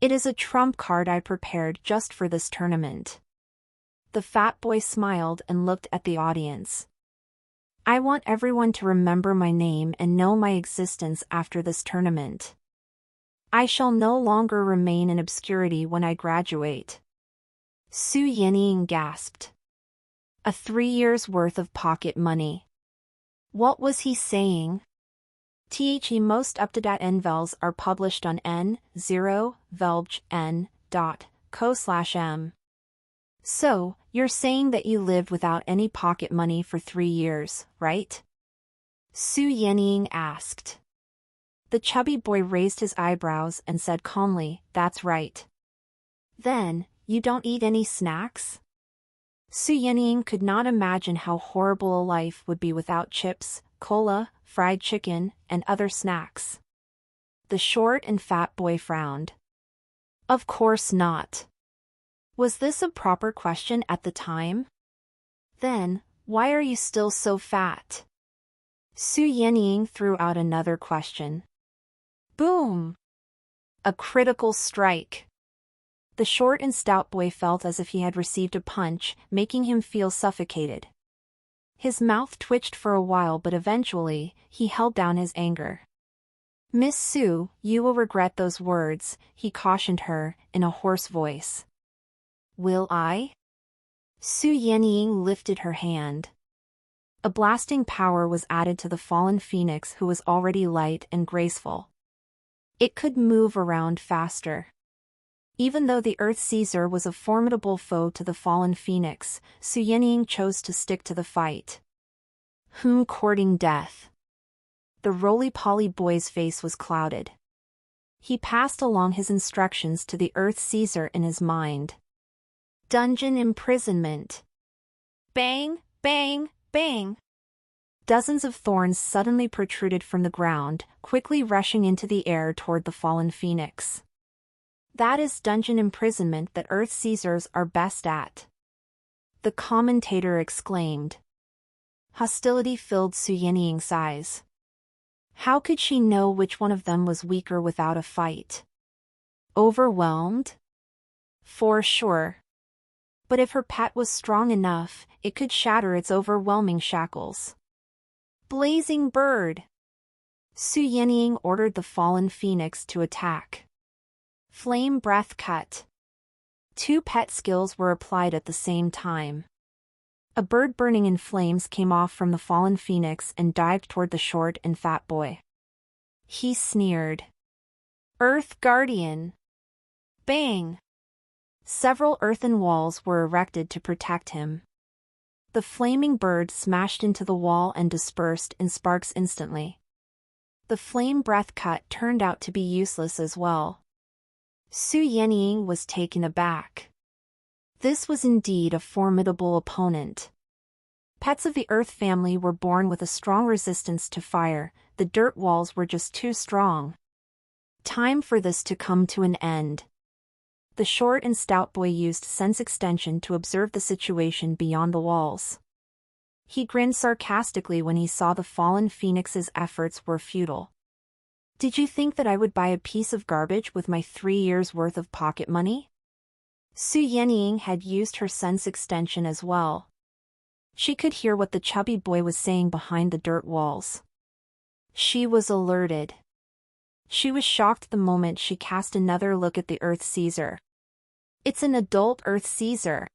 It is a trump card I prepared just for this tournament. The fat boy smiled and looked at the audience. I want everyone to remember my name and know my existence after this tournament. I shall no longer remain in obscurity when I graduate. Su Yenying gasped. A 3 years' worth of pocket money. What was he saying? Most up-to-date novels are published on n0velgen.co/m. So, you're saying that you lived without any pocket money for 3 years, right? Su Yenying asked. The chubby boy raised his eyebrows and said calmly, "That's right." Then, you don't eat any snacks? Su Yenying could not imagine how horrible a life would be without chips, cola, fried chicken, and other snacks. The short and fat boy frowned. Of course not. Was this a proper question at the time? Then, why are you still so fat? Su Yenying threw out another question. Boom! A critical strike. The short and stout boy felt as if he had received a punch, making him feel suffocated. His mouth twitched for a while, but eventually, he held down his anger. Miss Su, you will regret those words, he cautioned her, in a hoarse voice. Will I? Su Yenying lifted her hand. A blasting power was added to the fallen phoenix, who was already light and graceful. It could move around faster. Even though the Earth Caesar was a formidable foe to the fallen phoenix, Su Yenying chose to stick to the fight. Courting death. The roly-poly boy's face was clouded. He passed along his instructions to the Earth Caesar in his mind. Dungeon imprisonment. Bang, bang, bang. Dozens of thorns suddenly protruded from the ground, quickly rushing into the air toward the fallen phoenix. That is dungeon imprisonment that Earth Caesars are best at. The commentator exclaimed. Hostility filled Su Yenying's eyes. How could she know which one of them was weaker without a fight? Overwhelmed? For sure. But if her pet was strong enough, it could shatter its overwhelming shackles. Blazing bird! Su Yenying ordered the fallen phoenix to attack. Flame breath cut. 2 pet skills were applied at the same time. A bird burning in flames came off from the fallen phoenix and dived toward the short and fat boy. He sneered. Earth Guardian! Bang! Several earthen walls were erected to protect him. The flaming bird smashed into the wall and dispersed in sparks instantly. The flame breath cut turned out to be useless as well. Su Yenying was taken aback. This was indeed a formidable opponent. Pets of the Earth family were born with a strong resistance to fire, the dirt walls were just too strong. Time for this to come to an end. The short and stout boy used sense extension to observe the situation beyond the walls. He grinned sarcastically when he saw the fallen phoenix's efforts were futile. Did you think that I would buy a piece of garbage with my 3 years' worth of pocket money? Su Yenying had used her sense extension as well. She could hear what the chubby boy was saying behind the dirt walls. She was alerted. She was shocked the moment she cast another look at the Earth Caesar. It's an adult Earth Caesar.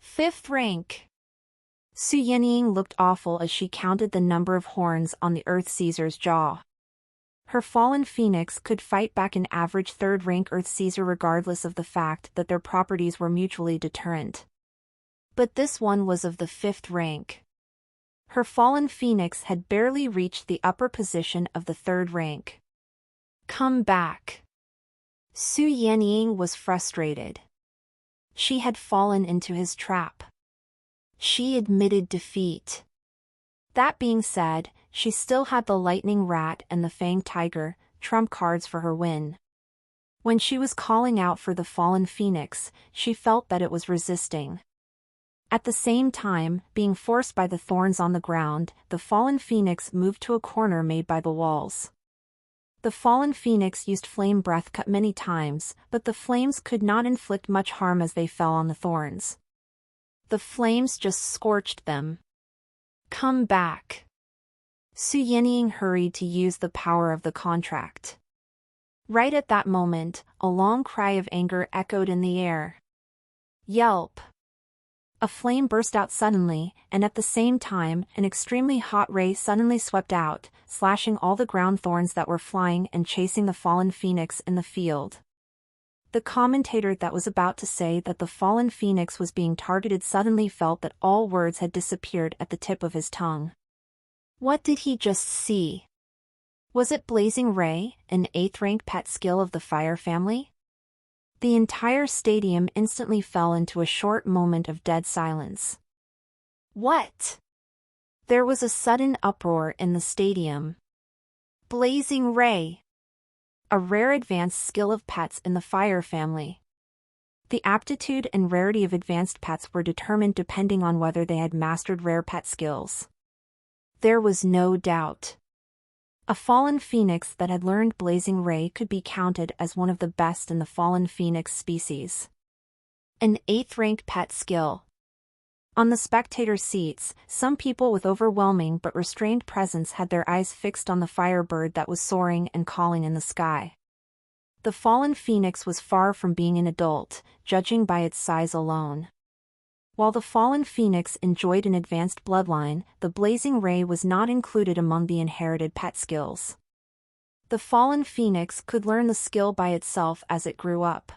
5th rank. Su Yenying looked awful as she counted the number of horns on the Earth Caesar's jaw. Her fallen phoenix could fight back an average 3rd rank Earth Caesar regardless of the fact that their properties were mutually deterrent. But this one was of the 5th rank. Her fallen phoenix had barely reached the upper position of the 3rd rank. Come back. Su Yenying was frustrated. She had fallen into his trap. She admitted defeat. That being said, she still had the lightning rat and the fanged tiger, trump cards for her win. When she was calling out for the fallen phoenix, she felt that it was resisting. At the same time, being forced by the thorns on the ground, the fallen phoenix moved to a corner made by the walls. The fallen phoenix used flame breath cut many times, but the flames could not inflict much harm as they fell on the thorns. The flames just scorched them. Come back. Su Yenying hurried to use the power of the contract. Right at that moment, a long cry of anger echoed in the air. Yelp! A flame burst out suddenly, and at the same time, an extremely hot ray suddenly swept out, slashing all the ground thorns that were flying and chasing the fallen phoenix in the field. The commentator that was about to say that the fallen phoenix was being targeted suddenly felt that all words had disappeared at the tip of his tongue. What did he just see? Was it Blazing Ray, an 8th-rank pet skill of the fire family? The entire stadium instantly fell into a short moment of dead silence. What? There was a sudden uproar in the stadium. Blazing Ray! A rare advanced skill of pets in the fire family. The aptitude and rarity of advanced pets were determined depending on whether they had mastered rare pet skills. There was no doubt. A fallen phoenix that had learned Blazing Ray could be counted as one of the best in the fallen phoenix species. An 8th-rank pet skill. On the spectator seats, some people with overwhelming but restrained presence had their eyes fixed on the firebird that was soaring and calling in the sky. The fallen phoenix was far from being an adult, judging by its size alone. While the fallen phoenix enjoyed an advanced bloodline, the Blazing Ray was not included among the inherited pet skills. The fallen phoenix could learn the skill by itself as it grew up.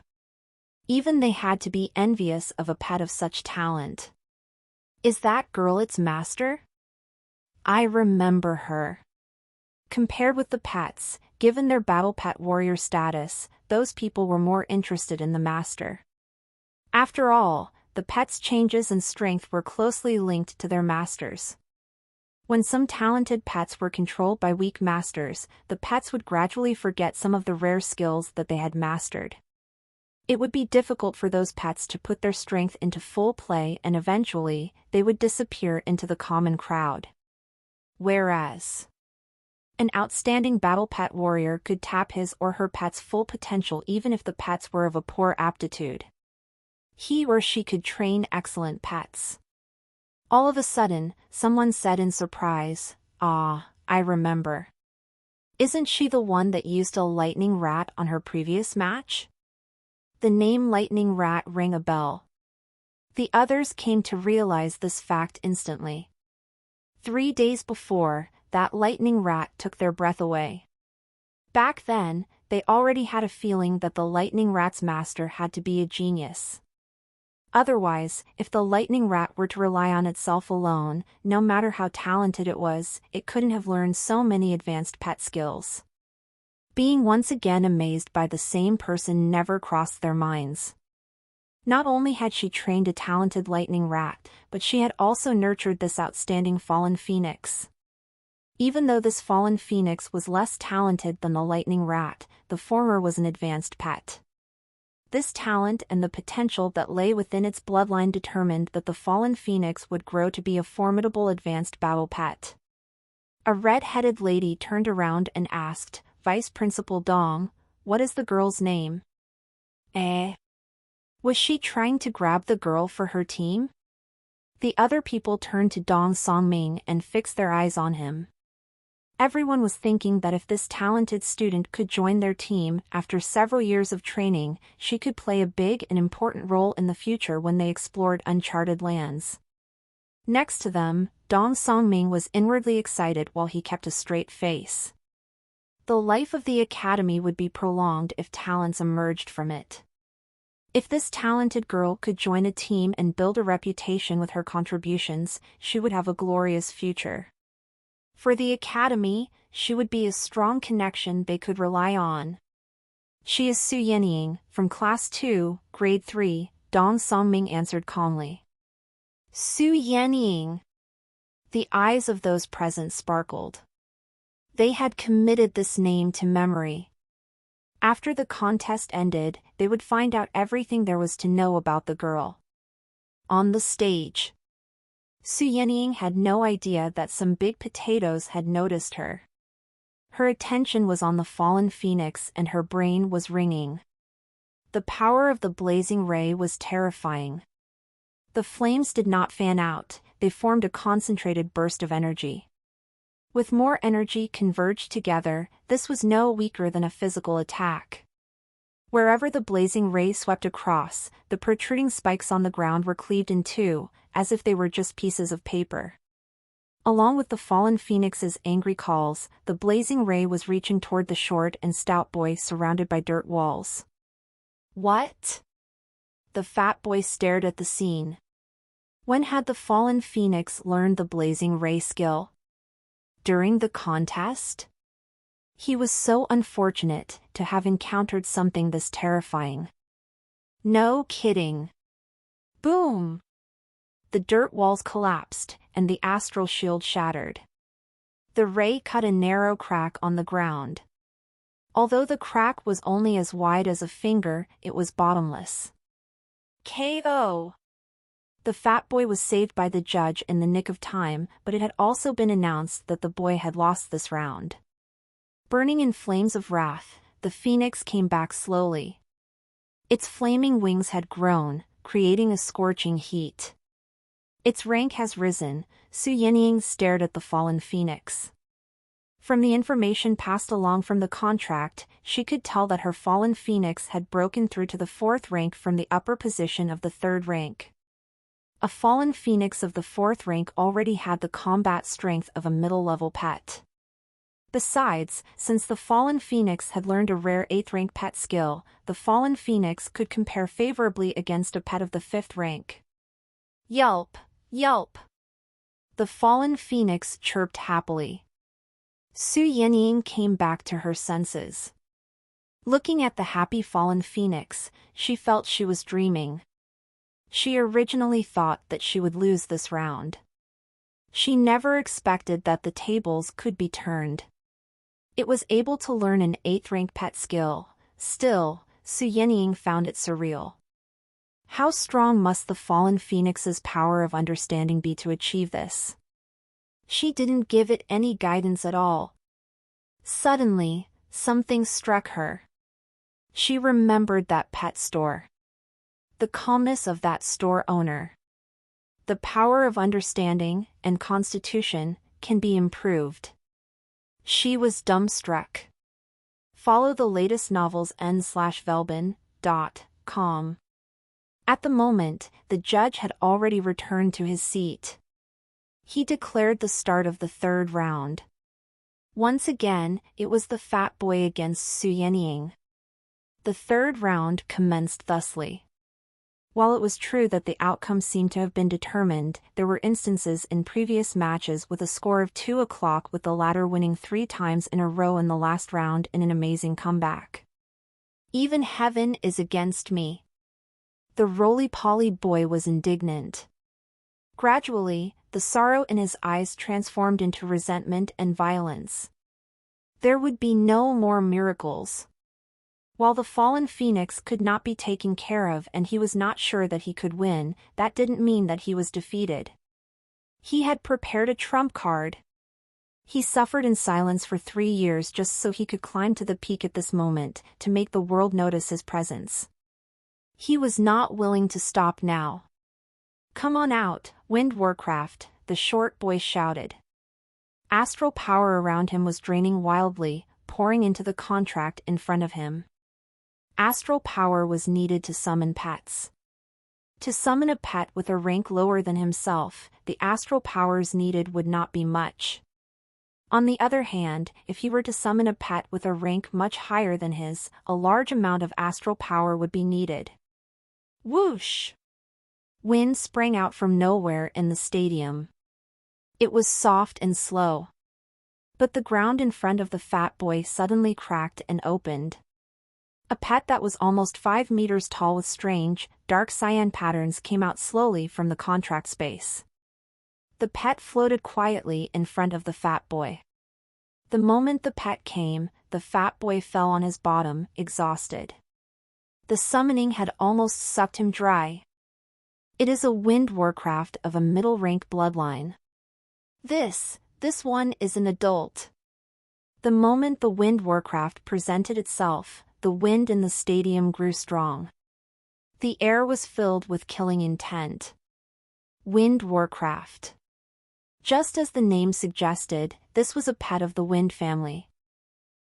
Even they had to be envious of a pet of such talent. Is that girl its master? I remember her. Compared with the pets, given their battle pet warrior status, those people were more interested in the master. After all, the pets' changes and strength were closely linked to their masters. When some talented pets were controlled by weak masters, the pets would gradually forget some of the rare skills that they had mastered. It would be difficult for those pets to put their strength into full play, and eventually, they would disappear into the common crowd. Whereas an outstanding battle pet warrior could tap his or her pet's full potential even if the pets were of a poor aptitude. He or she could train excellent pets. All of a sudden, someone said in surprise, "Ah, I remember. Isn't she the one that used a lightning rat on her previous match?" The name Lightning Rat rang a bell. The others came to realize this fact instantly. 3 days before, that lightning rat took their breath away. Back then, they already had a feeling that the lightning rat's master had to be a genius. Otherwise, if the lightning rat were to rely on itself alone, no matter how talented it was, it couldn't have learned so many advanced pet skills. Being once again amazed by the same person never crossed their minds. Not only had she trained a talented lightning rat, but she had also nurtured this outstanding fallen phoenix. Even though this fallen phoenix was less talented than the lightning rat, the former was an advanced pet. This talent and the potential that lay within its bloodline determined that the fallen phoenix would grow to be a formidable advanced battle pet. A red-headed lady turned around and asked, "Vice Principal Dong, what is the girl's name?" Was she trying to grab the girl for her team? The other people turned to Dong Songming and fixed their eyes on him. Everyone was thinking that if this talented student could join their team after several years of training, she could play a big and important role in the future when they explored uncharted lands. Next to them, Dong Songming was inwardly excited while he kept a straight face. The life of the academy would be prolonged if talents emerged from it. If this talented girl could join a team and build a reputation with her contributions, she would have a glorious future. For the academy, she would be a strong connection they could rely on. "She is Su Yenying, from Class 2, Grade 3, Dong Songming answered calmly. Su Yenying. The eyes of those present sparkled. They had committed this name to memory. After the contest ended, they would find out everything there was to know about the girl. On the stage, Su Yenying had no idea that some big potatoes had noticed her. Her attention was on the fallen phoenix and her brain was ringing. The power of the blazing ray was terrifying. The flames did not fan out, they formed a concentrated burst of energy. With more energy converged together, this was no weaker than a physical attack. Wherever the blazing ray swept across, the protruding spikes on the ground were cleaved in two, as if they were just pieces of paper. Along with the fallen phoenix's angry calls, the blazing ray was reaching toward the short and stout boy surrounded by dirt walls. What? The fat boy stared at the scene. When had the fallen phoenix learned the blazing ray skill? During the contest? He was so unfortunate to have encountered something this terrifying. No kidding. Boom! The dirt walls collapsed, and the astral shield shattered. The ray cut a narrow crack on the ground. Although the crack was only as wide as a finger, it was bottomless. KO! The fat boy was saved by the judge in the nick of time, but it had also been announced that the boy had lost this round. Burning in flames of wrath, the phoenix came back slowly. Its flaming wings had grown, creating a scorching heat. Its rank has risen. Su Yenying stared at the fallen phoenix. From the information passed along from the contract, she could tell that her fallen phoenix had broken through to the 4th rank from the upper position of the 3rd rank. A fallen phoenix of the 4th rank already had the combat strength of a middle-level pet. Besides, since the fallen phoenix had learned a rare 8th rank pet skill, the fallen phoenix could compare favorably against a pet of the 5th rank. Yelp, yelp! The fallen phoenix chirped happily. Su Yenying came back to her senses. Looking at the happy fallen phoenix, she felt she was dreaming. She originally thought that she would lose this round. She never expected that the tables could be turned. It was able to learn an 8th rank pet skill. Still, Su Yenying found it surreal. How strong must the fallen phoenix's power of understanding be to achieve this? She didn't give it any guidance at all. Suddenly, something struck her. She remembered that pet store. The calmness of that store owner. The power of understanding and constitution can be improved. She was dumbstruck. Follow the latest novels n/velbin.com. At the moment, the judge had already returned to his seat. He declared the start of the 3rd round. Once again, it was the fat boy against Su Yenying. The 3rd round commenced thusly. While it was true that the outcome seemed to have been determined, there were instances in previous matches with a score of 2-0 with the latter winning 3 times in a row in the last round in an amazing comeback. Even heaven is against me. The roly-poly boy was indignant. Gradually, the sorrow in his eyes transformed into resentment and violence. There would be no more miracles. While the fallen phoenix could not be taken care of and he was not sure that he could win, that didn't mean that he was defeated. He had prepared a trump card. He suffered in silence for 3 years just so he could climb to the peak at this moment, to make the world notice his presence. He was not willing to stop now. Come on out, Wind Warcraft, the short boy shouted. Astral power around him was draining wildly, pouring into the contract in front of him. Astral power was needed to summon pets. To summon a pet with a rank lower than himself, the astral powers needed would not be much. On the other hand, if he were to summon a pet with a rank much higher than his, a large amount of astral power would be needed. Whoosh! Wind sprang out from nowhere in the stadium. It was soft and slow. But the ground in front of the fat boy suddenly cracked and opened. A pet that was almost 5 meters tall with strange, dark cyan patterns came out slowly from the contract space. The pet floated quietly in front of the fat boy. The moment the pet came, the fat boy fell on his bottom, exhausted. The summoning had almost sucked him dry. It is a wind warcraft of a middle-rank bloodline. This one is an adult. The moment the wind warcraft presented itself, the wind in the stadium grew strong. The air was filled with killing intent. Wind warcraft. Just as the name suggested, this was a pet of the wind family.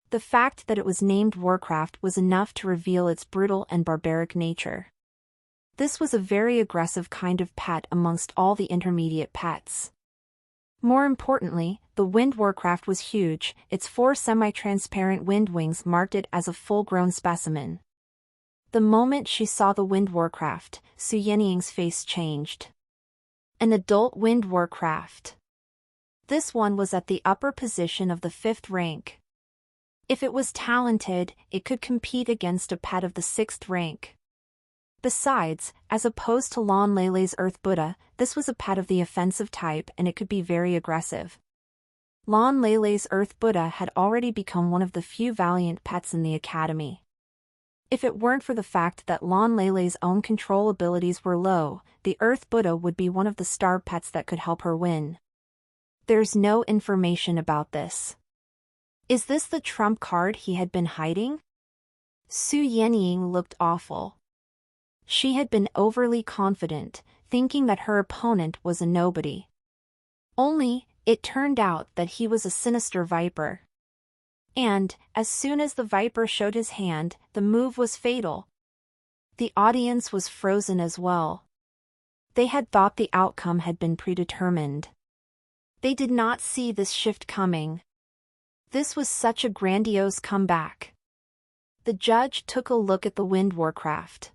The fact that it was named Warcraft was enough to reveal its brutal and barbaric nature. This was a very aggressive kind of pet amongst all the intermediate pets. More importantly, the wind warcraft was huge, its 4 semi-transparent wind wings marked it as a full-grown specimen. The moment she saw the wind warcraft, Su Yenying's face changed. An adult wind warcraft. This one was at the upper position of the 5th rank. If it was talented, it could compete against a pet of the 6th rank. Besides, as opposed to Lan Lele's Earth Buddha, this was a pet of the offensive type and it could be very aggressive. Lan Lele's Earth Buddha had already become one of the few valiant pets in the academy. If it weren't for the fact that Lan Lele's own control abilities were low, the Earth Buddha would be one of the star pets that could help her win. There's no information about this. Is this the trump card he had been hiding? Su Yenying looked awful. She had been overly confident, thinking that her opponent was a nobody. Only, it turned out that he was a sinister viper. And, as soon as the viper showed his hand, the move was fatal. The audience was frozen as well. They had thought the outcome had been predetermined. They did not see this shift coming. This was such a grandiose comeback. The judge took a look at the wind warcraft.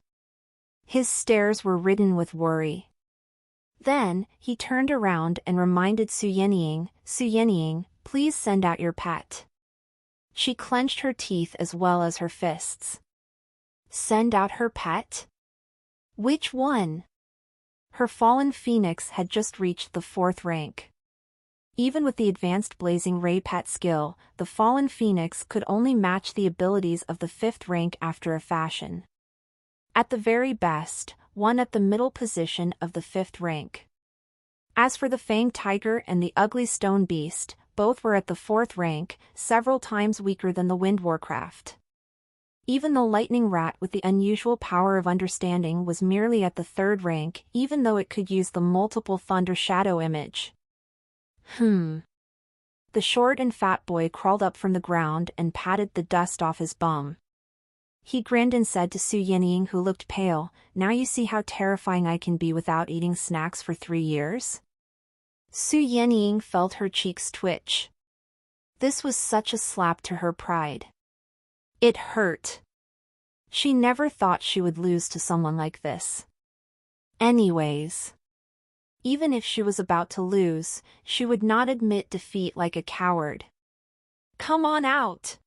His stares were ridden with worry. Then, he turned around and reminded Su Yenying, please send out your pet. She clenched her teeth as well as her fists. Send out her pet? Which one? Her fallen phoenix had just reached the 4th rank. Even with the advanced blazing ray pet skill, the fallen phoenix could only match the abilities of the 5th rank after a fashion. At the very best, one at the middle position of the 5th rank. As for the fanged tiger and the ugly stone beast, both were at the 4th rank, several times weaker than the wind warcraft. Even the lightning rat with the unusual power of understanding was merely at the 3rd rank, even though it could use the multiple thunder shadow image. The short and fat boy crawled up from the ground and patted the dust off his bum. He grinned and said to Su Yenying, who looked pale, now you see how terrifying I can be without eating snacks for 3 years? Su Yenying felt her cheeks twitch. This was such a slap to her pride. It hurt. She never thought she would lose to someone like this. Anyways, even if she was about to lose, she would not admit defeat like a coward. Come on out!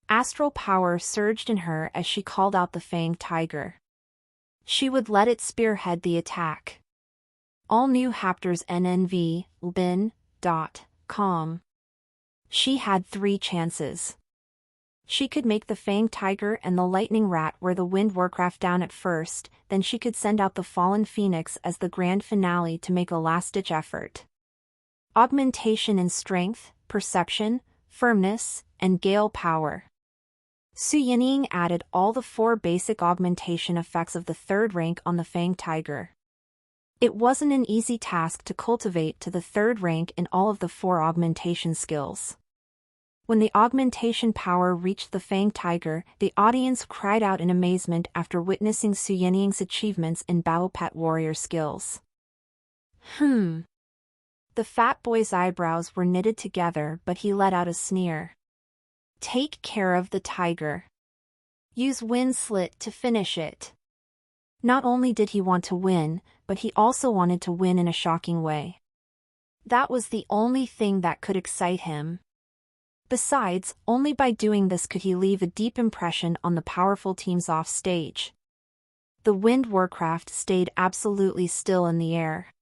Astral power surged in her as she called out the fanged tiger. She would let it spearhead the attack. All new Haptors NNV, lbin.com. She had 3 chances. She could make the fanged tiger and the lightning rat wear the wind warcraft down at first, then she could send out the fallen phoenix as the grand finale to make a last-ditch effort. Augmentation in strength, perception, firmness, and gale power. Su Yenying added all the 4 basic augmentation effects of the 3rd rank on the fanged tiger. It wasn't an easy task to cultivate to the 3rd rank in all of the 4 augmentation skills. When the augmentation power reached the fanged tiger, the audience cried out in amazement after witnessing Su Yenying's achievements in battle pet warrior skills. The fat boy's eyebrows were knitted together, but he let out a sneer. Take care of the tiger. Use wind slit to finish it. Not only did he want to win, but he also wanted to win in a shocking way. That was the only thing that could excite him. Besides, only by doing this could he leave a deep impression on the powerful teams off stage. The wind warcraft stayed absolutely still in the air.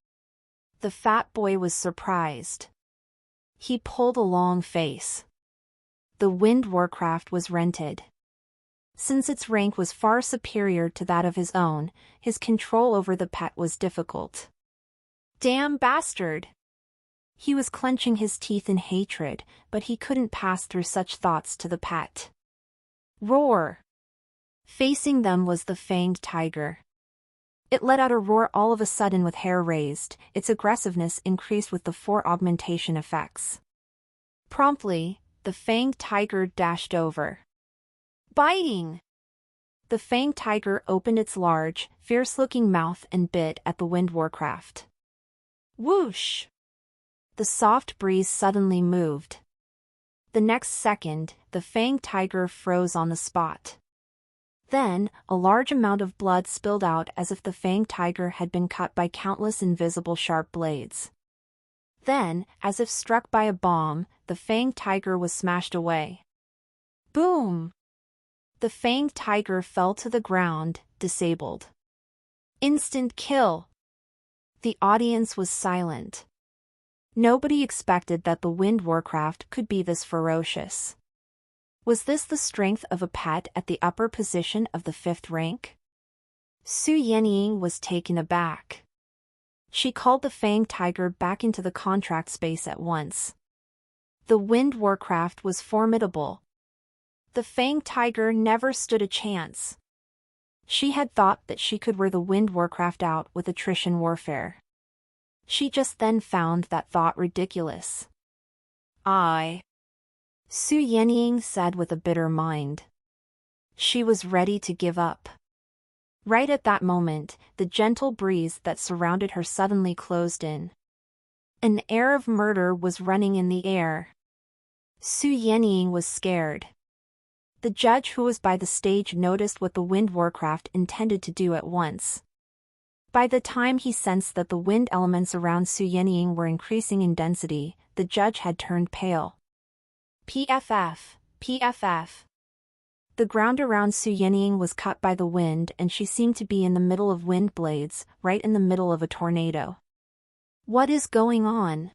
The fat boy was surprised. He pulled a long face. The wind warcraft was rented. Since its rank was far superior to that of his own, his control over the pet was difficult. Damn bastard! He was clenching his teeth in hatred, but he couldn't pass through such thoughts to the pet. Roar! Facing them was the fanged tiger. It let out a roar all of a sudden with hair raised. Its aggressiveness increased with the 4 augmentation effects. Promptly, the fanged tiger dashed over. Biting! The fanged tiger opened its large, fierce-looking mouth and bit at the Wind Warcraft. Whoosh! The soft breeze suddenly moved. The next second, the fanged tiger froze on the spot. Then, a large amount of blood spilled out as if the fanged tiger had been cut by countless invisible sharp blades. Then, as if struck by a bomb, the fanged tiger was smashed away. Boom! The fanged tiger fell to the ground, disabled. Instant kill! The audience was silent. Nobody expected that the Wind Warcraft could be this ferocious. Was this the strength of a pet at the upper position of the 5th rank? Su Yenying was taken aback. She called the fanged tiger back into the contract space at once. The Wind Warcraft was formidable. The fanged tiger never stood a chance. She had thought that she could wear the Wind Warcraft out with attrition warfare. She just then found that thought ridiculous. Su Yenying said with a bitter mind. She was ready to give up. Right at that moment, the gentle breeze that surrounded her suddenly closed in. An air of murder was running in the air. Su Yenying was scared. The judge who was by the stage noticed what the Wind Warcraft intended to do at once. By the time he sensed that the wind elements around Su Yenying were increasing in density, the judge had turned pale. PFF, PFF. The ground around Su Yenying was cut by the wind and she seemed to be in the middle of wind blades, right in the middle of a tornado. What is going on?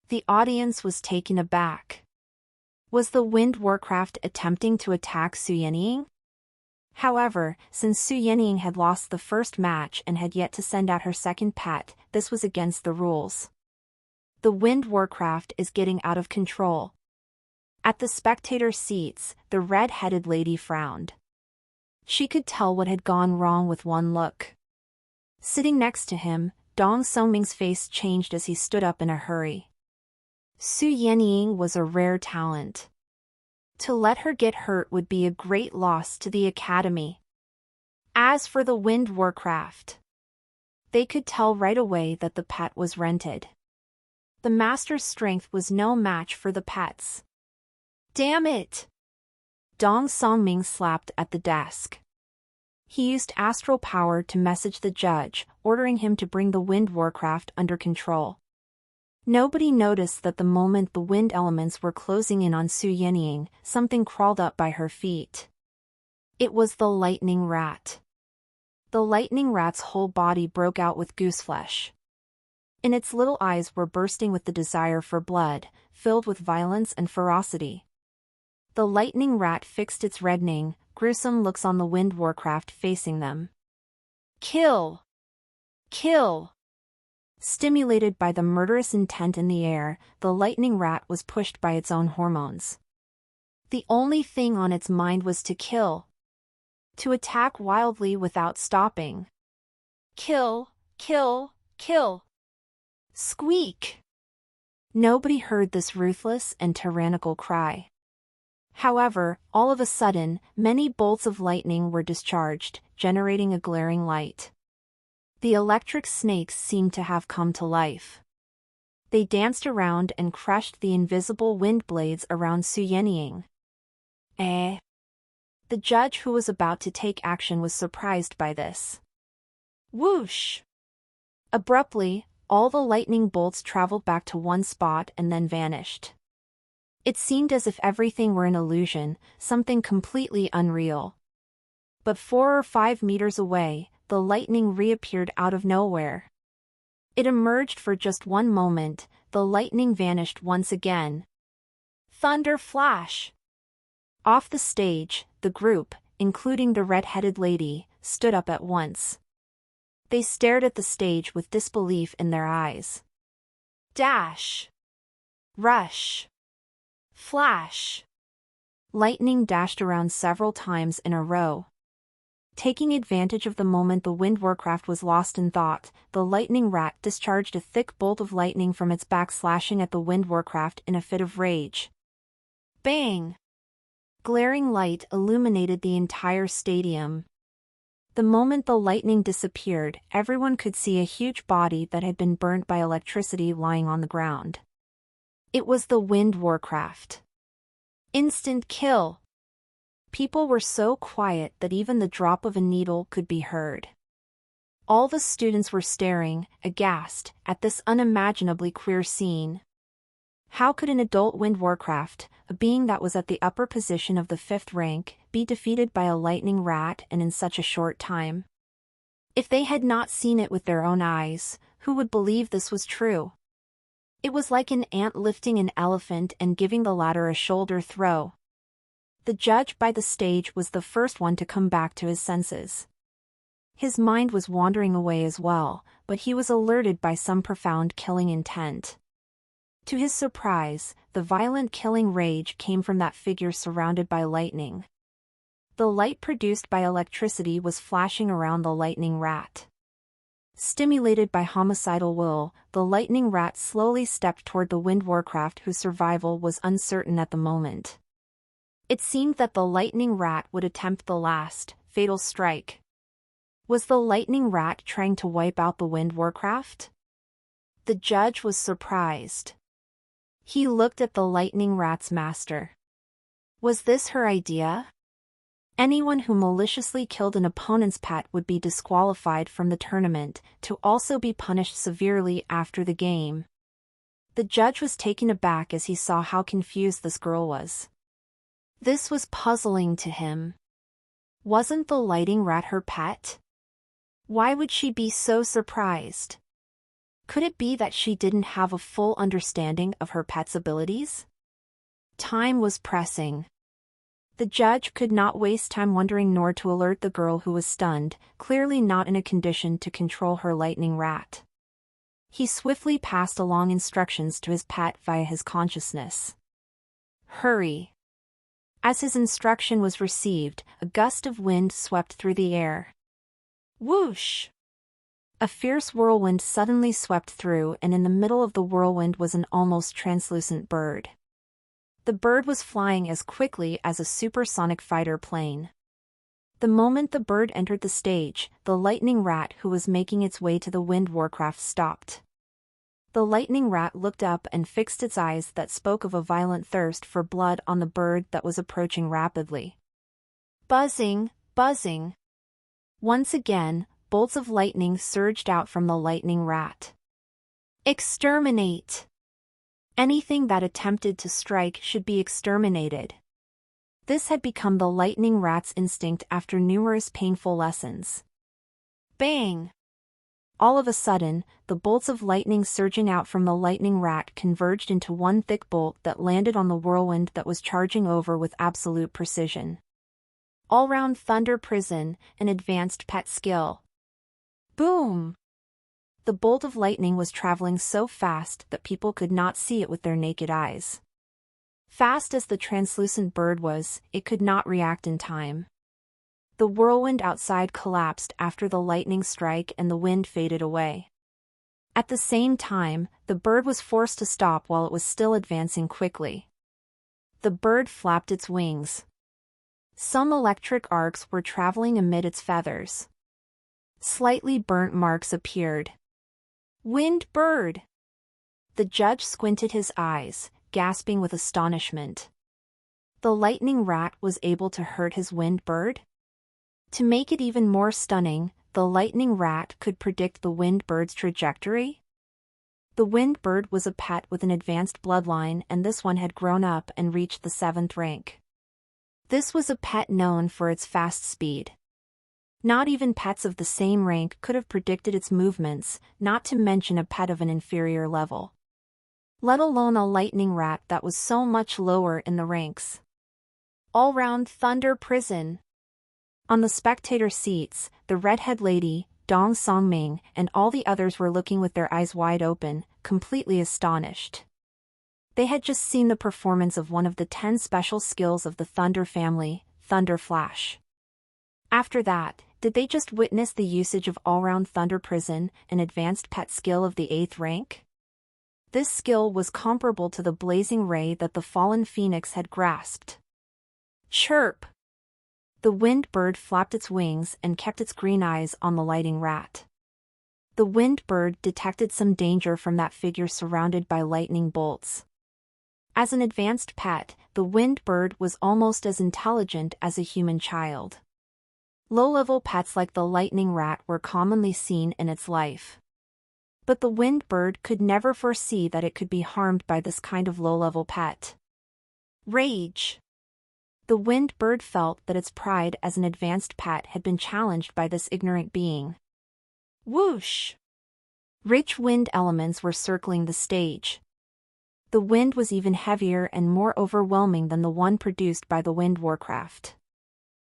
The audience was taken aback. Was the Wind Warcraft attempting to attack Su Yenying? However, since Su Yenying had lost the first match and had yet to send out her second pet, this was against the rules. The Wind Warcraft is getting out of control. At the spectator seats, the red-headed lady frowned. She could tell what had gone wrong with one look. Sitting next to him, Dong Songming's face changed as he stood up in a hurry. Su Yenying was a rare talent. To let her get hurt would be a great loss to the Academy. As for the Wind Warcraft, they could tell right away that the pet was rented. The master's strength was no match for the pet's. Damn it! Dong Songming slapped at the desk. He used astral power to message the judge, ordering him to bring the Wind Warcraft under control. Nobody noticed that the moment the wind elements were closing in on Su Yenying, something crawled up by her feet. It was the lightning rat. The lightning rat's whole body broke out with gooseflesh. And its little eyes were bursting with the desire for blood, filled with violence and ferocity. The lightning rat fixed its reddening, gruesome looks on the Wind Warcraft facing them. Kill! Kill! Stimulated by the murderous intent in the air, the lightning rat was pushed by its own hormones. The only thing on its mind was to kill. To attack wildly without stopping. Kill, kill, kill. Squeak! Nobody heard this ruthless and tyrannical cry. However, all of a sudden, many bolts of lightning were discharged, generating a glaring light. The electric snakes seemed to have come to life. They danced around and crushed the invisible wind blades around Su Yenying. The judge who was about to take action was surprised by this. Whoosh! Abruptly, all the lightning bolts traveled back to one spot and then vanished. It seemed as if everything were an illusion, something completely unreal. But 4 or 5 meters away, the lightning reappeared out of nowhere. It emerged for just one moment, the lightning vanished once again. Thunder flash! Off the stage, the group, including the red-headed lady, stood up at once. They stared at the stage with disbelief in their eyes. Dash! Rush! Flash! Lightning dashed around several times in a row. Taking advantage of the moment the wind warcraft was lost in thought, the lightning rat discharged a thick bolt of lightning from its back, slashing at the wind warcraft in a fit of rage. Bang! Glaring light illuminated the entire stadium. The moment the lightning disappeared, everyone could see a huge body that had been burnt by electricity lying on the ground. It was the wind warcraft. Instant kill! People were so quiet that even the drop of a needle could be heard. All the students were staring, aghast, at this unimaginably queer scene. How could an adult wind warcraft, a being that was at the upper position of the 5th rank, be defeated by a lightning rat and in such a short time? If they had not seen it with their own eyes, who would believe this was true? It was like an ant lifting an elephant and giving the latter a shoulder throw. The judge by the stage was the first one to come back to his senses. His mind was wandering away as well, but he was alerted by some profound killing intent. To his surprise, the violent killing rage came from that figure surrounded by lightning. The light produced by electricity was flashing around the lightning rat. Stimulated by homicidal will, the lightning rat slowly stepped toward the wind warcraft, whose survival was uncertain at the moment. It seemed that the lightning rat would attempt the last, fatal strike. Was the lightning rat trying to wipe out the wind warcraft? The judge was surprised. He looked at the lightning rat's master. Was this her idea? Anyone who maliciously killed an opponent's pet would be disqualified from the tournament, to also be punished severely after the game. The judge was taken aback as he saw how confused this girl was. This was puzzling to him. Wasn't the lightning rat her pet? Why would she be so surprised? Could it be that she didn't have a full understanding of her pet's abilities? Time was pressing. The judge could not waste time wondering nor to alert the girl who was stunned, clearly not in a condition to control her lightning rat. He swiftly passed along instructions to his pet via his consciousness. Hurry! As his instruction was received, a gust of wind swept through the air. Whoosh! A fierce whirlwind suddenly swept through, and in the middle of the whirlwind was an almost translucent bird. The bird was flying as quickly as a supersonic fighter plane. The moment the bird entered the stage, the lightning rat who was making its way to the wind warcraft stopped. The lightning rat looked up and fixed its eyes that spoke of a violent thirst for blood on the bird that was approaching rapidly. Buzzing, buzzing. Once again, bolts of lightning surged out from the lightning rat. Exterminate! Anything that attempted to strike should be exterminated. This had become the lightning rat's instinct after numerous painful lessons. Bang! All of a sudden, the bolts of lightning surging out from the lightning rat converged into one thick bolt that landed on the whirlwind that was charging over with absolute precision. All-round thunder prison, an advanced pet skill. Boom! The bolt of lightning was traveling so fast that people could not see it with their naked eyes. Fast as the translucent bird was, it could not react in time. The whirlwind outside collapsed after the lightning strike and the wind faded away. At the same time, the bird was forced to stop while it was still advancing quickly. The bird flapped its wings. Some electric arcs were traveling amid its feathers. Slightly burnt marks appeared. Wind bird! The judge squinted his eyes, gasping with astonishment. The lightning rat was able to hurt his wind bird? To make it even more stunning, the lightning rat could predict the wind bird's trajectory? The wind bird was a pet with an advanced bloodline, and this one had grown up and reached the 7th rank. This was a pet known for its fast speed. Not even pets of the same rank could have predicted its movements, not to mention a pet of an inferior level. Let alone a lightning rat that was so much lower in the ranks. All-round thunder prison. On the spectator seats, the redhead lady, Dong Songming, and all the others were looking with their eyes wide open, completely astonished. They had just seen the performance of one of the 10 special skills of the Thunder family, Thunder Flash. After that, did they just witness the usage of all-round Thunder Prison, an advanced pet skill of the 8th rank? This skill was comparable to the blazing ray that the fallen phoenix had grasped. Chirp! The wind bird flapped its wings and kept its green eyes on the lighting rat. The wind bird detected some danger from that figure surrounded by lightning bolts. As an advanced pet, the wind bird was almost as intelligent as a human child. Low-level pets like the lightning rat were commonly seen in its life. But the wind bird could never foresee that it could be harmed by this kind of low-level pet. Rage! The wind bird felt that its pride as an advanced pet had been challenged by this ignorant being. Whoosh! Rich wind elements were circling the stage. The wind was even heavier and more overwhelming than the one produced by the wind warcraft.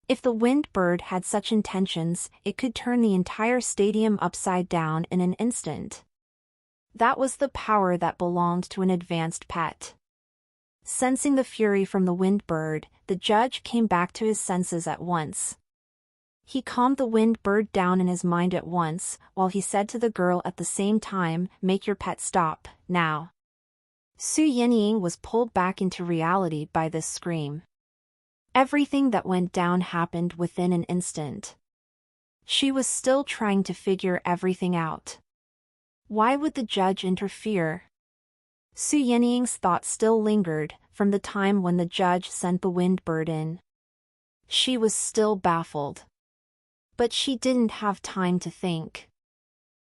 If the wind bird had such intentions, it could turn the entire stadium upside down in an instant. That was the power that belonged to an advanced pet. Sensing the fury from the wind bird, the judge came back to his senses at once. He calmed the wind bird down in his mind at once, while he said to the girl at the same time, "Make your pet stop, now." Su Yenying was pulled back into reality by this scream. Everything that went down happened within an instant. She was still trying to figure everything out. Why would the judge interfere? Su Yenying's thoughts still lingered, from the time when the judge sent the wind bird in. She was still baffled. But she didn't have time to think.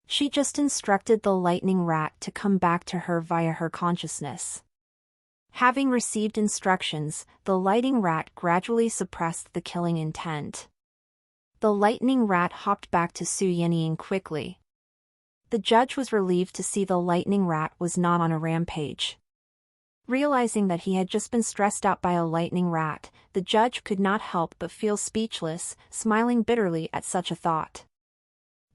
She just instructed the lightning rat to come back to her via her consciousness. Having received instructions, the lightning rat gradually suppressed the killing intent. The lightning rat hopped back to Su Yenying quickly. The judge was relieved to see the lightning rat was not on a rampage. Realizing that he had just been stressed out by a lightning rat, the judge could not help but feel speechless, smiling bitterly at such a thought.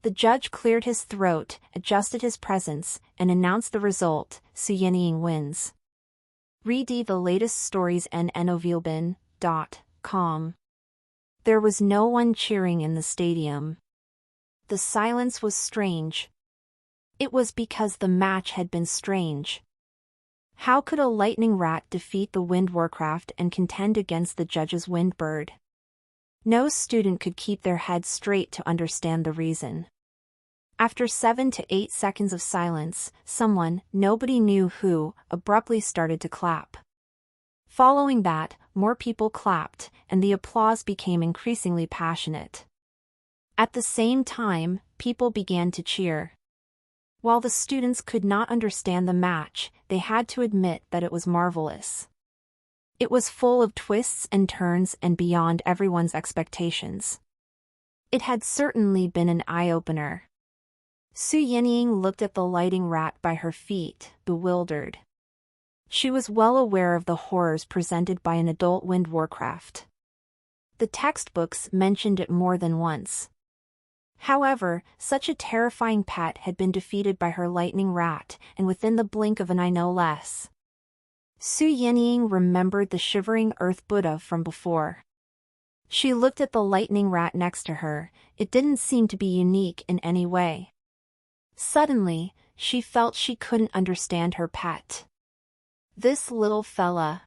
The judge cleared his throat, adjusted his presence, and announced the result: Su Yenying wins. Read the latest stories novilbin.com. There was no one cheering in the stadium. The silence was strange. It was because the match had been strange. How could a lightning rat defeat the wind warcraft and contend against the judge's wind bird? No student could keep their head straight to understand the reason. After 7 to 8 seconds of silence, someone, nobody knew who, abruptly started to clap. Following that, more people clapped, and the applause became increasingly passionate. At the same time, people began to cheer. While the students could not understand the match, they had to admit that it was marvelous. It was full of twists and turns and beyond everyone's expectations. It had certainly been an eye-opener. Su Yenying looked at the lighting rat by her feet, bewildered. She was well aware of the horrors presented by an adult wind warcraft. The textbooks mentioned it more than once. However, such a terrifying pet had been defeated by her lightning rat, and within the blink of an eye no less. Su Yenying remembered the shivering earth Buddha from before. She looked at the lightning rat next to her. It didn't seem to be unique in any way. Suddenly, she felt she couldn't understand her pet. This little fella.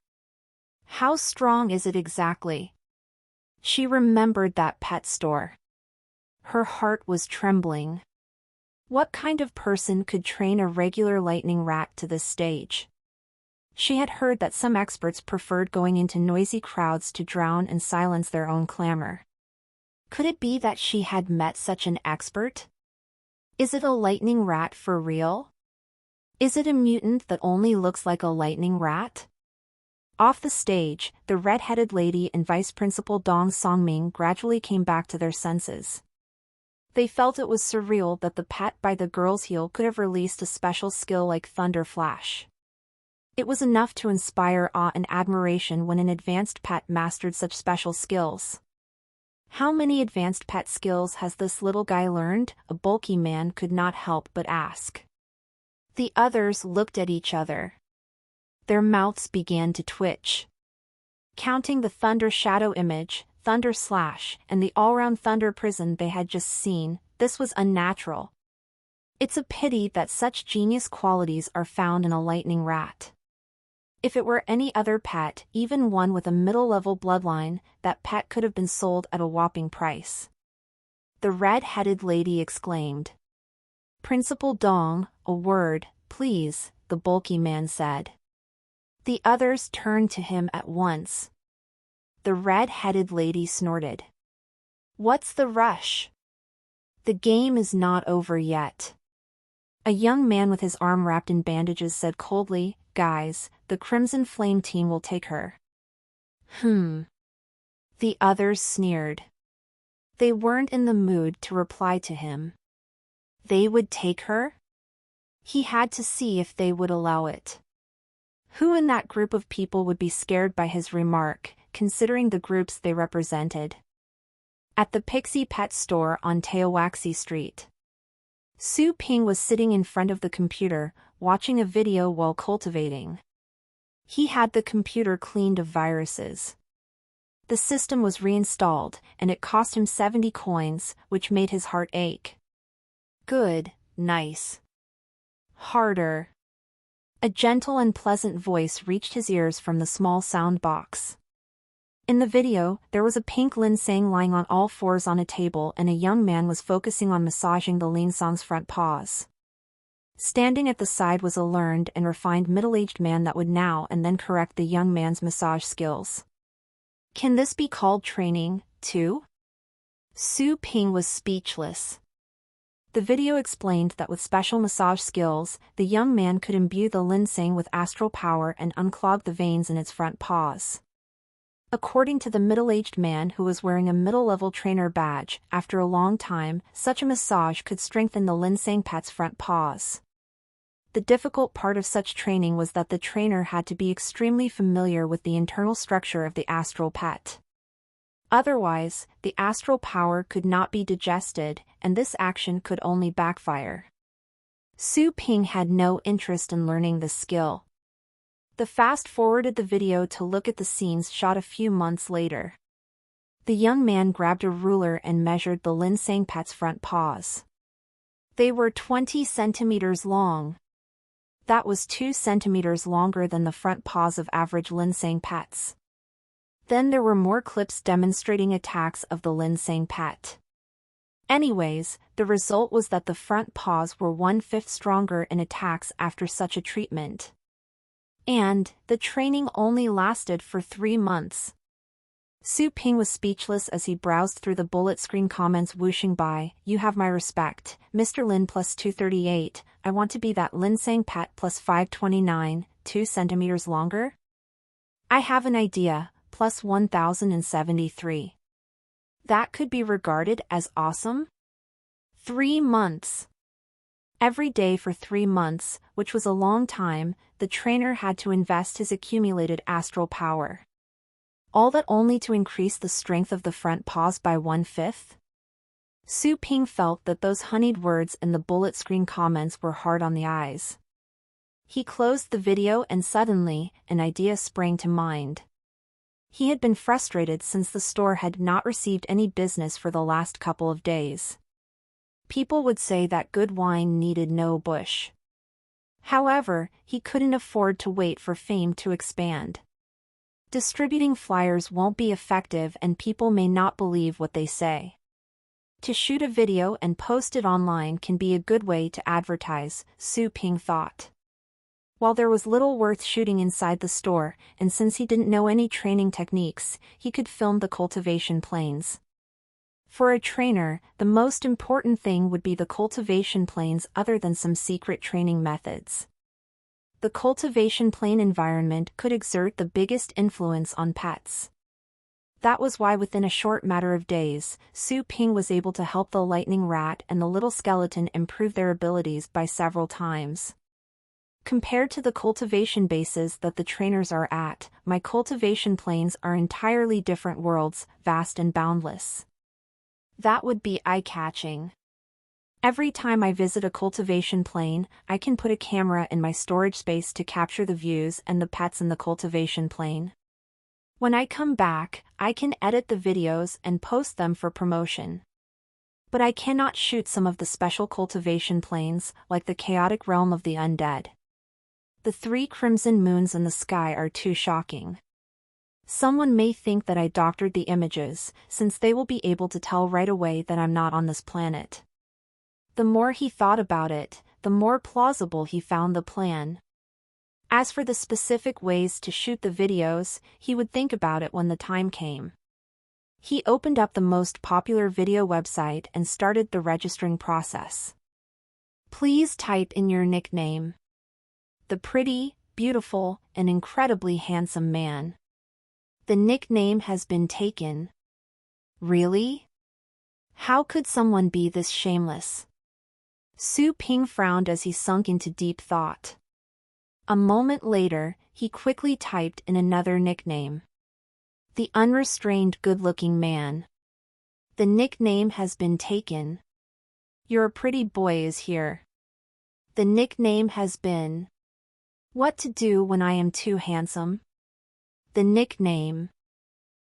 How strong is it exactly? She remembered that pet store. Her heart was trembling. What kind of person could train a regular lightning rat to this stage? She had heard that some experts preferred going into noisy crowds to drown and silence their own clamor. Could it be that she had met such an expert? Is it a lightning rat for real? Is it a mutant that only looks like a lightning rat? Off the stage, the red-headed lady and Vice Principal Dong Songming gradually came back to their senses. They felt it was surreal that the pet by the girl's heel could have released a special skill like Thunder Flash. It was enough to inspire awe and admiration when an advanced pet mastered such special skills. How many advanced pet skills has this little guy learned? A bulky man could not help but ask. The others looked at each other. Their mouths began to twitch. Counting the Thunder Shadow image, Thunder Slash, and the all-round Thunder Prison they had just seen, this was unnatural. It's a pity that such genius qualities are found in a lightning rat. If it were any other pet, even one with a middle-level bloodline, that pet could have been sold at a whopping price. The red-headed lady exclaimed. Principal Dong, a word, please, the bulky man said. The others turned to him at once. The red-headed lady snorted. What's the rush? The game is not over yet. A young man with his arm wrapped in bandages said coldly, Guys, the Crimson Flame team will take her. The others sneered. They weren't in the mood to reply to him. They would take her? He had to see if they would allow it. Who in that group of people would be scared by his remark, considering the groups they represented? At the Pixie Pet store on Teowaxi Street. Su Ping was sitting in front of the computer, watching a video while cultivating. He had the computer cleaned of viruses. The system was reinstalled, and it cost him 70 coins, which made his heart ache. Good, nice. Harder. A gentle and pleasant voice reached his ears from the small sound box. In the video, there was a pink Linsang lying on all fours on a table and a young man was focusing on massaging the Linsang's front paws. Standing at the side was a learned and refined middle-aged man that would now and then correct the young man's massage skills. Can this be called training, too? Su Ping was speechless. The video explained that with special massage skills, the young man could imbue the Linsang with astral power and unclog the veins in its front paws. According to the middle-aged man who was wearing a middle-level trainer badge, after a long time, such a massage could strengthen the Linsang pet's front paws. The difficult part of such training was that the trainer had to be extremely familiar with the internal structure of the astral pet. Otherwise, the astral power could not be digested, and this action could only backfire. Su Ping had no interest in learning this skill. The fast-forwarded the video to look at the scenes shot a few months later. The young man grabbed a ruler and measured the Linsang pet's front paws. They were 20 centimeters long. That was 2 centimeters longer than the front paws of average Linsang pets. Then there were more clips demonstrating attacks of the Linsang pet. Anyways, the result was that the front paws were 1/5 stronger in attacks after such a treatment. And, the training only lasted for 3 months. Su Ping was speechless as he browsed through the bullet screen comments whooshing by, You have my respect, Mr. Lin plus 238, I want to be that Linsang pet plus 529, 2 centimeters longer? I have an idea, plus 1073. That could be regarded as awesome? 3 months. Every day for 3 months, which was a long time, the trainer had to invest his accumulated astral power. All that only to increase the strength of the front paws by 1/5? Su Ping felt that those honeyed words in the bullet screen comments were hard on the eyes. He closed the video and suddenly, an idea sprang to mind. He had been frustrated since the store had not received any business for the last couple of days. People would say that good wine needed no bush. However, he couldn't afford to wait for fame to expand. Distributing flyers won't be effective and people may not believe what they say. To shoot a video and post it online can be a good way to advertise, Su Ping thought. While there was little worth shooting inside the store, and since he didn't know any training techniques, he could film the cultivation planes. For a trainer, the most important thing would be the cultivation planes other than some secret training methods. The cultivation plane environment could exert the biggest influence on pets. That was why within a short matter of days, Su Ping was able to help the lightning rat and the little skeleton improve their abilities by several times. Compared to the cultivation bases that the trainers are at, my cultivation planes are entirely different worlds, vast and boundless. That would be eye-catching. Every time I visit a cultivation plane, I can put a camera in my storage space to capture the views and the pets in the cultivation plane. When I come back, I can edit the videos and post them for promotion. But I cannot shoot some of the special cultivation planes, like the chaotic realm of the undead. The 3 crimson moons in the sky are too shocking. Someone may think that I doctored the images, since they will be able to tell right away that I'm not on this planet. The more he thought about it, the more plausible he found the plan. As for the specific ways to shoot the videos, he would think about it when the time came. He opened up the most popular video website and started the registering process. Please type in your nickname. The pretty, beautiful, and incredibly handsome man. The nickname has been taken. Really? How could someone be this shameless? Su Ping frowned as he sunk into deep thought. A moment later, he quickly typed in another nickname. The unrestrained good-looking man. The nickname has been taken. Your pretty boy is here. The nickname has been. What to do when I am too handsome? The nickname.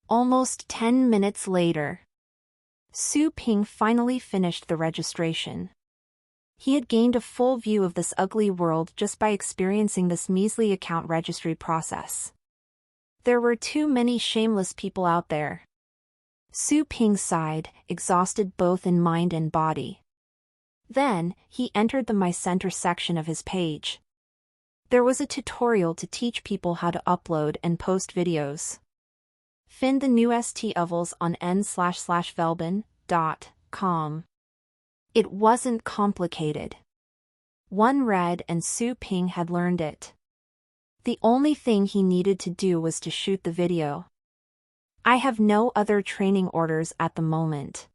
Almost 10 minutes later. Su Ping finally finished the registration. He had gained a full view of this ugly world just by experiencing this measly account registry process. There were too many shameless people out there. Su Ping sighed, exhausted both in mind and body. Then, he entered the My Center section of his page. There was a tutorial to teach people how to upload and post videos. Find the new ST-Evels on n/velben.com. It wasn't complicated. One read and Su Ping had learned it. The only thing he needed to do was to shoot the video. I have no other training orders at the moment.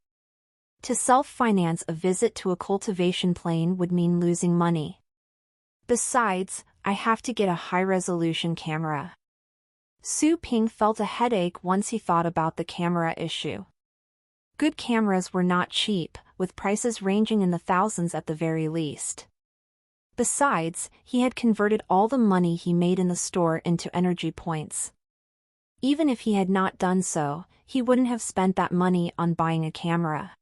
To self-finance a visit to a cultivation plane would mean losing money. Besides, I have to get a high-resolution camera. Su Ping felt a headache once he thought about the camera issue. Good cameras were not cheap, with prices ranging in the thousands at the very least. Besides, he had converted all the money he made in the store into energy points. Even if he had not done so, he wouldn't have spent that money on buying a camera.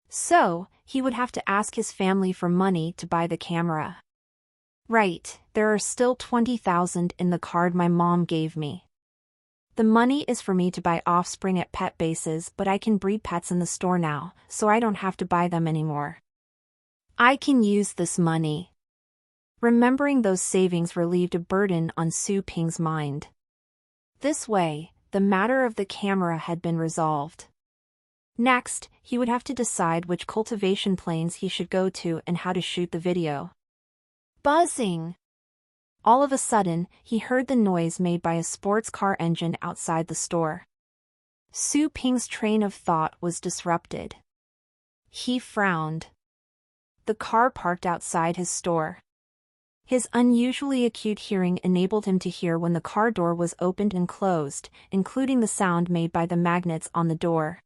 So, he would have to ask his family for money to buy the camera. Right, there are still 20,000 in the card my mom gave me. The money is for me to buy offspring at pet bases, but I can breed pets in the store now, so I don't have to buy them anymore. I can use this money. Remembering those savings relieved a burden on Su Ping's mind. This way, the matter of the camera had been resolved. Next, he would have to decide which cultivation planes he should go to and how to shoot the video. Buzzing! All of a sudden, he heard the noise made by a sports car engine outside the store. Su Ping's train of thought was disrupted. He frowned. The car parked outside his store. His unusually acute hearing enabled him to hear when the car door was opened and closed, including the sound made by the magnets on the door.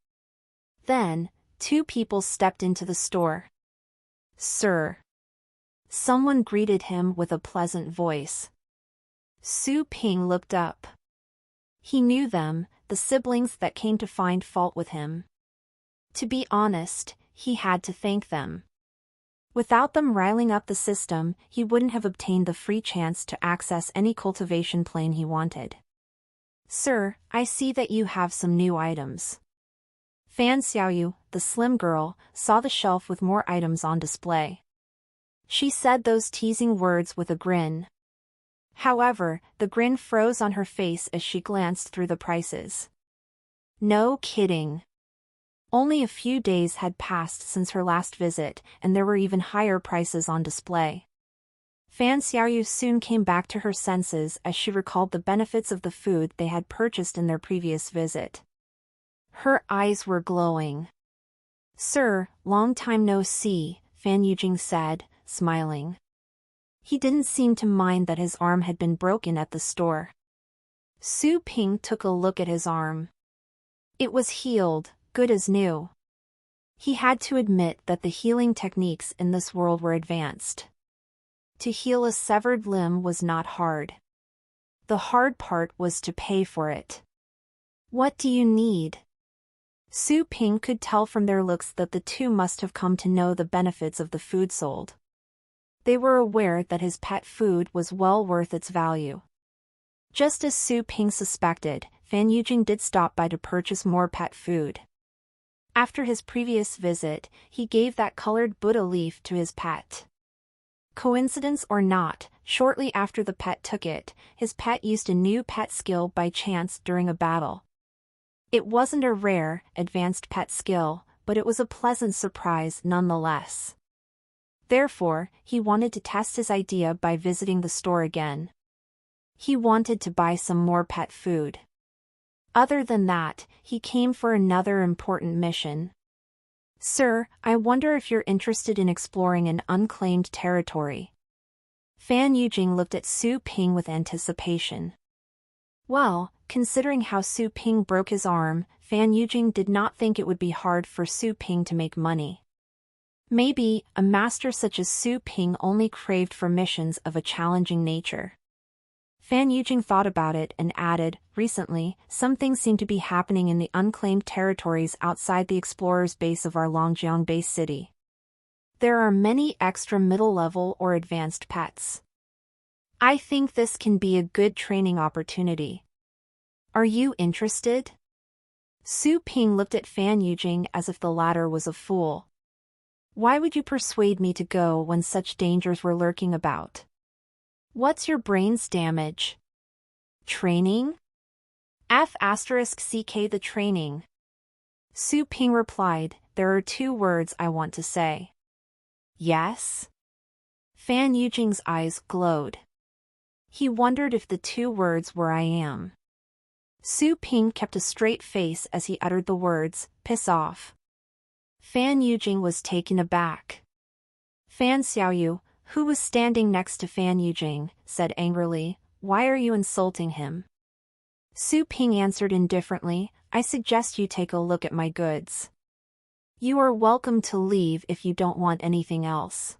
Then, 2 people stepped into the store. Sir. Someone greeted him with a pleasant voice. Su Ping looked up. He knew them, the siblings that came to find fault with him. To be honest, he had to thank them. Without them riling up the system, he wouldn't have obtained the free chance to access any cultivation plane he wanted. Sir, I see that you have some new items. Fan Xiaoyu, the slim girl, saw the shelf with more items on display. She said those teasing words with a grin. However, the grin froze on her face as she glanced through the prices. No kidding. Only a few days had passed since her last visit, and there were even higher prices on display. Fan Xiaoyu soon came back to her senses as she recalled the benefits of the food they had purchased in their previous visit. Her eyes were glowing. Sir, long time no see, Fan Yujing said, smiling. He didn't seem to mind that his arm had been broken at the store. Su Ping took a look at his arm. It was healed, good as new. He had to admit that the healing techniques in this world were advanced. To heal a severed limb was not hard. The hard part was to pay for it. What do you need? Su Ping could tell from their looks that the two must have come to know the benefits of the food sold. They were aware that his pet food was well worth its value. Just as Su Ping suspected, Fan Yujing did stop by to purchase more pet food. After his previous visit, he gave that colored Buddha leaf to his pet. Coincidence or not, shortly after the pet took it, his pet used a new pet skill by chance during a battle. It wasn't a rare, advanced pet skill, but it was a pleasant surprise nonetheless. Therefore, he wanted to test his idea by visiting the store again. He wanted to buy some more pet food. Other than that, he came for another important mission. Sir, I wonder if you're interested in exploring an unclaimed territory. Fan Yujing looked at Su Ping with anticipation. Well, considering how Su Ping broke his arm, Fan Yujing did not think it would be hard for Su Ping to make money. Maybe, a master such as Su Ping only craved for missions of a challenging nature. Fan Yujing thought about it and added, recently, some things seem to be happening in the unclaimed territories outside the explorer's base of our Longjiang base city. There are many extra middle-level or advanced pets. I think this can be a good training opportunity. Are you interested? Su Ping looked at Fan Yujing as if the latter was a fool. Why would you persuade me to go when such dangers were lurking about? What's your brain's damage? Training? F***ck the training. Su Ping replied, there are 2 words I want to say. Yes? Fan Yujing's eyes glowed. He wondered if the 2 words were I am. Su Ping kept a straight face as he uttered the words, piss off. Fan Yujing was taken aback. Fan Xiaoyu, who was standing next to Fan Yujing, said angrily, why are you insulting him? Su Ping answered indifferently, I suggest you take a look at my goods. You are welcome to leave if you don't want anything else.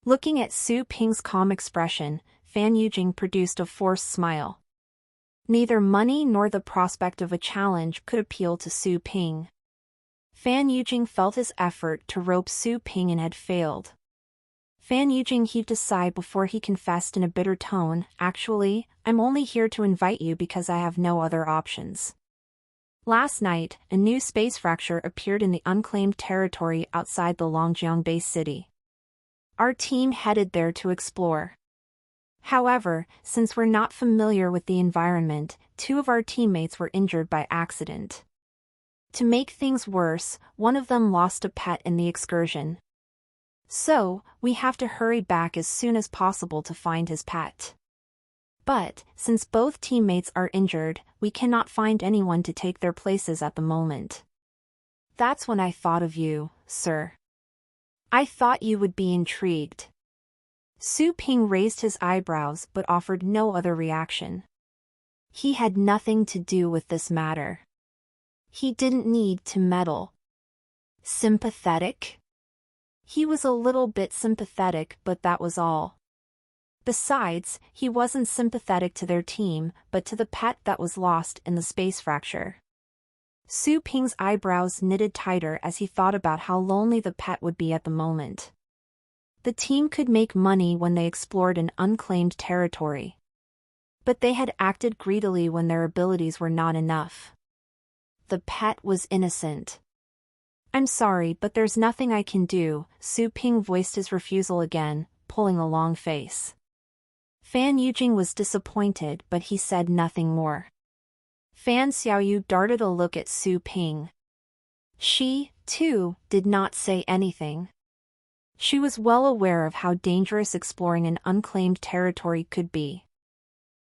Looking at Su Ping's calm expression, Fan Yujing produced a forced smile. Neither money nor the prospect of a challenge could appeal to Su Ping. Fan Yujing felt his effort to rope Su Ping in had failed. Fan Yujing heaved a sigh before he confessed in a bitter tone, actually, I'm only here to invite you because I have no other options. Last night, a new space fracture appeared in the unclaimed territory outside the Longjiang base city. Our team headed there to explore. However, since we're not familiar with the environment, 2 of our teammates were injured by accident. To make things worse, one of them lost a pet in the excursion. So, we have to hurry back as soon as possible to find his pet. But, since both teammates are injured, we cannot find anyone to take their places at the moment. That's when I thought of you, sir. I thought you would be intrigued. Su Ping raised his eyebrows but offered no other reaction. He had nothing to do with this matter. He didn't need to meddle. Sympathetic? He was a little bit sympathetic, but that was all. Besides, he wasn't sympathetic to their team, but to the pet that was lost in the space fracture. Su Ping's eyebrows knitted tighter as he thought about how lonely the pet would be at the moment. The team could make money when they explored an unclaimed territory. But they had acted greedily when their abilities were not enough. The pet was innocent. I'm sorry, but there's nothing I can do, Su Ping voiced his refusal again, pulling a long face. Fan Yujing was disappointed, but he said nothing more. Fan Xiaoyu darted a look at Su Ping. She, too, did not say anything. She was well aware of how dangerous exploring an unclaimed territory could be.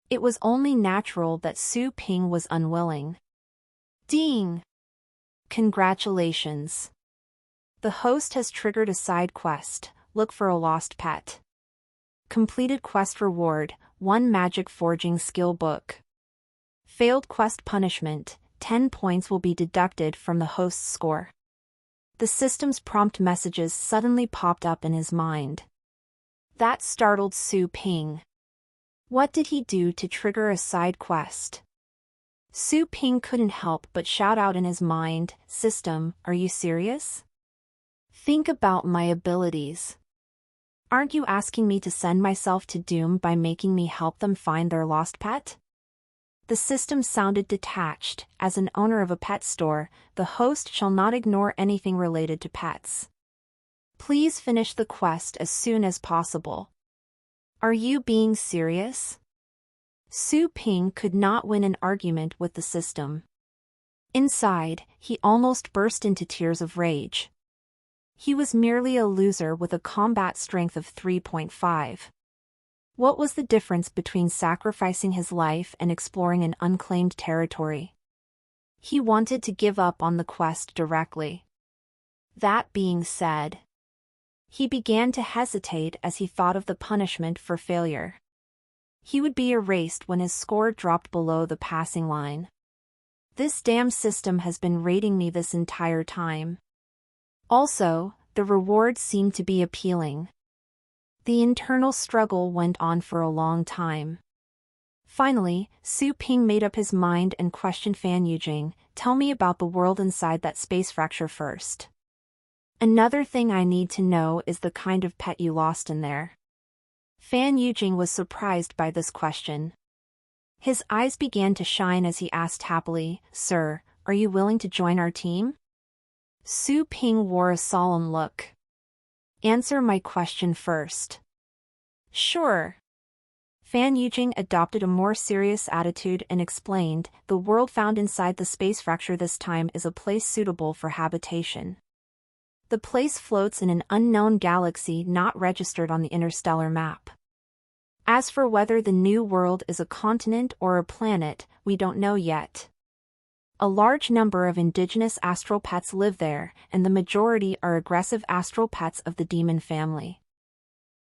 It was only natural that Su Ping was unwilling. Ding! Congratulations. The host has triggered a side quest, look for a lost pet. Completed quest reward, 1 magic forging skill book. Failed quest punishment, 10 points will be deducted from the host's score. The system's prompt messages suddenly popped up in his mind. That startled Su Ping. What did he do to trigger a side quest? Su Ping couldn't help but shout out in his mind, "System, are you serious? Think about my abilities. Aren't you asking me to send myself to doom by making me help them find their lost pet?" The system sounded detached. As an owner of a pet store, the host shall not ignore anything related to pets. Please finish the quest as soon as possible. Are you being serious? Su Ping could not win an argument with the system. Inside, he almost burst into tears of rage. He was merely a loser with a combat strength of 3.5. What was the difference between sacrificing his life and exploring an unclaimed territory? He wanted to give up on the quest directly. That being said, he began to hesitate as he thought of the punishment for failure. He would be erased when his score dropped below the passing line. This damn system has been rating me this entire time. Also, the rewards seemed to be appealing. The internal struggle went on for a long time. Finally, Su Ping made up his mind and questioned Fan Yujing, "Tell me about the world inside that space fracture first. Another thing I need to know is the kind of pet you lost in there." Fan Yujing was surprised by this question. His eyes began to shine as he asked happily, "Sir, are you willing to join our team?" Su Ping wore a solemn look. "Answer my question first." "Sure." Fan Yujing adopted a more serious attitude and explained, "The world found inside the space fracture this time is a place suitable for habitation. The place floats in an unknown galaxy not registered on the interstellar map. As for whether the new world is a continent or a planet, we don't know yet. A large number of indigenous astral pets live there, and the majority are aggressive astral pets of the demon family.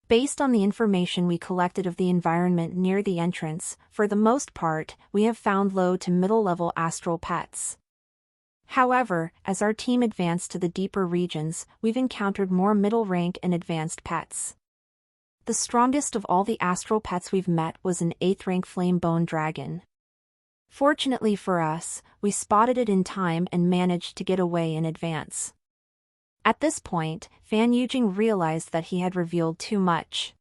Based on the information we collected of the environment near the entrance, for the most part, we have found low to middle-level astral pets. However, as our team advanced to the deeper regions, we've encountered more middle-rank and advanced pets. The strongest of all the astral pets we've met was an 8th-rank flame-bone dragon. Fortunately for us, we spotted it in time and managed to get away in advance." At this point, Fan Yujing realized that he had revealed too much.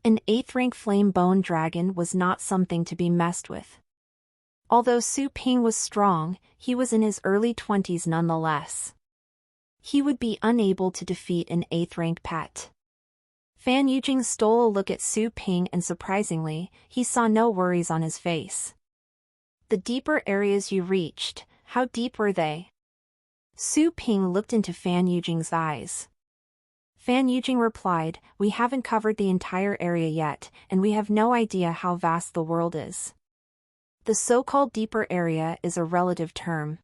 An 8th-rank flame-bone dragon was not something to be messed with. Although Su Ping was strong, he was in his early 20s nonetheless. He would be unable to defeat an 8th-rank pet. Fan Yujing stole a look at Su Ping and surprisingly, he saw no worries on his face. "The deeper areas you reached, how deep were they?" Su Ping looked into Fan Yujing's eyes. Fan Yujing replied, "We haven't covered the entire area yet, and we have no idea how vast the world is. The so-called deeper area is a relative term.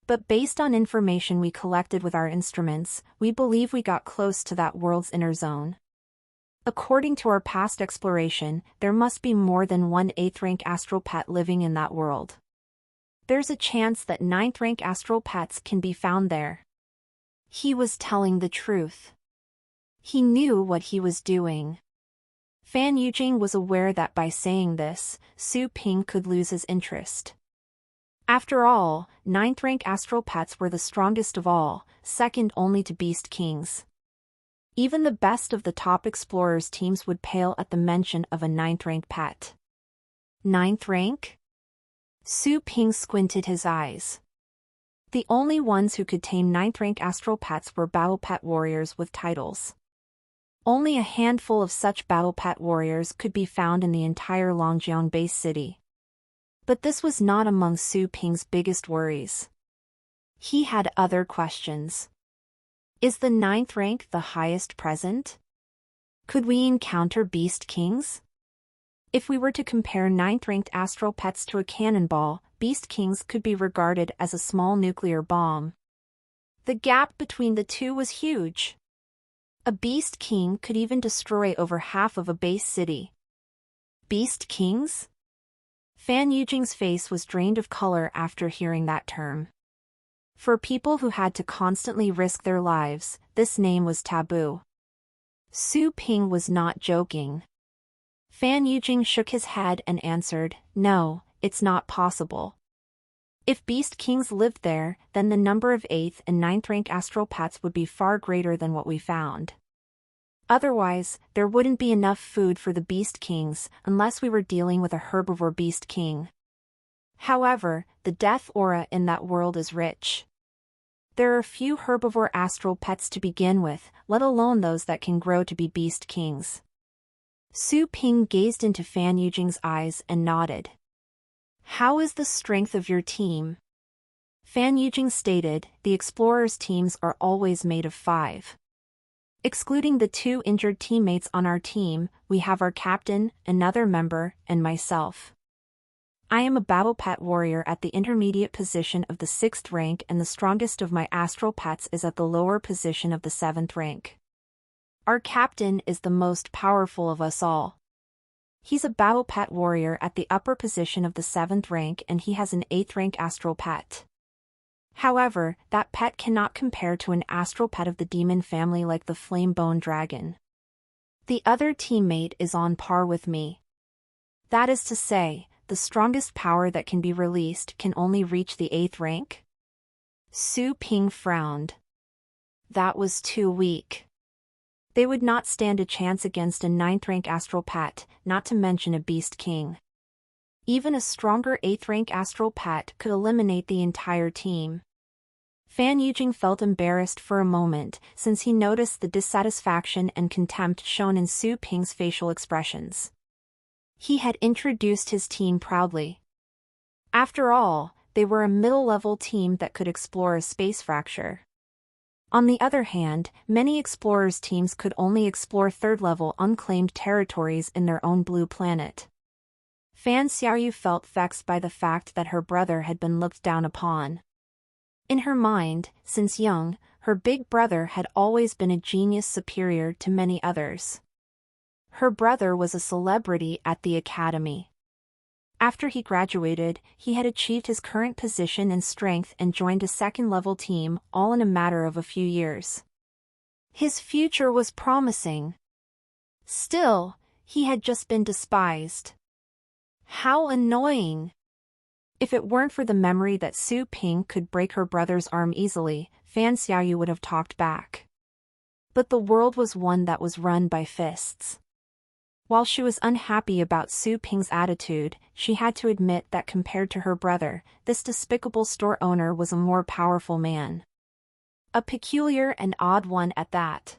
But based on information we collected with our instruments, we believe we got close to that world's inner zone. According to our past exploration, there must be more than one 8th-rank astral pet living in that world. There's a chance that 9th-rank astral pets can be found there." He was telling the truth. He knew what he was doing. Fan Yujing was aware that by saying this, Su Ping could lose his interest. After all, 9th-rank astral pets were the strongest of all, second only to Beast Kings. Even the best of the top explorers' teams would pale at the mention of a 9th-rank pet. 9th rank? Su Ping squinted his eyes. The only ones who could tame 9th-rank astral pets were battle pet warriors with titles. Only a handful of such battle pet warriors could be found in the entire Longjiang base city. But this was not among Su Ping's biggest worries. He had other questions. Is the 9th rank the highest present? Could we encounter Beast Kings? If we were to compare 9th-ranked astral pets to a cannonball, Beast Kings could be regarded as a small nuclear bomb. The gap between the two was huge. A Beast King could even destroy over half of a base city. Beast Kings? Fan Yujing's face was drained of color after hearing that term. For people who had to constantly risk their lives, this name was taboo. Su Ping was not joking. Fan Yujing shook his head and answered, "No, it's not possible. If Beast Kings lived there, then the number of 8th and 9th rank astral pets would be far greater than what we found. Otherwise, there wouldn't be enough food for the Beast Kings unless we were dealing with a herbivore Beast King. However, the death aura in that world is rich. There are few herbivore astral pets to begin with, let alone those that can grow to be Beast Kings." Su Ping gazed into Fan Yujing's eyes and nodded. "How is the strength of your team?" Fan Yujing stated, "The explorers' teams are always made of 5. Excluding the 2 injured teammates on our team, we have our captain, another member, and myself. I am a battle pet warrior at the intermediate position of the 6th rank, and the strongest of my astral pets is at the lower position of the 7th rank. Our captain is the most powerful of us all. He's a battle pet warrior at the upper position of the 7th rank, and he has an 8th rank astral pet. However, that pet cannot compare to an astral pet of the demon family like the flame-bone dragon. The other teammate is on par with me. That is to say, the strongest power that can be released can only reach the 8th rank?" Su Ping frowned. That was too weak. They would not stand a chance against a 9th rank astral pet, not to mention a Beast King. Even a stronger 8th rank astral pet could eliminate the entire team. Fan Yujing felt embarrassed for a moment, since he noticed the dissatisfaction and contempt shown in Su Ping's facial expressions. He had introduced his team proudly. After all, they were a middle-level team that could explore a space fracture. On the other hand, many explorers' teams could only explore 3rd-level unclaimed territories in their own blue planet. Fan Xiaoyu felt vexed by the fact that her brother had been looked down upon. In her mind, since young, her big brother had always been a genius superior to many others. Her brother was a celebrity at the academy. After he graduated, he had achieved his current position and strength and joined a 2nd-level team, all in a matter of a few years. His future was promising. Still, he had just been despised. How annoying! If it weren't for the memory that Su Ping could break her brother's arm easily, Fan Xiaoyu would have talked back. But the world was one that was run by fists. While she was unhappy about Su Ping's attitude, she had to admit that compared to her brother, this despicable store owner was a more powerful man. A peculiar and odd one at that.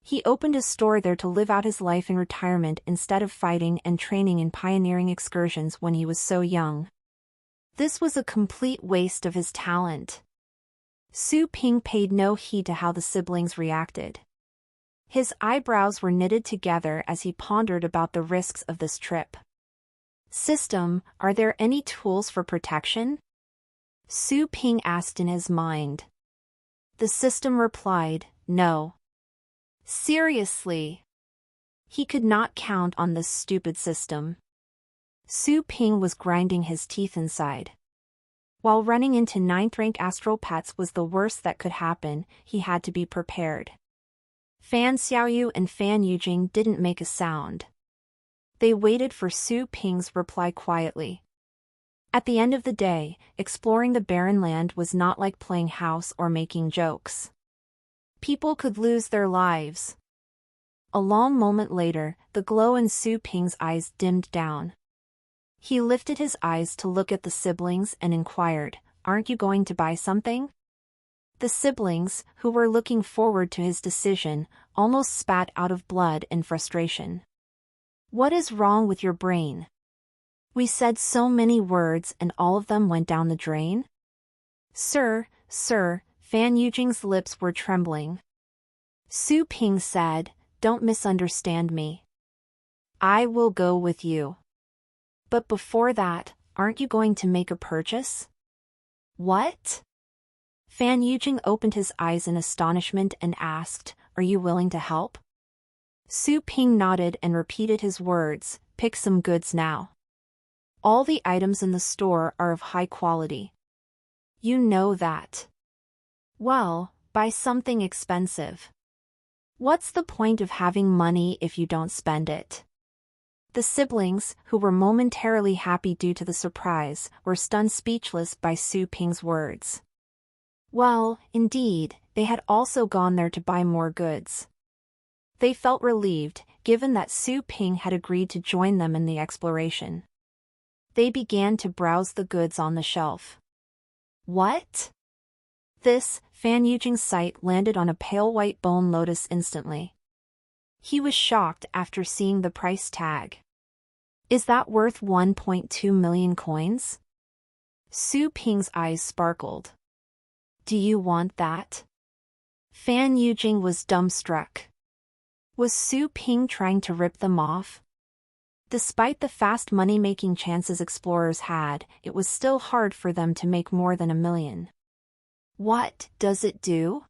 He opened a store there to live out his life in retirement instead of fighting and training in pioneering excursions when he was so young. This was a complete waste of his talent. Su Ping paid no heed to how the siblings reacted. His eyebrows were knitted together as he pondered about the risks of this trip. "System, are there any tools for protection?" Su Ping asked in his mind. The system replied, "No." Seriously? He could not count on this stupid system. Su Ping was grinding his teeth inside. While running into 9th rank astral pets was the worst that could happen, he had to be prepared. Fan Xiaoyu and Fan Yujing didn't make a sound. They waited for Su Ping's reply quietly. At the end of the day, exploring the barren land was not like playing house or making jokes. People could lose their lives. A long moment later, the glow in Su Ping's eyes dimmed down. He lifted his eyes to look at the siblings and inquired, "Aren't you going to buy something?" The siblings, who were looking forward to his decision, almost spat out of blood in frustration. "What is wrong with your brain? We said so many words and all of them went down the drain?" Sir, Fan Yujing's lips were trembling. Su Ping said, "Don't misunderstand me. I will go with you. But before that, aren't you going to make a purchase?" "What?" Fan Yujing opened his eyes in astonishment and asked, "Are you willing to help?" Su Ping nodded and repeated his words, "Pick some goods now. All the items in the store are of high quality. You know that. Well, buy something expensive. What's the point of having money if you don't spend it? The siblings, who were momentarily happy due to the surprise, were stunned speechless by Su Ping's words. Well, indeed, they had also gone there to buy more goods. They felt relieved, given that Su Ping had agreed to join them in the exploration. They began to browse the goods on the shelf. What? This, Fan Yujing's sight landed on a pale white bone lotus instantly. He was shocked after seeing the price tag. Is that worth 1.2 million coins? Su Ping's eyes sparkled. Do you want that? Fan Yujing was dumbstruck. Was Su Ping trying to rip them off? Despite the fast money-making chances explorers had, it was still hard for them to make more than 1 million. What does it do?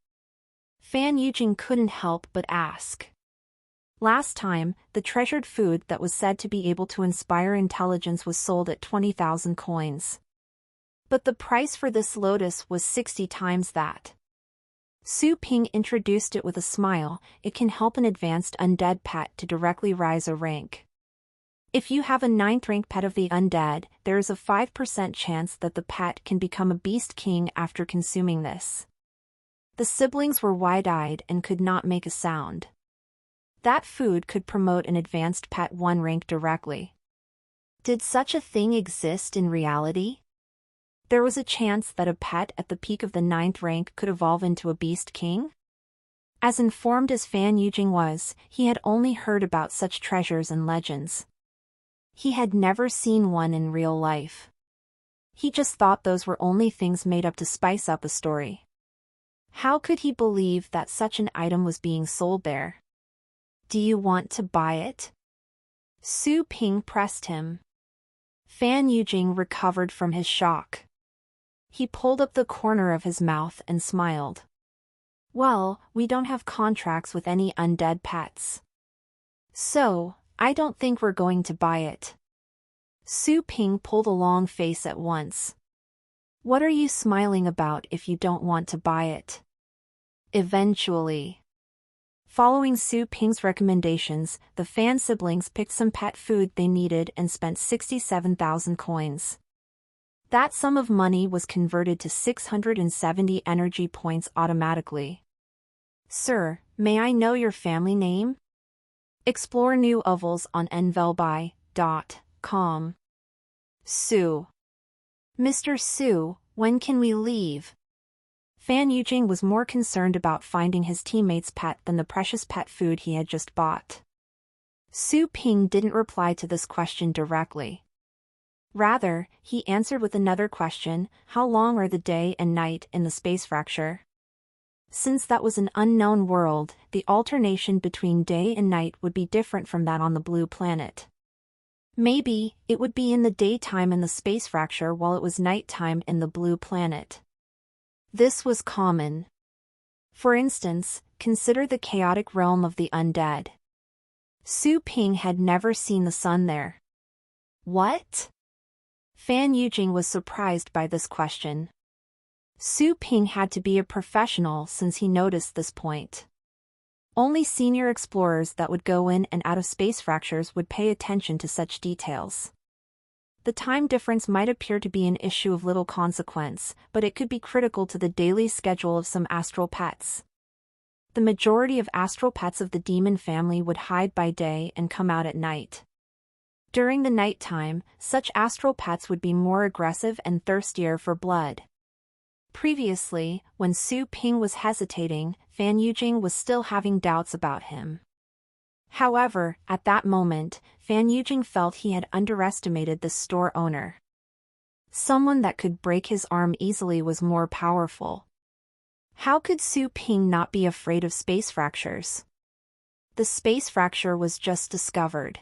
Fan Yujing couldn't help but ask. Last time, the treasured food that was said to be able to inspire intelligence was sold at 20,000 coins. But the price for this lotus was 60 times that. Su Ping introduced it with a smile. It can help an advanced undead pet to directly rise a rank. If you have a 9th rank pet of the undead, there is a 5% chance that the pet can become a beast king after consuming this. The siblings were wide-eyed and could not make a sound. That food could promote an advanced pet 1 rank directly. Did such a thing exist in reality? There was a chance that a pet at the peak of the 9th rank could evolve into a beast king? As informed as Fan Yujing was, he had only heard about such treasures and legends. He had never seen one in real life. He just thought those were only things made up to spice up a story. How could he believe that such an item was being sold there? Do you want to buy it? Su Ping pressed him. Fan Yujing recovered from his shock. He pulled up the corner of his mouth and smiled. Well, we don't have contracts with any undead pets. So, I don't think we're going to buy it. Su Ping pulled a long face at once. What are you smiling about if you don't want to buy it? Eventually. Following Su Ping's recommendations, the Fan siblings picked some pet food they needed and spent 67,000 coins. That sum of money was converted to 670 energy points automatically. Sir, may I know your family name? Explore new ovals on nvelby.com. Su. Mr. Su, when can we leave? Fan Yujing was more concerned about finding his teammate's pet than the precious pet food he had just bought. Su Ping didn't reply to this question directly. Rather, he answered with another question: how long are the day and night in the space fracture? Since that was an unknown world, the alternation between day and night would be different from that on the blue planet. Maybe, it would be in the daytime in the space fracture while it was nighttime in the blue planet. This was common. For instance, consider the chaotic realm of the undead. Su Ping had never seen the sun there. What? Fan Yujing was surprised by this question. Su Ping had to be a professional since he noticed this point. Only senior explorers that would go in and out of space fractures would pay attention to such details. The time difference might appear to be an issue of little consequence, but it could be critical to the daily schedule of some astral pets. The majority of astral pets of the demon family would hide by day and come out at night. During the nighttime, such astral pets would be more aggressive and thirstier for blood. Previously, when Su Ping was hesitating, Fan Yujing was still having doubts about him. However, at that moment, Fan Yujing felt he had underestimated the store owner. Someone that could break his arm easily was more powerful. How could Su Ping not be afraid of space fractures? The space fracture was just discovered.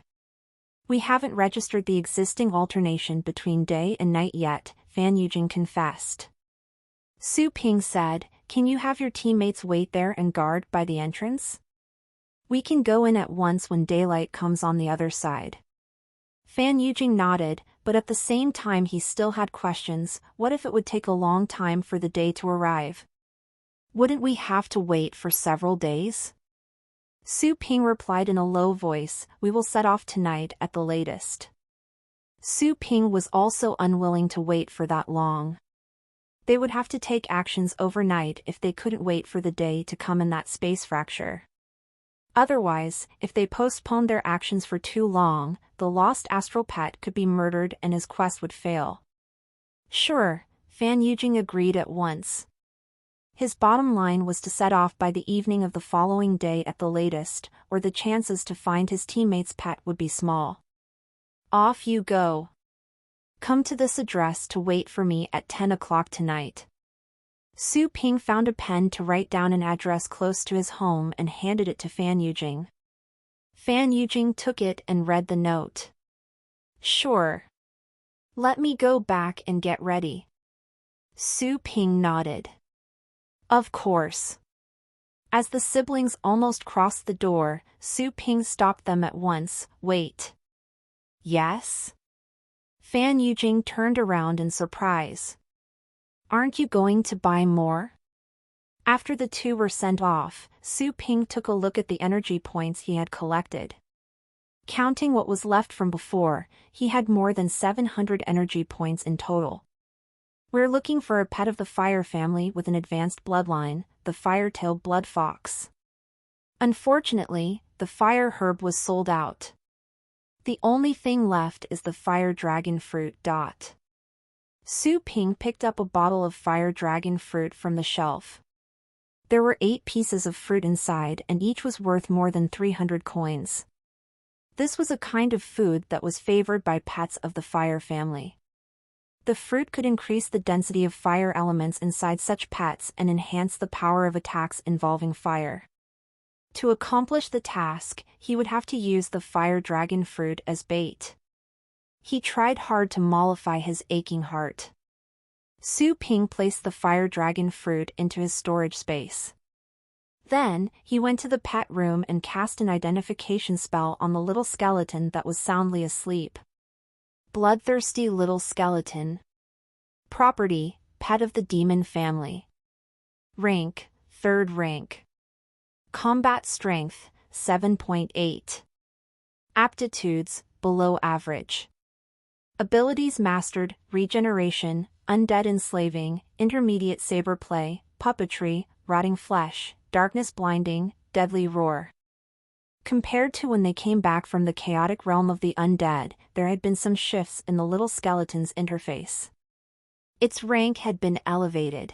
We haven't registered the existing alternation between day and night yet, Fan Yujing confessed. Su Ping said, "Can you have your teammates wait there and guard by the entrance? We can go in at once when daylight comes on the other side." Fan Yujing nodded, but at the same time he still had questions. What if it would take a long time for the day to arrive? Wouldn't we have to wait for several days? Su Ping replied in a low voice, "We will set off tonight at the latest." Su Ping was also unwilling to wait for that long. They would have to take actions overnight if they couldn't wait for the day to come in that space fracture. Otherwise, if they postponed their actions for too long, the lost astral pet could be murdered and his quest would fail. Sure, Fan Yujing agreed at once. His bottom line was to set off by the evening of the following day at the latest, or the chances to find his teammate's pet would be small. Off you go. Come to this address to wait for me at 10 o'clock tonight. Su Ping found a pen to write down an address close to his home and handed it to Fan Yujing. Fan Yujing took it and read the note. Sure. Let me go back and get ready. Su Ping nodded. Of course. As the siblings almost crossed the door, Su Ping stopped them at once. Wait. Yes? Fan Yujing turned around in surprise. Aren't you going to buy more? After the two were sent off, Su Ping took a look at the energy points he had collected. Counting what was left from before, he had more than 700 energy points in total. We're looking for a pet of the fire family with an advanced bloodline, the fire-tailed blood fox. Unfortunately, the fire herb was sold out. The only thing left is the fire dragon fruit. Su Ping picked up a bottle of fire dragon fruit from the shelf. There were 8 pieces of fruit inside and each was worth more than 300 coins. This was a kind of food that was favored by pets of the fire family. The fruit could increase the density of fire elements inside such pets and enhance the power of attacks involving fire. To accomplish the task, he would have to use the fire dragon fruit as bait. He tried hard to mollify his aching heart. Su Ping placed the fire dragon fruit into his storage space. Then, he went to the pet room and cast an identification spell on the little skeleton that was soundly asleep. Bloodthirsty little skeleton. Property, pet of the demon family. Rank, 3rd rank. Combat strength, 7.8. Aptitudes, below average. Abilities mastered, regeneration, undead enslaving, intermediate saber play, puppetry, rotting flesh, darkness blinding, deadly roar. Compared to when they came back from the chaotic realm of the undead, there had been some shifts in the little skeleton's interface. Its rank had been elevated.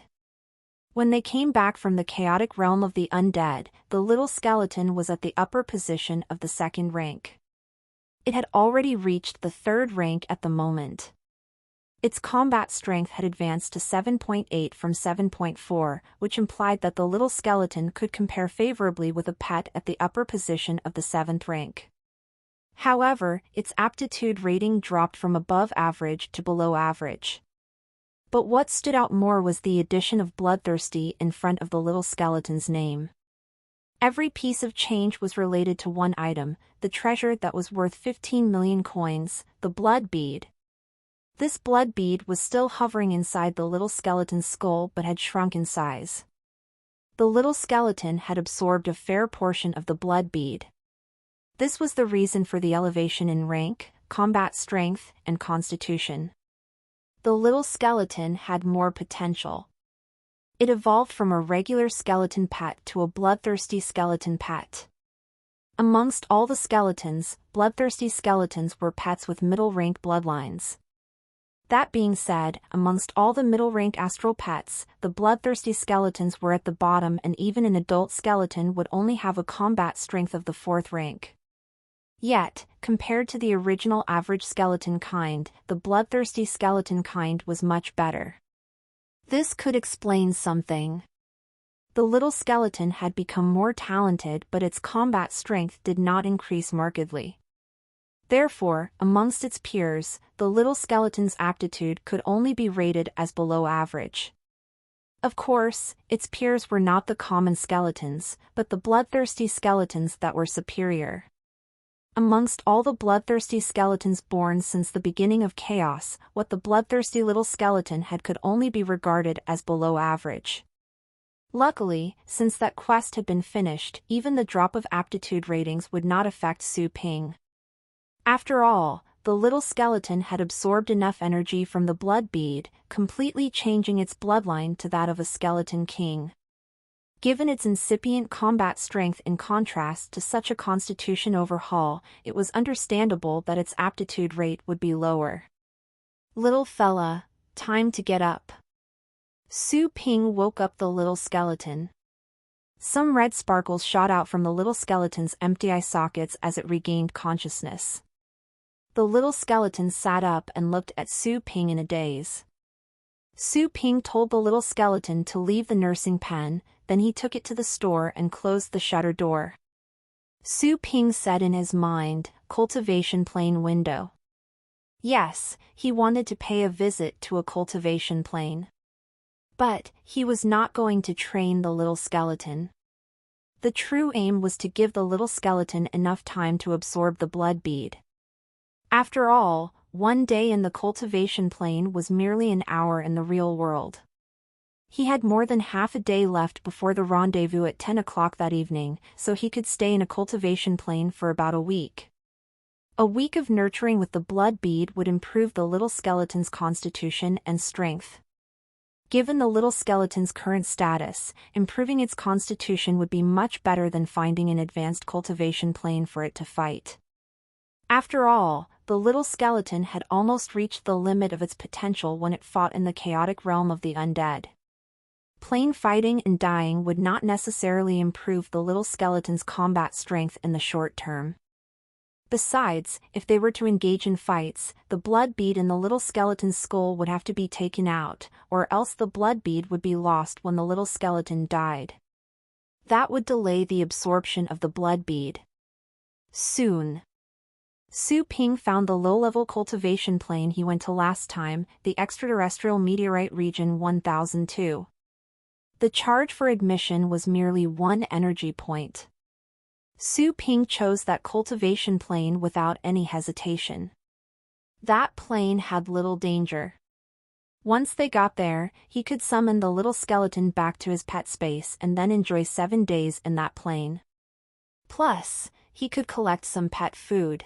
When they came back from the chaotic realm of the undead, the little skeleton was at the upper position of the 2nd rank. It had already reached the 3rd rank at the moment. Its combat strength had advanced to 7.8 from 7.4, which implied that the little skeleton could compare favorably with a pet at the upper position of the 7th rank. However, its aptitude rating dropped from above average to below average. But what stood out more was the addition of bloodthirsty in front of the little skeleton's name. Every piece of change was related to one item, the treasure that was worth 15 million coins, the blood bead. This blood bead was still hovering inside the little skeleton's skull but had shrunk in size. The little skeleton had absorbed a fair portion of the blood bead. This was the reason for the elevation in rank, combat strength, and constitution. The little skeleton had more potential. It evolved from a regular skeleton pet to a bloodthirsty skeleton pet. Amongst all the skeletons, bloodthirsty skeletons were pets with middle-rank bloodlines. That being said, amongst all the middle-rank astral pets, the bloodthirsty skeletons were at the bottom and even an adult skeleton would only have a combat strength of the 4th rank. Yet, compared to the original average skeleton kind, the bloodthirsty skeleton kind was much better. This could explain something. The little skeleton had become more talented but its combat strength did not increase markedly. Therefore, amongst its peers, the little skeleton's aptitude could only be rated as below average. Of course, its peers were not the common skeletons, but the bloodthirsty skeletons that were superior. Amongst all the bloodthirsty skeletons born since the beginning of chaos, what the bloodthirsty little skeleton had could only be regarded as below average. Luckily, since that quest had been finished, even the drop of aptitude ratings would not affect Su Ping. After all, the little skeleton had absorbed enough energy from the blood bead, completely changing its bloodline to that of a skeleton king. Given its incipient combat strength in contrast to such a constitution overhaul, it was understandable that its aptitude rate would be lower. Little fella, time to get up. Su Ping woke up the little skeleton. Some red sparkles shot out from the little skeleton's empty eye sockets as it regained consciousness. The little skeleton sat up and looked at Su Ping in a daze. Su Ping told the little skeleton to leave the nursing pen, then he took it to the store and closed the shutter door. Su Ping said in his mind, "Cultivation plane window." Yes, he wanted to pay a visit to a cultivation plane. But he was not going to train the little skeleton. The true aim was to give the little skeleton enough time to absorb the blood bead. After all, one day in the cultivation plane was merely an hour in the real world. He had more than half a day left before the rendezvous at 10 o'clock that evening, so he could stay in a cultivation plane for about a week. A week of nurturing with the blood bead would improve the little skeleton's constitution and strength. Given the little skeleton's current status, improving its constitution would be much better than finding an advanced cultivation plane for it to fight. After all, the little skeleton had almost reached the limit of its potential when it fought in the chaotic realm of the undead. Plain fighting and dying would not necessarily improve the little skeleton's combat strength in the short term. Besides, if they were to engage in fights, the blood bead in the little skeleton's skull would have to be taken out, or else the blood bead would be lost when the little skeleton died. That would delay the absorption of the blood bead. Soon. Su Ping found the low-level cultivation plane he went to last time, the extraterrestrial meteorite region 1002. The charge for admission was merely 1 energy point. Su Ping chose that cultivation plane without any hesitation. That plane had little danger. Once they got there, he could summon the little skeleton back to his pet space and then enjoy 7 days in that plane. Plus, he could collect some pet food.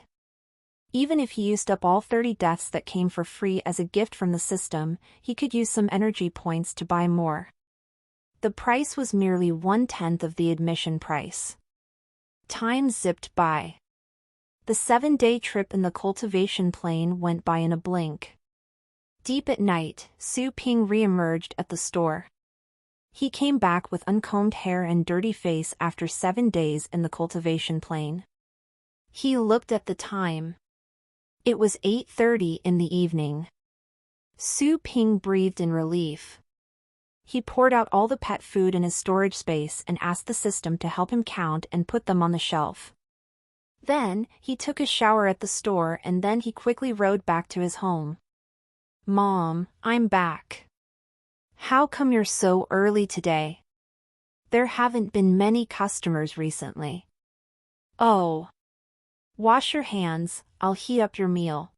Even if he used up all 30 deaths that came for free as a gift from the system, he could use some energy points to buy more. The price was merely 1/10 of the admission price. Time zipped by. The 7-day trip in the cultivation plane went by in a blink. Deep at night, Su Ping re-emerged at the store. He came back with uncombed hair and dirty face after 7 days in the cultivation plane. He looked at the time. It was 8:30 in the evening. Su Ping breathed in relief. He poured out all the pet food in his storage space and asked the system to help him count and put them on the shelf. Then, he took a shower at the store and then he quickly rode back to his home. "Mom, I'm back. How come you're so early today? There haven't been many customers recently." "Oh. Wash your hands, I'll heat up your meal."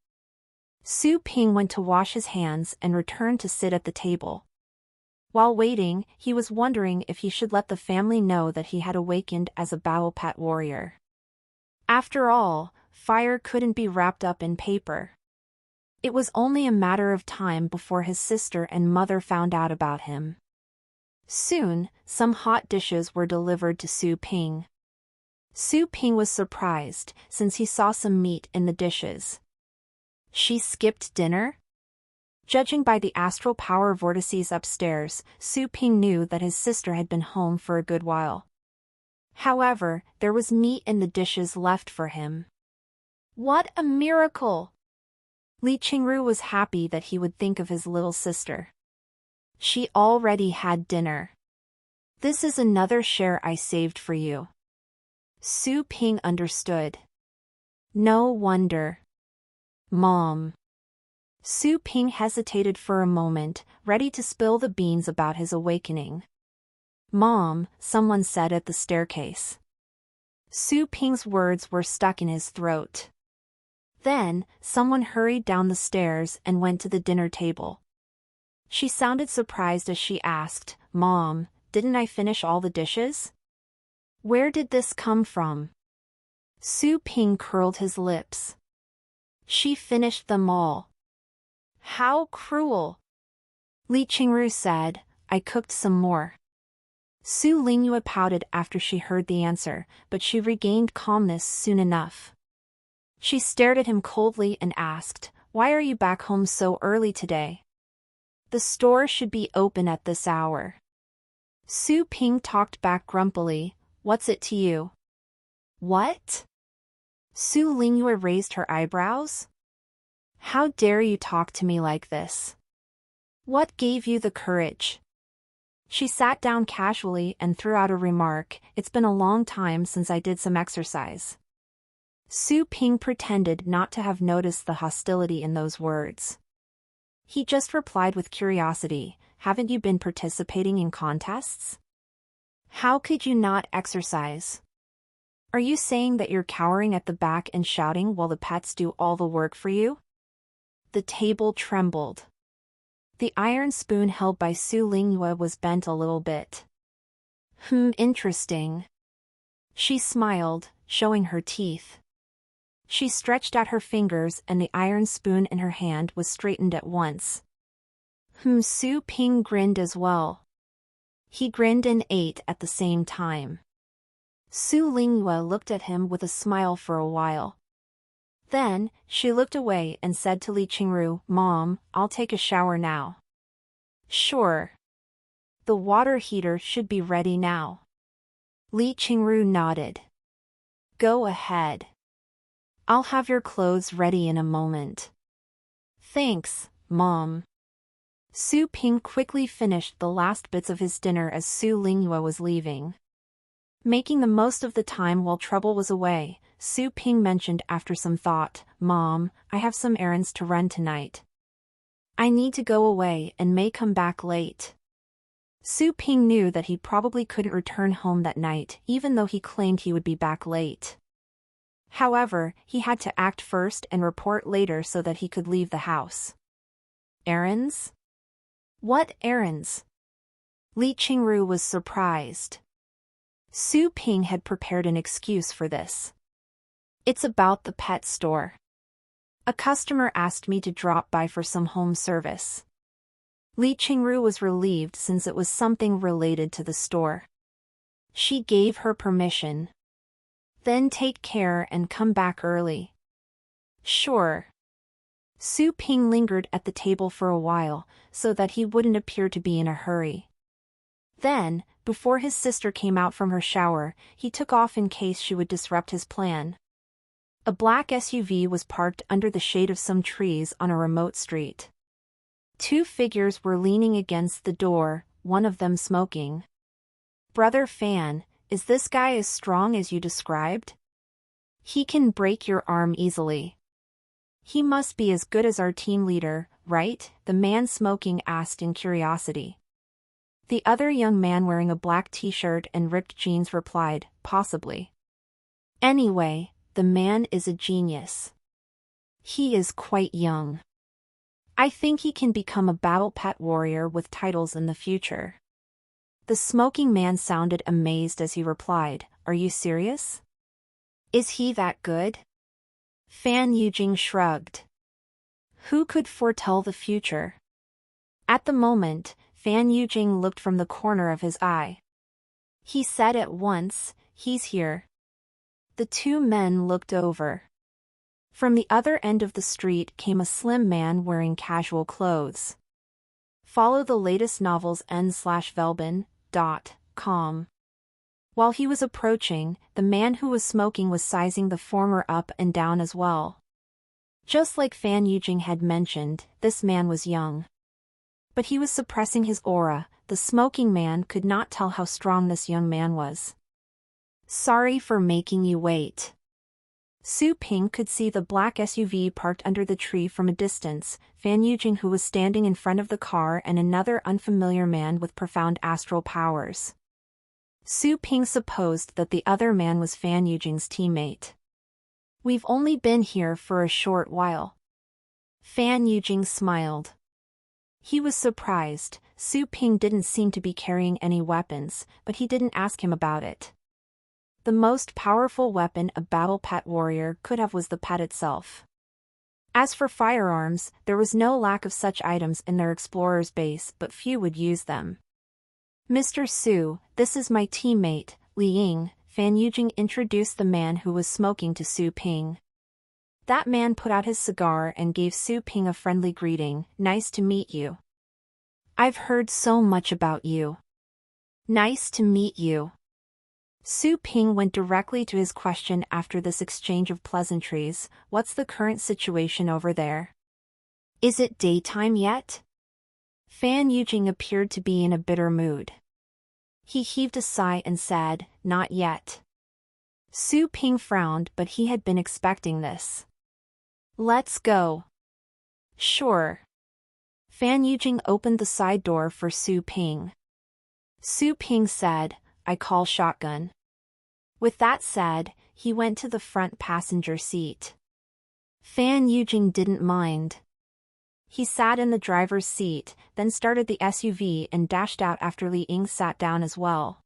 Su Ping went to wash his hands and returned to sit at the table. While waiting, he was wondering if he should let the family know that he had awakened as a battle pet warrior. After all, fire couldn't be wrapped up in paper. It was only a matter of time before his sister and mother found out about him. Soon, some hot dishes were delivered to Su Ping. Su Ping was surprised, since he saw some meat in the dishes. She skipped dinner? Judging by the astral power vortices upstairs, Su Ping knew that his sister had been home for a good while. However, there was meat in the dishes left for him. What a miracle! Li Qingru was happy that he would think of his little sister. She already had dinner. This is another share I saved for you. Su Ping understood. No wonder. Mom. Su Ping hesitated for a moment, ready to spill the beans about his awakening. "Mom," someone said at the staircase. Su Ping's words were stuck in his throat. Then, someone hurried down the stairs and went to the dinner table. She sounded surprised as she asked, "Mom, didn't I finish all the dishes? Where did this come from?" Su Ping curled his lips. "She finished them all." "How cruel!" Li Qingru said, "I cooked some more." Su Lingyue pouted after she heard the answer, but she regained calmness soon enough. She stared at him coldly and asked, "Why are you back home so early today? The store should be open at this hour." Su Ping talked back grumpily, "What's it to you?" "What?" Su Lingyue raised her eyebrows. "How dare you talk to me like this? What gave you the courage?" She sat down casually and threw out a remark, "It's been a long time since I did some exercise." Su Ping pretended not to have noticed the hostility in those words. He just replied with curiosity, "Haven't you been participating in contests? How could you not exercise? Are you saying that you're cowering at the back and shouting while the pets do all the work for you?" The table trembled. The iron spoon held by Su Lingyue was bent a little bit. Interesting." She smiled, showing her teeth. She stretched out her fingers and the iron spoon in her hand was straightened at once. Su Ping grinned as well. He grinned and ate at the same time. Su Lingyue looked at him with a smile for a while. Then, she looked away and said to Li Qingru, "Mom, I'll take a shower now." "Sure. The water heater should be ready now." Li Qingru nodded. "Go ahead. I'll have your clothes ready in a moment." "Thanks, Mom." Su Ping quickly finished the last bits of his dinner as Su Lingyue was leaving. Making the most of the time while trouble was away, Su Ping mentioned after some thought, "Mom, I have some errands to run tonight. I need to go away and may come back late." Su Ping knew that he probably couldn't return home that night even though he claimed he would be back late. However, he had to act first and report later so that he could leave the house. "Errands? What errands?" Li Qingru was surprised. Su Ping had prepared an excuse for this. "It's about the pet store. A customer asked me to drop by for some home service." Li Qingru was relieved since it was something related to the store. She gave her permission. "Then take care and come back early." "Sure." Su Ping lingered at the table for a while, so that he wouldn't appear to be in a hurry. Then, before his sister came out from her shower, he took off in case she would disrupt his plan. A black SUV was parked under the shade of some trees on a remote street. Two figures were leaning against the door, one of them smoking. "Brother Fan, is this guy as strong as you described? He can break your arm easily." "He must be as good as our team leader, right?" the man smoking asked in curiosity. The other young man wearing a black t-shirt and ripped jeans replied, "Possibly. Anyway, the man is a genius. He is quite young. I think he can become a battle pet warrior with titles in the future." The smoking man sounded amazed as he replied, "Are you serious? Is he that good?" Fan Yujing shrugged. Who could foretell the future? At the moment, Fan Yujing looked from the corner of his eye. He said at once, "He's here." The two men looked over. From the other end of the street came a slim man wearing casual clothes. Follow the latest novels n/velbin.com. While he was approaching, the man who was smoking was sizing the former up and down as well. Just like Fan Yujing had mentioned, this man was young. But he was suppressing his aura. The smoking man could not tell how strong this young man was. "Sorry for making you wait." Su Ping could see the black SUV parked under the tree from a distance, Fan Yujing who was standing in front of the car and another unfamiliar man with profound astral powers. Su Ping supposed that the other man was Fan Yujing's teammate. We've only been here for a short while. Fan Yujing smiled. He was surprised. Su Ping didn't seem to be carrying any weapons, but he didn't ask him about it. The most powerful weapon a battle pet warrior could have was the pet itself. As for firearms, there was no lack of such items in their explorer's base, but few would use them. Mr. Su, this is my teammate, Li Ying, Fan Yujing introduced the man who was smoking to Su Ping. That man put out his cigar and gave Su Ping a friendly greeting. Nice to meet you. I've heard so much about you. Nice to meet you. Su Ping went directly to his question after this exchange of pleasantries. What's the current situation over there? Is it daytime yet? Fan Yujing appeared to be in a bitter mood. He heaved a sigh and said, Not yet. Su Ping frowned, but he had been expecting this. Let's go. Sure. Fan Yujing opened the side door for Su Ping. Su Ping said, I call shotgun. With that said, he went to the front passenger seat. Fan Yujing didn't mind. He sat in the driver's seat, then started the SUV and dashed out after Li Ying sat down as well.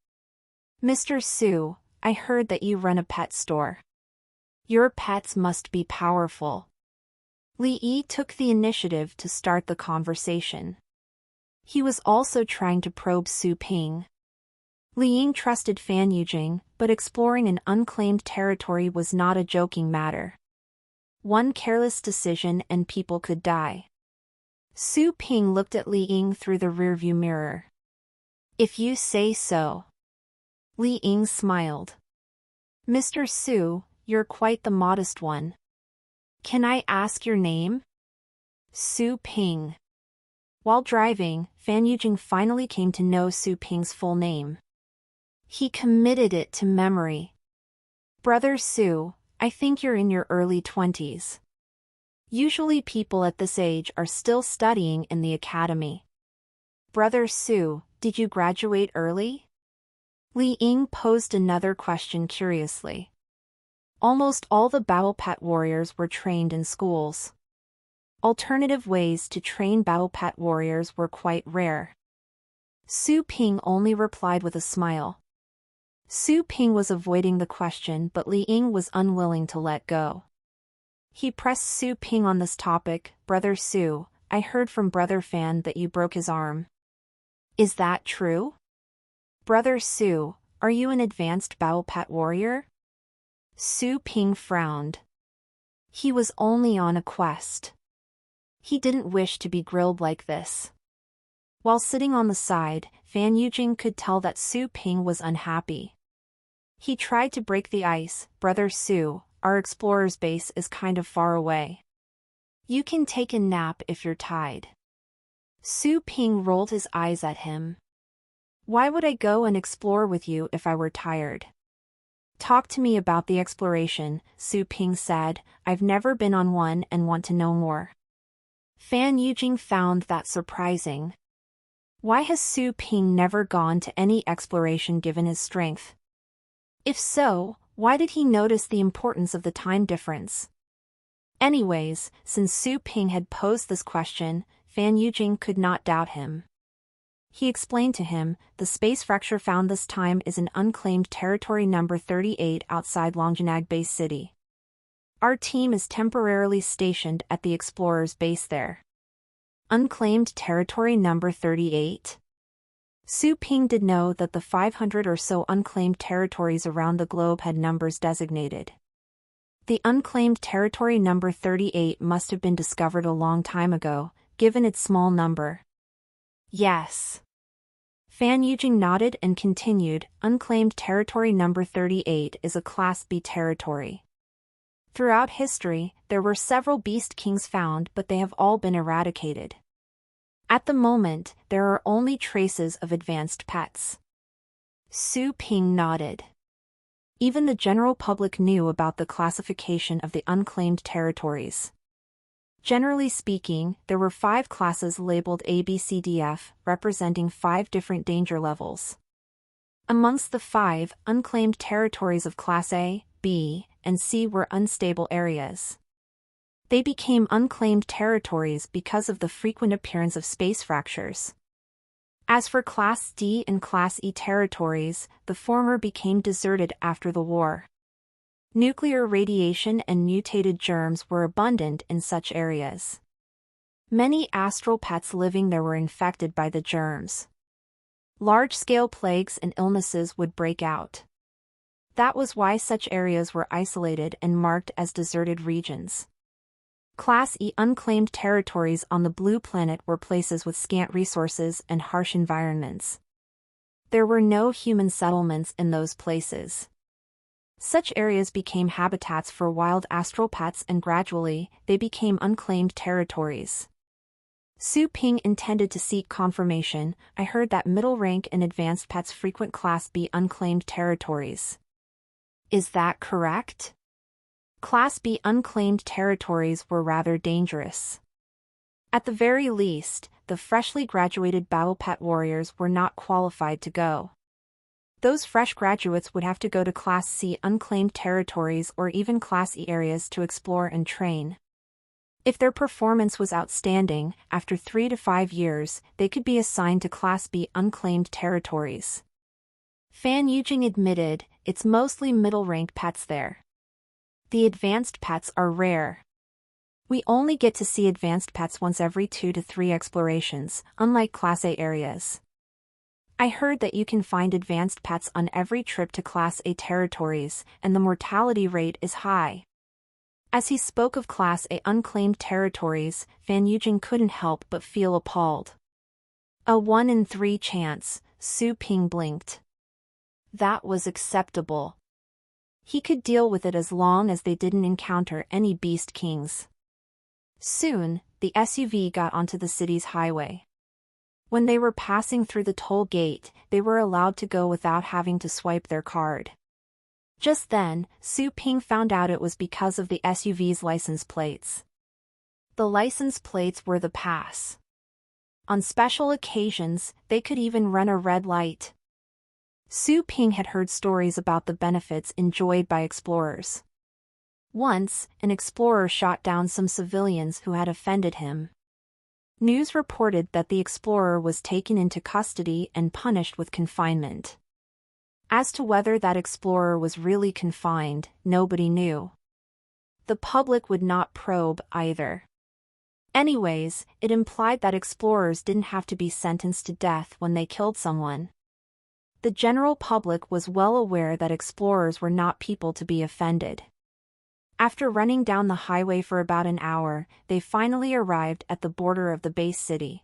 Mr. Su, I heard that you run a pet store. Your pets must be powerful. Li Yi took the initiative to start the conversation. He was also trying to probe Su Ping. Li Ying trusted Fan Yujing, but exploring an unclaimed territory was not a joking matter. One careless decision and people could die. Su Ping looked at Li Ying through the rearview mirror. If you say so. Li Ying smiled. Mr. Su, you're quite the modest one. Can I ask your name? Su Ping. While driving, Fan Yujing finally came to know Su Ping's full name. He committed it to memory. Brother Su, I think you're in your early 20s. Usually people at this age are still studying in the academy. Brother Su, did you graduate early? Li Ying posed another question curiously. Almost all the battle pet warriors were trained in schools. Alternative ways to train battle pet warriors were quite rare. Su Ping only replied with a smile. Su Ping was avoiding the question, but Li Ying was unwilling to let go. He pressed Su Ping on this topic. Brother Su, I heard from Brother Fan that you broke his arm. Is that true? Brother Su, are you an advanced battle pet warrior? Su Ping frowned. He was only on a quest. He didn't wish to be grilled like this. While sitting on the side, Fan Yujing could tell that Su Ping was unhappy. He tried to break the ice. Brother Su, our explorer's base is kind of far away. You can take a nap if you're tired. Su Ping rolled his eyes at him. Why would I go and explore with you if I were tired? Talk to me about the exploration, Su Ping said. I've never been on one and want to know more. Fan Yujing found that surprising. Why has Su Ping never gone to any exploration given his strength? If so, why did he notice the importance of the time difference? Anyways, since Su Ping had posed this question, Fan Yujing could not doubt him. He explained to him, the space fracture found this time is in unclaimed territory number 38 outside Longjinag Base City. Our team is temporarily stationed at the explorer's base there. Unclaimed territory number 38? Su Ping did know that the 500 or so unclaimed territories around the globe had numbers designated. The unclaimed territory number 38 must have been discovered a long time ago, given its small number. Yes. Fan Yujing nodded and continued, unclaimed territory number 38 is a Class B territory. Throughout history, there were several beast kings found, but they have all been eradicated. At the moment, there are only traces of advanced pets. Su Ping nodded. Even the general public knew about the classification of the unclaimed territories. Generally speaking, there were 5 classes labeled A, B, C, D, F, representing 5 different danger levels. Amongst the 5 unclaimed territories of Class A, B, and C were unstable areas. They became unclaimed territories because of the frequent appearance of space fractures. As for Class D and Class E territories, the former became deserted after the war. Nuclear radiation and mutated germs were abundant in such areas. Many astral pets living there were infected by the germs. Large-scale plagues and illnesses would break out. That was why such areas were isolated and marked as deserted regions. Class E unclaimed territories on the Blue Planet were places with scant resources and harsh environments. There were no human settlements in those places. Such areas became habitats for wild astral pets, and gradually, they became unclaimed territories. Su Ping intended to seek confirmation. I heard that middle rank and advanced pets frequent Class B unclaimed territories. Is that correct? Class B unclaimed territories were rather dangerous. At the very least, the freshly graduated battle pet warriors were not qualified to go. Those fresh graduates would have to go to Class C unclaimed territories or even Class E areas to explore and train. If their performance was outstanding, after 3 to 5 years, they could be assigned to Class B unclaimed territories. Fan Yujing admitted, it's mostly middle-rank pets there. The advanced pets are rare. We only get to see advanced pets once every 2 to 3 explorations, unlike Class A areas. I heard that you can find advanced pets on every trip to Class A territories, and the mortality rate is high. As he spoke of Class A unclaimed territories, Fan Yujing couldn't help but feel appalled. A 1 in 3 chance, Su Ping blinked. That was acceptable. He could deal with it as long as they didn't encounter any beast kings. Soon, the SUV got onto the city's highway. When they were passing through the toll gate, they were allowed to go without having to swipe their card. Just then, Su Ping found out it was because of the SUV's license plates. The license plates were the pass. On special occasions, they could even run a red light. Su Ping had heard stories about the benefits enjoyed by explorers. Once, an explorer shot down some civilians who had offended him. News reported that the explorer was taken into custody and punished with confinement. As to whether that explorer was really confined, nobody knew. The public would not probe either. Anyways, it implied that explorers didn't have to be sentenced to death when they killed someone. The general public was well aware that explorers were not people to be offended. After running down the highway for about an hour, they finally arrived at the border of the base city.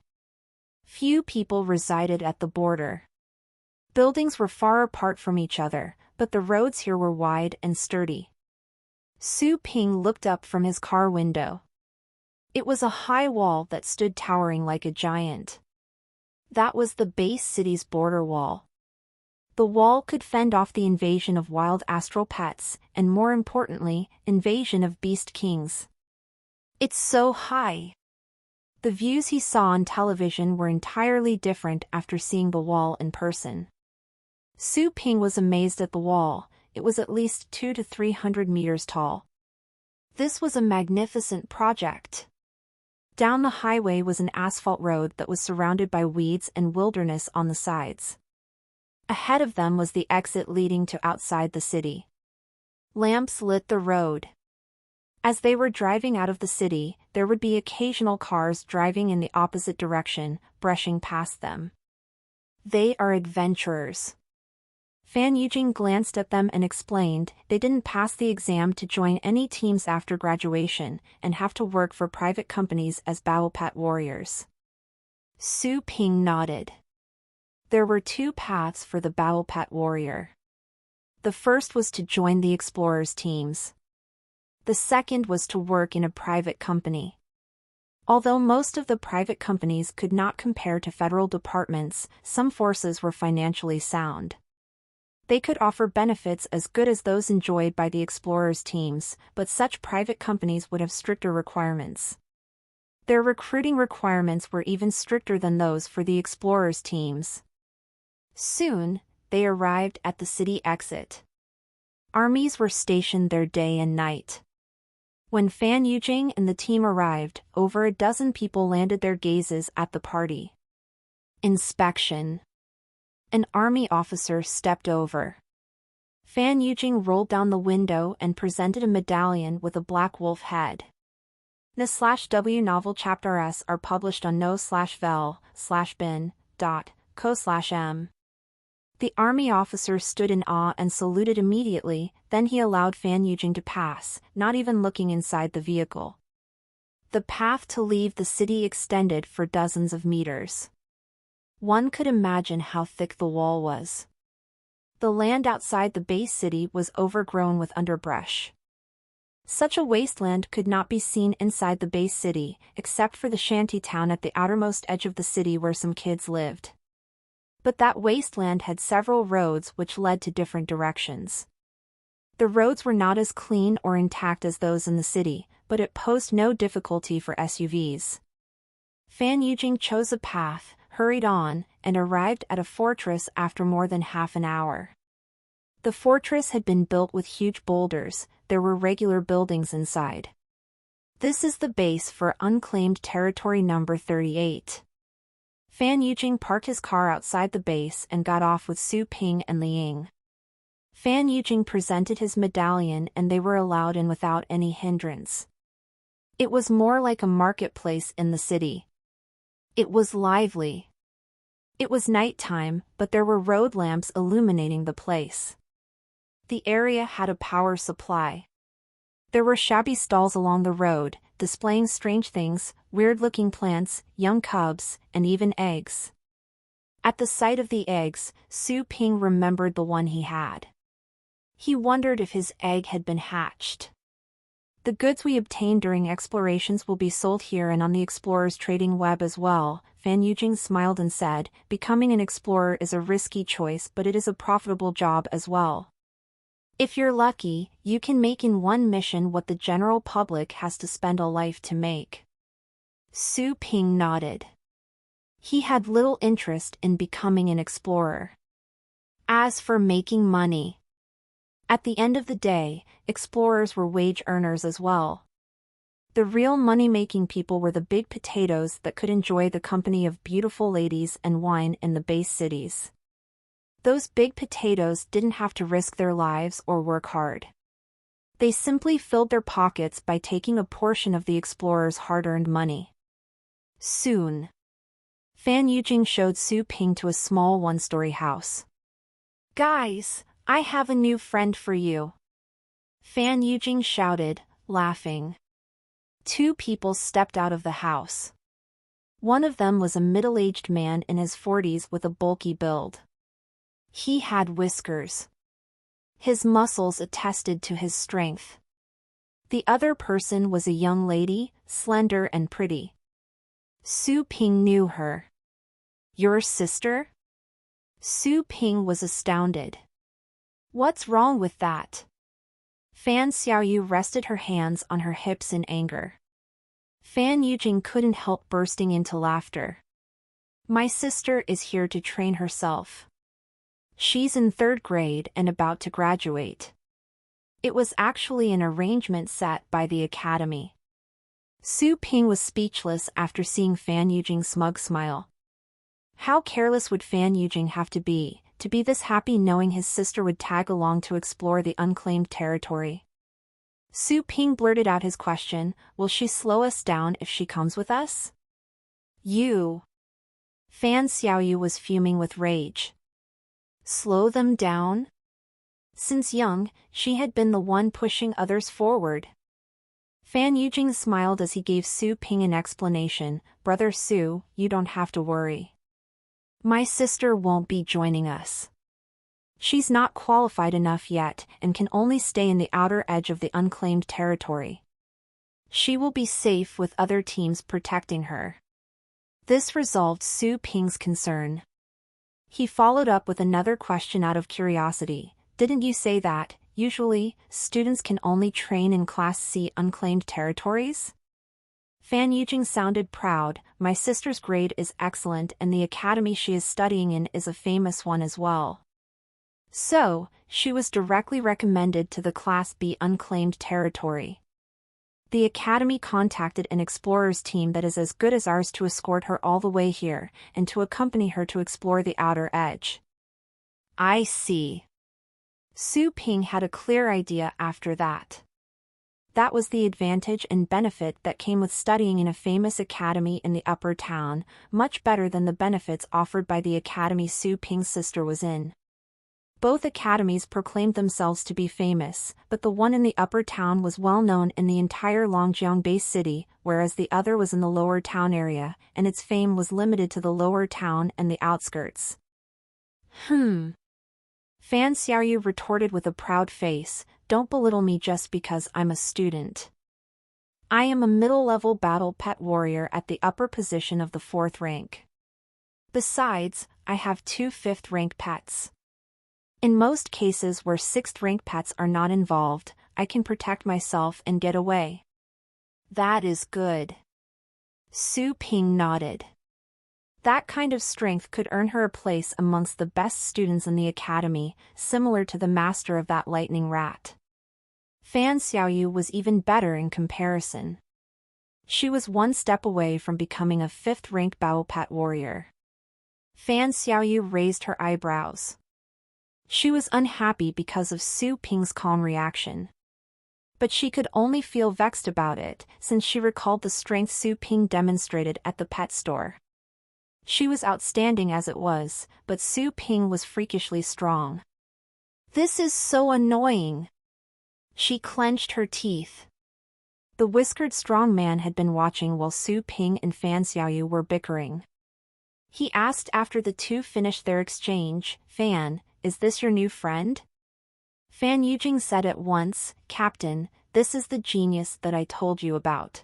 Few people resided at the border. Buildings were far apart from each other, but the roads here were wide and sturdy. Su Ping looked up from his car window. It was a high wall that stood towering like a giant. That was the base city's border wall. The wall could fend off the invasion of wild astral pets, and more importantly, invasion of beast kings. It's so high. The views he saw on television were entirely different after seeing the wall in person. Su Ping was amazed at the wall. It was at least 200 to 300 meters tall. This was a magnificent project. Down the highway was an asphalt road that was surrounded by weeds and wilderness on the sides. Ahead of them was the exit leading to outside the city. Lamps lit the road. As they were driving out of the city, there would be occasional cars driving in the opposite direction, brushing past them. They are adventurers. Fan Yujing glanced at them and explained they didn't pass the exam to join any teams after graduation and have to work for private companies as battle pet warriors. Su Ping nodded. There were 2 paths for the battle pet warrior. The first was to join the explorers' teams. The second was to work in a private company. Although most of the private companies could not compare to federal departments, some forces were financially sound. They could offer benefits as good as those enjoyed by the explorers' teams, but such private companies would have stricter requirements. Their recruiting requirements were even stricter than those for the explorers' teams. Soon, they arrived at the city exit. Armies were stationed there day and night. When Fan Yujing and the team arrived, over a dozen people landed their gazes at the party. Inspection. An army officer stepped over. Fan Yujing rolled down the window and presented a medallion with a black wolf head. The/W novel chapters are published on no/vel/bin.co/m. The army officer stood in awe and saluted immediately, then he allowed Fan Yujing to pass, not even looking inside the vehicle. The path to leave the city extended for dozens of meters. One could imagine how thick the wall was. The land outside the base city was overgrown with underbrush. Such a wasteland could not be seen inside the base city, except for the shanty town at the outermost edge of the city where some kids lived. But that wasteland had several roads which led to different directions. The roads were not as clean or intact as those in the city, but it posed no difficulty for SUVs. Fan Yujing chose a path, hurried on, and arrived at a fortress after more than half an hour. The fortress had been built with huge boulders, there were regular buildings inside. This is the base for unclaimed territory number 38. Fan Yujing parked his car outside the base and got off with Su Ping and Liang. Fan Yujing presented his medallion and they were allowed in without any hindrance. It was more like a marketplace in the city. It was lively. It was nighttime, but there were road lamps illuminating the place. The area had a power supply. There were shabby stalls along the road, displaying strange things, weird-looking plants, young cubs, and even eggs. At the sight of the eggs, Su Ping remembered the one he had. He wondered if his egg had been hatched. The goods we obtain during explorations will be sold here and on the explorer's trading web as well. Fan Yujing smiled and said, becoming an explorer is a risky choice but it is a profitable job as well. If you're lucky, you can make in one mission what the general public has to spend a life to make. Su Ping nodded. He had little interest in becoming an explorer. As for making money, at the end of the day, explorers were wage earners as well. The real money-making people were the big potatoes that could enjoy the company of beautiful ladies and wine in the base cities. Those big potatoes didn't have to risk their lives or work hard. They simply filled their pockets by taking a portion of the explorer's hard-earned money. Soon, Fan Yujing showed Su Ping to a small one-story house. "Guys, I have a new friend for you," Fan Yujing shouted, laughing. Two people stepped out of the house. One of them was a middle-aged man in his 40s with a bulky build. He had whiskers. His muscles attested to his strength. The other person was a young lady, slender and pretty. Su Ping knew her. "Your sister?" Su Ping was astounded. "What's wrong with that?" Fan Xiaoyu rested her hands on her hips in anger. Fan Yujing couldn't help bursting into laughter. "My sister is here to train herself. She's in 3rd grade and about to graduate." It was actually an arrangement set by the academy. Su Ping was speechless after seeing Fan Yujing's smug smile. How careless would Fan Yujing have to be this happy knowing his sister would tag along to explore the unclaimed territory? Su Ping blurted out his question, "Will she slow us down if she comes with us?" "You." Fan Xiaoyu was fuming with rage. Slow them down? Since young, she had been the one pushing others forward. Fan Yujing smiled as he gave Su Ping an explanation. "Brother Su, you don't have to worry. My sister won't be joining us. She's not qualified enough yet and can only stay in the outer edge of the unclaimed territory. She will be safe with other teams protecting her." This resolved Su Ping's concern. He followed up with another question out of curiosity. "Didn't you say that, usually, students can only train in Class C unclaimed territories?" Fan Yujing sounded proud. "My sister's grade is excellent and the academy she is studying in is a famous one as well. So, she was directly recommended to the Class B unclaimed territory. The Academy contacted an explorers team that is as good as ours to escort her all the way here, and to accompany her to explore the outer edge. I see. Su Ping had a clear idea after that. That was the advantage and benefit that came with studying in a famous academy in the upper town, much better than the benefits offered by the academy Su Ping's sister was in. Both academies proclaimed themselves to be famous, but the one in the upper town was well known in the entire Longjiang Bay city, whereas the other was in the lower town area, and its fame was limited to the lower town and the outskirts. Fan Xiaoyu retorted with a proud face, "Don't belittle me just because I'm a student. I am a middle-level battle pet warrior at the upper position of the 4th rank. Besides, I have 2 5th-rank pets. In most cases where 6th-rank pets are not involved, I can protect myself and get away." That is good. Su Ping nodded. That kind of strength could earn her a place amongst the best students in the academy, similar to the master of that lightning rat. Fan Xiaoyu was even better in comparison. She was 1 step away from becoming a 5th-rank battle pet warrior. Fan Xiaoyu raised her eyebrows. She was unhappy because of Su Ping's calm reaction. But she could only feel vexed about it, since she recalled the strength Su Ping demonstrated at the pet store. She was outstanding as it was, but Su Ping was freakishly strong. This is so annoying. She clenched her teeth. The whiskered strong man had been watching while Su Ping and Fan Xiaoyu were bickering. He asked after the two finished their exchange, "Fan, is this your new friend?" Fan Yujing said at once, "Captain, this is the genius that I told you about.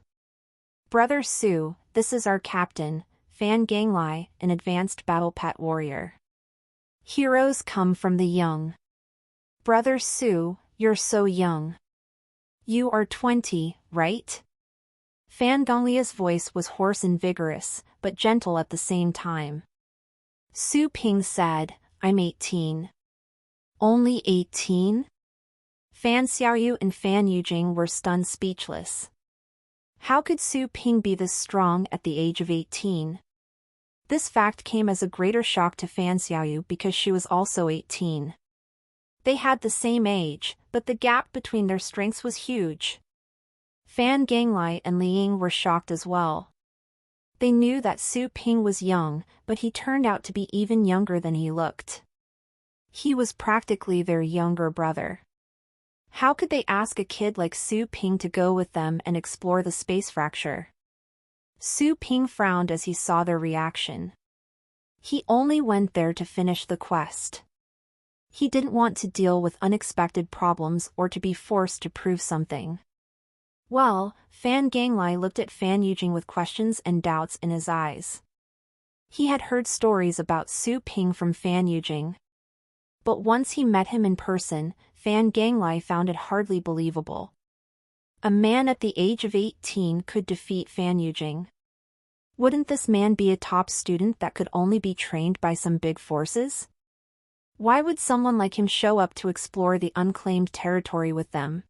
Brother Su, this is our captain, Fan Ganglai, an advanced battle pet warrior. Heroes come from the young. Brother Su, you're so young. You are 20, right?" Fan Gonglia's voice was hoarse and vigorous, but gentle at the same time. Su Ping said, "I'm 18. Only 18? Fan Xiaoyu and Fan Yujing were stunned speechless. How could Su Ping be this strong at the age of 18? This fact came as a greater shock to Fan Xiaoyu because she was also 18. They had the same age, but the gap between their strengths was huge. Fan Ganglai and Li Ying were shocked as well. They knew that Su Ping was young, but he turned out to be even younger than he looked. He was practically their younger brother. How could they ask a kid like Su Ping to go with them and explore the space fracture? Su Ping frowned as he saw their reaction. He only went there to finish the quest. He didn't want to deal with unexpected problems or to be forced to prove something. Well, Fan Ganglai looked at Fan Yujing with questions and doubts in his eyes. He had heard stories about Su Ping from Fan Yujing. But once he met him in person, Fan Ganglai found it hardly believable. A man at the age of 18 could defeat Fan Yujing. Wouldn't this man be a top student that could only be trained by some big forces? Why would someone like him show up to explore the unclaimed territory with them?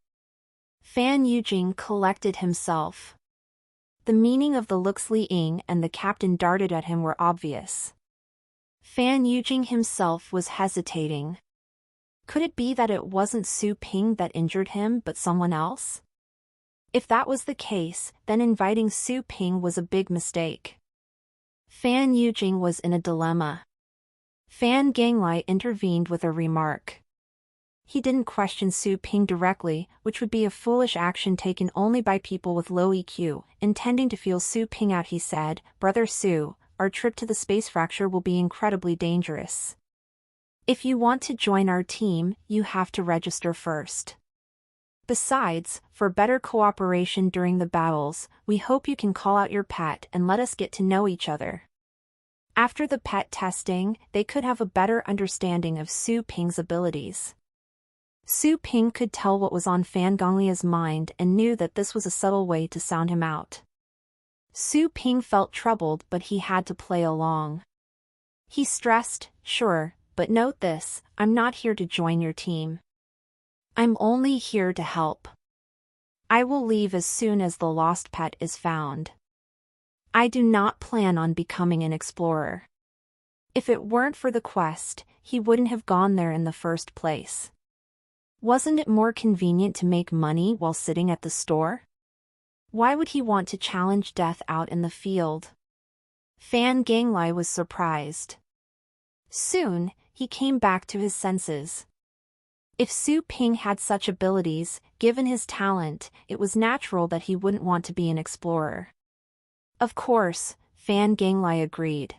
Fan Yujing collected himself. The meaning of the looks Li Ying and the captain darted at him were obvious. Fan Yujing himself was hesitating. Could it be that it wasn't Su Ping that injured him but someone else? If that was the case, then inviting Su Ping was a big mistake. Fan Yujing was in a dilemma. Fan Ganglai intervened with a remark. He didn't question Su Ping directly, which would be a foolish action taken only by people with low EQ. Intending to feel Su Ping out, he said, "Brother Su, our trip to the space fracture will be incredibly dangerous. If you want to join our team, you have to register first. Besides, for better cooperation during the battles, we hope you can call out your pet and let us get to know each other." After the pet testing, they could have a better understanding of Su Ping's abilities. Su Ping could tell what was on Fan Gonglia's mind and knew that this was a subtle way to sound him out. Su Ping felt troubled, but he had to play along. He stressed, "Sure, but note this, I'm not here to join your team. I'm only here to help. I will leave as soon as the lost pet is found. I do not plan on becoming an explorer. If it weren't for the quest, he wouldn't have gone there in the first place. Wasn't it more convenient to make money while sitting at the store? Why would he want to challenge death out in the field? Fan Ganglai was surprised. Soon, he came back to his senses. If Su Ping had such abilities, given his talent, it was natural that he wouldn't want to be an explorer. Of course, Fan Ganglai agreed.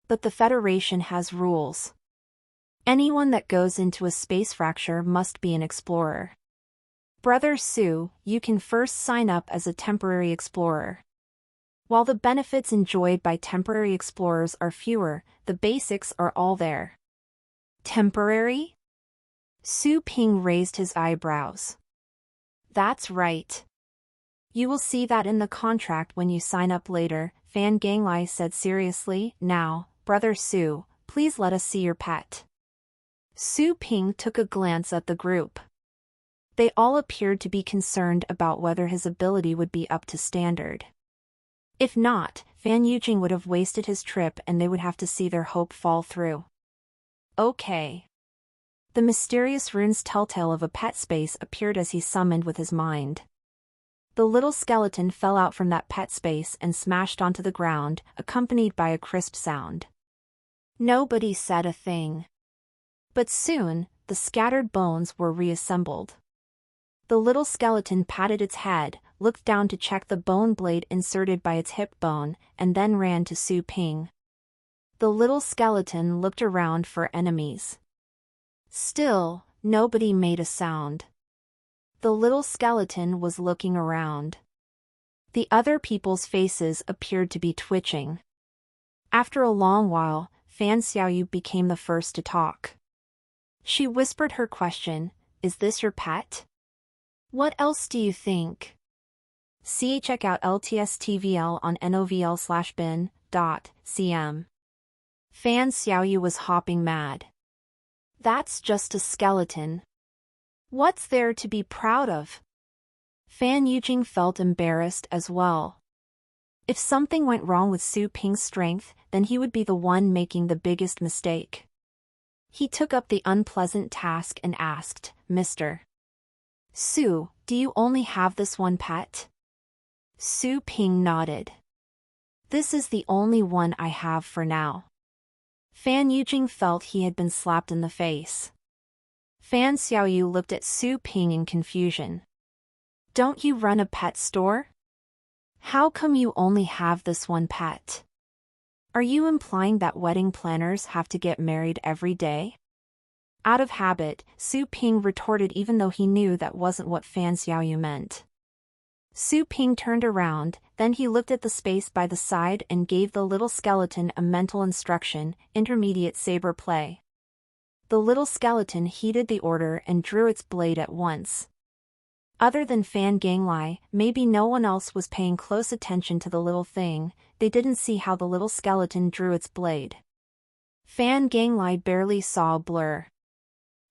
But the Federation has rules. Anyone that goes into a space fracture must be an explorer. Brother Su, you can first sign up as a temporary explorer. While the benefits enjoyed by temporary explorers are fewer, the basics are all there. Temporary? Su Ping raised his eyebrows. That's right. You will see that in the contract when you sign up later, Fan Ganglai said seriously. Now, Brother Su, please let us see your pet. Su Ping took a glance at the group. They all appeared to be concerned about whether his ability would be up to standard. If not, Fan Yujing would have wasted his trip and they would have to see their hope fall through. Okay. The mysterious rune's telltale of a pet space appeared as he summoned with his mind. The little skeleton fell out from that pet space and smashed onto the ground, accompanied by a crisp sound. Nobody said a thing. But soon, the scattered bones were reassembled. The little skeleton patted its head, looked down to check the bone blade inserted by its hip bone, and then ran to Su Ping. The little skeleton looked around for enemies. Still, nobody made a sound. The little skeleton was looking around. The other people's faces appeared to be twitching. After a long while, Fan Xiaoyu became the first to talk. She whispered her question, "Is this your pet? What else do you think?" See check out LTSTVL on novl/bin.cm. Fan Xiaoyu was hopping mad. That's just a skeleton. What's there to be proud of? Fan Yujing felt embarrassed as well. If something went wrong with Su Ping's strength, then he would be the one making the biggest mistake. He took up the unpleasant task and asked, "Mr. Su, do you only have this one pet?" Su Ping nodded. "This is the only one I have for now." Fan Yujing felt he had been slapped in the face. Fan Xiaoyu looked at Su Ping in confusion. "Don't you run a pet store? How come you only have this one pet? Are you implying that wedding planners have to get married every day?" Out of habit, Su Ping retorted even though he knew that wasn't what Fan Xiaoyu meant. Su Ping turned around, then he looked at the space by the side and gave the little skeleton a mental instruction, intermediate saber play. The little skeleton heeded the order and drew its blade at once. Other than Fan Ganglai, maybe no one else was paying close attention to the little thing. They didn't see how the little skeleton drew its blade. Fan Ganglai barely saw a blur.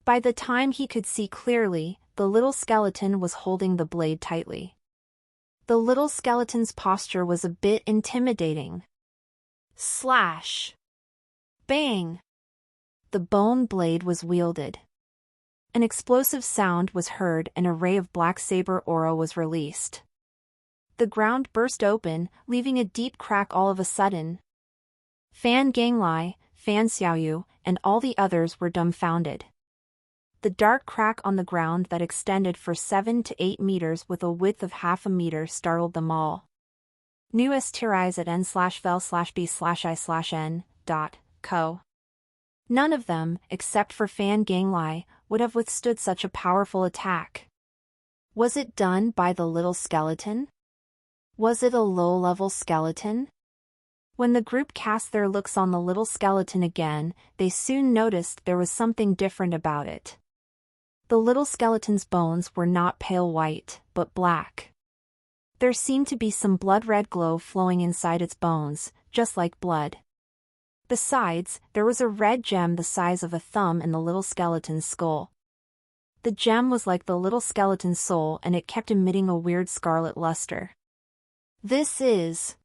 By the time he could see clearly, the little skeleton was holding the blade tightly. The little skeleton's posture was a bit intimidating. Slash! Bang! The bone blade was wielded. An explosive sound was heard and a ray of black saber aura was released. The ground burst open, leaving a deep crack all of a sudden. Fan Ganglai, Fan Xiaoyu, and all the others were dumbfounded. The dark crack on the ground that extended for 7 to 8 meters with a width of half a meter startled them all. New tirais at n/vel/b/i/n.co. None of them, except for Fan Ganglai, would have withstood such a powerful attack. Was it done by the little skeleton? Was it a low-level skeleton? When the group cast their looks on the little skeleton again, they soon noticed there was something different about it. The little skeleton's bones were not pale white, but black. There seemed to be some blood-red glow flowing inside its bones, just like blood. Besides, there was a red gem the size of a thumb in the little skeleton's skull. The gem was like the little skeleton's soul and it kept emitting a weird scarlet luster. This is...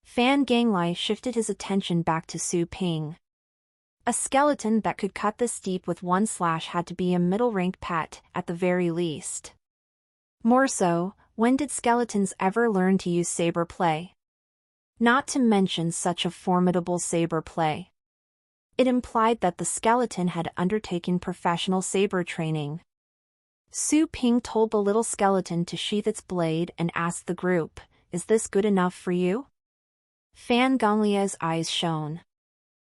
Fan Ganglai shifted his attention back to Su Ping. A skeleton that could cut this deep with one slash had to be a middle-rank pet, at the very least. More so, when did skeletons ever learn to use saber play? Not to mention such a formidable saber play. It implied that the skeleton had undertaken professional saber training. Su Ping told the little skeleton to sheath its blade and asked the group, "Is this good enough for you?" Fan Ganglia's eyes shone.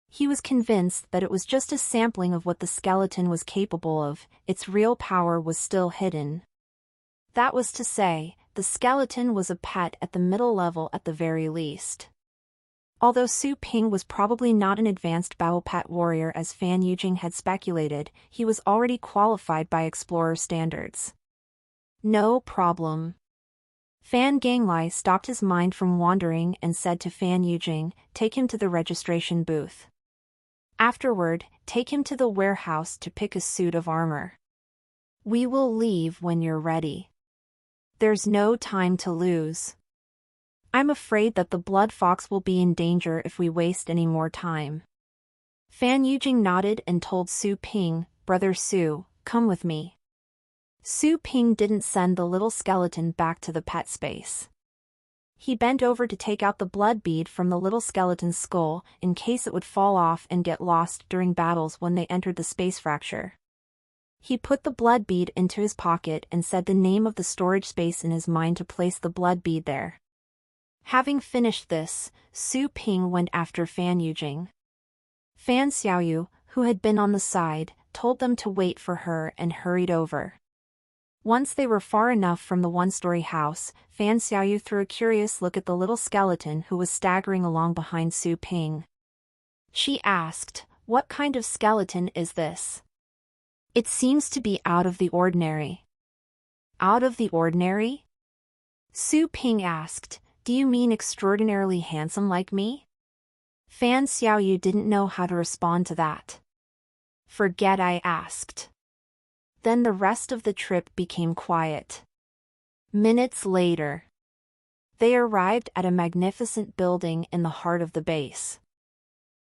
He was convinced that it was just a sampling of what the skeleton was capable of, its real power was still hidden. That was to say, the skeleton was a pet at the middle level at the very least. Although Su Ping was probably not an advanced battle pet warrior as Fan Yujing had speculated, he was already qualified by explorer standards. No problem. Fan Ganglai stopped his mind from wandering and said to Fan Yujing, "Take him to the registration booth. Afterward, take him to the warehouse to pick a suit of armor. We will leave when you're ready. There's no time to lose. I'm afraid that the blood fox will be in danger if we waste any more time." Fan Yujing nodded and told Su Ping, "Brother Su, come with me." Su Ping didn't send the little skeleton back to the pet space. He bent over to take out the blood bead from the little skeleton's skull, in case it would fall off and get lost during battles when they entered the space fracture. He put the blood bead into his pocket and said the name of the storage space in his mind to place the blood bead there. Having finished this, Su Ping went after Fan Yujing. Fan Xiaoyu, who had been on the side, told them to wait for her and hurried over. Once they were far enough from the one-story house, Fan Xiaoyu threw a curious look at the little skeleton who was staggering along behind Su Ping. She asked, "What kind of skeleton is this? It seems to be out of the ordinary." "Out of the ordinary?" Su Ping asked, "Do you mean extraordinarily handsome like me?" Fan Xiaoyu didn't know how to respond to that. "Forget I asked." Then the rest of the trip became quiet. Minutes later, they arrived at a magnificent building in the heart of the base.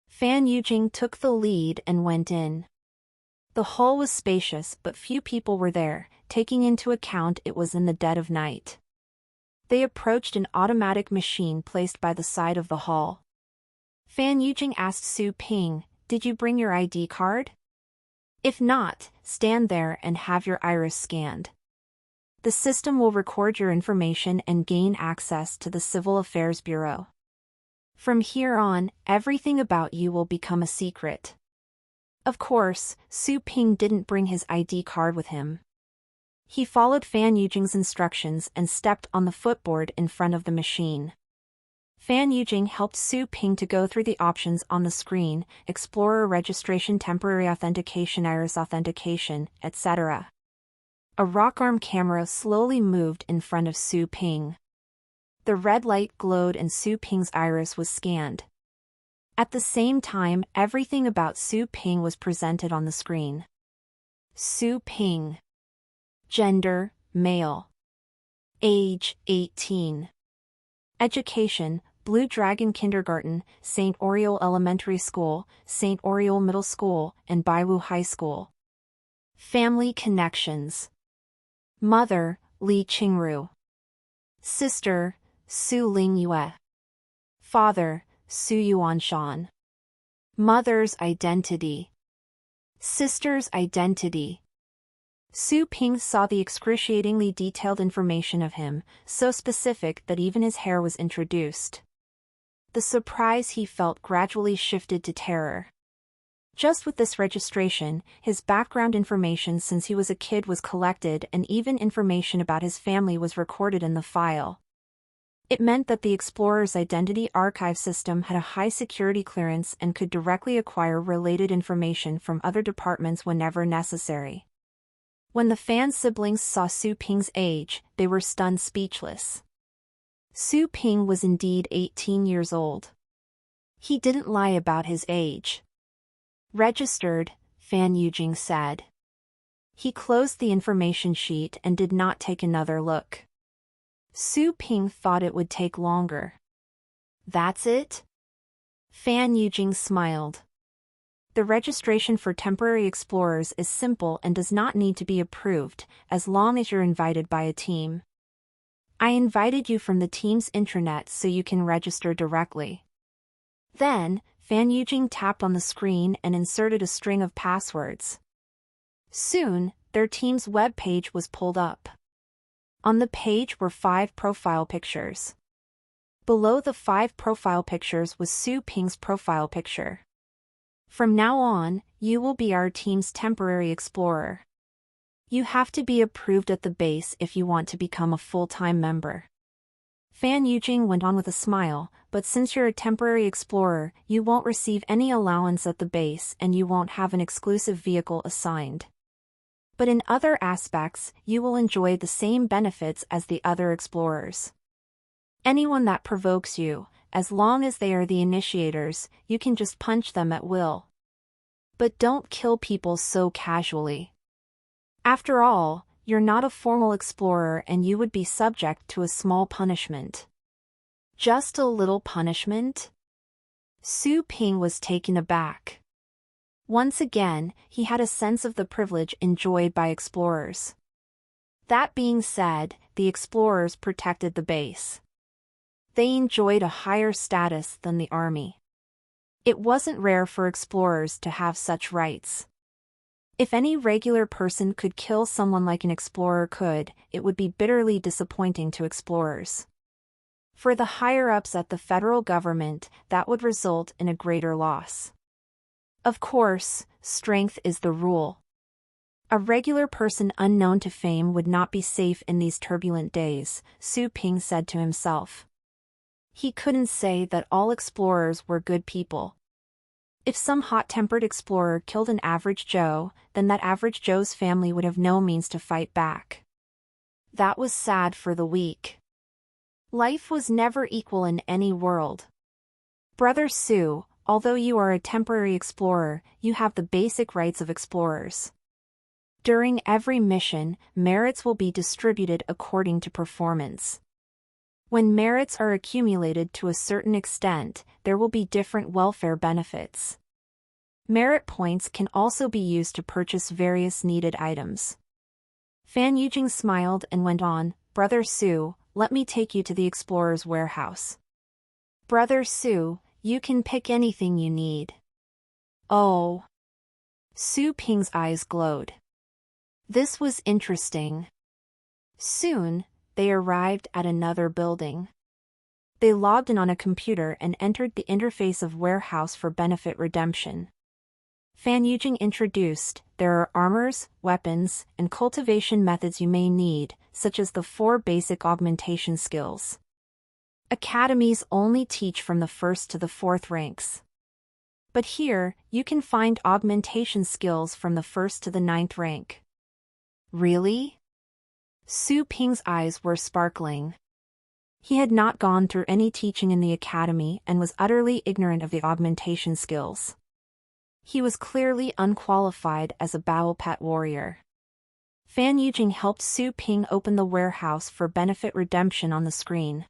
Fan Yujing took the lead and went in. The hall was spacious but few people were there, taking into account it was in the dead of night. They approached an automatic machine placed by the side of the hall. Fan Yujing asked Su Ping, "Did you bring your ID card? If not, stand there and have your iris scanned. The system will record your information and gain access to the Civil Affairs Bureau. From here on, everything about you will become a secret." Of course, Su Ping didn't bring his ID card with him. He followed Fan Yujing's instructions and stepped on the footboard in front of the machine. Fan Yujing helped Su Ping to go through the options on the screen: Explorer registration, temporary authentication, iris authentication, etc. A rock arm camera slowly moved in front of Su Ping. The red light glowed and Su Ping's iris was scanned. At the same time, everything about Su Ping was presented on the screen. Su Ping. Gender, male. Age, 18. Education, Blue Dragon Kindergarten, St. Oriole Elementary School, St. Oriole Middle School, and Baiwu High School. Family connections. Mother, Li Qingru. Sister, Su Lingyue. Father, Su Yuanshan. Mother's identity. Sister's identity. Su Ping saw the excruciatingly detailed information of him, so specific that even his hair was introduced. The surprise he felt gradually shifted to terror. Just with this registration, his background information since he was a kid was collected and even information about his family was recorded in the file. It meant that the Explorer's identity archive system had a high security clearance and could directly acquire related information from other departments whenever necessary. When the Fan siblings saw Su Ping's age, they were stunned speechless. Su Ping was indeed 18 years old. He didn't lie about his age. Registered, Fan Yujing said. He closed the information sheet and did not take another look. Su Ping thought it would take longer. That's it? Fan Yujing smiled. The registration for temporary explorers is simple and does not need to be approved, as long as you're invited by a team. I invited you from the team's intranet so you can register directly. Then, Fan Yujing tapped on the screen and inserted a string of passwords. Soon, their team's web page was pulled up. On the page were 5 profile pictures. Below the 5 profile pictures was Su Ping's profile picture. From now on, you will be our team's temporary explorer. You have to be approved at the base if you want to become a full-time member. Fan Yujing went on with a smile, but since you're a temporary explorer, you won't receive any allowance at the base and you won't have an exclusive vehicle assigned. But in other aspects, you will enjoy the same benefits as the other explorers. Anyone that provokes you, as long as they are the initiators, you can just punch them at will. But don't kill people so casually. After all, you're not a formal explorer and you would be subject to a small punishment. Just a little punishment? Su Ping was taken aback. Once again, he had a sense of the privilege enjoyed by explorers. That being said, the explorers protected the base. They enjoyed a higher status than the army. It wasn't rare for explorers to have such rights. If any regular person could kill someone like an explorer could, it would be bitterly disappointing to explorers. For the higher-ups at the federal government, that would result in a greater loss. Of course, strength is the rule. A regular person unknown to fame would not be safe in these turbulent days, Su Ping said to himself. He couldn't say that all explorers were good people. If some hot-tempered explorer killed an average Joe, then that average Joe's family would have no means to fight back. That was sad for the weak. Life was never equal in any world. Brother Su, although you are a temporary explorer, you have the basic rights of explorers. During every mission, merits will be distributed according to performance. When merits are accumulated to a certain extent, there will be different welfare benefits. Merit points can also be used to purchase various needed items. Fan Yujing smiled and went on, Brother Su, let me take you to the explorer's warehouse. Brother Su, you can pick anything you need. Oh. Su Ping's eyes glowed. This was interesting. Soon, they arrived at another building. They logged in on a computer and entered the interface of warehouse for benefit redemption. Fan Yujing introduced, there are armors, weapons, and cultivation methods you may need, such as the 4 basic augmentation skills. Academies only teach from the 1st to the 4th ranks. But here, you can find augmentation skills from the 1st to the 9th rank. Really? Su Ping's eyes were sparkling. He had not gone through any teaching in the academy and was utterly ignorant of the augmentation skills. He was clearly unqualified as a battle pet warrior. Fan Yujing helped Su Ping open the warehouse for benefit redemption on the screen.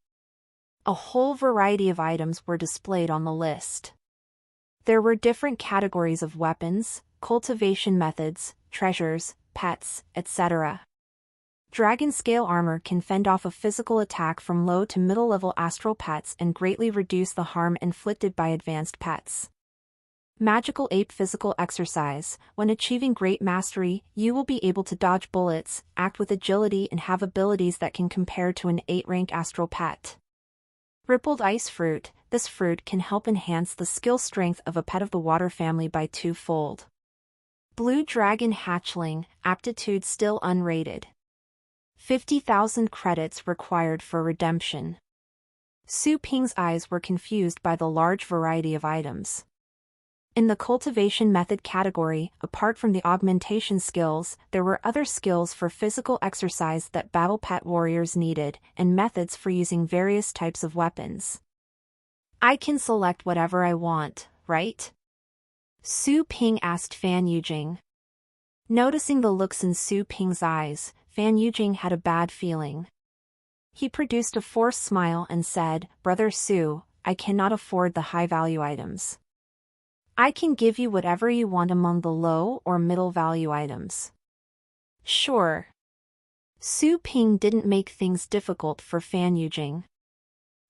A whole variety of items were displayed on the list. There were different categories of weapons, cultivation methods, treasures, pets, etc. Dragon scale armor can fend off a physical attack from low to middle-level astral pets and greatly reduce the harm inflicted by advanced pets. Magical ape physical exercise. When achieving great mastery, you will be able to dodge bullets, act with agility and have abilities that can compare to an 8-rank astral pet. Rippled ice fruit. This fruit can help enhance the skill strength of a pet of the water family by 2-fold. Blue dragon hatchling. Aptitude still unrated. 50,000 credits required for redemption. Su Ping's eyes were confused by the large variety of items. In the cultivation method category, apart from the augmentation skills, there were other skills for physical exercise that battle pet warriors needed, and methods for using various types of weapons. I can select whatever I want, right? Su Ping asked Fan Yujing. Noticing the looks in Su Ping's eyes, Fan Yujing had a bad feeling. He produced a forced smile and said, Brother Su, I cannot afford the high-value items. I can give you whatever you want among the low or middle-value items. Sure. Su Ping didn't make things difficult for Fan Yujing.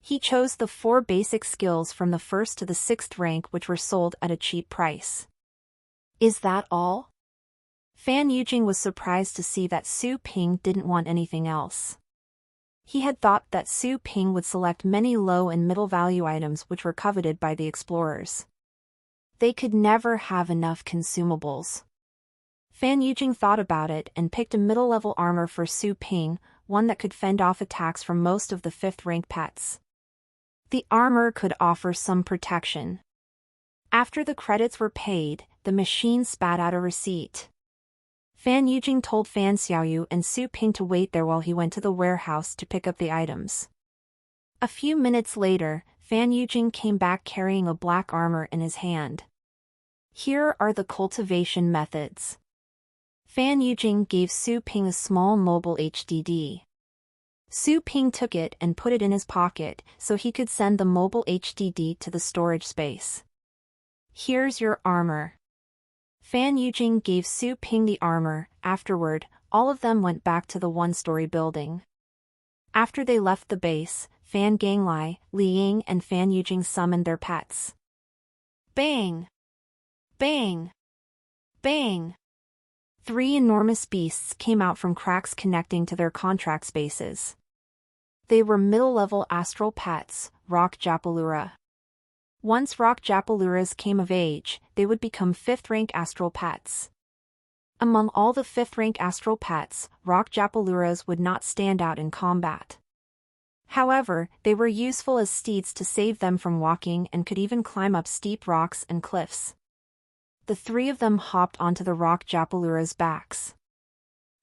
He chose the 4 basic skills from the 1st to the 6th rank which were sold at a cheap price. Is that all? Fan Yujing was surprised to see that Su Ping didn't want anything else. He had thought that Su Ping would select many low and middle value items which were coveted by the explorers. They could never have enough consumables. Fan Yujing thought about it and picked a middle-level armor for Su Ping, one that could fend off attacks from most of the 5th-rank pets. The armor could offer some protection. After the credits were paid, the machine spat out a receipt. Fan Yujing told Fan Xiaoyu and Su Ping to wait there while he went to the warehouse to pick up the items. A few minutes later, Fan Yujing came back carrying a black armor in his hand. Here are the cultivation methods. Fan Yujing gave Su Ping a small mobile HDD. Su Ping took it and put it in his pocket so he could send the mobile HDD to the storage space. Here's your armor. Fan Yujing gave Su Ping the armor. Afterward, all of them went back to the 1-story building. After they left the base, Fan Ganglai, Li Ying and Fan Yujing summoned their pets. Bang! Bang! Bang! 3 enormous beasts came out from cracks connecting to their contract spaces. They were middle-level astral pets, rock Japalura. Once rock Japaluras came of age, they would become 5th-rank astral pets. Among all the 5th-rank astral pets, rock Japaluras would not stand out in combat. However, they were useful as steeds to save them from walking and could even climb up steep rocks and cliffs. The 3 of them hopped onto the rock Japalura's backs.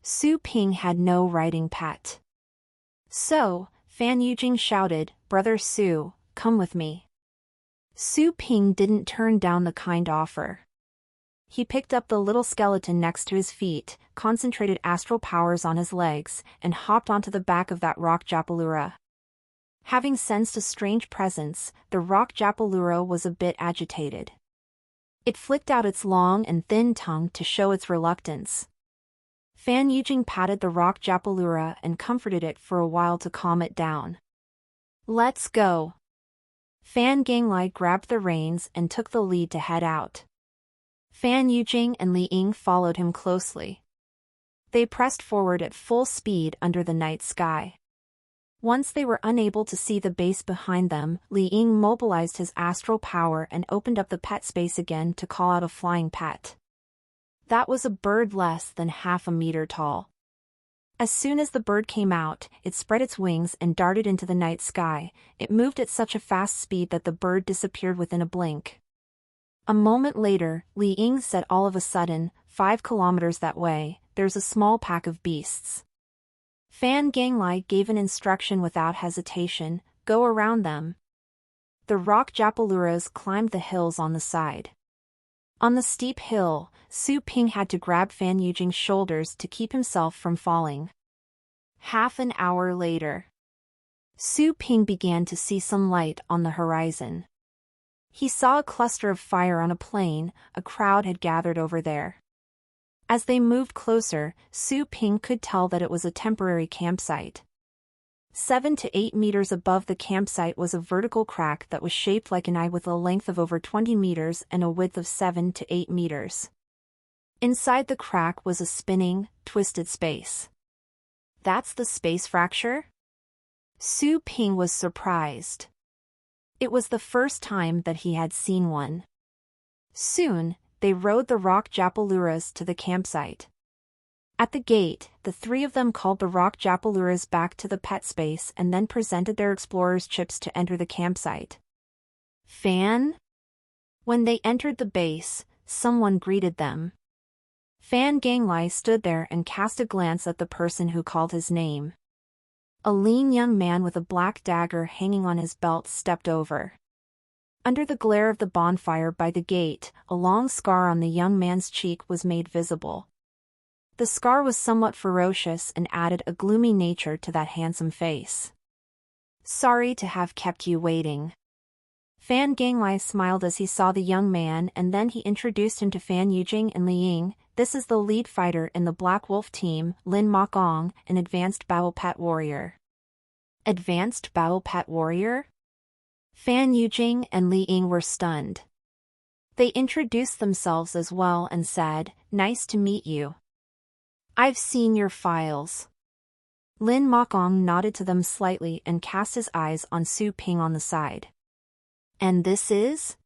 Su Ping had no riding pet. So, Fan Yujing shouted, Brother Su, come with me. Su Ping didn't turn down the kind offer. He picked up the little skeleton next to his feet, concentrated astral powers on his legs, and hopped onto the back of that rock Japalura. Having sensed a strange presence, the rock Japalura was a bit agitated. It flicked out its long and thin tongue to show its reluctance. Fan Yujing patted the rock Japalura and comforted it for a while to calm it down. Let's go. Fan Ganglai grabbed the reins and took the lead to head out. Fan Yujing and Li Ying followed him closely. They pressed forward at full speed under the night sky. Once they were unable to see the base behind them, Li Ying mobilized his astral power and opened up the pet space again to call out a flying pet. That was a bird less than half a meter tall. As soon as the bird came out, it spread its wings and darted into the night sky. It moved at such a fast speed that the bird disappeared within a blink. A moment later, Li Ying said all of a sudden, 5 kilometers that way, there's a small pack of beasts. Fan Ganglai gave an instruction without hesitation, go around them. The rock Japaluras climbed the hills on the side. On the steep hill, Su Ping had to grab Fan Yujing's shoulders to keep himself from falling. Half an hour later, Su Ping began to see some light on the horizon. He saw a cluster of fire on a plain. A crowd had gathered over there. As they moved closer, Su Ping could tell that it was a temporary campsite. 7 to 8 meters above the campsite was a vertical crack that was shaped like an eye with a length of over 20 meters and a width of 7 to 8 meters. Inside the crack was a spinning, twisted space. That's the space fracture? Su Ping was surprised. It was the first time that he had seen one. Soon, they rode the rock Japaluras to the campsite. At the gate, the 3 of them called the rock Japaluras back to the pet space and then presented their explorer's chips to enter the campsite. Fan? When they entered the base, someone greeted them. Fan Ganglai stood there and cast a glance at the person who called his name. A lean young man with a black dagger hanging on his belt stepped over. Under the glare of the bonfire by the gate, a long scar on the young man's cheek was made visible. The scar was somewhat ferocious and added a gloomy nature to that handsome face. "Sorry to have kept you waiting." Fan Ganglai smiled as he saw the young man, and then he introduced him to Fan Yujing and Li Ying. "This is the lead fighter in the Black Wolf team, Lin Mokong, an advanced battle pet warrior." Advanced battle pet warrior? Fan Yujing and Li Ying were stunned. They introduced themselves as well and said, "Nice to meet you. I've seen your files." Lin Mokong nodded to them slightly and cast his eyes on Su Ping on the side. "And this is?"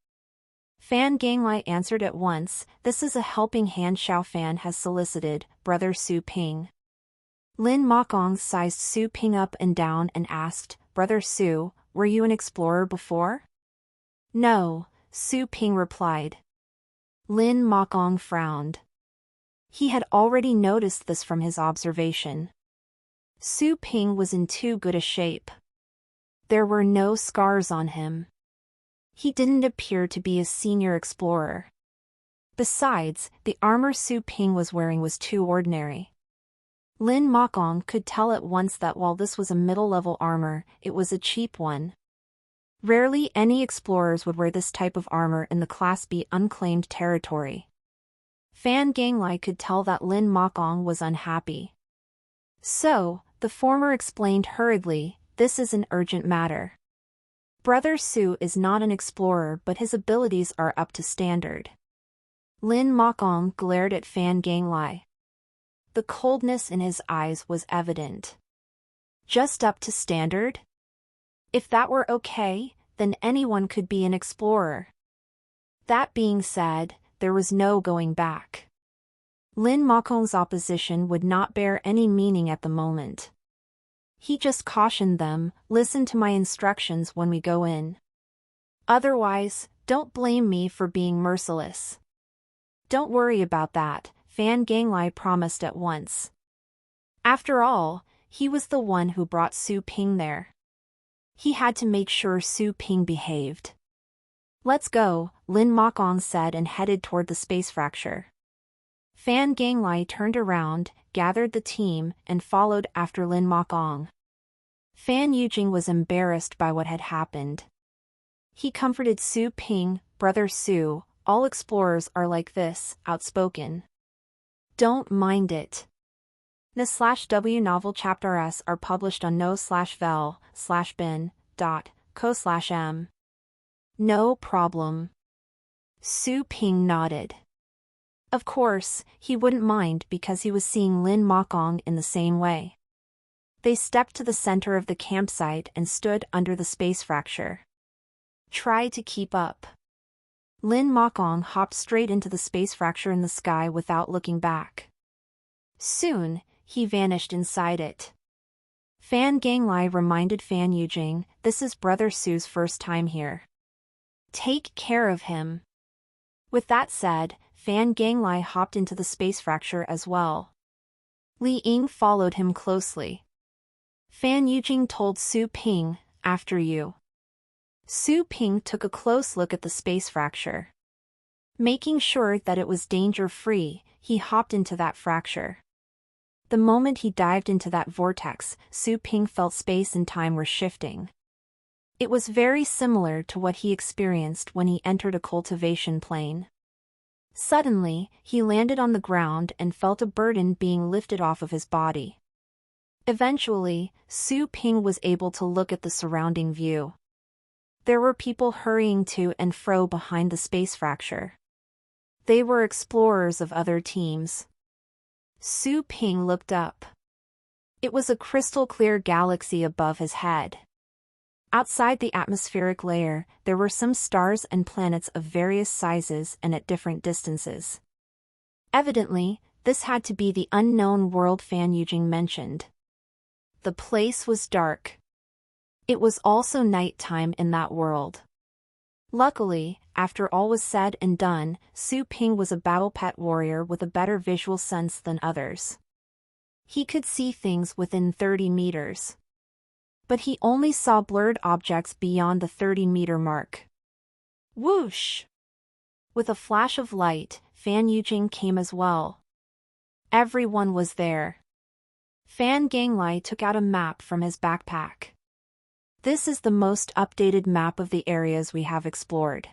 Fan Ganglai answered at once, "This is a helping hand Xiao Fan has solicited, Brother Su Ping." Lin Mokong sized Su Ping up and down and asked, "Brother Su, were you an explorer before?" "No," Su Ping replied. Lin Mokong frowned. He had already noticed this from his observation. Su Ping was in too good a shape. There were no scars on him. He didn't appear to be a senior explorer. Besides, the armor Su Ping was wearing was too ordinary. Lin Mokong could tell at once that while this was a middle-level armor, it was a cheap one. Rarely any explorers would wear this type of armor in the Class B unclaimed territory. Fan Ganglai could tell that Lin Mokong was unhappy. So, the former explained hurriedly, "This is an urgent matter. Brother Su is not an explorer, but his abilities are up to standard." Lin Mokong glared at Fan Ganglai. The coldness in his eyes was evident. Just up to standard? If that were okay, then anyone could be an explorer. That being said, there was no going back. Lin Mokong's opposition would not bear any meaning at the moment. He just cautioned them, "Listen to my instructions when we go in. Otherwise, don't blame me for being merciless." "Don't worry about that," Fan Ganglai promised at once. After all, he was the one who brought Su Ping there. He had to make sure Su Ping behaved. "Let's go," Lin Mokong said and headed toward the space fracture. Fan Ganglai turned around, gathered the team, and followed after Lin Mokong. Fan Yujing was embarrassed by what had happened. He comforted Su Ping, "Brother Su, all explorers are like this, outspoken. Don't mind it." The/W novel chapters are published on no/vel/bin.co/m. "No problem." Su Ping nodded. Of course, he wouldn't mind because he was seeing Lin Mokong in the same way. They stepped to the center of the campsite and stood under the space fracture. "Try to keep up." Lin Mokong hopped straight into the space fracture in the sky without looking back. Soon, he vanished inside it. Fan Ganglai reminded Fan Yujing, "This is Brother Su's first time here. Take care of him." With that said, Fan Ganglai hopped into the space fracture as well. Li Ying followed him closely. Fan Yujing told Su Ping, "After you." Su Ping took a close look at the space fracture. Making sure that it was danger-free, he hopped into that fracture. The moment he dived into that vortex, Su Ping felt space and time were shifting. It was very similar to what he experienced when he entered a cultivation plane. Suddenly, he landed on the ground and felt a burden being lifted off of his body. Eventually, Su Ping was able to look at the surrounding view. There were people hurrying to and fro behind the space fracture. They were explorers of other teams. Su Ping looked up. It was a crystal-clear galaxy above his head. Outside the atmospheric layer, there were some stars and planets of various sizes and at different distances. Evidently, this had to be the unknown world Fan Yujing mentioned. The place was dark. It was also nighttime in that world. Luckily, after all was said and done, Su Ping was a battle pet warrior with a better visual sense than others. He could see things within 30 meters. But he only saw blurred objects beyond the 30-meter mark. Whoosh! With a flash of light, Fan Yujing came as well. Everyone was there. Fan Ganglai took out a map from his backpack. This is the most updated map of the areas we have explored.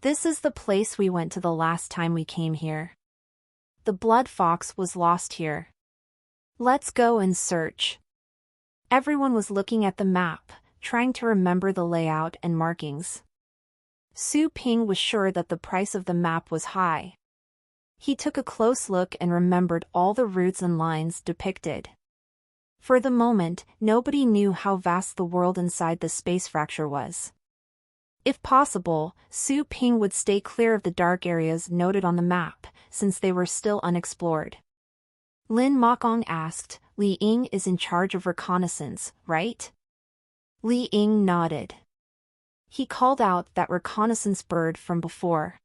This is the place we went to the last time we came here. The blood fox was lost here. Let's go and search. Everyone was looking at the map, trying to remember the layout and markings. Su Ping was sure that the price of the map was high. He took a close look and remembered all the routes and lines depicted. For the moment, nobody knew how vast the world inside the space fracture was. If possible, Su Ping would stay clear of the dark areas noted on the map, since they were still unexplored. Lin Mokong asked, Li Ying is in charge of reconnaissance, right? Li Ying nodded. He called out that reconnaissance bird from before.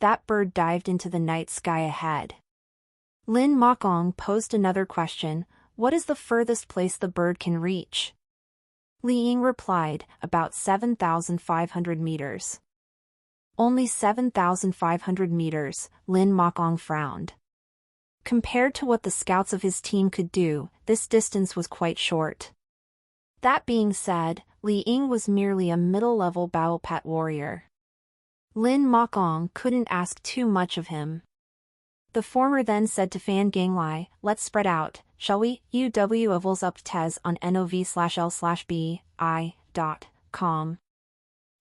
That bird dived into the night sky ahead. Lin Mokong posed another question, what is the furthest place the bird can reach? Li Ying replied, about 7,500 meters. Only 7,500 meters, Lin Mokong frowned. Compared to what the scouts of his team could do, this distance was quite short. That being said, Li Ying was merely a middle-level battle pet warrior. Lin Mokong couldn't ask too much of him. The former then said to Fan Ganglai, let's spread out, shall we? UW ovals up tes on nov/l/bi.com.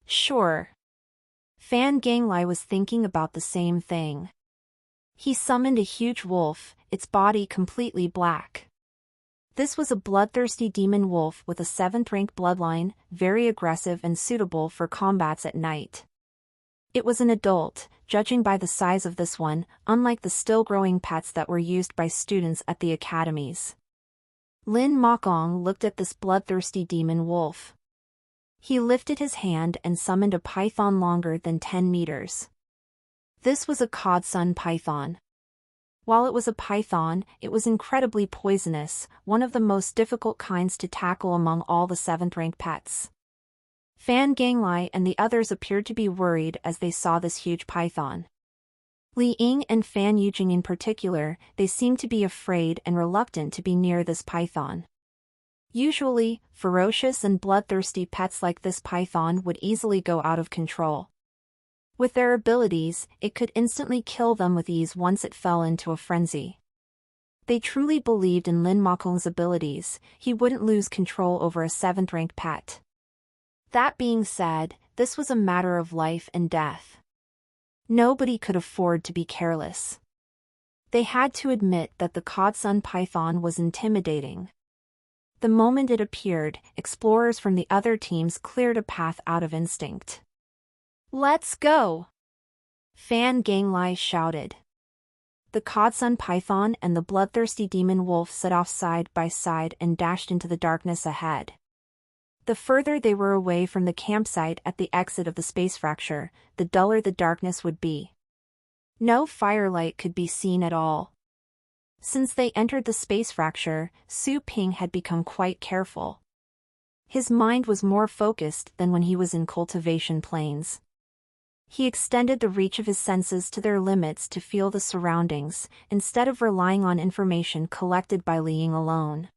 Sure. Fan Ganglai was thinking about the same thing. He summoned a huge wolf, its body completely black. This was a bloodthirsty demon wolf with a 7th-rank bloodline, very aggressive and suitable for combats at night. It was an adult, judging by the size of this one, unlike the still-growing pets that were used by students at the academies. Lin Mokong looked at this bloodthirsty demon wolf. He lifted his hand and summoned a python longer than 10 meters. This was a codsun python. While it was a python, it was incredibly poisonous, one of the most difficult kinds to tackle among all the 7th-rank pets. Fan Ganglai and the others appeared to be worried as they saw this huge python. Li Ying and Fan Yujing in particular, they seemed to be afraid and reluctant to be near this python. Usually, ferocious and bloodthirsty pets like this python would easily go out of control. With their abilities, it could instantly kill them with ease once it fell into a frenzy. They truly believed in Lin Mokong's abilities, he wouldn't lose control over a 7th-rank pet. That being said, this was a matter of life and death. Nobody could afford to be careless. They had to admit that the codsun python was intimidating. The moment it appeared, explorers from the other teams cleared a path out of instinct. Let's go! Fan Ganglai shouted. The codsun python and the bloodthirsty demon wolf set off side by side and dashed into the darkness ahead. The further they were away from the campsite at the exit of the space fracture, the duller the darkness would be. No firelight could be seen at all. Since they entered the space fracture, Su Ping had become quite careful. His mind was more focused than when he was in cultivation plains. He extended the reach of his senses to their limits to feel the surroundings, instead of relying on information collected by Li Ying alone.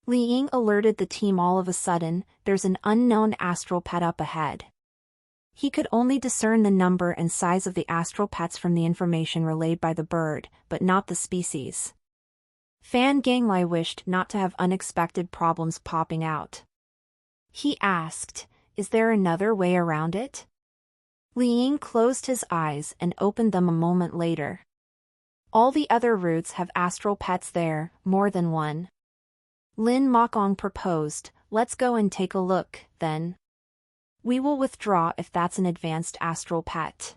Li Ying alerted the team all of a sudden, there's an unknown astral pet up ahead. He could only discern the number and size of the astral pets from the information relayed by the bird, but not the species. Fan Ganglai wished not to have unexpected problems popping out. He asked, is there another way around it? Li Ying closed his eyes and opened them a moment later. All the other routes have astral pets there, more than one. Lin Mokong proposed, let's go and take a look, then. We will withdraw if that's an advanced astral pet.